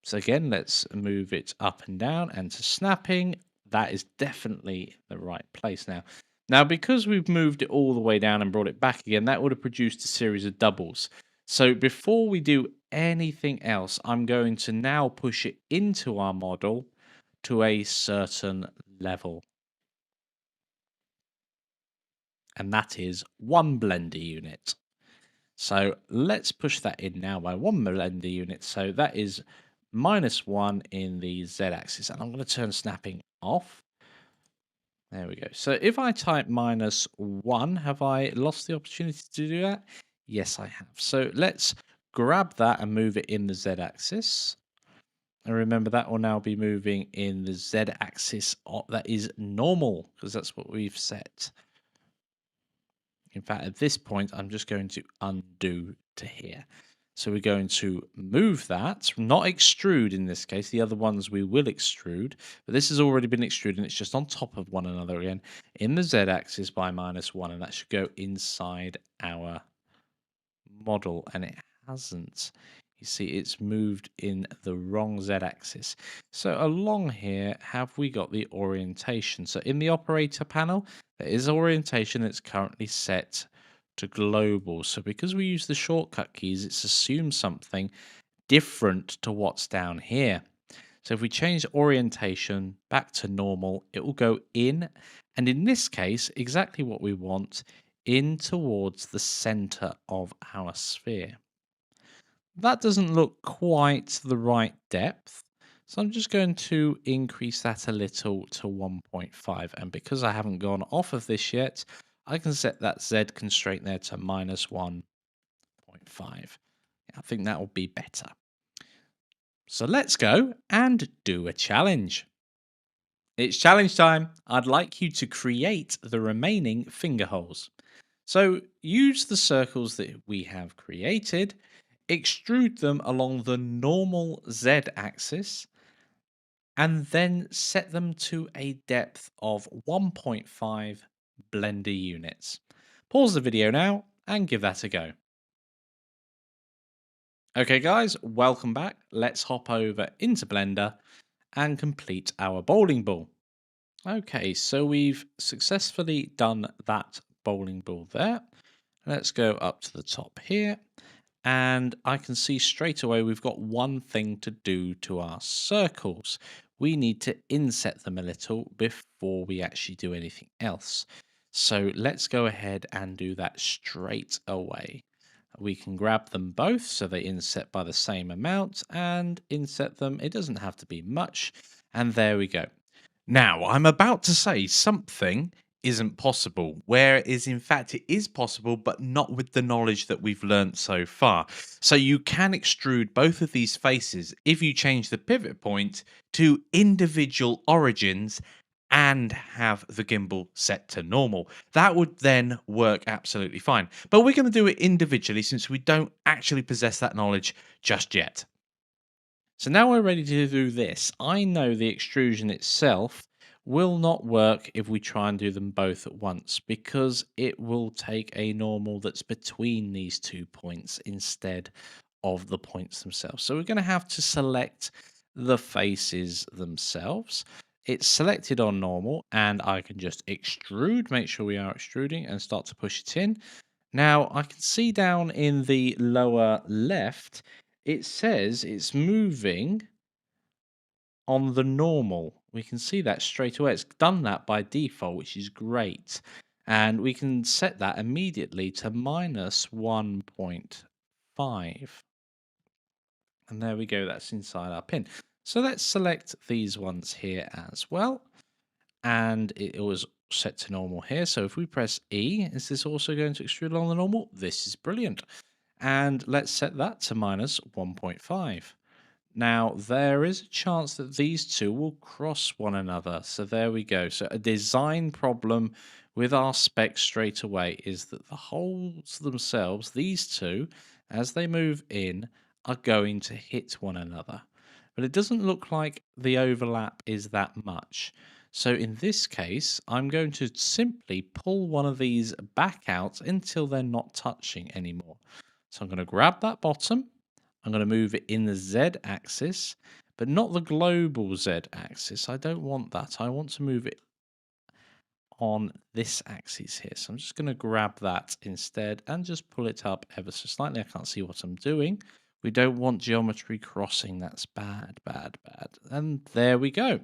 So again, let's move it up and down, and to snapping, that is definitely the right place now. Now, because we've moved it all the way down and brought it back again, that would have produced a series of doubles. So before we do anything else, I'm going to now push it into our model to a certain level. And that is 1 blender unit. So let's push that in now by 1 blender unit. So that is -1 in the z-axis. And I'm going to turn snapping off. There we go. So if I type -1, have I lost the opportunity to do that? Yes, I have. So let's grab that and move it in the z-axis. And remember, that will now be moving in the z-axis that is normal, because that's what we've set. In fact, at this point, I'm just going to undo to here. So we're going to move that, not extrude in this case. The other ones we will extrude, but this has already been extruded. It's just on top of one another again in the z-axis by -1, and that should go inside our model, and it hasn't. You see, it's moved in the wrong z-axis. So along here, have we got the orientation? So in the operator panel, there is orientation that's currently set to global. So because we use the shortcut keys, it's assumed something different to what's down here. So if we change orientation back to normal, it will go in, and in this case, exactly what we want, in towards the center of our sphere. That doesn't look quite the right depth, so I'm just going to increase that a little to 1.5. And because I haven't gone off of this yet, I can set that Z constraint there to -1.5. I think that will be better. So let's go and do a challenge. It's challenge time. I'd like you to create the remaining finger holes. So use the circles that we have created, extrude them along the normal z-axis, and then set them to a depth of 1.5 blender units. Pause the video now and give that a go. Okay guys, welcome back. Let's hop over into Blender and complete our bowling ball. Okay, so we've successfully done that bowling ball there. Let's go up to the top here, and I can see straight away we've got one thing to do to our circles. We need to inset them a little before we actually do anything else. So let's go ahead and do that straight away. We can grab them both so they inset by the same amount and inset them. It doesn't have to be much. And there we go. Now, I'm about to say something isn't possible, whereas in fact it is possible, but not with the knowledge that we've learnt so far. So you can extrude both of these faces if you change the pivot point to individual origins and have the gimbal set to normal. That would then work absolutely fine. But we're going to do it individually since we don't actually possess that knowledge just yet. So now we're ready to do this. I know the extrusion itself will not work if we try and do them both at once, because it will take a normal that's between these 2 points instead of the points themselves. So we're going to have to select the faces themselves. It's selected on normal, and I can just extrude, make sure we are extruding, and start to push it in. Now I can see down in the lower left, it says it's moving on the normal. We can see that straight away. It's done that by default, which is great. And we can set that immediately to -1.5. And there we go, that's inside our pin. So let's select these ones here as well. And it was set to normal here. So if we press E, is this also going to extrude along the normal? This is brilliant. And let's set that to -1.5. Now, there is a chance that these two will cross one another. So there we go. So a design problem with our spec straight away is that the holes themselves, these two, as they move in, are going to hit one another. But it doesn't look like the overlap is that much. So in this case, I'm going to simply pull one of these back out until they're not touching anymore. So I'm going to grab that bottom. I'm going to move it in the Z axis, but not the global Z axis. I don't want that. I want to move it on this axis here. So I'm just going to grab that instead and just pull it up ever so slightly. I can't see what I'm doing. We don't want geometry crossing. That's bad, bad, bad. And there we go.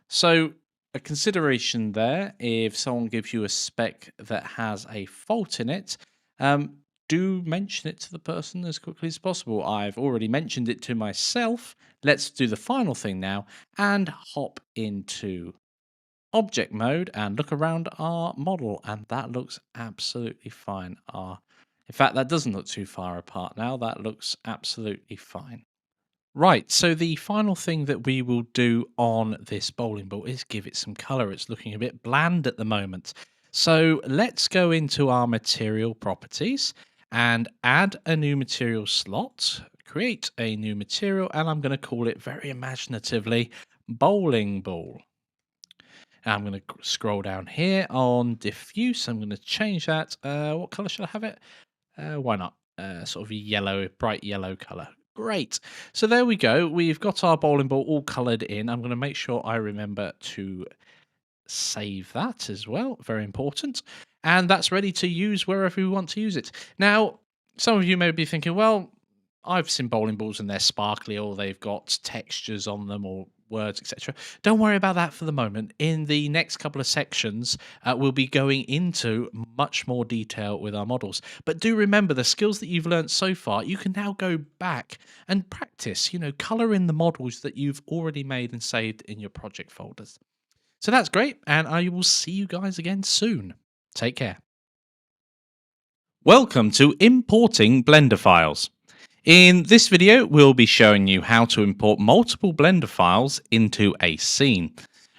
So a consideration there, if someone gives you a spec that has a fault in it, do mention it to the person as quickly as possible. I've already mentioned it to myself. Let's do the final thing now and hop into object mode and look around our model, and that looks absolutely fine. In fact, that doesn't look too far apart now. That looks absolutely fine. Right, so the final thing that we will do on this bowling ball is give it some color. It's looking a bit bland at the moment. So let's go into our material properties and add a new material slot, create a new material, and I'm going to call it very imaginatively bowling ball. I'm going to scroll down here on diffuse. I'm going to change that. What color should I have it? Why not? Sort of a yellow, bright yellow color. Great. So there we go. We've got our bowling ball all colored in. I'm going to make sure I remember to save that as well. Very important. And that's ready to use wherever we want to use it. Now, some of you may be thinking, well, I've seen bowling balls and they're sparkly or they've got textures on them or words, etc. Don't worry about that for the moment. In the next couple of sections, we'll be going into much more detail with our models. But do remember the skills that you've learned so far, you can now go back and practice, color in the models that you've already made and saved in your project folders. So that's great, and I will see you guys again soon. Take care. Welcome to importing Blender files. In this video, we'll be showing you how to import multiple Blender files into a scene.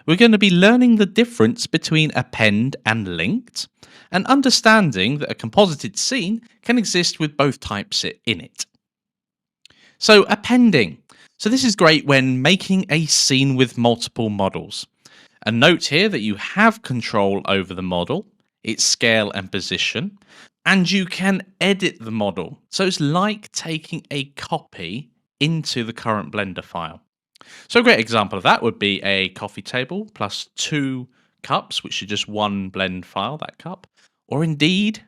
We're going to be learning the difference between append and linked, and understanding that a composited scene can exist with both types in it. So appending. So this is great when making a scene with multiple models. A note here that you have control over the model, its scale and position, and you can edit the model. So it's like taking a copy into the current Blender file. So a great example of that would be a coffee table plus 2 cups, which is just one blend file, that cup. Or indeed,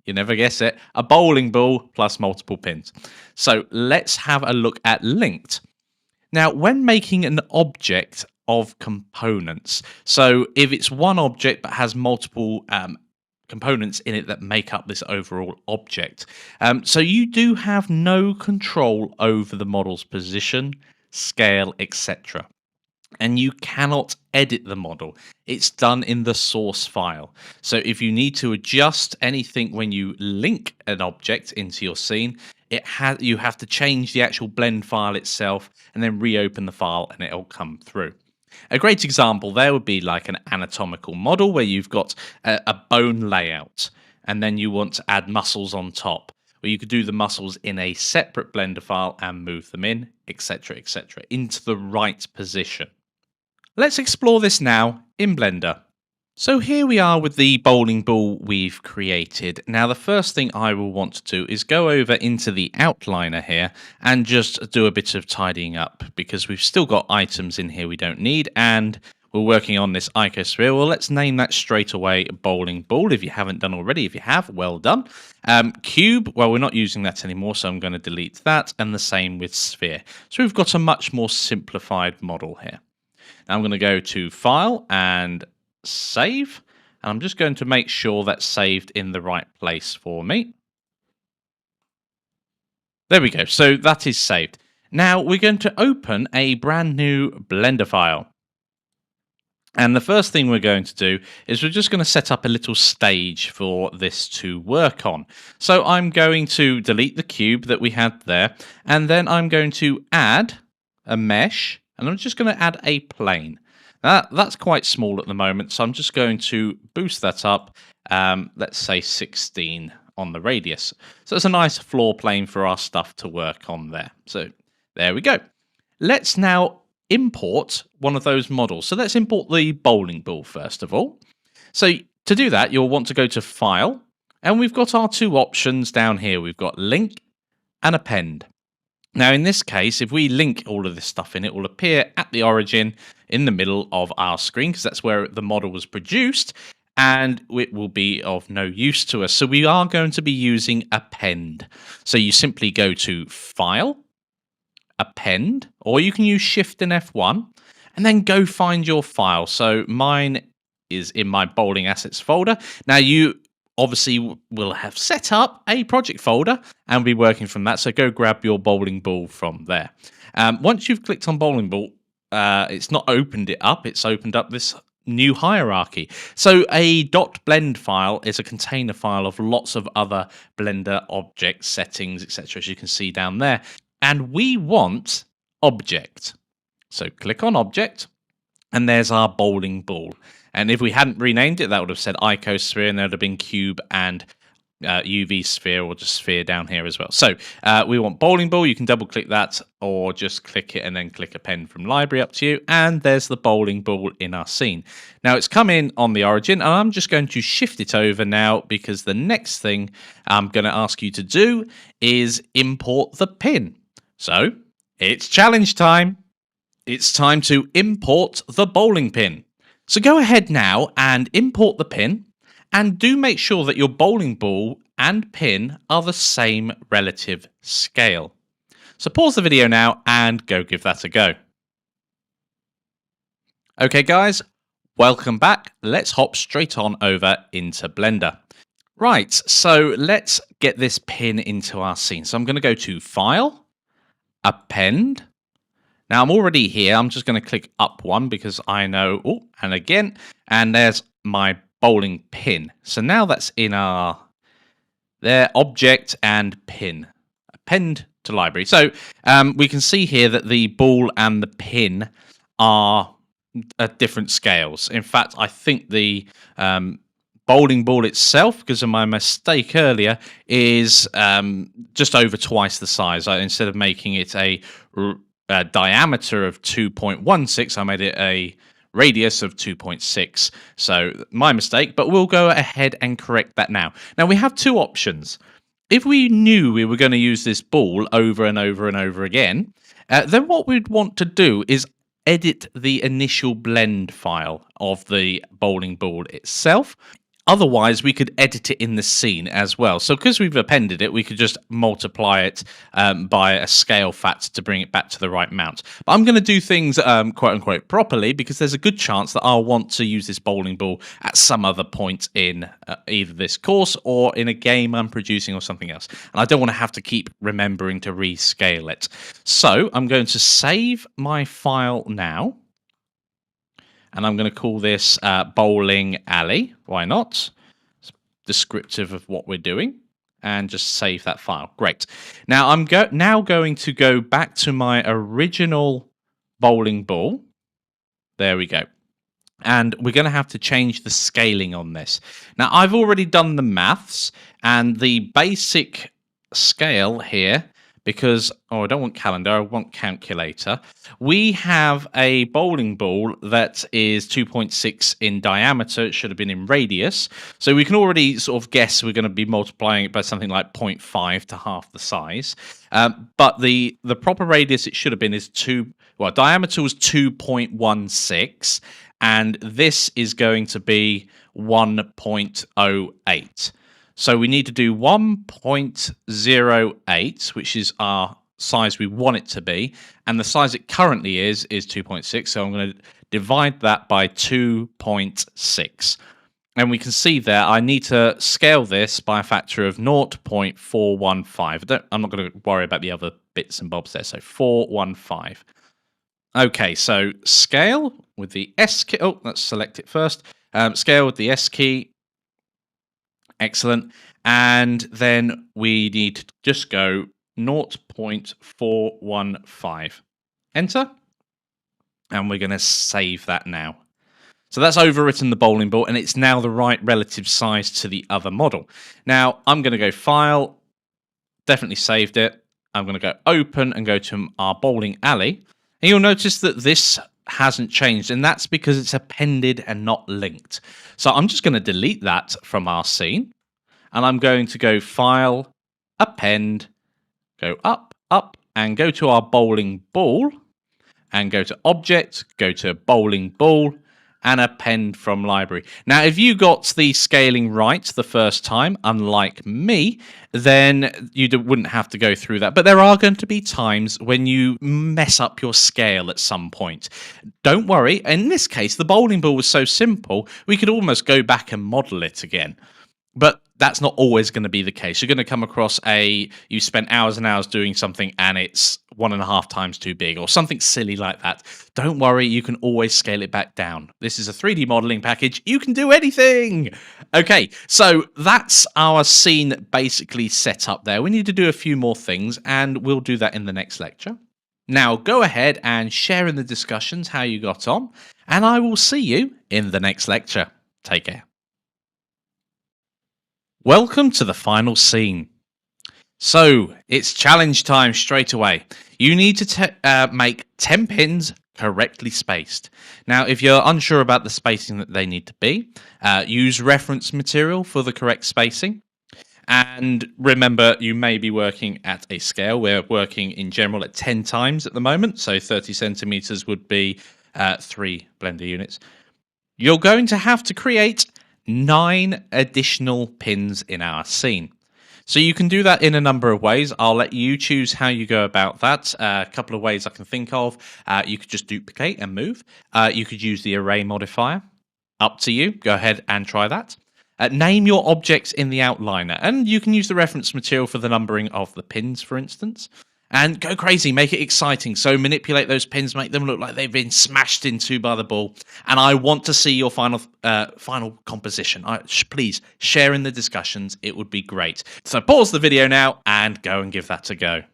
you never guess it, a bowling ball plus multiple pins. So let's have a look at linked. Now, when making an object of components, so if it's one object but has multiple components in it that make up this overall object. So you do have no control over the model's position, scale, etc. And you cannot edit the model. It's done in the source file. So if you need to adjust anything when you link an object into your scene, you have to change the actual blend file itself and then reopen the file and it'll come through. A great example there would be like an anatomical model where you've got a bone layout and then you want to add muscles on top, where you could do the muscles in a separate Blender file and move them in, etc., etc., into the right position. Let's explore this now in Blender. So here we are with the bowling ball we've created. Now the first thing I will want to do is go over into the outliner here and just do a bit of tidying up because we've still got items in here we don't need and we're working on this icosphere. Well, let's name that straight away bowling ball if you haven't done already. If you have, well done. Cube, well, we're not using that anymore, so I'm going to delete that, and the same with sphere. So we've got a much more simplified model here. Now I'm going to go to File and Save, and I'm just going to make sure that's saved in the right place for me. There we go, so that is saved. Now we're going to open a brand new Blender file. And the first thing we're going to do is we're just going to set up a little stage for this to work on. So I'm going to delete the cube that we had there, and then I'm going to add a mesh, and I'm just going to add a plane. That's quite small at the moment, so I'm just going to boost that up, let's say 16 on the radius. So it's a nice floor plane for our stuff to work on there. So there we go. Let's now import one of those models. So let's import the bowling ball first of all. So to do that, you'll want to go to File, and we've got our two options down here. We've got Link and Append. Now, in this case, if we link all of this stuff in, it will appear at the origin in the middle of our screen because that's where the model was produced, and it will be of no use to us. So we are going to be using Append. So you simply go to File, Append, or you can use Shift and F1, and then go find your file. So mine is in my bowling assets folder. Now you obviously will have set up a project folder and be working from that. So go grab your bowling ball from there. Once you've clicked on bowling ball, it's not opened it up. It's opened up this new hierarchy. So a .blend file is a container file of lots of other Blender objects, settings, etc. as you can see down there. And we want object. So click on object, and there's our bowling ball. And if we hadn't renamed it, that would have said icosphere, and there would have been cube and UV sphere, or just sphere down here as well. So we want bowling ball. You can double click that, or just click it and then click Append from library, up to you. And there's the bowling ball in our scene. Now it's come in on the origin, and I'm just going to shift it over now because the next thing I'm going to ask you to do is import the pin. So it's challenge time. It's time to import the bowling pin. So go ahead now and import the pin, and do make sure that your bowling ball and pin are the same relative scale. So pause the video now and go give that a go. Okay guys, welcome back. Let's hop straight on over into Blender. Right, so let's get this pin into our scene. So I'm going to go to File, Append. Now I'm already here. I'm just going to click up one because I know, oh, and again, and there's my bowling pin. So now that's in our there, object and pin. Append to library. So we can see here that the ball and the pin are at different scales. In fact, I think the bowling ball itself, because of my mistake earlier, is just over twice the size. Instead of making it a diameter of 2.16, I made it a radius of 2.6. So my mistake, but we'll go ahead and correct that now. Now we have two options. If we knew we were going to use this ball over and over and over again, then what we'd want to do is edit the initial blend file of the bowling ball itself. Otherwise, we could edit it in the scene as well. So because we've appended it, we could just multiply it by a scale factor to bring it back to the right mount. But I'm going to do things quote-unquote properly because there's a good chance that I'll want to use this bowling ball at some other point in either this course or in a game I'm producing or something else. And I don't want to have to keep remembering to rescale it. So I'm going to save my file now. And I'm going to call this Bowling Alley. Why not? It's descriptive of what we're doing. And just save that file. Great. Now I'm now going to go back to my original bowling ball. There we go. And we're going to have to change the scaling on this. Now I've already done the maths, and the basic scale here, because, oh, I don't want calendar, I want calculator. We have a bowling ball that is 2.6 in diameter. It should have been in radius. So we can already sort of guess we're going to be multiplying it by something like 0.5 to half the size. But the proper radius it should have been is diameter was 2.16, and this is going to be 1.08. So we need to do 1.08, which is our size we want it to be. And the size it currently is 2.6. So I'm going to divide that by 2.6. And we can see there, I need to scale this by a factor of 0.415. I'm not going to worry about the other bits and bobs there. So 415. Okay, so scale with the S key. Oh, let's select it first. Scale with the S key. Excellent. And then we need to just go 0.415. Enter. And we're going to save that now. So that's overwritten the bowling ball, and it's now the right relative size to the other model. Now, I'm going to go File. Definitely saved it. I'm going to go Open and go to our bowling alley. And you'll notice that this hasn't changed, and that's because it's appended and not linked. So I'm just going to delete that from our scene, and I'm going to go File, Append, go up, up, and go to our bowling ball, and go to Object, go to Bowling Ball, and Append from Library. Now, if you got the scaling right the first time, unlike me, then you wouldn't have to go through that. But there are going to be times when you mess up your scale at some point. Don't worry. In this case, the bowling ball was so simple, we could almost go back and model it again. But that's not always going to be the case. You're going to come across you spent hours and hours doing something and it's 1.5 times too big or something silly like that. Don't worry, you can always scale it back down. This is a 3D modeling package. You can do anything. Okay, so that's our scene basically set up there. We need to do a few more things and we'll do that in the next lecture. Now go ahead and share in the discussions how you got on, and I will see you in the next lecture. Take care. Welcome to the final scene. So, it's challenge time straight away. You need to make 10 pins correctly spaced. Now, if you're unsure about the spacing that they need to be, use reference material for the correct spacing. And remember, you may be working at a scale. We're working in general at 10 times at the moment, so 30 centimeters would be 3 Blender units. You're going to have to create 9 additional pins in our scene. So you can do that in a number of ways. I'll let you choose how you go about that. A couple of ways I can think of. You could just duplicate and move. You could use the array modifier. Up to you. Go ahead and try that. Name your objects in the outliner, and you can use the reference material for the numbering of the pins, for instance. And go crazy, make it exciting. So manipulate those pins, make them look like they've been smashed into by the ball. And I want to see your final composition. Please share in the discussions. It would be great. So pause the video now and go and give that a go.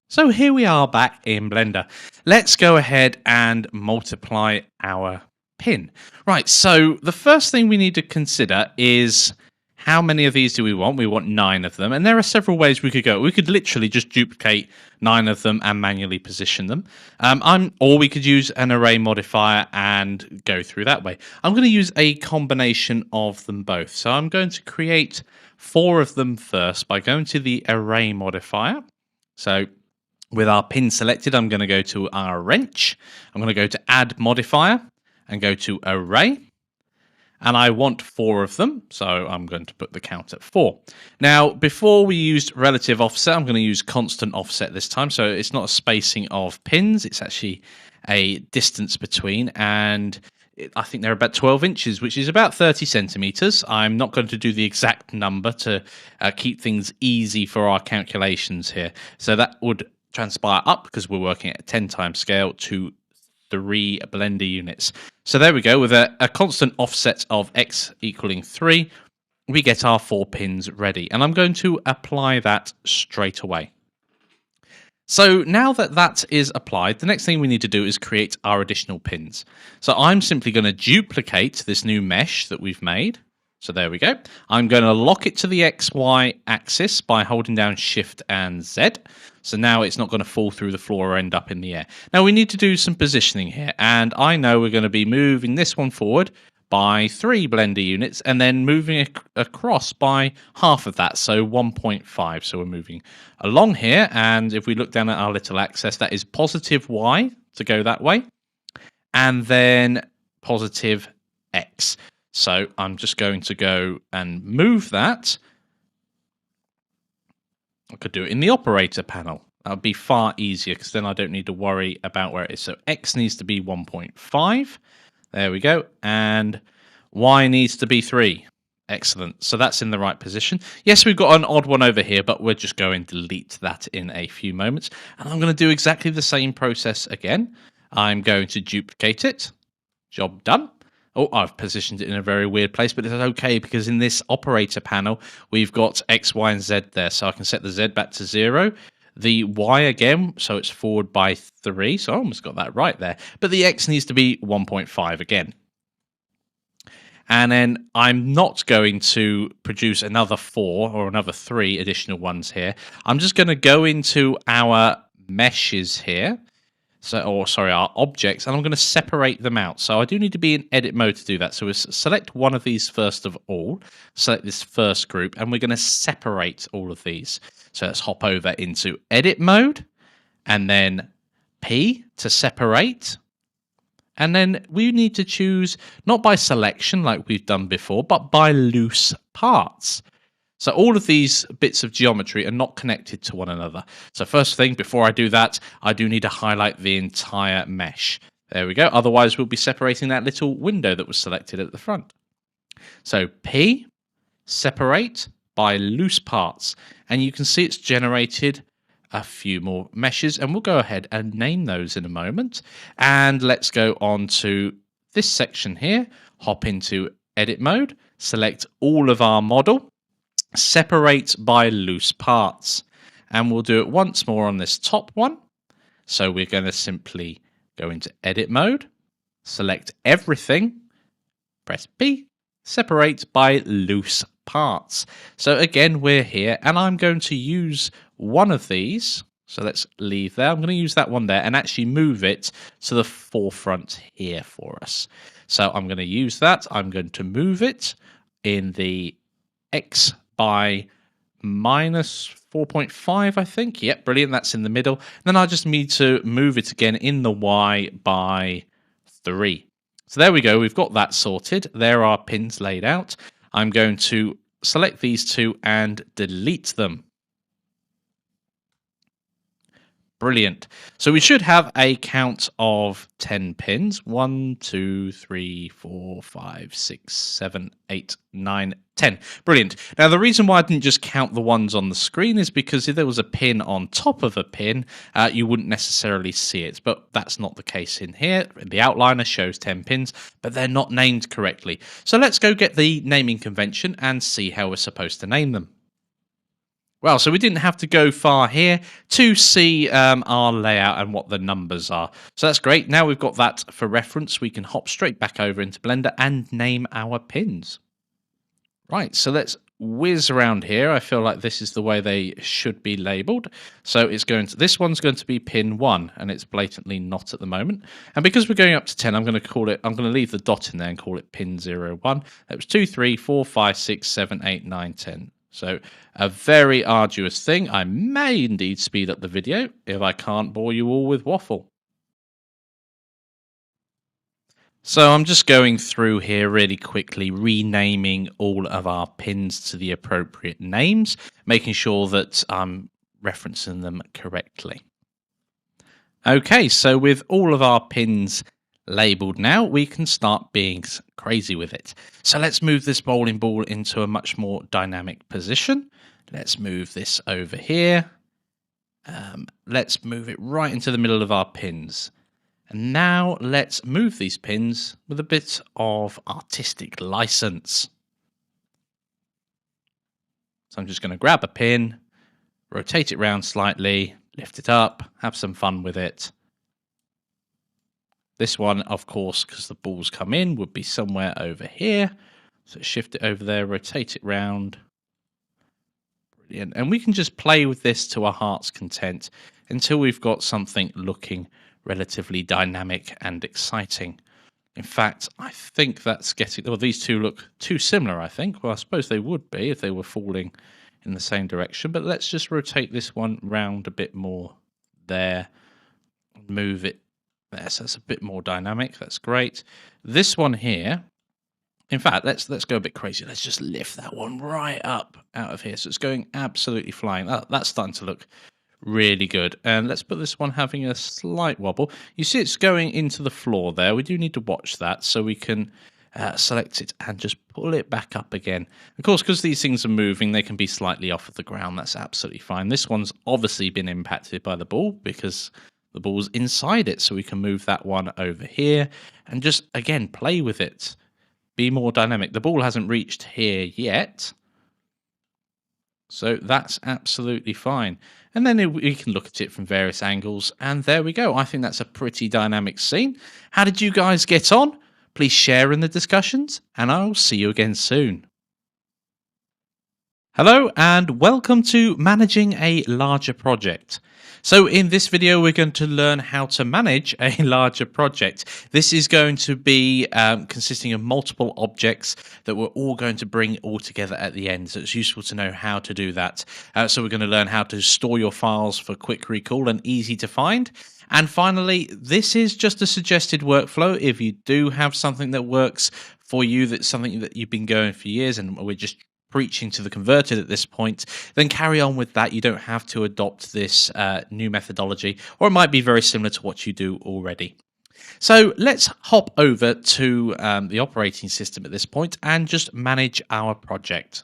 So here we are back in Blender. Let's go ahead and multiply our pin. Right, so the first thing we need to consider is how many of these do we want? We want 9 of them. And there are several ways we could go. We could literally just duplicate 9 of them and manually position them. Or we could use an array modifier and go through that way. I'm going to use a combination of them both. So I'm going to create 4 of them first by going to the array modifier. So with our pin selected, I'm going to go to our wrench. I'm going to go to add modifier and go to array. And I want 4 of them, so I'm going to put the count at 4. Now, before we used relative offset, I'm going to use constant offset this time. So it's not a spacing of pins, it's actually a distance between. And I think they're about 12 inches, which is about 30 centimeters. I'm not going to do the exact number to keep things easy for our calculations here. So that would transpire up, because we're working at a 10 times scale, to 3 Blender units. So there we go. With a constant offset of x equaling 3, we get our 4 pins ready. And I'm going to apply that straight away. So now that that is applied, the next thing we need to do is create our additional pins. So I'm simply going to duplicate this new mesh that we've made. So there we go. I'm going to lock it to the XY axis by holding down Shift and Z. So now it's not going to fall through the floor or end up in the air. Now we need to do some positioning here. And I know we're going to be moving this one forward by 3 Blender units and then moving across by half of that, so 1.5. So we're moving along here. And if we look down at our little axis, that is positive Y to go that way. And then positive X. So I'm just going to go and move that. I could do it in the operator panel. That would be far easier because then I don't need to worry about where it is. So X needs to be 1.5. There we go. And Y needs to be 3. Excellent. So that's in the right position. Yes, we've got an odd one over here, but we're just going to delete that in a few moments. And I'm going to do exactly the same process again. I'm going to duplicate it. Job done. Oh, I've positioned it in a very weird place, but it's okay because in this operator panel, we've got X, Y, and Z there. So I can set the Z back to 0. The Y again, so it's forward by 3. So I almost got that right there. But the X needs to be 1.5 again. And then I'm not going to produce another 4 or another 3 additional ones here. I'm just going to go into our meshes here. So, or sorry, our objects, and I'm going to separate them out. So I do need to be in edit mode to do that. So we'll select one of these first of all, select this first group, and we're going to separate all of these. So let's hop over into edit mode, and then P to separate. And then we need to choose, not by selection like we've done before, but by loose parts. So all of these bits of geometry are not connected to one another. So first thing, before I do that, I do need to highlight the entire mesh. There we go. Otherwise, we'll be separating that little window that was selected at the front. So P, separate by loose parts. And you can see it's generated a few more meshes, and we'll go ahead and name those in a moment. And let's go on to this section here, hop into edit mode, select all of our model, separate by loose parts, and we'll do it once more on this top one. So we're going to simply go into edit mode, select everything, press P, separate by loose parts. So again, we're here, and I'm going to use one of these. So let's leave there. I'm going to use that one there and actually move it to the forefront here for us. So I'm going to use that. I'm going to move it in the X by minus 4.5, I think. Yep, brilliant. That's in the middle. Then I just need to move it again in the Y by 3. So there we go. We've got that sorted. There are pins laid out. I'm going to select these two and delete them. Brilliant. So we should have a count of 10 pins. 1, 2, 3, 4, 5, 6, 7, 8, 9, 10. Brilliant. Now, the reason why I didn't just count the ones on the screen is because if there was a pin on top of a pin, you wouldn't necessarily see it. But that's not the case in here. The outliner shows 10 pins, but they're not named correctly. So let's go get the naming convention and see how we're supposed to name them. Well, so we didn't have to go far here to see our layout and what the numbers are. So that's great. Now we've got that for reference. We can hop straight back over into Blender and name our pins. Right, so let's whiz around here. I feel like this is the way they should be labeled. So it's going to, this one's going to be pin 1, and it's blatantly not at the moment. And because we're going up to 10, I'm going to leave the dot in there and call it pin 0, 1. That was 2, 3, 4, 5, 6, 7, 8, 9, 10. So a very arduous thing. I may indeed speed up the video if I can't bore you all with waffle. So I'm just going through here really quickly, renaming all of our pins to the appropriate names, making sure that I'm referencing them correctly. Okay, so with all of our pins labeled now, we can start being crazy with it. So let's move this bowling ball into a much more dynamic position. Let's move this over here. Let's move it right into the middle of our pins. And now let's move these pins with a bit of artistic license. So I'm just going to grab a pin, rotate it around slightly, lift it up, have some fun with it. This one, of course, because the balls come in, would be somewhere over here. So shift it over there, rotate it round. Brilliant. And we can just play with this to our heart's content until we've got something looking relatively dynamic and exciting. In fact, I think that's getting... Well, these two look too similar, I think. Well, I suppose they would be if they were falling in the same direction. But let's just rotate this one round a bit more there. Move it there, so that's a bit more dynamic. That's great. This one here, in fact, let's go a bit crazy. Let's just lift that one right up out of here. So it's going absolutely flying. That's starting to look really good. And let's put this one having a slight wobble. You see it's going into the floor there. We do need to watch that so we can select it and just pull it back up again. Of course, because these things are moving, they can be slightly off of the ground. That's absolutely fine. This one's obviously been impacted by the ball because the ball's inside it, so we can move that one over here and just, again, play with it. Be more dynamic. The ball hasn't reached here yet, so that's absolutely fine. And then we can look at it from various angles, and there we go. I think that's a pretty dynamic scene. How did you guys get on? Please share in the discussions, and I'll see you again soon. Hello and welcome to Managing a Larger Project. So in this video we're going to learn how to manage a larger project. This is going to be consisting of multiple objects that we're all going to bring all together at the end. So it's useful to know how to do that. So we're going to learn how to store your files for quick recall and easy to find. And finally, this is just a suggested workflow. If you do have something that works for you, that's something that you've been going for years and we're just preaching to the converted at this point, then carry on with that. You don't have to adopt this new methodology, or it might be very similar to what you do already. So let's hop over to the operating system at this point and just manage our project.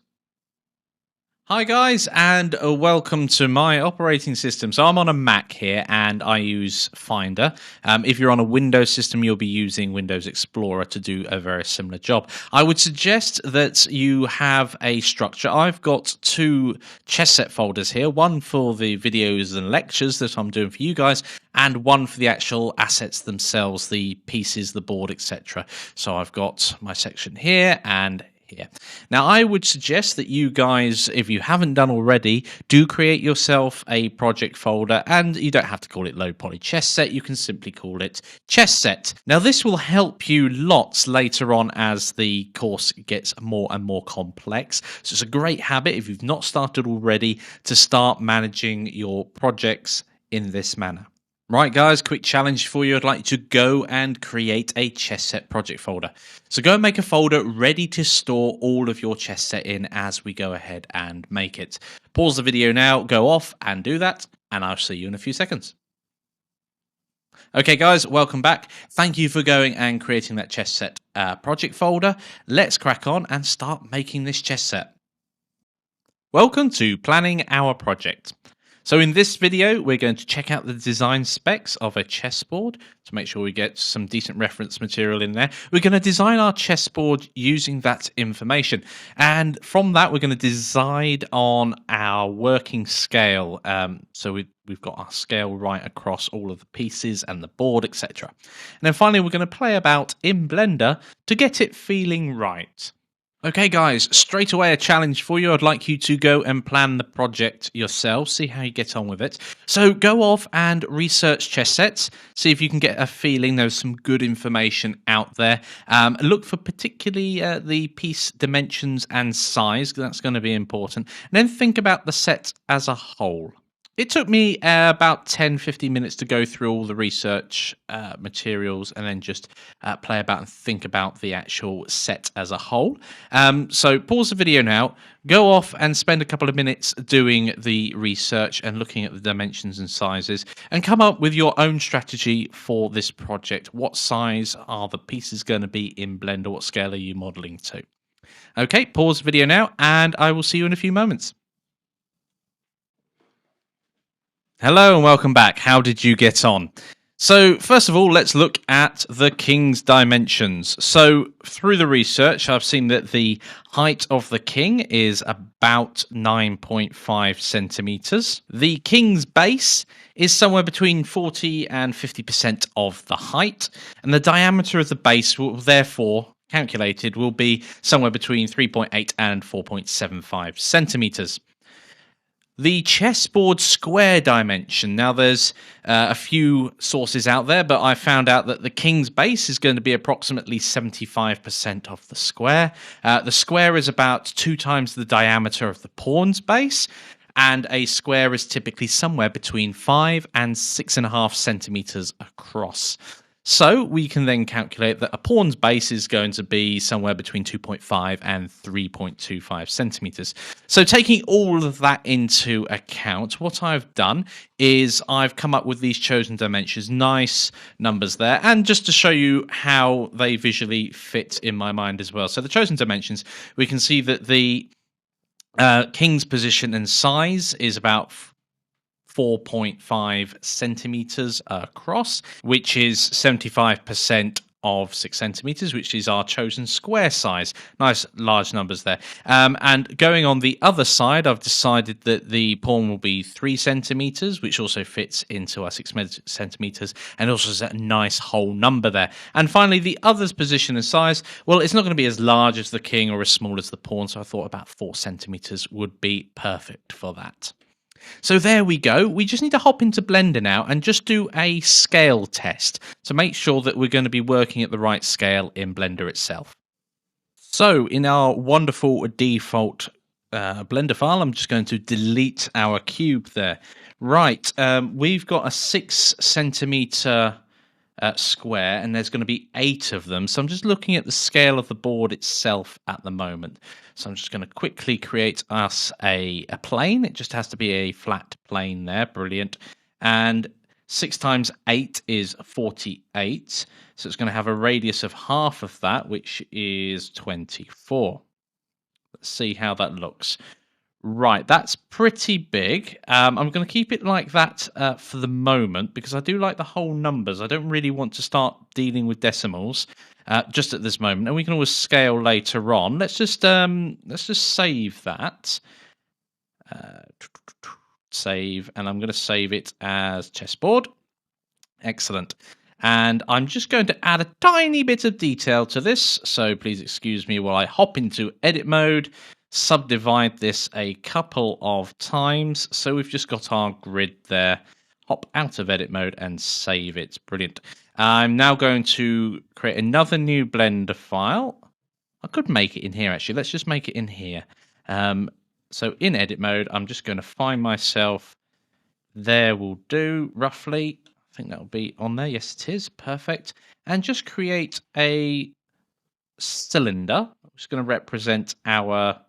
Hi guys, and welcome to my operating system. So I'm on a Mac here and I use Finder. If you're on a Windows system, you'll be using Windows Explorer to do a very similar job. I would suggest that you have a structure. I've got two chess set folders here, one for the videos and lectures that I'm doing for you guys, and one for the actual assets themselves, the pieces, the board, etc. So I've got my section here and here. Now, I would suggest that you guys, if you haven't done already, do create yourself a project folder, and you don't have to call it low poly chess set, you can simply call it chess set. Now, this will help you lots later on as the course gets more and more complex. So it's a great habit, if you've not started already, to start managing your projects in this manner. Right, guys, quick challenge for you. I'd like you to go and create a chess set project folder. So go and make a folder ready to store all of your chess set in as we go ahead and make it. Pause the video now, go off and do that, and I'll see you in a few seconds. Okay, guys, welcome back. Thank you for going and creating that chess set project folder. Let's crack on and start making this chess set. Welcome to planning our project. So in this video, we're going to check out the design specs of a chessboard to make sure we get some decent reference material in there. We're going to design our chessboard using that information. And from that, we're going to decide on our working scale. So we've got our scale right across all of the pieces and the board, etc. And then finally, we're going to play about in Blender to get it feeling right. Okay guys, straight away a challenge for you. I'd like you to go and plan the project yourself, see how you get on with it. So go off and research chess sets, see if you can get a feeling there's some good information out there. Look for particularly the piece dimensions and size, that's going to be important. And then think about the set as a whole. It took me about 10-15 minutes to go through all the research materials and then just play about and think about the actual set as a whole. So pause the video now, go off and spend a couple of minutes doing the research and looking at the dimensions and sizes, and come up with your own strategy for this project. What size are the pieces going to be in Blender? What scale are you modeling to? Okay, pause the video now and I will see you in a few moments. Hello and welcome back. How did you get on? So first of all, let's look at the king's dimensions. So through the research, I've seen that the height of the king is about 9.5 centimeters. The king's base is somewhere between 40 and 50% of the height, and the diameter of the base will therefore calculated will be somewhere between 3.8 and 4.75 centimeters. The chessboard square dimension. Now, there's a few sources out there, but I found out that the king's base is going to be approximately 75% of the square. The square is about 2 times the diameter of the pawn's base, and a square is typically somewhere between 5 and 6.5 centimeters across. So we can then calculate that a pawn's base is going to be somewhere between 2.5 and 3.25 centimeters. So taking all of that into account, what I've done is I've come up with these chosen dimensions, nice numbers there, and just to show you how they visually fit in my mind as well. So the chosen dimensions, we can see that the king's position and size is about 4.5 centimeters across, which is 75% of 6 centimeters, which is our chosen square size. Nice large numbers there. And going on the other side, I've decided that the pawn will be 3 centimeters, which also fits into our 6 centimeters, and also is a nice whole number there. And finally, the other's position and size, well, it's not going to be as large as the king or as small as the pawn, so I thought about 4 centimeters would be perfect for that. So there we go. We just need to hop into Blender now and just do a scale test to make sure that we're going to be working at the right scale in Blender itself. So in our wonderful default Blender file, I'm just going to delete our cube there. Right, we've got a 6 centimeter square, and there's going to be 8 of them. So I'm just looking at the scale of the board itself at the moment. So I'm just going to quickly create us a plane. It just has to be a flat plane there. Brilliant. And 6 times 8 is 48. So it's going to have a radius of half of that, which is 24. Let's see how that looks. Right, that's pretty big. I'm going to keep it like that for the moment because I do like the whole numbers. I don't really want to start dealing with decimals just at this moment, and we can always scale later on. Let's just save that. Save, and I'm going to save it as chessboard. Excellent. And I'm just going to add a tiny bit of detail to this, so please excuse me while I hop into edit mode. Subdivide this a couple of times. So we've just got our grid there. Hop out of edit mode and save it. Brilliant. I'm now going to create another new Blender file. I could make it in here actually. Let's just make it in here. So in edit mode, I'm just going to find myself. There will do roughly. I think that will be on there. Yes, it is. Perfect. And just create a cylinder, which is going to represent our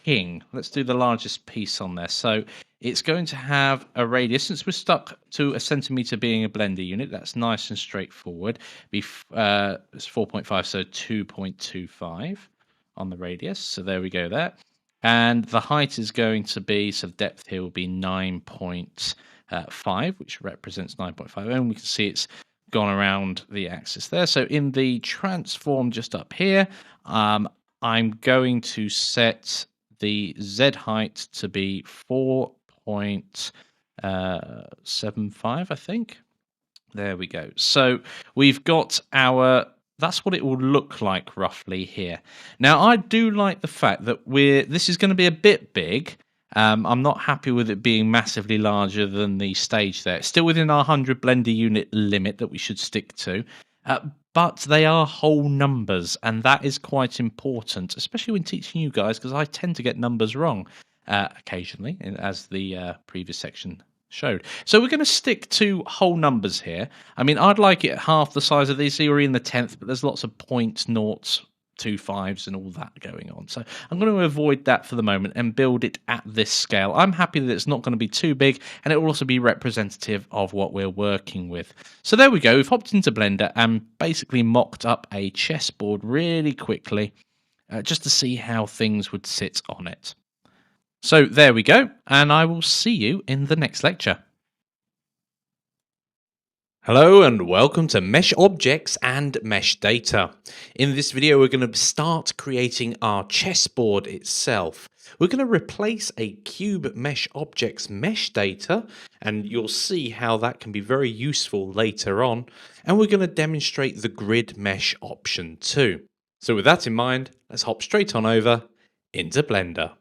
king. Let's do the largest piece on there. So it's going to have a radius. Since we're stuck to a centimeter being a Blender unit, that's nice and straightforward. It's 4.5, so 2.25 on the radius. So there we go there. And the height is going to be, so the depth here will be 9.5, which represents 9.5. And we can see it's gone around the axis there. So in the transform just up here, I'm going to set the Z height to be 4.75, I think. There we go. So we've got our, that's what it will look like roughly here. Now, I do like the fact that this is going to be a bit big. I'm not happy with it being massively larger than the stage there. It's still within our 100 Blender unit limit that we should stick to. But they are whole numbers, and that is quite important, especially when teaching you guys, because I tend to get numbers wrong occasionally, as the previous section showed. So we're going to stick to whole numbers here. I mean, I'd like it half the size of these, so you're in the 10th, but there's lots of points, noughts, 2.5s and all that going on. So I'm going to avoid that for the moment and build it at this scale. I'm happy that it's not going to be too big, and it will also be representative of what we're working with. So there we go. We've hopped into Blender and basically mocked up a chessboard really quickly just to see how things would sit on it. So there we go, and I will see you in the next lecture. Hello and welcome to Mesh Objects and Mesh Data. In this video we're going to start creating our chessboard itself. We're going to replace a cube mesh objects mesh data, and you'll see how that can be very useful later on, and we're going to demonstrate the grid mesh option too. So with that in mind, let's hop straight on over into Blender.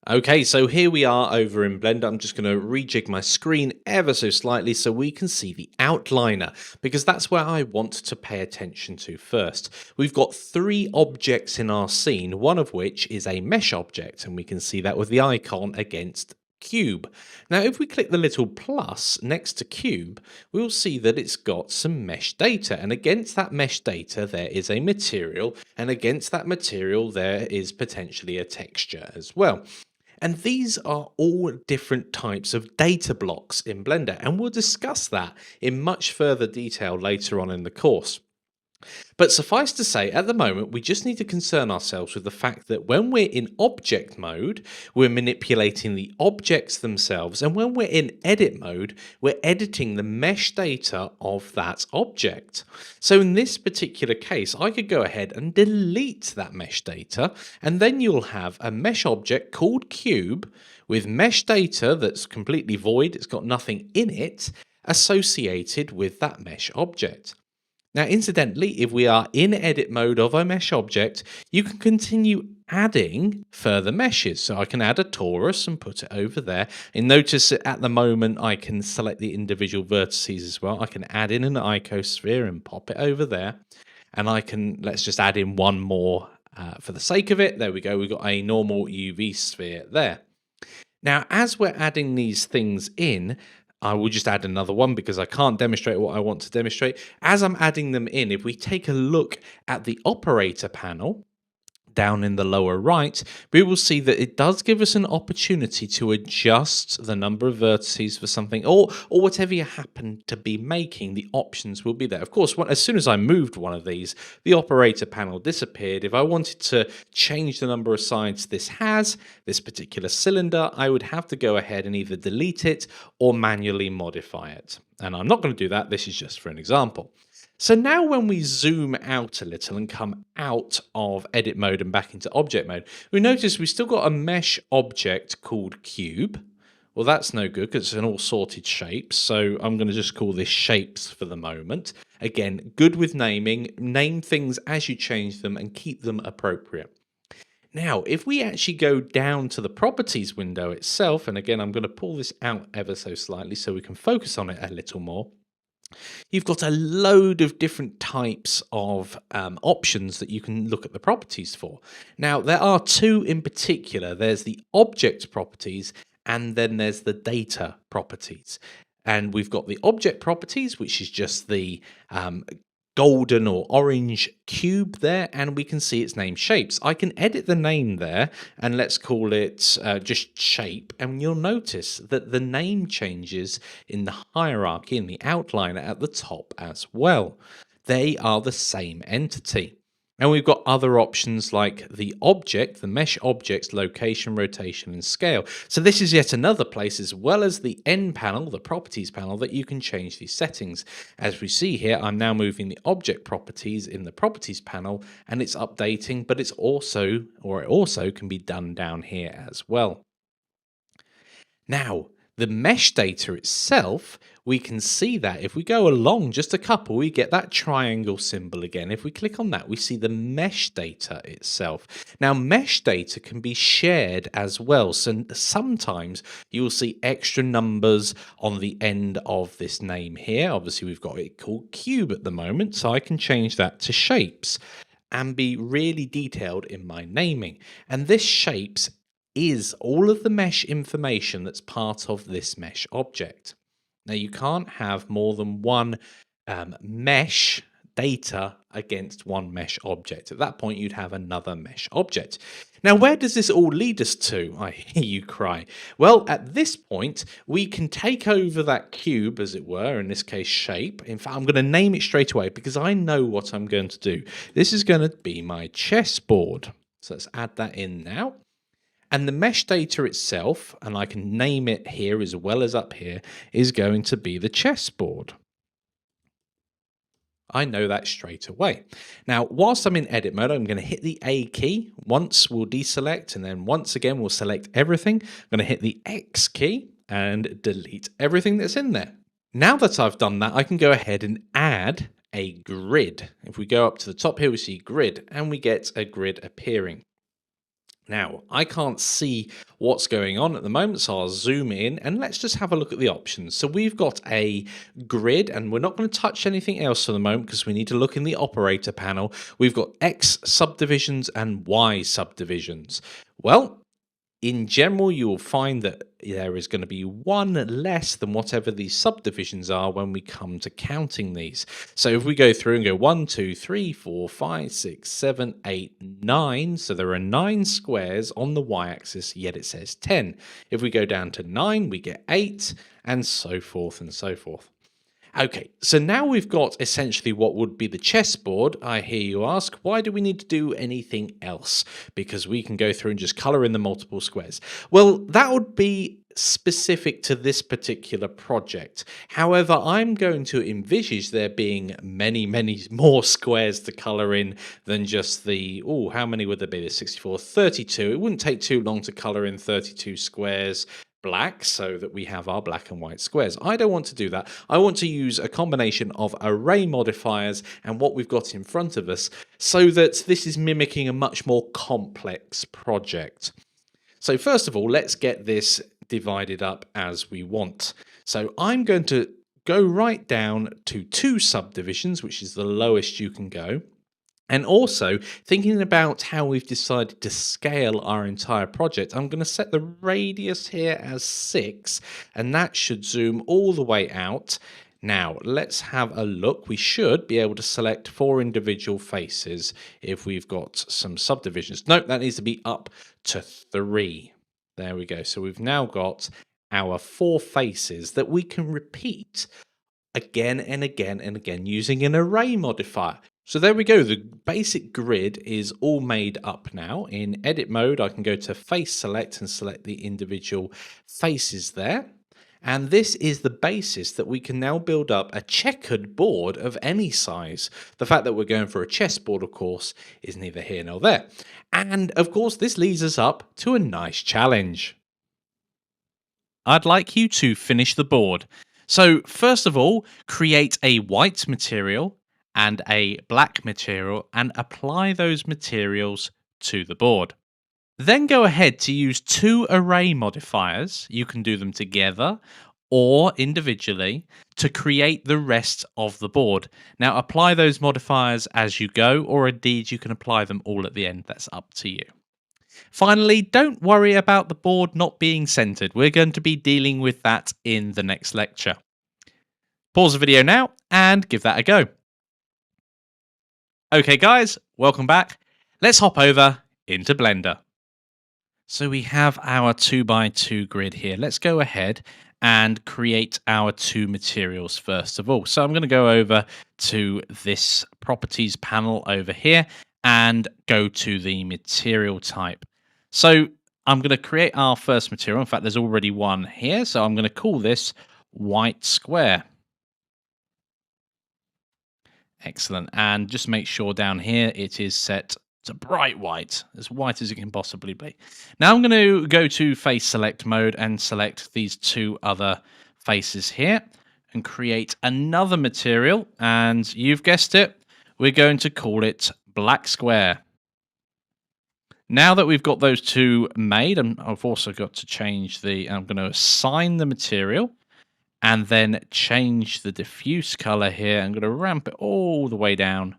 Okay, so here we are over in Blender. I'm just going to rejig my screen ever so slightly so we can see the outliner, because that's where I want to pay attention to first. We've got 3 objects in our scene, one of which is a mesh object, and we can see that with the icon against cube. Now, if we click the little plus next to cube, we'll see that it's got some mesh data, and against that mesh data there is a material, and against that material there is potentially a texture as well. And these are all different types of data blocks in Blender, and we'll discuss that in much further detail later on in the course. But suffice to say, at the moment, we just need to concern ourselves with the fact that when we're in object mode, we're manipulating the objects themselves. And when we're in edit mode, we're editing the mesh data of that object. So in this particular case, I could go ahead and delete that mesh data, and then you'll have a mesh object called cube with mesh data that's completely void, it's got nothing in it, associated with that mesh object. Now, incidentally, if we are in edit mode of a mesh object, you can continue adding further meshes. So I can add a torus and put it over there. And notice that at the moment, I can select the individual vertices as well. I can add in an icosphere and pop it over there. And I can, let's just add in one more for the sake of it. There we go. We've got a normal UV sphere there. Now, as we're adding these things in, I will just add another one because I can't demonstrate what I want to demonstrate. As I'm adding them in, if we take a look at the operator panel, down in the lower right, we will see that it does give us an opportunity to adjust the number of vertices for something, or whatever you happen to be making, the options will be there. Of course, as soon as I moved one of these, the operator panel disappeared. If I wanted to change the number of sides this has, this particular cylinder, I would have to go ahead and either delete it or manually modify it. And I'm not going to do that. This is just for an example. So now when we zoom out a little and come out of edit mode and back into object mode, we notice we've still got a mesh object called cube. Well, that's no good because it's in all sorted shapes. So I'm going to just call this shapes for the moment. Again, good with naming. Name things as you change them and keep them appropriate. Now, if we actually go down to the properties window itself, and again, I'm going to pull this out ever so slightly so we can focus on it a little more. You've got a load of different types of options that you can look at the properties for. Now, there are two in particular. There's the object properties and then there's the data properties. And we've got the object properties, which is just the golden or orange cube there, and we can see its name shapes. I can edit the name there and let's call it just shape, and you'll notice that the name changes in the hierarchy in the outliner at the top as well. They are the same entity. And we've got other options like the object, the mesh object's location, rotation, and scale. So this is yet another place, as well as the end panel, the properties panel, that you can change these settings. As we see here, I'm now moving the object properties in the properties panel, and it's updating, but it also can be done down here as well. Now, the mesh data itself, we can see that if we go along just a couple, we get that triangle symbol again. If we click on that, we see the mesh data itself. Now, mesh data can be shared as well. So sometimes you will see extra numbers on the end of this name here. Obviously, we've got it called cube at the moment, so I can change that to shapes and be really detailed in my naming. And this shapes is all of the mesh information that's part of this mesh object. Now, you can't have more than one mesh data against one mesh object. At that point, you'd have another mesh object. Now, where does this all lead us to? I hear you cry. Well, at this point, we can take over that cube, as it were, in this case, shape. In fact, I'm going to name it straight away because I know what I'm going to do. This is going to be my chessboard. So let's add that in now. And the mesh data itself, and I can name it here as well as up here, is going to be the chessboard. I know that straight away. Now, whilst I'm in edit mode, I'm going to hit the A key. Once we'll deselect, and then once again we'll select everything. I'm going to hit the X key and delete everything that's in there. Now that I've done that, I can go ahead and add a grid. If we go up to the top here, we see grid, and we get a grid appearing. Now, I can't see what's going on at the moment, so I'll zoom in and let's just have a look at the options. So we've got a grid, and we're not going to touch anything else for the moment because we need to look in the operator panel. We've got X subdivisions and Y subdivisions. Well, in general, you will find that there is going to be one less than whatever these subdivisions are when we come to counting these. So if we go through and go 1, 2, 3, 4, 5, 6, 7, 8, 9. So there are 9 squares on the y-axis, yet it says 10. If we go down to 9, we get 8, and so forth and so forth. Okay, so now we've got essentially what would be the chessboard. I hear you ask, why do we need to do anything else? Because we can go through and just color in the multiple squares. Well, that would be specific to this particular project. However, I'm going to envisage there being many, many more squares to color in than just the, oh, how many would there be? There's 64, 32. It wouldn't take too long to color in 32 squares black so that we have our black and white squares. I don't want to do that. I want to use a combination of array modifiers and what we've got in front of us so that this is mimicking a much more complex project. So first of all, let's get this divided up as we want. So I'm going to go right down to 2 subdivisions, which is the lowest you can go. And also, thinking about how we've decided to scale our entire project, I'm going to set the radius here as 6, and that should zoom all the way out. Now, let's have a look. We should be able to select 4 individual faces if we've got some subdivisions. Nope, that needs to be up to 3. There we go. So we've now got our 4 faces that we can repeat again and again and again using an array modifier. So there we go, the basic grid is all made up now. In edit mode, I can go to face select and select the individual faces there. And this is the basis that we can now build up a checkered board of any size. The fact that we're going for a chessboard, of course, is neither here nor there. And of course, this leads us up to a nice challenge. I'd like you to finish the board. So first of all, create a white material and a black material and apply those materials to the board. Then go ahead to use 2 array modifiers. You can do them together or individually to create the rest of the board. Now apply those modifiers as you go, or indeed you can apply them all at the end. That's up to you. Finally, don't worry about the board not being centered. We're going to be dealing with that in the next lecture. Pause the video now and give that a go. Okay guys, welcome back. Let's hop over into Blender. So we have our 2x2 grid here. Let's go ahead and create our 2 materials first of all. So I'm going to go over to this properties panel over here and go to the material type. So I'm going to create our first material. In fact, there's already one here. So I'm going to call this white square. Excellent. And just make sure down here it is set to bright white as it can possibly be. Now I'm going to go to face select mode and select these 2 other faces here and create another material. And you've guessed it, we're going to call it black square. Now that we've got those 2 made, and I've also got to change I'm going to assign the material. And then change the diffuse color here. I'm going to ramp it all the way down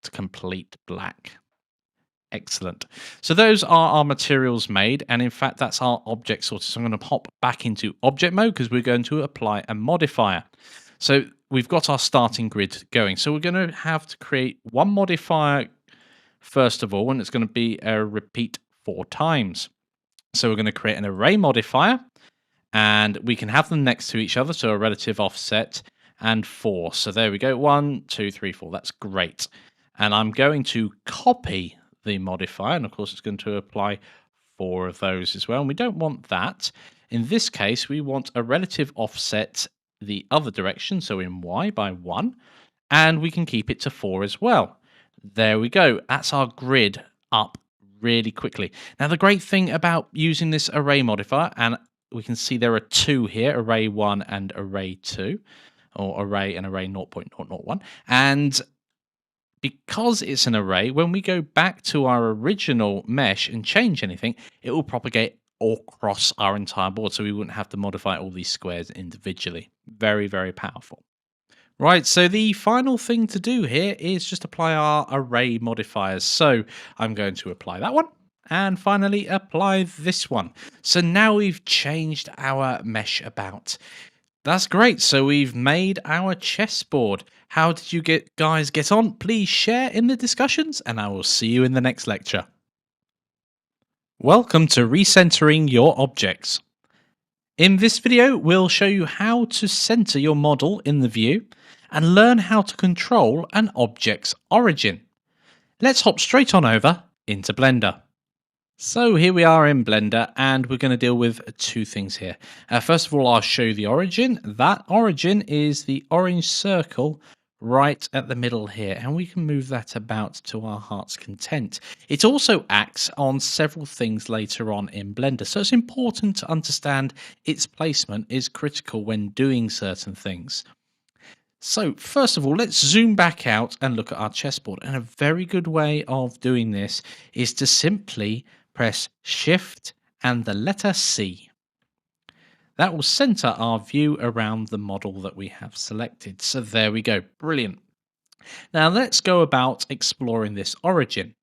to complete black. Excellent. So those are our materials made. And in fact, that's our object sorted. So I'm going to hop back into object mode because we're going to apply a modifier. So we've got our starting grid going. So we're going to have to create one modifier first of all, and it's going to be a repeat 4 times. So we're going to create an array modifier. And we can have them next to each other, so a relative offset and 4. So there we go, 1, 2, 3, 4. That's great. And I'm going to copy the modifier, and of course it's going to apply 4 of those as well. And we don't want that. In this case, we want a relative offset the other direction, so in Y by 1, and we can keep it to 4 as well. There we go. That's our grid up really quickly. Now, the great thing about using this array modifier, and we can see there are 2 here, array 1 and array 2, or array and array 0.001. And because it's an array, when we go back to our original mesh and change anything, it will propagate across our entire board, so we wouldn't have to modify all these squares individually. Very, very powerful. Right, so the final thing to do here is just apply our array modifiers. So I'm going to apply that one. And finally, apply this one. So now we've changed our mesh about. That's great. So we've made our chessboard. How did you guys get on? Please share in the discussions, and I will see you in the next lecture. Welcome to Recentering Your Objects. In this video, we'll show you how to center your model in the view and learn how to control an object's origin. Let's hop straight on over into Blender. So here we are in Blender, and we're going to deal with two things here. First of all, I'll show you the origin. That origin is the orange circle right at the middle here, and we can move that about to our heart's content. It also acts on several things later on in Blender, so it's important to understand its placement is critical when doing certain things. So first of all, let's zoom back out and look at our chessboard, and a very good way of doing this is to simply press Shift and the letter C. That will center our view around the model that we have selected. So there we go. Brilliant. Now let's go about exploring this origin.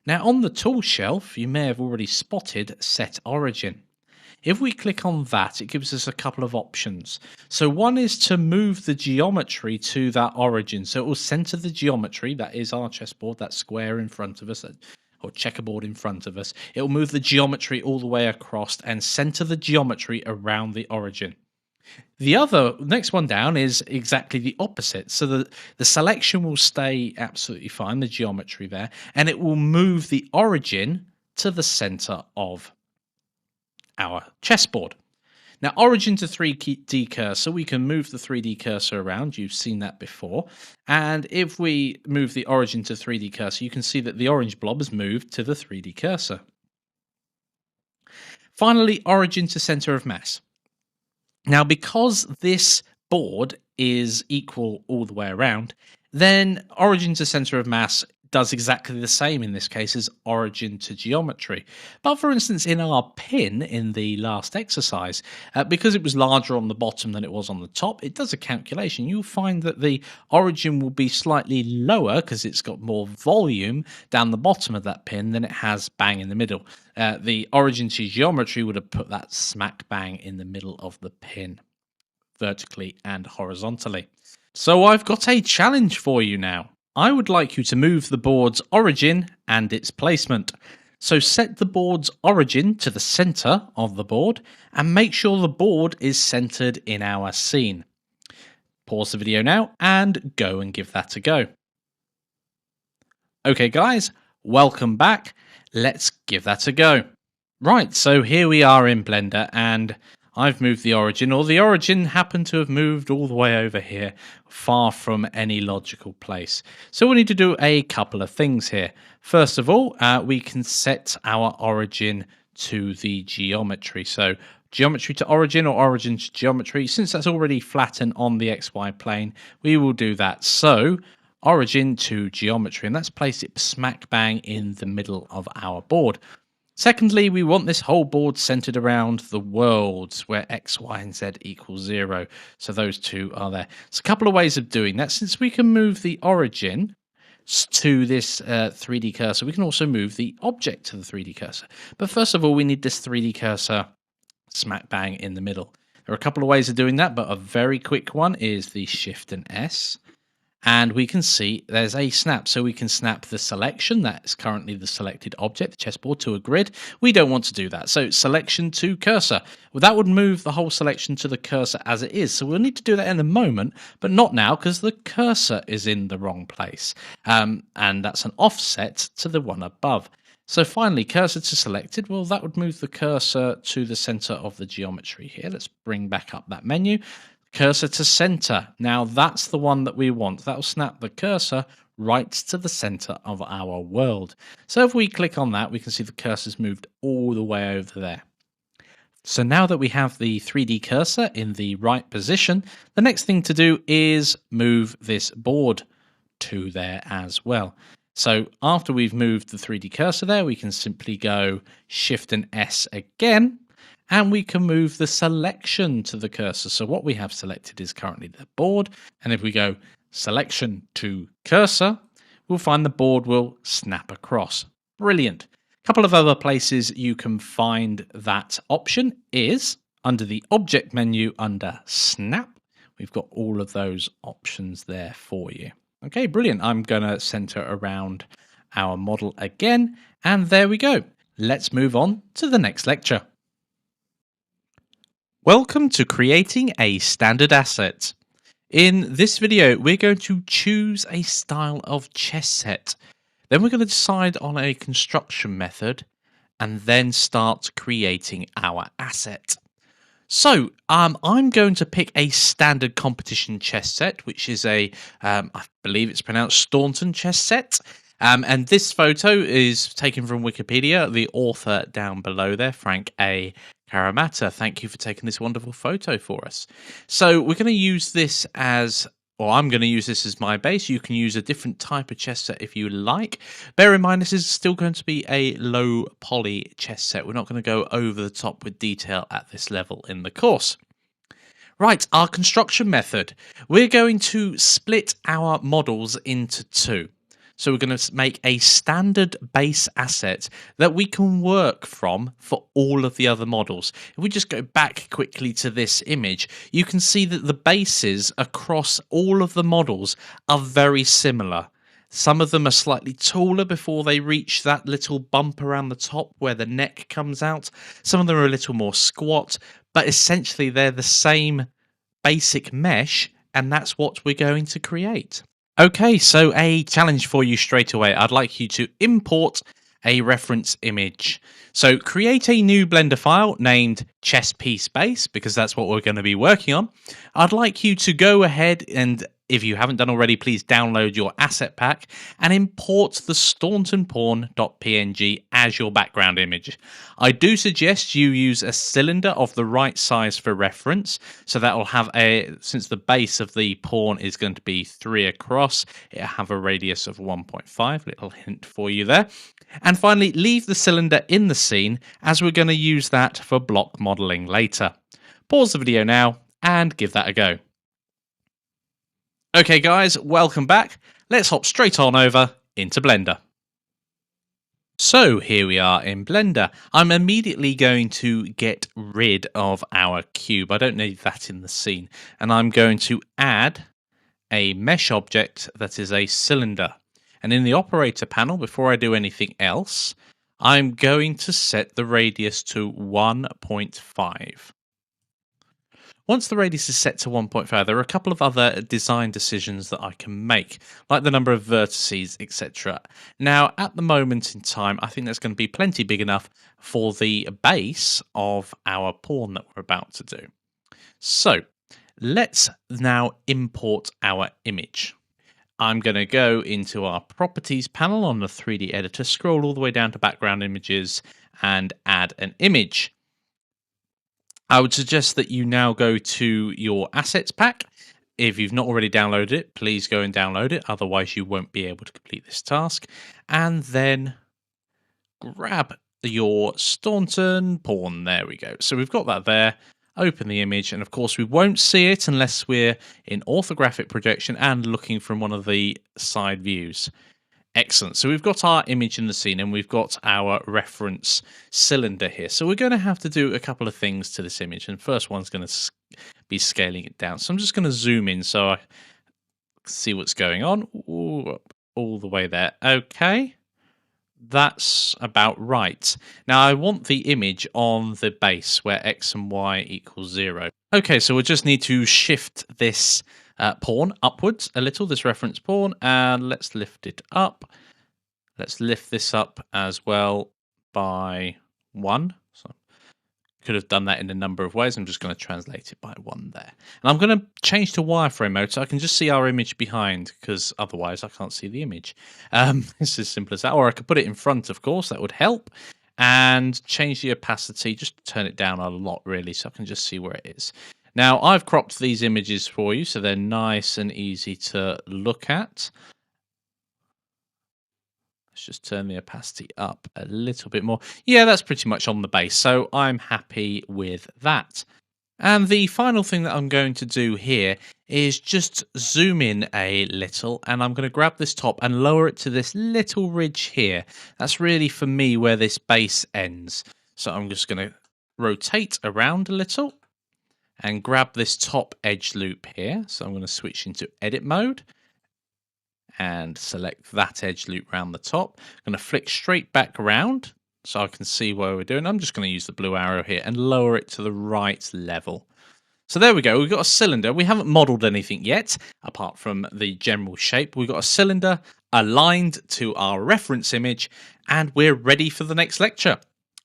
Now on the tool shelf, you may have already spotted Set Origin. If we click on that, it gives us a couple of options. So one is to move the geometry to that origin. So it will center the geometry, that is our chessboard, that square in front of us, or checkerboard in front of us. It will move the geometry all the way across and center the geometry around the origin. The next one down is exactly the opposite. So the selection will stay absolutely fine, the geometry there, and it will move the origin to the center of our chessboard. Now, origin to 3D cursor, we can move the 3D cursor around. You've seen that before. And if we move the origin to 3D cursor, you can see that the orange blob has moved to the 3D cursor. Finally, origin to center of mass. Now, because this board is equal all the way around, then origin to center of mass does exactly the same in this case as origin to geometry. But for instance, in our pin in the last exercise, because it was larger on the bottom than it was on the top, it does a calculation. You'll find that the origin will be slightly lower because it's got more volume down the bottom of that pin than it has bang in the middle. The origin to geometry would have put that smack bang in the middle of the pin, vertically and horizontally. So I've got a challenge for you now. I would like you to move the board's origin and its placement. So set the board's origin to the center of the board and make sure the board is centered in our scene. Pause the video now and go and give that a go. Okay guys, welcome back. Let's give that a go. Right, so here we are in Blender, and I've moved the origin, or the origin happened to have moved all the way over here, far from any logical place. So we need to do a couple of things here. First of all, we can set our origin to the geometry. So geometry to origin or origin to geometry. Since that's already flattened on the XY plane, we will do that. So origin to geometry, and let's place it smack bang in the middle of our board. Secondly, we want this whole board centered around the worlds where X, Y, and Z equals 0. So those two are there. There's a couple of ways of doing that. Since we can move the origin to this 3D cursor, we can also move the object to the 3D cursor. But first of all, we need this 3D cursor smack bang in the middle. There are a couple of ways of doing that, but a very quick one is the Shift and S. And we can see there's a snap. So we can snap the selection, that's currently the selected object, the chessboard, to a grid. We don't want to do that. So selection to cursor. Well, that would move the whole selection to the cursor as it is. So we'll need to do that in a moment, but not now because the cursor is in the wrong place. And that's an offset to the one above. So finally, cursor to selected, well, that would move the cursor to the center of the geometry here. Let's bring back up that menu. Cursor to center. Now that's the one that we want. That will snap the cursor right to the center of our world. So if we click on that, we can see the cursor's moved all the way over there. So now that we have the 3D cursor in the right position, the next thing to do is move this board to there as well. So after we've moved the 3D cursor there, we can simply go Shift and S again. And we can move the selection to the cursor. So what we have selected is currently the board. And if we go selection to cursor, we'll find the board will snap across. Brilliant. A couple of other places you can find that option is under the object menu under snap. We've got all of those options there for you. Okay, brilliant. I'm going to center around our model again. And there we go. Let's move on to the next lecture. Welcome to creating a standard asset. In this video, we're going to choose a style of chess set. Then we're going to decide on a construction method and then start creating our asset. So, I'm going to pick a standard competition chess set, which is I believe it's pronounced Staunton chess set. And this photo is taken from Wikipedia. The author down below there, Frank A. Karamata. Thank you for taking this wonderful photo for us. So we're going to use this as, or I'm going to use this as my base. You can use a different type of chess set if you like. Bear in mind, this is still going to be a low poly chess set. We're not going to go over the top with detail at this level in the course. Right, our construction method. We're going to split our models into two. So we're going to make a standard base asset that we can work from for all of the other models. If we just go back quickly to this image, you can see that the bases across all of the models are very similar. Some of them are slightly taller before they reach that little bump around the top where the neck comes out. Some of them are a little more squat, but essentially they're the same basic mesh, and that's what we're going to create. Okay, so a challenge for you straight away. I'd like you to import a reference image. So create a new Blender file named chess piece base, because that's what we're going to be working on. I'd like you to go ahead and, if you haven't done already, please download your asset pack and import the stauntonpawn.png as your background image. I do suggest you use a cylinder of the right size for reference, so that will have since the base of the pawn is going to be 3 across, it'll have a radius of 1.5, little hint for you there. And finally, leave the cylinder in the scene, as we're going to use that for block modeling later. Pause the video now and give that a go. Okay guys, welcome back. Let's hop straight on over into Blender. So here we are in Blender. I'm immediately going to get rid of our cube. I don't need that in the scene. And I'm going to add a mesh object that is a cylinder. And in the operator panel, before I do anything else, I'm going to set the radius to 1.5. Once the radius is set to 1.5, there are a couple of other design decisions that I can make, like the number of vertices, etc. Now, at the moment in time, I think that's going to be plenty big enough for the base of our pawn that we're about to do. So, let's now import our image. I'm going to go into our properties panel on the 3D editor, scroll all the way down to background images, and add an image. I would suggest that you now go to your assets pack. If you've not already downloaded it, please go and download it. Otherwise, you won't be able to complete this task. And then grab your Staunton pawn. There we go. So we've got that there. Open the image. And of course, we won't see it unless we're in orthographic projection and looking from one of the side views. Excellent. So we've got our image in the scene and we've got our reference cylinder here. So we're going to have to do a couple of things to this image. And first one's going to be scaling it down. So I'm just going to zoom in so I see what's going on. Ooh, all the way there. Okay. That's about right. Now I want the image on the base where x and y equals 0. Okay, so we'll just need to shift this pawn upwards a little, this reference pawn, and let's lift it up. Let's lift this up as well by 1. So could have done that in a number of ways. I'm just going to translate it by 1 there. And I'm going to change to wireframe mode so I can just see our image behind, because otherwise I can't see the image. It's as simple as that. Or I could put it in front, of course, that would help. And change the opacity, just turn it down a lot really so I can just see where it is. Now, I've cropped these images for you, so they're nice and easy to look at. Let's just turn the opacity up a little bit more. Yeah, that's pretty much on the base, so I'm happy with that. And the final thing that I'm going to do here is just zoom in a little, and I'm going to grab this top and lower it to this little ridge here. That's really, for me, where this base ends. So I'm just going to rotate around a little and grab this top edge loop here. So I'm going to switch into edit mode and select that edge loop around the top. I'm going to flick straight back around so I can see where we're doing. I'm just going to use the blue arrow here and lower it to the right level. So there we go. We've got a cylinder. We haven't modeled anything yet, apart from the general shape. We've got a cylinder aligned to our reference image, and we're ready for the next lecture.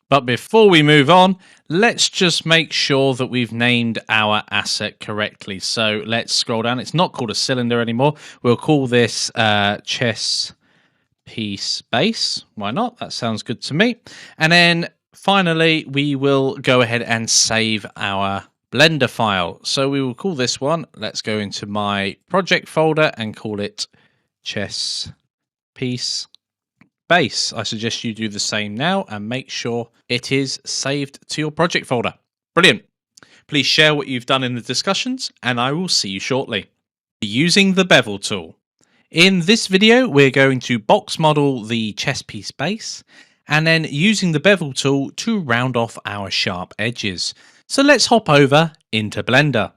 But before we move on, let's just make sure that we've named our asset correctly. So let's scroll down. It's not called a cylinder anymore. We'll call this chess piece base. Why not? That sounds good to me. And then finally, we will go ahead and save our Blender file. So we will call this one, let's go into my project folder and call it chess piece base. I suggest you do the same now and make sure it is saved to your project folder. Brilliant. Please share what you've done in the discussions, and I will see you shortly. Using the bevel tool. In this video, we're going to box model the chess piece base, and then using the bevel tool to round off our sharp edges. So let's hop over into Blender.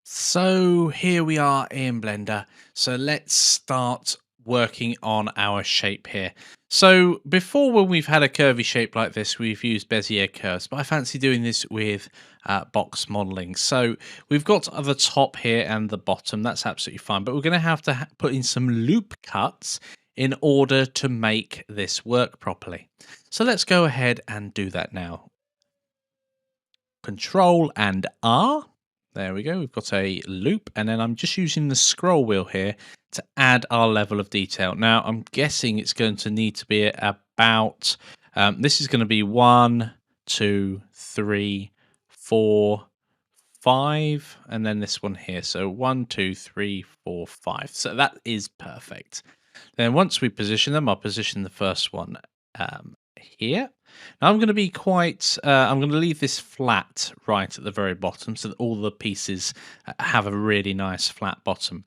So here we are in Blender. So let's start working on our shape here. So before, when we've had a curvy shape like this, we've used Bezier curves, but I fancy doing this with box modeling. So we've got the top here and the bottom. That's absolutely fine, but we're going to have to put in some loop cuts in order to make this work properly. So let's go ahead and do that now. Control and R. There we go. We've got a loop, and then I'm just using the scroll wheel here to add our level of detail. Now, I'm guessing it's going to need to be about, this is going to be 1, 2, 3, 4, 5, and then this one here. So 1, 2, 3, 4, 5. So that is perfect. Then once we position them, I'll position the first one here. Now I'm going to be I'm going to leave this flat right at the very bottom so that all the pieces have a really nice flat bottom.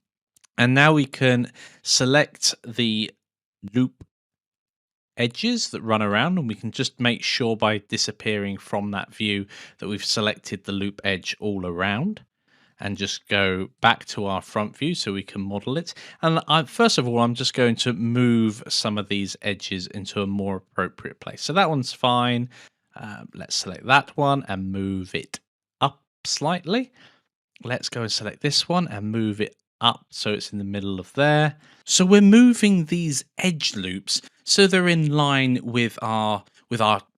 And now we can select the loop edges that run around, and we can just make sure by disappearing from that view that we've selected the loop edge all around, and just go back to our front view so we can model it. And first of all, I'm just going to move some of these edges into a more appropriate place. So that one's fine. Let's select that one and move it up slightly. Let's go and select this one and move it up so it's in the middle of there. So we're moving these edge loops so they're in line with our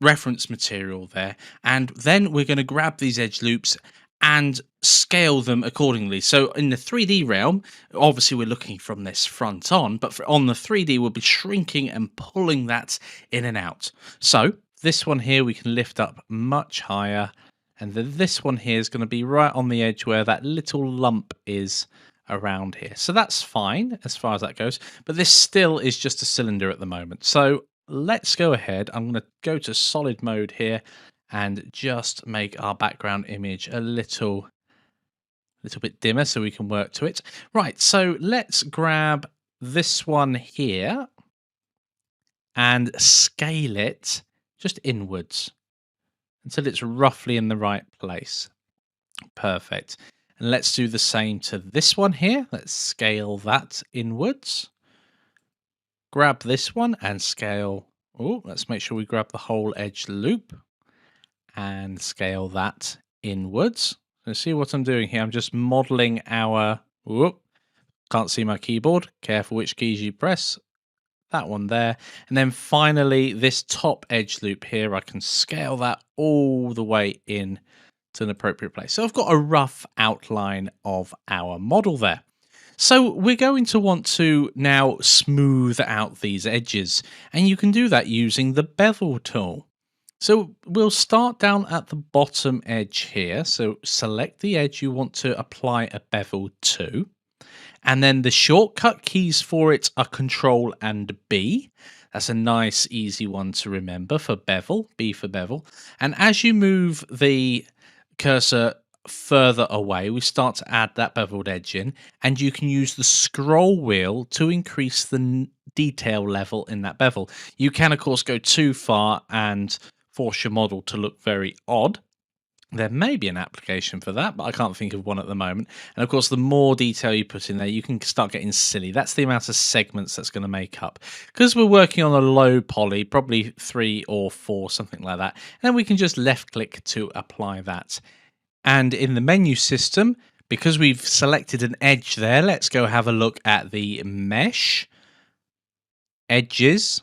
reference material there. And then we're going to grab these edge loops and scale them accordingly. So in the 3D realm, obviously we're looking from this front on, but on the 3D we'll be shrinking and pulling that in and out. So this one here we can lift up much higher, and then this one here is going to be right on the edge where that little lump is around here. So that's fine as far as that goes, but this still is just a cylinder at the moment. So let's go ahead. I'm going to go to solid mode here and just make our background image a little bit dimmer so we can work to it. Right, so let's grab this one here and scale it just inwards until it's roughly in the right place. Perfect. And let's do the same to this one here. Let's scale that inwards. Grab this one and scale. Oh, let's make sure we grab the whole edge loop and scale that inwards. So see what I'm doing here? I'm just modeling our, whoop, can't see my keyboard. Careful which keys you press. That one there. And then finally, this top edge loop here, I can scale that all the way in to an appropriate place. So I've got a rough outline of our model there. So we're going to want to now smooth out these edges, and you can do that using the bevel tool. So we'll start down at the bottom edge here. So select the edge you want to apply a bevel to. And then the shortcut keys for it are Control and B. That's a nice, easy one to remember for bevel, B for bevel. And as you move the cursor further away, we start to add that beveled edge in. And you can use the scroll wheel to increase the detail level in that bevel. You can, of course, go too far and force your model to look very odd. There may be an application for that, but I can't think of one at the moment. And of course, the more detail you put in there, you can start getting silly. That's the amount of segments that's going to make up. Because we're working on a low poly, probably 3 or 4, something like that. And then we can just left click to apply that. And in the menu system, because we've selected an edge there, let's go have a look at the mesh, edges.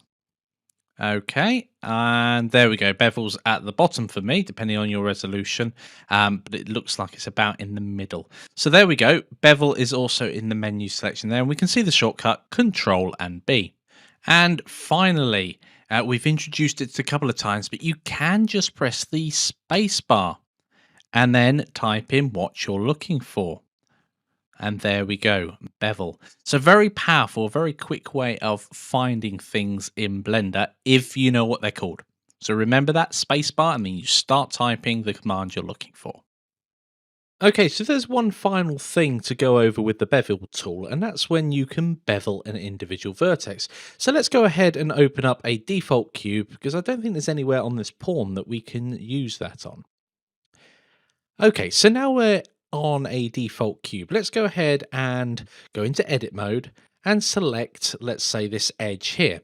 Okay, and there we go. Bevel's at the bottom for me, depending on your resolution, but it looks like it's about in the middle. So there we go. Bevel is also in the menu selection there, and we can see the shortcut Control and B. And finally, we've introduced it a couple of times, but you can just press the space bar and then type in what you're looking for. And there we go, bevel. So very powerful, very quick way of finding things in Blender if you know what they're called. So remember that spacebar and then you start typing the command you're looking for. Okay, so there's one final thing to go over with the bevel tool, and that's when you can bevel an individual vertex. So let's go ahead and open up a default cube because I don't think there's anywhere on this pawn that we can use that on. Okay, so now we're on a default cube. Let's go ahead and go into edit mode and select, let's say, this edge here.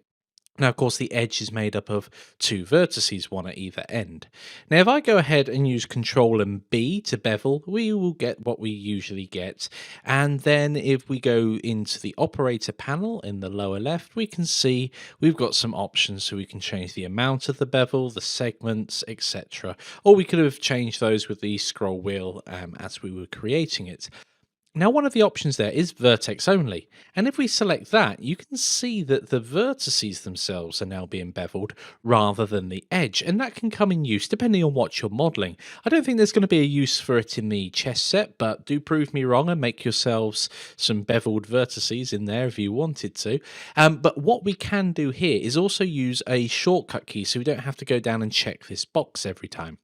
Now, of course, the edge is made up of 2 vertices, one at either end. Now, if I go ahead and use Control and B to bevel, we will get what we usually get. And then if we go into the operator panel in the lower left, we can see we've got some options. So we can change the amount of the bevel, the segments, etc. Or we could have changed those with the scroll wheel as we were creating it. Now, one of the options there is vertex only, and if we select that, you can see that the vertices themselves are now being beveled rather than the edge, and that can come in use depending on what you're modeling. I don't think there's going to be a use for it in the chess set, but do prove me wrong and make yourselves some beveled vertices in there if you wanted to. But what we can do here is also use a shortcut key so we don't have to go down and check this box every time.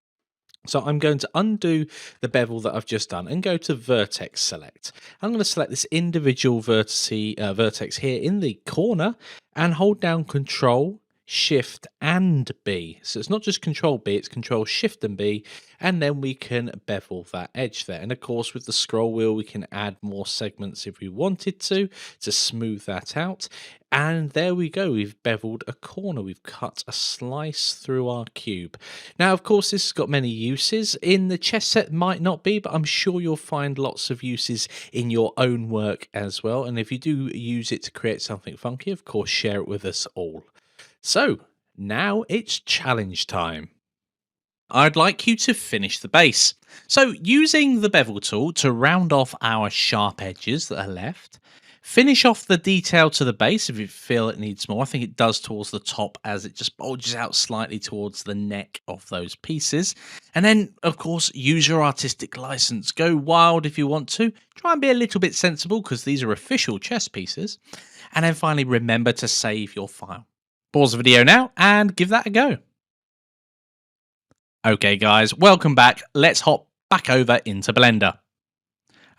So I'm going to undo the bevel that I've just done and go to vertex select. I'm going to select this individual vertex here in the corner and hold down Control, Shift and B. So it's not just Control B, it's Control Shift and B, and then we can bevel that edge there. And of course, with the scroll wheel, we can add more segments if we wanted to smooth that out. And there we go, we've beveled a corner, we've cut a slice through our cube. Now, of course, this has got many uses. In the chess set might not be, but I'm sure you'll find lots of uses in your own work as well. And if you do use it to create something funky, of course, share it with us all. So, now it's challenge time. I'd like you to finish the base. So, using the bevel tool to round off our sharp edges that are left, finish off the detail to the base if you feel it needs more. I think it does towards the top as it just bulges out slightly towards the neck of those pieces. And then, of course, use your artistic license. Go wild if you want to. Try and be a little bit sensible because these are official chess pieces. And then finally, remember to save your file. Pause the video now and give that a go. Okay guys, welcome back. Let's hop back over into Blender.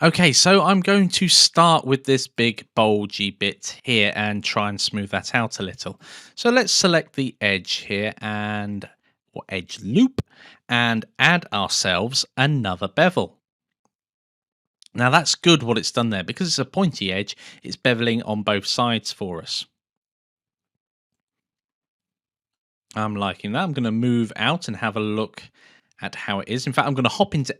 Okay, so I'm going to start with this big bulgy bit here and try and smooth that out a little. So let's select the edge here or edge loop and add ourselves another bevel. Now that's good what it's done there because it's a pointy edge, it's beveling on both sides for us. I'm liking that. I'm going to move out and have a look at how it is. In fact, I'm going to hop into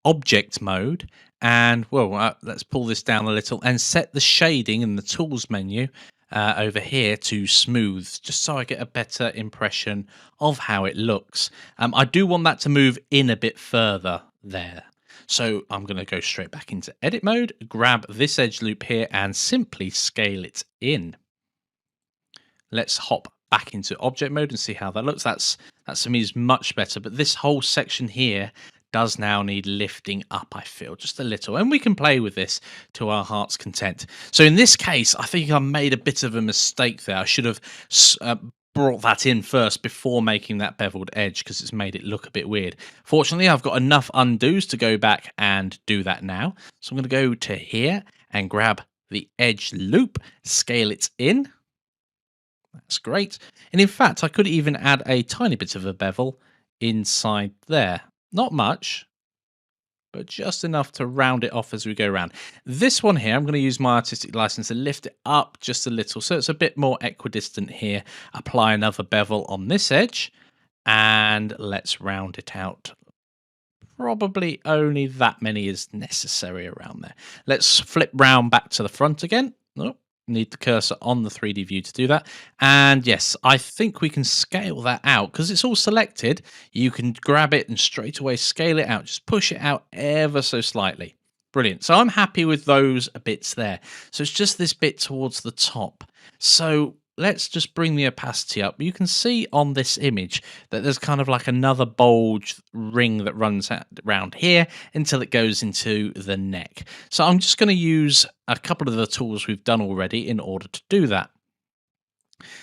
object mode and, well, let's pull this down a little and set the shading in the tools menu over here to smooth, just so I get a better impression of how it looks. I do want that to move in a bit further there. So I'm going to go straight back into edit mode, grab this edge loop here and simply scale it in. Let's hop back into object mode and see how that looks. That's for me is much better, but this whole section here does now need lifting up, I feel, just a little, and we can play with this to our heart's content. So in this case, I think I made a bit of a mistake there. I should have brought that in first before making that beveled edge because it's made it look a bit weird. Fortunately, I've got enough undos to go back and do that now. So I'm going to go to here and grab the edge loop, scale it in. That's great. And in fact, I could even add a tiny bit of a bevel inside there. Not much, but just enough to round it off as we go around. This one here, I'm going to use my artistic license to lift it up just a little so it's a bit more equidistant here. Apply another bevel on this edge, and let's round it out. Probably only that many is necessary around there. Let's flip round back to the front again. Oh, need the cursor on the 3D view to do that. And yes, I think we can scale that out because it's all selected. You can grab it and straight away scale it out. Just push it out ever so slightly. Brilliant. So I'm happy with those bits there. So it's just this bit towards the top. So let's just bring the opacity up. You can see on this image that there's kind of like another bulge ring that runs around here until it goes into the neck. So I'm just going to use a couple of the tools we've done already in order to do that.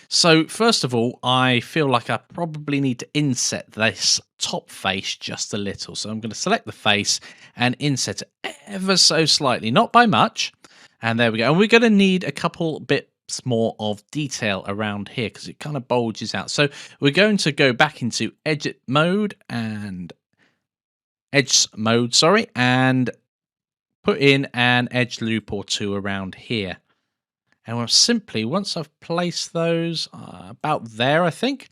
So first of all, I feel like I probably need to inset this top face just a little. So I'm going to select the face and inset it ever so slightly, not by much. And there we go. And we're going to need a couple bits more of detail around here because it kind of bulges out. So we're going to go back into edit mode and edge mode, and put in an edge loop or two around here. And we'll simply, once I've placed those about there, I think,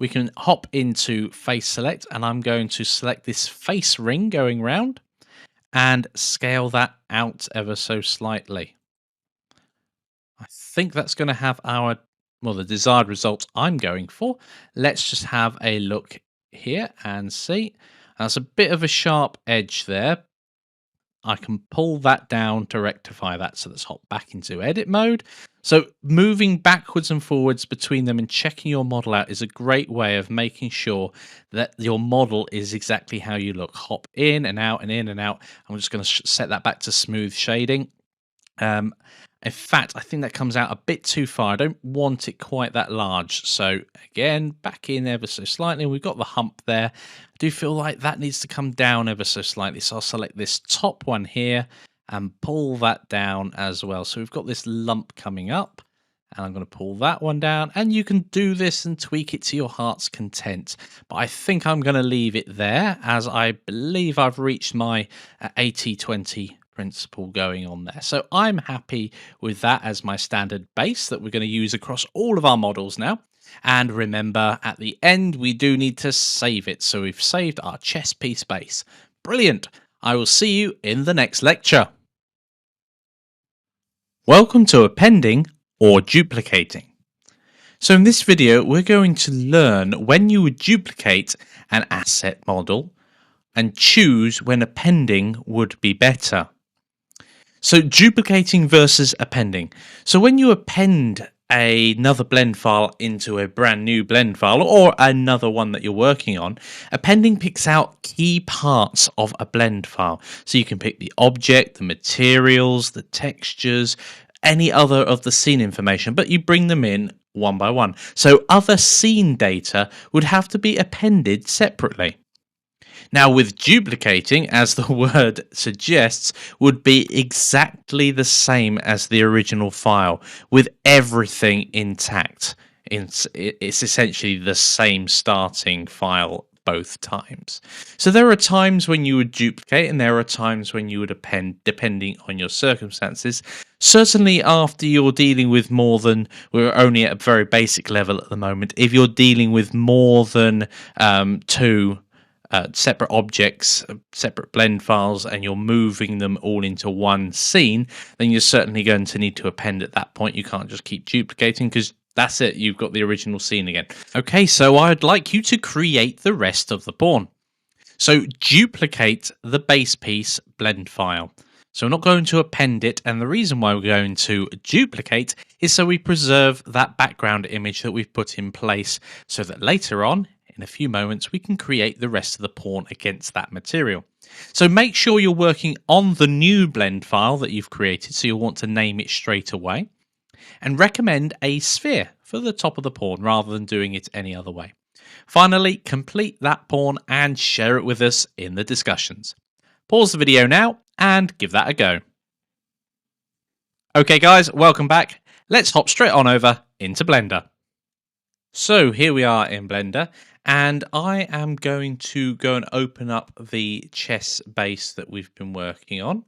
we can hop into face select, and I'm going to select this face ring going round and scale that out ever so slightly. I think that's going to have the desired result I'm going for. Let's just have a look here and see. That's a bit of a sharp edge there. I can pull that down to rectify that. So let's hop back into edit mode. So moving backwards and forwards between them and checking your model out is a great way of making sure that your model is exactly how you look. Hop in and out and in and out. I'm just going to set that back to smooth shading. In fact, I think that comes out a bit too far. I don't want it quite that large. So again, back in ever so slightly. We've got the hump there. I do feel like that needs to come down ever so slightly. So I'll select this top one here and pull that down as well. So we've got this lump coming up, and I'm going to pull that one down. And you can do this and tweak it to your heart's content. But I think I'm going to leave it there, as I believe I've reached my 80-20 principle going on there. So I'm happy with that as my standard base that we're going to use across all of our models now. And remember, at the end, we do need to save it. So we've saved our chess piece base. Brilliant. I will see you in the next lecture. Welcome to appending or duplicating. So in this video, we're going to learn when you would duplicate an asset model and choose when appending would be better. So duplicating versus appending. So when you append another blend file into a brand new blend file or another one that you're working on, appending picks out key parts of a blend file. So you can pick the object, the materials, the textures, any other of the scene information, but you bring them in one by one. So other scene data would have to be appended separately. Now with duplicating, as the word suggests, would be exactly the same as the original file with everything intact. It's essentially the same starting file both times. So there are times when you would duplicate and there are times when you would append depending on your circumstances. Certainly after you're dealing with more than, we're only at a very basic level at the moment, if you're dealing with more than two separate objects, separate blend files, and you're moving them all into one scene, then you're certainly going to need to append at that point. You can't just keep duplicating because that's it, you've got the original scene again. Okay, so I'd like you to create the rest of the pawn. So duplicate the base piece blend file. So we're not going to append it, and the reason why we're going to duplicate is so we preserve that background image that we've put in place so that later on, in a few moments, we can create the rest of the pawn against that material. So make sure you're working on the new blend file that you've created, so you'll want to name it straight away. And recommend a sphere for the top of the pawn rather than doing it any other way. Finally, complete that pawn and share it with us in the discussions. Pause the video now and give that a go. Okay guys, welcome back. Let's hop straight on over into Blender. So here we are in Blender, and I am going to go and open up the chess base that we've been working on.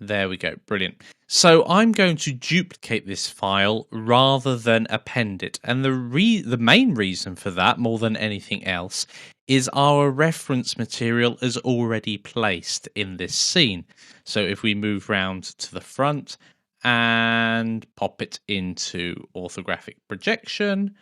There we go, brilliant. So I'm going to duplicate this file rather than append it. And the main reason for that, more than anything else, is our reference material is already placed in this scene. So if we move round to the front and pop it into orthographic projection,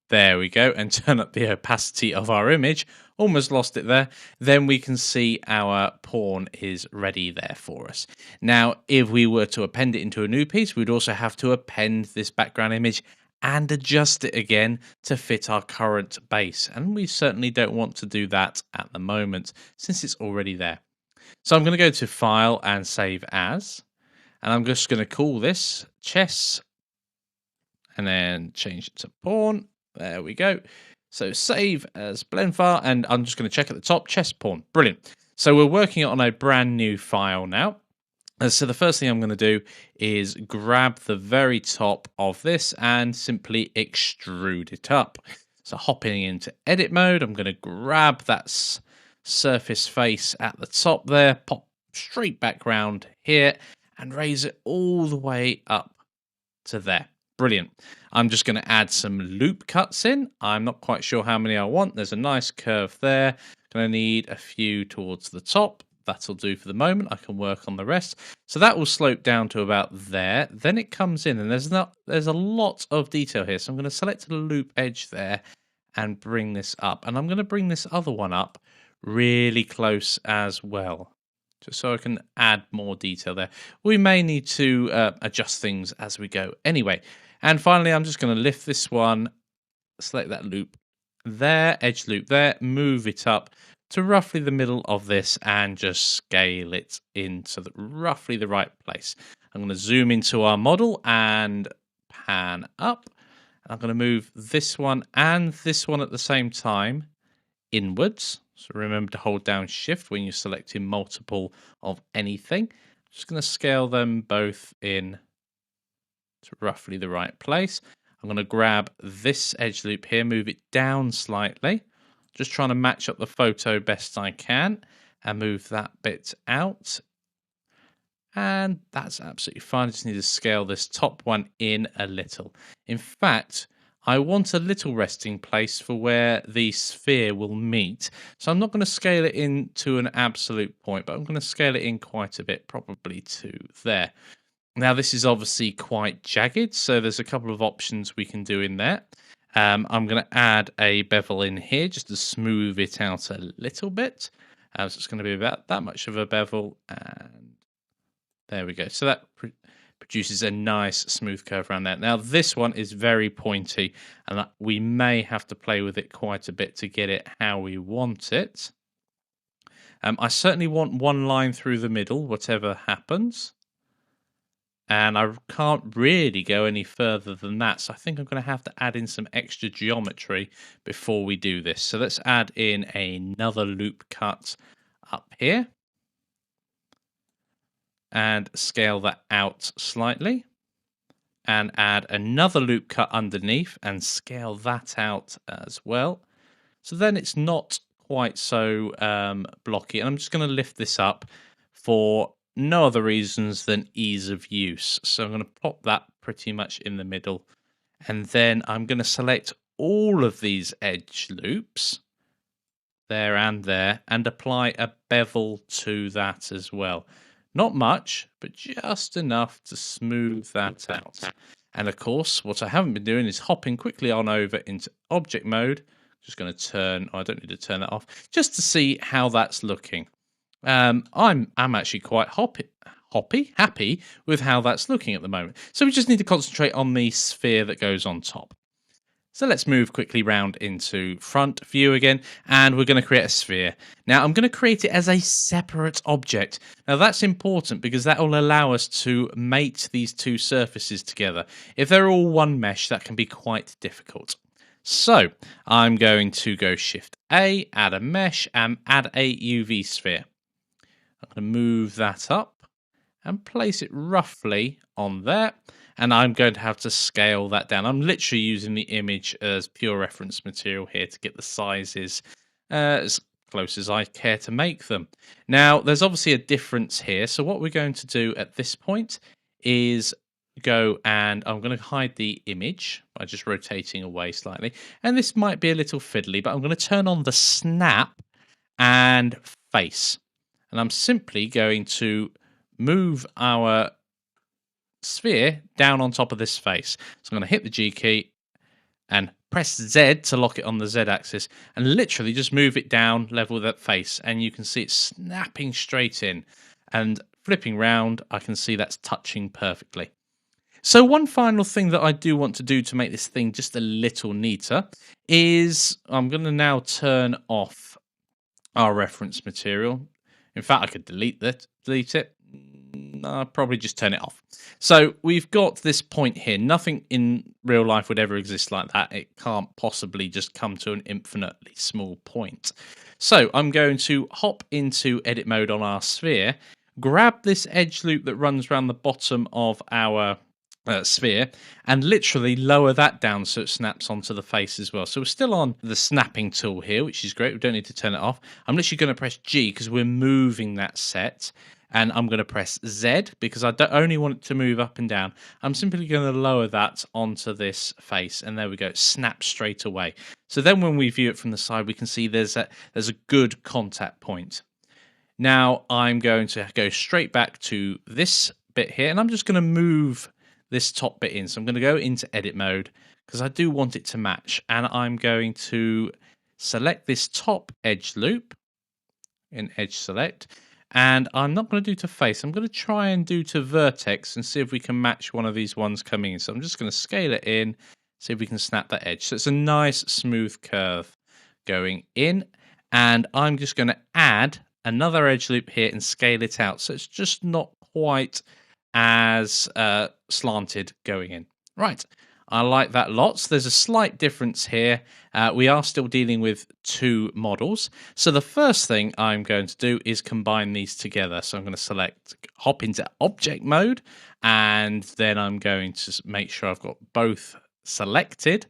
there we go, and turn up the opacity of our image. Almost lost it there. Then we can see our pawn is ready there for us. Now, if we were to append it into a new piece, we'd also have to append this background image and adjust it again to fit our current base. And we certainly don't want to do that at the moment since it's already there. So I'm going to go to File and Save As. And I'm just going to call this chess and then change it to pawn. There we go. So save as blend file, and I'm just going to check at the top, chess pawn. Brilliant. So we're working on a brand new file now. So the first thing I'm going to do is grab the very top of this and simply extrude it up. So hopping into edit mode, I'm going to grab that surface face at the top there, pop straight background here, and raise it all the way up to there. Brilliant. I'm just going to add some loop cuts in. I'm not quite sure how many I want. There's a nice curve there. Going to need a few towards the top. That'll do for the moment. I can work on the rest. So that will slope down to about there. Then it comes in, and there's a lot of detail here. So I'm going to select the loop edge there and bring this up. And I'm going to bring this other one up really close as well, just so I can add more detail there. We may need to adjust things as we go anyway. And finally, I'm just going to lift this one, select that loop there, edge loop there, move it up to roughly the middle of this and just scale it into roughly the right place. I'm going to zoom into our model and pan up. I'm going to move this one and this one at the same time inwards. So remember to hold down Shift when you're selecting multiple of anything. Just going to scale them both in to roughly the right place. I'm going to grab this edge loop here, move it down slightly. Just trying to match up the photo best I can and move that bit out. And that's absolutely fine. I just need to scale this top one in a little. In fact, I want a little resting place for where the sphere will meet. So I'm not going to scale it in to an absolute point, but I'm going to scale it in quite a bit, probably to there. Now, this is obviously quite jagged, so there's a couple of options we can do in there. I'm going to add a bevel in here just to smooth it out a little bit. So it's going to be about that much of a bevel, and there we go. So that produces a nice smooth curve around there. Now, this one is very pointy, and we may have to play with it quite a bit to get it how we want it. I certainly want one line through the middle, whatever happens. And I can't really go any further than that. So I think I'm going to have to add in some extra geometry before we do this. So let's add in another loop cut up here. And scale that out slightly. And add another loop cut underneath and scale that out as well. So then it's not quite so blocky. And I'm just going to lift this up for no other reasons than ease of use. So I'm going to plop that pretty much in the middle. And then I'm going to select all of these edge loops, there and there, and apply a bevel to that as well. Not much, but just enough to smooth that out. And of course, what I haven't been doing is hopping quickly on over into object mode. Just going to turn, I don't need to turn that off, just to see how that's looking. I'm actually quite happy with how that's looking at the moment. So we just need to concentrate on the sphere that goes on top. So let's move quickly round into front view again, and we're going to create a sphere. Now I'm going to create it as a separate object. Now that's important because that will allow us to mate these two surfaces together. If they're all one mesh, that can be quite difficult. So I'm going to go Shift A, add a mesh, and add a UV sphere. I'm going to move that up and place it roughly on there. and I'm going to have to scale that down. I'm literally using the image as pure reference material here to get the sizes as close as I care to make them. Now, there's obviously a difference here. So what we're going to do at this point is go and I'm going to hide the image by just rotating away slightly. And this might be a little fiddly, but I'm going to turn on the snap and face. And I'm simply going to move our sphere down on top of this face. So I'm going to hit the G key and press Z to lock it on the Z axis and literally just move it down level with that face. And you can see it snapping straight in, and flipping round, I can see that's touching perfectly. So one final thing that I do want to do to make this thing just a little neater is I'm going to now turn off our reference material. In fact, I could delete it. I'll probably just turn it off. So we've got this point here. Nothing in real life would ever exist like that. It can't possibly just come to an infinitely small point. So I'm going to hop into edit mode on our sphere, grab this edge loop that runs around the bottom of our sphere, and literally lower that down so it snaps onto the face as well. So we're still on the snapping tool here, which is great. We don't need to turn it off. I'm literally going to press G because we're moving that set. And I'm going to press Z because I don't only want it to move up and down. I'm simply going to lower that onto this face. And there we go. Snap straight away. So then when we view it from the side, we can see there's a good contact point. Now I'm going to go straight back to this bit here. And I'm just going to move this top bit in. So I'm going to go into edit mode because I do want it to match. And I'm going to select this top edge loop in edge select. And I'm not going to do to face. I'm going to try and do to vertex and see if we can match one of these ones coming in. So I'm just going to scale it in, see if we can snap that edge. So it's a nice smooth curve going in. And I'm just going to add another edge loop here and scale it out. So it's just not quite as slanted going in. Right. I like that lots. There's a slight difference here. We are still dealing with two models. So the first thing I'm going to do is combine these together. So I'm going to hop into object mode, and then I'm going to make sure I've got both selected.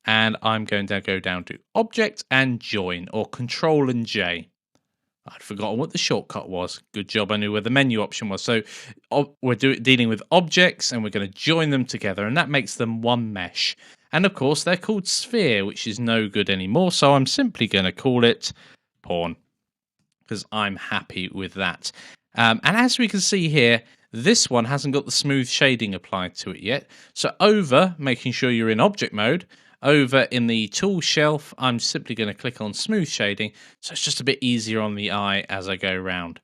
And I'm going to go down to object and join, or control and J. I'd forgotten what the shortcut was. Good job, I knew where the menu option was. So we're dealing with objects, and we're going to join them together, and that makes them one mesh. And of course, they're called sphere, which is no good anymore. So I'm simply going to call it pawn, because I'm happy with that. And as we can see here, this one hasn't got the smooth shading applied to it yet. So making sure you're in object mode, over in the tool shelf, I'm simply going to click on smooth shading, so it's just a bit easier on the eye as I go around.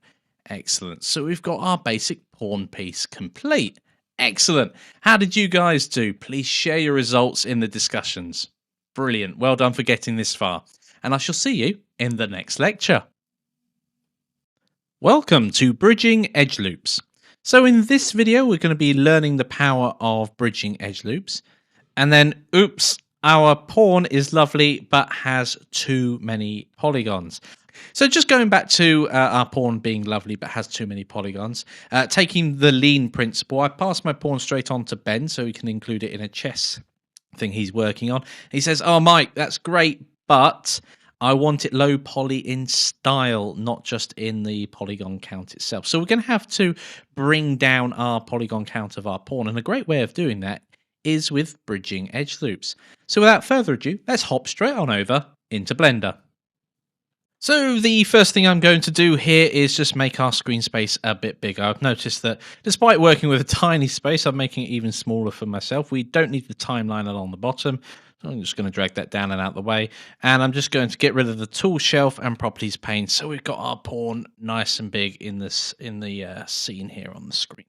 Excellent. So we've got our basic pawn piece complete. Excellent. How did you guys do? Please share your results in the discussions. Brilliant. Well done for getting this far. And I shall see you in the next lecture. Welcome to Bridging Edge Loops. So in this video, we're going to be learning the power of bridging edge loops. And then, oops, our pawn is lovely, but has too many polygons. So just going back to our pawn being lovely, but has too many polygons, taking the lean principle, I pass my pawn straight on to Ben so he can include it in a chess thing he's working on. He says, oh, Mike, that's great, but I want it low poly in style, not just in the polygon count itself. So we're going to have to bring down our polygon count of our pawn. And a great way of doing that is with bridging edge loops. So without further ado, let's hop straight on over into Blender. So the first thing I'm going to do here is just make our screen space a bit bigger. I've noticed that despite working with a tiny space, I'm making it even smaller for myself. We don't need the timeline along the bottom. So I'm just going to drag that down and out the way. And I'm just going to get rid of the tool shelf and properties pane. So we've got our pawn nice and big in the scene here on the screen.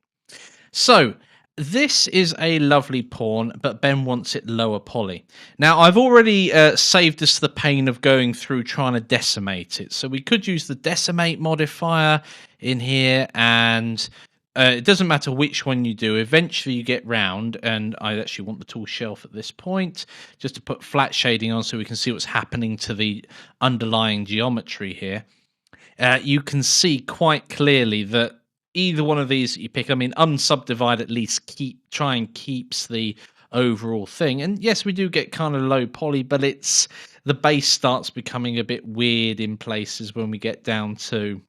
So this is a lovely pawn, but Ben wants it lower poly. Now, I've already saved us the pain of going through trying to decimate it. So we could use the decimate modifier in here, and it doesn't matter which one you do. Eventually you get round, and I actually want the tool shelf at this point, just to put flat shading on so we can see what's happening to the underlying geometry here. You can see quite clearly that either one of these that you pick. I mean, unsubdivide at least try and keeps the overall thing. And yes, we do get kind of low poly, but the base starts becoming a bit weird in places when we get down to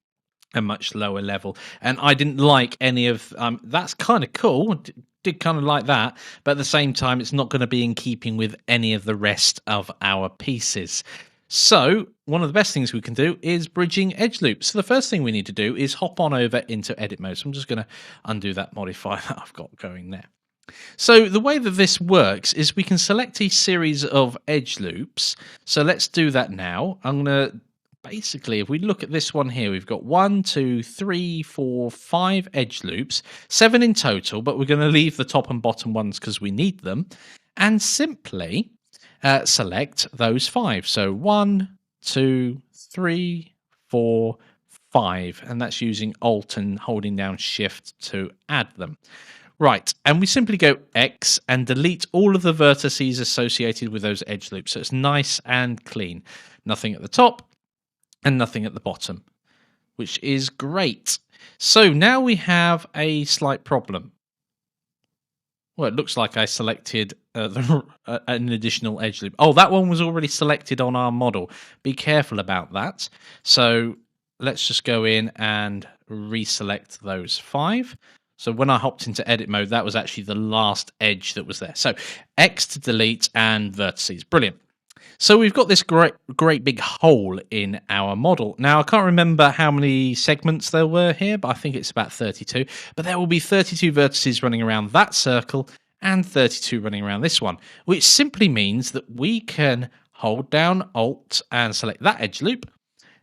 a much lower level. And I didn't like any of that's kind of cool. Did kind of like that, but at the same time, it's not going to be in keeping with any of the rest of our pieces. So one of the best things we can do is bridging edge loops. So the first thing we need to do is hop on over into edit mode. So I'm just going to undo that modifier that I've got going there. So the way that this works is we can select a series of edge loops. So let's do that now. I'm going to basically, if we look at this one here, we've got 1, 2, 3, 4, 5 edge loops, 7 in total, but we're going to leave the top and bottom ones because we need them, and simply select those 5. So 1, 2, 3, 4, 5, and that's using Alt and holding down Shift to add them. Right, and we simply go X and delete all of the vertices associated with those edge loops. So it's nice and clean. Nothing at the top and nothing at the bottom, which is great. So now we have a slight problem. Well, it looks like I selected an additional edge loop. Oh, that one was already selected on our model. Be careful about that. So let's just go in and reselect those 5. So when I hopped into edit mode, that was actually the last edge that was there. So X to delete and vertices. Brilliant. So we've got this great big hole in our model. Now, I can't remember how many segments there were here, but I think it's about 32. But there will be 32 vertices running around that circle and 32 running around this one, which simply means that we can hold down Alt and select that edge loop.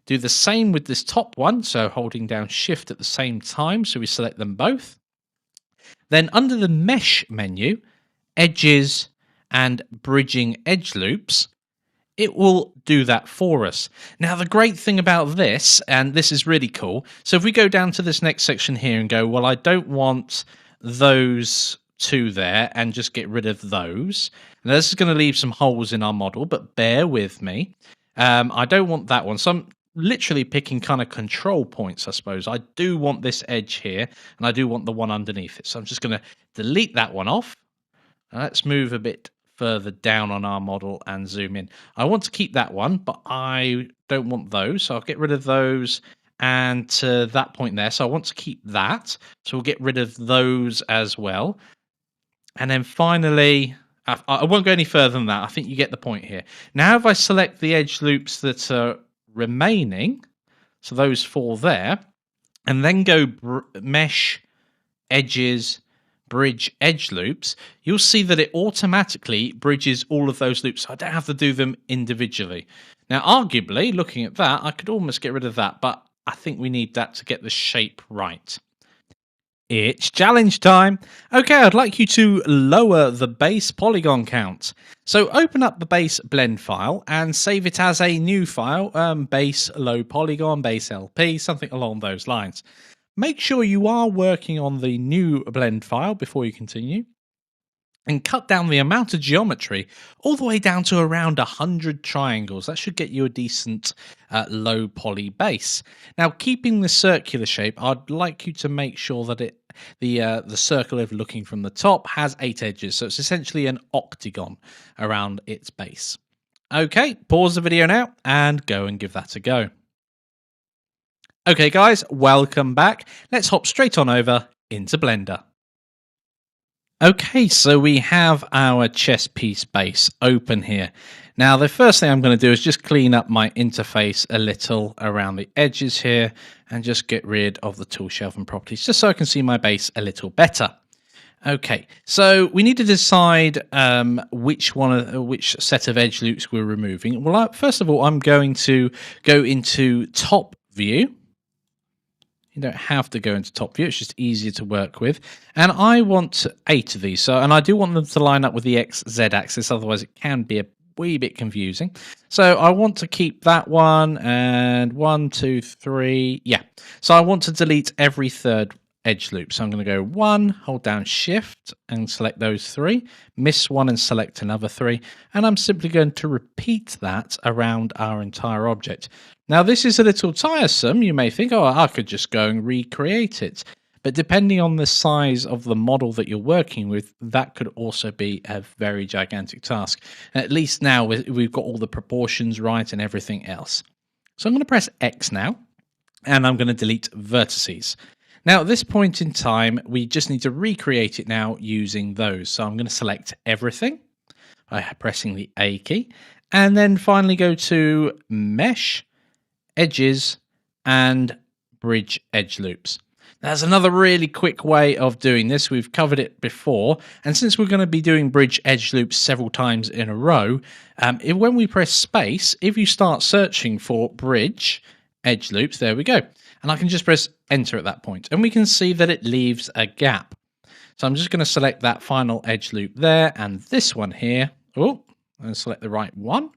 Do the same with this top one, so holding down Shift at the same time, so we select them both. Then under the Mesh menu, Edges and Bridging Edge Loops, it will do that for us. Now, the great thing about this, and this is really cool, so if we go down to this next section here and go, well, I don't want those 2 there and just get rid of those. Now, this is going to leave some holes in our model, but bear with me. I don't want that one. So I'm literally picking kind of control points, I suppose. I do want this edge here, and I do want the one underneath it. So I'm just going to delete that one off. Let's move a bit further down on our model and zoom in. I want to keep that one, but I don't want those. So I'll get rid of those and to that point there. So I want to keep that. So we'll get rid of those as well. And then finally, I won't go any further than that. I think you get the point here. Now, if I select the edge loops that are remaining, so those 4 there, and then go Mesh, Edges, Bridge Edge Loops, you'll see that it automatically bridges all of those loops. So I don't have to do them individually. Now, arguably, looking at that, I could almost get rid of that, but I think we need that to get the shape right. It's challenge time. Okay, I'd like you to lower the base polygon count. So open up the base blend file and save it as a new file, base low polygon, base LP, something along those lines. Make sure you are working on the new blend file before you continue. And cut down the amount of geometry all the way down to around 100 triangles. That should get you a decent low poly base. Now, keeping the circular shape, I'd like you to make sure that the circle overlooking from the top has 8 edges. So it's essentially an octagon around its base. Okay, pause the video now and go and give that a go. Okay, guys, welcome back. Let's hop straight on over into Blender. Okay, so we have our chess piece base open here. Now, the first thing I'm going to do is just clean up my interface a little around the edges here and just get rid of the tool shelf and properties just so I can see my base a little better. Okay, so we need to decide which set of edge loops we're removing. Well, first of all, I'm going to go into top view. You don't have to go into top view, it's just easier to work with. And I want 8 of these, and I do want them to line up with the XZ axis, otherwise it can be a wee bit confusing. So I want to keep that one, and 1, 2, 3, yeah. So I want to delete every third edge loop. So I'm going to go 1, hold down Shift and select those 3, miss 1 and select another 3, and I'm simply going to repeat that around our entire object. Now, this is a little tiresome. You may think, oh, I could just go and recreate it. But depending on the size of the model that you're working with, that could also be a very gigantic task. And at least now we've got all the proportions right and everything else. So I'm going to press X now, and I'm going to delete vertices. Now, at this point in time, we just need to recreate it now using those. So I'm going to select everything by pressing the A key, and then finally go to Mesh, Edges, and Bridge Edge Loops. There's another really quick way of doing this. We've covered it before, and since we're going to be doing bridge edge loops several times in a row, when we press space, if you start searching for bridge edge loops, there we go. And I can just press enter at that point, and we can see that it leaves a gap. So I'm just going to select that final edge loop there, and this one here. Oh, and select the right one.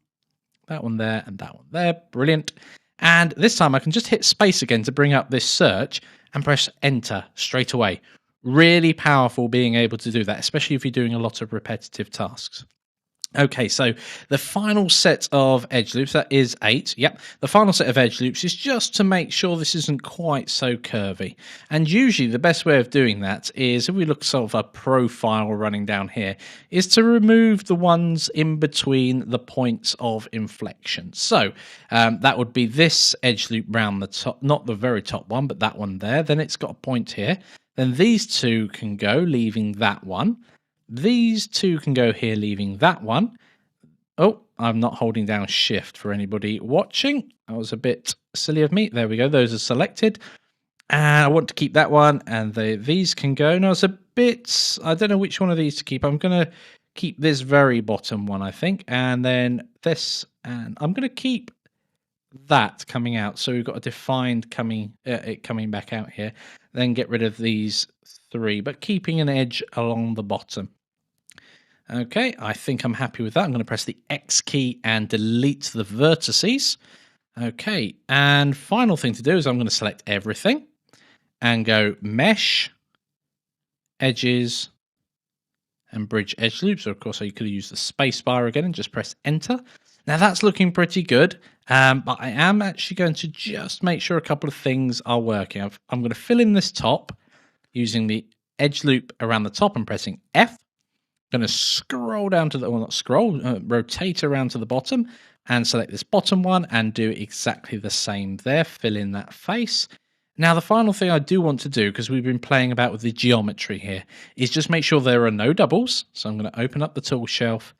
That one there, and that one there. Brilliant. And this time I can just hit space again to bring up this search and press enter straight away. Really powerful being able to do that, especially if you're doing a lot of repetitive tasks. Okay, so the final set of edge loops, that is 8. Yep, the final set of edge loops is just to make sure this isn't quite so curvy. And usually the best way of doing that is, if we look sort of a profile running down here, is to remove the ones in between the points of inflection. So that would be this edge loop round the top, not the very top one, but that one there. Then it's got a point here. Then these two can go, leaving that one. These two can go here, leaving that one. Oh, I'm not holding down shift for anybody watching. That was a bit silly of me. There we go. Those are selected. And I want to keep that one. And these can go. Now, it's a bit... I don't know which one of these to keep. I'm going to keep this very bottom one, I think. And then this. And I'm going to keep that coming out. So we've got a defined it coming back out here. Then get rid of these 3, but keeping an edge along the bottom. Okay, I think I'm happy with that. I'm going to press the X key and delete the vertices. Okay, and final thing to do is I'm going to select everything and go Mesh, Edges, and Bridge Edge Loops. So of course, you could use the space bar again and just press Enter. Now that's looking pretty good, but I am actually going to just make sure a couple of things are working. I'm going to fill in this top using the edge loop around the top and pressing F. Going to scroll down to the, well, not scroll, rotate around to the bottom and select this bottom one and do exactly the same there. Fill in that face. Now, the final thing I do want to do, because we've been playing about with the geometry here, is just make sure there are no doubles. So I'm going to open up the tool shelf,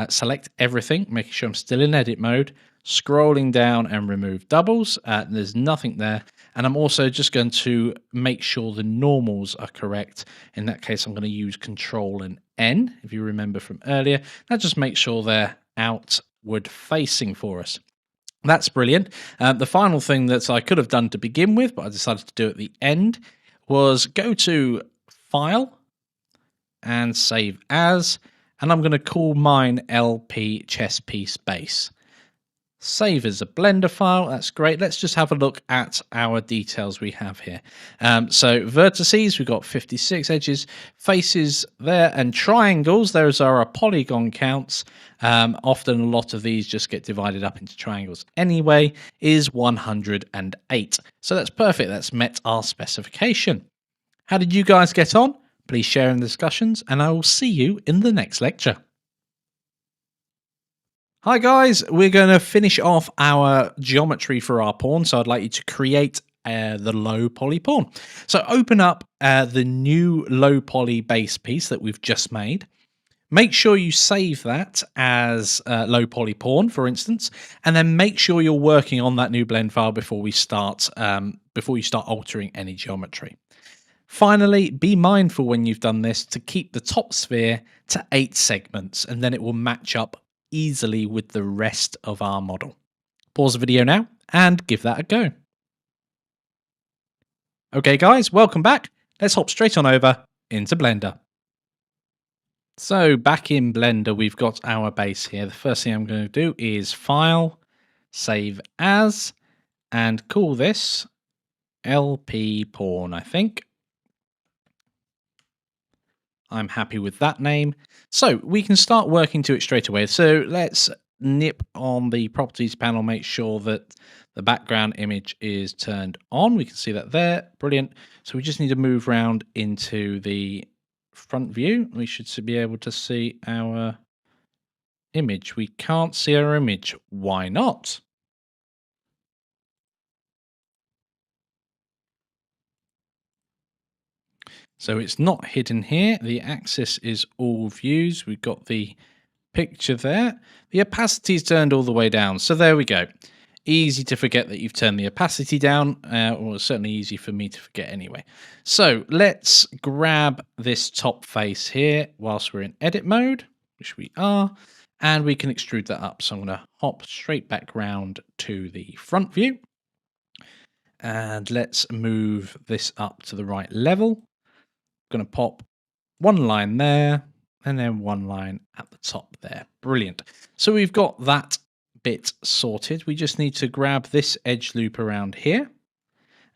select everything, making sure I'm still in edit mode, scrolling down and remove doubles. There's nothing there. And I'm also just going to make sure the normals are correct. In that case, I'm going to use Control and N, if you remember from earlier. That just makes sure they're outward facing for us. That's brilliant. The final thing that I could have done to begin with, but I decided to do at the end, was go to File and Save As. And I'm going to call mine LP Chess Piece Base. Save as a Blender file. That's great. Let's just have a look at our details we have here. So vertices, we've got 56 edges, faces there, and triangles. Those are our polygon counts. Often a lot of these just get divided up into triangles anyway, is 108. So that's perfect. That's met our specification. How did you guys get on? Please share in the discussions, and I will see you in the next lecture. Hi guys, we're going to finish off our geometry for our pawn. So I'd like you to create the low poly pawn. So open up the new low poly base piece that we've just made. Make sure you save that as low poly pawn, for instance, and then make sure you're working on that new blend file before you start altering any geometry. Finally, be mindful when you've done this to keep the top sphere to 8 segments, and then it will match up easily with the rest of our model. Pause the video now and give that a go. Okay guys, welcome back. Let's hop straight on over into Blender. So back in Blender, we've got our base here. The first thing I'm going to do is File, Save As, and call this LP Pawn, I think. I'm happy with that name. So we can start working to it straight away. So let's nip on the properties panel, make sure that the background image is turned on. We can see that there. Brilliant. So we just need to move around into the front view. We should be able to see our image. We can't see our image. Why not? So it's not hidden here. The axis is all views. We've got the picture there. The opacity is turned all the way down. So there we go. Easy to forget that you've turned the opacity down, or certainly easy for me to forget anyway. So let's grab this top face here whilst we're in edit mode, which we are, and we can extrude that up. So I'm going to hop straight back round to the front view, and let's move this up to the right level. I'm going to pop one line there, and then one line at the top there. Brilliant. So we've got that bit sorted. We just need to grab this edge loop around here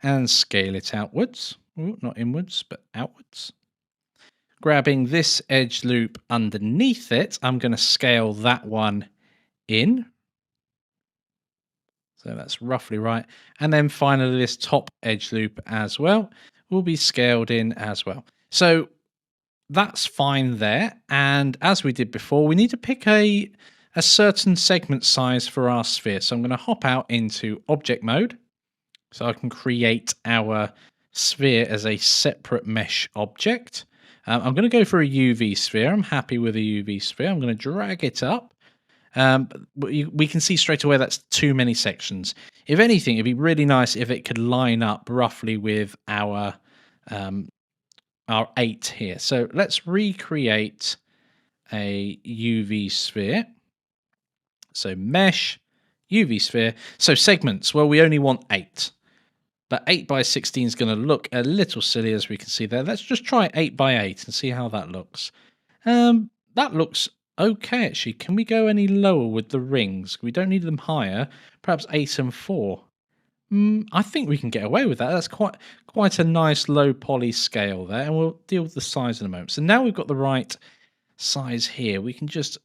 and scale it outwards. Ooh, not inwards, but outwards. Grabbing this edge loop underneath it, I'm going to scale that one in. So that's roughly right. And then finally, this top edge loop as well will be scaled in as well. So that's fine there. And as we did before, we need to pick a certain segment size for our sphere. So I'm going to hop out into object mode so I can create our sphere as a separate mesh object. I'm going to go for a UV sphere. I'm happy with a UV sphere. I'm going to drag it up. We can see straight away that's too many sections. If anything, it'd be really nice if it could line up roughly with our 8 here. So let's recreate a UV sphere. So mesh, UV sphere. So segments, well, we only want 8. But 8 by 16 is going to look a little silly, as we can see there. Let's just try 8 by 8 and see how that looks. That looks okay, actually. Can we go any lower with the rings? We don't need them higher. Perhaps 8 and 4. I think we can get away with that. That's quite a nice low poly scale there, and we'll deal with the size in a moment. So now we've got the right size here. We can just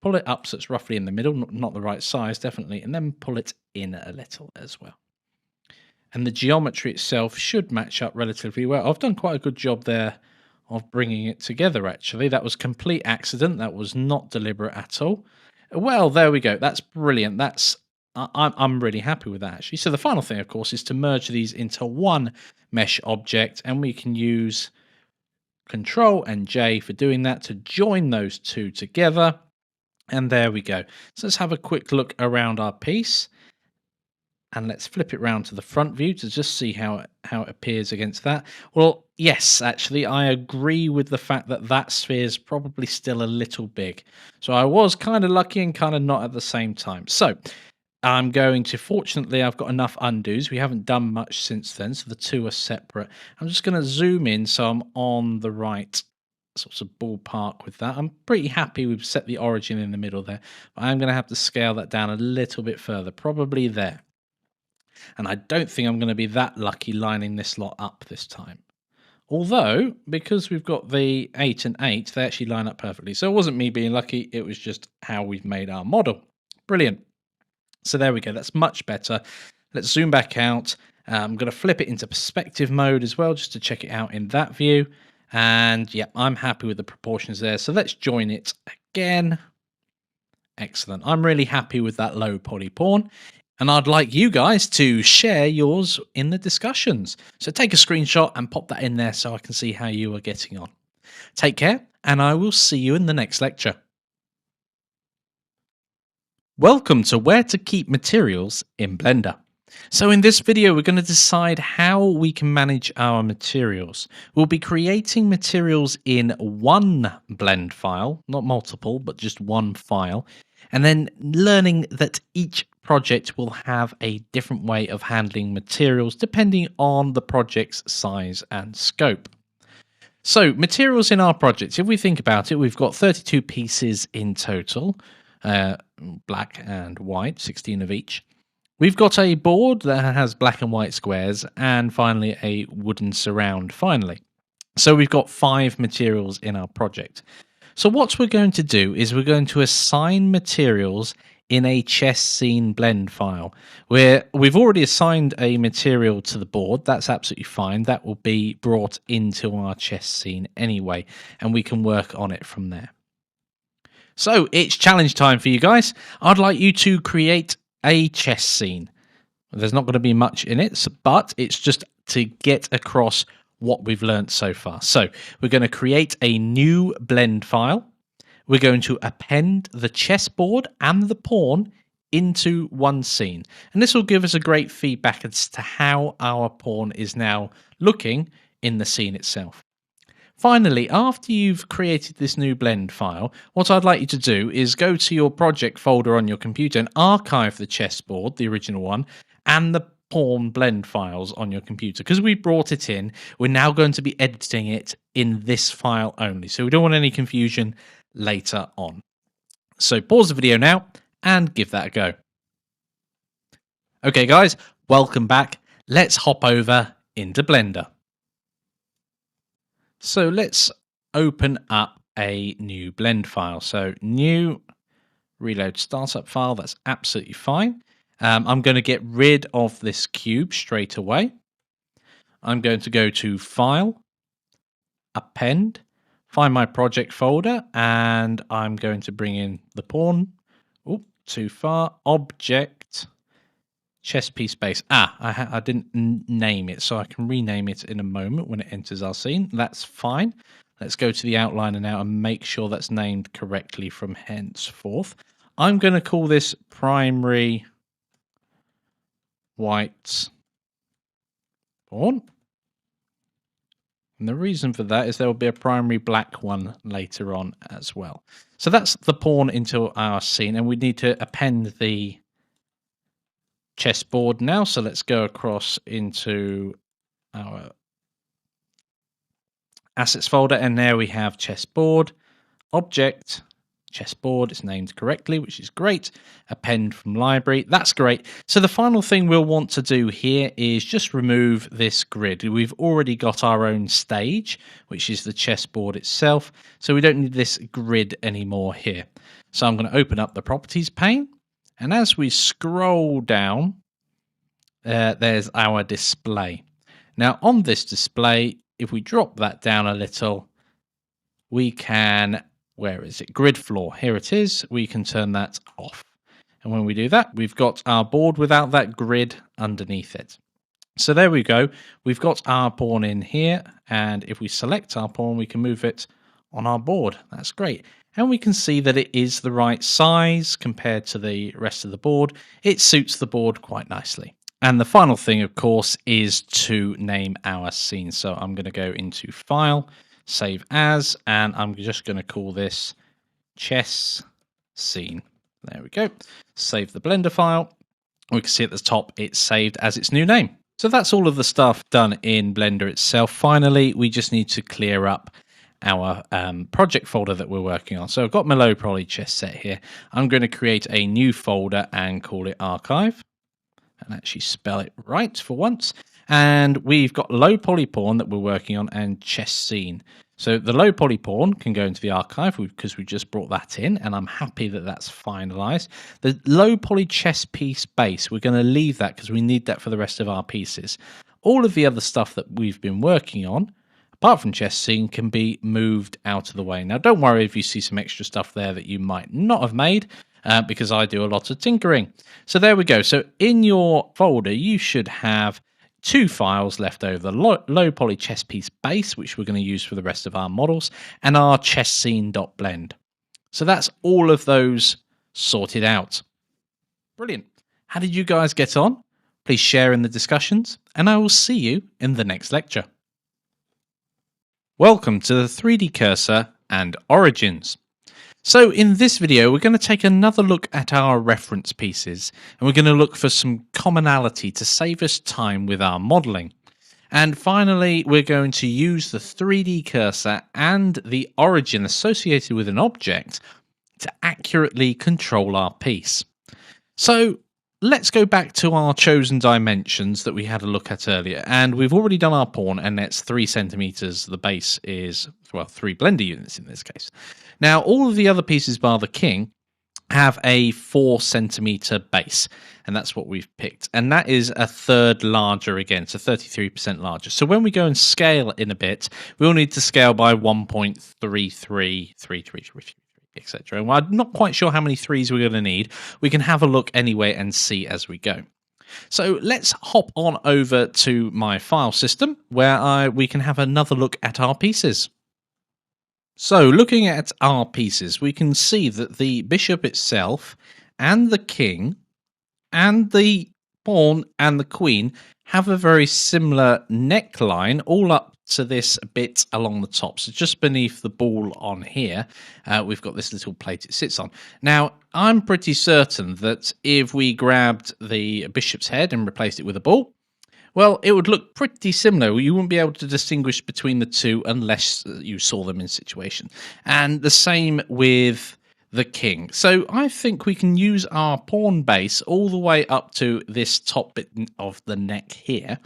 pull it up so it's roughly in the middle, not the right size, definitely, and then pull it in a little as well. And the geometry itself should match up relatively well. I've done quite a good job there of bringing it together, actually. That was complete accident. That was not deliberate at all. Well, there we go. That's brilliant. I'm really happy with that, actually. So the final thing, of course, is to merge these into one mesh object, and we can use Control and J for doing that to join those two together. And there we go. So let's have a quick look around our piece. And let's flip it round to the front view to just see how it appears against that. Well, yes, actually, I agree with the fact that that sphere is probably still a little big. So I was kind of lucky and kind of not at the same time. So I'm going to, fortunately, I've got enough undos. We haven't done much since then, so the two are separate. I'm just going to zoom in so I'm on the right sort of ballpark with that. I'm pretty happy we've set the origin in the middle there. But I'm going to have to scale that down a little bit further, probably there. And I don't think I'm going to be that lucky lining this lot up this time. Although, because we've got the 8 and 8, they actually line up perfectly. So it wasn't me being lucky, it was just how we've made our model. Brilliant. So there we go, that's much better. Let's zoom back out. I'm going to flip it into perspective mode as well, just to check it out in that view. And yeah, I'm happy with the proportions there. So let's join it again. Excellent. I'm really happy with that low poly pawn. And I'd like you guys to share yours in the discussions. So take a screenshot and pop that in there so I can see how you are getting on. Take care, and I will see you in the next lecture. Welcome to Where to Keep Materials in Blender. So in this video, we're going to decide how we can manage our materials. We'll be creating materials in one blend file, not multiple, but just one file, and then learning that each project will have a different way of handling materials depending on the project's size and scope. So materials in our project, if we think about it, we've got 32 pieces in total, black and white, 16 of each. We've got a board that has black and white squares, and finally a wooden surround finally. So we've got 5 materials in our project. So what we're going to do is we're going to assign materials in a chess scene blend file where we've already assigned a material to the board. That's absolutely fine. That will be brought into our chess scene anyway, and we can work on it from there. So it's challenge time for you guys. I'd like you to create a chess scene. There's not going to be much in it, but it's just to get across what we've learned so far. So we're going to create a new blend file. We're going to append the chessboard and the pawn into one scene. And this will give us a great feedback as to how our pawn is now looking in the scene itself. Finally, after you've created this new blend file, what I'd like you to do is go to your project folder on your computer and archive the chessboard, the original one, and the pawn blend files on your computer. Because we brought it in, we're now going to be editing it in this file only. So we don't want any confusion later on. So pause the video now and give that a go. Okay guys, welcome back. Let's hop over into Blender. So let's open up a new blend file. So new, reload startup file, that's absolutely fine. I'm going to get rid of this cube straight away. I'm going to go to File, Append, find my project folder, and I'm going to bring in the pawn. Oh, too far. Object, chess piece base. I didn't name it, so I can rename it in a moment when it enters our scene. That's fine. Let's go to the outliner now and make sure that's named correctly from henceforth. I'm going to call this primary white pawn. And the reason for that is there will be a primary black one later on as well. So that's the pawn into our scene, and we need to append the chessboard now. So let's go across into our assets folder, and there we have chessboard, object, chessboard. It's named correctly, which is great. Append from library. That's great. So the final thing we'll want to do here is just remove this grid. We've already got our own stage, which is the chessboard itself. So we don't need this grid anymore here. So I'm going to open up the properties pane. And as we scroll down, there's our display. Now on this display, if we drop that down a little, we can, where is it? Grid floor. Here it is. We can turn that off. And when we do that, we've got our board without that grid underneath it. So there we go. We've got our pawn in here. And if we select our pawn, we can move it on our board. That's great. And we can see that it is the right size compared to the rest of the board. It suits the board quite nicely. And the final thing, of course, is to name our scene. So I'm going to go into File, Save As, and I'm just going to call this Chess Scene. There we go. Save the Blender file. We can see at the top it's saved as its new name. So that's all of the stuff done in Blender itself. Finally, we just need to clear up our project folder that we're working on. So I've got my low poly chess set here. I'm going to create a new folder and call it Archive. And actually spell it right for once. And we've got low poly pawn that we're working on and chess scene. So the low poly pawn can go into the archive because we just brought that in, and I'm happy that that's finalized. The low poly chess piece base, we're going to leave that because we need that for the rest of our pieces. All of the other stuff that we've been working on, apart from chess scene, can be moved out of the way. Now, don't worry if you see some extra stuff there that you might not have made, because I do a lot of tinkering. So there we go. So in your folder, you should have two files left over, low poly chess piece base, which we're going to use for the rest of our models, and our chess scene.blend. So that's all of those sorted out. Brilliant. How did you guys get on? Please share in the discussions, and I will see you in the next lecture. Welcome to the 3D cursor and origins. So in this video, we're going to take another look at our reference pieces, and we're going to look for some commonality to save us time with our modeling. And finally, we're going to use the 3D cursor and the origin associated with an object to accurately control our piece. So let's go back to our chosen dimensions that we had a look at earlier, and we've already done our pawn, and that's 3 centimeters. The base is, well, 3 Blender units in this case. Now, all of the other pieces bar the king have a 4 centimeter base, and that's what we've picked. And that is a third larger again, so 33% larger. So when we go and scale in a bit, we'll need to scale by 1.3333, etc. And I'm not quite sure how many threes we're going to need. We can have a look anyway and see as we go. So let's hop on over to my file system where we can have another look at our pieces. So looking at our pieces, we can see that the bishop itself and the king and the pawn and the queen have a very similar neckline all up to this bit along the top. So just beneath the ball on here, we've got this little plate it sits on. Now, I'm pretty certain that if we grabbed the bishop's head and replaced it with a ball, well, it would look pretty similar. You wouldn't be able to distinguish between the two unless you saw them in situation. And the same with the king. So I think we can use our pawn base all the way up to this top bit of the neck here,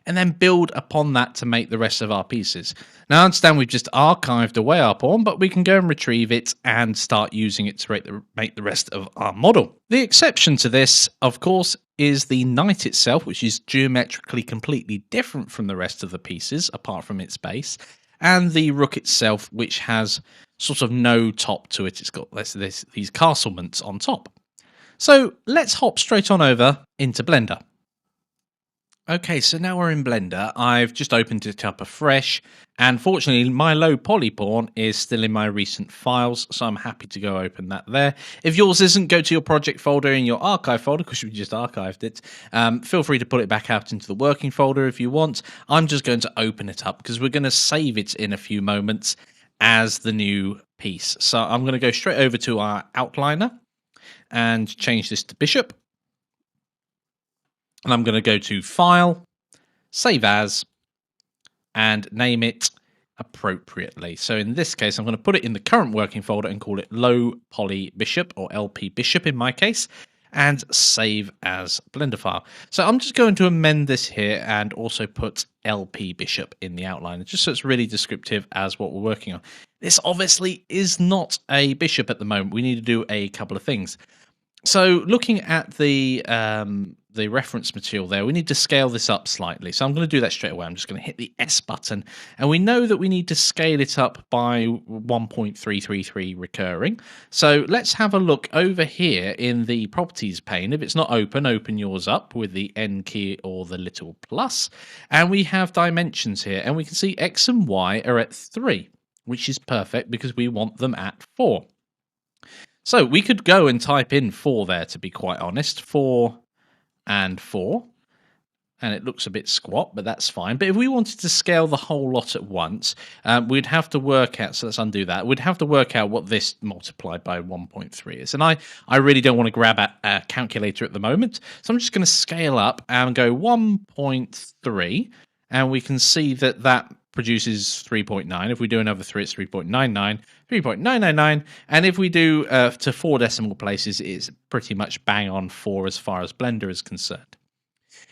and then build upon that to make the rest of our pieces. Now, I understand we've just archived away our pawn, but we can go and retrieve it and start using it to make the rest of our model. The exception to this, of course, is the knight itself, which is geometrically completely different from the rest of the pieces, apart from its base, and the rook itself, which has sort of no top to it. It's got these castlements on top. So let's hop straight on over into Blender. Okay, so now we're in Blender. I've just opened it up afresh, and fortunately my low poly pawn is still in my recent files, so I'm happy to go open that there. If yours isn't, go to your project folder in your archive folder, because we just archived it. Feel free to put it back out into the working folder if you want. I'm just going to open it up, because we're going to save it in a few moments as the new piece. So I'm going to go straight over to our outliner and change this to bishop. And I'm going to go to File, Save As, and name it appropriately. So in this case, I'm going to put it in the current working folder and call it Low Poly Bishop, or LP Bishop in my case, and save as Blender file. So I'm just going to amend this here and also put LP Bishop in the outline, just so it's really descriptive as what we're working on. This obviously is not a bishop at the moment. We need to do a couple of things. So looking at the reference material there, we need to scale this up slightly. So I'm going to do that straight away. I'm just going to hit the S button. And we know that we need to scale it up by 1.333 recurring. So let's have a look over here in the properties pane. If it's not open, open yours up with the N key or the little plus. And we have dimensions here. And we can see X and Y are at 3, which is perfect because we want them at 4. So we could go and type in 4 there, to be quite honest. 4 and 4. And it looks a bit squat, but that's fine. But if we wanted to scale the whole lot at once, we'd have to work out, so let's undo that. We'd have to work out what this multiplied by 1.3 is. And I really don't want to grab a calculator at the moment. So I'm just going to scale up and go 1.3. And we can see that that produces 3.9. If we do another 3, it's 3.99, 3.999. And if we do to 4 decimal places, it's pretty much bang on 4 as far as Blender is concerned.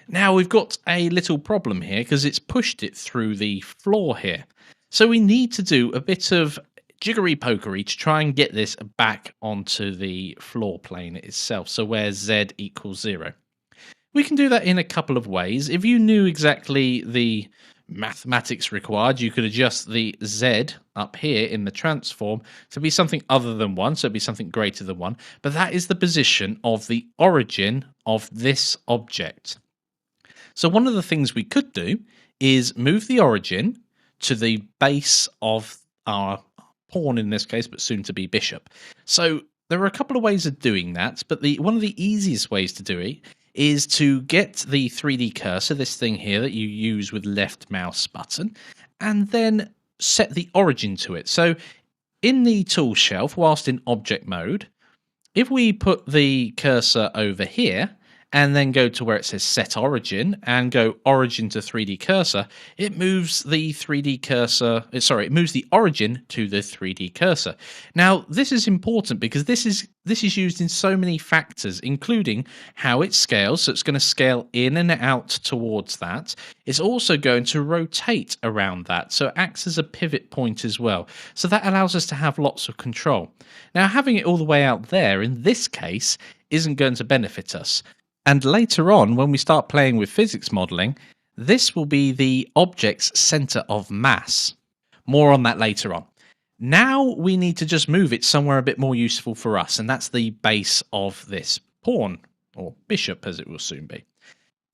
Now we've got a little problem here because it's pushed it through the floor here. So we need to do a bit of jiggery-pokery to try and get this back onto the floor plane itself. So where Z equals 0. We can do that in a couple of ways. If you knew exactly the mathematics required, you could adjust the Z up here in the transform to be something other than 1, so it'd be something greater than 1. But that is the position of the origin of this object. So one of the things we could do is move the origin to the base of our pawn in this case, but soon to be bishop. So there are a couple of ways of doing that, but one of the easiest ways to do it is to get the 3D cursor, this thing here that you use with left mouse button, and then set the origin to it. So in the tool shelf, whilst in object mode, if we put the cursor over here and then go to where it says set origin and go origin to 3D cursor, it moves the 3D cursor, it moves the origin to the 3D cursor. Now, this is important because this is used in so many factors, including how it scales. So it's going to scale in and out towards that. It's also going to rotate around that. So it acts as a pivot point as well. So that allows us to have lots of control. Now, having it all the way out there, in this case, isn't going to benefit us. And later on, when we start playing with physics modeling, this will be the object's center of mass. More on that later on. Now we need to just move it somewhere a bit more useful for us, and that's the base of this pawn, or bishop as it will soon be.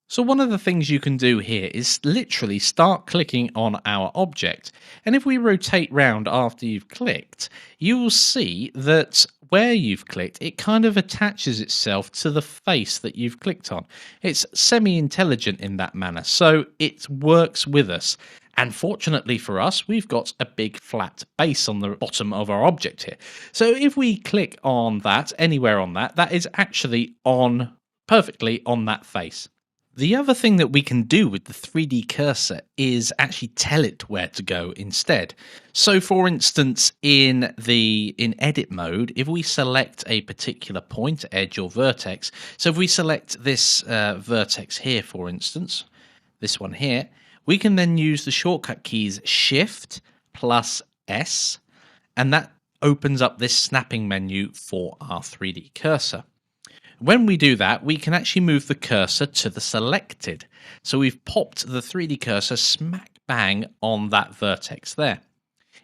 So one of the things you can do here is literally start clicking on our object. And if we rotate round after you've clicked, you will see that where you've clicked, it kind of attaches itself to the face that you've clicked on. It's semi-intelligent in that manner, so it works with us. And fortunately for us, we've got a big flat base on the bottom of our object here. So if we click on that, anywhere on that, that is actually on perfectly on that face. The other thing that we can do with the 3D cursor is actually tell it where to go instead. So for instance, in edit mode, if we select a particular point, edge or vertex, so if we select this vertex here, for instance, this one here, we can then use the shortcut keys Shift plus S, and that opens up this snapping menu for our 3D cursor. When we do that, we can actually move the cursor to the selected. So we've popped the 3D cursor smack bang on that vertex there.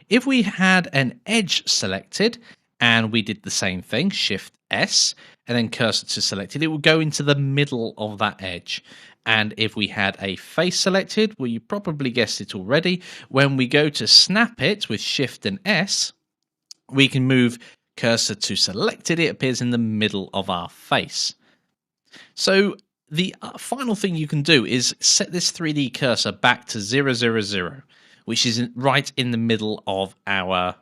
If we had an edge selected and we did the same thing, Shift S, and then cursor to selected, it will go into the middle of that edge. And if we had a face selected, well, you probably guessed it already, when we go to snap it with Shift and S, we can move cursor to selected, it appears in the middle of our face. So the final thing you can do is set this 3D cursor back to 0, 0, 0, which is right in the middle of our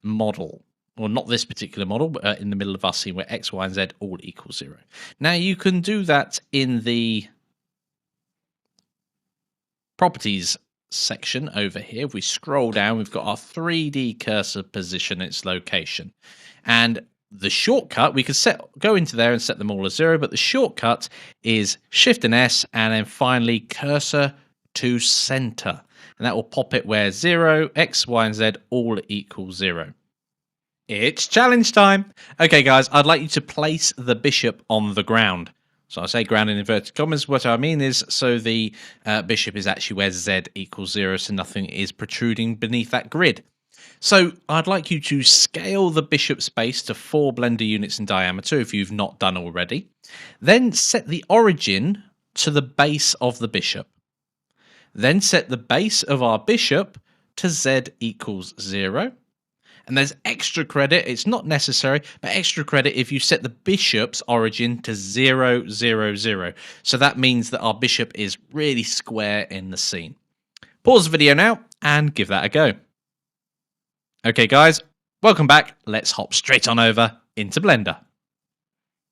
model. Well, not this particular model, but in the middle of our scene where X, Y, and Z all equal 0. Now you can do that in the properties section over here. If we scroll down, we've got our 3D cursor position, its location, and the shortcut we could go into there and set them all as 0, but the shortcut is Shift and S, and then finally cursor to center, and that will pop it where 0, X, Y, and Z all equal 0. It's challenge time. Okay, guys, I'd like you to place the bishop on the ground. So I say ground in inverted commas. What I mean is, so the bishop is actually where Z equals 0, so nothing is protruding beneath that grid. So I'd like you to scale the bishop space to 4 Blender units in diameter if you've not done already. Then set the origin to the base of the bishop. Then set the base of our bishop to Z equals 0. And there's extra credit, it's not necessary, but extra credit if you set the bishop's origin to 0, 0, 0. So that means that our bishop is really square in the scene. Pause the video now and give that a go. Okay guys, welcome back. Let's hop straight on over into Blender.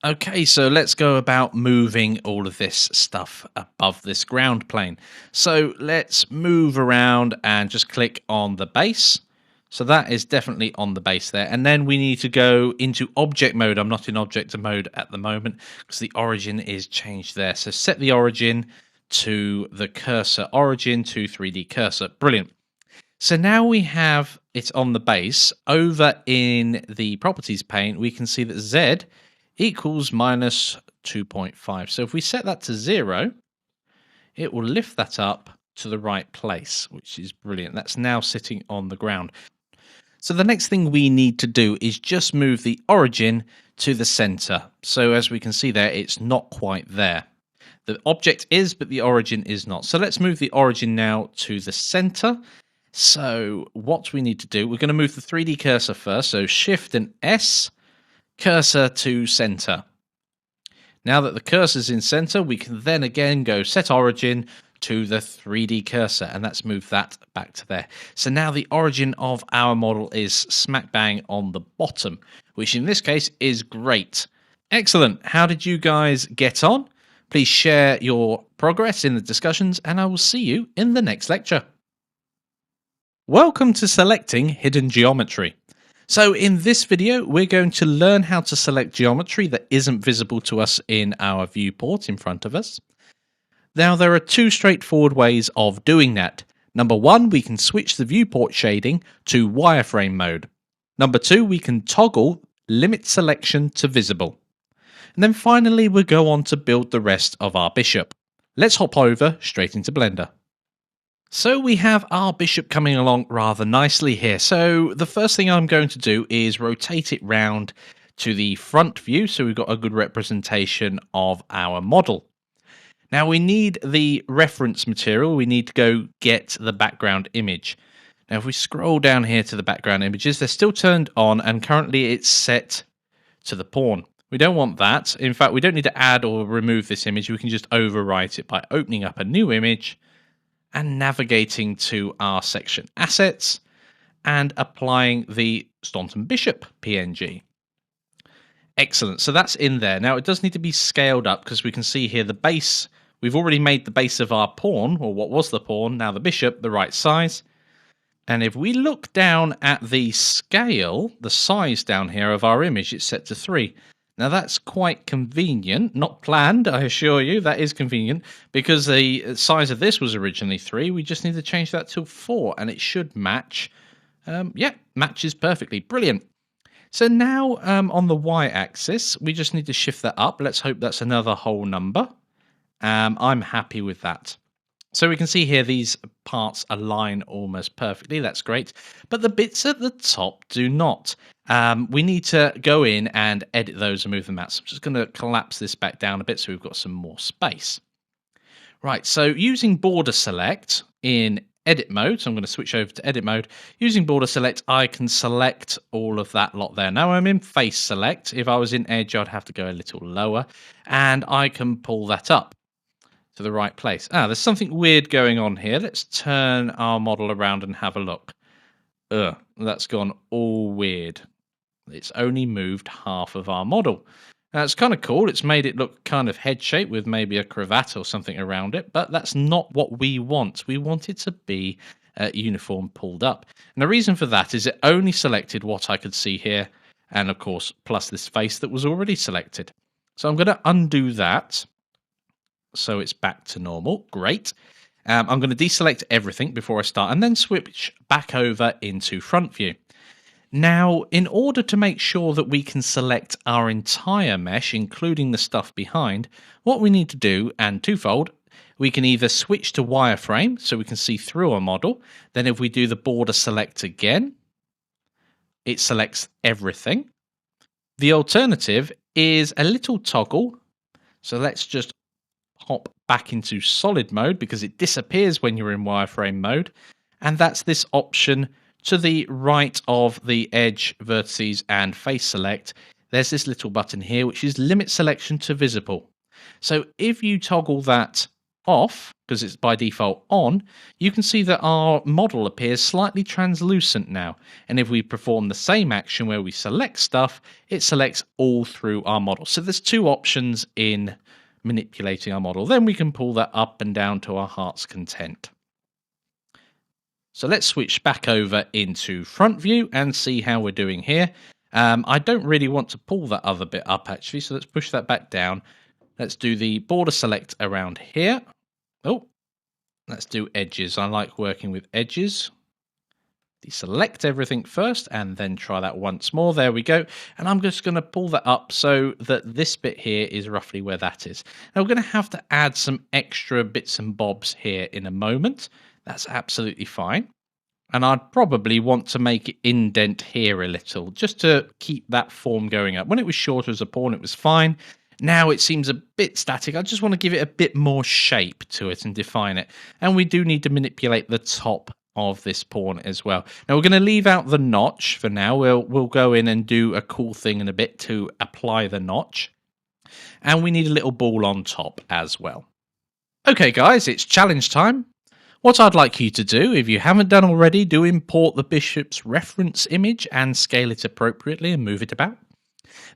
Okay, so let's go about moving all of this stuff above this ground plane. So let's move around and just click on the base. So that is definitely on the base there. And then we need to go into object mode. I'm not in object mode at the moment because the origin is changed there. So set the origin to the cursor, origin to 3D cursor. Brilliant. So now we have it on the base. Over in the properties pane, we can see that Z equals minus 2.5. So if we set that to 0, it will lift that up to the right place, which is brilliant. That's now sitting on the ground. So the next thing we need to do is just move the origin to the center. So as we can see there, it's not quite there. The object is, but the origin is not. So let's move the origin now to the center. So what we need to do, we're going to move the 3D cursor first. So Shift and S, cursor to center. Now that the cursor's in center, we can then again go set origin to the 3D cursor, and let's move that back to there. So now the origin of our model is smack bang on the bottom, which in this case is great. Excellent. How did you guys get on? Please share your progress in the discussions, and I will see you in the next lecture. Welcome to selecting hidden geometry. So in this video, we're going to learn how to select geometry that isn't visible to us in our viewport in front of us. Now, there are two straightforward ways of doing that. Number one, we can switch the viewport shading to wireframe mode. Number two, we can toggle limit selection to visible. And then finally, we'll go on to build the rest of our bishop. Let's hop over straight into Blender. So we have our bishop coming along rather nicely here. So the first thing I'm going to do is rotate it round to the front view so we've got a good representation of our model. Now we need the reference material. We need to go get the background image. Now if we scroll down here to the background images, they're still turned on and currently it's set to the pawn. We don't want that. In fact, we don't need to add or remove this image. We can just overwrite it by opening up a new image and navigating to our section assets and applying the Staunton Bishop PNG. Excellent. So that's in there. Now it does need to be scaled up because we can see here the base. We've already made the base of our pawn, or what was the pawn, now the bishop, the right size. And if we look down at the scale, the size down here of our image, it's set to 3. Now that's quite convenient, not planned, I assure you, that is convenient, because the size of this was originally 3, we just need to change that to 4, and it should match. Yeah, matches perfectly, brilliant. So now on the y-axis, we just need to shift that up, let's hope that's another whole number. I'm happy with that. So we can see here these parts align almost perfectly, that's great, but the bits at the top do not. We need to go in and edit those and move them out. So I'm just going to collapse this back down a bit so we've got some more space. Right, so using border select in edit mode, so I'm going to switch over to edit mode. Using border select, I can select all of that lot there. Now I'm in face select. If I was in edge, I'd have to go a little lower, and I can pull that up to the right place. There's something weird going on here. Let's turn our model around and have a look. That's gone all weird. It's only moved half of our model. Now, it's kind of cool. It's made it look kind of head-shaped with maybe a cravat or something around it, but that's not what we want. We want it to be uniform pulled up. And the reason for that is it only selected what I could see here, and of course, plus this face that was already selected. So I'm going to undo that. So it's back to normal. Great. I'm going to deselect everything before I start and then switch back over into front view. Now, in order to make sure that we can select our entire mesh, including the stuff behind, what we need to do, and twofold, we can either switch to wireframe so we can see through our model. Then if we do the border select again, it selects everything. The alternative is a little toggle. So let's just hop back into solid mode because it disappears when you're in wireframe mode, and that's this option to the right of the edge, vertices and face select. There's this little button here which is limit selection to visible. So if you toggle that off, because it's by default on, you can see that our model appears slightly translucent now, and if we perform the same action where we select stuff, it selects all through our model. So there's two options in manipulating our model. Then we can pull that up and down to our heart's content. So let's switch back over into front view and see how we're doing here. I don't really want to pull that other bit up actually, so let's push that back down. Let's do the border select around here. Oh, let's do edges. I like working with edges. Deselect everything first and then try that once more. There we go. And I'm just going to pull that up so that this bit here is roughly where that is. Now we're going to have to add some extra bits and bobs here in a moment. That's absolutely fine. And I'd probably want to make it indent here a little just to keep that form going up. When it was shorter as a pawn, it was fine. Now it seems a bit static. I just want to give it a bit more shape to it and define it. And we do need to manipulate the top of this pawn as well. Now we're going to leave out the notch for now. We'll go in and do a cool thing in a bit to apply the notch. And we need a little ball on top as well. Okay guys, it's challenge time. What I'd like you to do, if you haven't done already, do import the bishop's reference image and scale it appropriately and move it about.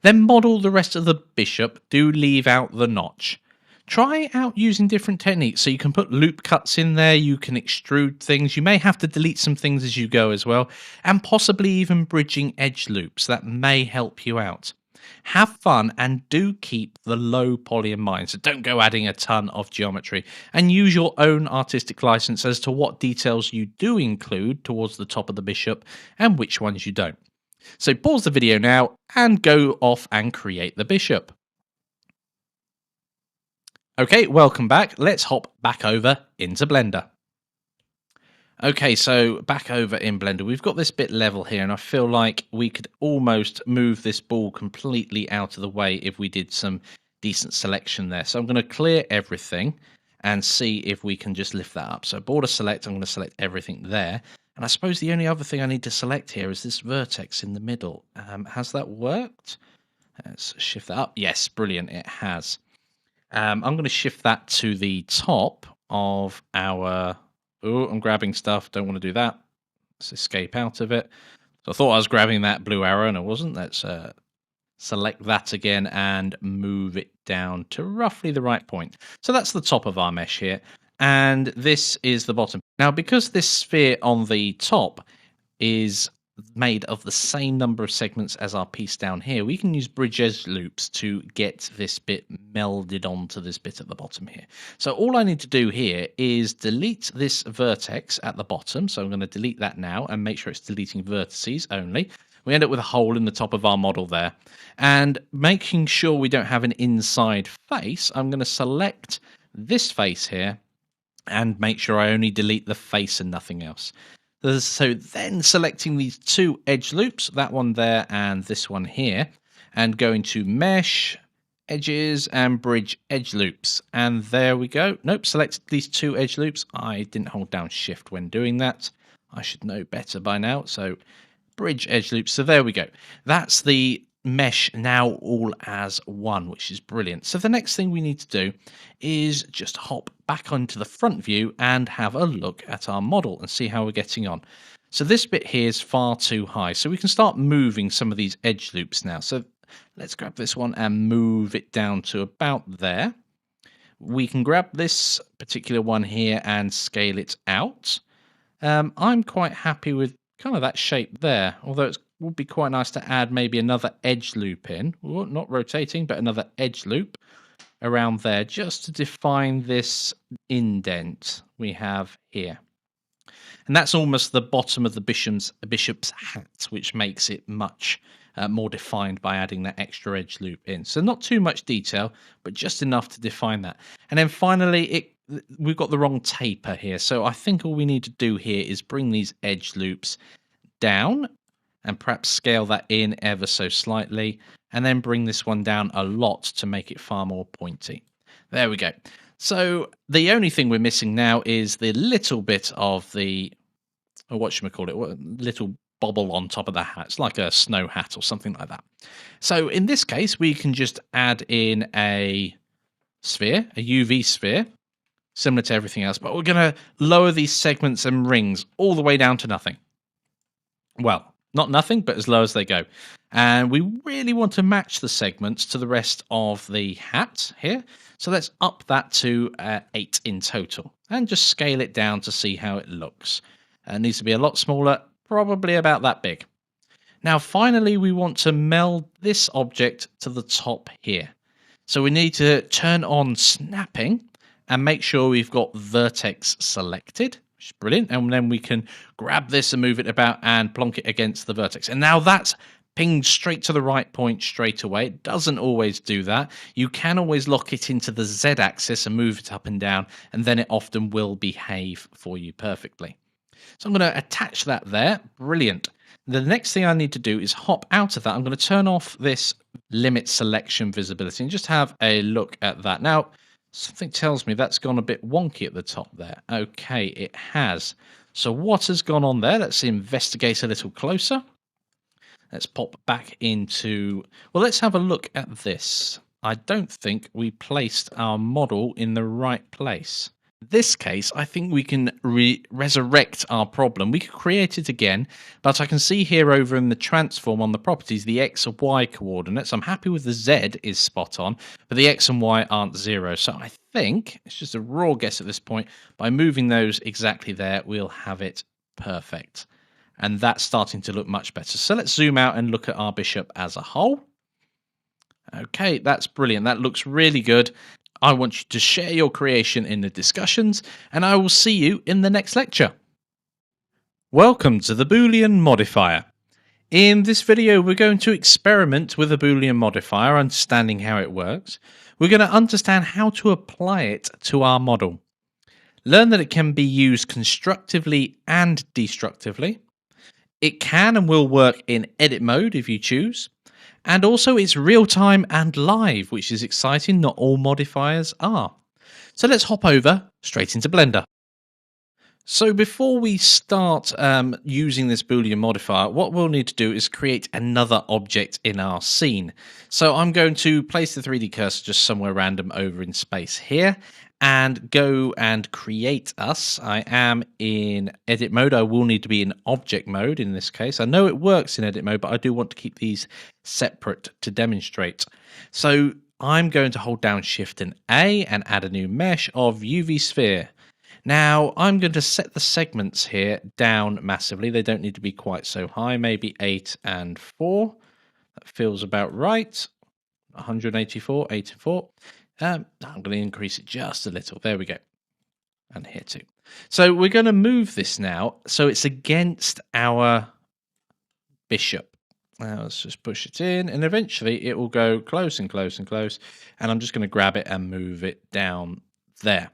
Then model the rest of the bishop, do leave out the notch. Try out using different techniques. So you can put loop cuts in there, you can extrude things, you may have to delete some things as you go as well, and possibly even bridging edge loops. That may help you out. Have fun and do keep the low poly in mind. So don't go adding a ton of geometry, and use your own artistic license as to what details you do include towards the top of the bishop and which ones you don't. So pause the video now and go off and create the bishop. Okay, welcome back. Let's hop back over into Blender. Okay, so back over in Blender, we've got this bit level here, and I feel like we could almost move this ball completely out of the way if we did some decent selection there. So I'm going to clear everything and see if we can just lift that up. So border select, I'm going to select everything there. And I suppose the only other thing I need to select here is this vertex in the middle. Has that worked? Let's shift that up. Yes, brilliant, it has. I'm going to shift that to the top of our... Oh, I'm grabbing stuff. Don't want to do that. Let's escape out of it. So I thought I was grabbing that blue arrow, and I wasn't. Let's select that again and move it down to roughly the right point. So that's the top of our mesh here, and this is the bottom. Now, because this sphere on the top is made of the same number of segments as our piece down here, we can use bridge edge loops to get this bit melded onto this bit at the bottom here. So all I need to do here is delete this vertex at the bottom. So I'm going to delete that now and make sure it's deleting vertices only. We end up with a hole in the top of our model there. And making sure we don't have an inside face, I'm going to select this face here and make sure I only delete the face and nothing else. So then selecting these two edge loops, that one there and this one here, and going to Mesh, Edges, and Bridge Edge Loops. And there we go. Nope, selected these two edge loops. I didn't hold down Shift when doing that. I should know better by now. So Bridge Edge Loops. So there we go. That's the mesh now all as one, which is brilliant. So the next thing we need to do is just hop back onto the front view and have a look at our model and see how we're getting on. So this bit here is far too high, so we can start moving some of these edge loops now. So let's grab this one and move it down to about there. We can grab this particular one here and scale it out. I'm quite happy with kind of that shape there, although it would be quite nice to add maybe another edge loop in. Ooh, not rotating, but another edge loop around there just to define this indent we have here. And that's almost the bottom of the bishop's hat, which makes it much more defined by adding that extra edge loop in. So not too much detail, but just enough to define that. And then finally, we've got the wrong taper here. So I think all we need to do here is bring these edge loops down and perhaps scale that in ever so slightly, and then bring this one down a lot to make it far more pointy. There we go. So the only thing we're missing now is the little bit of the, or what should we call it, little bobble on top of the hat. It's like a snow hat or something like that. So in this case, we can just add in a sphere, a UV sphere, similar to everything else, but we're going to lower these segments and rings all the way down to nothing. Well, not nothing, but as low as they go. And we really want to match the segments to the rest of the hat here. So let's up that to 8 in total and just scale it down to see how it looks. It needs to be a lot smaller, probably about that big. Now, finally, we want to meld this object to the top here. So we need to turn on snapping and make sure we've got vertex selected. Which is brilliant. And then we can grab this and move it about and plonk it against the vertex. And now that's pinged straight to the right point straight away. It doesn't always do that. You can always lock it into the Z axis and move it up and down, and then it often will behave for you perfectly. So I'm going to attach that there. Brilliant. The next thing I need to do is hop out of that. I'm going to turn off this limit selection visibility and just have a look at that. Now, something tells me that's gone a bit wonky at the top there. Okay, it has. So what has gone on there? Let's investigate a little closer. Let's pop back into... Well, let's have a look at this. I don't think we placed our model in the right place. In this case, I think we can resurrect our problem. We could create it again, but I can see here over in the transform on the properties, the X and Y coordinates. I'm happy with the Z is spot on, but the X and Y aren't 0. So I think, it's just a raw guess at this point, by moving those exactly there, we'll have it perfect. And that's starting to look much better. So let's zoom out and look at our bishop as a whole. Okay, that's brilliant. That looks really good. I want you to share your creation in the discussions, and I will see you in the next lecture. Welcome to the Boolean modifier. In this video, we're going to experiment with a Boolean modifier, understanding how it works. We're going to understand how to apply it to our model. Learn that it can be used constructively and destructively. It can and will work in edit mode if you choose. And also it's real-time and live, which is exciting. Not all modifiers are. So let's hop over straight into Blender. So before we start using this Boolean modifier, what we'll need to do is create another object in our scene. So I'm going to place the 3D cursor just somewhere random over in space here and go and create us. I am in edit mode. I will need to be in object mode in this case. I know it works in edit mode, but I do want to keep these separate to demonstrate. So I'm going to hold down Shift and A and add a new mesh of UV sphere. Now I'm going to set the segments here down massively. They don't need to be quite so high, maybe 8 and 4. That feels about right. 184, 8 and 4. I'm going to increase it just a little. There we go. And here too. So we're going to move this now so it's against our bishop. Now let's just push it in, and eventually it will go close and close and close. And I'm just going to grab it and move it down there.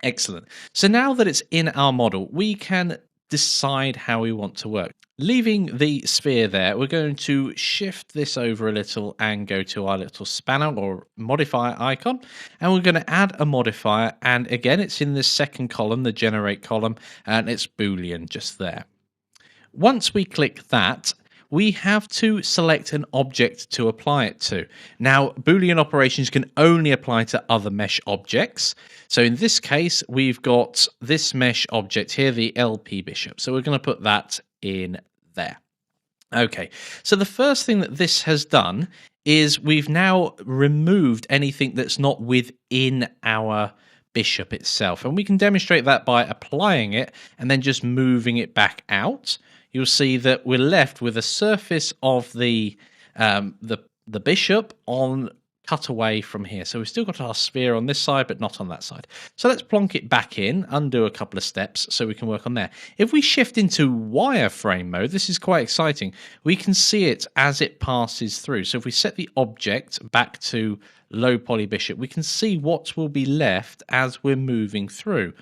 Excellent. So now that it's in our model, we can decide how we want to work. Leaving the sphere there, we're going to shift this over a little and go to our little spanner or modifier icon. And we're going to add a modifier. And again, it's in this second column, the generate column, and it's Boolean just there. Once we click that, we have to select an object to apply it to. Now, Boolean operations can only apply to other mesh objects. So in this case, we've got this mesh object here, the LP bishop. So we're going to put that in there. Okay, so the first thing that this has done is we've now removed anything that's not within our bishop itself. And we can demonstrate that by applying it and then just moving it back out. You'll see that we're left with a surface of the bishop on cut away from here. So we've still got our sphere on this side, but not on that side. So let's plonk it back in, undo a couple of steps so we can work on there. If we shift into wireframe mode, this is quite exciting. We can see it as it passes through. So if we set the object back to low poly bishop, we can see what will be left as we're moving through.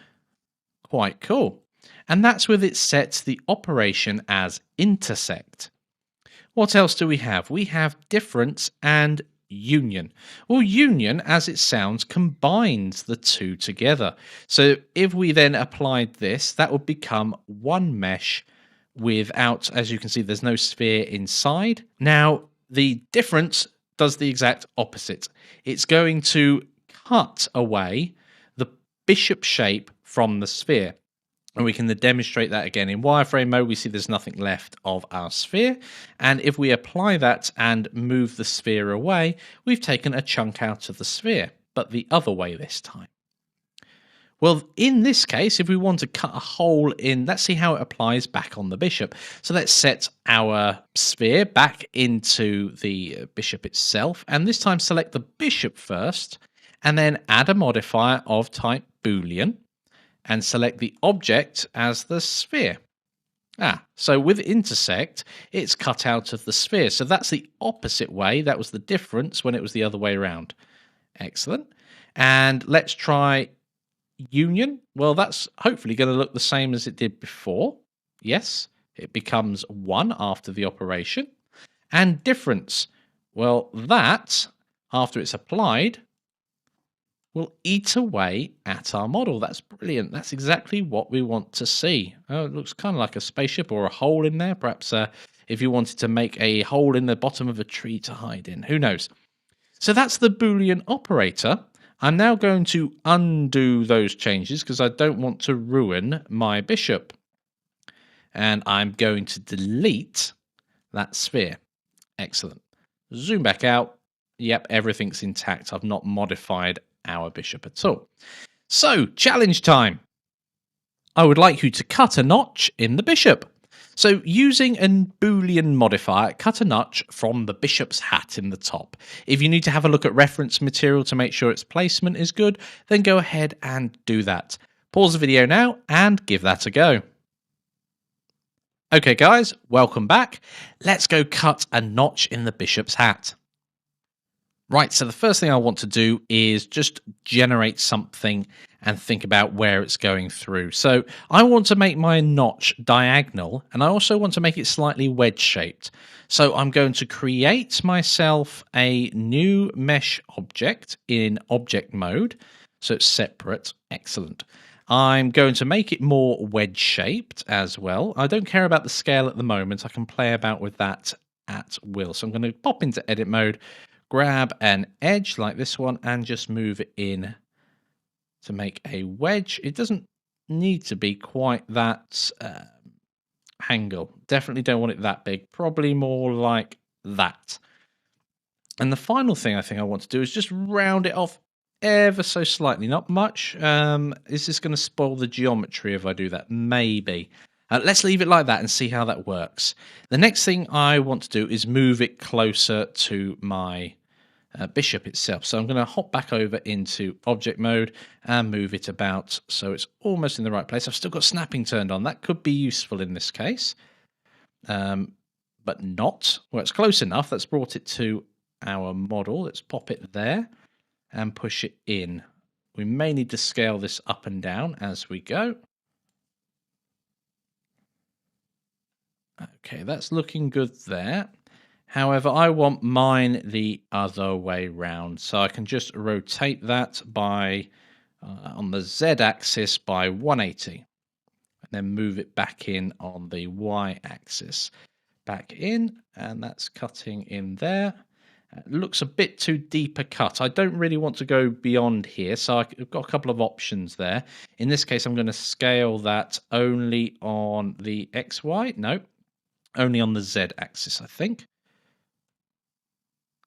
Quite cool. And that's with it sets the operation as intersect. What else do we have? We have difference and union. Well, union, as it sounds, combines the two together. So if we then applied this, that would become one mesh without, as you can see, there's no sphere inside. Now, the difference does the exact opposite. It's going to cut away the bishop shape from the sphere. And we can demonstrate that again in wireframe mode. We see there's nothing left of our sphere. And if we apply that and move the sphere away, we've taken a chunk out of the sphere, but the other way this time. Well, in this case, if we want to cut a hole in, let's see how it applies back on the bishop. So let's set our sphere back into the bishop itself. And this time select the bishop first, and then add a modifier of type Boolean. And select the object as the sphere. So with intersect, it's cut out of the sphere. So that's the opposite way. That was the difference when it was the other way around. Excellent. And let's try union. Well, that's hopefully going to look the same as it did before. Yes, it becomes 1 after the operation. And difference. Well, that, after it's applied, will eat away at our model. That's brilliant. That's exactly what we want to see. Oh, it looks kind of like a spaceship or a hole in there. Perhaps if you wanted to make a hole in the bottom of a tree to hide in. Who knows? So that's the Boolean operator. I'm now going to undo those changes because I don't want to ruin my bishop. And I'm going to delete that sphere. Excellent. Zoom back out. Yep, everything's intact. I've not modified our bishop at all. So, challenge time. I would like you to cut a notch in the bishop. So, using a Boolean modifier, cut a notch from the bishop's hat in the top. If you need to have a look at reference material to make sure its placement is good, then go ahead and do that. Pause the video now and give that a go. Okay guys, welcome back. Let's go cut a notch in the bishop's hat. Right, so the first thing I want to do is just generate something and think about where it's going through. So I want to make my notch diagonal, and I also want to make it slightly wedge-shaped. So I'm going to create myself a new mesh object in object mode, so it's separate. Excellent. I'm going to make it more wedge-shaped as well. I don't care about the scale at the moment. I can play about with that at will. So I'm going to pop into edit mode, grab an edge like this one, and just move it in to make a wedge. It doesn't need to be quite that angle. Definitely don't want it that big. Probably more like that. And the final thing I think I want to do is just round it off ever so slightly, not much. Is this going to spoil the geometry if I do that? Maybe. Let's leave it like that and see how that works. The next thing I want to do is move it closer to my bishop itself. So I'm going to hop back over into object mode and move it about so it's almost in the right place. I've still got snapping turned on. That could be useful in this case, but not. Well, it's close enough. That's brought it to our model. Let's pop it there and push it in. We may need to scale this up and down as we go. Okay, that's looking good there. However, I want mine the other way round. So I can just rotate that by on the Z-axis by 180. And then move it back in on the Y-axis. Back in, and that's cutting in there. It looks a bit too deep a cut. I don't really want to go beyond here, so I've got a couple of options there. In this case, I'm going to scale that only on the XY. No, only on the Z-axis, I think.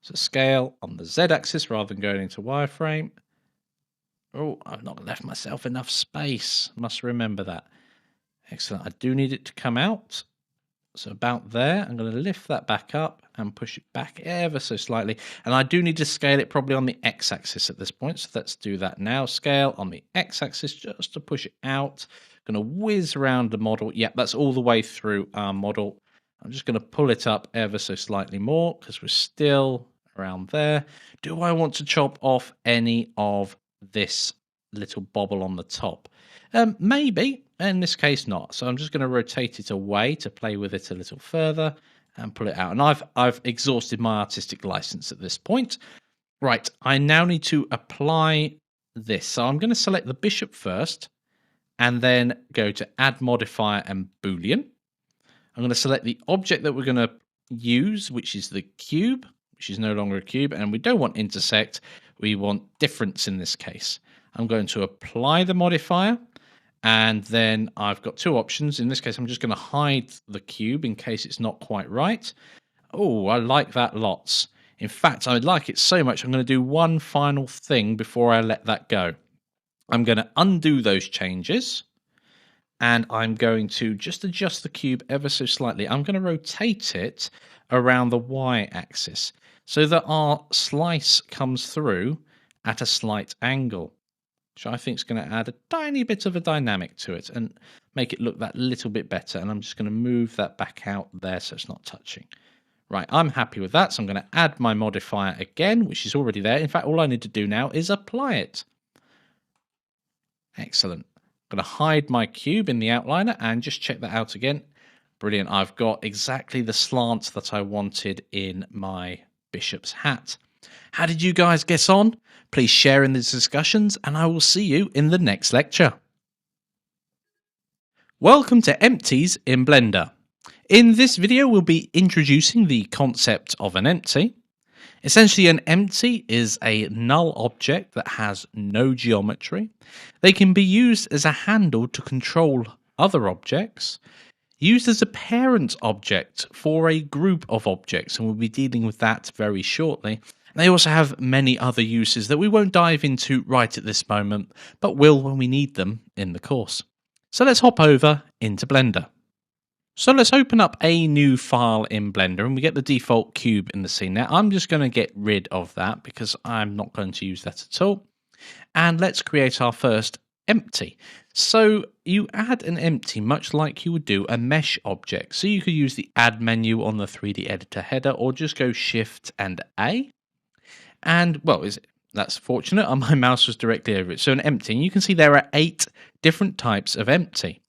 So scale on the Z-axis rather than going into wireframe. Oh, I've not left myself enough space. Must remember that. Excellent. I do need it to come out. So about there, I'm going to lift that back up and push it back ever so slightly. And I do need to scale it probably on the X-axis at this point. So let's do that now. Scale on the X-axis just to push it out. I'm going to whiz around the model. Yep, that's all the way through our model. I'm just going to pull it up ever so slightly more because we're still around there. Do I want to chop off any of this little bobble on the top? Maybe. In this case, not. So I'm just going to rotate it away to play with it a little further and pull it out. And I've exhausted my artistic license at this point. Right, I now need to apply this. So I'm going to select the bishop first and then go to add modifier and Boolean. I'm going to select the object that we're going to use, which is the cube, which is no longer a cube. And we don't want intersect. We want difference in this case. I'm going to apply the modifier. And then I've got two options. In this case, I'm just going to hide the cube in case it's not quite right. Oh, I like that lots. In fact, I like it so much, I'm going to do one final thing before I let that go. I'm going to undo those changes. And I'm going to just adjust the cube ever so slightly. I'm going to rotate it around the Y-axis so that our slice comes through at a slight angle, which I think is going to add a tiny bit of a dynamic to it and make it look that little bit better. And I'm just going to move that back out there so it's not touching. Right, I'm happy with that. So I'm going to add my modifier again, which is already there. In fact, all I need to do now is apply it. Excellent. I'm going to hide my cube in the outliner and just check that out again. Brilliant. I've got exactly the slant that I wanted in my bishop's hat. How did you guys get on? Please share in the discussions, and I will see you in the next lecture. Welcome to Empties in Blender. In this video, we'll be introducing the concept of an empty. Essentially, an empty is a null object that has no geometry. They can be used as a handle to control other objects, used as a parent object for a group of objects, and we'll be dealing with that very shortly. They also have many other uses that we won't dive into right at this moment, but will when we need them in the course. So let's hop over into Blender. So let's open up a new file in Blender and we get the default cube in the scene. Now I'm just going to get rid of that because I'm not going to use that at all. And let's create our first empty. So you add an empty much like you would do a mesh object. So you could use the add menu on the 3D editor header or just go Shift and A. And well, that's fortunate. My mouse was directly over it. So an empty, and you can see there are 8 different types of empty.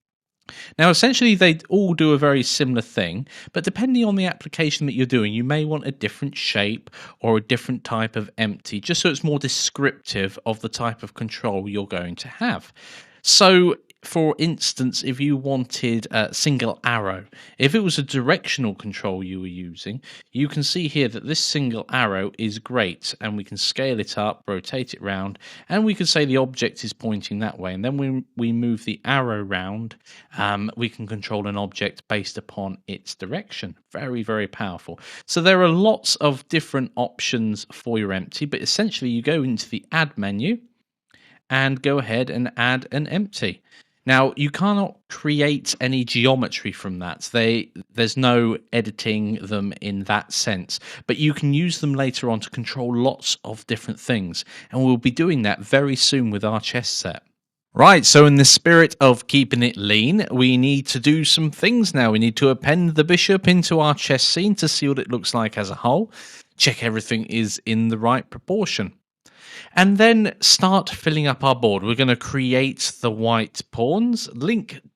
Now, essentially, they all do a very similar thing, but depending on the application that you're doing, you may want a different shape or a different type of empty, just so it's more descriptive of the type of control you're going to have. So, for instance, if you wanted a single arrow, if it was a directional control you were using, you can see here that this single arrow is great, and we can scale it up, rotate it round, and we can say the object is pointing that way. And then when we move the arrow round, we can control an object based upon its direction. Very, very powerful. So there are lots of different options for your empty, but essentially you go into the add menu and go ahead and add an empty. Now, you cannot create any geometry from that. There's no editing them in that sense, but you can use them later on to control lots of different things, and we'll be doing that very soon with our chess set. Right, so in the spirit of keeping it lean, we need to do some things now. We need to append the bishop into our chess scene to see what it looks like as a whole, check everything is in the right proportion. And then start filling up our board. We're going to create the white pawns,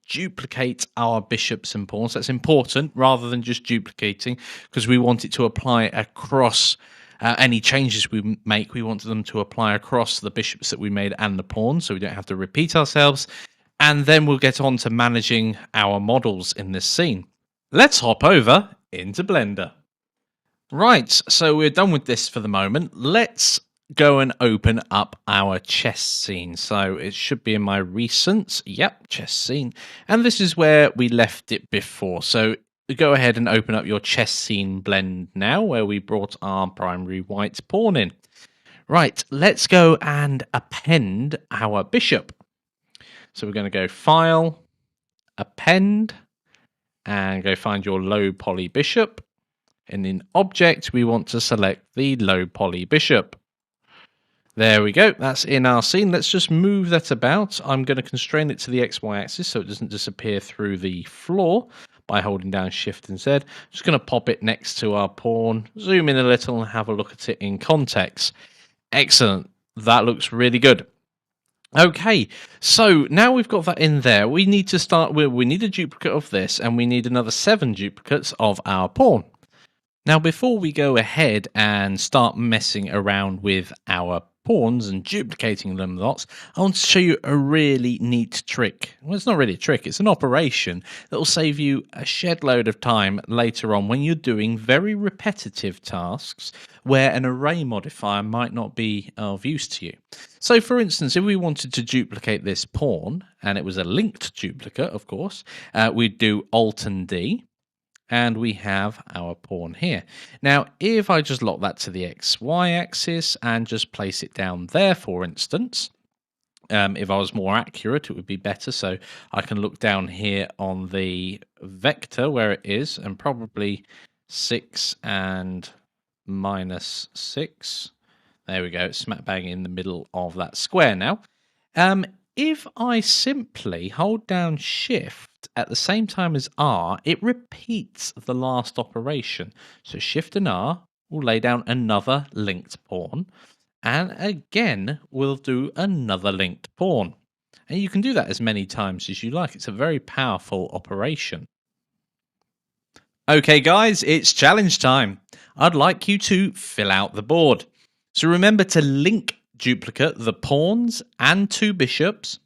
duplicate our bishops and pawns. That's important rather than just duplicating, because we want it to apply across any changes we make. We want them to apply across the bishops that we made and the pawns, so we don't have to repeat ourselves. And then we'll get on to managing our models in this scene. Let's hop over into Blender. Right, so we're done with this for the moment. Let's go and open up our chess scene. So it should be in my recents. Yep, chess scene. And this is where we left it before. So go ahead and open up your chess scene blend now, where we brought our primary white pawn in. Right, let's go and append our bishop. So we're going to go File, Append, and go find your low poly bishop. And in Object, we want to select the low poly bishop. There we go, that's in our scene. Let's just move that about. I'm going to constrain it to the XY axis so it doesn't disappear through the floor by holding down Shift and Z. Just going to pop it next to our pawn, zoom in a little and have a look at it in context. Excellent, that looks really good. Okay, so now we've got that in there, we need to start with, we need a duplicate of this and we need another 7 duplicates of our pawn. Now, before we go ahead and start messing around with our pawns and duplicating them lots, I want to show you a really neat trick. Well, it's not really a trick, it's an operation that will save you a shed load of time later on when you're doing very repetitive tasks where an array modifier might not be of use to you. So, for instance, if we wanted to duplicate this pawn, and it was a linked duplicate, of course, we'd do Alt and D. And we have our pawn here. Now, if I just lock that to the XY axis and just place it down there, for instance, if I was more accurate, it would be better. So I can look down here on the vector where it is, and probably 6 and -6. There we go, it's smack bang in the middle of that square now. If I simply hold down Shift at the same time as R, it repeats the last operation. So Shift and R will lay down another linked pawn, and again we'll do another linked pawn. And you can do that as many times as you like. It's a very powerful operation. Okay guys, it's challenge time. I'd like you to fill out the board. So remember to link duplicate the pawns and 2 bishops.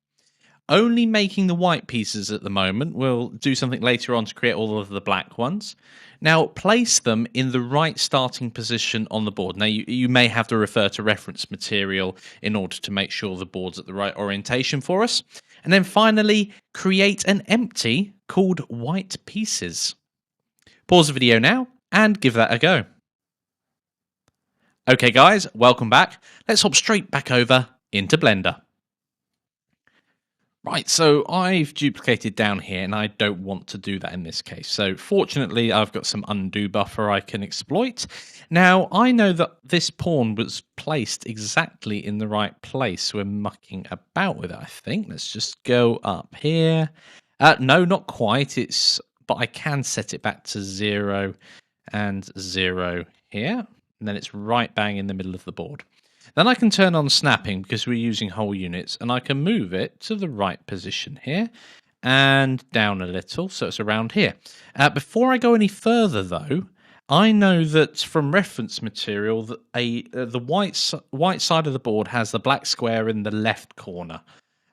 only making the white pieces at the moment. We'll do something later on to create all of the black ones. Now, place them in the right starting position on the board. Now, you may have to refer to reference material in order to make sure the board's at the right orientation for us. And then finally, create an empty called white pieces. Pause the video now and give that a go. Okay guys, welcome back. Let's hop straight back over into Blender. Right, so I've duplicated down here and I don't want to do that in this case. So fortunately, I've got some undo buffer I can exploit. Now, I know that this pawn was placed exactly in the right place. We're mucking about with it, I think. Let's just go up here. No, not quite. But I can set it back to 0 and 0 here. And then it's right bang in the middle of the board. Then I can turn on snapping because we're using whole units, and I can move it to the right position here and down a little, so it's around here. Before I go any further though, I know that from reference material that the white side of the board has the black square in the left corner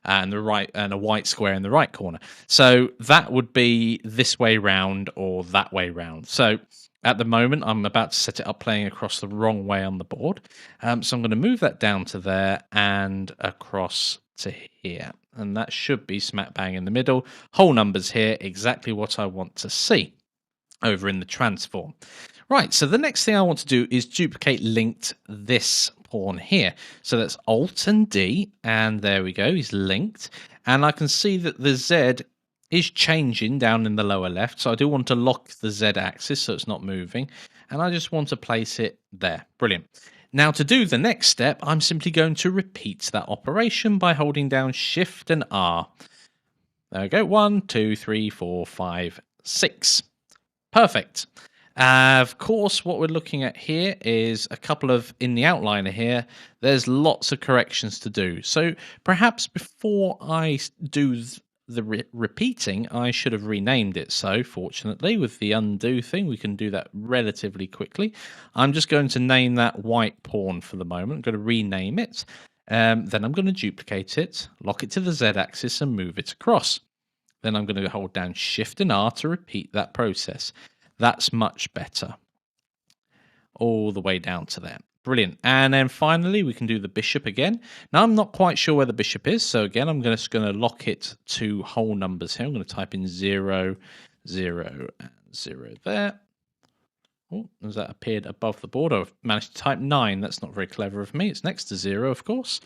and a white square in the right corner. So that would be this way round or that way round. So at the moment, I'm about to set it up playing across the wrong way on the board. So I'm going to move that down to there and across to here. And that should be smack bang in the middle. Whole numbers here, exactly what I want to see over in the transform. Right, so the next thing I want to do is duplicate linked this pawn here. So that's Alt and D, and there we go, he's linked. And I can see that the Z is changing down in the lower left, so I do want to lock the Z axis so it's not moving, and I just want to place it there. Brilliant. Now to do the next step, I'm simply going to repeat that operation by holding down Shift and R. There we go, 1, 2, 3, 4, 5, 6. Perfect. Of course, what we're looking at here is a couple of, in the outliner here, there's lots of corrections to do. So perhaps before I do the repeating, I should have renamed it. So fortunately, with the undo thing, we can do that relatively quickly. I'm just going to name that white pawn for the moment. I'm going to rename it. Then I'm going to duplicate it, lock it to the Z axis and move it across. Then I'm going to hold down Shift and R to repeat that process. That's much better. All the way down to there. Brilliant. And then finally, we can do the bishop again. Now, I'm not quite sure where the bishop is. So again, I'm just going to lock it to whole numbers here. I'm going to type in 0, 0, and 0 there. Oh, has that appeared above the board? I've managed to type 9. That's not very clever of me. It's next to 0, of course.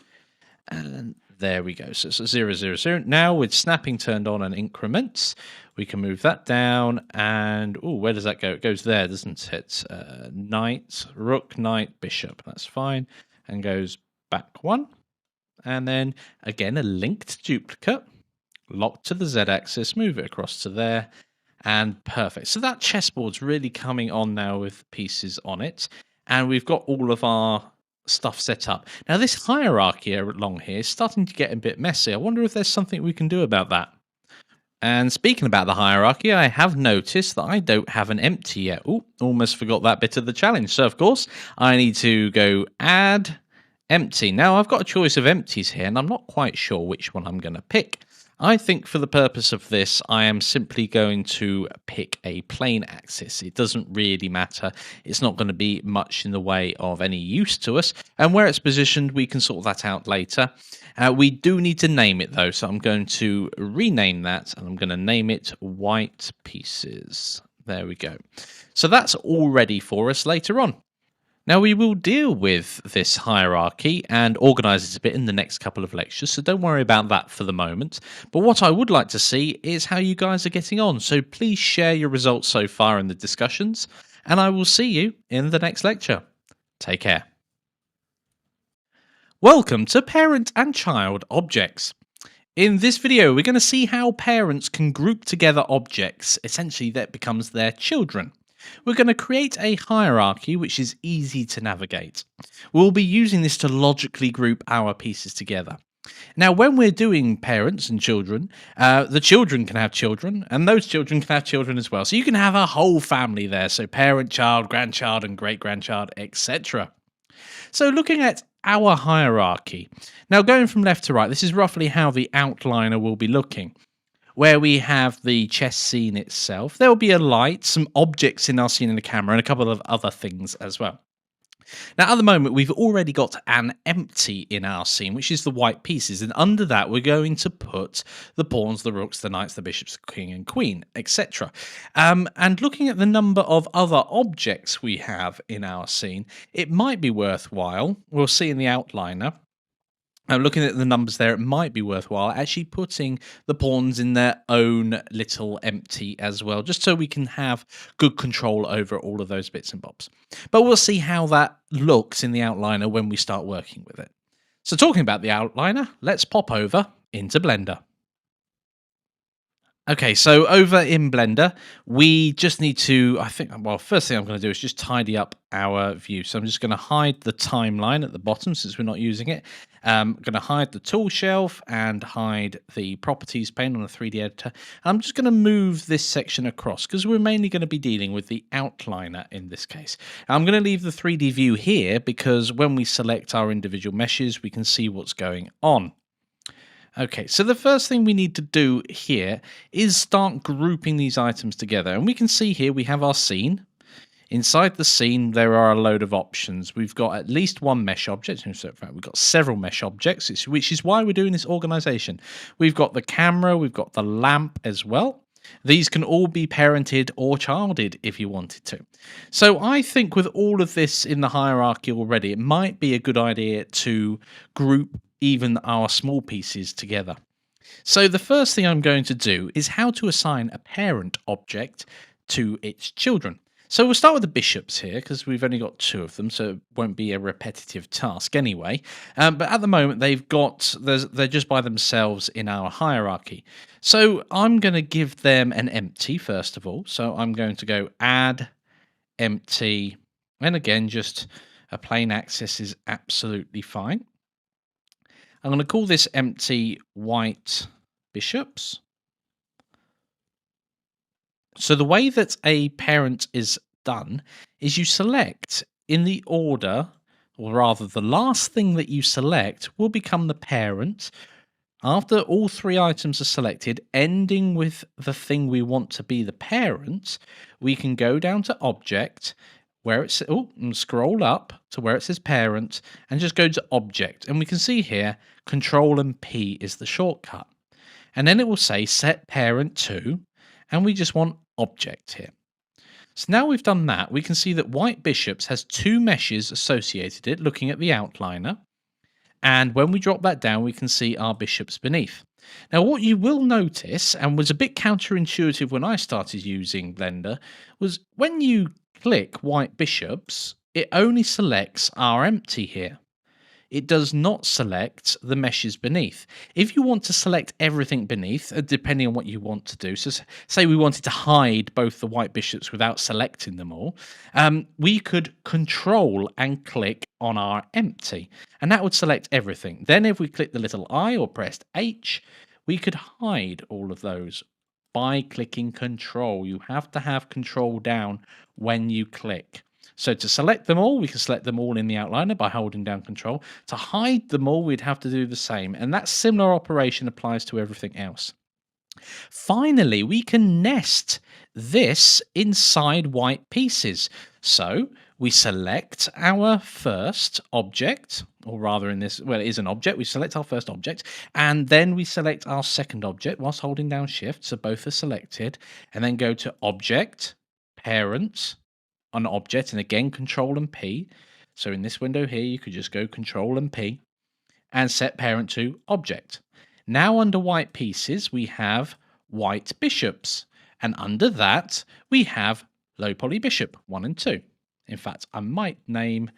And there we go. So it's a 0, 0, 0. Now with snapping turned on and increments, we can move that down. And oh, where does that go? It goes there, doesn't it? Knight, rook, knight, bishop. That's fine. And goes back 1. And then again, a linked duplicate. Locked to the Z axis. Move it across to there. And perfect. So that chessboard's really coming on now with pieces on it. And we've got all of our stuff set up. Now this hierarchy along here is starting to get a bit messy. I wonder if there's something we can do about that. And speaking about the hierarchy, I have noticed that I don't have an empty yet. Oh, almost forgot that bit of the challenge. So of course, I need to go add empty. Now I've got a choice of empties here, and I'm not quite sure which one I'm going to pick. I think for the purpose of this, I am simply going to pick a plane axis. It doesn't really matter. It's not going to be much in the way of any use to us. And where it's positioned, we can sort that out later. We do need to name it though, so I'm going to rename that, and I'm going to name it white pieces. There we go. So that's all ready for us later on. Now, we will deal with this hierarchy and organise it a bit in the next couple of lectures, so don't worry about that for the moment. But what I would like to see is how you guys are getting on, so please share your results so far in the discussions, and I will see you in the next lecture. Take care. Welcome to Parent and Child Objects. In this video, we're going to see how parents can group together objects, essentially that becomes their children. We're going to create a hierarchy which is easy to navigate. We'll be using this to logically group our pieces together. Now, when we're doing parents and children, the children can have children, and those children can have children as well. So you can have a whole family there, so parent, child, grandchild, and great-grandchild, etc. So looking at our hierarchy. Now, going from left to right, this is roughly how the outliner will be looking. Where we have the chess scene itself, there will be a light, some objects in our scene in the camera, and a couple of other things as well. Now, at the moment, we've already got an empty in our scene, which is the white pieces, and under that, we're going to put the pawns, the rooks, the knights, the bishops, the king and queen, etc. And looking at the number of other objects we have in our scene, it might be worthwhile, we'll see in the outliner, looking at the numbers there, it might be worthwhile actually putting the pawns in their own little empty as well, just so we can have good control over all of those bits and bobs. But we'll see how that looks in the outliner when we start working with it. So talking about the outliner, let's pop over into Blender. Okay, so over in Blender, we just need to, first thing I'm going to do is just tidy up our view. So I'm just going to hide the timeline at the bottom since we're not using it. I'm going to hide the tool shelf and hide the properties pane on a 3D editor. I'm just going to move this section across because we're mainly going to be dealing with the outliner in this case. I'm going to leave the 3D view here because when we select our individual meshes, we can see what's going on. Okay, so the first thing we need to do here is start grouping these items together. And we can see here we have our scene. Inside the scene, there are a load of options. We've got at least one mesh object. In fact, we've got several mesh objects, which is why we're doing this organization. We've got the camera, we've got the lamp as well. These can all be parented or childed if you wanted to. So I think with all of this in the hierarchy already, it might be a good idea to group even our small pieces together. So the first thing I'm going to do is how to assign a parent object to its children. So we'll start with the bishops here because we've only got 2 of them, so it won't be a repetitive task anyway. But at the moment, they're just by themselves in our hierarchy. So I'm going to give them an empty first of all. So I'm going to go add empty, and again, just a plain access is absolutely fine. I'm going to call this empty white bishops. So the way that a parent is done is you select in the order, or rather the last thing that you select will become the parent. After all 3 items are selected, ending with the thing we want to be the parent, we can go down to object, where it's and scroll up to where it says parent and just go to object, and we can see here Control and P is the shortcut, and then it will say set parent to, and we just want object here. So now we've done that, we can see that white bishops has 2 meshes associated it looking at the outliner, and when we drop that down we can see our bishops beneath. Now what you will notice, and was a bit counterintuitive when I started using Blender, was when you click white bishops, it only selects our empty here. It does not select the meshes beneath. If you want to select everything beneath, depending on what you want to do, so say we wanted to hide both the white bishops without selecting them all, we could control and click on our empty, and that would select everything. Then if we click the little I or pressed H, we could hide all of those by clicking control. You have to have control down when you click. So to select them all, we can select them all in the outliner by holding down control. To hide them all, we'd have to do the same. And that similar operation applies to everything else. Finally, we can nest this inside white pieces. So we select our first object, or rather in this, well, it is an object. We select our first object, and then we select our second object whilst holding down shift. So both are selected, and then go to object, parent, on object, and again control and P. So in this window here you could just go control and P and set parent to object. Now under white pieces we have white bishops, and under that we have low poly bishop 1 and 2. In fact, I might name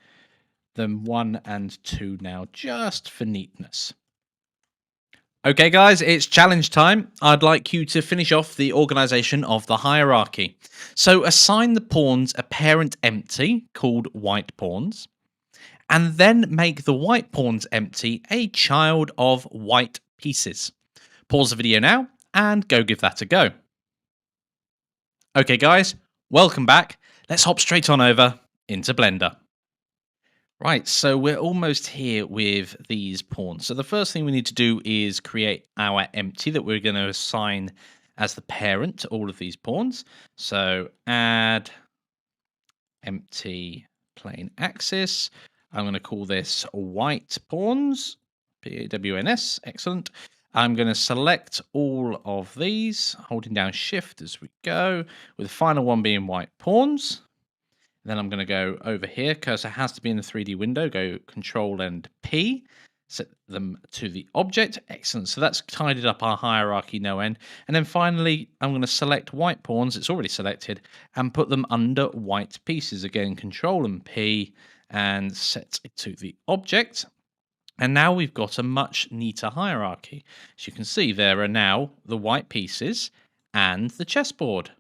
them 1 and 2 now just for neatness. Okay guys, it's challenge time. I'd like you to finish off the organization of the hierarchy. So assign the pawns a parent empty called white pawns, and then make the white pawns empty a child of white pieces. Pause the video now and go give that a go. Okay guys, welcome back. Let's hop straight on over into Blender. Right, so we're almost here with these pawns. So the first thing we need to do is create our empty that we're going to assign as the parent to all of these pawns. So add empty plain axis. I'm going to call this white pawns, PAWNS, excellent. I'm going to select all of these, holding down shift as we go, with the final one being white pawns. Then I'm going to go over here. Cursor has to be in the 3D window. Go Control and P. Set them to the object. Excellent. So that's tidied up our hierarchy no end. And then finally, I'm going to select white pawns. It's already selected. And put them under white pieces. Again, Control and P. And set it to the object. And now we've got a much neater hierarchy. As you can see, there are now the white pieces and the chessboard.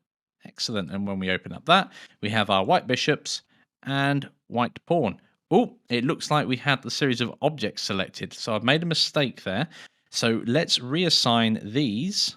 Excellent. And when we open up that, we have our white bishops and white pawn. Oh, it looks like we had the series of objects selected. So I've made a mistake there. So let's reassign these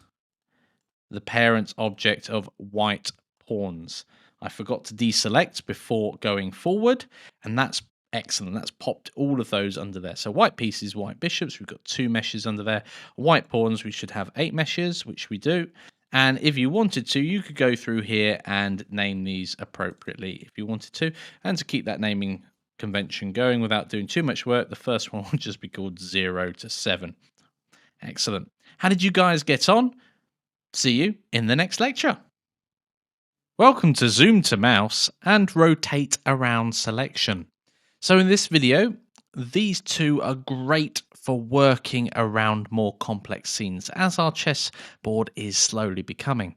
the parent object of white pawns. I forgot to deselect before going forward, and that's excellent. That's popped all of those under there. So white pieces, white bishops, we've got 2 meshes under there. White pawns, we should have 8 meshes, which we do. And if you wanted to, you could go through here and name these appropriately if you wanted to. And to keep that naming convention going without doing too much work, the first one will just be called 0 to 7. Excellent. How did you guys get on? See you in the next lecture. Welcome to Zoom to Mouse and Rotate Around Selection. So in this video, these two are great for working around more complex scenes, as our chessboard is slowly becoming.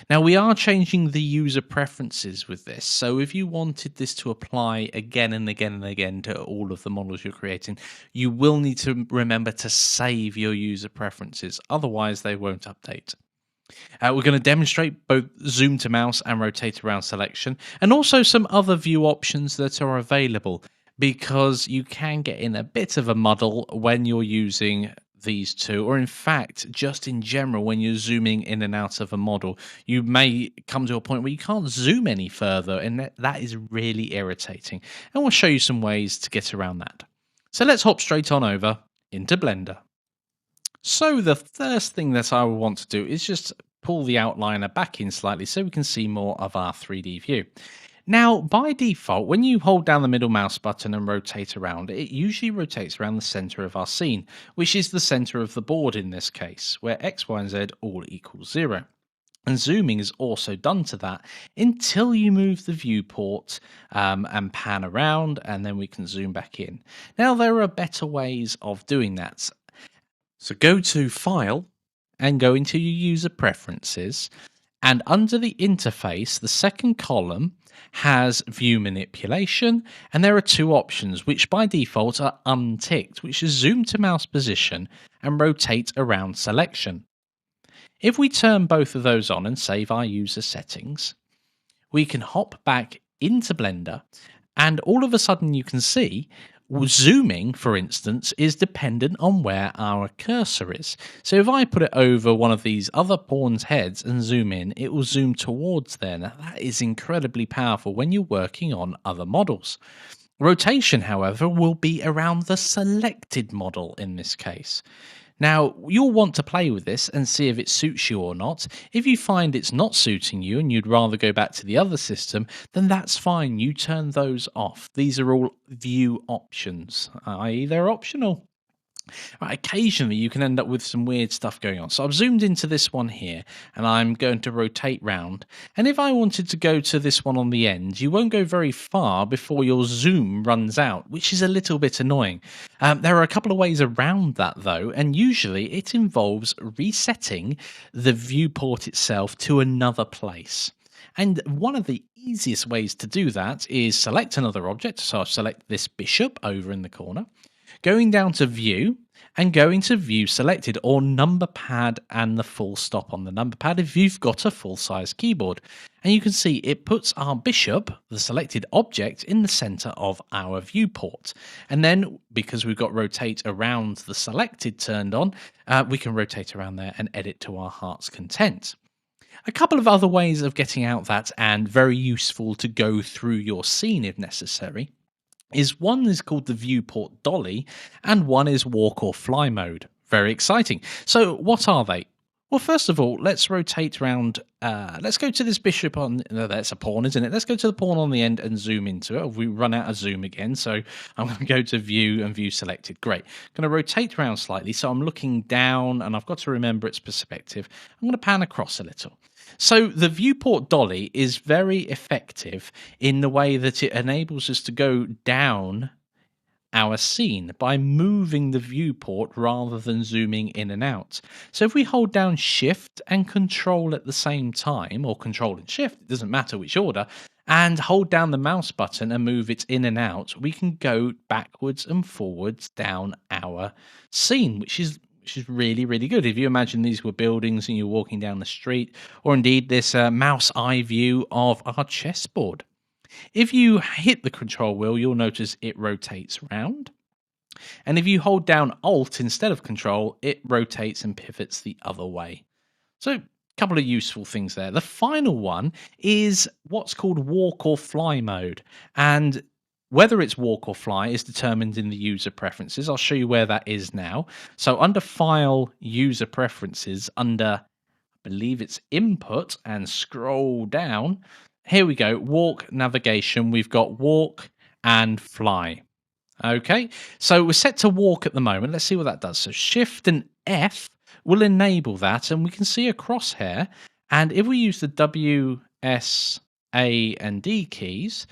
Now, we are changing the user preferences with this, so if you wanted this to apply again and again and again to all of the models you're creating, you will need to remember to save your user preferences, otherwise they won't update. We're going to demonstrate both zoom to mouse and rotate around selection, and also some other view options that are available, because you can get in a bit of a muddle when you're using these two, or in fact, just in general, when you're zooming in and out of a model, you may come to a point where you can't zoom any further, and that is really irritating. And we'll show you some ways to get around that. So let's hop straight on over into Blender. So the first thing that I will want to do is just pull the outliner back in slightly so we can see more of our 3D view. Now, by default, when you hold down the middle mouse button and rotate around, it usually rotates around the center of our scene, which is the center of the board in this case, where X, Y, and Z all equals 0. And zooming is also done to that until you move the viewport and pan around, and then we can zoom back in. Now, there are better ways of doing that. So go to File and go into your user preferences, and under the interface, the second column has view manipulation, and there are 2 options which by default are unticked, which is zoom to mouse position and rotate around selection. If we turn both of those on and save our user settings, we can hop back into Blender, and all of a sudden you can see zooming, for instance, is dependent on where our cursor is. So if I put it over one of these other pawn's heads and zoom in, it will zoom towards there. Now, that is incredibly powerful when you're working on other models. Rotation, however, will be around the selected model in this case. Now, you'll want to play with this and see if it suits you or not. If you find it's not suiting you and you'd rather go back to the other system, then that's fine. You turn those off. These are all view options, i.e. they're optional. Right, occasionally you can end up with some weird stuff going on. So I've zoomed into this one here and I'm going to rotate round. And if I wanted to go to this one on the end, you won't go very far before your zoom runs out, which is a little bit annoying. There are a couple of ways around that though, and usually it involves resetting the viewport itself to another place. And one of the easiest ways to do that is select another object. So I'll select this bishop over in the corner, going down to view and going to view selected, or number pad and the full stop on the number pad if you've got a full size keyboard. And you can see it puts our bishop, the selected object, in the center of our viewport. And then because we've got rotate around the selected turned on, we can rotate around there and edit to our heart's content. A couple of other ways of getting out that, and very useful to go through your scene if necessary, is one is called the viewport dolly and one is walk or fly mode. Very exciting. So what are they? Well, first of all, let's rotate around. Let's go to this bishop on. No, that's a pawn, isn't it? Let's go to the pawn on the end and zoom into it. We run out of zoom again, so I'm going to go to view and view selected. Great. I'm going to rotate around slightly, so I'm looking down, and I've got to remember its perspective. I'm going to pan across a little. So the viewport dolly is very effective in the way that it enables us to go down our scene by moving the viewport rather than zooming in and out. So if we hold down shift and control at the same time, or control and shift, it doesn't matter which order, and hold down the mouse button and move it in and out, we can go backwards and forwards down our scene, which is really, really good. If you imagine these were buildings and you're walking down the street, or indeed this mouse eye view of our chessboard. If you hit the control wheel, you'll notice it rotates round. And if you hold down Alt instead of control, it rotates and pivots the other way. So a couple of useful things there. The final one is what's called walk or fly mode. And whether it's walk or fly is determined in the user preferences. I'll show you where that is now. So under File, User Preferences, under, I believe it's Input, and scroll down, here we go, walk navigation. We've got walk and fly. Okay, so we're set to walk at the moment. Let's see what that does. So Shift and F will enable that, and we can see a crosshair. And if we use the W, S, A, and D keys,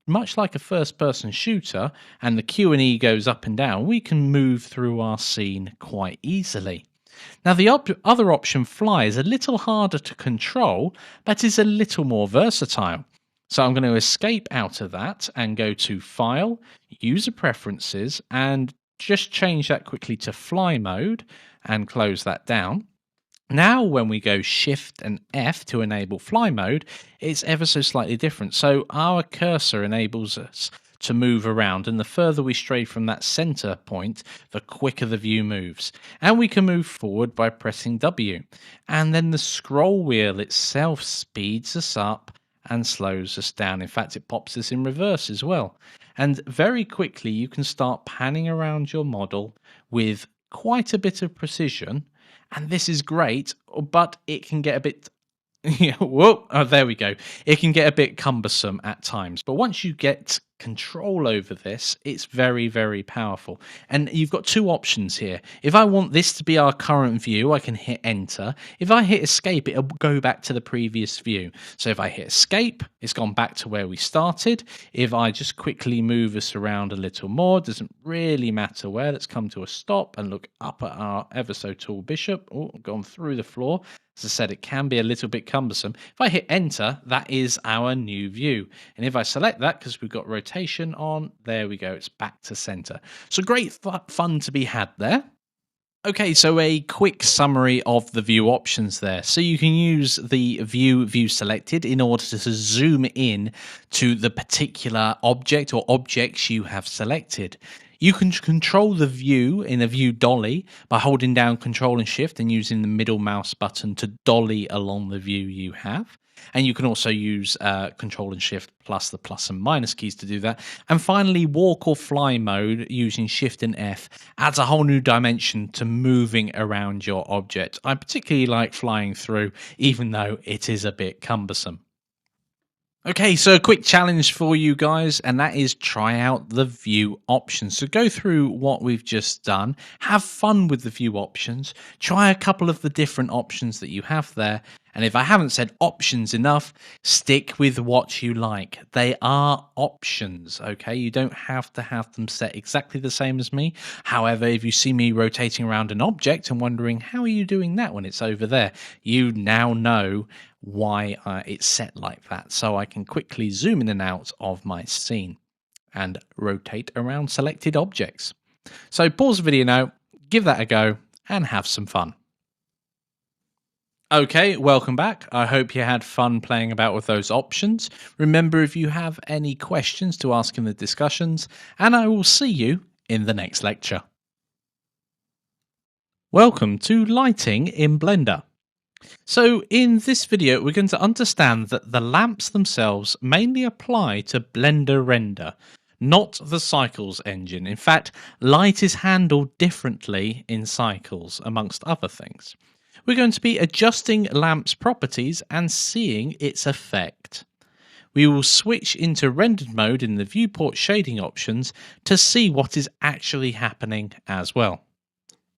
much like a first-person shooter, and the Q and E goes up and down, we can move through our scene quite easily. Now, the other option, fly, is a little harder to control, but is a little more versatile. So I'm going to escape out of that and go to File, User Preferences, and just change that quickly to fly mode and close that down. Now, when we go Shift and F to enable fly mode, it's ever so slightly different. So our cursor enables us to move around, and the further we stray from that center point, the quicker the view moves. And we can move forward by pressing W. And then the scroll wheel itself speeds us up and slows us down. In fact, it pops us in reverse as well. And very quickly, you can start panning around your model with quite a bit of precision. And this is great, but it can get a bit whoa, oh, there we go. It can get a bit cumbersome at times, but once you get control over this, it's very, very powerful. And you've got two options here. If I want this to be our current view, I can hit enter. If I hit escape, it'll go back to the previous view. So if I hit escape, it's gone back to where we started. If I just quickly move us around a little more, doesn't really matter where. Let's come to a stop and look up at our ever so tall bishop. Oh, gone through the floor. As I said, it can be a little bit cumbersome. If I hit enter, that is our new view. And if I select that, because we've got rotation on, there we go, it's back to center. So great fun to be had there. Okay, so a quick summary of the view options there. So you can use the view selected in order to zoom in to the particular object or objects you have selected. You can control the view in a view dolly by holding down Control and Shift and using the middle mouse button to dolly along the view you have. And you can also use Control and Shift plus the plus and minus keys to do that. And finally, walk or fly mode using Shift and F adds a whole new dimension to moving around your object. I particularly like flying through, even though it is a bit cumbersome. Okay, so a quick challenge for you guys, and that is try out the view options. So go through what we've just done, have fun with the view options, try a couple of the different options that you have there, and if I haven't said options enough, stick with what you like. They are options, okay? You don't have to have them set exactly the same as me. However, if you see me rotating around an object and wondering, how are you doing that when it's over there? You now know why it's set like that. So I can quickly zoom in and out of my scene and rotate around selected objects. So pause the video now, give that a go, and have some fun. Okay, welcome back. I hope you had fun playing about with those options. Remember, if you have any questions, to ask in the discussions, and I will see you in the next lecture. Welcome to Lighting in Blender. So in this video, we're going to understand that the lamps themselves mainly apply to Blender render. not the cycles engine. In fact, light is handled differently in cycles, amongst other things. We're going to be adjusting lamp's properties and seeing its effect. We will switch into rendered mode in the viewport shading options to see what is actually happening as well.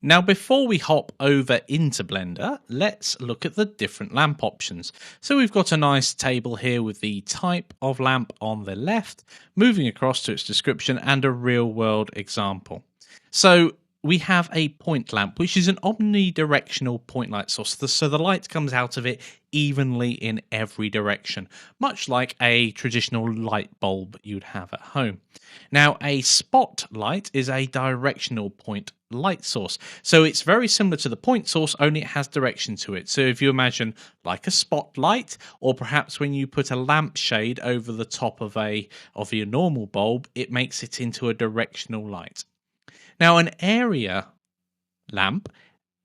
Now, before we hop over into Blender, let's look at the different lamp options. So we've got a nice table here with the type of lamp on the left, moving across to its description and a real world example. So we have a point lamp, which is an omnidirectional point light source. So the light comes out of it evenly in every direction, much like a traditional light bulb you'd have at home. Now, a spotlight is a directional point light source. So it's very similar to the point source, only it has direction to it. So if you imagine like a spotlight, or perhaps when you put a lampshade over the top of your normal bulb, it makes it into a directional light. Now, an area lamp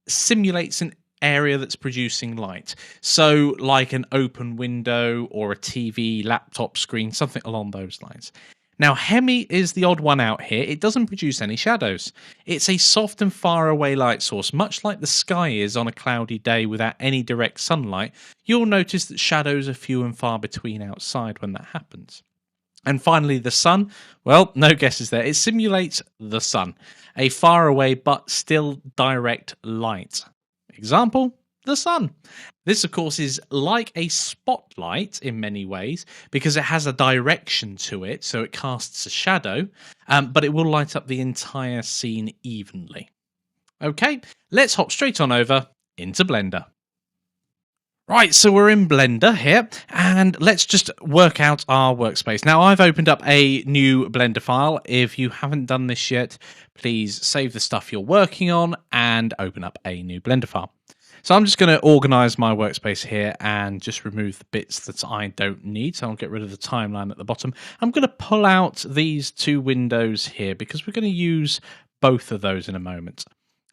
simulates an area that's producing light. So like an open window or a TV, laptop screen, something along those lines. Now, Hemi is the odd one out here. It doesn't produce any shadows. It's a soft and far away light source, much like the sky is on a cloudy day without any direct sunlight. You'll notice that shadows are few and far between outside when that happens. And finally, the sun. Well, no guesses there. It simulates the sun, a far away but still direct light. Example, the sun. This, of course, is like a spotlight in many ways because it has a direction to it, so it casts a shadow, but it will light up the entire scene evenly. Okay, let's hop straight on over into Blender. Right, so we're in Blender here, and let's just work out our workspace. Now, I've opened up a new Blender file. If you haven't done this yet, please save the stuff you're working on and open up a new Blender file. So I'm just going to organize my workspace here and just remove the bits that I don't need. So I'll get rid of the timeline at the bottom. I'm going to pull out these two windows here because we're going to use both of those in a moment.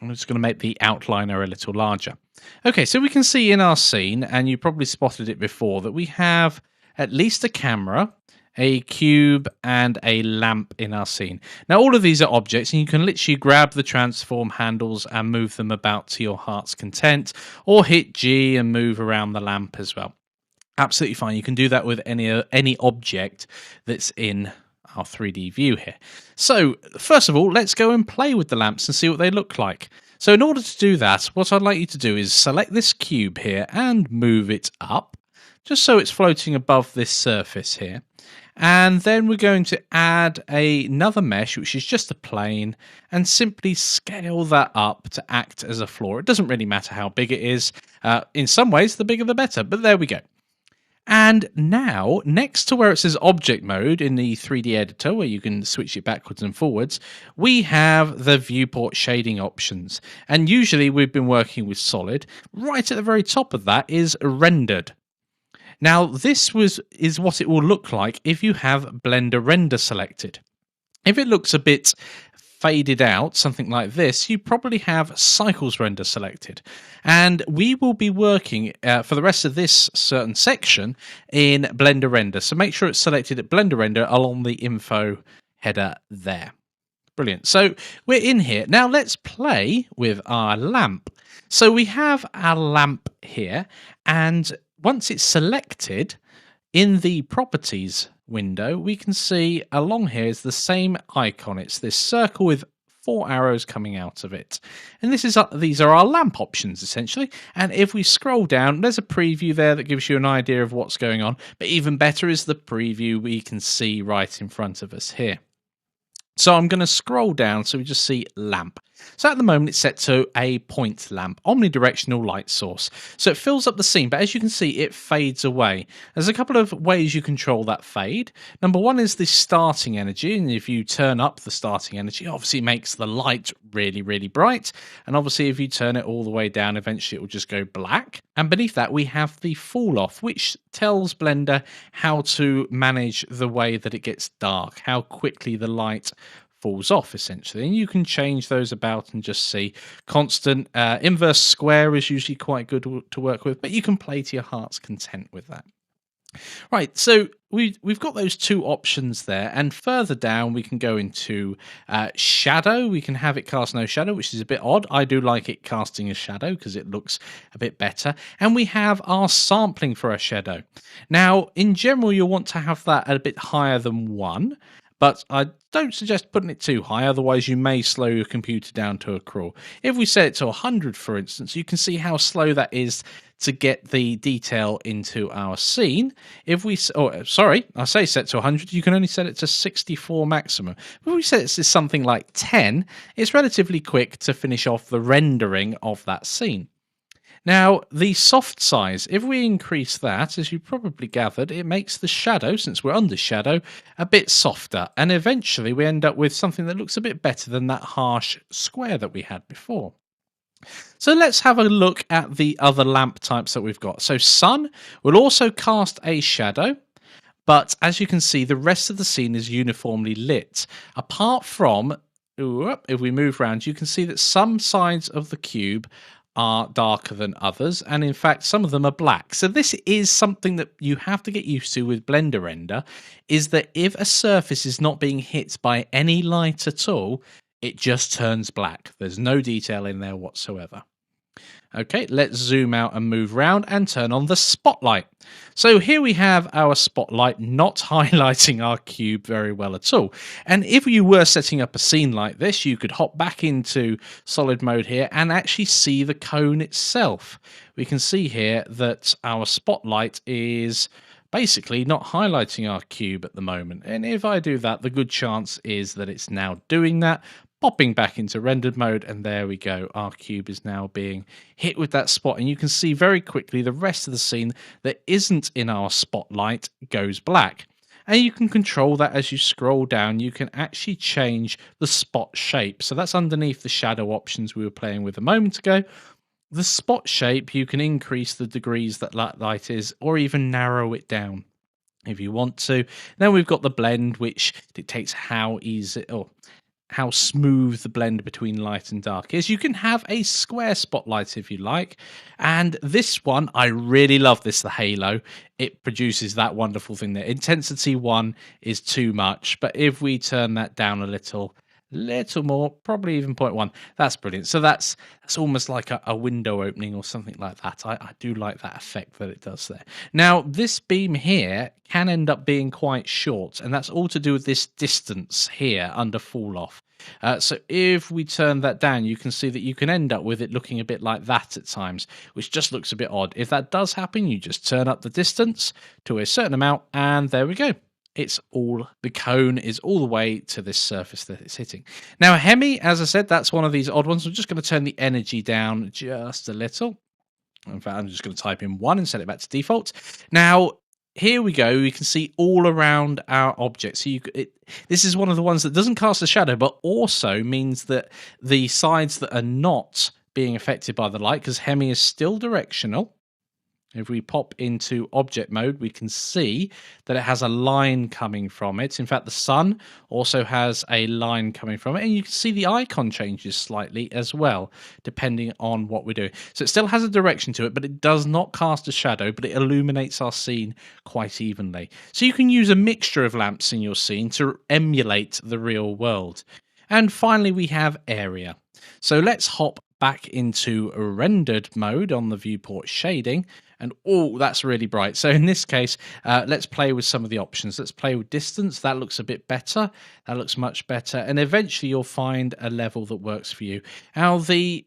I'm just going to make the outliner a little larger. Okay, so we can see in our scene, and you probably spotted it before, that we have at least a camera, a cube, and a lamp in our scene. Now, all of these are objects, and you can literally grab the transform handles and move them about to your heart's content, or hit G and move around the lamp as well. Absolutely fine. You can do that with any object that's in our 3D view here. So first of all, let's go and play with the lamps and see what they look like. So in order to do that, what I'd like you to do is select this cube here and move it up, just so it's floating above this surface here. And then we're going to add another mesh, which is just a plane, and simply scale that up to act as a floor. It doesn't really matter how big it is. In some ways, the bigger the better, but there we go. And now, next to where it says object mode in the 3D editor, where you can switch it backwards and forwards, we have the viewport shading options. And usually we've been working with solid. Right at the very top of that is rendered. Now, this is what it will look like if you have Blender Render selected. If it looks a bit faded out, something like this, you probably have Cycles Render selected. And we will be working for the rest of this certain section in Blender Render. So make sure it's selected at Blender Render along the info header there. Brilliant. So we're in here. Now let's play with our lamp. So we have our lamp here, and once it's selected in the properties window, we can see along here is the same icon. It's this circle with 4 arrows coming out of it. And these are our lamp options, essentially. And if we scroll down, there's a preview there that gives you an idea of what's going on. But even better is the preview we can see right in front of us here. So I'm going to scroll down so we just see lamp. So at the moment it's set to a point lamp, omnidirectional light source. So it fills up the scene, but as you can see it fades away. There's a couple of ways you control that fade. Number one is the starting energy, and if you turn up the starting energy, obviously it makes the light really, really bright. And obviously if you turn it all the way down, eventually it will just go black. And beneath that we have the fall off, which tells Blender how to manage the way that it gets dark, how quickly the light falls off, essentially. And you can change those about and just see. Constant inverse square is usually quite good to work with, but you can play to your heart's content with that. Right, so we've got those two options there, and further down we can go into shadow. We can have it cast no shadow, which is a bit odd. I do like it casting a shadow because it looks a bit better. And we have our sampling for a shadow. Now, in general, you'll want to have that a bit higher than 1. But I don't suggest putting it too high, otherwise you may slow your computer down to a crawl. If we set it to 100, for instance, you can see how slow that is to get the detail into our scene. If we, I say set to 100, you can only set it to 64 maximum. If we set it to something like 10, it's relatively quick to finish off the rendering of that scene. Now, the soft size, if we increase that, as you probably gathered, it makes the shadow, since we're under shadow, a bit softer. And eventually we end up with something that looks a bit better than that harsh square that we had before. So let's have a look at the other lamp types that we've got. So sun will also cast a shadow, but as you can see, the rest of the scene is uniformly lit. Apart from, if we move around, you can see that some sides of the cube are darker than others, and in fact some of them are black. So this is something that you have to get used to with Blender Render, is that if a surface is not being hit by any light at all, it just turns black. There's no detail in there whatsoever. Okay, let's zoom out and move around and turn on the spotlight. So here we have our spotlight not highlighting our cube very well at all. And if you were setting up a scene like this, you could hop back into solid mode here and actually see the cone itself. We can see here that our spotlight is basically not highlighting our cube at the moment. And if I do that, the good chance is that it's now doing that, popping back into rendered mode, and there we go. Our cube is now being hit with that spot, and you can see very quickly the rest of the scene that isn't in our spotlight goes black. And you can control that as you scroll down. You can actually change the spot shape. So that's underneath the shadow options we were playing with a moment ago. The spot shape, you can increase the degrees that light is, or even narrow it down if you want to. Then we've got the blend, which dictates how easy or how smooth the blend between light and dark is. You can have a square spotlight if you like. And this one, I really love this, the halo. It produces that wonderful thing there. Intensity 1 is too much, but if we turn that down a little more, probably even 0.1, that's brilliant. So that's almost like a window opening or something like that. I do like that effect that it does there. Now, this beam here can end up being quite short, and that's all to do with this distance here under fall off. So if we turn that down, you can see that you can end up with it looking a bit like that at times, which just looks a bit odd. If that does happen, you just turn up the distance to a certain amount, and there we go. The cone is all the way to this surface that it's hitting. Now, Hemi, as I said, that's one of these odd ones. I'm just going to turn the energy down just a little. In fact, I'm just going to type in 1 and set it back to default. Now, here we go. We can see all around our object. So this is one of the ones that doesn't cast a shadow, but also means that the sides that are not being affected by the light, because Hemi is still directional. If we pop into object mode, we can see that it has a line coming from it. In fact, the sun also has a line coming from it. And you can see the icon changes slightly as well, depending on what we're doing. So it still has a direction to it, but it does not cast a shadow, but it illuminates our scene quite evenly. So you can use a mixture of lamps in your scene to emulate the real world. And finally, we have area. So let's hop back into rendered mode on the viewport shading. And that's really bright. So in this case, let's play with some of the options. Let's play with distance. That looks a bit better. That looks much better. And eventually you'll find a level that works for you. Now, the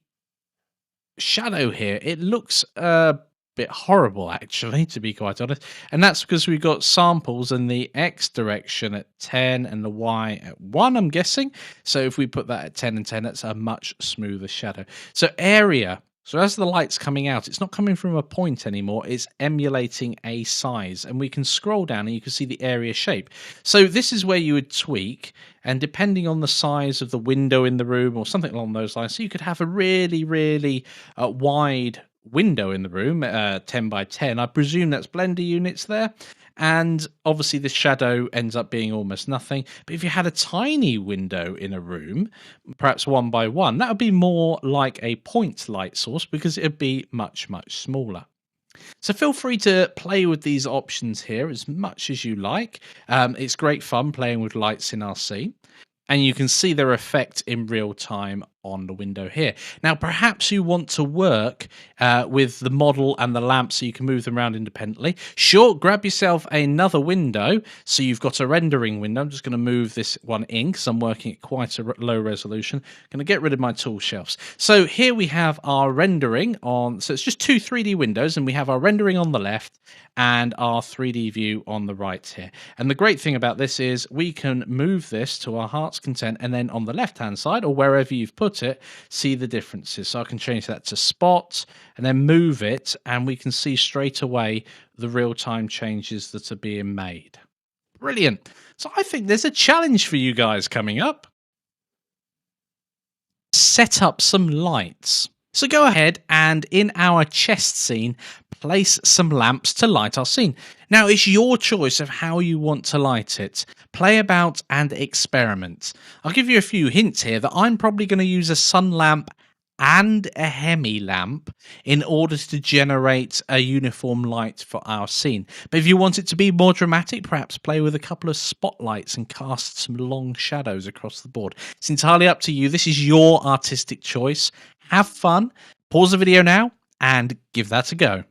shadow here, it looks a bit horrible, actually, to be quite honest. And that's because we've got samples in the X direction at 10 and the Y at 1, I'm guessing. So if we put that at 10 and 10, that's a much smoother shadow. So area. So as the light's coming out, it's not coming from a point anymore, it's emulating a size. And we can scroll down and you can see the area shape. So this is where you would tweak, and depending on the size of the window in the room or something along those lines, so you could have a really, really wide window in the room, 10 by 10. I presume that's Blender units there. And obviously the shadow ends up being almost nothing. But if you had a tiny window in a room, perhaps 1 by 1, that would be more like a point light source because it would be much, much smaller. So feel free to play with these options here as much as you like. It's great fun playing with lights in our scene. And you can see their effect in real time on the window here. Now, perhaps you want to work with the model and the lamp so you can move them around independently. Sure, grab yourself another window so you've got a rendering window. I'm just going to move this one in because I'm working at quite a low resolution. I'm going to get rid of my tool shelves. So here we have our rendering on, so it's just two 3D windows, and we have our rendering on the left and our 3D view on the right here. And the great thing about this is we can move this to our heart's content, and then on the left hand side or wherever you've put it, see the differences. So I can change that to spot and then move it, and we can see straight away the real-time changes that are being made. Brilliant. So I think there's a challenge for you guys coming up. Set up some lights. So go ahead and in our chest scene, place some lamps to light our scene. Now, it's your choice of how you want to light it. Play about and experiment. I'll give you a few hints here that I'm probably going to use a sun lamp and a hemi lamp in order to generate a uniform light for our scene. But if you want it to be more dramatic, perhaps play with a couple of spotlights and cast some long shadows across the board. It's entirely up to you. This is your artistic choice. Have fun. Pause the video now and give that a go.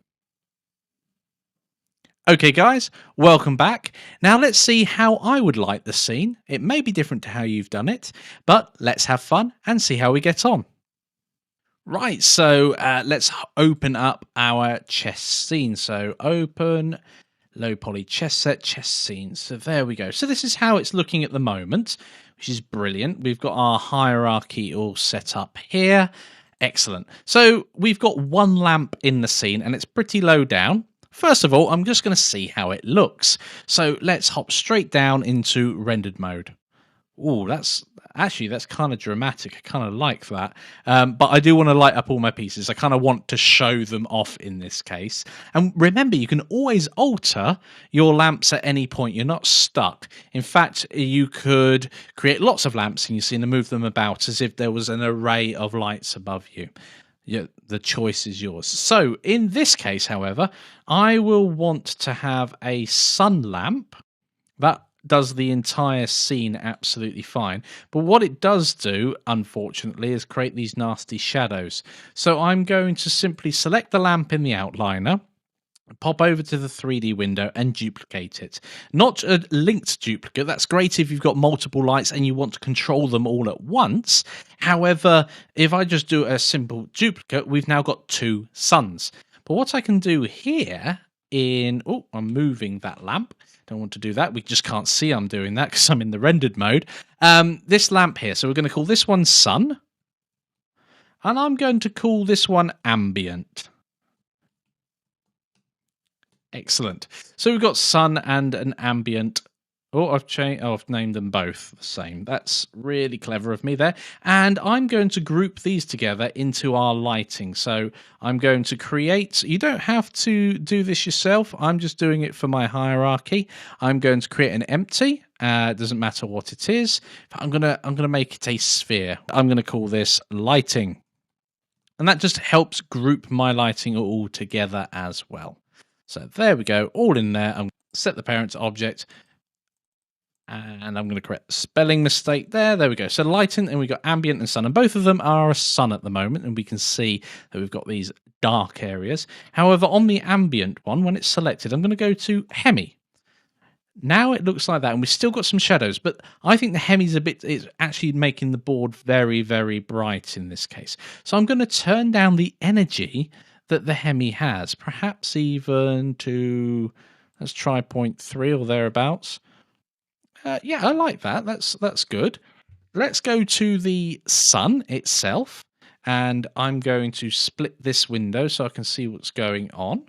Okay guys, welcome back. Now let's see how I would light the scene. It may be different to how you've done it, but let's have fun and see how we get on. Right, so let's open up our chess scene. So open, low poly chess set, chess scene. So there we go. So this is how it's looking at the moment, which is brilliant. We've got our hierarchy all set up here. Excellent. So we've got one lamp in the scene and it's pretty low down. First of all, I'm just going to see how it looks. So let's hop straight down into rendered mode. Oh, that's kind of dramatic. I kind of like that. But I do want to light up all my pieces. I kind of want to show them off in this case. And remember, you can always alter your lamps at any point. You're not stuck. In fact, you could create lots of lamps and you see them move them about as if there was an array of lights above you. Yeah, the choice is yours. So in this case, however, I will want to have a sun lamp that does the entire scene absolutely fine. But what it does do, unfortunately, is create these nasty shadows. So I'm going to simply select the lamp in the outliner, pop over to the 3D window and duplicate it. Not a linked duplicate. That's great if you've got multiple lights and you want to control them all at once. However, if I just do a simple duplicate, we've now got two suns. But what I can do here I'm moving that lamp. Don't want to do that. We just can't see I'm doing that because I'm in the rendered mode. This lamp here. So we're going to call this one sun. And I'm going to call this one ambient. Excellent. So we've got sun and an ambient. Oh, I've named them both the same. That's really clever of me there. And I'm going to group these together into our lighting. So I'm going to create, you don't have to do this yourself. I'm just doing it for my hierarchy. I'm going to create an empty. Doesn't matter what it is. I'm gonna make it a sphere. I'm gonna call this lighting. And that just helps group my lighting all together as well. So there we go, all in there. I'm set the parent object, and I'm going to correct the spelling mistake there. There we go. So lighting, and we've got ambient and sun, and both of them are a sun at the moment, and we can see that we've got these dark areas. However, on the ambient one, when it's selected, I'm going to go to hemi. Now it looks like that, and we've still got some shadows, but I think the hemi's it's actually making the board very, very bright in this case. So I'm going to turn down the energy that the hemi has, perhaps even to, let's try 0.3 or thereabouts. Yeah, I like that. That's good. Let's go to the sun itself, and I'm going to split this window so I can see what's going on.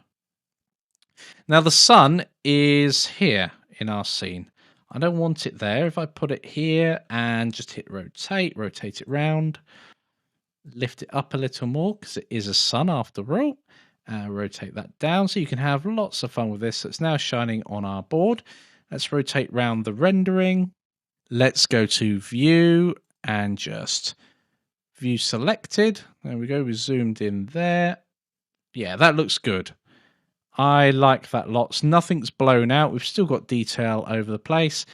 Now the sun is here in our scene. I don't want it there. If I put it here and just hit rotate it round, lift it up a little more because it is a sun after all. Rotate that down so you can have lots of fun with this. So it's now shining on our board. Let's rotate round the rendering. Let's go to view and just view selected. There we go. We zoomed in there. Yeah, that looks good. I like that lots. Nothing's blown out. We've still got detail over the place.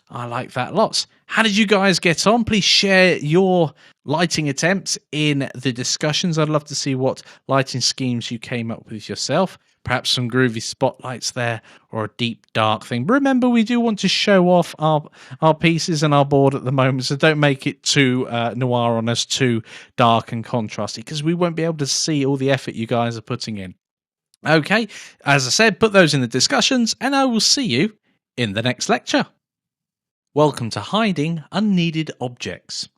I like that lots. How did you guys get on? Please share your lighting attempts in the discussions. I'd love to see what lighting schemes you came up with yourself. Perhaps some groovy spotlights there or a deep dark thing. But remember, we do want to show off our pieces and our board at the moment, so don't make it too noir on us, too dark and contrasty, because we won't be able to see all the effort you guys are putting in. Okay, as I said, put those in the discussions, and I will see you in the next lecture. Welcome to hiding unneeded objects.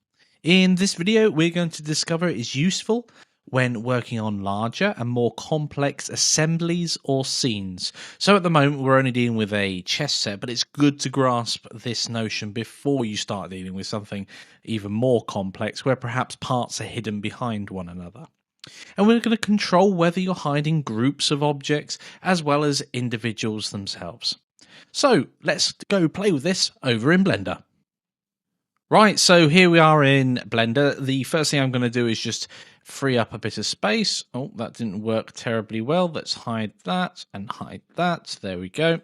In this video, we're going to discover it is useful when working on larger and more complex assemblies or scenes. So at the moment, we're only dealing with a chess set, but it's good to grasp this notion before you start dealing with something even more complex, where perhaps parts are hidden behind one another. And we're going to control whether you're hiding groups of objects as well as individuals themselves. So let's go play with this over in Blender. Right, so here we are in Blender. The first thing I'm going to do is just free up a bit of space. Oh, that didn't work terribly well. Let's hide that and hide that. There we go.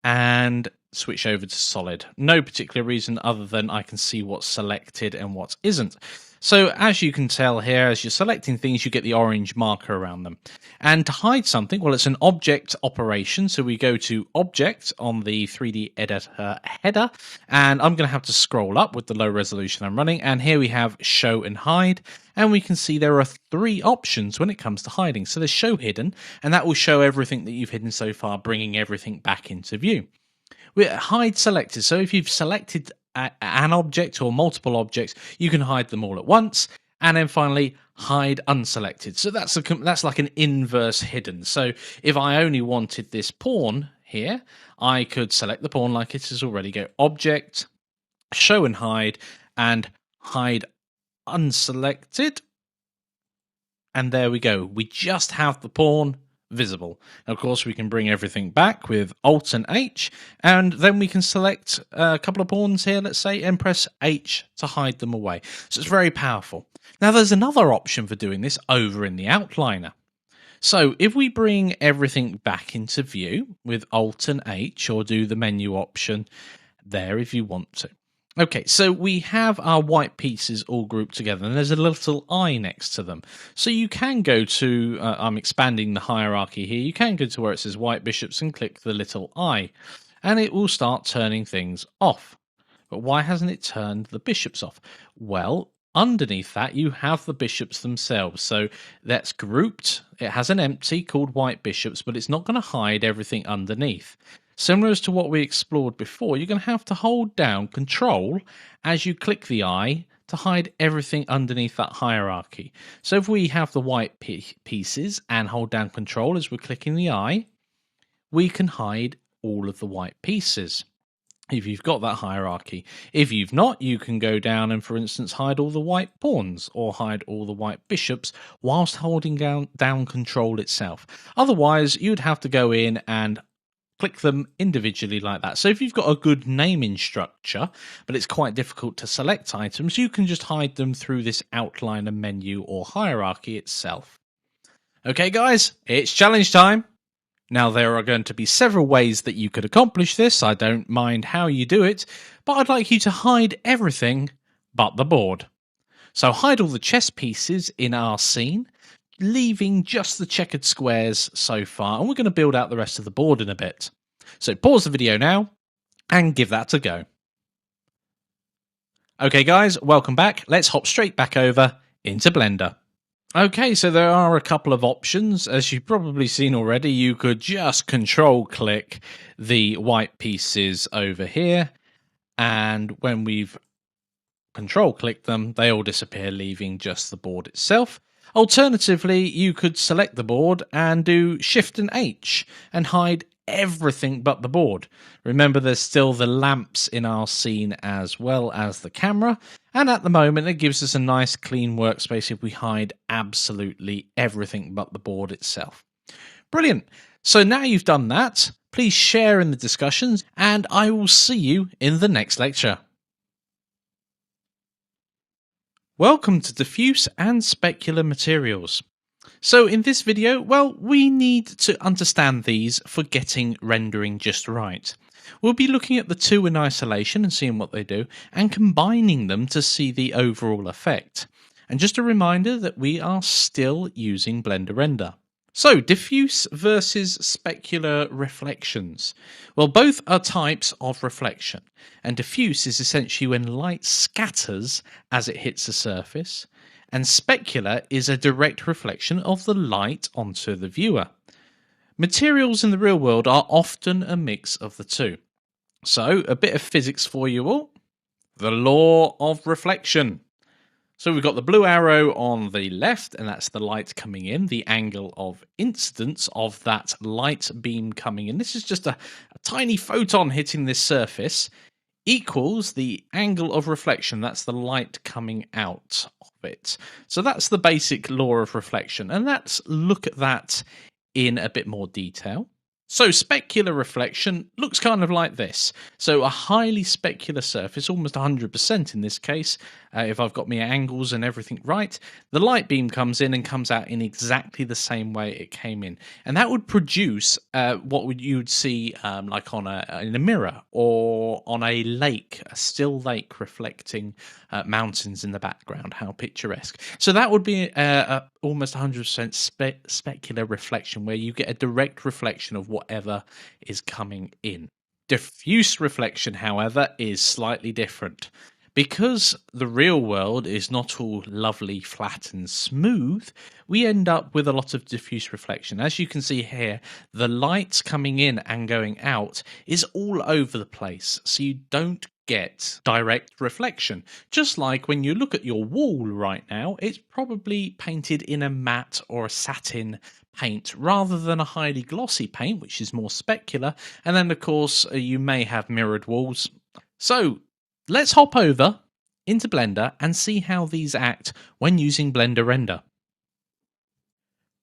And switch over to solid. No particular reason other than I can see what's selected and what isn't. So as you can tell here, as you're selecting things, you get the orange marker around them. And to hide something, well, it's an object operation. So we go to Object on the 3D editor header, and I'm going to have to scroll up with the low resolution I'm running. And here we have Show and Hide. And we can see there are 3 options when it comes to hiding. So there's Show Hidden, and that will show everything that you've hidden so far, bringing everything back into view. Hide Selected. So if you've selected an object or multiple objects, you can hide them all at once. And then finally, Hide Unselected. So that's like an inverse hidden. So if I only wanted this pawn here, I could select the pawn like it is already. Go Object, Show and Hide Unselected. And there we go. We just have the pawn visible. Of course, we can bring everything back with Alt and H, and then we can select a couple of pawns here, let's say, and press H to hide them away. So it's very powerful. Now, there's another option for doing this over in the outliner. So if we bring everything back into view with Alt and H, or do the menu option there if you want to. Okay, so we have our white pieces all grouped together, and there's a little eye next to them. So you can go to, I'm expanding the hierarchy here, you can go to where it says white bishops and click the little eye, and it will start turning things off. But why hasn't it turned the bishops off? Well, underneath that you have the bishops themselves. So that's grouped, it has an empty called white bishops, but it's not going to hide everything underneath. Similar as to what we explored before, you're going to have to hold down Control as you click the eye to hide everything underneath that hierarchy. So if we have the white pieces and hold down Control as we're clicking the eye, we can hide all of the white pieces if you've got that hierarchy. If you've not, you can go down and, for instance, hide all the white pawns or hide all the white bishops whilst holding down Control itself. Otherwise, you'd have to go in and click them individually like that. So if you've got a good naming structure, but it's quite difficult to select items, you can just hide them through this outliner menu or hierarchy itself. Okay, guys, it's challenge time. Now, there are going to be several ways that you could accomplish this. I don't mind how you do it, but I'd like you to hide everything but the board. So hide all the chess pieces in our scene, leaving just the checkered squares so far, and we're going to build out the rest of the board in a bit. So pause the video now and give that a go. Okay guys, welcome back. Let's hop straight back over into Blender. Okay, so there are a couple of options. As you've probably seen already, you could just control click the white pieces over here, and when we've control clicked them, they all disappear, leaving just the board itself. Alternatively, you could select the board and do Shift and H and hide everything but the board. Remember, there's still the lamps in our scene as well as the camera, and at the moment it gives us a nice clean workspace if we hide absolutely everything but the board itself. Brilliant. So now you've done that, please share in the discussions, and I will see you in the next lecture. Welcome to Diffuse and Specular Materials. So in this video, well, we need to understand these for getting rendering just right. We'll be looking at the two in isolation and seeing what they do, and combining them to see the overall effect. And just a reminder that we are still using Blender Render. So, diffuse versus specular reflections. Well, both are types of reflection, and diffuse is essentially when light scatters as it hits the surface, and specular is a direct reflection of the light onto the viewer. Materials in the real world are often a mix of the two. So, a bit of physics for you all. The law of reflection. So we've got the blue arrow on the left, and that's the light coming in, the angle of incidence of that light beam coming in. This is just a tiny photon hitting this surface, equals the angle of reflection, that's the light coming out of it. So that's the basic law of reflection, and let's look at that in a bit more detail. So specular reflection looks kind of like this. So a highly specular surface, almost 100% in this case, if I've got my angles and everything right, the light beam comes in and comes out in exactly the same way it came in. And that would produce you would see like in a mirror or on a lake, a still lake reflecting mountains in the background. How picturesque. So that would be almost 100% specular reflection, where you get a direct reflection of whatever is coming in. Diffuse reflection, however, is slightly different. Because the real world is not all lovely, flat and smooth, we end up with a lot of diffuse reflection. As you can see here, the light coming in and going out is all over the place, so you don't get direct reflection. Just like when you look at your wall right now, it's probably painted in a matte or a satin paint rather than a highly glossy paint, which is more specular. And then, of course, you may have mirrored walls. So let's hop over into Blender and see how these act when using Blender Render.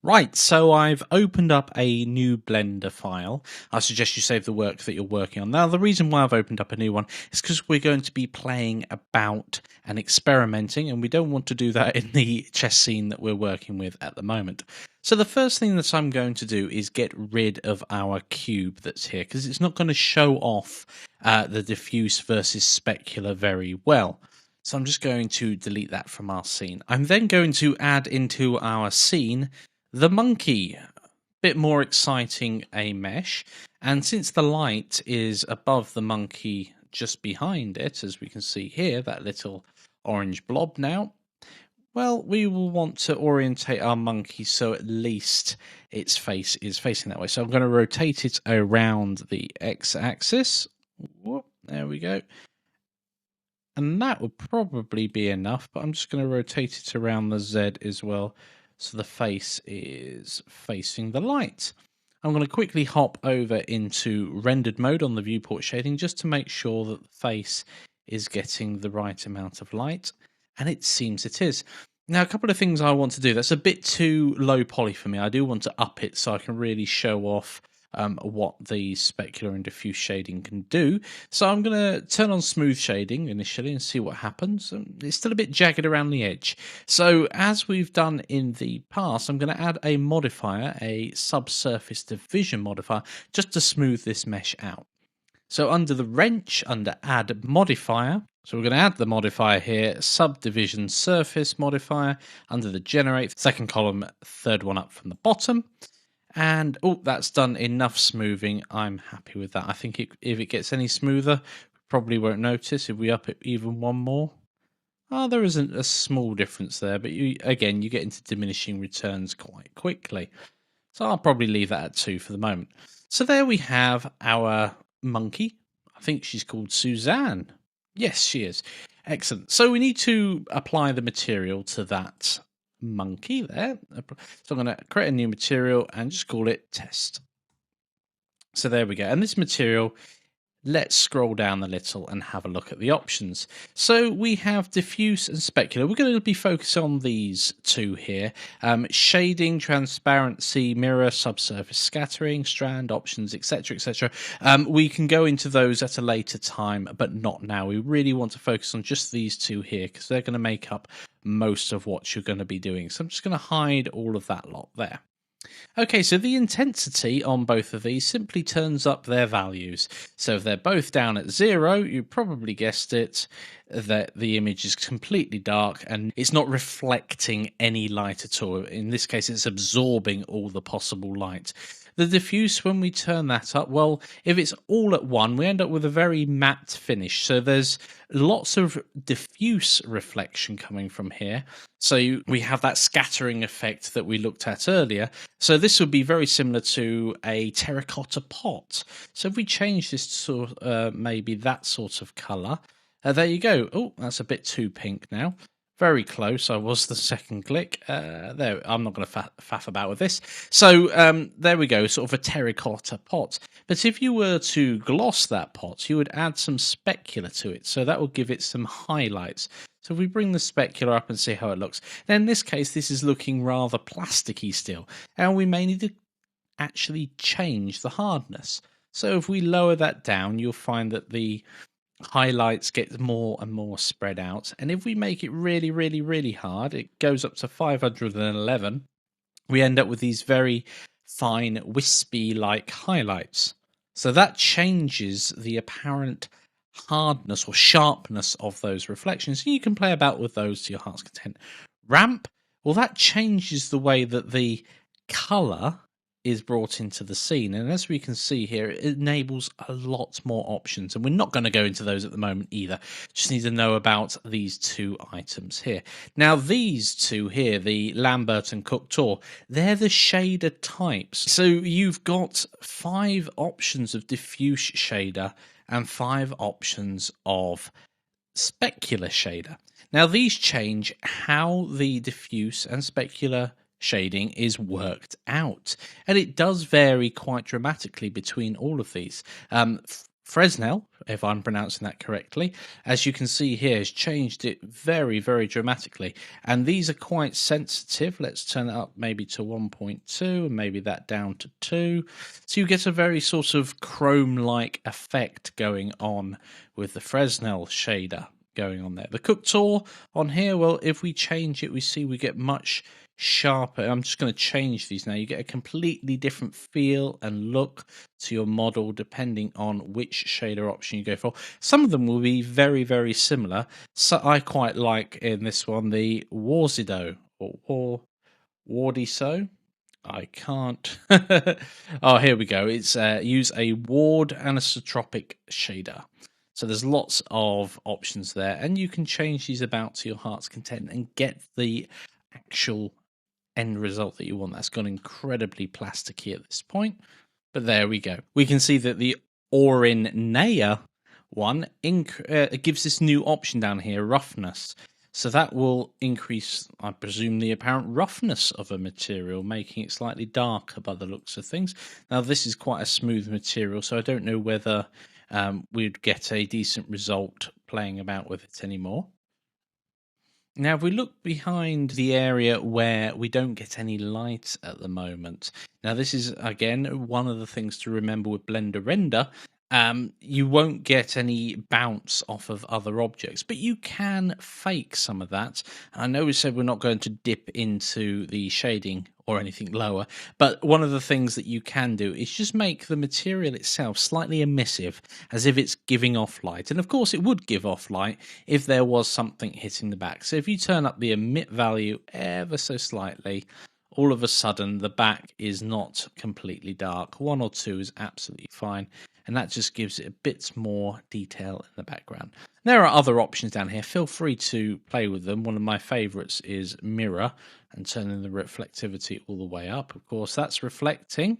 Right, so I've opened up a new Blender file. I suggest you save the work that you're working on. Now, the reason why I've opened up a new one is because we're going to be playing about and experimenting, and we don't want to do that in the chess scene that we're working with at the moment. So the first thing that I'm going to do is get rid of our cube that's here, because it's not going to show off the diffuse versus specular very well. So I'm just going to delete that from our scene. I'm then going to add into our scene the monkey, bit more exciting a mesh, and since the light is above the monkey just behind it, as we can see here, that little orange blob now, well, we will want to orientate our monkey so at least its face is facing that way. So I'm going to rotate it around the x-axis. There we go. And that would probably be enough, but I'm just going to rotate it around the Z as well, so the face is facing the light. I'm going to quickly hop over into rendered mode on the viewport shading just to make sure that the face is getting the right amount of light, and it seems it is. Now, a couple of things I want to do. That's a bit too low poly for me. I do want to up it so I can really show off what the specular and diffuse shading can do. So I'm going to turn on smooth shading initially and see what happens. It's still a bit jagged around the edge. So as we've done in the past, I'm going to add a modifier, a subsurface division modifier, just to smooth this mesh out. So under the wrench, under add modifier, so we're going to add the modifier here, subdivision surface modifier, under the generate, second column, third one up from the bottom. And, oh, that's done enough smoothing. I'm happy with that. I think if it gets any smoother, we probably won't notice if we up it even one more. Oh, there isn't a small difference there, but again, you get into diminishing returns quite quickly. So I'll probably leave that at 2 for the moment. So there we have our monkey. I think she's called Suzanne. Yes, she is. Excellent. So we need to apply the material to that monkey there. So I'm going to create a new material and just call it test. So there we go. And this material let's scroll down a little and have a look at the options. So we have diffuse and specular. We're going to be focused on these two here. Shading, transparency, mirror, subsurface scattering, strand, options, etc, etc. We can go into those at a later time, but not now. We really want to focus on just these two here because they're going to make up most of what you're going to be doing. So I'm just going to hide all of that lot there. Okay, so the intensity on both of these simply turns up their values. So if they're both down at 0, you probably guessed it, that the image is completely dark and it's not reflecting any light at all. In this case, it's absorbing all the possible light. The diffuse, when we turn that up, well, if it's all at 1, we end up with a very matte finish. So there's lots of diffuse reflection coming from here. So we have that scattering effect that we looked at earlier. So this would be very similar to a terracotta pot. So if we change this to maybe that sort of colour, there you go. Oh, that's a bit too pink now. Very close. I was the second click. There, I'm not going to faff about with this. So there we go, sort of a terracotta pot. But if you were to gloss that pot, you would add some specular to it. So that will give it some highlights. So if we bring the specular up and see how it looks, then in this case, this is looking rather plasticky still. And we may need to actually change the hardness. So if we lower that down, you'll find that the highlights get more and more spread out. And if we make it really, really, really hard, it goes up to 511. We end up with these very fine, wispy-like highlights. So that changes the apparent hardness or sharpness of those reflections. So you can play about with those to your heart's content. Ramp, well, that changes the way that the color is brought into the scene, and as we can see here, it enables a lot more options, and we're not going to go into those at the moment either. Just need to know about these two items here. Now these two here, the Lambert and Cocteau, they're the shader types. So you've got 5 options of diffuse shader and 5 options of specular shader. Now these change how the diffuse and specular shading is worked out, and it does vary quite dramatically between all of these. Fresnel, if I'm pronouncing that correctly, as you can see here, has changed it very, very dramatically, and these are quite sensitive. Let's turn it up maybe to 1.2 and maybe that down to 2, so you get a very sort of chrome-like effect going on with the Fresnel shader going on there. The Cocteau on here, well, if we change it, we see we get much sharper. I'm just going to change these now. You get a completely different feel and look to your model depending on which shader option you go for. Some of them will be very, very similar. So I quite like in this one the Warzido or Wardiso. I can't. Oh, here we go. It's use a ward anisotropic shader. So there's lots of options there, and you can change these about to your heart's content and get the actual end result that you want. That's gone incredibly plasticky at this point, but there we go. We can see that the Orin Naya one gives this new option down here, roughness. So that will increase, I presume, the apparent roughness of a material, making it slightly darker by the looks of things. Now this is quite a smooth material, so I don't know whether we'd get a decent result playing about with it anymore. Now, if we look behind the area where we don't get any light at the moment, now this is, again, one of the things to remember with Blender Render. You won't get any bounce off of other objects, but you can fake some of that. I know we said we're not going to dip into the shading or anything lower, but one of the things that you can do is just make the material itself slightly emissive, as if it's giving off light. And of course it would give off light if there was something hitting the back. So if you turn up the emit value ever so slightly, all of a sudden the back is not completely dark. 1 or 2 is absolutely fine, and that just gives it a bit more detail in the background. There are other options down here. Feel free to play with them. One of my favorites is mirror, and turning the reflectivity all the way up. Of course, that's reflecting.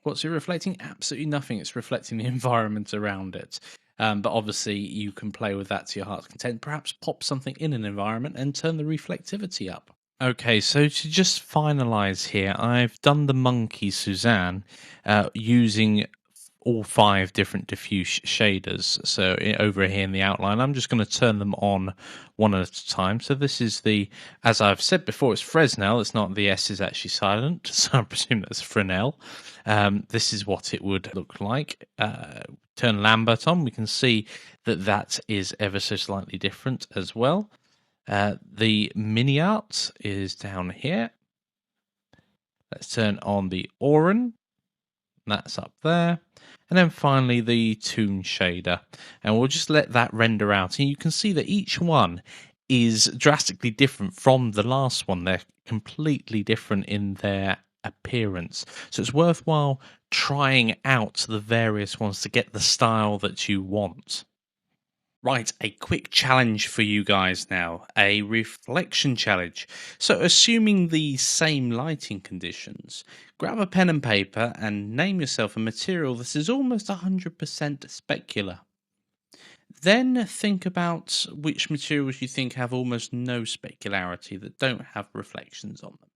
What's it reflecting? Absolutely nothing. It's reflecting the environment around it. But obviously, you can play with that to your heart's content. Perhaps pop something in an environment and turn the reflectivity up. Okay, so to just finalize here, I've done the monkey Suzanne using all 5 different diffuse shaders. So over here in the outline, I'm just going to turn them on one at a time. So this is the, as I've said before, it's Fresnel. It's not, the S is actually silent, so I presume that's Fresnel. This is what it would look like. Turn Lambert on, we can see that that is ever so slightly different as well. The mini art is down here. Let's turn on the Oran. That's up there. And then finally the Toon shader. And we'll just let that render out. And you can see that each one is drastically different from the last one. They're completely different in their appearance. So it's worthwhile trying out the various ones to get the style that you want. Right, a quick challenge for you guys now, a reflection challenge. So assuming the same lighting conditions, grab a pen and paper and name yourself a material that is almost 100% specular. Then think about which materials you think have almost no specularity, that don't have reflections on them.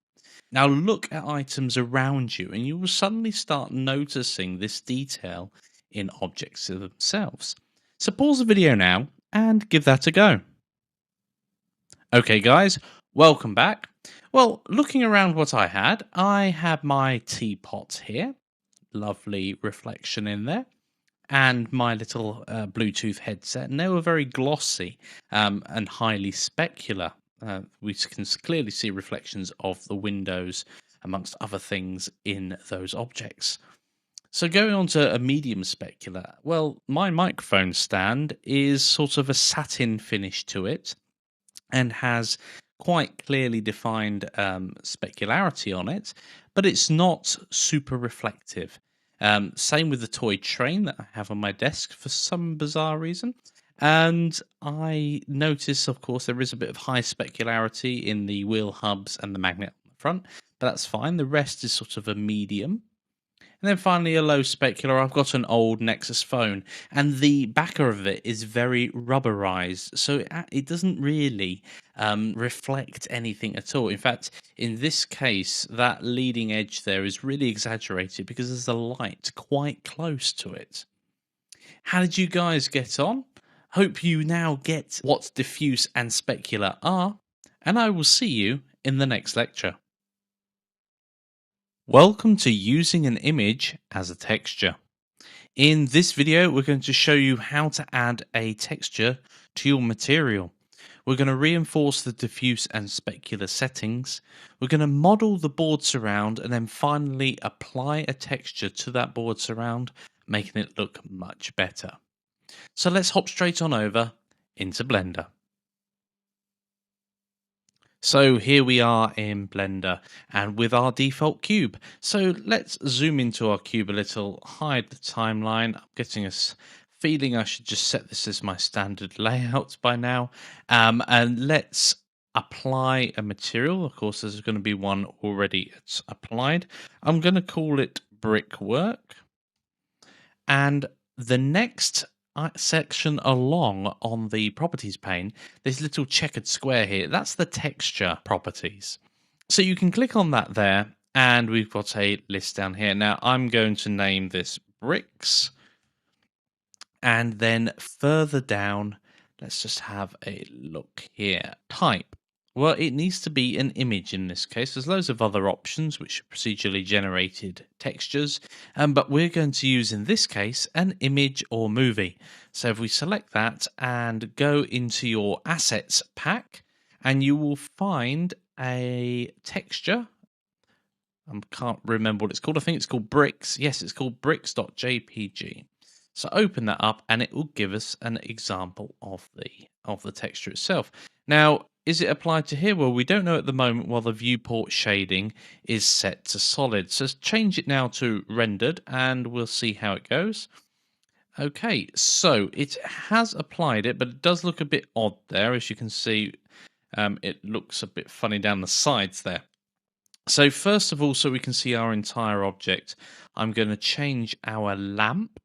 Now look at items around you and you will suddenly start noticing this detail in objects themselves. So pause the video now and give that a go. Okay guys, welcome back. Well, looking around what I had my teapot here, lovely reflection in there, and my little Bluetooth headset, and they were very glossy and highly specular. We can clearly see reflections of the windows amongst other things in those objects. So going on to a medium specular, well, my microphone stand is sort of a satin finish to it and has quite clearly defined specularity on it, but it's not super reflective. Same with the toy train that I have on my desk for some bizarre reason. And I notice, of course, there is a bit of high specularity in the wheel hubs and the magnet on the front, but that's fine. The rest is sort of a medium. And then finally, a low specular. I've got an old Nexus phone, and the backer of it is very rubberized, so it doesn't really reflect anything at all. In fact, in this case, that leading edge there is really exaggerated because there's a light quite close to it. How did you guys get on? Hope you now get what diffuse and specular are, and I will see you in the next lecture. Welcome to using an image as a texture. In this video, we're going to show you how to add a texture to your material. We're going to reinforce the diffuse and specular settings. We're going to model the board surround and then finally apply a texture to that board surround, making it look much better. So let's hop straight on over into Blender. So here we are in Blender and with our default cube. So let's zoom into our cube a little, hide the timeline. I'm getting a feeling I should just set this as my standard layout by now. And let's apply a material. Of course, there's going to be one already applied. I'm going to call it brickwork. And the next section along on the properties pane, this little checkered square here, that's the texture properties. So you can click on that there, and we've got a list down here. Now I'm going to name this bricks, and then further down, let's just have a look here. Type. Well, it needs to be an image in this case. There's loads of other options which are procedurally generated textures, but we're going to use in this case an image or movie. So if we select that and go into your assets pack, and you will find a texture. I can't remember what it's called. I think it's called bricks. Yes, it's called bricks.jpg. So open that up and it will give us an example of the texture itself. Now, is it applied to here? Well, we don't know at the moment while the viewport shading is set to solid. So change it now to rendered and we'll see how it goes. Okay, so it has applied it, but it does look a bit odd there. As you can see, it looks a bit funny down the sides there. So first of all, so we can see our entire object, I'm going to change our lamp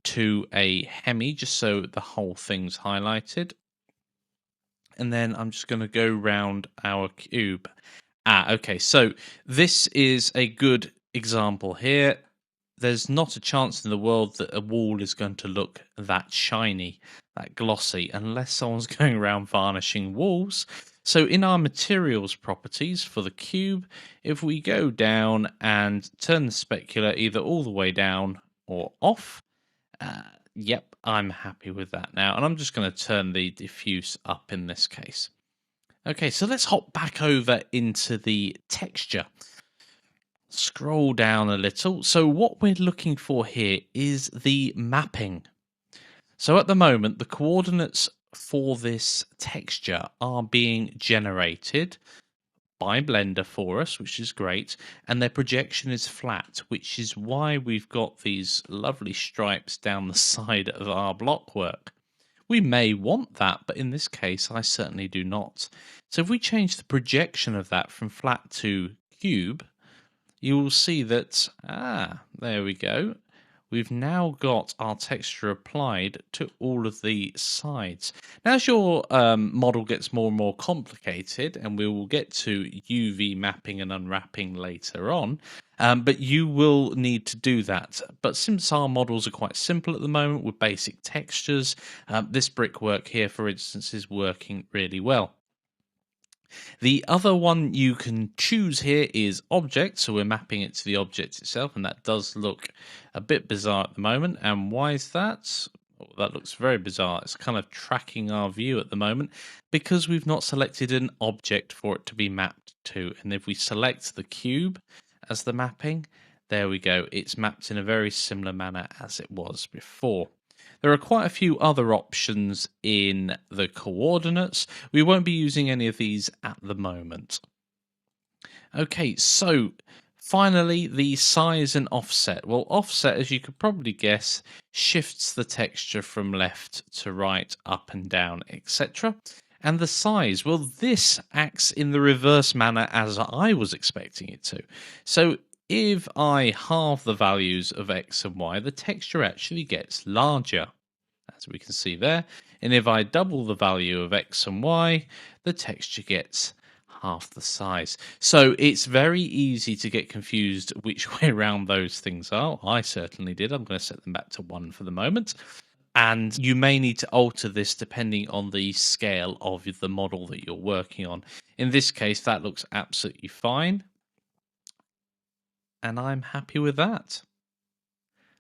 to a hemi just so the whole thing's highlighted. And then I'm just going to go round our cube. Okay, so this is a good example here. there's not a chance in the world that a wall is going to look that shiny, that glossy, unless someone's going around varnishing walls. So in our materials properties for the cube, if we go down and turn the specular either all the way down or off, yep, I'm happy with that now. And I'm just going to turn the diffuse up in this case. Okay, so let's hop back over into the texture. Scroll down a little. So what we're looking for here is the mapping. So at the moment, the coordinates for this texture are being generated by Blender for us, which is great, and their projection is flat, which is why we've got these lovely stripes down the side of our blockwork. We may want that, but in this case, I certainly do not. So if we change the projection of that from flat to cube, you will see that, there we go. We've now got our texture applied to all of the sides. Now, as your model gets more and more complicated, and we will get to UV mapping and unwrapping later on, but you will need to do that. But since our models are quite simple at the moment with basic textures, this brickwork here, for instance, is working really well. The other one you can choose here is object, so we're mapping it to the object itself, and that does look a bit bizarre at the moment. And why is that? Oh, that looks very bizarre. It's kind of tracking our view at the moment because we've not selected an object for it to be mapped to. And if we select the cube as the mapping, there we go. It's mapped in a very similar manner as it was before. There are quite a few other options in the coordinates. We won't be using any of these at the moment. Okay, so finally, the size and offset. Well, offset, as you could probably guess, shifts the texture from left to right, up and down, etc. And the size, well, this acts in the reverse manner as I was expecting it to. So if I halve the values of X and Y, the texture actually gets larger, as we can see there. And if I double the value of X and Y, the texture gets half the size. So it's very easy to get confused which way around those things are. I certainly did. I'm going to set them back to 1 for the moment. And you may need to alter this depending on the scale of the model that you're working on. In this case, that looks absolutely fine. And I'm happy with that.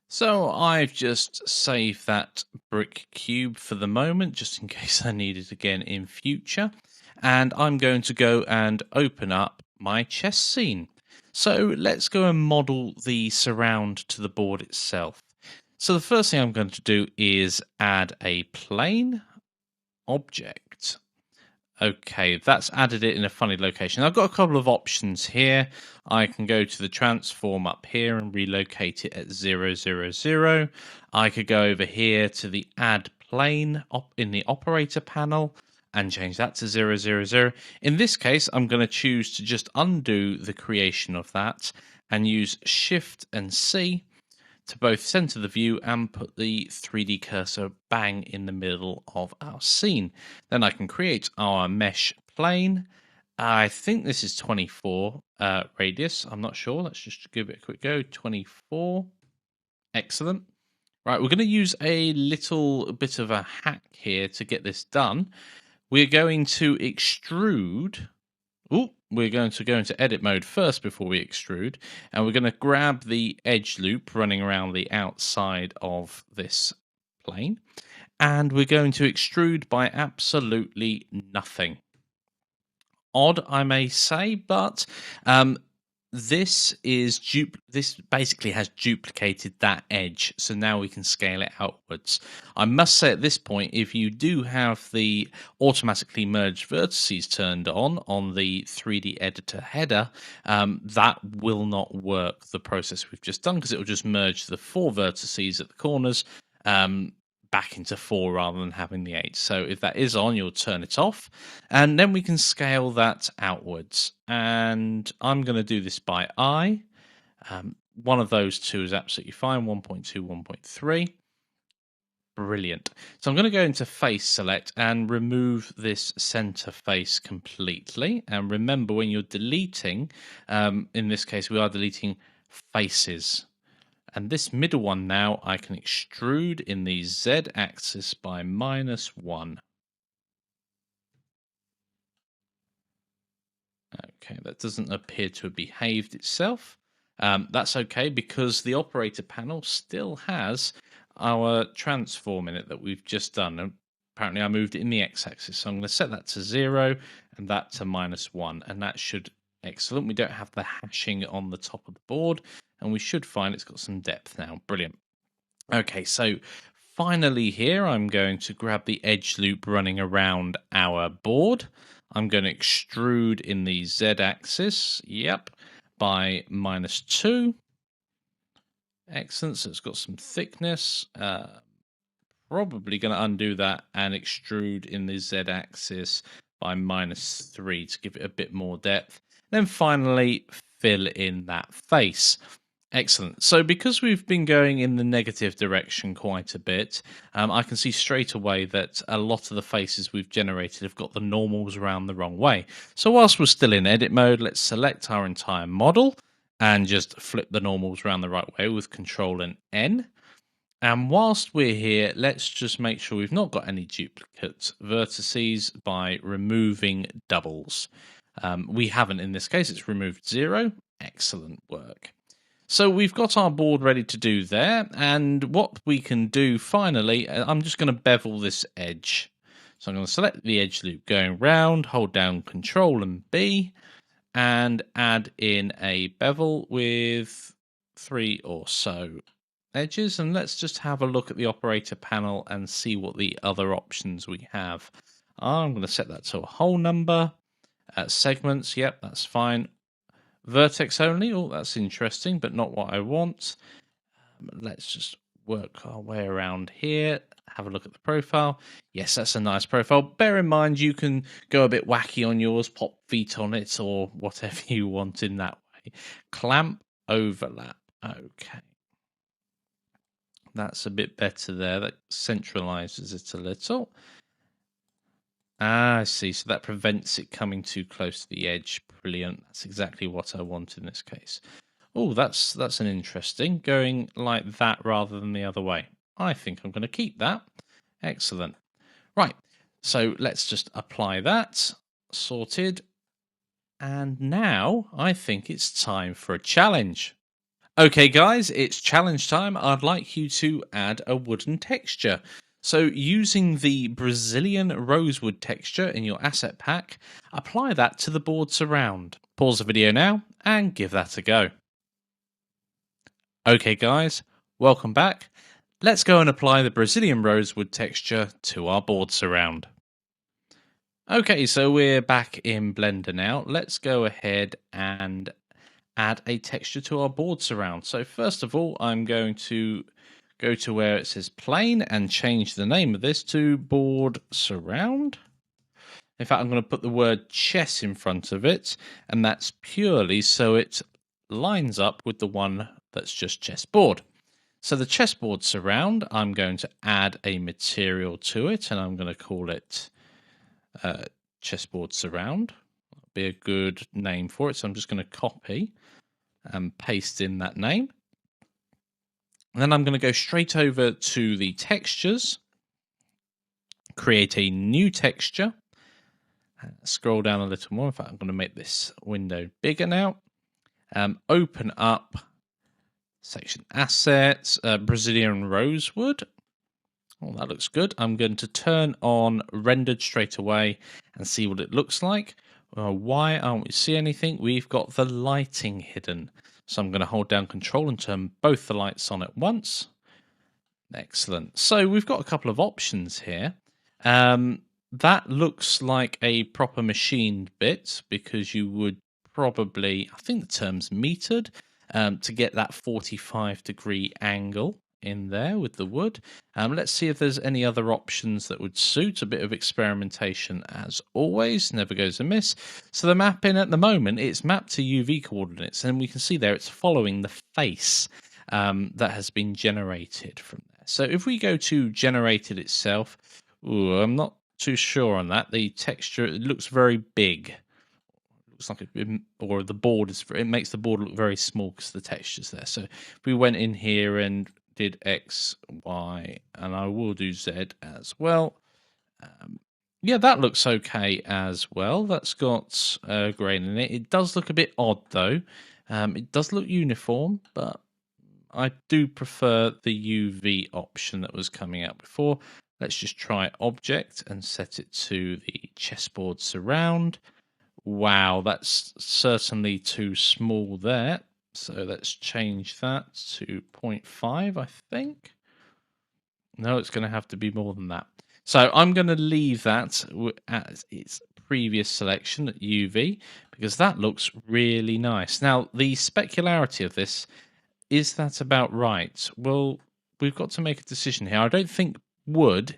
So I've just saved that brick cube for the moment, just in case I need it again in future. And I'm going to go and open up my chess scene. So let's go and model the surround to the board itself. So the first thing I'm going to do is add a plane object. Okay, that's added it in a funny location. I've got a couple of options here. I can go to the transform up here and relocate it at 0, 0, 0. I could go over here to the add plane in the operator panel and change that to 0, 0, 0. In this case, I'm going to choose to just undo the creation of that and use Shift and C to both center the view and put the 3D cursor bang in the middle of our scene. Then I can create our mesh plane. I think this is 24 radius. I'm not sure. Let's just give it a quick go. 24. Excellent. Right, we're going to use a little bit of a hack here to get this done. We're going to extrude. We're going to go into edit mode first before we extrude, and we're going to grab the edge loop running around the outside of this plane, and we're going to extrude by absolutely nothing. Odd, I may say, but this basically has duplicated that edge, so now we can scale it outwards. I must say at this point, if you do have the automatically merged vertices turned on the 3D editor header, that will not work, the process we've just done, because it will just merge the 4 vertices at the corners back into 4 rather than having the 8. So if that is on, you'll turn it off, and then we can scale that outwards. And I'm going to do this by eye. One of those two is absolutely fine, 1.2, 1.3. Brilliant. So I'm going to go into face select and remove this center face completely. And remember, when you're deleting, in this case, we are deleting faces. And this middle one now I can extrude in the Z axis by -1. Okay, that doesn't appear to have behaved itself. That's okay because the operator panel still has our transform in it that we've just done. And apparently I moved it in the x-axis, so I'm going to set that to 0 and that to -1, and that should excellent. We don't have the hashing on the top of the board, and we should find it's got some depth now. Brilliant. Okay, so finally here I'm going to grab the edge loop running around our board. I'm going to extrude in the z-axis, yep, by -2. Excellent, so it's got some thickness. Probably going to undo that and extrude in the z-axis by -3 to give it a bit more depth. Then finally fill in that face. Excellent. So because we've been going in the negative direction quite a bit, I can see straight away that a lot of the faces we've generated have got the normals around the wrong way. So whilst we're still in edit mode, let's select our entire model and just flip the normals around the right way with Control and N. And whilst we're here, let's just make sure we've not got any duplicate vertices by removing doubles. We haven't in this case, it's removed 0. Excellent work. So we've got our board ready to do there, and what we can do finally, I'm just going to bevel this edge. So I'm going to select the edge loop going round, hold down Control and B, and add in a bevel with 3 or so edges, and let's just have a look at the operator panel and see what the other options we have. I'm going to set that to a whole number. Segments, yep, that's fine. Vertex only, oh, that's interesting, but not what I want. Let's just work our way around here. Have a look at the profile. Yes, that's a nice profile. Bear in mind, you can go a bit wacky on yours, pop feet on it, or whatever you want in that way. Clamp overlap. Okay. That's a bit better there. That centralizes it a little. Ah, I see. So that prevents it coming too close to the edge. Brilliant. That's exactly what I want in this case. Oh, that's an interesting. Going like that rather than the other way. I think I'm going to keep that. Excellent. Right. So let's just apply that. Sorted. And now I think it's time for a challenge. Okay, guys, it's challenge time. I'd like you to add a wooden texture. So using the Brazilian rosewood texture in your asset pack, apply that to the board surround. Pause the video now and give that a go. Okay guys, welcome back. Let's go and apply the Brazilian rosewood texture to our board surround. Okay, so we're back in Blender now. Let's go ahead and add a texture to our board surround. So first of all, I'm going to go to where it says plane and change the name of this to board surround. In fact, I'm going to put the word chess in front of it, and that's purely so it lines up with the one that's just chessboard. So the chessboard surround, I'm going to add a material to it, and I'm going to call it chessboard surround. That'll be a good name for it. So I'm just going to copy and paste in that name. And then I'm going to go straight over to the textures, create a new texture, scroll down a little more. In fact, I'm going to make this window bigger now. Open up section assets, Brazilian rosewood. Oh, that looks good. I'm going to turn on rendered straight away and see what it looks like. Why aren't we see anything? We've got the lighting hidden. So I'm going to hold down Control and turn both the lights on at once. Excellent. So we've got a couple of options here. That looks like a proper machined bit because you would probably, I think the term's metered, to get that 45-degree angle in there with the wood. Let's see if there's any other options that would suit. A bit of experimentation as always, never goes amiss. So the mapping at the moment, it's mapped to UV coordinates, and we can see there it's following the face that has been generated from there. So if we go to generated itself, I'm not too sure on that. The texture, it looks very big. looks like or the board it makes the board look very small because the texture's there. So if we went in here and did X, Y, and I will do Z as well. Yeah, that looks okay as well. That's got grain in it. It does look a bit odd though. It does look uniform, but I do prefer the UV option that was coming out before. Let's just try object and set it to the chessboard surround. Wow, that's certainly too small there. So let's change that to 0.5, I think. No, it's going to have to be more than that. So I'm going to leave that as its previous selection at UV because that looks really nice. Now, the specularity of this, is that about right? Well, we've got to make a decision here. I don't think wood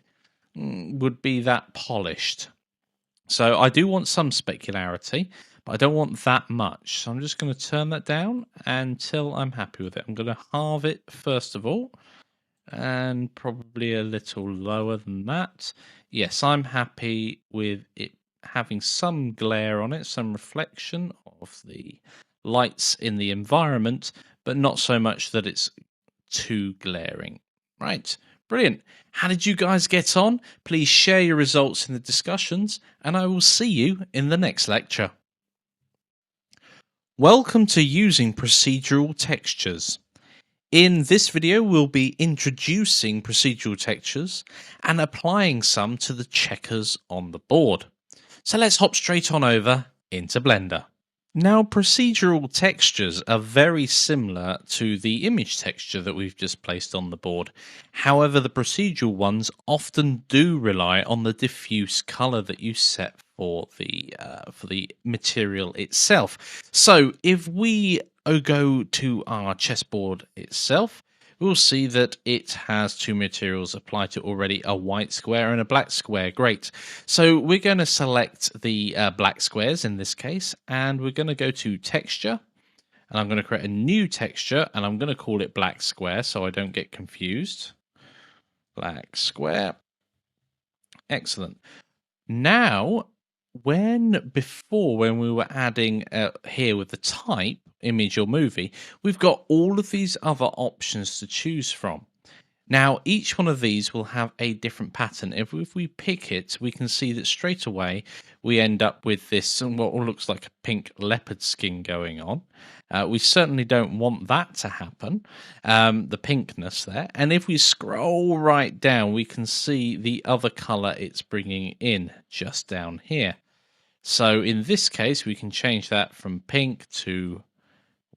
would be that polished. So I do want some specularity, but I don't want that much. So I'm just going to turn that down until I'm happy with it. I'm going to halve it first of all, and probably a little lower than that. Yes, I'm happy with it having some glare on it, some reflection of the lights in the environment, but not so much that it's too glaring. Right, brilliant. How did you guys get on? Please share your results in the discussions, and I will see you in the next lecture. Welcome to using procedural textures. In this video, we'll be introducing procedural textures and applying some to the checkers on the board. So let's hop straight on over into Blender. Now, procedural textures are very similar to the image texture that we've just placed on the board. However, the procedural ones often do rely on the diffuse color that you set for the material itself. So if we go to our chessboard itself, we'll see that it has two materials applied to already, a white square and a black square. Great. So we're going to select the black squares in this case, and we're going to go to texture, and I'm going to create a new texture, and I'm going to call it black square so I don't get confused. Black square. Excellent. Now, when we were adding here with the type, image or movie, we've got all of these other options to choose from. Now, each one of these will have a different pattern. If we pick it, we can see that straight away we end up with this, what looks like a pink leopard skin going on. We certainly don't want that to happen, the pinkness there. And if we scroll right down, we can see the other color it's bringing in just down here. So in this case, we can change that from pink to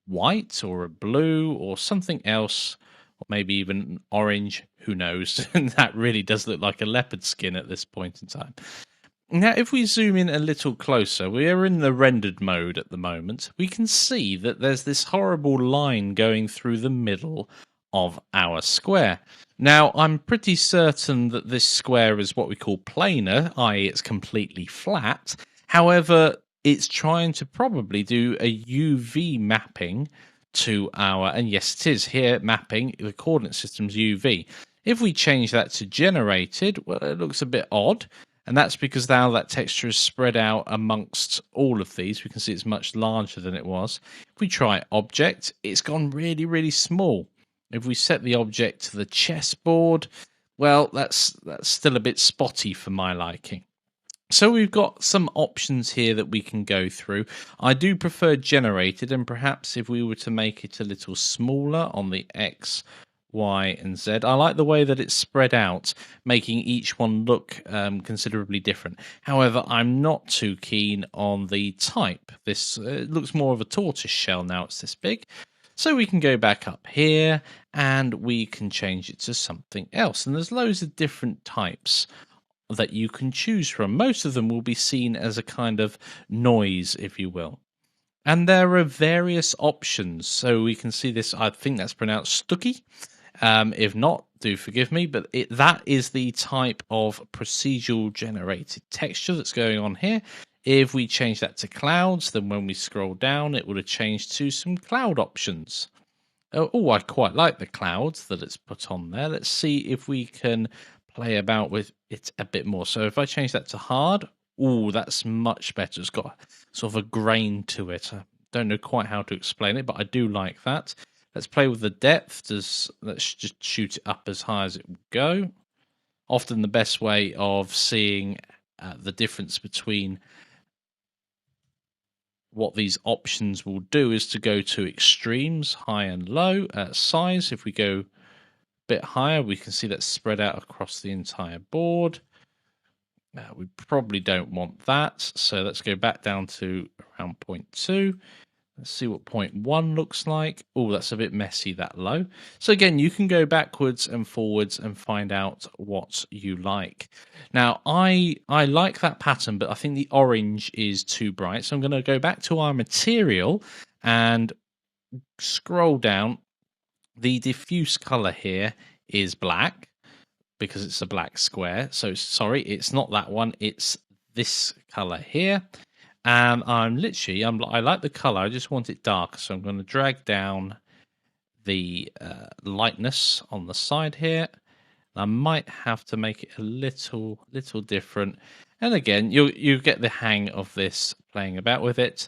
white or a blue or something else, or maybe even orange, who knows. And that really does look like a leopard skin at this point in time. Now, if we zoom in a little closer, we are in the rendered mode at the moment. We can see that there's this horrible line going through the middle of our square. Now, I'm pretty certain that this square is what we call planar, i.e. it's completely flat. However, it's trying to probably do a UV mapping to and yes, it is here mapping the coordinate system's UV. If we change that to generated, well, it looks a bit odd, and that's because now that texture is spread out amongst all of these. We can see it's much larger than it was. If we try object, it's gone really, really small. If we set the object to the chessboard, well, that's still a bit spotty for my liking. So we've got some options here that we can go through. I do prefer generated, and perhaps if we were to make it a little smaller on the X, Y, and Z, I like the way that it's spread out, making each one look considerably different. However, I'm not too keen on the type. This looks more of a tortoise shell now it's this big. So we can go back up here and we can change it to something else. And there's loads of different types that you can choose from. Most of them will be seen as a kind of noise, if you will. And there are various options. So we can see this, I think that's pronounced Stucky. If not, do forgive me, but that is the type of procedural generated texture that's going on here. If we change that to clouds, then when we scroll down, it would have changed to some cloud options. Oh, I quite like the clouds that it's put on there. Let's see if we can play about with it a bit more. So if I change that to hard, Oh, that's much better. It's got sort of a grain to it. I don't know quite how to explain it, but I do like that. Let's play with the depth. Let's just shoot it up as high as it will go. Often the best way of seeing the difference between what these options will do is to go to extremes, high and low. Size, if we go a bit higher, we can see that spread out across the entire board. We probably don't want that, so let's go back down to around 0.2. Let's see what 0.1 looks like. Oh, that's a bit messy, that low. So again, you can go backwards and forwards and find out what you like. Now, I like that pattern, but I think the orange is too bright. So I'm going to go back to our material and scroll down. The diffuse color here is black because it's a black square. So sorry, it's not that one. It's this color here. And I like the color. I just want it darker. So I'm going to drag down the lightness on the side here. I might have to make it a little different. And again, you get the hang of this playing about with it.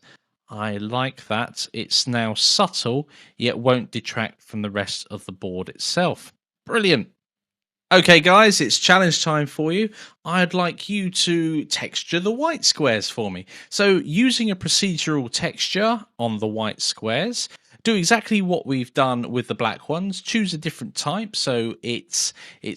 I like that. It's now subtle, yet won't detract from the rest of the board itself. Brilliant. Okay, guys, it's challenge time for you. I'd like you to texture the white squares for me. So using a procedural texture on the white squares, do exactly what we've done with the black ones. Choose a different type so it's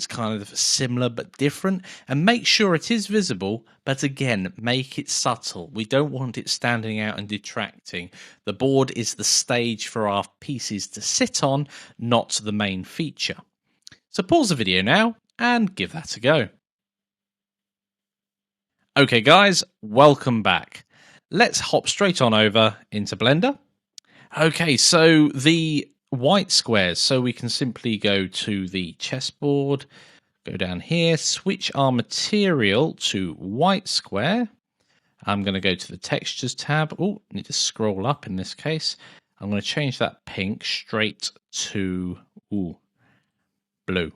kind of similar but different, and make sure it is visible, but again, make it subtle. We don't want it standing out and detracting. The board is the stage for our pieces to sit on, not the main feature. So pause the video now and give that a go. Okay guys, welcome back. Let's hop straight on over into Blender. Okay, so the white squares, so we can simply go to the chessboard, go down here, switch our material to white square. I'm going to go to the textures tab. Oh, need to scroll up in this case. I'm going to change that pink straight to blue.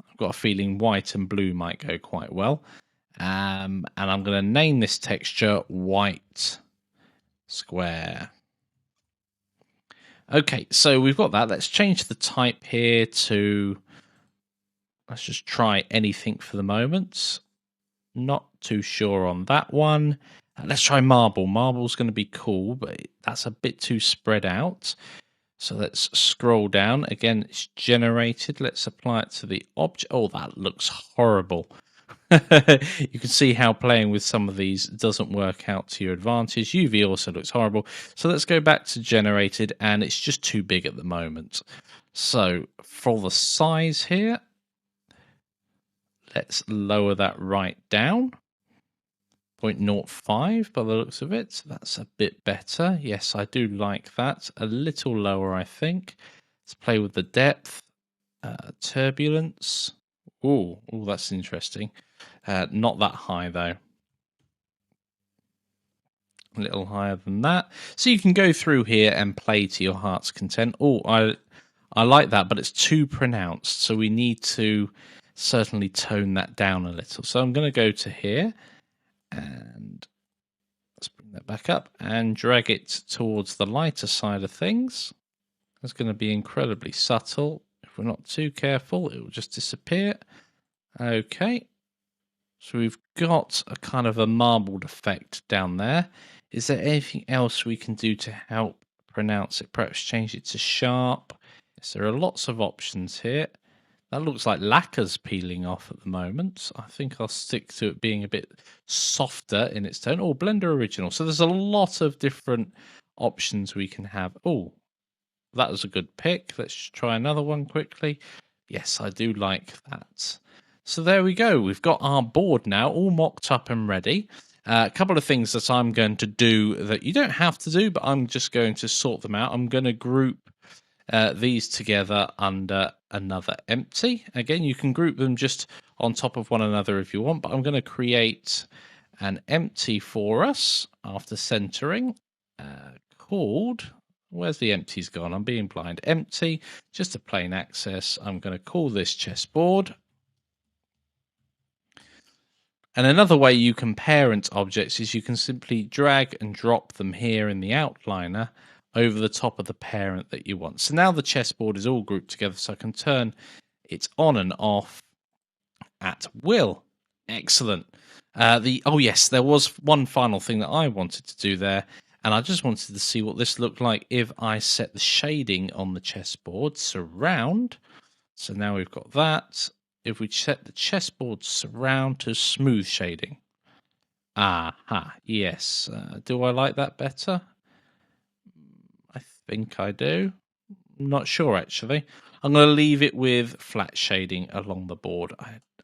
I've got a feeling white and blue might go quite well. And I'm going to name this texture white square. Okay, so we've got that. Let's change the type here to, let's just try anything for the moment. Not too sure on that one. Let's try marble. Marble's going to be cool, but that's a bit too spread out. So let's scroll down. Again, it's generated. Let's apply it to the object. Oh, that looks horrible. You can see how playing with some of these doesn't work out to your advantage. UV also looks horrible. So let's go back to generated, and it's just too big at the moment. So for the size here, let's lower that right down. 0.05 by the looks of it. That's a bit better. Yes, I do like that. A little lower, I think. Let's play with the depth. Turbulence. Oh, that's interesting. Not that high, though. A little higher than that. So you can go through here and play to your heart's content. Oh, I like that, but it's too pronounced. So we need to certainly tone that down a little. So I'm going to go to here. And let's bring that back up and drag it towards the lighter side of things. It's going to be incredibly subtle. If we're not too careful, it will just disappear. Okay. So we've got a kind of a marbled effect down there. Is there anything else we can do to help pronounce it? Perhaps change it to sharp. Yes, there are lots of options here. That looks like lacquer's peeling off at the moment. I think I'll stick to it being a bit softer in its tone. Oh, Blender Original. So there's a lot of different options we can have. Oh, that was a good pick. Let's try another one quickly. Yes, I do like that. So there we go. We've got our board now all mocked up and ready. A couple of things that I'm going to do that you don't have to do, but I'm just going to sort them out. I'm going to group these together under another empty. Again, you can group them just on top of one another if you want, but I'm going to create an empty for us after centering called, where's the empty's gone? I'm being blind. Empty, just a plain access. I'm going to call this chessboard. And another way you can parent objects is you can simply drag and drop them here in the outliner over the top of the parent that you want. So now the chessboard is all grouped together, so I can turn it on and off at will. Excellent. Oh yes, there was one final thing that I wanted to do there, and I just wanted to see what this looked like if I set the shading on the chessboard surround. So now we've got that. If we set the chessboard surround to smooth shading. Aha, yes. Do I like that better? I think I do. Not sure, actually. I'm going to leave it with flat shading along the board.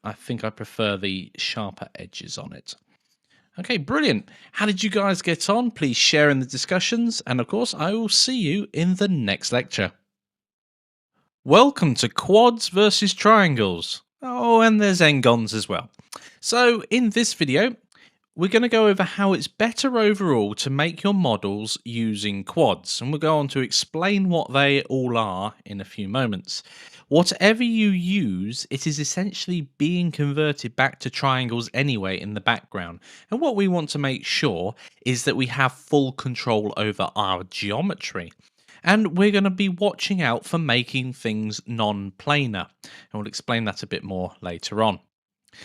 I think I prefer the sharper edges on it. Okay, brilliant. How did you guys get on? Please share in the discussions. And of course, I will see you in the next lecture. Welcome to quads versus triangles. Oh, and there's n-gons as well. So in this video, we're going to go over how it's better overall to make your models using quads, and we'll go on to explain what they all are in a few moments. Whatever you use, it is essentially being converted back to triangles anyway in the background, and what we want to make sure is that we have full control over our geometry. And we're going to be watching out for making things non-planar, and we'll explain that a bit more later on.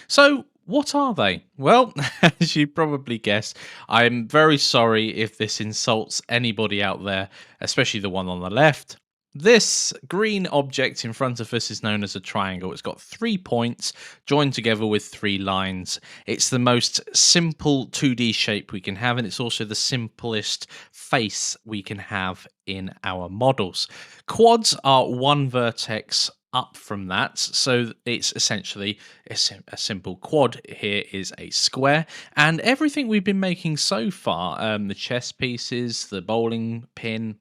So, what are they? Well, as you probably guessed, I'm very sorry if this insults anybody out there, especially the one on the left. This green object in front of us is known as a triangle. It's got 3 points joined together with 3 lines. It's the most simple 2D shape we can have, and it's also the simplest face we can have in our models. Quads are one vertex up from that, so it's essentially a simple quad. Here is a square, and everything we've been making so far, the chess pieces, the bowling pin,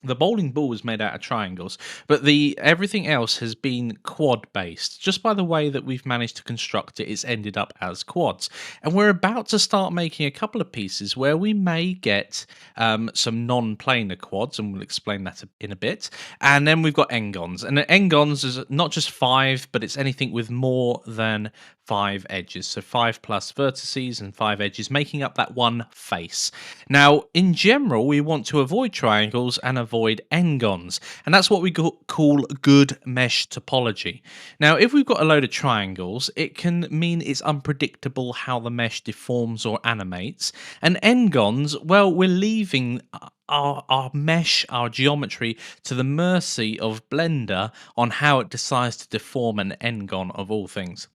the bowling ball was made out of triangles, but everything else has been quad based. Just by the way that we've managed to construct it, it's ended up as quads. And we're about to start making a couple of pieces where we may get some non-planar quads, and we'll explain that in a bit. And then we've got n-gons, and n-gons is not just 5, but it's anything with more than 5 edges, so 5 plus vertices and 5 edges, making up that one face. Now, in general, we want to avoid triangles and avoid n-gons, and that's what we call good mesh topology. Now, if we've got a load of triangles, it can mean it's unpredictable how the mesh deforms or animates, and n-gons, well, we're leaving our mesh, our geometry, to the mercy of Blender on how it decides to deform an n-gon of all things.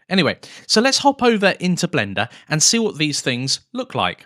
Anyway, so let's hop over into Blender and see what these things look like.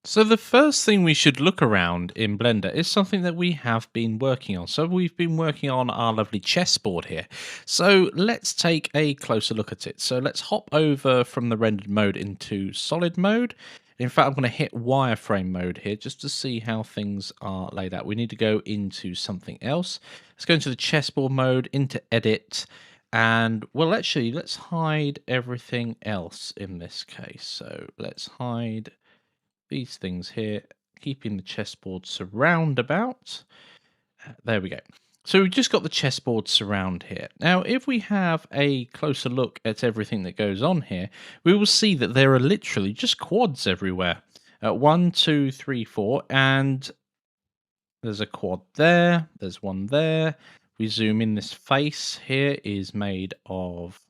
So the first thing we should look around in Blender is something that we have been working on. So we've been working on our lovely chessboard here. So let's take a closer look at it. So let's hop over from the rendered mode into solid mode. In fact, I'm going to hit wireframe mode here just to see how things are laid out. We need to go into something else. Let's go into the chessboard mode, into edit. And, well, actually, let's hide everything else in this case. So let's hide these things here, keeping the chessboard surround about. There we go. So we've just got the chessboard surround here. Now, if we have a closer look at everything that goes on here, we will see that there are literally just quads everywhere. 1, 2, 3, 4, and there's a quad there, there's one there. We zoom in, this face here is made of,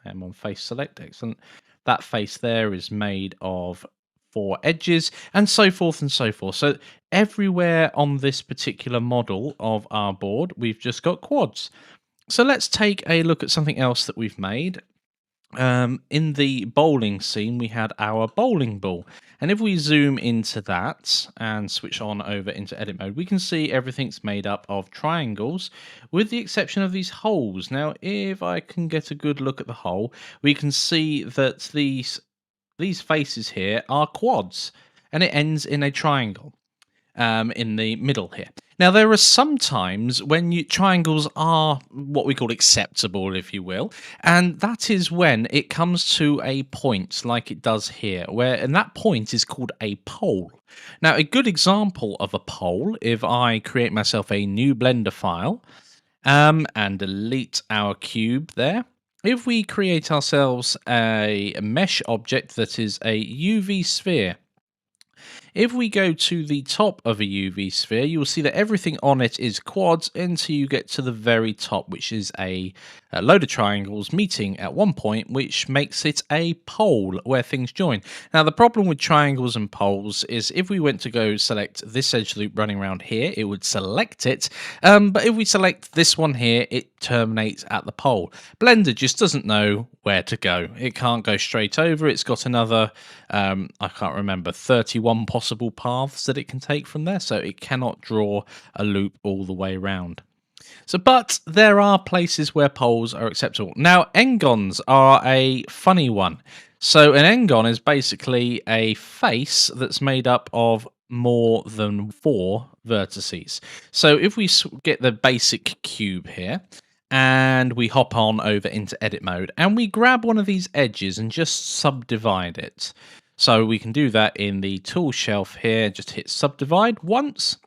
I am on face select, excellent. That face there is made of 4 edges, and so forth and so forth. So everywhere on this particular model of our board, we've just got quads. So let's take a look at something else that we've made. In the bowling scene, we had our bowling ball. And if we zoom into that and switch on over into edit mode, we can see everything's made up of triangles, with the exception of these holes. Now, if I can get a good look at the hole, we can see that these faces here are quads, and it ends in a triangle in the middle here. Now, there are some times when triangles are what we call acceptable, if you will, and that is when it comes to a point like it does here, and that point is called a pole. Now, a good example of a pole, if I create myself a new Blender file and delete our cube there, if we create ourselves a mesh object that is a UV sphere, if we go to the top of a UV sphere, you'll see that everything on it is quads until you get to the very top, which is a load of triangles meeting at one point, which makes it a pole where things join. Now, the problem with triangles and poles is if we went to go select this edge loop running around here, it would select it. But if we select this one here, it terminates at the pole. Blender just doesn't know where to go. It can't go straight over. It's got another, I can't remember, 31 possible paths that it can take from there. So it cannot draw a loop all the way around. So, but there are places where poles are acceptable. Now, n-gons are a funny one. So an n-gon is basically a face that's made up of more than 4 vertices. So if we get the basic cube here, and we hop on over into edit mode, and we grab one of these edges and just subdivide it. So we can do that in the tool shelf here, just hit subdivide once.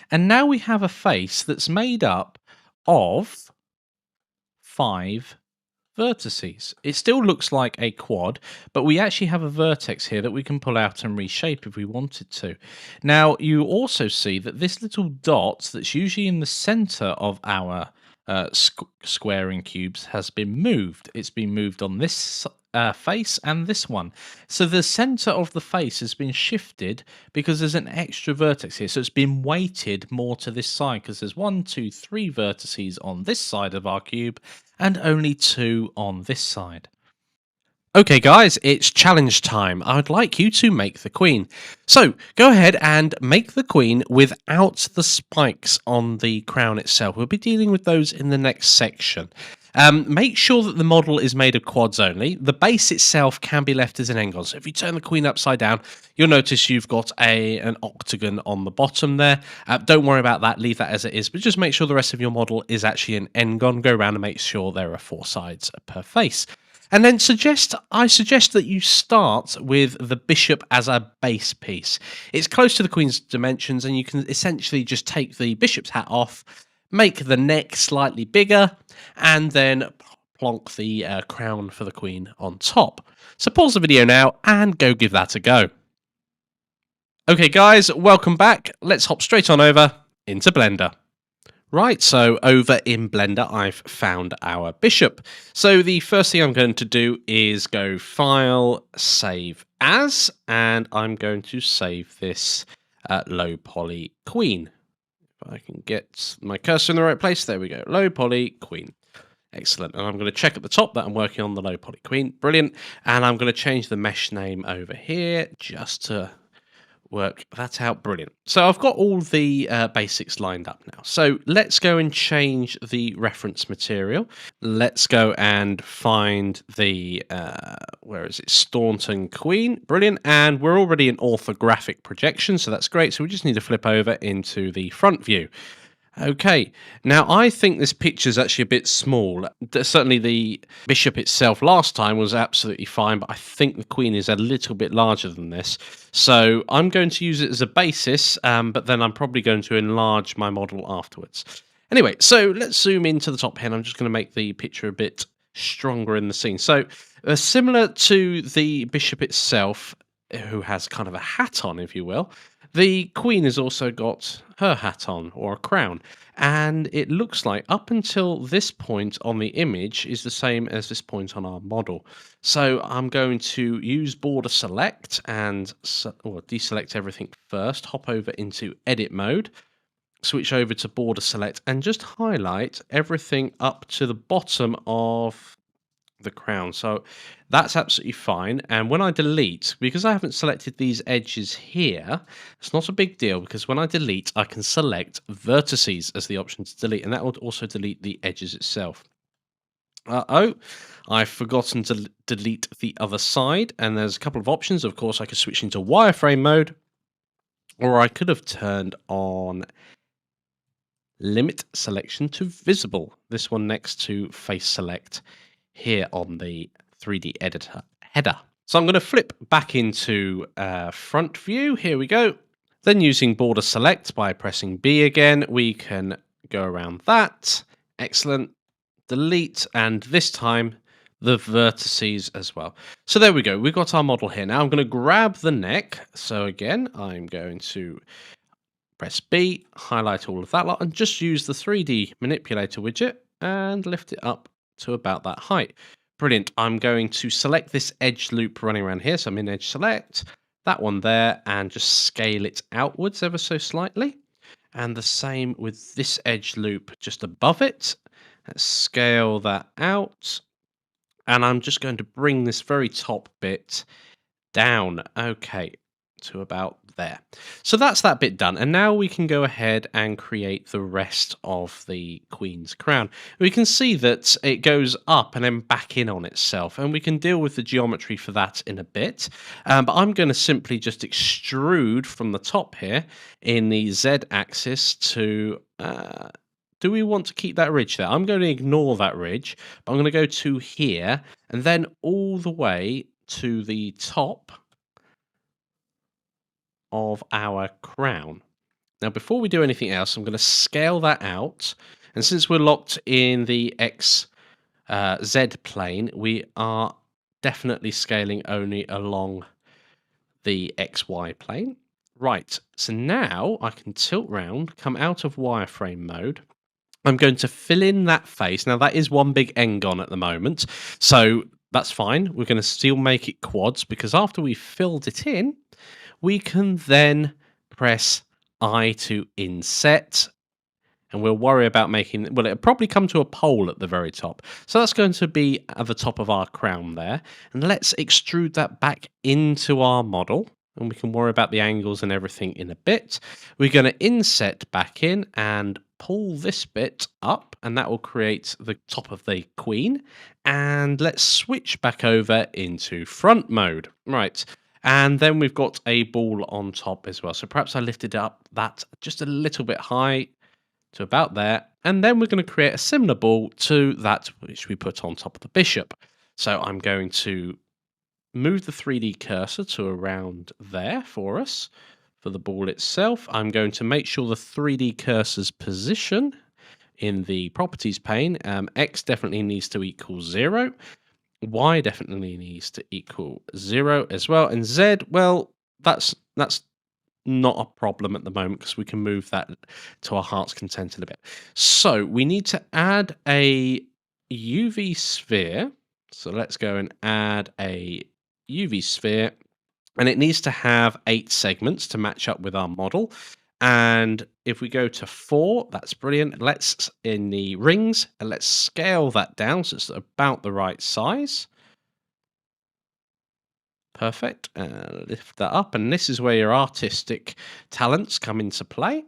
And now we have a face that's made up of 5 vertices. It still looks like a quad, but we actually have a vertex here that we can pull out and reshape if we wanted to. Now, you also see that this little dot that's usually in the center of our squaring cubes has been moved. It's been moved on this face and this one. So the center of the face has been shifted because there's an extra vertex here. So it's been weighted more to this side because there's 1, 2, 3 vertices on this side of our cube and only 2 on this side. Okay guys, it's challenge time. I'd like you to make the queen. So go ahead and make the queen without the spikes on the crown itself. We'll be dealing with those in the next section. Make sure that the model is made of quads only. The base itself can be left as an n-gon. So if you turn the queen upside down, you'll notice you've got an octagon on the bottom there. Don't worry about that. Leave that as it is. But just make sure the rest of your model is actually an n-gon. Go around and make sure there are 4 sides per face. And then I suggest that you start with the bishop as a base piece. It's close to the queen's dimensions, and you can essentially just take the bishop's hat off, make the neck slightly bigger, and then plonk the crown for the queen on top. So pause the video now and go give that a go. Okay guys, welcome back. Let's hop straight on over into Blender. Right, so over in Blender, I've found our bishop. So the first thing I'm going to do is go File, Save As, and I'm going to save this low poly queen. If I can get my cursor in the right place, there we go. Low poly queen. Excellent. And I'm going to check at the top that I'm working on the low poly queen. Brilliant. And I'm going to change the mesh name over here just to work that out. Brilliant. So I've got all the basics lined up now. So let's go and change the reference material. Let's go and find the, where is it? Staunton Queen. Brilliant. And we're already in orthographic projection, so that's great. So we just need to flip over into the front view. Okay, now I think this picture is actually a bit small. Certainly the bishop itself last time was absolutely fine, but I think the queen is a little bit larger than this. So I'm going to use it as a basis, but then I'm probably going to enlarge my model afterwards. Anyway, so let's zoom into the top here, and I'm just going to make the picture a bit stronger in the scene. So similar to the bishop itself, who has kind of a hat on, if you will, the queen has also got her hat on, or a crown, and it looks like up until this point on the image is the same as this point on our model. So I'm going to use border select and deselect everything first, hop over into edit mode, switch over to border select, and just highlight everything up to the bottom of the crown. So that's absolutely fine. And when I delete, because I haven't selected these edges here, it's not a big deal, because when I delete, I can select vertices as the option to delete, and that would also delete the edges itself. I've forgotten to delete the other side, and there's a couple of options. Of course, I could switch into wireframe mode, or I could have turned on limit selection to visible, this one next to face select here on the 3D editor header. So I'm going to flip back into front view. Here we go. Then using border select by pressing B again, we can go around that. Excellent. delete, and this time the vertices as well. So there we go. We've got our model here. Now I'm going to grab the neck. So again, I'm going to press B, highlight all of that lot, and just use the 3D manipulator widget and lift it up to about that height. Brilliant. I'm going to select this edge loop running around here. So I'm in edge select, that one there, and just scale it outwards ever so slightly. And the same with this edge loop just above it. Let's scale that out. And I'm just going to bring this very top bit down. Okay, to about there. So that's that bit done. And now we can go ahead and create the rest of the Queen's crown. We can see that it goes up and then back in on itself. And we can deal with the geometry for that in a bit. But I'm going to simply just extrude from the top here in the Z axis to... do we want to keep that ridge there? I'm going to ignore that ridge, but I'm going to go to here and then all the way to the top of our crown. Now, before we do anything else, I'm going to scale that out. And since we're locked in the Z plane, we are definitely scaling only along the XY plane. Right, so now I can tilt round, come out of wireframe mode. I'm going to fill in that face. Now, that is one big n-gon at the moment, so that's fine. We're going to still make it quads, because after we've filled it in, we can then press I to inset, and we'll worry about making... Well, it'll probably come to a pole at the very top. So that's going to be at the top of our crown there. And let's extrude that back into our model. And we can worry about the angles and everything in a bit. We're going to inset back in and pull this bit up, and that will create the top of the Queen. And let's switch back over into front mode. Right. And then we've got a ball on top as well. So perhaps I lifted up that just a little bit high to about there. And then we're going to create a similar ball to that which we put on top of the bishop. So I'm going to move the 3D cursor to around there for us. For the ball itself, I'm going to make sure the 3D cursor's position in the properties pane, X definitely needs to equal 0. Y definitely needs to equal 0 as well. And Z, well, that's not a problem at the moment because we can move that to our heart's content in a bit. So we need to add a UV sphere. So let's go and add a UV sphere. And it needs to have 8 segments to match up with our model. And if we go to 4, that's brilliant. Let's, in the rings, and let's scale that down so it's about the right size. Perfect. Lift that up. And this is where your artistic talents come into play.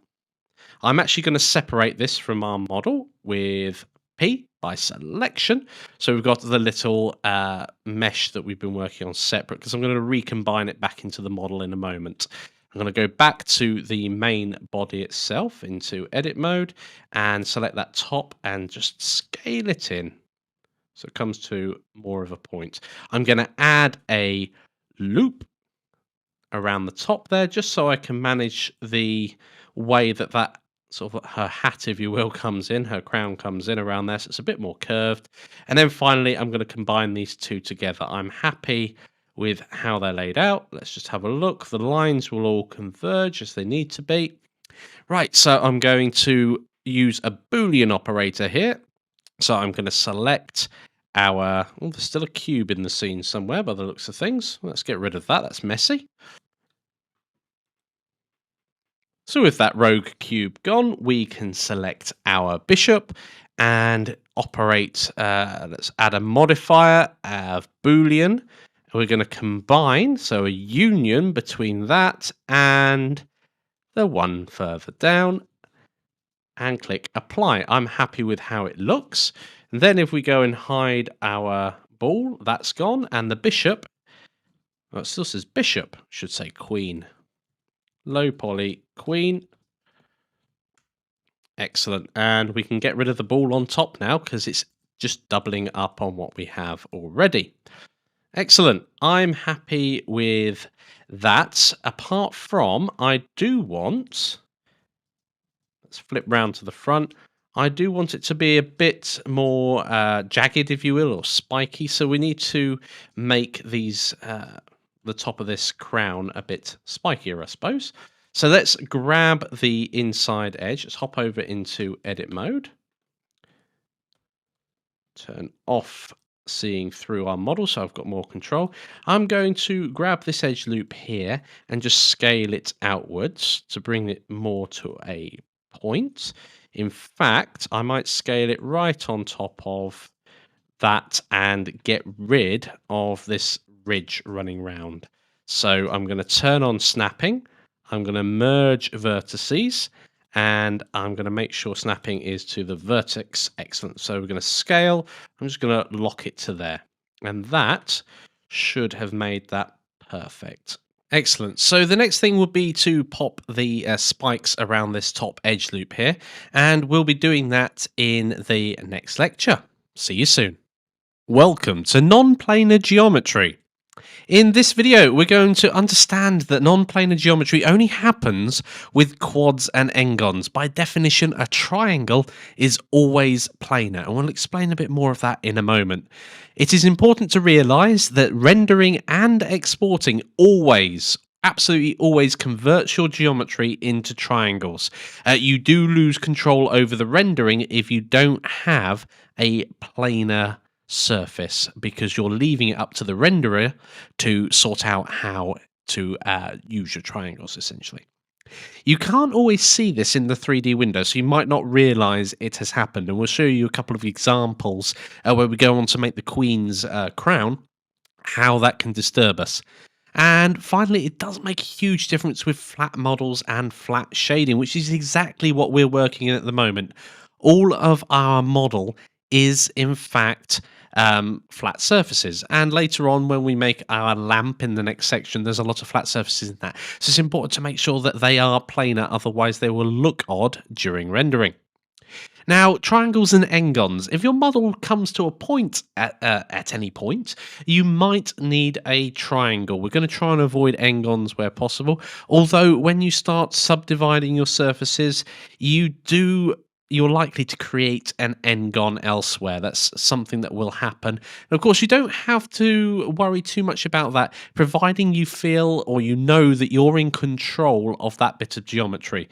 I'm actually going to separate this from our model with P by selection. So we've got the little mesh that we've been working on separate, because I'm going to recombine it back into the model in a moment. I'm going to go back to the main body itself into edit mode and select that top and just scale it in so it comes to more of a point. I'm going to add a loop around the top there just so I can manage the way that that sort of her hat, if you will, comes in, her crown comes in around there, so it's a bit more curved. And then finally, I'm going to combine these two together. I'm happy with how they're laid out. Let's just have a look. The lines will all converge as they need to be. Right, so I'm going to use a Boolean operator here. So I'm going to select our... Oh, there's still a cube in the scene somewhere by the looks of things. Let's get rid of that. That's messy. So with that rogue cube gone, we can select our bishop and operate, let's add a modifier of Boolean. We're going to combine, so a union between that and the one further down, and click apply. I'm happy with how it looks. And then if we go and hide our ball, that's gone. And the bishop, well, it still says bishop, should say queen. Low poly, queen. Excellent. And we can get rid of the ball on top now because it's just doubling up on what we have already. Excellent. I'm happy with that. Apart from, I do want... Let's flip round to the front. I do want it to be a bit more jagged, if you will, or spiky. So we need to make these the top of this crown a bit spikier, I suppose. So let's grab the inside edge. Let's hop over into edit mode. Turn off seeing through our model so I've got more control. I'm going to grab this edge loop here and just scale it outwards to bring it more to a point. In fact, I might scale it right on top of that and get rid of this ridge running round. So I'm going to turn on snapping. I'm going to merge vertices and I'm going to make sure snapping is to the vertex. Excellent. So we're going to scale. I'm just going to lock it to there. And that should have made that perfect. Excellent. So the next thing would be to pop the spikes around this top edge loop here. And we'll be doing that in the next lecture. See you soon. Welcome to non-planar geometry. In this video, we're going to understand that non-planar geometry only happens with quads and n-gons. By definition, a triangle is always planar, and we'll explain a bit more of that in a moment. It is important to realize that rendering and exporting absolutely always converts your geometry into triangles. You do lose control over the rendering if you don't have a planar surface, because you're leaving it up to the renderer to sort out how to use your triangles, essentially. You can't always see this in the 3D window, so you might not realize it has happened, and we'll show you a couple of examples where we go on to make the Queen's crown, how that can disturb us. And finally, it does make a huge difference with flat models and flat shading, which is exactly what we're working in at the moment. All of our model is, in fact, flat surfaces, and later on when we make our lamp in the next section, there's a lot of flat surfaces in that, so it's important to make sure that they are planar, otherwise they will look odd during rendering. Now, triangles and n-gons, if your model comes to a point at any point, you might need a triangle. We're going to try and avoid n-gons where possible, although when you start subdividing your surfaces, you're likely to create an n-gon elsewhere. That's something that will happen. And of course, you don't have to worry too much about that, providing you feel or you know that you're in control of that bit of geometry.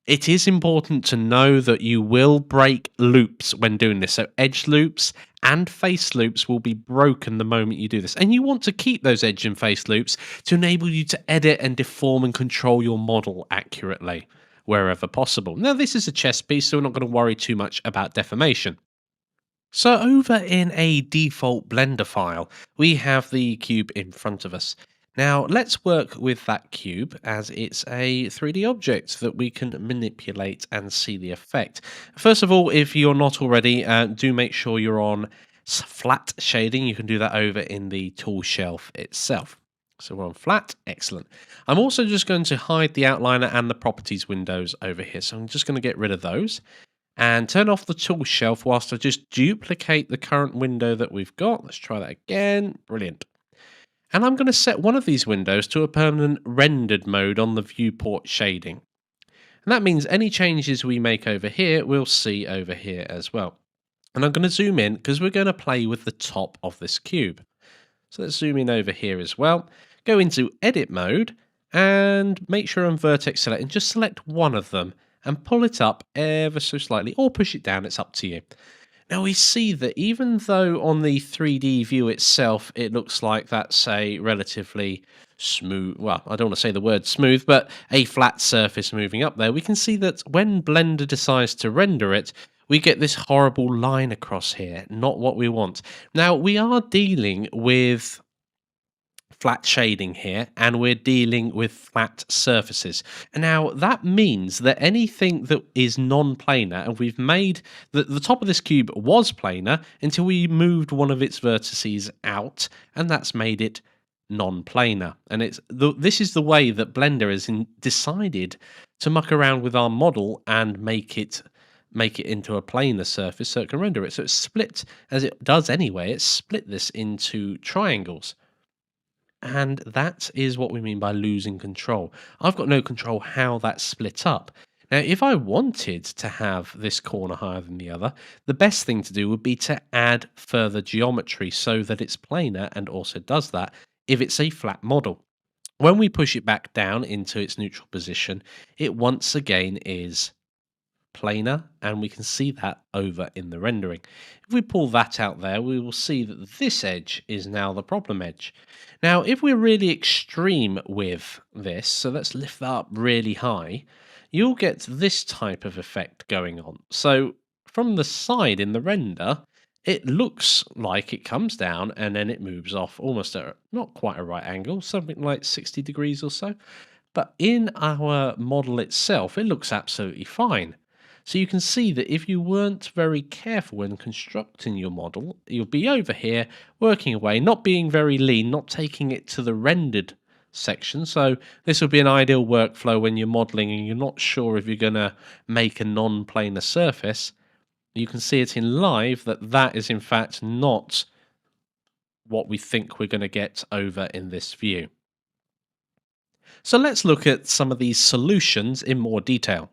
It is important to know that you will break loops when doing this. So edge loops and face loops will be broken the moment you do this. And you want to keep those edge and face loops to enable you to edit and deform and control your model accurately wherever possible. Now, this is a chess piece, so we're not going to worry too much about deformation. So over in a default Blender file, we have the cube in front of us. Now, let's work with that cube as it's a 3D object that we can manipulate and see the effect. First of all, if you're not already, do make sure you're on flat shading. You can do that over in the tool shelf itself. So we're on flat. Excellent. I'm also just going to hide the outliner and the properties windows over here. So I'm just going to get rid of those and turn off the tool shelf whilst I just duplicate the current window that we've got. Let's try that again. Brilliant. And I'm going to set one of these windows to a permanent rendered mode on the viewport shading. And that means any changes we make over here, we'll see over here as well. And I'm going to zoom in because we're going to play with the top of this cube. So let's zoom in over here as well. Go into edit mode and make sure I'm vertex select and just select one of them and pull it up ever so slightly or push it down. It's up to you. Now we see that even though on the 3D view itself, it looks like that's a relatively smooth, well, I don't want to say the word smooth, but a flat surface moving up there, we can see that when Blender decides to render it, we get this horrible line across here, not what we want. Now, we are dealing with flat shading here, and we're dealing with flat surfaces. Now, that means that anything that is non-planar, and we've made the top of this cube was planar until we moved one of its vertices out, and that's made it non-planar. And this is the way that Blender has decided to muck around with our model and make it into a planar surface so it can render it. So it's split, as it does anyway, it's split this into triangles. And that is what we mean by losing control. I've got no control how that's split up. Now, if I wanted to have this corner higher than the other, the best thing to do would be to add further geometry so that it's planar and also does that if it's a flat model. When we push it back down into its neutral position, it once again is planar, and we can see that over in the rendering. If we pull that out there, we will see that this edge is now the problem edge. Now, if we're really extreme with this, so let's lift that up really high, you'll get this type of effect going on. So from the side in the render, it looks like it comes down and then it moves off almost at not quite a right angle, something like 60 degrees or so. But in our model itself, it looks absolutely fine. So you can see that if you weren't very careful when constructing your model, you'll be over here working away, not being very lean, not taking it to the rendered section. So this would be an ideal workflow when you're modeling and you're not sure if you're going to make a non-planar surface. You can see it in live that is in fact not what we think we're going to get over in this view. So let's look at some of these solutions in more detail.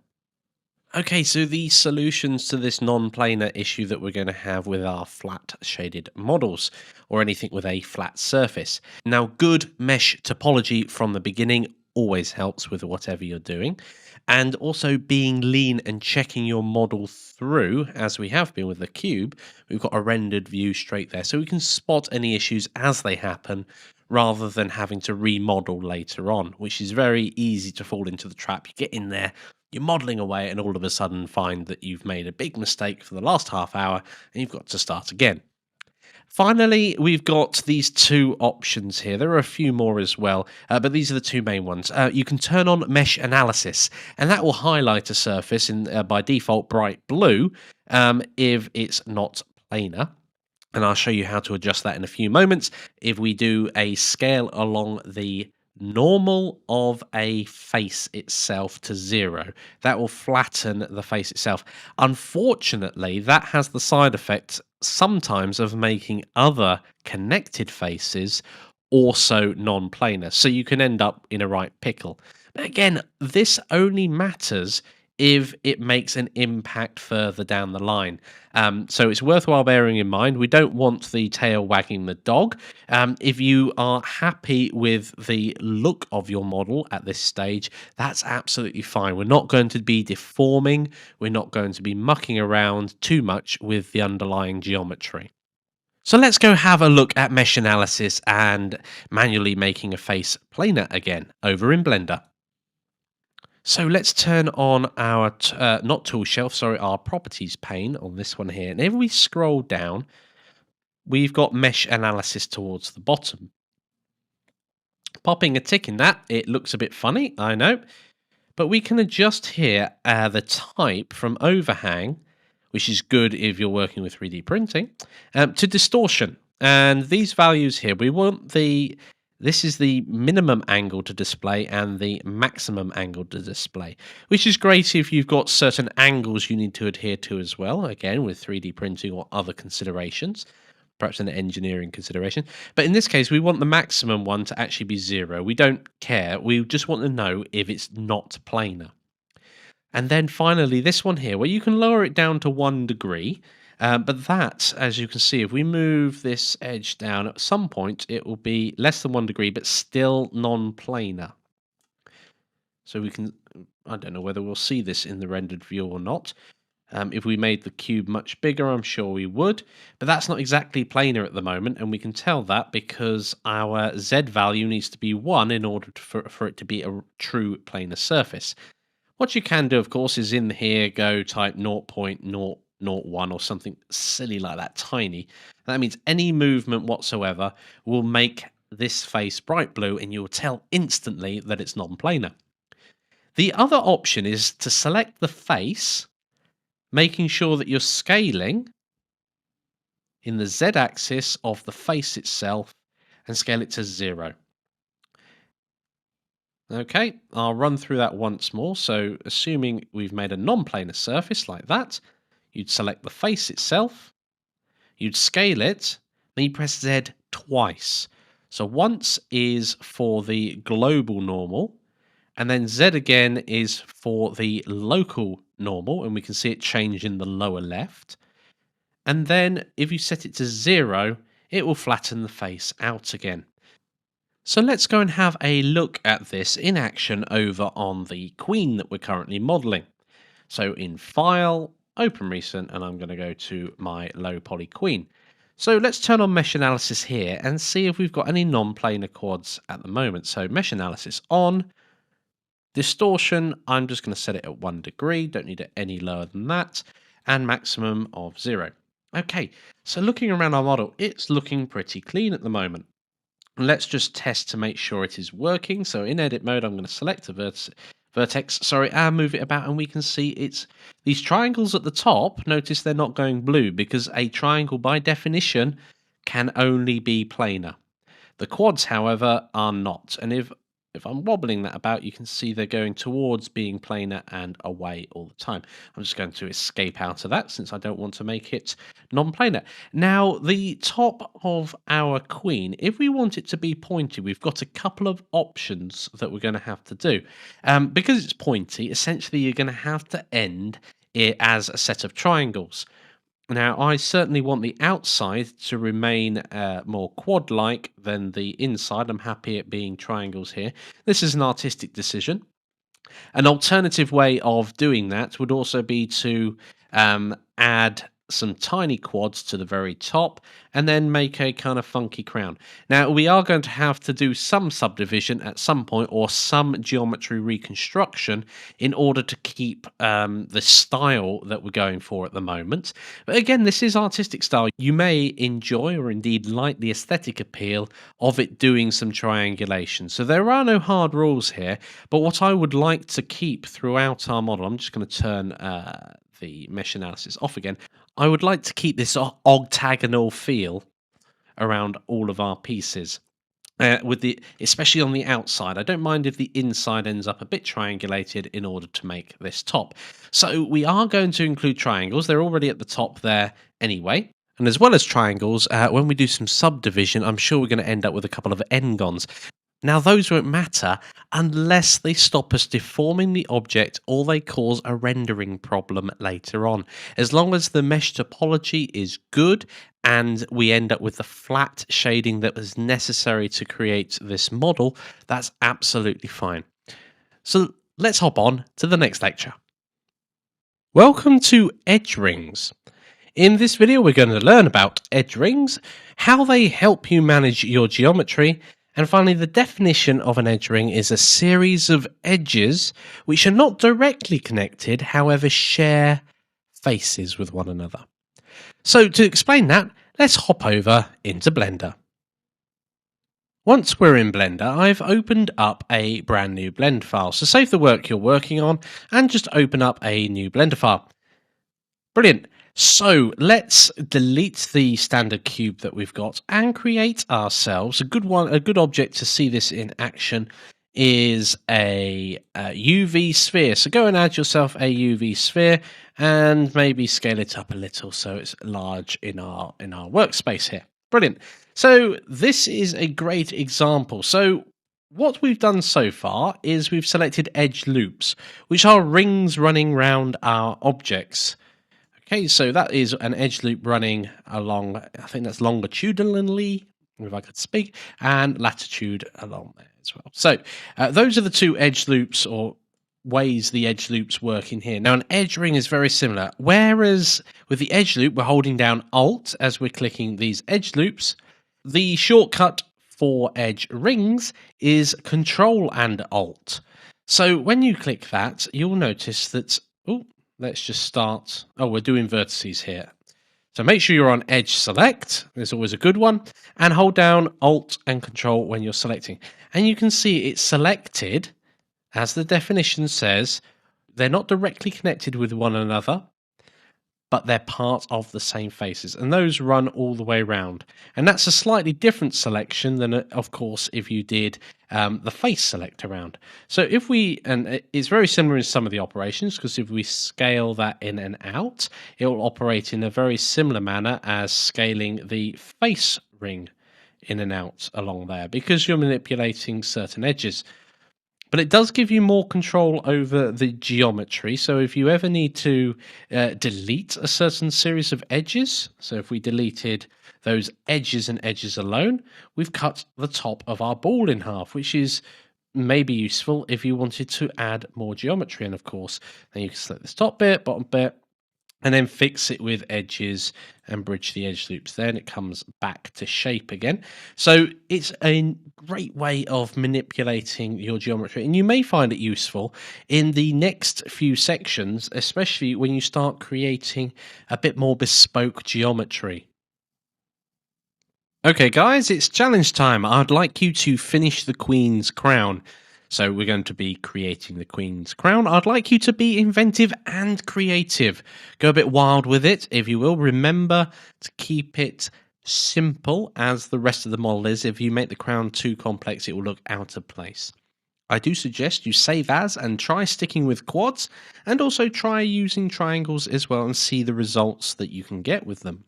Okay, so the solutions to this non-planar issue that we're going to have with our flat shaded models, or anything with a flat surface. Now, good mesh topology from the beginning always helps with whatever you're doing, and also being lean and checking your model through, as we have been with the cube. We've got a rendered view straight there, so we can spot any issues as they happen, rather than having to remodel later on, which is very easy to fall into the trap. You get in there, you're modeling away, and all of a sudden find that you've made a big mistake for the last half hour and you've got to start again. Finally, we've got these two options here. There are a few more as well, but these are the two main ones. You can turn on mesh analysis, and that will highlight a surface in by default bright blue if it's not planar. And I'll show you how to adjust that in a few moments. If we do a scale along the normal of a face itself to 0, that will flatten the face itself. Unfortunately, that has the side effect sometimes of making other connected faces also non-planar, so you can end up in a right pickle. But again, this only matters if it makes an impact further down the line. So it's worthwhile bearing in mind, we don't want the tail wagging the dog. If you are happy with the look of your model at this stage, that's absolutely fine. We're not going to be deforming, we're not going to be mucking around too much with the underlying geometry. So let's go have a look at mesh analysis and manually making a face planar again over in Blender. So let's turn on our, not tool shelf, sorry, our properties pane on this one here. And if we scroll down, we've got mesh analysis towards the bottom. Popping a tick in that, it looks a bit funny, I know. But we can adjust here the type from overhang, which is good if you're working with 3D printing, to distortion. And these values here, we want this is the minimum angle to display and the maximum angle to display, which is great if you've got certain angles you need to adhere to as well, again, with 3D printing or other considerations, perhaps an engineering consideration. But in this case, we want the maximum one to actually be 0. We don't care. We just want to know if it's not planar. And then finally, this one here, where you can lower it down to 1 degree. But that, as you can see, if we move this edge down, at some point it will be less than 1 degree, but still non-planar. So we can, I don't know whether we'll see this in the rendered view or not. If we made the cube much bigger, I'm sure we would. But that's not exactly planar at the moment, and we can tell that because our Z value needs to be 1 in order for it to be a true planar surface. What you can do, of course, is in here go type 0.001 or something silly like that, tiny. That means any movement whatsoever will make this face bright blue, and you'll tell instantly that it's non-planar. The other option is to select the face, making sure that you're scaling in the Z-axis of the face itself and scale it to 0. Okay, I'll run through that once more. So assuming we've made a non-planar surface like that, you'd select the face itself, you'd scale it, then you press Z twice. So once is for the global normal, And then Z again is for the local normal, and we can see it change in the lower left. And then if you set it to 0, it will flatten the face out again. So let's go and have a look at this in action over on the Queen that we're currently modeling. So in File, Open Recent, and I'm going to go to my low poly Queen. So let's turn on Mesh Analysis here and see if we've got any non-planar quads at the moment. So Mesh Analysis on. Distortion, I'm just going to set it at 1 degree, don't need it any lower than that, and maximum of 0. Okay, so looking around our model, it's looking pretty clean at the moment. Let's just test to make sure it is working. So in edit mode, I'm going to select a vertex, and move it about, and we can see it's these triangles at the top. Notice they're not going blue because a triangle by definition can only be planar. The quads, however, are not. And if I'm wobbling that about, you can see they're going towards being planar and away all the time. I'm just going to escape out of that since I don't want to make it non-planar. Now, the top of our Queen, if we want it to be pointy, we've got a couple of options that we're going to have to do. Because it's pointy, essentially you're going to have to end it as a set of triangles. Now, I certainly want the outside to remain more quad-like than the inside. I'm happy at being triangles here. This is an artistic decision. An alternative way of doing that would also be to add some tiny quads to the very top and then make a kind of funky crown. Now, we are going to have to do some subdivision at some point or some geometry reconstruction in order to keep the style that we're going for at the moment. But again, this is artistic style. You may enjoy or indeed like the aesthetic appeal of it doing some triangulation. So there are no hard rules here, but what I would like to keep throughout our model, I'm just going to turn the mesh analysis off again. I would like to keep this octagonal feel around all of our pieces, especially on the outside. I don't mind if the inside ends up a bit triangulated in order to make this top. So we are going to include triangles. They're already at the top there anyway. And as well as triangles, when we do some subdivision, I'm sure we're going to end up with a couple of n-gons. Now, those won't matter unless they stop us deforming the object or they cause a rendering problem later on. As long as the mesh topology is good and we end up with the flat shading that was necessary to create this model, that's absolutely fine. So let's hop on to the next lecture. Welcome to edge rings. In this video, we're going to learn about edge rings, how they help you manage your geometry, and finally, the definition of an edge ring is a series of edges which are not directly connected, however share faces with one another. So to explain that, let's hop over into Blender. Once we're in Blender, I've opened up a brand new blend file. So save the work you're working on and just open up a new Blender file. Brilliant. So let's delete the standard cube that we've got and create ourselves a good one. A good object to see this in action is a UV sphere. So go and add yourself a UV sphere and maybe scale it up a little so it's large in our workspace here. Brilliant. So this is a great example. So what we've done so far is we've selected edge loops, which are rings running round our objects. Okay, so that is an edge loop running along, I think that's longitudinally, if I could speak, and latitude along there as well. So those are the two edge loops or ways the edge loops work in here. Now, an edge ring is very similar, whereas with the edge loop, we're holding down Alt as we're clicking these edge loops. The shortcut for edge rings is Control and Alt. So when you click that, you'll notice that, let's just start. We're doing vertices here. So make sure you're on Edge Select. There's always a good one. And hold down Alt and Control when you're selecting. And you can see it's selected, as the definition says, they're not directly connected with one another, but they're part of the same faces. And those run all the way around. And that's a slightly different selection than, of course, if you did the face select around. So if and it's very similar in some of the operations, because if we scale that in and out, it will operate in a very similar manner as scaling the face ring in and out along there, because you're manipulating certain edges. but it does give you more control over the geometry. So if you ever need to delete a certain series of edges, so if we deleted those edges and edges alone, we've cut the top of our ball in half, which is maybe useful if you wanted to add more geometry. And of course, then you can select this top bit, bottom bit, and then fix it with edges and bridge the edge loops. Then it comes back to shape again. So it's a great way of manipulating your geometry, and you may find it useful in the next few sections, especially when you start creating a bit more bespoke geometry. Okay, guys, it's challenge time. I'd like you to finish the Queen's crown. So we're going to be creating the Queen's crown. I'd like you to be inventive and creative. Go a bit wild with it, if you will. Remember to keep it simple as the rest of the model is. If you make the crown too complex, it will look out of place. I do suggest you save as and try sticking with quads, and also try using triangles as well and see the results that you can get with them.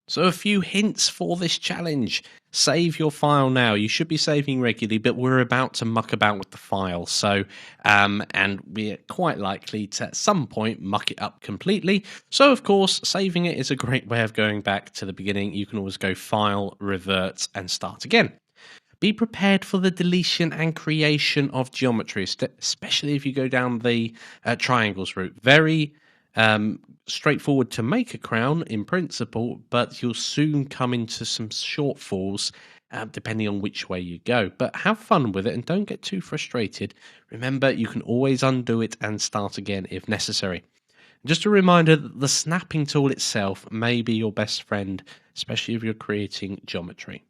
So a few hints for this challenge. Save your file now. You should be saving regularly, but we're about to muck about with the file. So, and we're quite likely to at some point muck it up completely. So of course, saving it is a great way of going back to the beginning. You can always go File, Revert, and start again. Be prepared for the deletion and creation of geometry, especially if you go down the triangles route. Very straightforward to make a crown in principle, but you'll soon come into some shortfalls depending on which way you go. But have fun with it and don't get too frustrated. Remember, you can always undo it and start again if necessary. Just a reminder that the snapping tool itself may be your best friend, especially if you're creating geometry.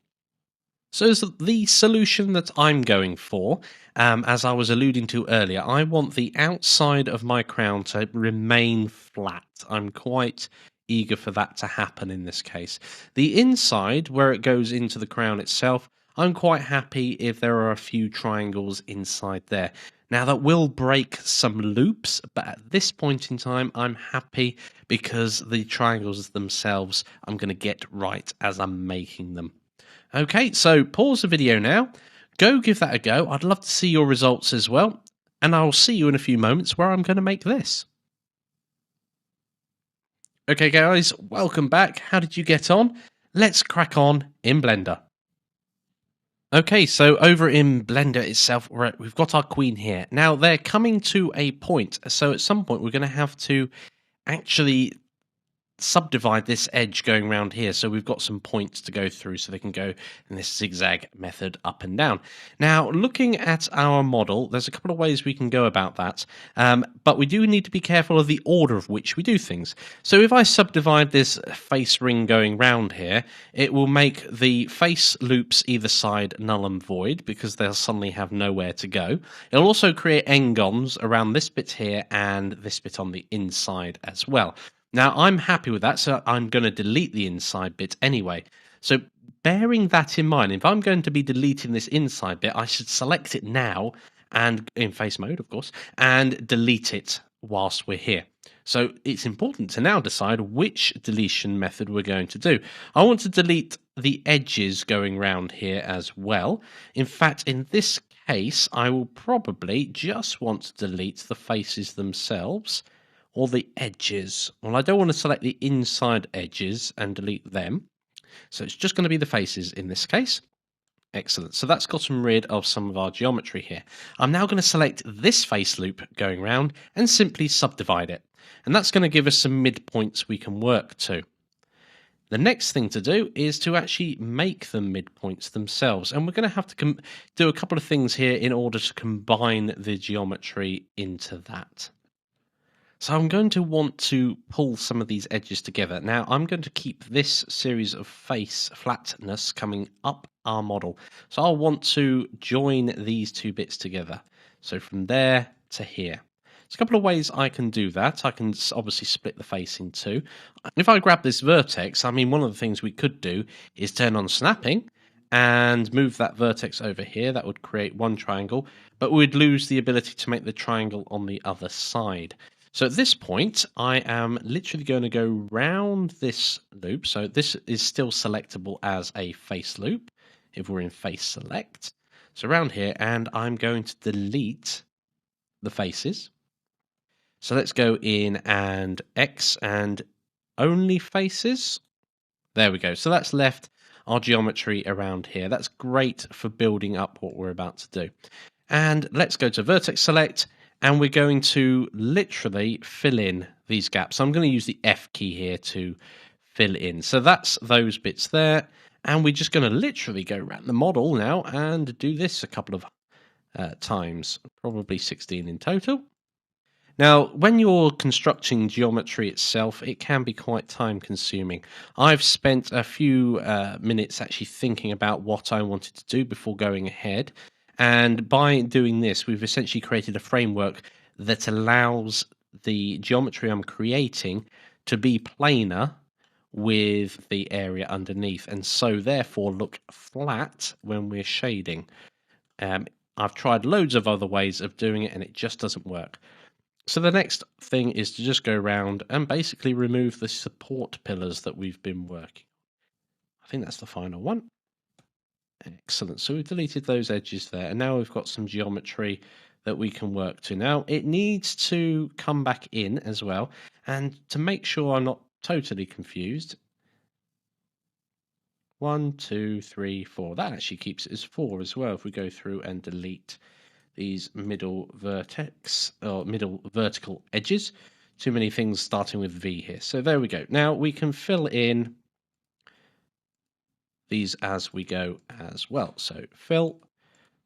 So the solution that I'm going for, as I was alluding to earlier, I want the outside of my crown to remain flat. I'm quite eager for that to happen in this case. The inside, where it goes into the crown itself, I'm quite happy if there are a few triangles inside there. Now that will break some loops, but at this point in time, I'm happy because the triangles themselves I'm going to get right as I'm making them. Okay, so pause the video now, go give that a go. I'd love to see your results as well, and I'll see you in a few moments where I'm going to make this. Okay guys, welcome back. How did you get on? Let's crack on in Blender. Okay, so over in Blender itself, we've got our queen here. Now they're coming to a point, so at some point we're going to have to actually subdivide this edge going around here, so we've got some points to go through so they can go in this zigzag method up and down. Now looking at our model, there's a couple of ways we can go about that, but we do need to be careful of the order of which we do things. So if I subdivide this face ring going round here, it will make the face loops either side null and void because they'll suddenly have nowhere to go. It'll also create n-gons around this bit here and this bit on the inside as well. Now, I'm happy with that, so I'm going to delete the inside bit anyway. So bearing that in mind, if I'm going to be deleting this inside bit, I should select it now, and in face mode, of course, and delete it whilst we're here. So it's important to now decide which deletion method we're going to do. I want to delete the edges going around here as well. In fact, in this case, I will probably just want to delete the faces themselves, or the edges. Well, I don't want to select the inside edges and delete them. So it's just going to be the faces in this case. Excellent. So that's gotten rid of some of our geometry here. I'm now going to select this face loop going around and simply subdivide it. And that's going to give us some midpoints we can work to. The next thing to do is to actually make the midpoints themselves. And we're going to have to do a couple of things here in order to combine the geometry into that. So I'm going to want to pull some of these edges together. Now I'm going to keep this series of face flatness coming up our model. So I'll want to join these two bits together. So from there to here. There's a couple of ways I can do that. I can obviously split the face in two. If I grab this vertex, I mean, one of the things we could do is turn on snapping and move that vertex over here. That would create one triangle, but we'd lose the ability to make the triangle on the other side. So at this point, I am literally going to go round this loop. So this is still selectable as a face loop if we're in face select. So around here, and I'm going to delete the faces. So let's go in and X and only faces. There we go. So that's left our geometry around here. That's great for building up what we're about to do. And let's go to vertex select, and we're going to literally fill in these gaps. So I'm going to use the F key here to fill in. So that's those bits there. And we're just going to literally go around the model now and do this a couple of times, probably 16 in total. Now, when you're constructing geometry itself, it can be quite time consuming. I've spent a few minutes actually thinking about what I wanted to do before going ahead. And by doing this, we've essentially created a framework that allows the geometry I'm creating to be planar with the area underneath, and so therefore look flat when we're shading. I've tried loads of other ways of doing it, and it just doesn't work. So the next thing is to just go around and basically remove the support pillars that we've been working. I think that's the final one. Excellent. So we've deleted those edges there, and now we've got some geometry that we can work to. Now it needs to come back in as well, and to make sure I'm not totally confused, 1, 2, 3, 4. That actually keeps it as 4 as well if we go through and delete these middle vertex or middle vertical edges. Too many things starting with V here. So there we go. Now we can fill in these as we go as well. So fill,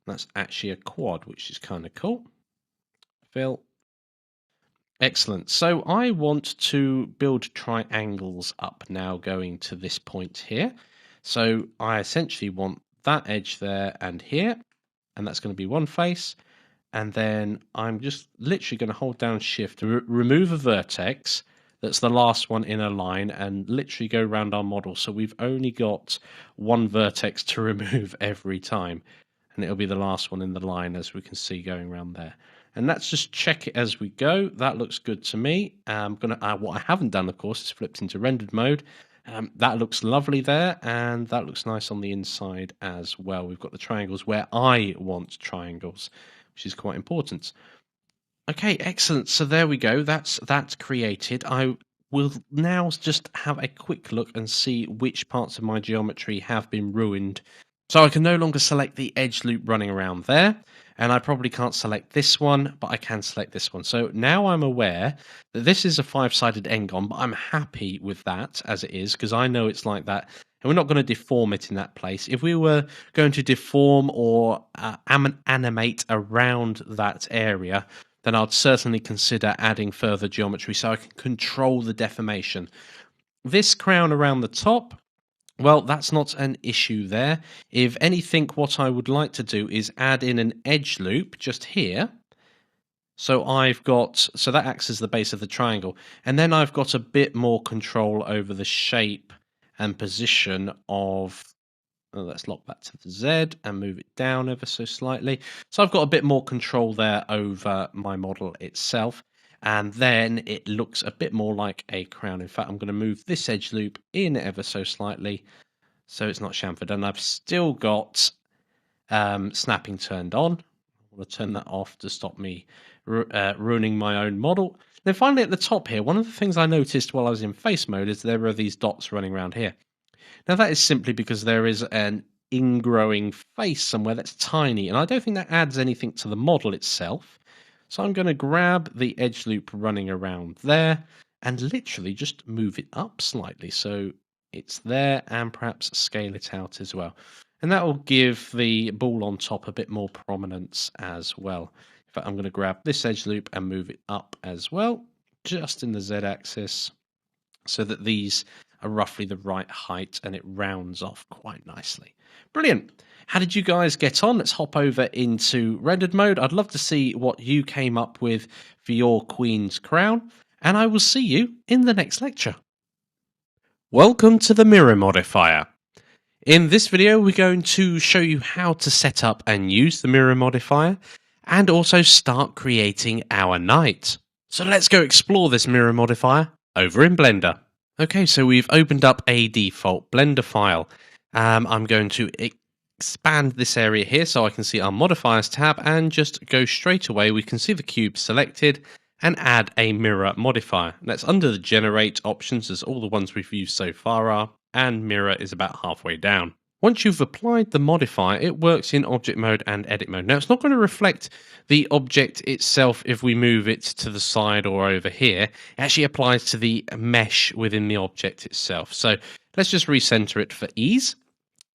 that's actually a quad, which is kind of cool. Fill. Excellent. So I want to build triangles up now going to this point here. So I essentially want that edge there and here, and that's going to be one face. And then I'm just literally going to hold down shift to remove a vertex that's the last one in a line and literally go around our model. So we've only got one vertex to remove every time, and it'll be the last one in the line, as we can see going around there. And let's just check it as we go. That looks good to me. I'm gonna what I haven't done, of course, is flipped into rendered mode. That looks lovely there, and that looks nice on the inside as well. We've got the triangles where I want triangles, which is quite important. Okay, excellent. So there we go. That's created. I will now just have a quick look and see which parts of my geometry have been ruined. So I can no longer select the edge loop running around there, and I probably can't select this one, but I can select this one. So now I'm aware that this is a 5-sided engon, but I'm happy with that as it is, because I know it's like that, and we're not going to deform it in that place. If we were going to deform or animate around that area, then I'd certainly consider adding further geometry so I can control the deformation. This crown around the top, well, that's not an issue there. If anything, what I would like to do is add in an edge loop just here. So so that acts as the base of the triangle. And then I've got a bit more control over the shape and position of, let's lock that to the Z and move it down ever so slightly. So I've got a bit more control there over my model itself. And then it looks a bit more like a crown. In fact, I'm going to move this edge loop in ever so slightly so it's not chamfered. And I've still got snapping turned on. I want to turn that off to stop me ruining my own model. Then finally at the top here, one of the things I noticed while I was in face mode is there are these dots running around here. Now that is simply because there is an ingrowing face somewhere that's tiny, and I don't think that adds anything to the model itself. So I'm going to grab the edge loop running around there and literally just move it up slightly so it's there, and perhaps scale it out as well. And that will give the ball on top a bit more prominence as well. In fact, I'm going to grab this edge loop and move it up as well, just in the Z-axis, so that these are roughly the right height and it rounds off quite nicely. Brilliant. How did you guys get on? Let's hop over into rendered mode. I'd love to see what you came up with for your Queen's Crown, and I will see you in the next lecture. Welcome to the mirror modifier. In this video, we're going to show you how to set up and use the mirror modifier, and also start creating our knight. So let's go explore this mirror modifier over in Blender. Okay, so we've opened up a default Blender file. I'm going to expand this area here so I can see our modifiers tab and just go straight away. We can see the cube selected and add a mirror modifier. That's under the generate options, as all the ones we've used so far are, and mirror is about halfway down. Once you've applied the modifier, it works in object mode and edit mode. Now, it's not going to reflect the object itself if we move it to the side or over here. It actually applies to the mesh within the object itself. So let's just recenter it for ease.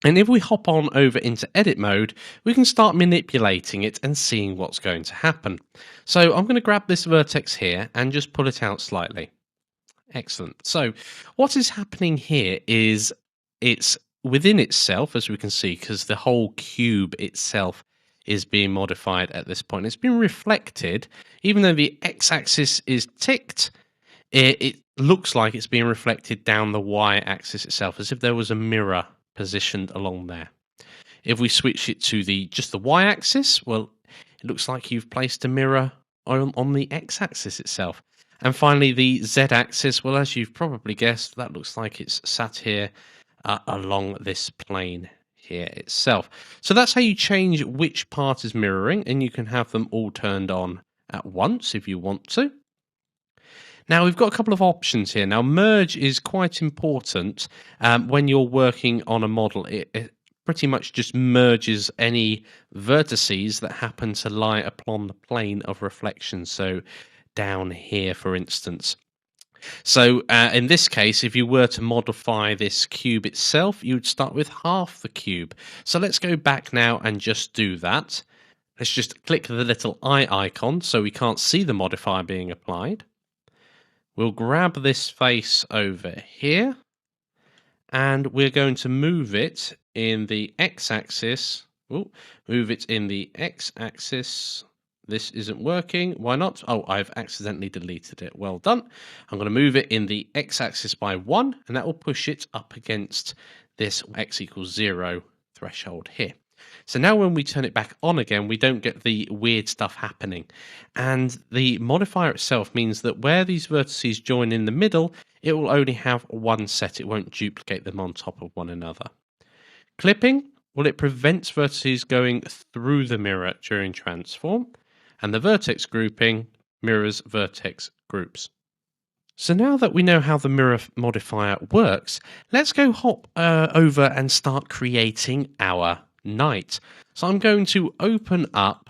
And if we hop on over into edit mode, we can start manipulating it and seeing what's going to happen. So I'm going to grab this vertex here and just pull it out slightly. Excellent. So what is happening here is it's within itself, as we can see, because the whole cube itself is being modified at this point. It's been reflected, even though the x-axis is ticked, it looks like it's being reflected down the y-axis itself, as if there was a mirror positioned along there. If we switch it to just the y-axis, well, it looks like you've placed a mirror on the x-axis itself. And finally, the z-axis, well, as you've probably guessed, that looks like it's sat here along this plane here itself. So that's how you change which part is mirroring, and you can have them all turned on at once if you want to. Now, we've got a couple of options here. Now, merge is quite important when you're working on a model. It pretty much just merges any vertices that happen to lie upon the plane of reflection. So down here, for instance. So in this case, if you were to modify this cube itself, you would start with half the cube. So let's go back now and just do that. Let's just click the little eye icon so we can't see the modifier being applied. We'll grab this face over here, and we're going to move it in the x-axis. Move it in the x-axis. This isn't working. Why not? Oh, I've accidentally deleted it. Well done. I'm going to move it in the x-axis by 1, and that will push it up against this x equals 0 threshold here. So now when we turn it back on again, we don't get the weird stuff happening. And the modifier itself means that where these vertices join in the middle, it will only have one set. It won't duplicate them on top of one another. Clipping, well, it prevents vertices going through the mirror during transform. And the vertex grouping mirrors vertex groups. So now that we know how the mirror modifier works, let's go hop over and start creating our knight. So I'm going to open up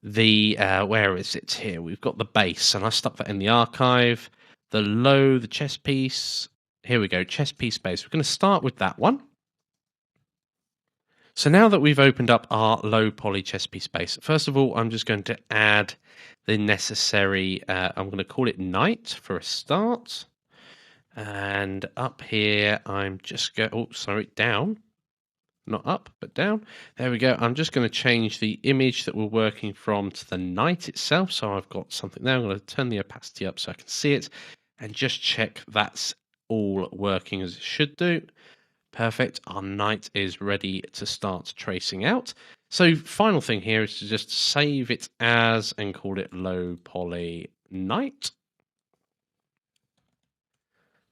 the, where is it here? We've got the base, and I stuck that in the archive. The chess piece. Here we go, chess piece base. We're going to start with that one. So now that we've opened up our low poly chess piece base, first of all, I'm just going to add the necessary, I'm going to call it knight for a start. And up here, I'm just going, down. Not up, but down. There we go. I'm just going to change the image that we're working from to the knight itself. So I've got something there. I'm going to turn the opacity up so I can see it and just check that's all working as it should do. Perfect. Our knight is ready to start tracing out. So final thing here is to just save it as and call it low poly knight.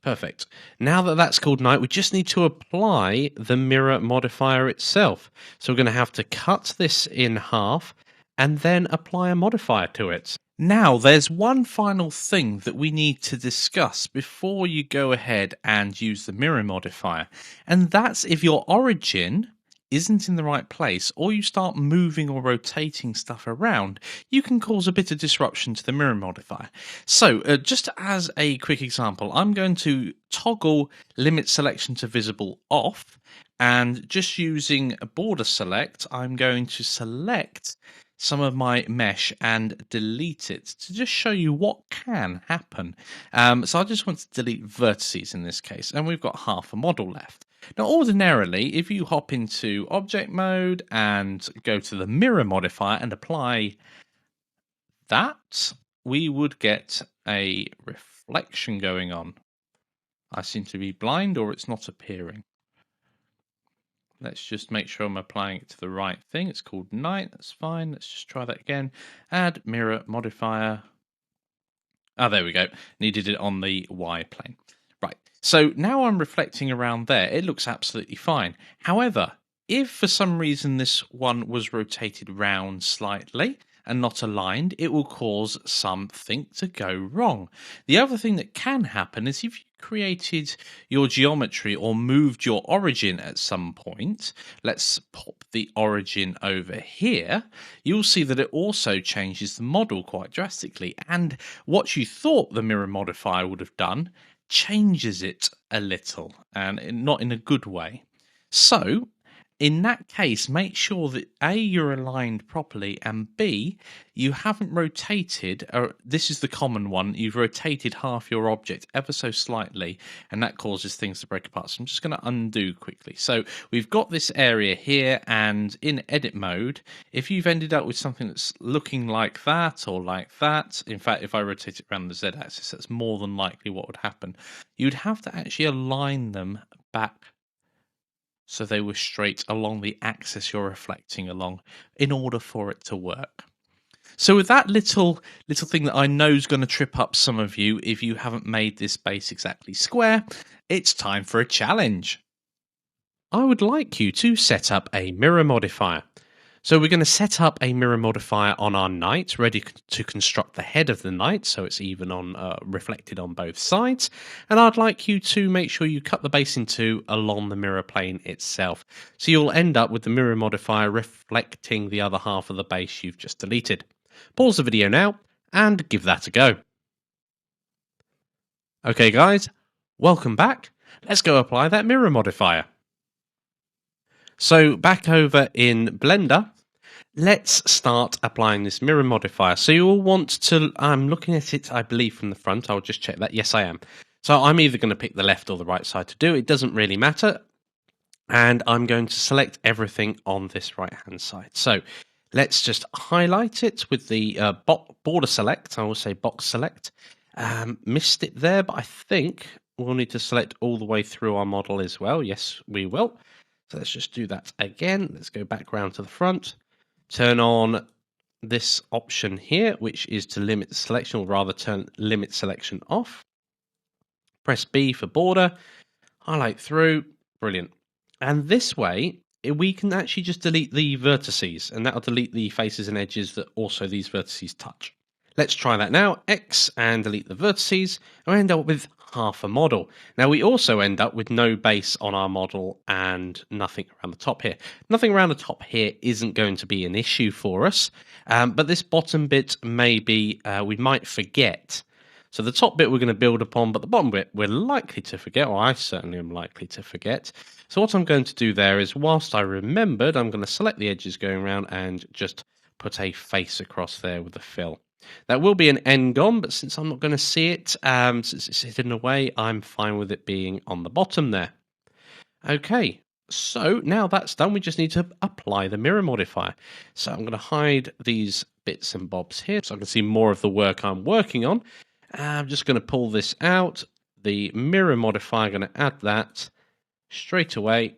Perfect. Now that that's called knight, we just need to apply the mirror modifier itself. So we're going to have to cut this in half and then apply a modifier to it. Now, there's one final thing that we need to discuss before you go ahead and use the mirror modifier, and that's if your origin isn't in the right place or you start moving or rotating stuff around, you can cause a bit of disruption to the mirror modifier. So, just as a quick example, I'm going to toggle limit selection to visible off, and just using a border select, I'm going to select some of my mesh and delete it to just show you what can happen. So I just want to delete vertices in this case, and we've got half a model left. Now, ordinarily, if you hop into object mode and go to the mirror modifier and apply that, we would get a reflection going on. I seem to be blind, or it's not appearing. Let's just make sure I'm applying it to the right thing. It's called knight. That's fine. Let's just try that again. Add mirror modifier. Ah, there we go. Needed it on the Y plane. Right. So now I'm reflecting around there. It looks absolutely fine. However, if for some reason this one was rotated round slightly and not aligned, it will cause something to go wrong. The other thing that can happen is if you created your geometry or moved your origin at some point, let's pop the origin over here, you'll see that it also changes the model quite drastically. And what you thought the mirror modifier would have done changes it a little, and not in a good way. So in that case, make sure that A, you're aligned properly, and B, you haven't rotated, or this is the common one, you've rotated half your object ever so slightly, and that causes things to break apart. So I'm just going to undo quickly. So we've got this area here, and in edit mode, if you've ended up with something that's looking like that or like that, in fact, if I rotate it around the Z-axis, that's more than likely what would happen. You'd have to actually align them back so they were straight along the axis you're reflecting along in order for it to work. So with that little thing that I know is going to trip up some of you if you haven't made this base exactly square, it's time for a challenge. I would like you to set up a mirror modifier. So we're going to set up a mirror modifier on our knight, ready to construct the head of the knight, so it's even on reflected on both sides. And I'd like you to make sure you cut the base in two along the mirror plane itself. So you'll end up with the mirror modifier reflecting the other half of the base you've just deleted. Pause the video now and give that a go. Okay guys, welcome back. Let's go apply that mirror modifier. So back over in Blender, let's start applying this mirror modifier. So you will want to, I'm looking at it, I believe, from the front. I'll just check that. Yes, I am. So I'm either going to pick the left or the right side to do. It doesn't really matter. And I'm going to select everything on this right-hand side. So let's just highlight it with the border select. I will say box select. Missed it there, but I think we'll need to select all the way through our model as well. Yes, we will. So let's just do that again. Let's go back round to the front. Turn on this option here, which is to limit the selection, or rather turn limit selection off. Press B for border. Highlight through. Brilliant. And this way, we can actually just delete the vertices, and that'll delete the faces and edges that also these vertices touch. Let's try that now. X and delete the vertices, and we end up with half a model. Now we also end up with no base on our model and nothing around the top here. Nothing around the top here isn't going to be an issue for us, but this bottom bit maybe we might forget. So the top bit we're going to build upon, but the bottom bit we're likely to forget, or I certainly am likely to forget. So what I'm going to do there is, whilst I remembered, I'm going to select the edges going around and just put a face across there with the fill. That will be an n-gon, but since I'm not going to see it, since it's hidden away, I'm fine with it being on the bottom there. Okay, so now that's done, we just need to apply the mirror modifier. So I'm going to hide these bits and bobs here so I can see more of the work I'm working on. I'm just going to pull this out. The mirror modifier, going to add that straight away.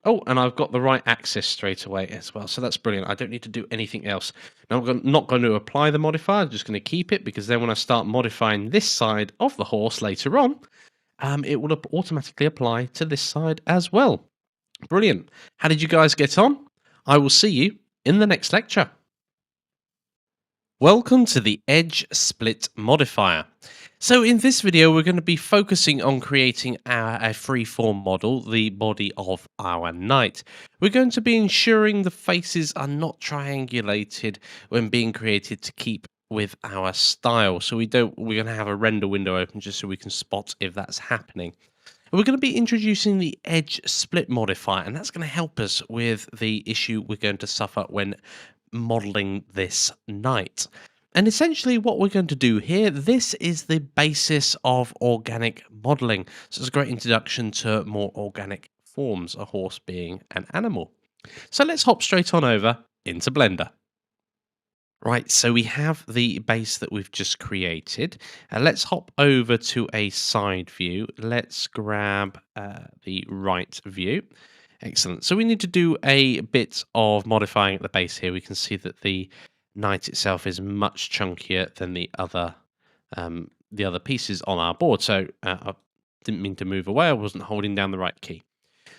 Oh, and I've got the right axis straight away as well. So that's brilliant. I don't need to do anything else. Now I'm not going to apply the modifier. I'm just going to keep it, because then when I start modifying this side of the horse later on, it will automatically apply to this side as well. Brilliant. How did you guys get on? I will see you in the next lecture. Welcome to the Edge Split Modifier. So in this video, we're going to be focusing on creating a freeform model, the body of our knight. We're going to be ensuring the faces are not triangulated when being created to keep with our style. So we're going to have a render window open just so we can spot if that's happening. We're going to be introducing the Edge Split Modifier, and that's going to help us with the issue we're going to suffer when modeling this knight. And essentially what we're going to do here, this is the basis of organic modeling. So it's a great introduction to more organic forms, a horse being an animal. So let's hop straight on over into Blender. Right, so we have the base that we've just created. Let's hop over to a side view. Let's grab the right view. Excellent. So we need to do a bit of modifying at the base here. We can see that the knight itself is much chunkier than the other pieces on our board. So I didn't mean to move away. I wasn't holding down the right key.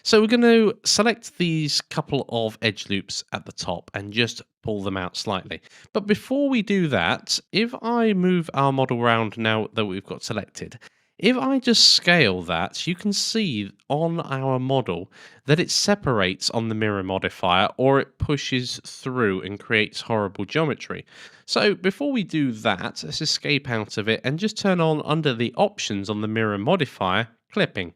So we're going to select these couple of edge loops at the top and just pull them out slightly. But before we do that, if I move our model around now that we've got selected, if I just scale that, you can see on our model that it separates on the mirror modifier or it pushes through and creates horrible geometry. So before we do that, let's escape out of it and just turn on under the options on the mirror modifier, clipping.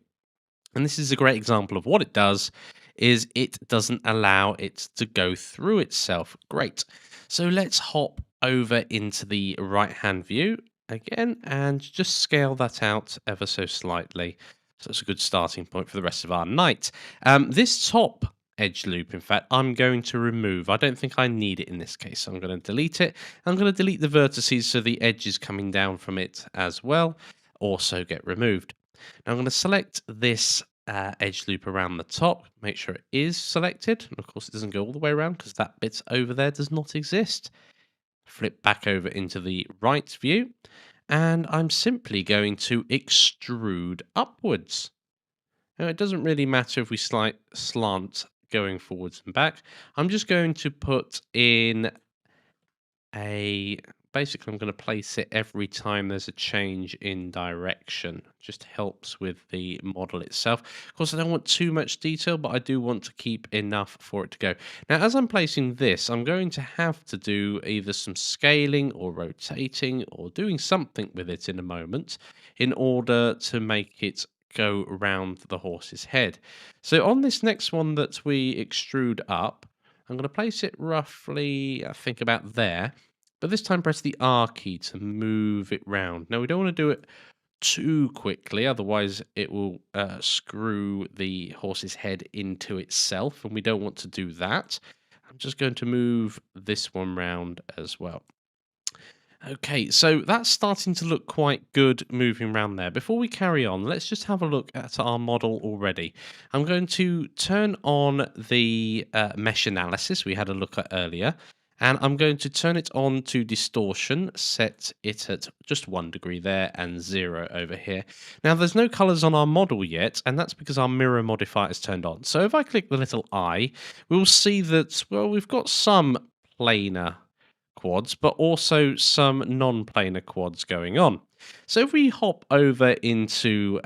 And this is a great example of what it does is it doesn't allow it to go through itself. Great. So let's hop over into the right hand view again and just scale that out ever so slightly. So that's a good starting point for the rest of our night. This top edge loop, in fact, I'm going to remove. I don't think I need it in this case. So I'm going to delete it. I'm going to delete the vertices so the edges coming down from it as well also get removed. Now I'm going to select this edge loop around the top, make sure it is selected. And of course, it doesn't go all the way around because that bit over there does not exist. Flip back over into the right view, and I'm simply going to extrude upwards. Now, it doesn't really matter if we slant going forwards and back. I'm just going to put in basically I'm going to place it every time there's a change in direction. Just helps with the model itself. Of course, I don't want too much detail, but I do want to keep enough for it to go. Now, as I'm placing this, I'm going to have to do either some scaling or rotating or doing something with it in a moment in order to make it go around the horse's head. So on this next one that we extrude up, I'm going to place it roughly, I think about there. But this time press the R key to move it round. Now we don't want to do it too quickly, otherwise it will screw the horse's head into itself, and we don't want to do that. I'm just going to move this one round as well. Okay, so that's starting to look quite good moving around there. Before we carry on, let's just have a look at our model already. I'm going to turn on the mesh analysis we had a look at earlier, and I'm going to turn it on to distortion, set it at just 1 degree there and 0 over here. Now, there's no colors on our model yet, and that's because our mirror modifier is turned on. So if I click the little eye, we'll see that, well, we've got some planar quads, but also some non-planar quads going on. So if we hop over into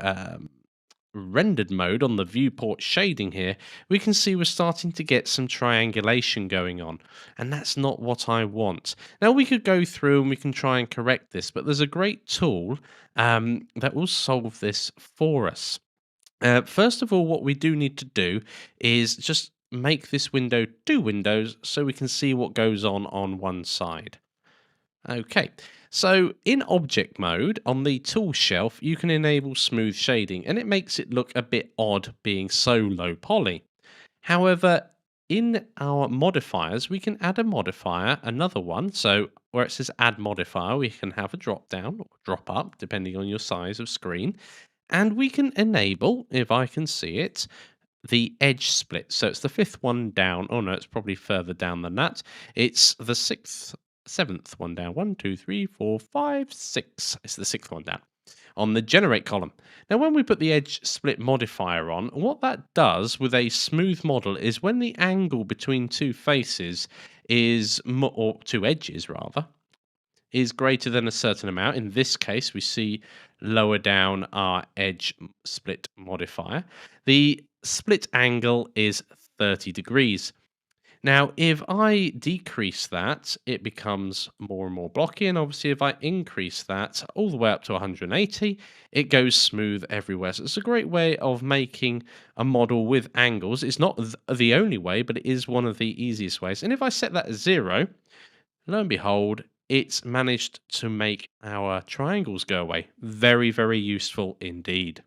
rendered mode on the viewport shading here, we can see we're starting to get some triangulation going on, and that's not what I want. Now we could go through and we can try and correct this, but there's a great tool that will solve this for us. First of all, what we do need to do is just make this window 2 windows so we can see what goes on one side. Okay, so in object mode on the tool shelf, you can enable smooth shading, and it makes it look a bit odd being so low poly. However, in our modifiers, we can add a modifier, another one. So where it says add modifier, we can have a drop down or drop up, depending on your size of screen. And we can enable, if I can see it, the edge split. So it's the 5th one down. Oh no, it's probably further down than that. It's the 7th one down. 1, 2, 3, 4, 5, 6. It's the 6th one down on the generate column. Now, when we put the edge split modifier on, what that does with a smooth model is when the angle between two faces is, or two edges rather, is greater than a certain amount. In this case, we see lower down our edge split modifier. The split angle is 30 degrees. Now, if I decrease that, it becomes more and more blocky. And obviously, if I increase that all the way up to 180, it goes smooth everywhere. So it's a great way of making a model with angles. It's not the only way, but it is one of the easiest ways. And if I set that as 0, lo and behold, it's managed to make our triangles go away. Very, very useful indeed.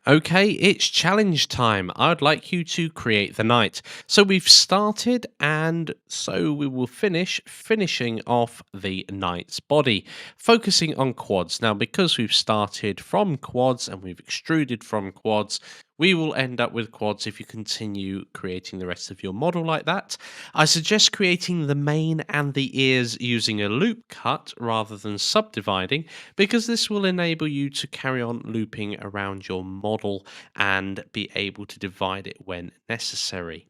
Okay, it's challenge time. I'd like you to create the knight. So we've started, and so we will finishing off the knight's body, focusing on quads. Now, because we've started from quads and we've extruded from quads, we will end up with quads if you continue creating the rest of your model like that. I suggest creating the mane and the ears using a loop cut rather than subdividing, because this will enable you to carry on looping around your model and be able to divide it when necessary.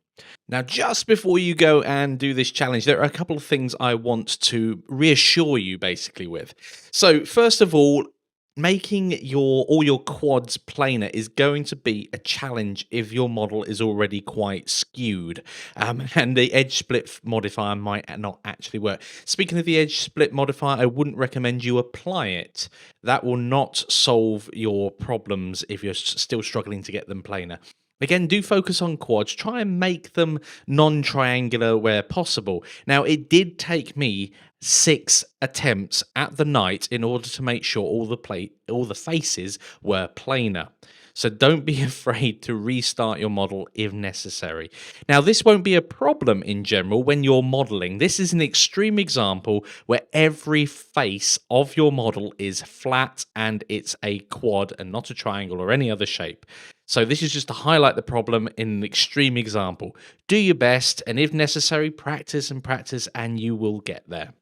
Now, just before you go and do this challenge, there are a couple of things I want to reassure you basically with. So, first of all, making all your quads planar is going to be a challenge if your model is already quite skewed, and the edge split modifier might not actually work. Speaking of the edge split modifier, I wouldn't recommend you apply it. That will not solve your problems if you're still struggling to get them planar. Again, do focus on quads. Try and make them non-triangular where possible. Now, it did take me 6 attempts at the night in order to make sure all the faces were planar. So don't be afraid to restart your model if necessary. Now, this won't be a problem in general when you're modeling. This is an extreme example where every face of your model is flat and it's a quad and not a triangle or any other shape. So this is just to highlight the problem in an extreme example. Do your best, and if necessary, practice and practice, and you will get there.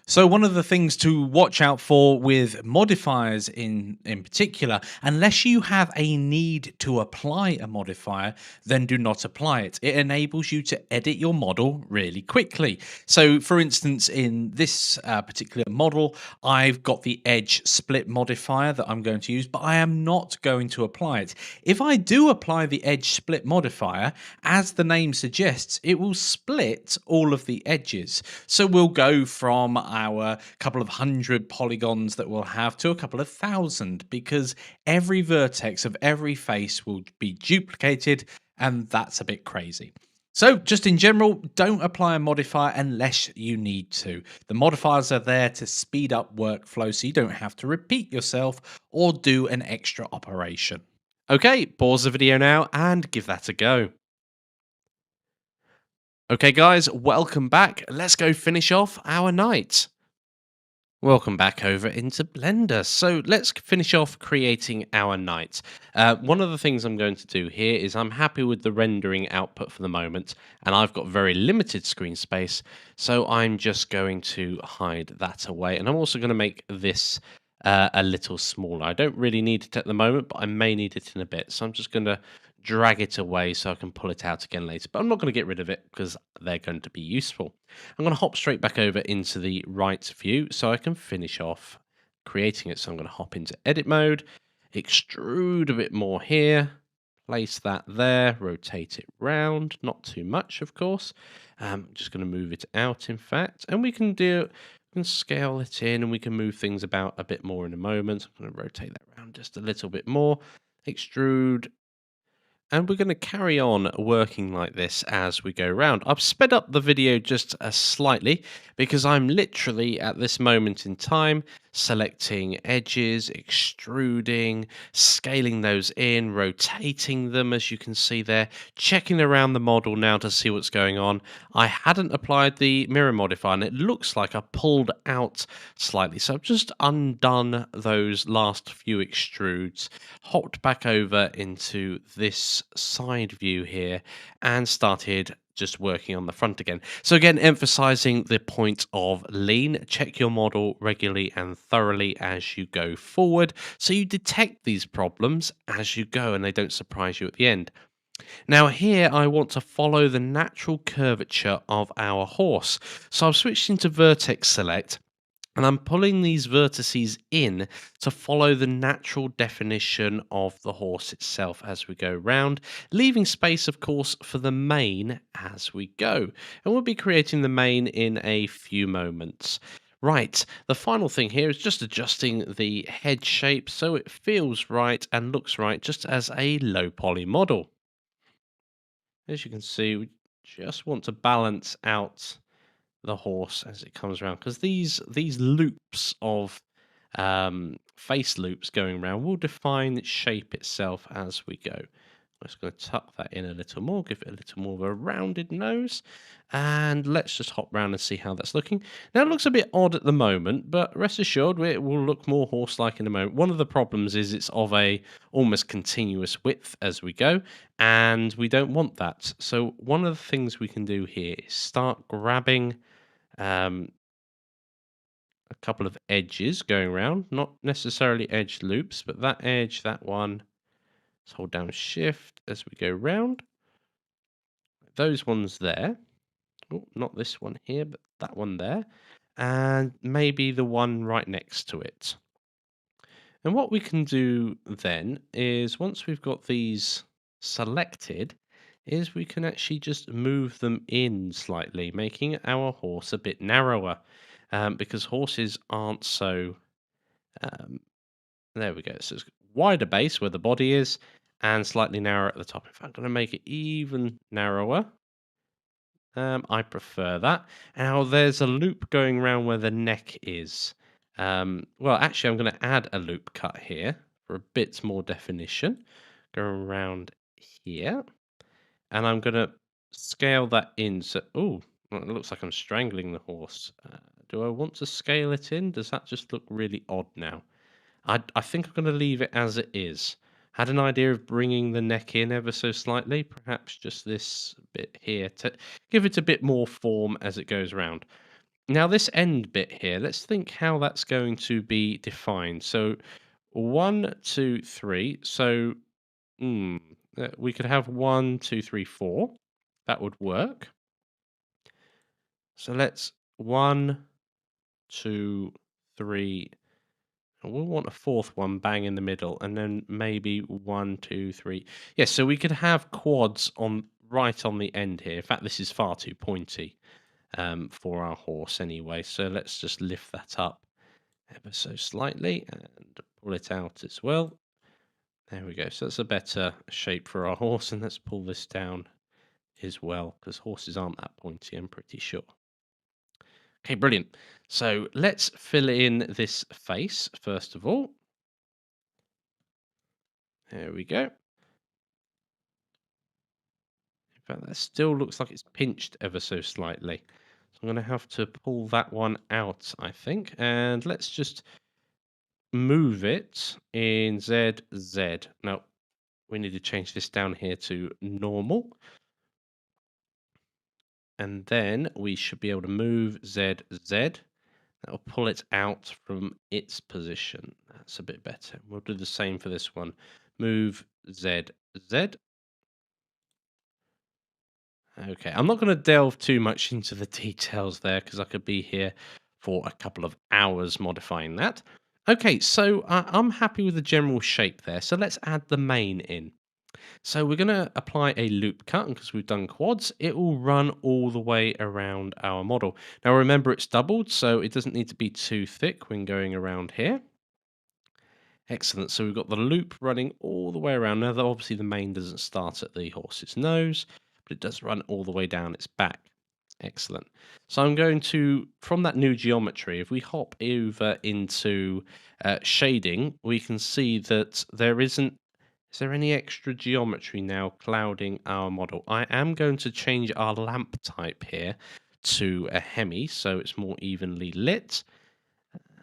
So one of the things to watch out for with modifiers in particular, unless you have a need to apply a modifier, then do not apply it. It enables you to edit your model really quickly. So for instance, in this particular model, I've got the edge split modifier that I'm going to use, but I am not going to apply it. If I do apply the edge split modifier, as the name suggests, it will split all of the edges. So we'll go from our couple of hundred polygons that we'll have to a couple of thousand, because every vertex of every face will be duplicated, and that's a bit crazy. So just in general, don't apply a modifier unless you need to. The modifiers are there to speed up workflow so you don't have to repeat yourself or do an extra operation. Okay, pause the video now and give that a go. Okay guys, welcome back. Let's go finish off our night. Welcome back over into Blender. So let's finish off creating our knight. One of the things I'm going to do here is I'm happy with the rendering output for the moment, and I've got very limited screen space, so I'm just going to hide that away. And I'm also going to make this a little smaller. I don't really need it at the moment, but I may need it in a bit. So I'm just going to drag it away so I can pull it out again later. But I'm not going to get rid of it because they're going to be useful. I'm going to hop straight back over into the right view so I can finish off creating it. So I'm going to hop into edit mode, extrude a bit more here, place that there, rotate it round, not too much, of course. I'm just going to move it out, in fact, and we can scale it in, and we can move things about a bit more in a moment. I'm going to rotate that around just a little bit more, extrude. And we're going to carry on working like this as we go around. I've sped up the video just slightly because I'm literally at this moment in time selecting edges, extruding, scaling those in, rotating them as you can see there, checking around the model now to see what's going on. I hadn't applied the mirror modifier and it looks like I pulled out slightly. So I've just undone those last few extrudes, hopped back over into this side view here and started just working on the front again. So again, emphasizing the point of lean. Check your model regularly and thoroughly as you go forward so you detect these problems as you go and they don't surprise you at the end. Now here I want to follow the natural curvature of our horse. So I've switched into vertex select, and I'm pulling these vertices in to follow the natural definition of the horse itself as we go round, leaving space, of course, for the mane as we go. And we'll be creating the mane in a few moments. Right, the final thing here is just adjusting the head shape so it feels right and looks right, just as a low poly model. As you can see, we just want to balance out the horse as it comes around, because these loops of face loops going around will define its shape itself as we go. Just going to tuck that in a little more, give it a little more of a rounded nose. And let's just hop round and see how that's looking. Now, it looks a bit odd at the moment, but rest assured, it will look more horse-like in a moment. One of the problems is it's of a almost continuous width as we go, and we don't want that. So one of the things we can do here is start grabbing um, a couple of edges going around, not necessarily edge loops, but that edge, that one. Let's hold down shift as we go round. Those ones there. Oh, not this one here, but that one there. And maybe the one right next to it. And what we can do then is once we've got these selected, is we can actually just move them in slightly, making our horse a bit narrower. Because horses aren't so there we go. So it's wider base where the body is and slightly narrower at the top. In fact, I'm going to make it even narrower. I prefer that. Now, there's a loop going around where the neck is. Well, actually, I'm going to add a loop cut here for a bit more definition. Go around here. And I'm going to scale that in. So, oh, it looks like I'm strangling the horse. Do I want to scale it in? Does that just look really odd now? I think I'm going to leave it as it is. Had an idea of bringing the neck in ever so slightly, perhaps just this bit here to give it a bit more form as it goes round. Now, this end bit here, let's think how that's going to be defined. So, 1, 2, 3. So, we could have 1, 2, 3, 4. That would work. So, let's 1, 2, 3. And we'll want a fourth one bang in the middle, and then maybe 1, 2, 3. Yes, so we could have quads on right on the end here. In fact, this is far too pointy for our horse anyway. So let's just lift that up ever so slightly and pull it out as well. There we go. So that's a better shape for our horse, and let's pull this down as well because horses aren't that pointy, I'm pretty sure. Okay, brilliant. So let's fill in this face first of all. There we go. In fact, that still looks like it's pinched ever so slightly. So I'm going to have to pull that one out, I think. And let's just move it in ZZ. Now, we need to change this down here to normal. And then we should be able to move ZZ. That'll pull it out from its position. That's a bit better. We'll do the same for this one. Move ZZ. Okay, I'm not going to delve too much into the details there because I could be here for a couple of hours modifying that. Okay, so I'm happy with the general shape there. So let's add the mane in. So we're going to apply a loop cut, and because we've done quads, it will run all the way around our model. Now remember it's doubled, so it doesn't need to be too thick when going around here. Excellent, so we've got the loop running all the way around. Now obviously the mane doesn't start at the horse's nose, but it does run all the way down its back. Excellent. So I'm going to, from that new geometry, if we hop over into shading, we can see that there isn't. Is there any extra geometry now clouding our model? I am going to change our lamp type here to a hemi, so it's more evenly lit.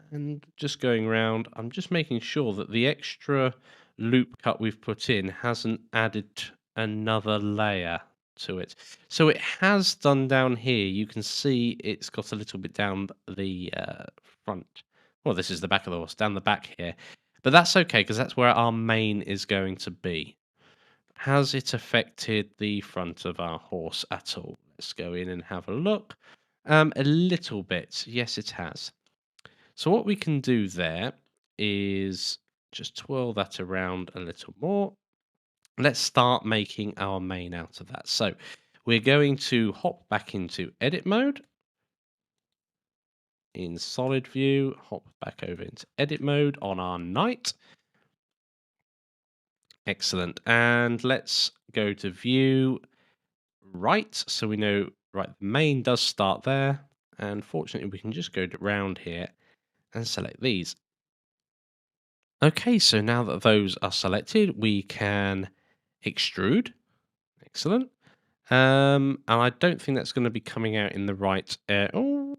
And just going around, I'm just making sure that the extra loop cut we've put in hasn't added another layer to it. So it has done down here. You can see it's got a little bit down the front. Well, this is the back of the horse, down the back here. But that's okay, because that's where our mane is going to be. Has it affected the front of our horse at all? Let's go in and have a look. A little bit. Yes, it has. So what we can do there is just twirl that around a little more. Let's start making our mane out of that. So we're going to hop back into edit mode. In solid view, hop back over into edit mode on our knight. Excellent. And let's go to view right. So we know, right, the mane does start there. And fortunately, we can just go around here and select these. Okay, so now that those are selected, we can extrude. Excellent. And I don't think that's going to be coming out in the right. Oh,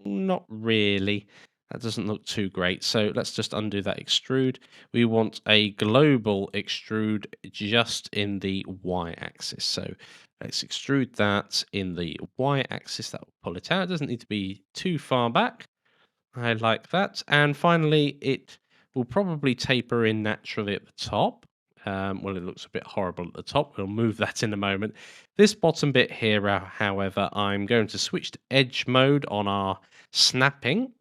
not really. That doesn't look too great. So let's just undo that extrude. We want a global extrude just in the y-axis. So let's extrude that in the y-axis. That will pull it out. It doesn't need to be too far back. I like that. And finally, it will probably taper in naturally at the top. Well, it looks a bit horrible at the top. We'll move that in a moment. This bottom bit here, however, I'm going to switch to edge mode on our snapping.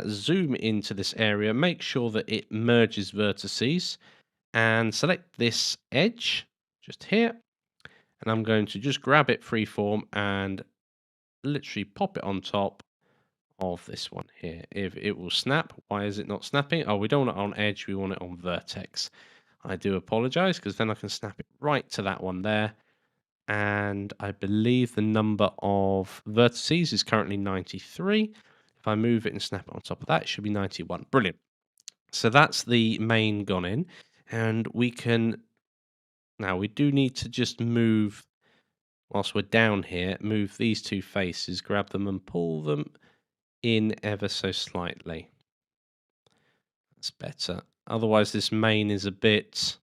Zoom into this area, make sure that it merges vertices, and select this edge just here. And I'm going to just grab it freeform and literally pop it on top of this one here. If it will snap, why is it not snapping? Oh, we don't want it on edge, we want it on vertex. I do apologize, because then I can snap it right to that one there. And I believe the number of vertices is currently 93. If I move it and snap it on top of that, it should be 91. Brilliant. So that's the main gone in. And we can... Now, we do need to just move, whilst we're down here, move these two faces, grab them and pull them in ever so slightly. That's better. Otherwise, this main is a bit...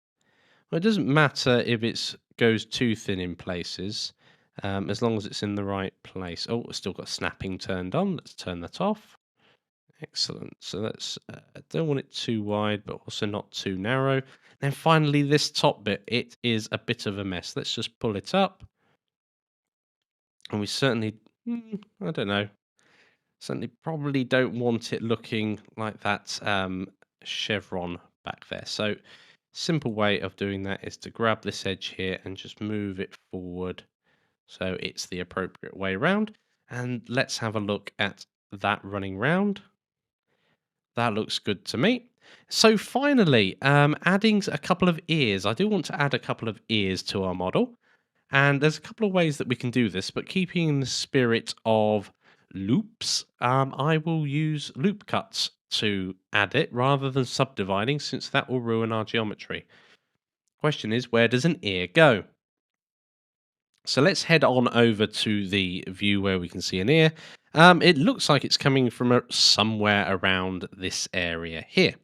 Well, it doesn't matter if it goes too thin in places, as long as it's in the right place. Oh, it's still got snapping turned on. Let's turn that off. Excellent. So let's... I don't want it too wide, but also not too narrow. And finally, this top bit, it is a bit of a mess. Let's just pull it up. And we certainly... I don't know. Certainly probably don't want it looking like that chevron back there. So simple way of doing that is to grab this edge here and just move it forward so it's the appropriate way around. And let's have a look at that running round. That looks good to me. So finally, adding a couple of ears. I do want to add a couple of ears to our model. And there's a couple of ways that we can do this, but keeping in the spirit of loops, I will use loop cuts to add it rather than subdividing, since that will ruin our geometry. Question is, where does an ear go? So let's head on over to the view where we can see an ear. It looks like it's coming from somewhere around this area here.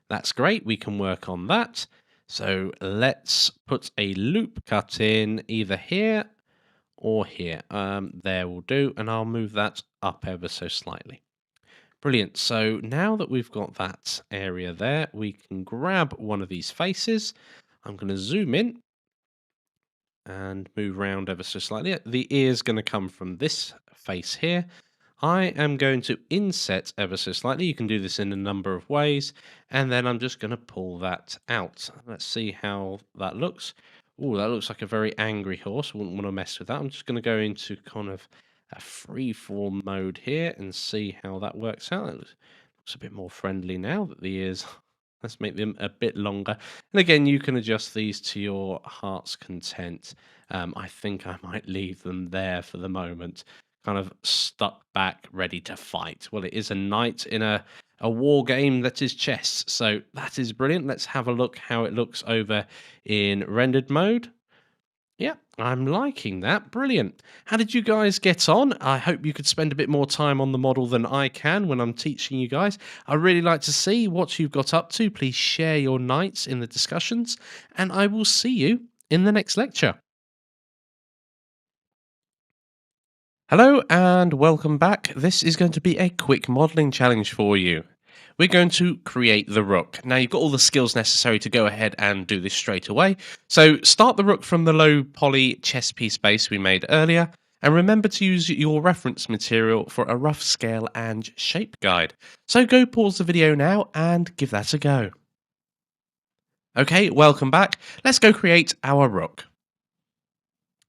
That's great, we can work on that. So let's put a loop cut in either here or here. There will do, and I'll move that up ever so slightly. Brilliant. So now that we've got that area there, we can grab one of these faces. I'm going to zoom in and move around ever so slightly. The ear's going to come from this face here. I am going to inset ever so slightly. You can do this in a number of ways. And then I'm just going to pull that out. Let's see how that looks. Oh, that looks like a very angry horse. Wouldn't want to mess with that. I'm just going to go into kind of a freeform mode here and see how that works out. It looks a bit more friendly now that the ears... Let's make them a bit longer. And again, you can adjust these to your heart's content. I think I might leave them there for the moment. Kind of stuck back, ready to fight. Well, it is a knight in a war game that is chess. So that is brilliant. Let's have a look how it looks over in rendered mode. Yeah, I'm liking that. Brilliant. How did you guys get on? I hope you could spend a bit more time on the model than I can when I'm teaching you guys. I'd really like to see what you've got up to. Please share your nights in the discussions, and I will see you in the next lecture. Hello and welcome back. This is going to be a quick modelling challenge for you. We're going to create the rook. Now, you've got all the skills necessary to go ahead and do this straight away. So start the rook from the low poly chess piece base we made earlier. And remember to use your reference material for a rough scale and shape guide. So go pause the video now and give that a go. Okay, welcome back. Let's go create our rook.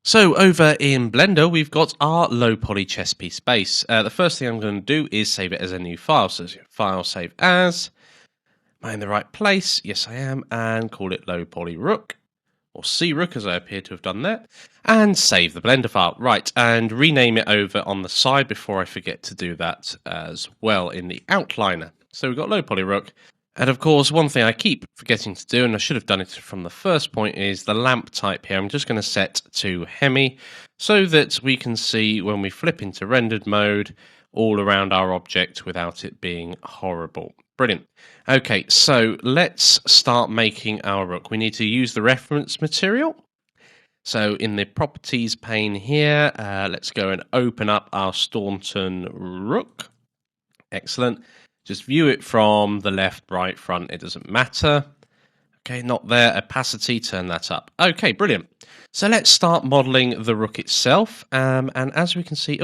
So over in Blender, we've got our low poly chess piece base. The first thing I'm going to do is save it as a new file. So file, save as. Am I in the right place? Yes, I am. And call it low poly rook, or C rook, as I appear to have done there. And save the Blender file. Right, and rename it over on the side before I forget to do that as well in the outliner. So we've got low poly rook. And of course, one thing I keep forgetting to do, and I should have done it from the first point, is the lamp type here. I'm just going to set to Hemi so that we can see when we flip into rendered mode all around our object without it being horrible. Brilliant. Okay, so let's start making our rook. We need to use the reference material. So in the properties pane here, let's go and open up our Staunton rook. Excellent. Just view it from the left, right, front. It doesn't matter. Okay, not there. Opacity, turn that up. Okay, brilliant. So let's start modeling the rook itself. And as we can see,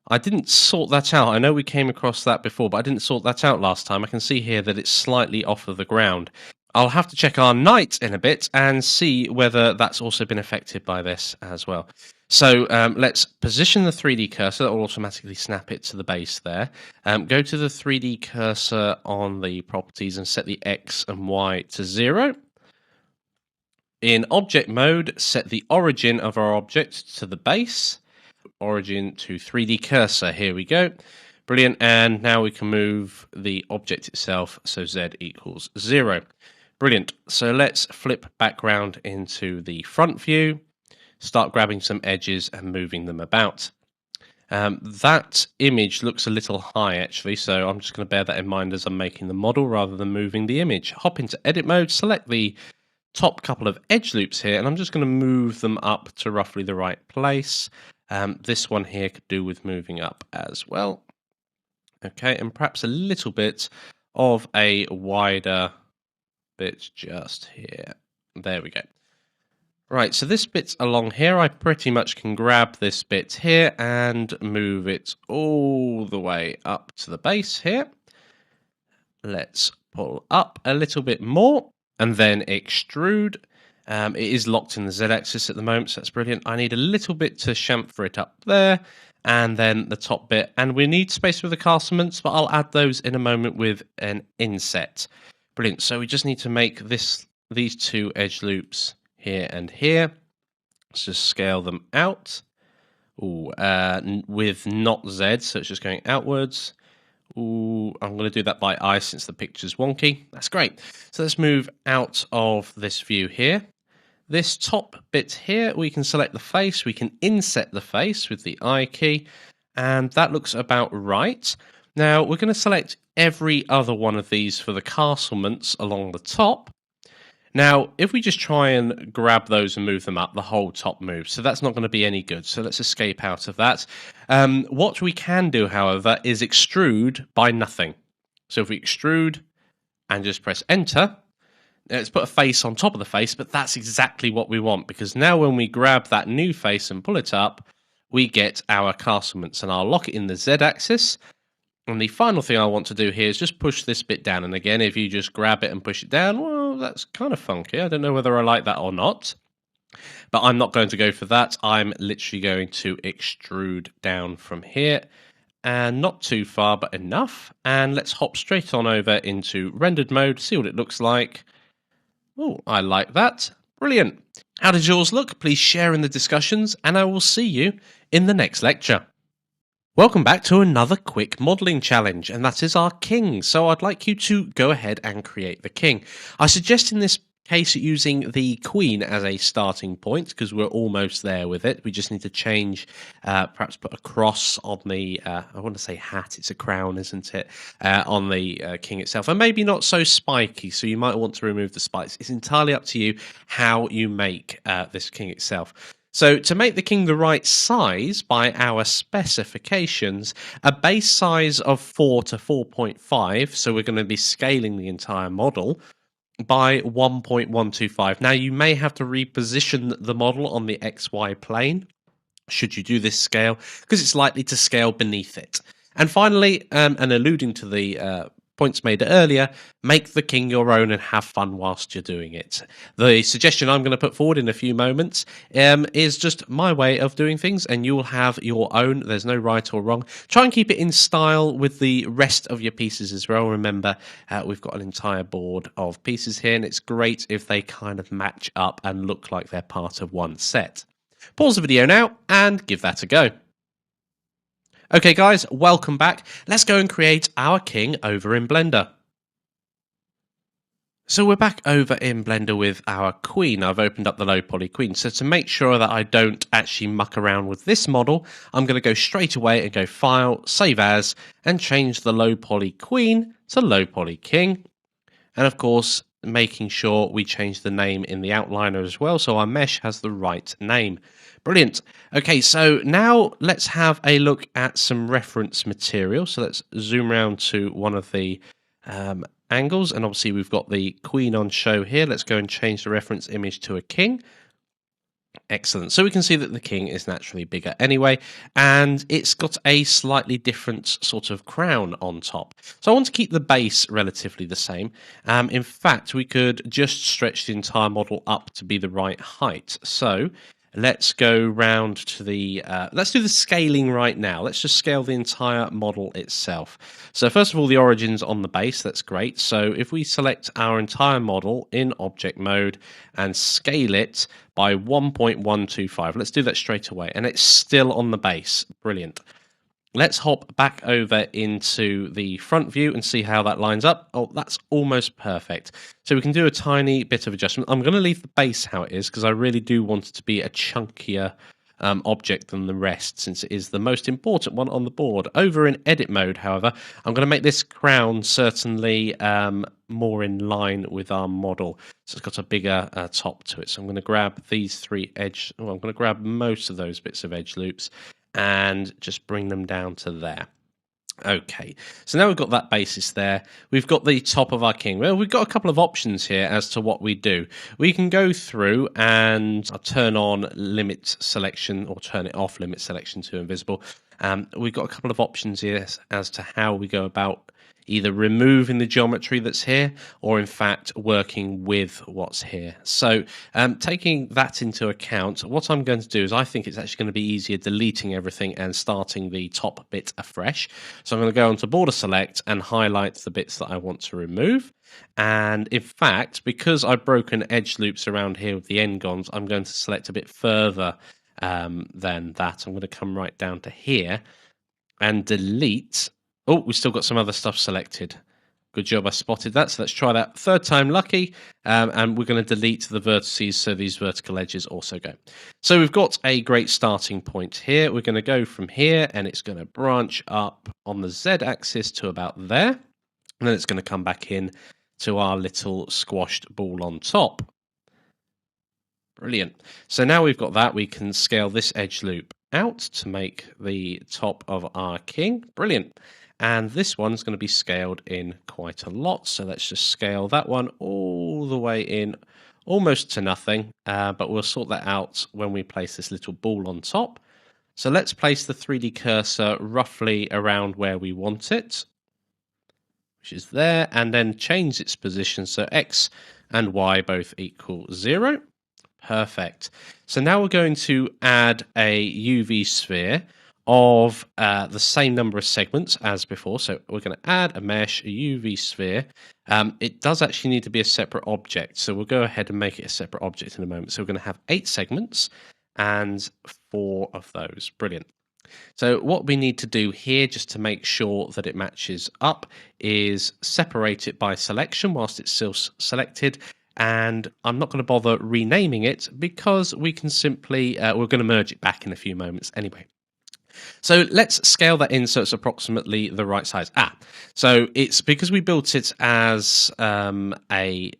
I didn't sort that out. I know we came across that before, but I didn't sort that out last time. I can see here that it's slightly off of the ground. I'll have to check our knight in a bit and see whether that's also been affected by this as well. So let's position the 3D cursor. That will automatically snap it to the base there. Go to the 3D cursor on the properties and set the X and Y to 0. In object mode, set the origin of our object to the base. Origin to 3D cursor. Here we go. Brilliant. And now we can move the object itself. So Z equals 0. Brilliant. So let's flip back round into the front view. Start grabbing some edges and moving them about. That image looks a little high actually, so I'm just going to bear that in mind as I'm making the model rather than moving the image. Hop into edit mode, select the top couple of edge loops here, and I'm just going to move them up to roughly the right place. This one here could do with moving up as well. Okay, and perhaps a little bit of a wider bit just here. There we go. Right, so this bit's along here. I pretty much can grab this bit here and move it all the way up to the base here. Let's pull up a little bit more and then extrude. It is locked in the Z-axis at the moment, so that's brilliant. I need a little bit to chamfer it up there and then the top bit. And we need space with the castlements, but I'll add those in a moment with an inset. Brilliant. So we just need to make these two edge loops here and here. Let's just scale them out. With not Z, so it's just going outwards. I'm going to do that by eye since the picture's wonky. That's great. So let's move out of this view here. This top bit here, we can select the face. We can inset the face with the I key, and that looks about right. Now we're going to select every other one of these for the castlements along the top. Now, if we just try and grab those and move them up, the whole top moves. So that's not going to be any good. So let's escape out of that. What we can do, however, is extrude by nothing. So if we extrude and just press enter, let's put a face on top of the face, but that's exactly what we want, because now when we grab that new face and pull it up, we get our castlements, and I'll lock it in the Z-axis. And the final thing I want to do here is just push this bit down. And again, if you just grab it and push it down, well, that's kind of funky. I don't know whether I like that or not. But I'm not going to go for that. I'm literally going to extrude down from here. And not too far, but enough. And let's hop straight on over into rendered mode, see what it looks like. Oh, I like that. Brilliant. How did yours look? Please share in the discussions, and I will see you in the next lecture. Welcome back to another quick modelling challenge, and that is our king. So I'd like you to go ahead and create the king. I suggest in this case using the queen as a starting point, because we're almost there with it. We just need to change, perhaps put a cross on the, I want to say hat, it's a crown, isn't it, on the king itself. And maybe not so spiky, so you might want to remove the spikes. It's entirely up to you how you make this king itself. So to make the king the right size by our specifications, a base size of 4 to 4.5, so we're going to be scaling the entire model, by 1.125. Now you may have to reposition the model on the XY plane, should you do this scale, because it's likely to scale beneath it. And finally, and alluding to the points made earlier, make the king your own and have fun whilst you're doing it. The suggestion I'm going to put forward in a few moments is just my way of doing things, and you'll have your own. There's no right or wrong. Try and keep it in style with the rest of your pieces as well. Remember, we've got an entire board of pieces here, and it's great if they kind of match up and look like they're part of one set. Pause the video now and give that a go. Okay guys, welcome back. Let's go and create our king over in Blender. So we're back over in Blender with our queen. I've opened up the low poly queen. So to make sure that I don't actually muck around with this model, I'm going to go straight away and go File, Save As, and change the low poly queen to low poly king. And of course, making sure we change the name in the outliner as well, so our mesh has the right name. Brilliant. Okay, so now let's have a look at some reference material. So let's zoom around to one of the angles, and obviously we've got the queen on show here. Let's go and change the reference image to a king. Excellent. So we can see that the king is naturally bigger anyway, and it's got a slightly different sort of crown on top. So I want to keep the base relatively the same. In fact, we could just stretch the entire model up to be the right height. So let's go round to the, let's do the scaling right now. Let's just scale the entire model itself. So first of all, the origin's on the base. That's great. So if we select our entire model in object mode and scale it by 1.125, let's do that straight away. And it's still on the base. Brilliant. Let's hop back over into the front view and see how that lines up. Oh, that's almost perfect. So we can do a tiny bit of adjustment. I'm going to leave the base how it is because I really do want it to be a chunkier object than the rest, since it is the most important one on the board. Over in edit mode, however, I'm going to make this crown certainly more in line with our model. So it's got a bigger top to it. So I'm going to grab these three edge, well, I'm going to grab most of those bits of edge loops and just bring them down to there. Okay, so now we've got that basis there. We've got the top of our king. Well, we've got a couple of options here as to what we do. We can go through and turn on limit selection, or turn it off, limit selection to invisible. We've got a couple of options here as to how we go about either removing the geometry that's here, or in fact working with what's here. So taking that into account, what I'm going to do is I think it's actually going to be easier deleting everything and starting the top bit afresh. So I'm going to go onto border select and highlight the bits that I want to remove. And in fact, because I've broken edge loops around here with the n-gons, I'm going to select a bit further than that. I'm going to come right down to here and delete. Oh, we've still got some other stuff selected. Good job, I spotted that. So let's try that third time lucky. And we're going to delete the vertices so these vertical edges also go. So we've got a great starting point here. We're going to go from here and it's going to branch up on the Z-axis to about there. And then it's going to come back in to our little squashed ball on top. Brilliant. So now we've got that, we can scale this edge loop out to make the top of our king. Brilliant. And this one's going to be scaled in quite a lot. So let's just scale that one all the way in, almost to nothing. But we'll sort that out when we place this little ball on top. So let's place the 3D cursor roughly around where we want it, which is there, and then change its position so X and Y both equal 0. Perfect. So now we're going to add a UV sphere of the same number of segments as before. So we're going to add a mesh, a UV sphere. It does actually need to be a separate object. So we'll go ahead and make it a separate object in a moment. So we're going to have 8 segments and 4 of those. Brilliant. So what we need to do here, just to make sure that it matches up, is separate it by selection whilst it's still selected. And I'm not going to bother renaming it because we can simply, we're going to merge it back in a few moments anyway. So let's scale that in so it's approximately the right size. So it's because we built it as a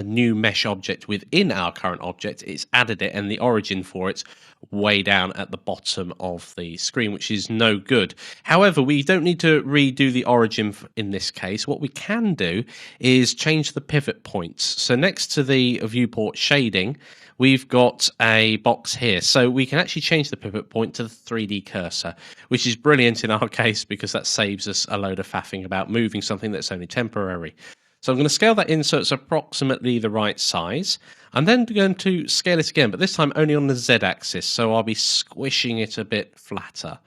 new mesh object within our current object, it's added it, and the origin for it's way down at the bottom of the screen, which is no good. However, we don't need to redo the origin in this case. What we can do is change the pivot points. So next to the viewport shading, we've got a box here. So we can actually change the pivot point to the 3D cursor, which is brilliant in our case because that saves us a load of faffing about moving something that's only temporary. So I'm going to scale that in so it's approximately the right size. I'm then going to scale it again, but this time only on the Z-axis. So I'll be squishing it a bit flatter.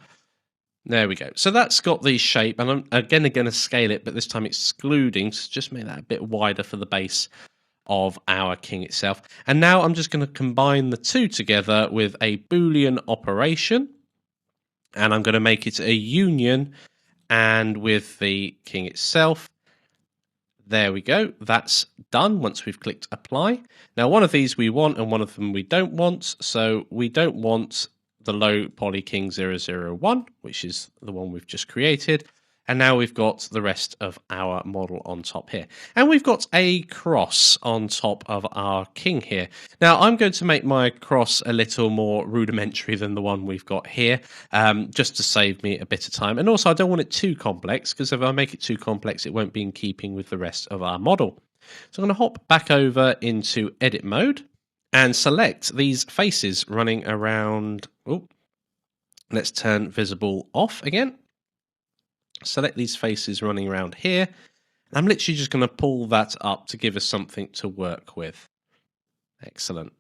There we go. So that's got the shape, and I'm again going to scale it, but this time excluding, so just make that a bit wider for the base of our king itself. And now I'm just going to combine the two together with a Boolean operation, and I'm going to make it a union and with the king itself. There we go. That's done once we've clicked apply. Now, one of these we want and one of them we don't want. So we don't want the low poly king 001, which is the one we've just created. And now we've got the rest of our model on top here. And we've got a cross on top of our king here. Now, I'm going to make my cross a little more rudimentary than the one we've got here, just to save me a bit of time. And also, I don't want it too complex, because if I make it too complex, it won't be in keeping with the rest of our model. So I'm going to hop back over into edit mode and select these faces running around. Oh, let's turn visible off again. Select these faces running around here. I'm literally just going to pull that up to give us something to work with. Excellent.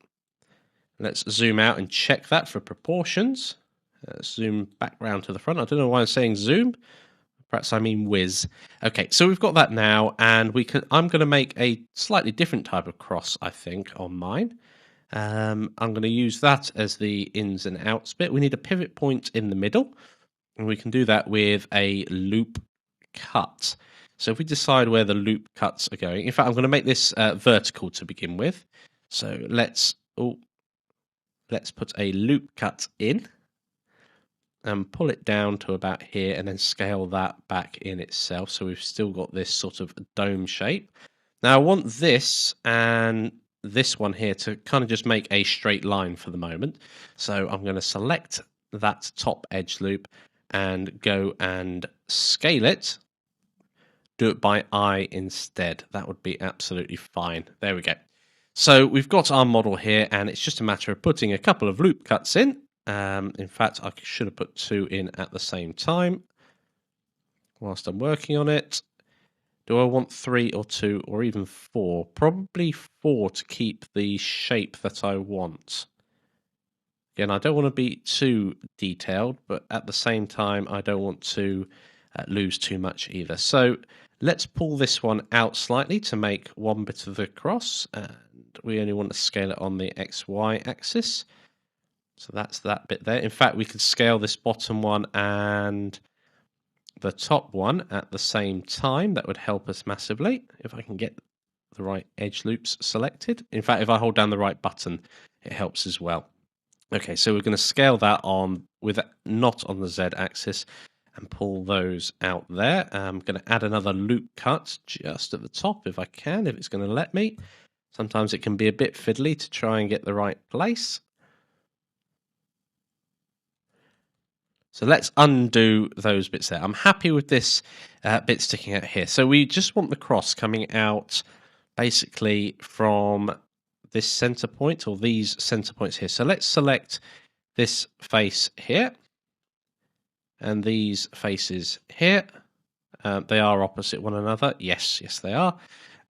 Let's zoom out and check that for proportions. Zoom back round to the front. I don't know why I'm saying zoom. Perhaps I mean whiz. Okay, so we've got that now, and I'm going to make a slightly different type of cross, I think, on mine. I'm going to use that as the ins and outs bit. We need a pivot point in the middle. And we can do that with a loop cut. So if we decide where the loop cuts are going, in fact, I'm going to make this vertical to begin with. So let's put a loop cut in and pull it down to about here and then scale that back in itself. So we've still got this sort of dome shape. Now I want this and this one here to kind of just make a straight line for the moment. So I'm going to select that top edge loop and go and scale it. Do it by eye instead. That would be absolutely fine. There we go. So we've got our model here, and it's just a matter of putting a couple of loop cuts in. In fact, I should have put 2 in at the same time whilst I'm working on it. Do I want 3 or 2 or even 4? Probably 4 to keep the shape that I want. Again, I don't want to be too detailed, but at the same time, I don't want to lose too much either. So let's pull this one out slightly to make one bit of the cross. And we only want to scale it on the XY axis. So that's that bit there. In fact, we could scale this bottom one and the top one at the same time. That would help us massively if I can get the right edge loops selected. In fact, if I hold down the right button, it helps as well. Okay, so we're going to scale that on with not on the Z axis and pull those out there. I'm going to add another loop cut just at the top if I can, if it's going to let me. Sometimes it can be a bit fiddly to try and get the right place. So let's undo those bits there. I'm happy with this bit sticking out here. So we just want the cross coming out basically from this center point or these center points here. So let's select this face here and these faces here. They are opposite one another. Yes, they are.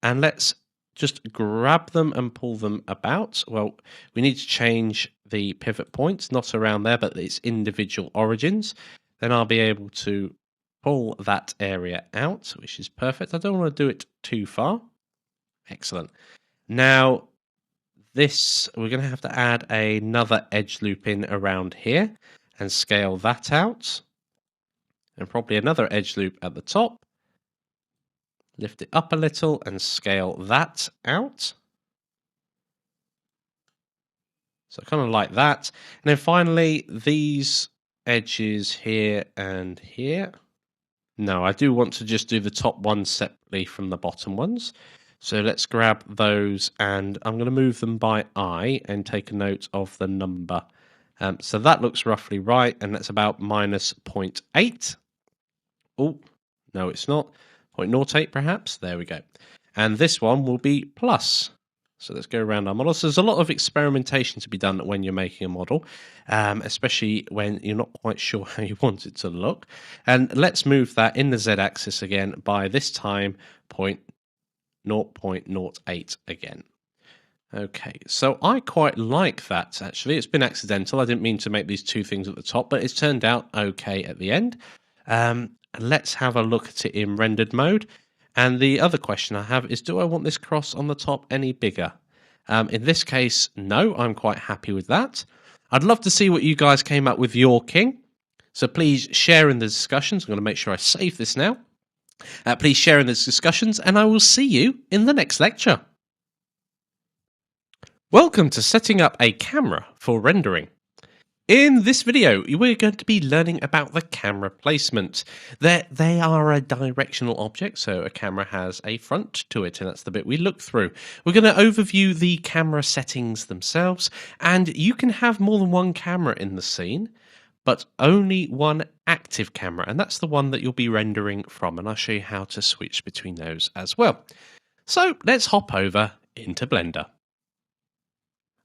And let's just grab them and pull them about. Well, we need to change the pivot points, not around there, but its individual origins. Then I'll be able to pull that area out, which is perfect. I don't want to do it too far. Excellent. Now, we're going to have to add another edge loop in around here and scale that out. And probably another edge loop at the top. Lift it up a little and scale that out. So kind of like that. And then finally, these edges here and here. No, I do want to just do the top ones separately from the bottom ones. So let's grab those and I'm going to move them by eye and take a note of the number. So that looks roughly right, and that's about minus 0.8. Oh, no, it's not. 0.08 perhaps. There we go. And this one will be plus. So let's go around our model. So there's a lot of experimentation to be done when you're making a model, especially when you're not quite sure how you want it to look. And let's move that in the Z-axis again by this time 0.08 again. Okay, so I quite like that, actually. It's been accidental. I didn't mean to make these two things at the top, but it's turned out okay at the end. Let's have a look at it in rendered mode. And the other question I have is, do I want this cross on the top any bigger? In this case, no, I'm quite happy with that. I'd love to see what you guys came up with your king. So please share in the discussions. I'm going to make sure I save this now. Please share in those discussions, and I will see you in the next lecture. Welcome to setting up a camera for rendering. In this video, we're going to be learning about the camera placement. They are a directional object, so a camera has a front to it, and that's the bit we look through. We're going to overview the camera settings themselves, and you can have more than one camera in the scene, but only one active camera, and that's the one that you'll be rendering from, and I'll show you how to switch between those as well. So let's hop over into Blender.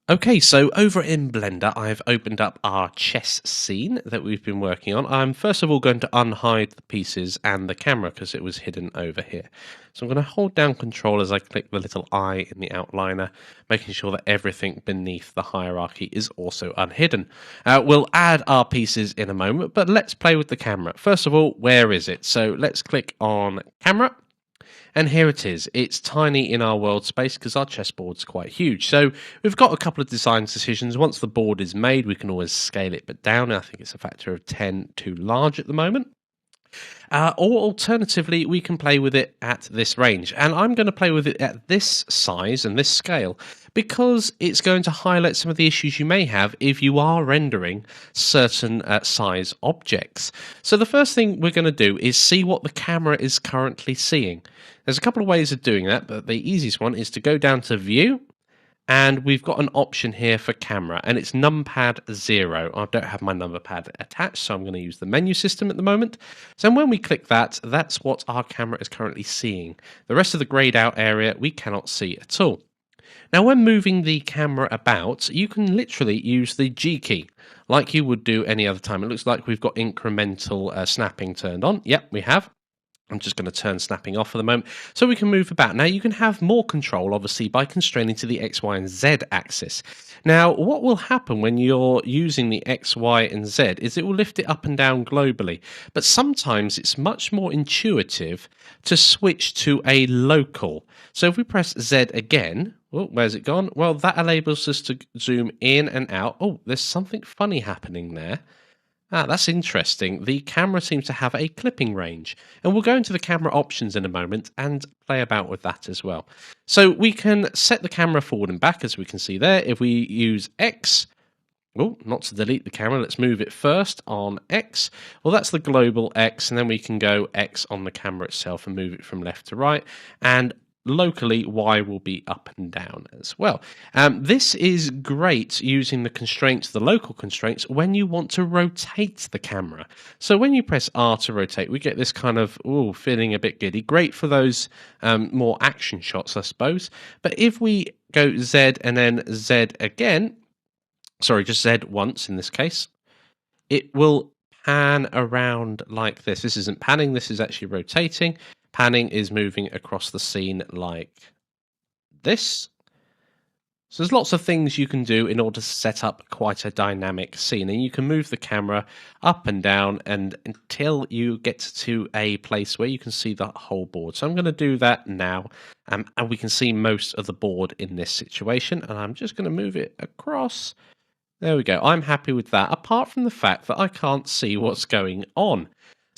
Okay, so over in Blender, I've opened up our chess scene that we've been working on. I'm first of all going to unhide the pieces and the camera because it was hidden over here. So I'm going to hold down Control as I click the little eye in the outliner, making sure that everything beneath the hierarchy is also unhidden. We'll add our pieces in a moment, but let's play with the camera. First of all, where is it? So let's click on Camera. And here it is. It's tiny in our world space because our chessboard's quite huge. So we've got a couple of design decisions. Once the board is made, we can always scale it but down. I think it's a factor of 10 too large at the moment. Or alternatively, we can play with it at this range. And I'm going to play with it at this size and this scale because it's going to highlight some of the issues you may have if you are rendering certain size objects. So the first thing we're going to do is see what the camera is currently seeing. There's a couple of ways of doing that, but the easiest one is to go down to View, and we've got an option here for camera, and it's numpad 0. I don't have my number pad attached, so I'm going to use the menu system at the moment. So when we click that, that's what our camera is currently seeing. The rest of the grayed out area we cannot see at all. Now when moving the camera about, you can literally use the G key, like you would do any other time. It looks like we've got incremental snapping turned on. Yep, we have. I'm just going to turn snapping off for the moment so we can move about. Now you can have more control obviously by constraining to the X, Y and Z axis. Now what will happen when you're using the X, Y and Z is it will lift it up and down globally, but sometimes it's much more intuitive to switch to a local. So if we press Z again, oh, where's it gone? Well, that enables us to zoom in and out. Oh, there's something funny happening there. That's interesting. The camera seems to have a clipping range, and we'll go into the camera options in a moment and play about with that as well. So we can set the camera forward and back, as we can see there. If we use X, oh, not to delete the camera, let's move it first on X. Well, that's the global X, and then we can go X on the camera itself and move it from left to right, and locally Y will be up and down as well. This is great using the constraints, the local constraints, when you want to rotate the camera. So when you press R to rotate, we get this kind of feeling a bit giddy. Great for those more action shots, I suppose. But if we go Z and then Z again, sorry, just Z once in this case, it will pan around like this. This isn't panning, this is actually rotating. Panning is moving across the scene like this. So there's lots of things you can do in order to set up quite a dynamic scene, and you can move the camera up and down and until you get to a place where you can see the whole board. So I'm going to do that now, and we can see most of the board in this situation, and I'm just going to move it across. There we go. I'm happy with that, apart from the fact that I can't see what's going on.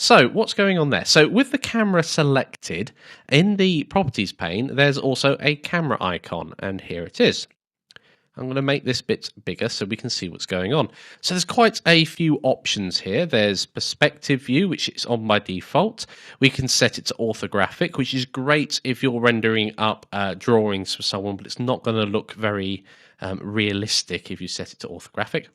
So what's going on there? So with the camera selected, in the properties pane, there's also a camera icon, and here it is. I'm going to make this bit bigger so we can see what's going on. So there's quite a few options here. There's perspective view, which is on by default. We can set it to orthographic, which is great if you're rendering up drawings for someone, but it's not going to look very realistic if you set it to orthographic.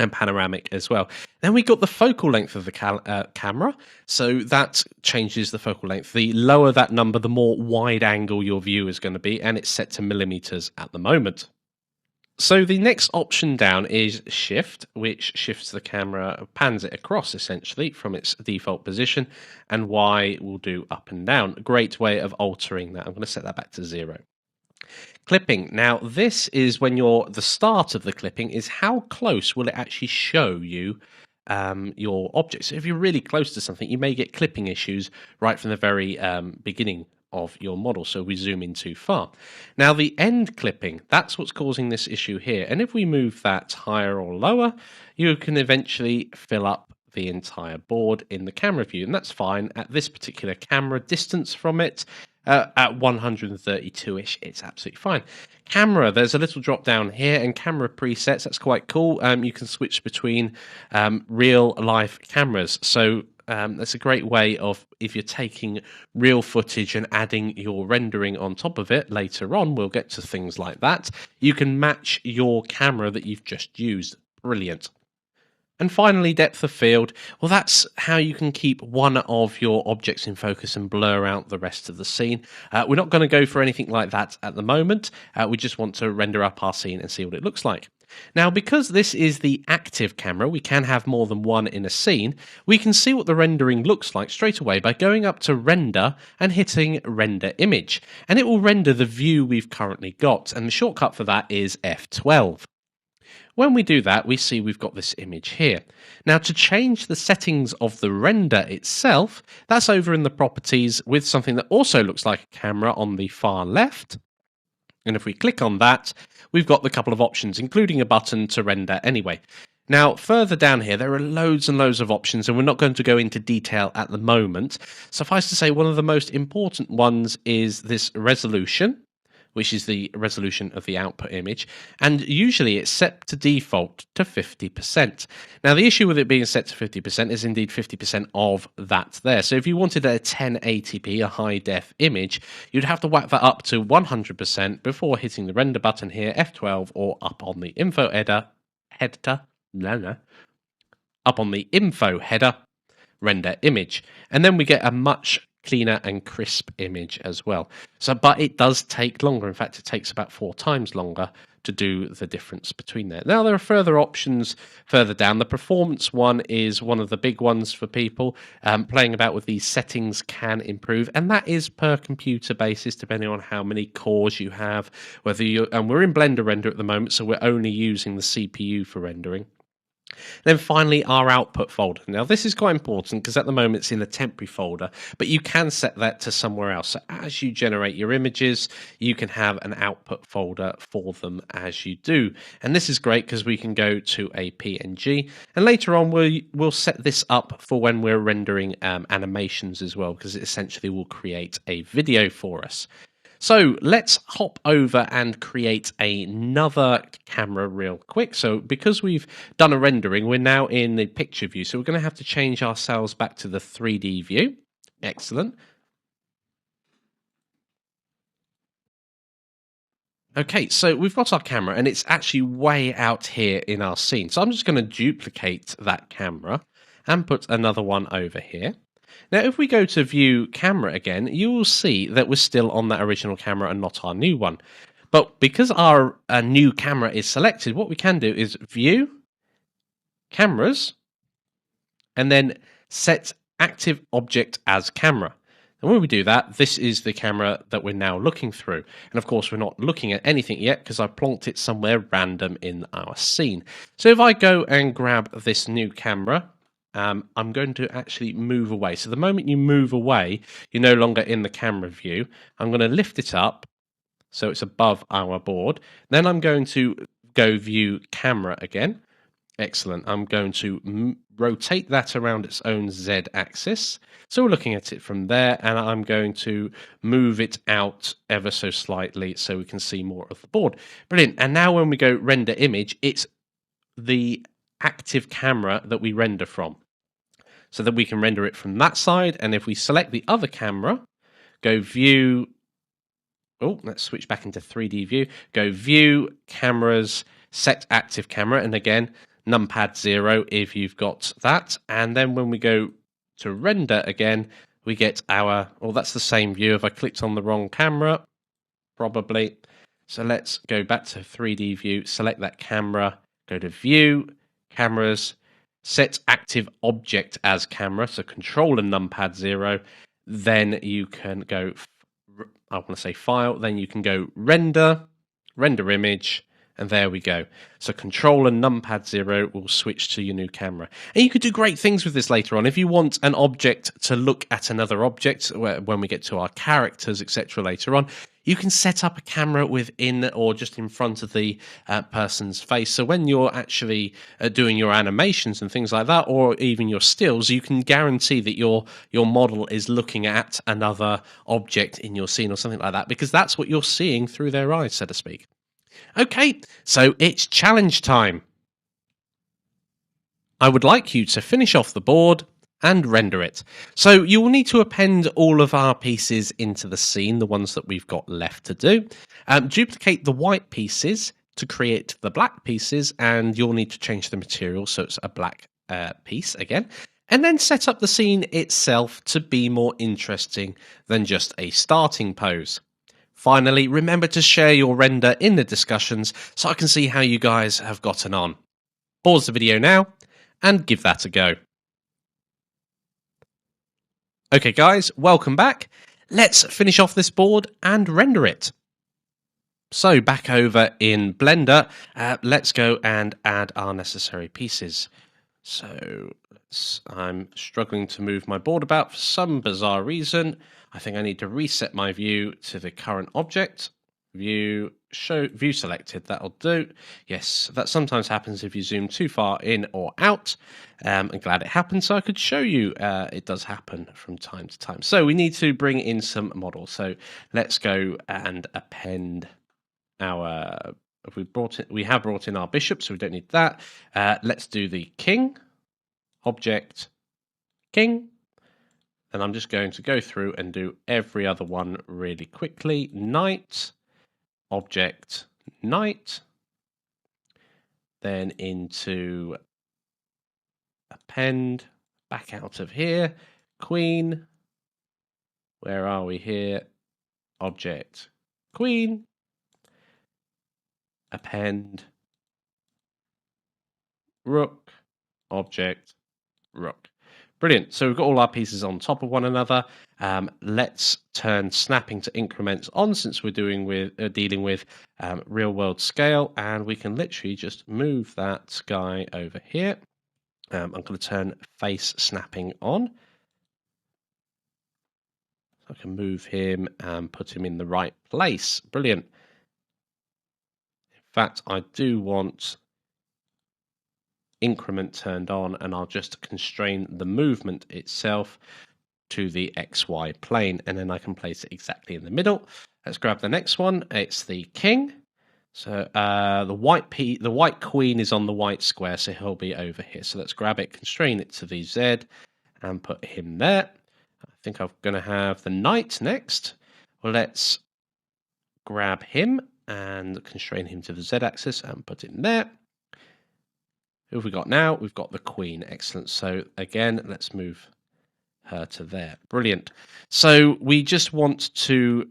And panoramic as well. Then we got the focal length of the camera, so that changes the focal length. The lower that number, the more wide angle your view is going to be, and it's set to millimeters at the moment. So the next option down is Shift, which shifts the camera, pans it across essentially from its default position, and Y will do up and down. A great way of altering that. I'm going to set that back to 0. Clipping. Now, this is when the start of the clipping is how close will it actually show you your object. So if you're really close to something, you may get clipping issues right from the very beginning of your model, so we zoom in too far. Now, the end clipping, that's what's causing this issue here. And if we move that higher or lower, you can eventually fill up the entire board in the camera view, and that's fine at this particular camera distance from it. At 132-ish, it's absolutely fine. Camera, there's a little drop down here, and camera presets, that's quite cool. You can switch between real life cameras. So that's a great way of, if you're taking real footage and adding your rendering on top of it later on, we'll get to things like that, you can match your camera that you've just used. Brilliant. And finally, depth of field. Well, that's how you can keep one of your objects in focus and blur out the rest of the scene. We're not going to go for anything like that at the moment. We just want to render up our scene and see what it looks like. Now, because this is the active camera, we can have more than one in a scene. We can see what the rendering looks like straight away by going up to render and hitting render image. And it will render the view we've currently got. And the shortcut for that is F12. When we do that, we see we've got this image here. Now, to change the settings of the render itself, that's over in the properties with something that also looks like a camera on the far left. And if we click on that, we've got the couple of options, including a button to render anyway. Now, further down here, there are loads and loads of options, and we're not going to go into detail at the moment. Suffice to say, one of the most important ones is this resolution, which is the resolution of the output image, and usually it's set to default to 50%. Now, the issue with it being set to 50% is indeed 50% of that there. So if you wanted a 1080p, a high-def image, you'd have to whack that up to 100% before hitting the render button here, F12, or up on the info up on the info header, render image. And then we get a much cleaner and crisp image as well. So, but it does take longer. In fact, it takes about 4 times longer to do the difference between there. Now, there are further options further down. The performance one is one of the big ones for people. Playing about with these settings can improve, and that is per computer basis, depending on how many cores you have. Whether you and we're in Blender Render at the moment, so we're only using the CPU for rendering. Then finally, our output folder. Now, this is quite important because at the moment it's in a temporary folder, but you can set that to somewhere else. So as you generate your images, you can have an output folder for them as you do. And this is great because we can go to a PNG, and later on we'll set this up for when we're rendering animations as well, because it essentially will create a video for us. So let's hop over and create another camera real quick. So because we've done a rendering, we're now in the picture view. So we're going to have to change ourselves back to the 3D view. Excellent. Okay, so we've got our camera and it's actually way out here in our scene. So I'm just going to duplicate that camera and put another one over here. Now, if we go to view camera again, you will see that we're still on that original camera and not our new one. But because our new camera is selected, what we can do is view, cameras, and then set active object as camera. And when we do that, this is the camera that we're now looking through. And of course, we're not looking at anything yet because I plonked it somewhere random in our scene. So if I go and grab this new camera, I'm going to actually move away. So the moment you move away, you're no longer in the camera view. I'm going to lift it up so it's above our board. Then I'm going to go view camera again. Excellent. I'm going to rotate that around its own Z axis. So we're looking at it from there, and I'm going to move it out ever so slightly so we can see more of the board. Brilliant. And now when we go render image, it's the active camera that we render from, so that we can render it from that side. And if we select the other camera, go view, let's switch back into 3D view, go view, cameras, set active camera, and again, numpad 0 if you've got that. And then when we go to render again, we get our, that's the same view. If I clicked on the wrong camera, probably. So let's go back to 3D view, select that camera, go to view, cameras, set active object as camera, so control and numpad 0. Then you can go, I want to say file, then you can go render, render image, And there we go. So Control and numpad 0 will switch to your new camera. And you could do great things with this later on. If you want an object to look at another object, when we get to our characters, etc. later on, you can set up a camera within or just in front of the person's face. So when you're actually doing your animations and things like that, or even your stills, you can guarantee that your model is looking at another object in your scene or something like that, because that's what you're seeing through their eyes, so to speak. Okay, so it's challenge time. I would like you to finish off the board and render it. So you will need to append all of our pieces into the scene, the ones that we've got left to do. Duplicate the white pieces to create the black pieces, and you'll need to change the material so it's a black piece again. And then set up the scene itself to be more interesting than just a starting pose. Finally, remember to share your render in the discussions so I can see how you guys have gotten on. Pause the video now and give that a go. Okay guys, welcome back. Let's finish off this board and render it. So back over in Blender, let's go and add our necessary pieces. So I'm struggling to move my board about for some bizarre reason. I think I need to reset my view to the current object. View selected, that'll do. Yes, that sometimes happens if you zoom too far in or out. I'm glad it happened so I could show you it does happen from time to time. So we need to bring in some models. So let's go and append our... we have brought in our bishop, so we don't need that. Let's do the king. Object, king. And I'm just going to go through and do every other one really quickly. Knight, object, knight. Then into append, back out of here. Queen. Where are we here? Object, queen. Append, rook, object, rook. Brilliant. So we've got all our pieces on top of one another. Let's turn snapping to increments on, since we're dealing with real world scale, and we can literally just move that guy over here. I'm going to turn face snapping on. So I can move him and put him in the right place. Brilliant. In fact, I do want increment turned on, and I'll just constrain the movement itself to the XY plane, and then I can place it exactly in the middle. Let's grab the next one. It's the king. So the white queen is on the white square, so he'll be over here. So let's grab it, constrain it to the Z, and put him there. I think I'm going to have the knight next. Well, let's grab him and constrain him to the Z axis and put him there. Who have we got now? We've got the queen. Excellent. So again, let's move her to there. Brilliant. So we just want to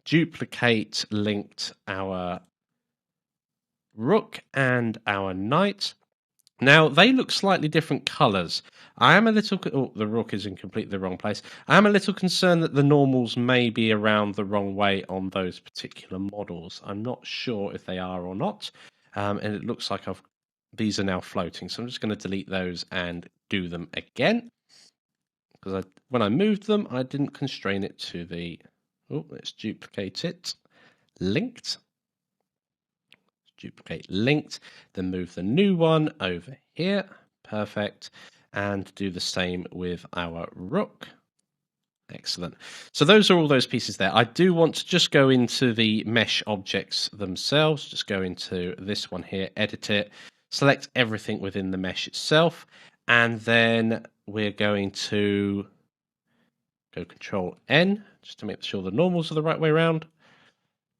duplicate linked our rook and our knight. Now, they look slightly different colors. I am a little... Oh, the rook is in completely the wrong place. I am a little concerned that the normals may be around the wrong way on those particular models. I'm not sure if they are or not. And it looks like these are now floating. So I'm just going to delete those and do them again. Because when I moved them, I didn't constrain it to the... Oh, let's duplicate it. Linked. Duplicate linked. Then move the new one over here. Perfect. And do the same with our rook. Excellent. So those are all those pieces there. I do want to just go into the mesh objects themselves. Just go into this one here, edit it, select everything within the mesh itself, and then we're going to go Control N just to make sure the normals are the right way around.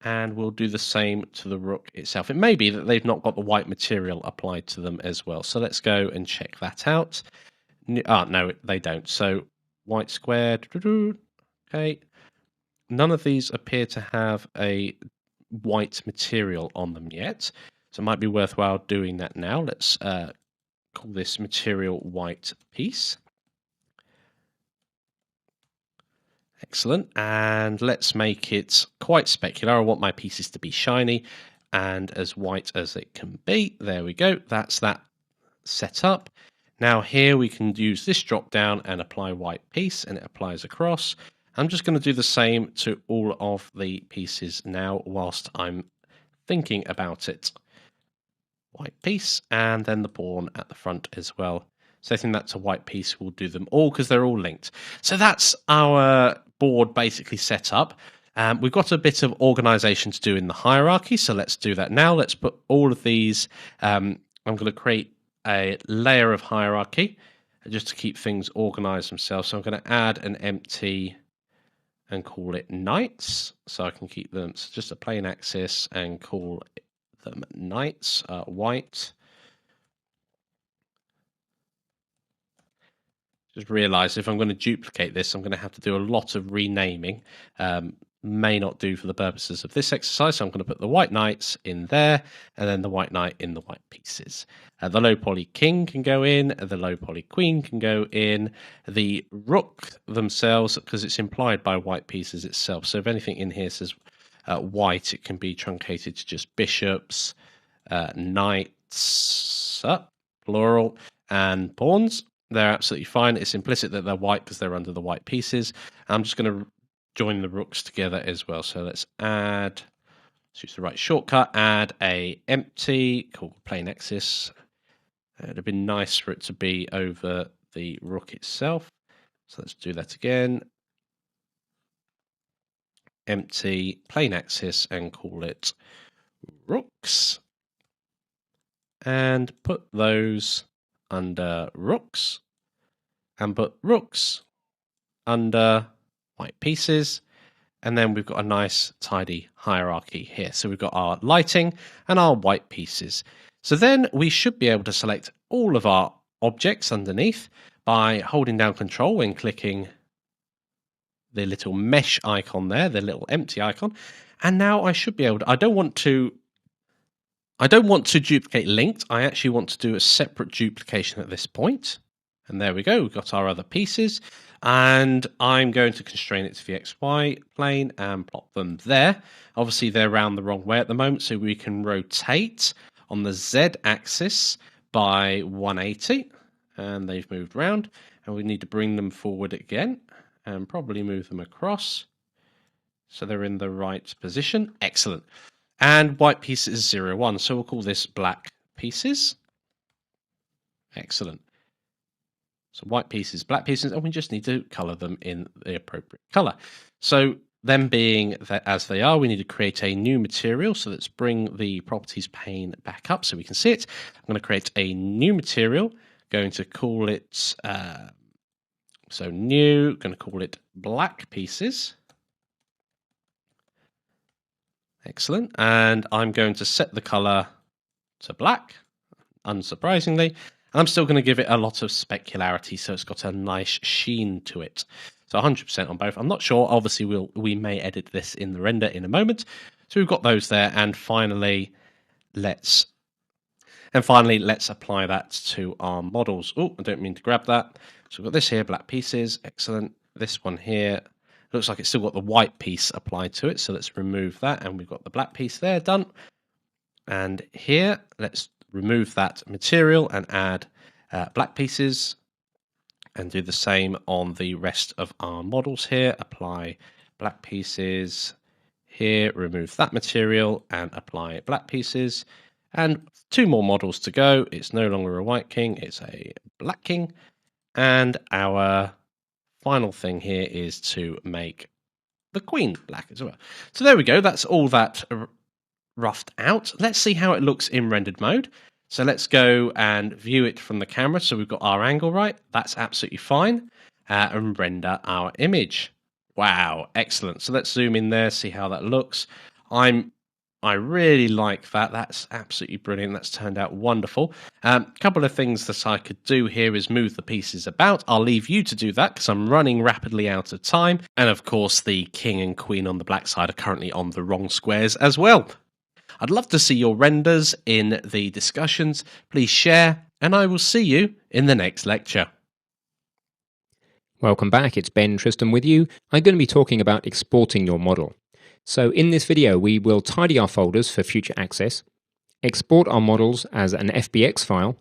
And we'll do the same to the rook itself. It may be that they've not got the white material applied to them as well. So let's go and check that out. No, they don't. So white square. Okay. None of these appear to have a white material on them yet. So it might be worthwhile doing that now. Let's call this material white piece. Excellent. And let's make it quite specular. I want my pieces to be shiny. and as white as it can be. There we go. That's that set up. Now here we can use this drop down and apply white piece, and it applies across. I'm just going to do the same to all of the pieces now whilst I'm thinking about it. White piece, and then the pawn at the front as well. So I think that's a white piece. We'll do them all because they're all linked. So that's our board basically set up. We've got a bit of organization to do in the hierarchy, so let's do that now. Let's put all of these. I'm going to create a layer of hierarchy just to keep things organized themselves. So I'm going to add an empty and call it knights, so I can keep them just a plain axis and call them knights, white. Just realize if I'm going to duplicate this, I'm going to have to do a lot of renaming. May not do for the purposes of this exercise, so I'm going to put the white knights in there, and then the white knight in the white pieces. The low poly king can go in, the low poly queen can go in, the rook themselves, because it's implied by white pieces itself. So if anything in here says white, it can be truncated to just bishops, knights, plural, and pawns. They're absolutely fine. It's implicit that they're white because they're under the white pieces. I'm just going to join the rooks together as well. So let's add, let's use the right shortcut, add a empty, called plain axis. It'd have been nice for it to be over the rook itself. So let's do that again. Empty, plain axis, and call it rooks. And put those under rooks. And put rooks under white pieces, and then we've got a nice tidy hierarchy here. So we've got our lighting and our white pieces. So then we should be able to select all of our objects underneath by holding down Control and clicking the little mesh icon there, the little empty icon. And now I should be able to, I don't want to duplicate linked. I actually want to do a separate duplication at this point. And there we go. We've got our other pieces. And I'm going to constrain it to the XY plane and plot them there. Obviously, they're round the wrong way at the moment, so we can rotate on the Z axis by 180. And they've moved round. And we need to bring them forward again and probably move them across so they're in the right position. Excellent. And white piece is 0, 1. So we'll call this black pieces. Excellent. So white pieces, black pieces, and we just need to color them in the appropriate color. So them being as they are, we need to create a new material. So let's bring the properties pane back up so we can see it. I'm going to create a new material, going to call it, so new, going to call it black pieces. Excellent. And I'm going to set the color to black, unsurprisingly. And I'm still going to give it a lot of specularity, so it's got a nice sheen to it. So 100% on both. I'm not sure. Obviously, we may edit this in the render in a moment. So we've got those there, and finally, let's apply that to our models. Oh, I don't mean to grab that. So we've got this here, black pieces. Excellent. This one here looks like it's still got the white piece applied to it. So let's remove that, and we've got the black piece there done. And here, let's remove that material and add black pieces, and do the same on the rest of our models here. Apply black pieces here, remove that material and apply black pieces. And 2 more models to go. It's no longer a white king, it's a black king. And our final thing here is to make the queen black as well. So there we go. That's all that roughed out. Let's see how it looks in rendered mode. So let's go and view it from the camera. So we've got our angle right. That's absolutely fine. And render our image. Wow, excellent. So let's zoom in there, see how that looks. I really like that. That's absolutely brilliant. That's turned out wonderful. A couple of things that I could do here is move the pieces about. I'll leave you to do that because I'm running rapidly out of time. And of course, the king and queen on the black side are currently on the wrong squares as well. I'd love to see your renders in the discussions. Please share, and I will see you in the next lecture. Welcome back, it's Ben Tristan with you. I'm going to be talking about exporting your model. So in this video, we will tidy our folders for future access, export our models as an FBX file,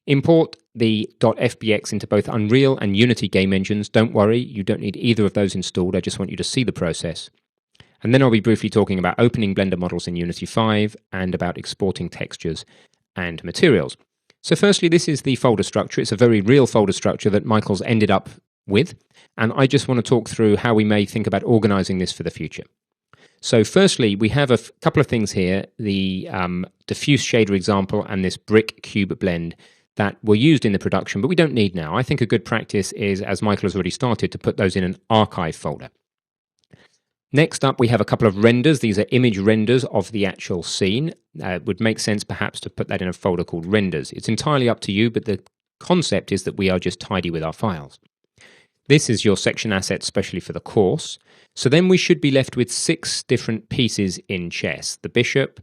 import the .fbx into both Unreal and Unity game engines. Don't worry, you don't need either of those installed. I just want you to see the process. And then I'll be briefly talking about opening Blender models in Unity 5 and about exporting textures and materials. So firstly, this is the folder structure. It's a very real folder structure that Michael's ended up with. And I just want to talk through how we may think about organizing this for the future. So firstly, we have a couple of things here, the diffuse shader example and this brick cube blend that were used in the production, but we don't need now. I think a good practice is, as Michael has already started, to put those in an archive folder. Next up, we have a couple of renders. These are image renders of the actual scene. It would make sense perhaps to put that in a folder called renders. It's entirely up to you, but the concept is that we are just tidy with our files. This is your section asset, especially for the course. So then we should be left with 6 different pieces in chess. The bishop,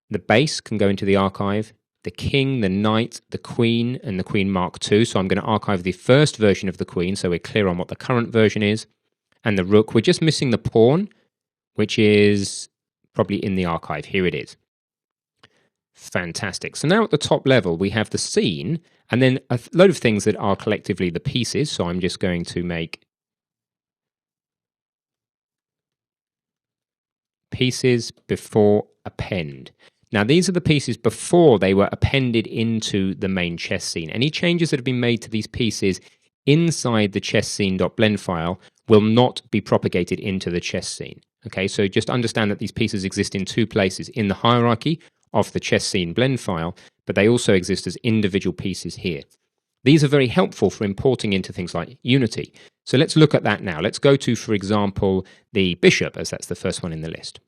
the base can go into the archive, the king, the knight, the queen, and the queen mark II. So I'm going to archive the first version of the queen, so we're clear on what the current version is. And the rook, we're just missing the pawn, which is probably in the archive. Here it is. Fantastic. So now at the top level, we have the scene, and then a load of things that are collectively the pieces. So I'm just going to make pieces before append. Now, these are the pieces before they were appended into the main chess scene. Any changes that have been made to these pieces inside the chess scene.blend file will not be propagated into the chess scene. Okay, so just understand that these pieces exist in 2 places, in the hierarchy of the chess scene blend file, but they also exist as individual pieces here. These are very helpful for importing into things like Unity. So let's look at that now. Let's go to, for example, the bishop, as that's the first one in the list.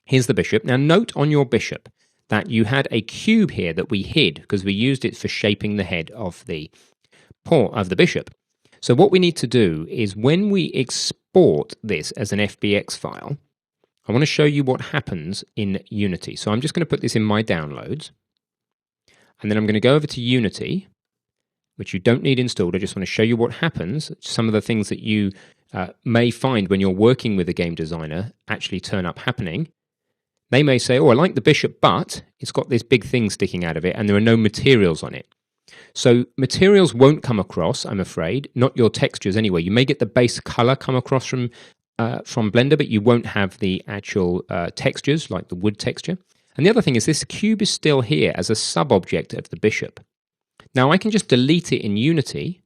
Here's the bishop. Now note on your bishop that you had a cube here that we hid because we used it for shaping the head of the bishop. So what we need to do is when we export this as an FBX file, I want to show you what happens in Unity. So I'm just going to put this in my downloads, and then I'm going to go over to Unity, which you don't need installed. I just want to show you what happens. Some of the things that you may find when you're working with a game designer actually turn up happening. They may say, oh, I like the bishop, but it's got this big thing sticking out of it, and there are no materials on it. So materials won't come across, I'm afraid, not your textures anyway. You may get the base color come across from Blender, but you won't have the actual textures, like the wood texture. And the other thing is this cube is still here as a sub-object of the bishop. Now I can just delete it in Unity,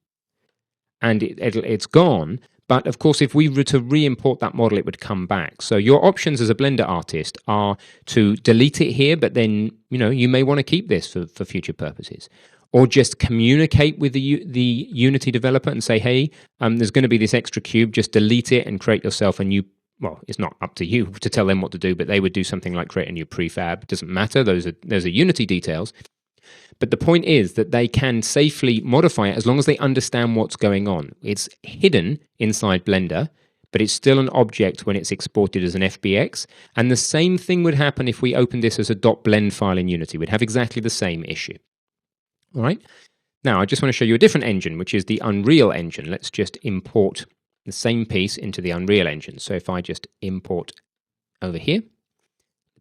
and it's gone. But of course, if we were to re-import that model, it would come back. So your options as a Blender artist are to delete it here, but then you may want to keep this for future purposes. Or just communicate with the Unity developer and say, hey, there's going to be this extra cube, just delete it and create yourself a new, well, it's not up to you to tell them what to do, but they would do something like create a new prefab. It doesn't matter, those are Unity details. But the point is that they can safely modify it as long as they understand what's going on. It's hidden inside Blender, but it's still an object when it's exported as an FBX. And the same thing would happen if we opened this as a .blend file in Unity. We'd have exactly the same issue. All right. Now, I just want to show you a different engine, which is the Unreal Engine. Let's just import the same piece into the Unreal Engine. So if I just import over here,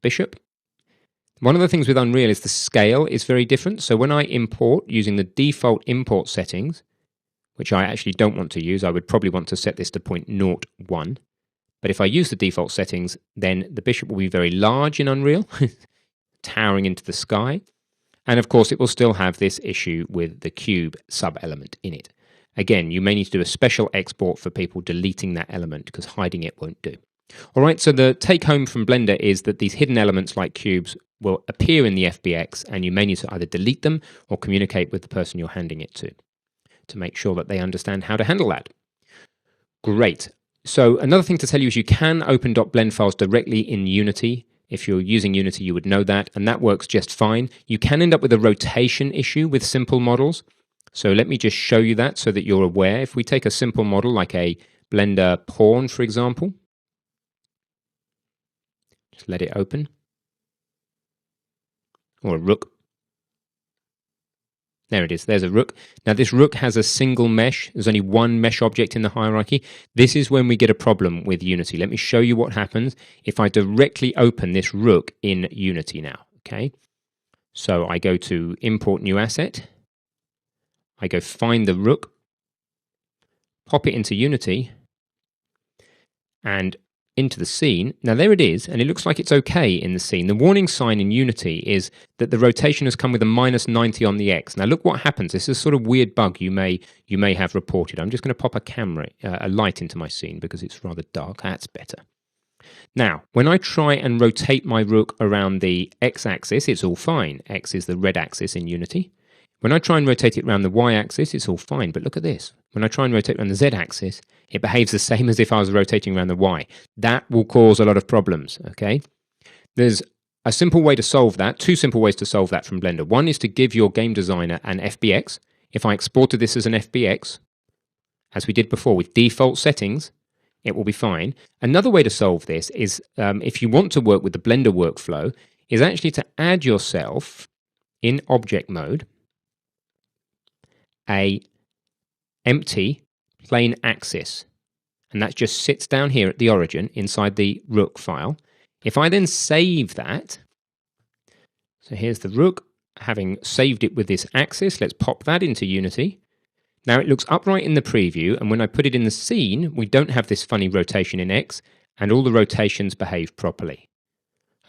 bishop. One of the things with Unreal is the scale is very different. So when I import using the default import settings, which I actually don't want to use, I would probably want to set this to 0.01. But if I use the default settings, then the bishop will be very large in Unreal, towering into the sky. And of course, it will still have this issue with the cube sub-element in it. Again, you may need to do a special export for people deleting that element because hiding it won't do. All right, so the take home from Blender is that these hidden elements like cubes will appear in the FBX, and you may need to either delete them or communicate with the person you're handing it to make sure that they understand how to handle that. Great. So another thing to tell you is you can open .blend files directly in Unity. If you're using Unity, you would know that, and that works just fine. You can end up with a rotation issue with simple models. So let me just show you that so that you're aware. If we take a simple model like a Blender pawn, for example, just let it open, or a rook. There it is. There's a rook. Now, this rook has a single mesh. There's only one mesh object in the hierarchy. This is when we get a problem with Unity. Let me show you what happens if I directly open this rook in Unity now. Okay. So I go to Import New Asset. I go find the rook, pop it into Unity, and into the scene. Now there it is, and it looks like it's okay in the scene. The warning sign in Unity is that the rotation has come with a -90 on the X. Now look what happens. This is a sort of weird bug you may have reported. I'm just going to pop a light into my scene because it's rather dark. That's better. Now, when I try and rotate my rook around the X-axis, it's all fine. X is the red axis in Unity. When I try and rotate it around the Y-axis, it's all fine. But look at this. When I try and rotate around the Z-axis, it behaves the same as if I was rotating around the Y. That will cause a lot of problems, okay? There's a simple way to solve that, two simple ways to solve that from Blender. One is to give your game designer an FBX. If I exported this as an FBX, as we did before with default settings, it will be fine. Another way to solve this is, if you want to work with the Blender workflow, is actually to add yourself in object mode a empty plain axis, and that just sits down here at the origin inside the rook file. If I then save that, so here's the rook, having saved it with this axis, let's pop that into Unity. Now it looks upright in the preview, and when I put it in the scene, we don't have this funny rotation in X, and all the rotations behave properly.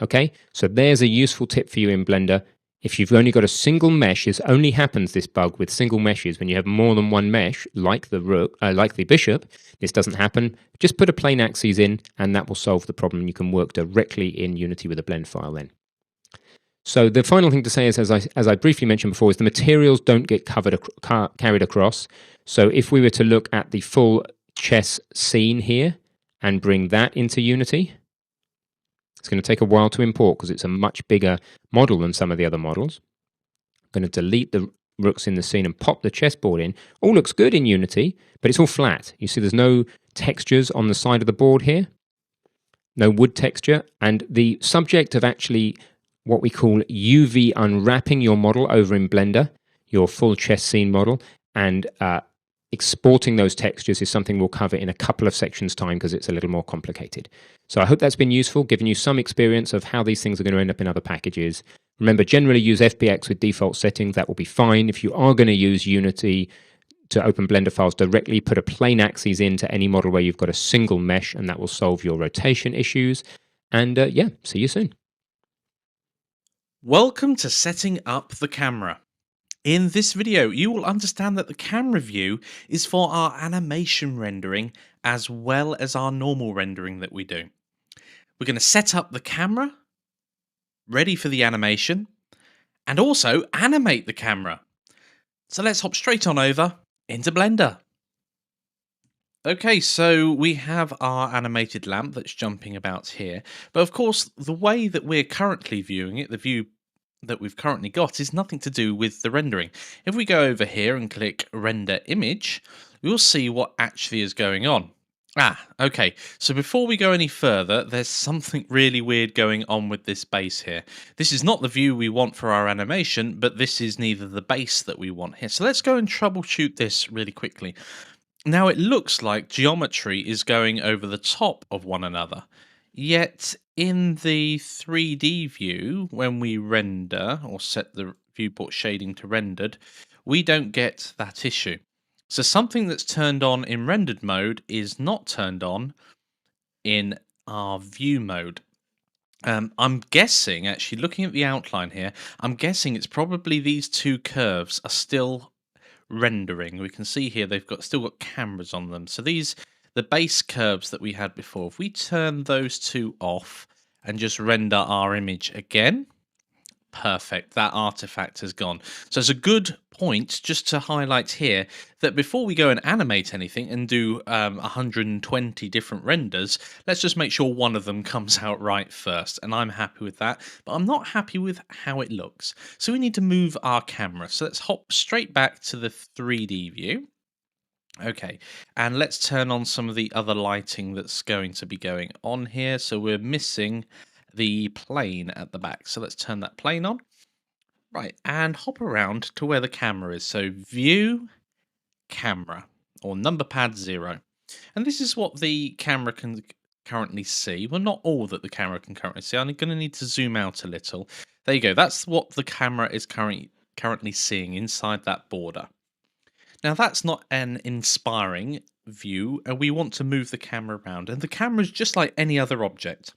Okay, so there's a useful tip for you in Blender. If you've only got a single mesh, this only happens, this bug, with single meshes. When you have more than one mesh, like the rook, like the bishop, this doesn't happen. Just put a plain axis in, and that will solve the problem. You can work directly in Unity with a blend file then. So the final thing to say is, as I briefly mentioned before, is the materials don't get carried across. So if we were to look at the full chess scene here and bring that into Unity, it's going to take a while to import because it's a much bigger model than some of the other models. I'm going to delete the rooks in the scene and pop the chessboard in. All looks good in Unity, but it's all flat. You see there's no textures on the side of the board here, no wood texture, and the subject of actually what we call UV unwrapping your model over in Blender, your full chess scene model, and exporting those textures is something we'll cover in a couple of sections' time because it's a little more complicated. So I hope that's been useful, giving you some experience of how these things are going to end up in other packages. Remember, generally use FBX with default settings. That will be fine. If you are going to use Unity to open Blender files directly, put a plain axis into any model where you've got a single mesh, and that will solve your rotation issues. And yeah, see you soon. Welcome to setting up the camera. In this video, you will understand that the camera view is for our animation rendering as well as our normal rendering that we do. We're going to set up the camera, ready for the animation, and also animate the camera. So let's hop straight on over into Blender. Okay, so we have our animated lamp that's jumping about here, but of course the way that we're currently viewing it, the view that we've currently got, is nothing to do with the rendering. If we go over here and click render image, we'll see what actually is going on. Okay, so before we go any further, there's something really weird going on with this base here. This is not the view we want for our animation, but this is neither the base that we want here. So let's go and troubleshoot this really quickly. Now it looks like geometry is going over the top of one another, yet in the 3D view, when we render or set the viewport shading to rendered, we don't get that issue. So something that's turned on in rendered mode is not turned on in our view mode. I'm guessing, actually looking at the outline here, I'm guessing it's probably these two curves are still rendering. We can see here they've still got cameras on them. So the base curves that we had before, if we turn those two off and just render our image again, perfect, that artifact has gone. So it's a good point just to highlight here that before we go and animate anything and do 120 different renders, let's just make sure one of them comes out right first. And I'm happy with that, but I'm not happy with how it looks. So we need to move our camera. So let's hop straight back to the 3D view. Okay, and let's turn on some of the other lighting that's going to be going on here. So we're missing the plane at the back. So let's turn that plane on. Right, and hop around to where the camera is. So view, camera, or number pad 0. And this is what the camera can currently see. Well, not all that the camera can currently see. I'm going to need to zoom out a little. There you go. That's what the camera is currently seeing inside that border. Now, that's not an inspiring view, and we want to move the camera around. And the camera is just like any other object.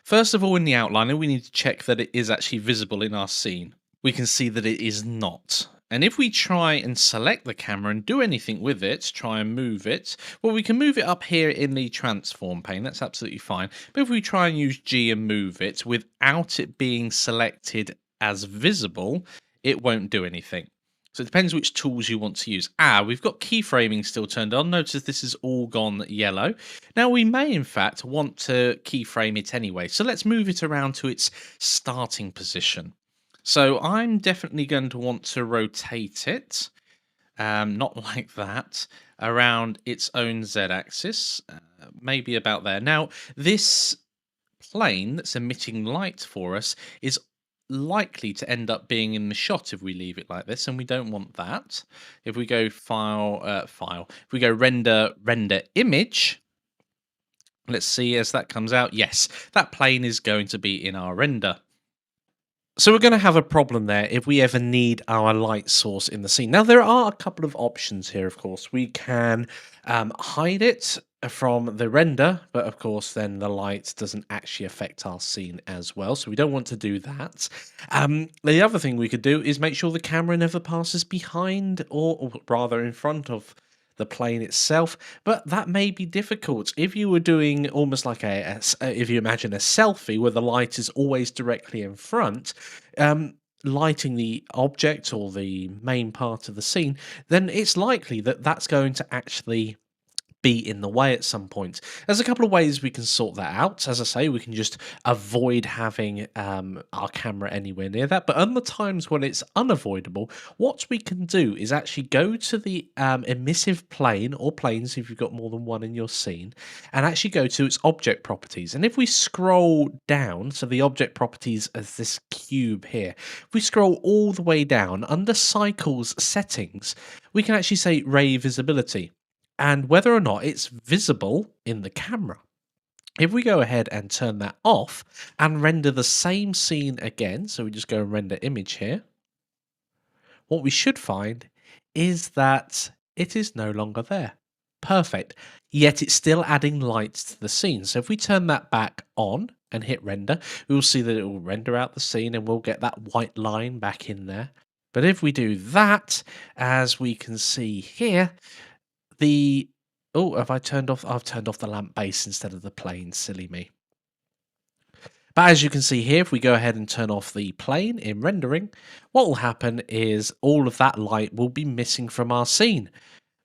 First of all, in the outliner, we need to check that it is actually visible in our scene. We can see that it is not. And if we try and select the camera and do anything with it, try and move it, well, we can move it up here in the transform pane. That's absolutely fine. But if we try and use G and move it without it being selected as visible, it won't do anything. So it depends which tools you want to use. We've got keyframing still turned on. Notice this is all gone yellow. Now we may in fact want to keyframe it anyway. So let's move it around to its starting position. So I'm definitely going to want to rotate it, not like that, around its own z-axis, maybe about there. Now this plane that's emitting light for us is likely to end up being in the shot if we leave it like this, and we don't want that. If we go if we go render image, let's see as that comes out. Yes, that plane is going to be in our render. So we're going to have a problem there if we ever need our light source in the scene. Now, there are a couple of options here, of course. We can hide it from the render, but of course, then the light doesn't actually affect our scene as well. So we don't want to do that. The other thing we could do is make sure the camera never passes behind or rather in front of the plane itself, but that may be difficult if you were doing almost like if you imagine a selfie where the light is always directly in front, lighting the object or the main part of the scene, then it's likely that that's going to actually be in the way at some point. There's a couple of ways we can sort that out. As I say, we can just avoid having our camera anywhere near that. But on the times when it's unavoidable, what we can do is actually go to the emissive plane or planes if you've got more than one in your scene, and actually go to its object properties. And if we scroll down, so the object properties as this cube here, if we scroll all the way down under cycles settings, we can actually say ray visibility, and whether or not it's visible in the camera. If we go ahead and turn that off and render the same scene again, so we just go and render image here, what we should find is that it is no longer there. Perfect. Yet it's still adding light to the scene. So if we turn that back on and hit render, we will see that it will render out the scene and we'll get that white line back in there. But if we do that, as we can see here, I've turned off the lamp base instead of the plane, silly me. But as you can see here, if we go ahead and turn off the plane in rendering, what will happen is all of that light will be missing from our scene,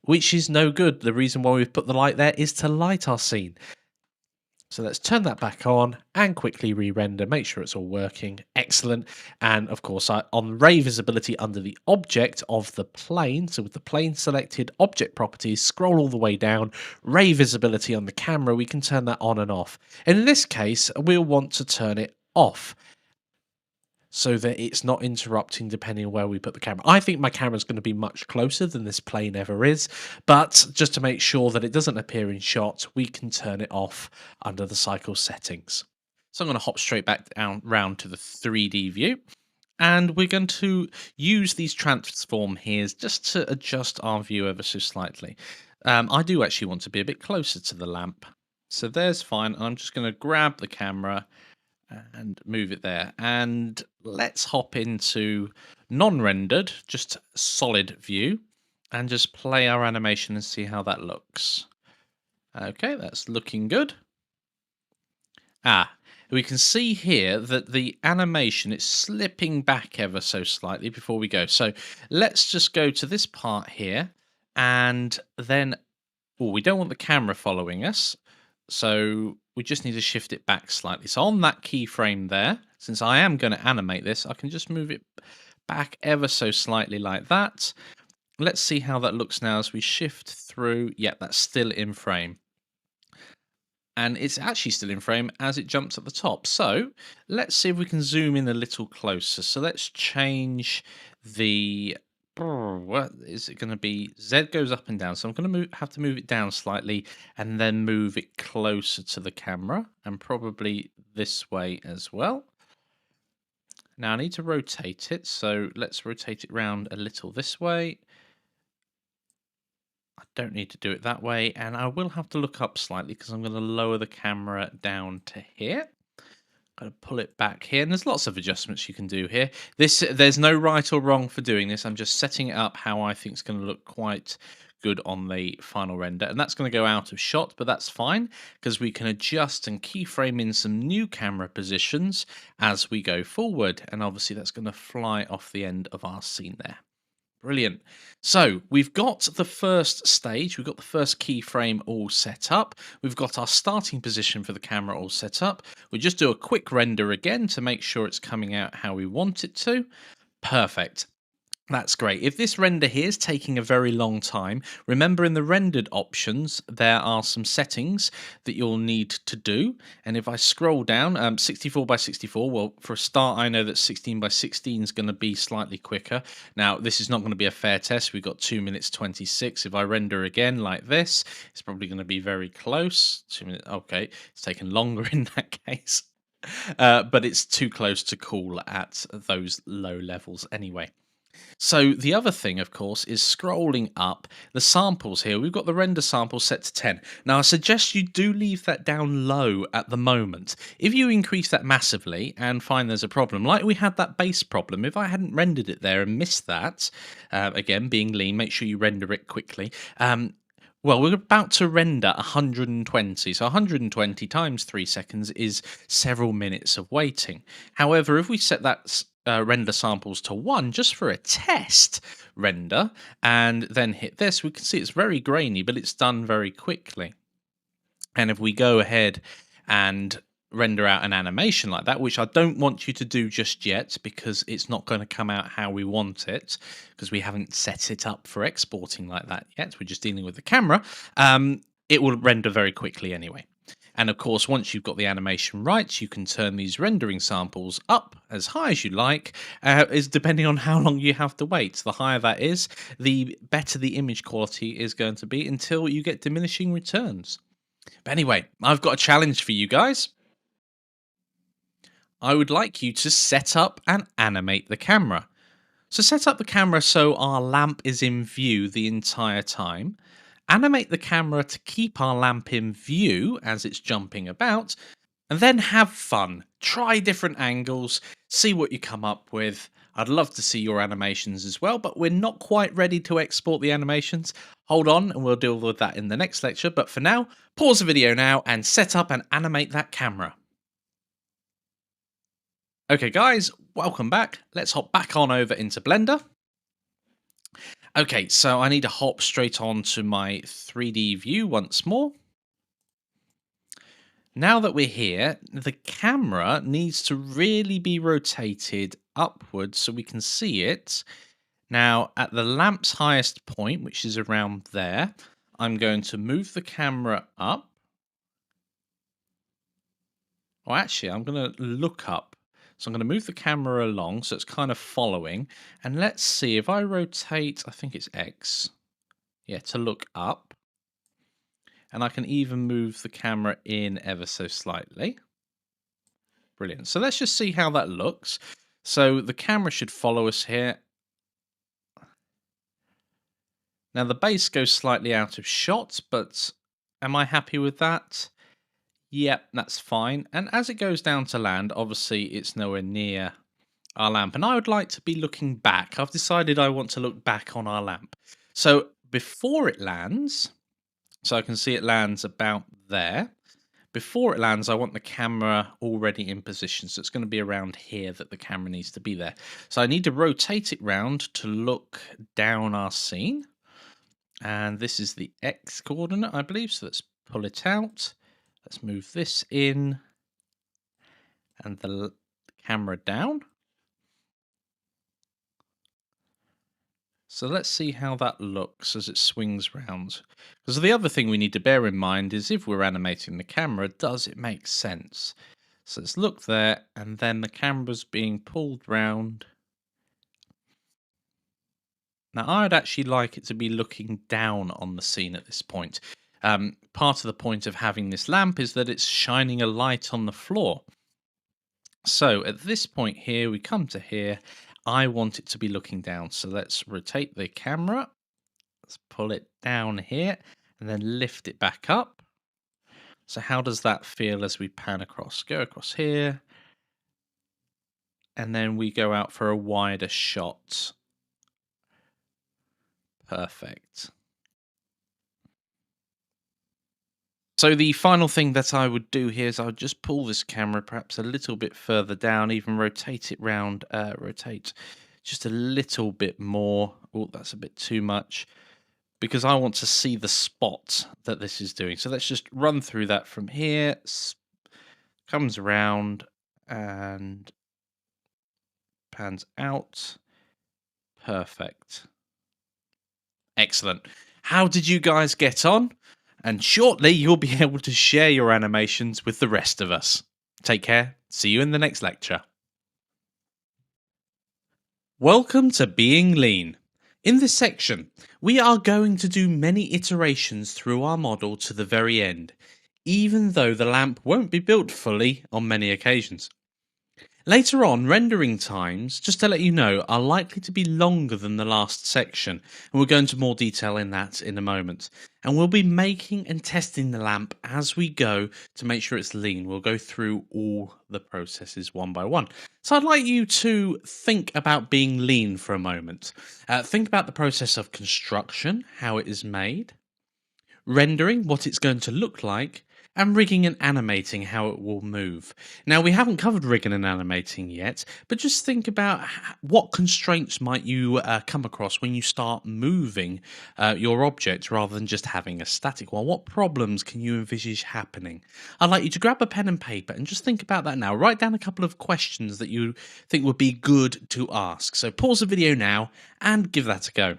which is no good. The reason why we've put the light there is to light our scene. So let's turn that back on and quickly re-render, make sure it's all working. Excellent. And of course, on ray visibility under the object of the plane, so with the plane selected, object properties, scroll all the way down, ray visibility on the camera, we can turn that on and off. And in this case, we'll want to turn it off, so that it's not interrupting depending on where we put the camera. I think my camera is going to be much closer than this plane ever is, but just to make sure that it doesn't appear in shot, we can turn it off under the cycle settings. So I'm going to hop straight back round to the 3D view, and we're going to use these transform here just to adjust our view ever so slightly. I do actually want to be a bit closer to the lamp. So there's fine. I'm just going to grab the camera and move it there. And let's hop into non-rendered, just solid view, and just play our animation and see how that looks. Okay, that's looking good. We can see here that the animation is slipping back ever so slightly before we go. So let's just go to this part here, and then we don't want the camera following us, so we just need to shift it back slightly. So on that keyframe there, since I am going to animate this, I can just move it back ever so slightly like that. Let's see how that looks now as we shift through. Yeah, that's still in frame. and it's actually still in frame as it jumps at the top. So let's see if we can zoom in a little closer. So let's change the, what is it going to be? Z goes up and down. So I'm going to have to move it down slightly and then move it closer to the camera, and probably this way as well. Now I need to rotate it. So let's rotate it round a little this way. I don't need to do it that way, and I will have to look up slightly because I'm going to lower the camera down to here. Got to pull it back here, and there's lots of adjustments you can do here. There's no right or wrong for doing this. I'm just setting it up how I think it's going to look quite good on the final render, and that's going to go out of shot, but that's fine because we can adjust and keyframe in some new camera positions as we go forward, and obviously that's going to fly off the end of our scene there. Brilliant. So we've got the first stage, we've got the first keyframe all set up, we've got our starting position for the camera all set up. We just do a quick render again to make sure it's coming out how we want it to. Perfect. That's great. If this render here is taking a very long time, remember in the rendered options, there are some settings that you'll need to do. And if I scroll down, 64 by 64, well, for a start, I know that 16 by 16 is going to be slightly quicker. Now, this is not going to be a fair test. We've got 2 minutes 26. If I render again like this, it's probably going to be very close. 2 minutes. Okay, it's taken longer in that case. But it's too close to cool at those low levels anyway. So the other thing, of course, is scrolling up the samples here. We've got the render sample set to 10. Now, I suggest you do leave that down low at the moment. If you increase that massively and find there's a problem, like we had that base problem, if I hadn't rendered it there and missed that, again, being lean, make sure you render it quickly. Well, we're about to render 120. So 120 times 3 seconds is several minutes of waiting. However, if we set that render samples to 1 just for a test render and then hit this, we can see it's very grainy, but it's done very quickly. And if we go ahead and render out an animation like that, which I don't want you to do just yet because it's not going to come out how we want it because we haven't set it up for exporting like that yet. We're just dealing with the camera. It will render very quickly anyway. And of course, once you've got the animation right, you can turn these rendering samples up as high as you like, is depending on how long you have to wait. The higher that is, the better the image quality is going to be until you get diminishing returns. But anyway, I've got a challenge for you guys. I would like you to set up and animate the camera. So set up the camera so our lamp is in view the entire time. Animate the camera to keep our lamp in view as it's jumping about. And then have fun. Try different angles. See what you come up with. I'd love to see your animations as well, but we're not quite ready to export the animations. Hold on and we'll deal with that in the next lecture. But for now, pause the video now and set up and animate that camera. Okay guys, welcome back. Let's hop back on over into Blender. Okay, so I need to hop straight on to my 3D view once more. Now that we're here, the camera needs to really be rotated upwards so we can see it. Now, at the lamp's highest point, which is around there, I'm going to move the camera up. Oh, actually, I'm going to look up. So I'm going to move the camera along so it's kind of following. And let's see if I rotate, I think it's X. Yeah, to look up. And I can even move the camera in ever so slightly. Brilliant. So let's just see how that looks. So the camera should follow us here. Now the base goes slightly out of shot, but am I happy with that? Yep, that's fine. And as it goes down to land, obviously it's nowhere near our lamp. And I would like to be looking back. I've decided I want to look back on our lamp. So before it lands, so I can see it lands about there. Before it lands, I want the camera already in position. So it's going to be around here that the camera needs to be there. So I need to rotate it round to look down our scene. And this is the X coordinate, I believe. So let's pull it out. Let's move this in and the camera down. So let's see how that looks as it swings round. Because the other thing we need to bear in mind is if we're animating the camera, does it make sense? So let's look there, and then the camera's being pulled round. Now, I'd actually like it to be looking down on the scene at this point. Part of the point of having this lamp is that it's shining a light on the floor. So at this point here, we come to here. I want it to be looking down. So let's rotate the camera. Let's pull it down here and then lift it back up. So how does that feel as we pan across? Go across here. And then we go out for a wider shot. Perfect. So the final thing that I would do here is I would just pull this camera perhaps a little bit further down, even rotate it round, rotate just a little bit more. Oh, that's a bit too much, because I want to see the spot that this is doing. So let's just run through that from here. Comes around and pans out. Perfect. Excellent. How did you guys get on? And shortly you'll be able to share your animations with the rest of us. Take care. See you in the next lecture. Welcome to Being Lean. In this section, we are going to do many iterations through our model to the very end, even though the lamp won't be built fully on many occasions. Later on, rendering times, just to let you know, are likely to be longer than the last section, and we'll go into more detail in that in a moment. And we'll be making and testing the lamp as we go to make sure it's lean. We'll go through all the processes one by one. So I'd like you to think about being lean for a moment. Think about the process of construction, how it is made, rendering, what it's going to look like, and rigging and animating, how it will move. Now, we haven't covered rigging and animating yet, but just think about what constraints might you come across when you start moving your object rather than just having a static one. What problems can you envisage happening? I'd like you to grab a pen and paper and just think about that now. Write down a couple of questions that you think would be good to ask. So pause the video now and give that a go.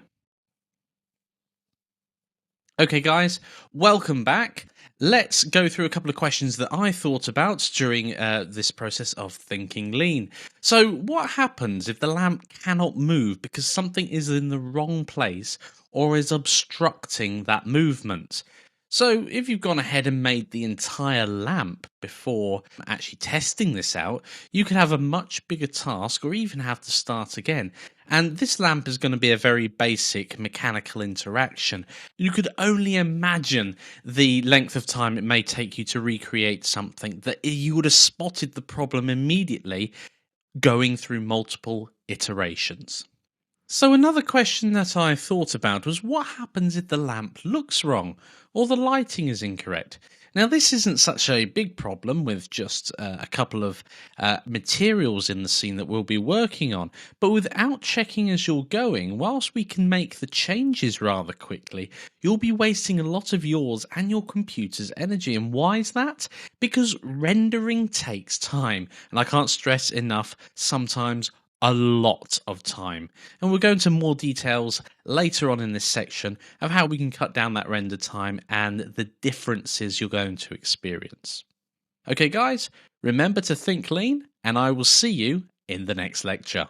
Okay, guys, welcome back. Let's go through a couple of questions that I thought about during this process of thinking lean. So what happens if the lamp cannot move because something is in the wrong place or is obstructing that movement? So if you've gone ahead and made the entire lamp before actually testing this out, you could have a much bigger task or even have to start again. And this lamp is going to be a very basic mechanical interaction. You could only imagine the length of time it may take you to recreate something that you would have spotted the problem immediately going through multiple iterations. So another question that I thought about was what happens if the lamp looks wrong or the lighting is incorrect? Now, this isn't such a big problem with just a couple of materials in the scene that we'll be working on, but without checking as you're going, whilst we can make the changes rather quickly, you'll be wasting a lot of yours and your computer's energy. And why is that? Because rendering takes time, and I can't stress enough, sometimes a lot of time. And we'll go into more details later on in this section of how we can cut down that render time and the differences you're going to experience. Okay, guys, remember to think lean, and I will see you in the next lecture.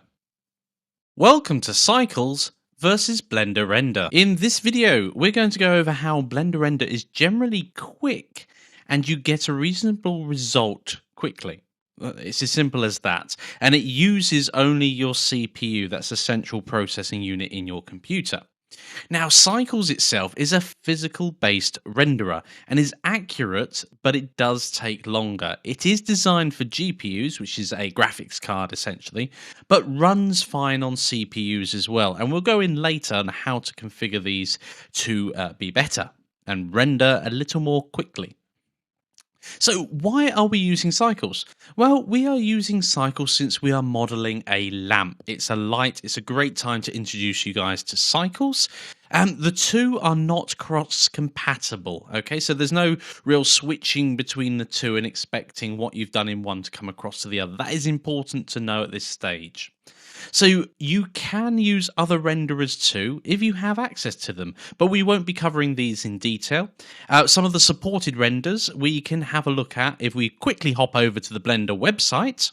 Welcome to Cycles versus Blender Render. In this video, we're going to go over how Blender Render is generally quick and you get a reasonable result quickly. It's as simple as that. And it uses only your CPU. That's a central processing unit in your computer. Now, Cycles itself is a physical-based renderer and is accurate, but it does take longer. It is designed for GPUs, which is a graphics card essentially, but runs fine on CPUs as well. And we'll go in later on how to configure these to be better and render a little more quickly. So why are we using Cycles? Well, we are using Cycles since we are modeling a lamp. It's a light. It's a great time to introduce you guys to Cycles. The two are not cross-compatible, okay? So there's no real switching between the two and expecting what you've done in one to come across to the other. That is important to know at this stage. So you can use other renderers too if you have access to them, but we won't be covering these in detail. Some of the supported renders we can have a look at if we quickly hop over to the Blender website.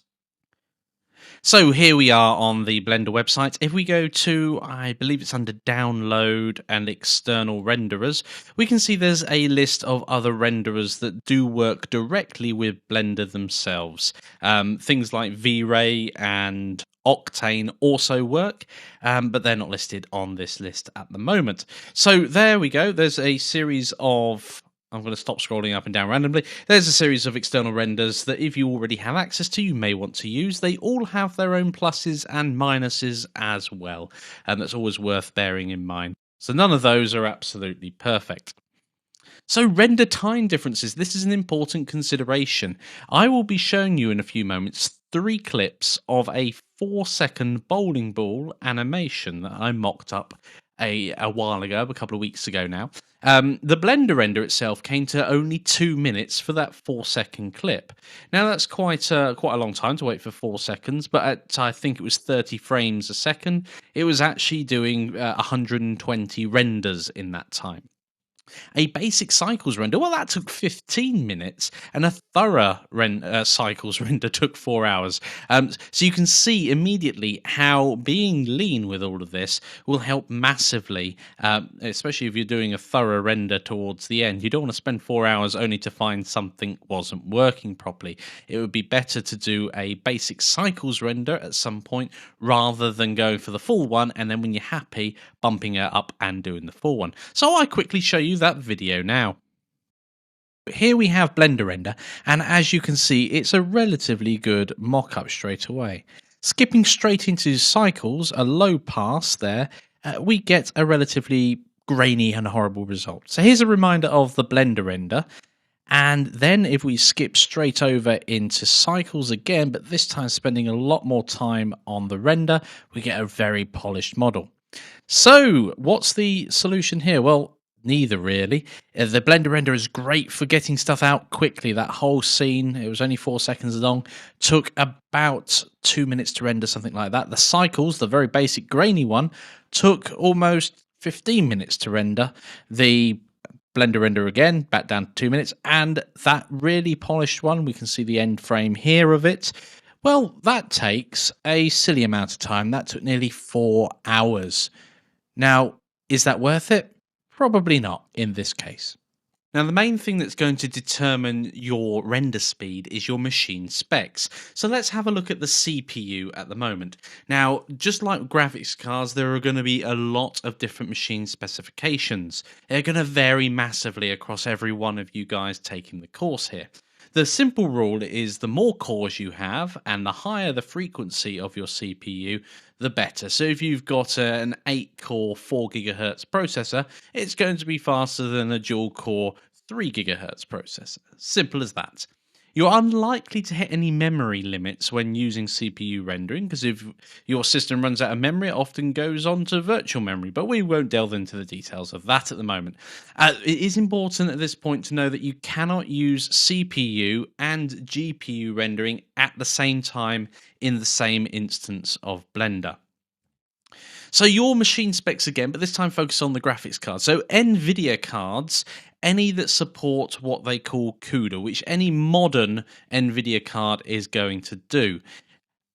So here we are on the Blender website. If we go to, I believe it's under download and external renderers, we can see there's a list of other renderers that do work directly with Blender themselves. Things like V-Ray and Octane also work, but they're not listed on this list at the moment. So there we go. There's a series of... I'm going to stop scrolling up and down randomly. There's a series of external renders that if you already have access to, you may want to use. They all have their own pluses and minuses as well, and that's always worth bearing in mind. So none of those are absolutely perfect. So render time differences, this is an important consideration. I will be showing you in a few moments 3 clips of a 4-second bowling ball animation that I mocked up a while ago, a couple of weeks ago now. The Blender render itself came to only 2 minutes for that 4-second clip. Now that's quite a long time to wait for 4 seconds, but at I think it was 30 frames a second, it was actually doing 120 renders in that time. A basic cycles render, well, that took 15 minutes, and a thorough cycles render took 4 hours. So you can see immediately how being lean with all of this will help massively, especially if you're doing a thorough render towards the end. You don't want to spend 4 hours only to find something wasn't working properly. It would be better to do a basic cycles render at some point rather than going for the full one, and then when you're happy, bumping it up and doing the full one. So I quickly show you that video now. Here we have Blender render, and as you can see, it's a relatively good mock-up straight away. Skipping straight into cycles, a low pass there, we get a relatively grainy and horrible result. So here's a reminder of the Blender render. And then if we skip straight over into cycles again, but this time spending a lot more time on the render, we get a very polished model. So what's the solution here? Well, neither really. The Blender render is great for getting stuff out quickly. That whole scene, it was only 4 seconds long, took about 2 minutes to render, something like that. The cycles, the very basic grainy one, took almost 15 minutes to render. The Blender render again, back down to 2 minutes, and that really polished one, we can see the end frame here of it. Well, that takes a silly amount of time. That took nearly 4 hours. Now, is that worth it? Probably not in this case. Now, the main thing that's going to determine your render speed is your machine specs. So let's have a look at the CPU at the moment. Now, just like graphics cards, there are going to be a lot of different machine specifications. They're going to vary massively across every one of you guys taking the course here. The simple rule is the more cores you have and the higher the frequency of your CPU, the better. So if you've got an 8-core 4 GHz processor, it's going to be faster than a dual-core 3 GHz processor. Simple as that. You're unlikely to hit any memory limits when using CPU rendering, because if your system runs out of memory, it often goes on to virtual memory, but we won't delve into the details of that at the moment. It is important at this point to know that you cannot use CPU and GPU rendering at the same time in the same instance of Blender. So your machine specs again, but this time focus on the graphics card. So NVIDIA cards, any that support what they call CUDA, which any modern NVIDIA card is going to do.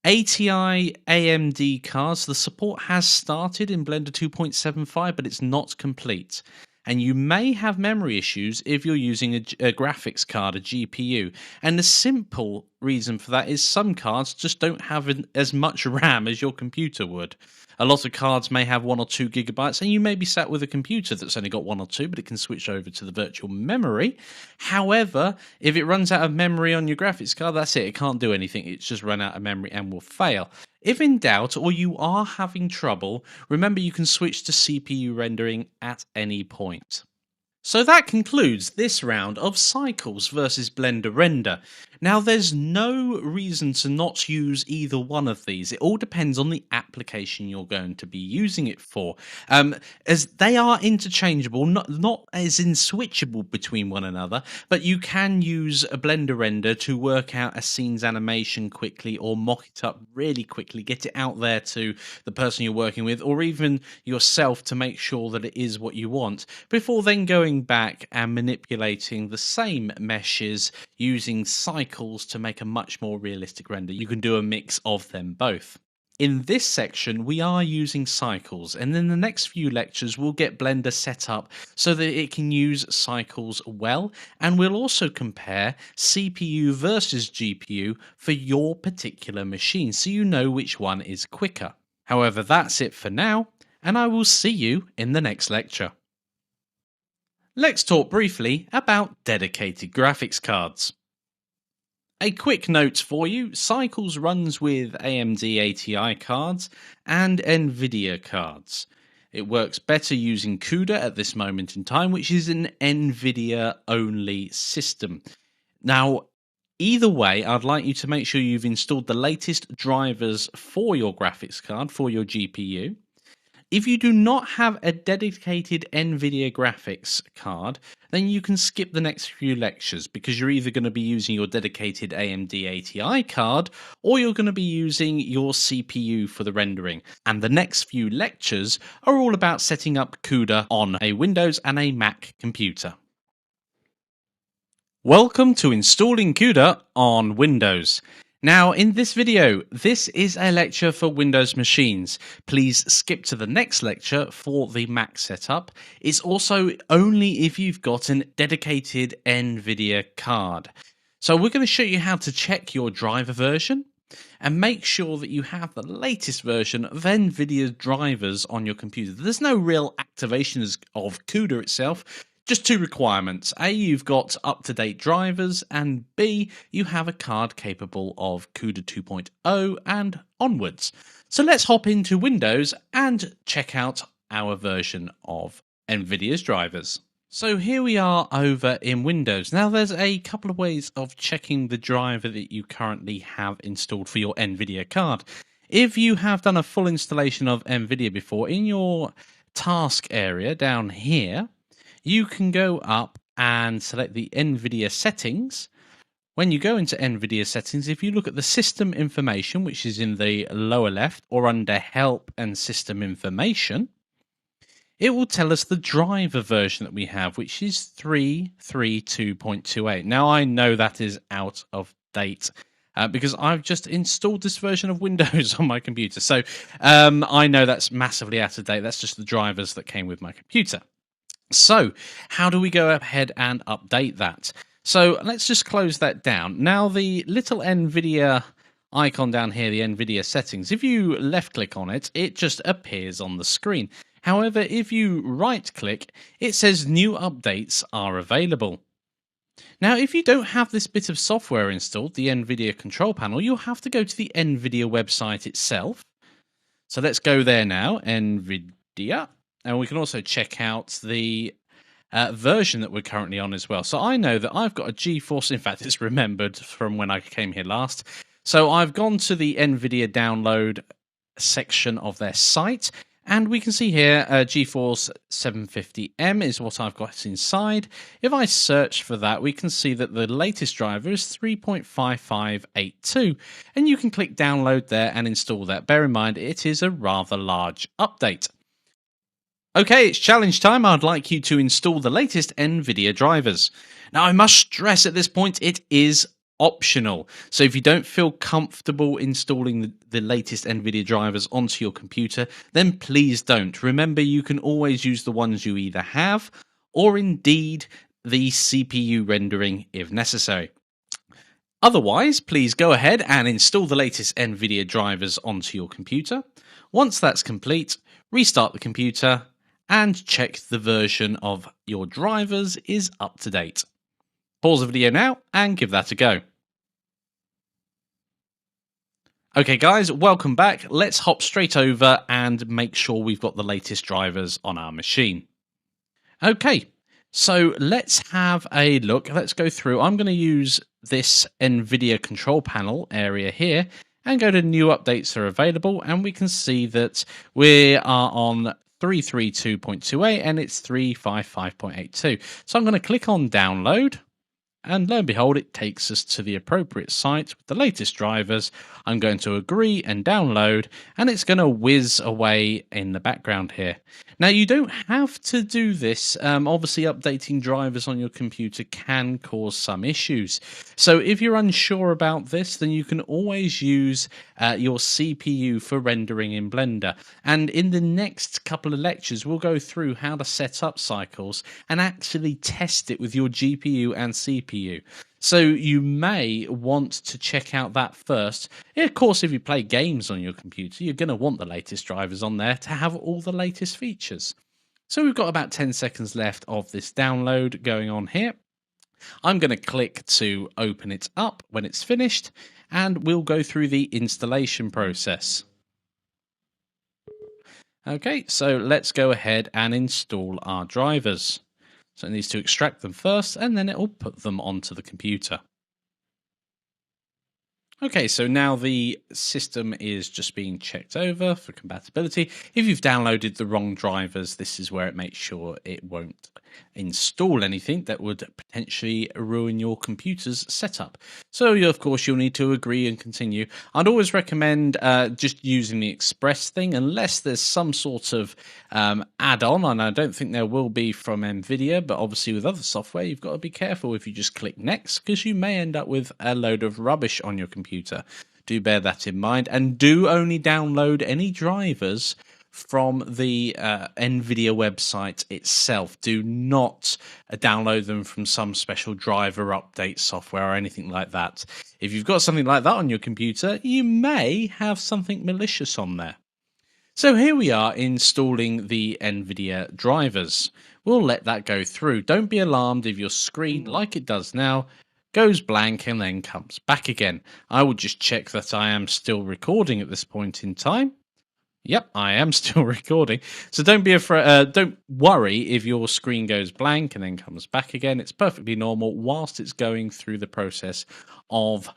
ATI AMD cards, the support has started in Blender 2.75, but it's not complete. And you may have memory issues if you're using a graphics card, a GPU. And the simple reason for that is some cards just don't have as much RAM as your computer would. A lot of cards may have 1 or 2 gigabytes, and you may be sat with a computer that's only got 1 or 2, but it can switch over to the virtual memory. However, if it runs out of memory on your graphics card, that's it. It can't do anything. It's just run out of memory and will fail. If in doubt or you are having trouble, remember you can switch to CPU rendering at any point. So that concludes this round of Cycles versus Blender Render. Now there's no reason to not use either one of these. It all depends on the application you're going to be using it for. As they are interchangeable, not as in switchable between one another, but you can use a Blender Render to work out a scene's animation quickly or mock it up really quickly, get it out there to the person you're working with or even yourself to make sure that it is what you want, before then going back and manipulating the same meshes using cycles to make a much more realistic render. You can do a mix of them both. In this section, we are using cycles, and in the next few lectures, we'll get Blender set up so that it can use cycles well, and we'll also compare CPU versus GPU for your particular machine, so you know which one is quicker. However, that's it for now, and I will see you in the next lecture. Let's talk briefly about dedicated graphics cards. A quick note for you, Cycles runs with AMD ATI cards and NVIDIA cards. It works better using CUDA at this moment in time, which is an NVIDIA only system. Now, either way, I'd like you to make sure you've installed the latest drivers for your graphics card, for your GPU. If you do not have a dedicated NVIDIA graphics card, then you can skip the next few lectures because you're either going to be using your dedicated AMD ATI card or you're going to be using your CPU for the rendering. And the next few lectures are all about setting up CUDA on a Windows and a Mac computer. Welcome to installing CUDA on Windows. Now, in this video, this is a lecture for Windows machines. Please skip to the next lecture for the Mac setup. It's also only if you've got a dedicated NVIDIA card. So we're going to show you how to check your driver version and make sure that you have the latest version of NVIDIA's drivers on your computer. There's no real activations of CUDA itself. Just two requirements. A, you've got up-to-date drivers, and B, you have a card capable of CUDA 2.0 and onwards. So let's hop into Windows and check out our version of NVIDIA's drivers. So here we are over in Windows. Now there's a couple of ways of checking the driver that you currently have installed for your NVIDIA card. If you have done a full installation of NVIDIA before, in your task area down here, you can go up and select the NVIDIA settings. When you go into NVIDIA settings, if you look at the system information, which is in the lower left or under help and system information, it will tell us the driver version that we have, which is 3.32.28. Now, I know that is out of date because I've just installed this version of Windows on my computer. So I know that's massively out of date. That's just the drivers that came with my computer. So how do we go ahead and update that? So let's just close that down. Now the little NVIDIA icon down here, the NVIDIA settings, if you left click on it, it just appears on the screen. However, if you right click, it says new updates are available. Now, if you don't have this bit of software installed, the NVIDIA control panel, you'll have to go to the NVIDIA website itself. So let's go there now, NVIDIA. And we can also check out the version that we're currently on as well. So I know that I've got a GeForce. In fact, it's remembered from when I came here last. So I've gone to the NVIDIA download section of their site. And we can see here GeForce 750M is what I've got inside. If I search for that, we can see that the latest driver is 3.5582. And you can click download there and install that. Bear in mind, it is a rather large update. Okay, it's challenge time. I'd like you to install the latest NVIDIA drivers. Now, I must stress at this point, it is optional. So if you don't feel comfortable installing the latest NVIDIA drivers onto your computer, then please don't. Remember, you can always use the ones you either have or indeed the CPU rendering if necessary. Otherwise, please go ahead and install the latest NVIDIA drivers onto your computer. Once that's complete, restart the computer and check the version of your drivers is up to date. Pause the video now and give that a go. Okay guys, welcome back. Let's hop straight over and make sure we've got the latest drivers on our machine. Okay, So let's have a look. Let's go through. I'm going to use this NVIDIA control panel area here and go to new updates are available. And we can see that we are on 332.28 and it's 355.82. So I'm going to click on download. And lo and behold, it takes us to the appropriate site with the latest drivers. I'm going to agree and download, and it's going to whiz away in the background here. Now, you don't have to do this. Obviously, updating drivers on your computer can cause some issues. So if you're unsure about this, then you can always use your CPU for rendering in Blender. And in the next couple of lectures, we'll go through how to set up cycles and actually test it with your GPU and CPU. So you may want to check out that first. Yeah, of course, if you play games on your computer, you're going to want the latest drivers on there to have all the latest features. So we've got about 10 seconds left of this download going on here. I'm going to click to open it up when it's finished, and we'll go through the installation process. Okay, so let's go ahead and install our drivers. So it needs to extract them first, and then it will put them onto the computer. Okay, so now the system is just being checked over for compatibility. If you've downloaded the wrong drivers, this is where it makes sure it won't install anything that would potentially ruin your computer's setup. So, of course, you'll need to agree and continue. I'd always recommend just using the Express thing, unless there's some sort of add-on, and I don't think there will be from NVIDIA, but obviously with other software, you've got to be careful if you just click Next, because you may end up with a load of rubbish on your computer. Do bear that in mind, and do only download any drivers from the NVIDIA website itself. Do not download them from some special driver update software or anything like that. If you've got something like that on your computer, you may have something malicious on there. So here we are installing the NVIDIA drivers. We'll let that go through. Don't be alarmed if your screen, like it does now, goes blank and then comes back again. I will just check that I am still recording at this point in time. Yep, I am still recording. So don't be afraid. Don't worry if your screen goes blank and then comes back again. It's perfectly normal whilst it's going through the process of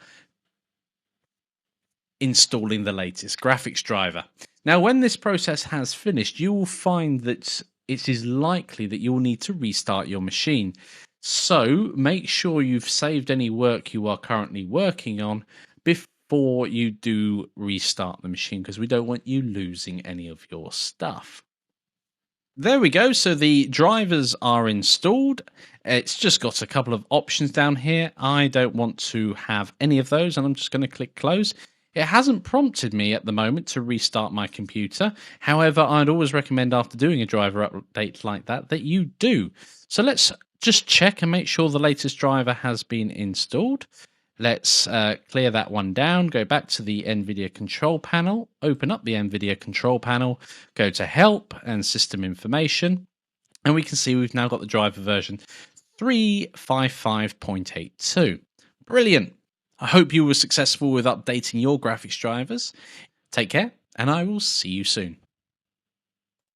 installing the latest graphics driver. Now, when this process has finished, you will find that it is likely that you'll need to restart your machine. So make sure you've saved any work you are currently working on before you do restart the machine, because we don't want you losing any of your stuff. There we go. So the drivers are installed. It's just got a couple of options down here. I don't want to have any of those, and I'm just going to click close. It hasn't prompted me at the moment to restart my computer. However, I'd always recommend after doing a driver update like that, that you do. So let's just check and make sure the latest driver has been installed. Let's clear that one down, go back to the NVIDIA control panel, open up the NVIDIA control panel, go to Help and System Information, and we can see we've now got the driver version 355.82. Brilliant. I hope you were successful with updating your graphics drivers. Take care, and I will see you soon.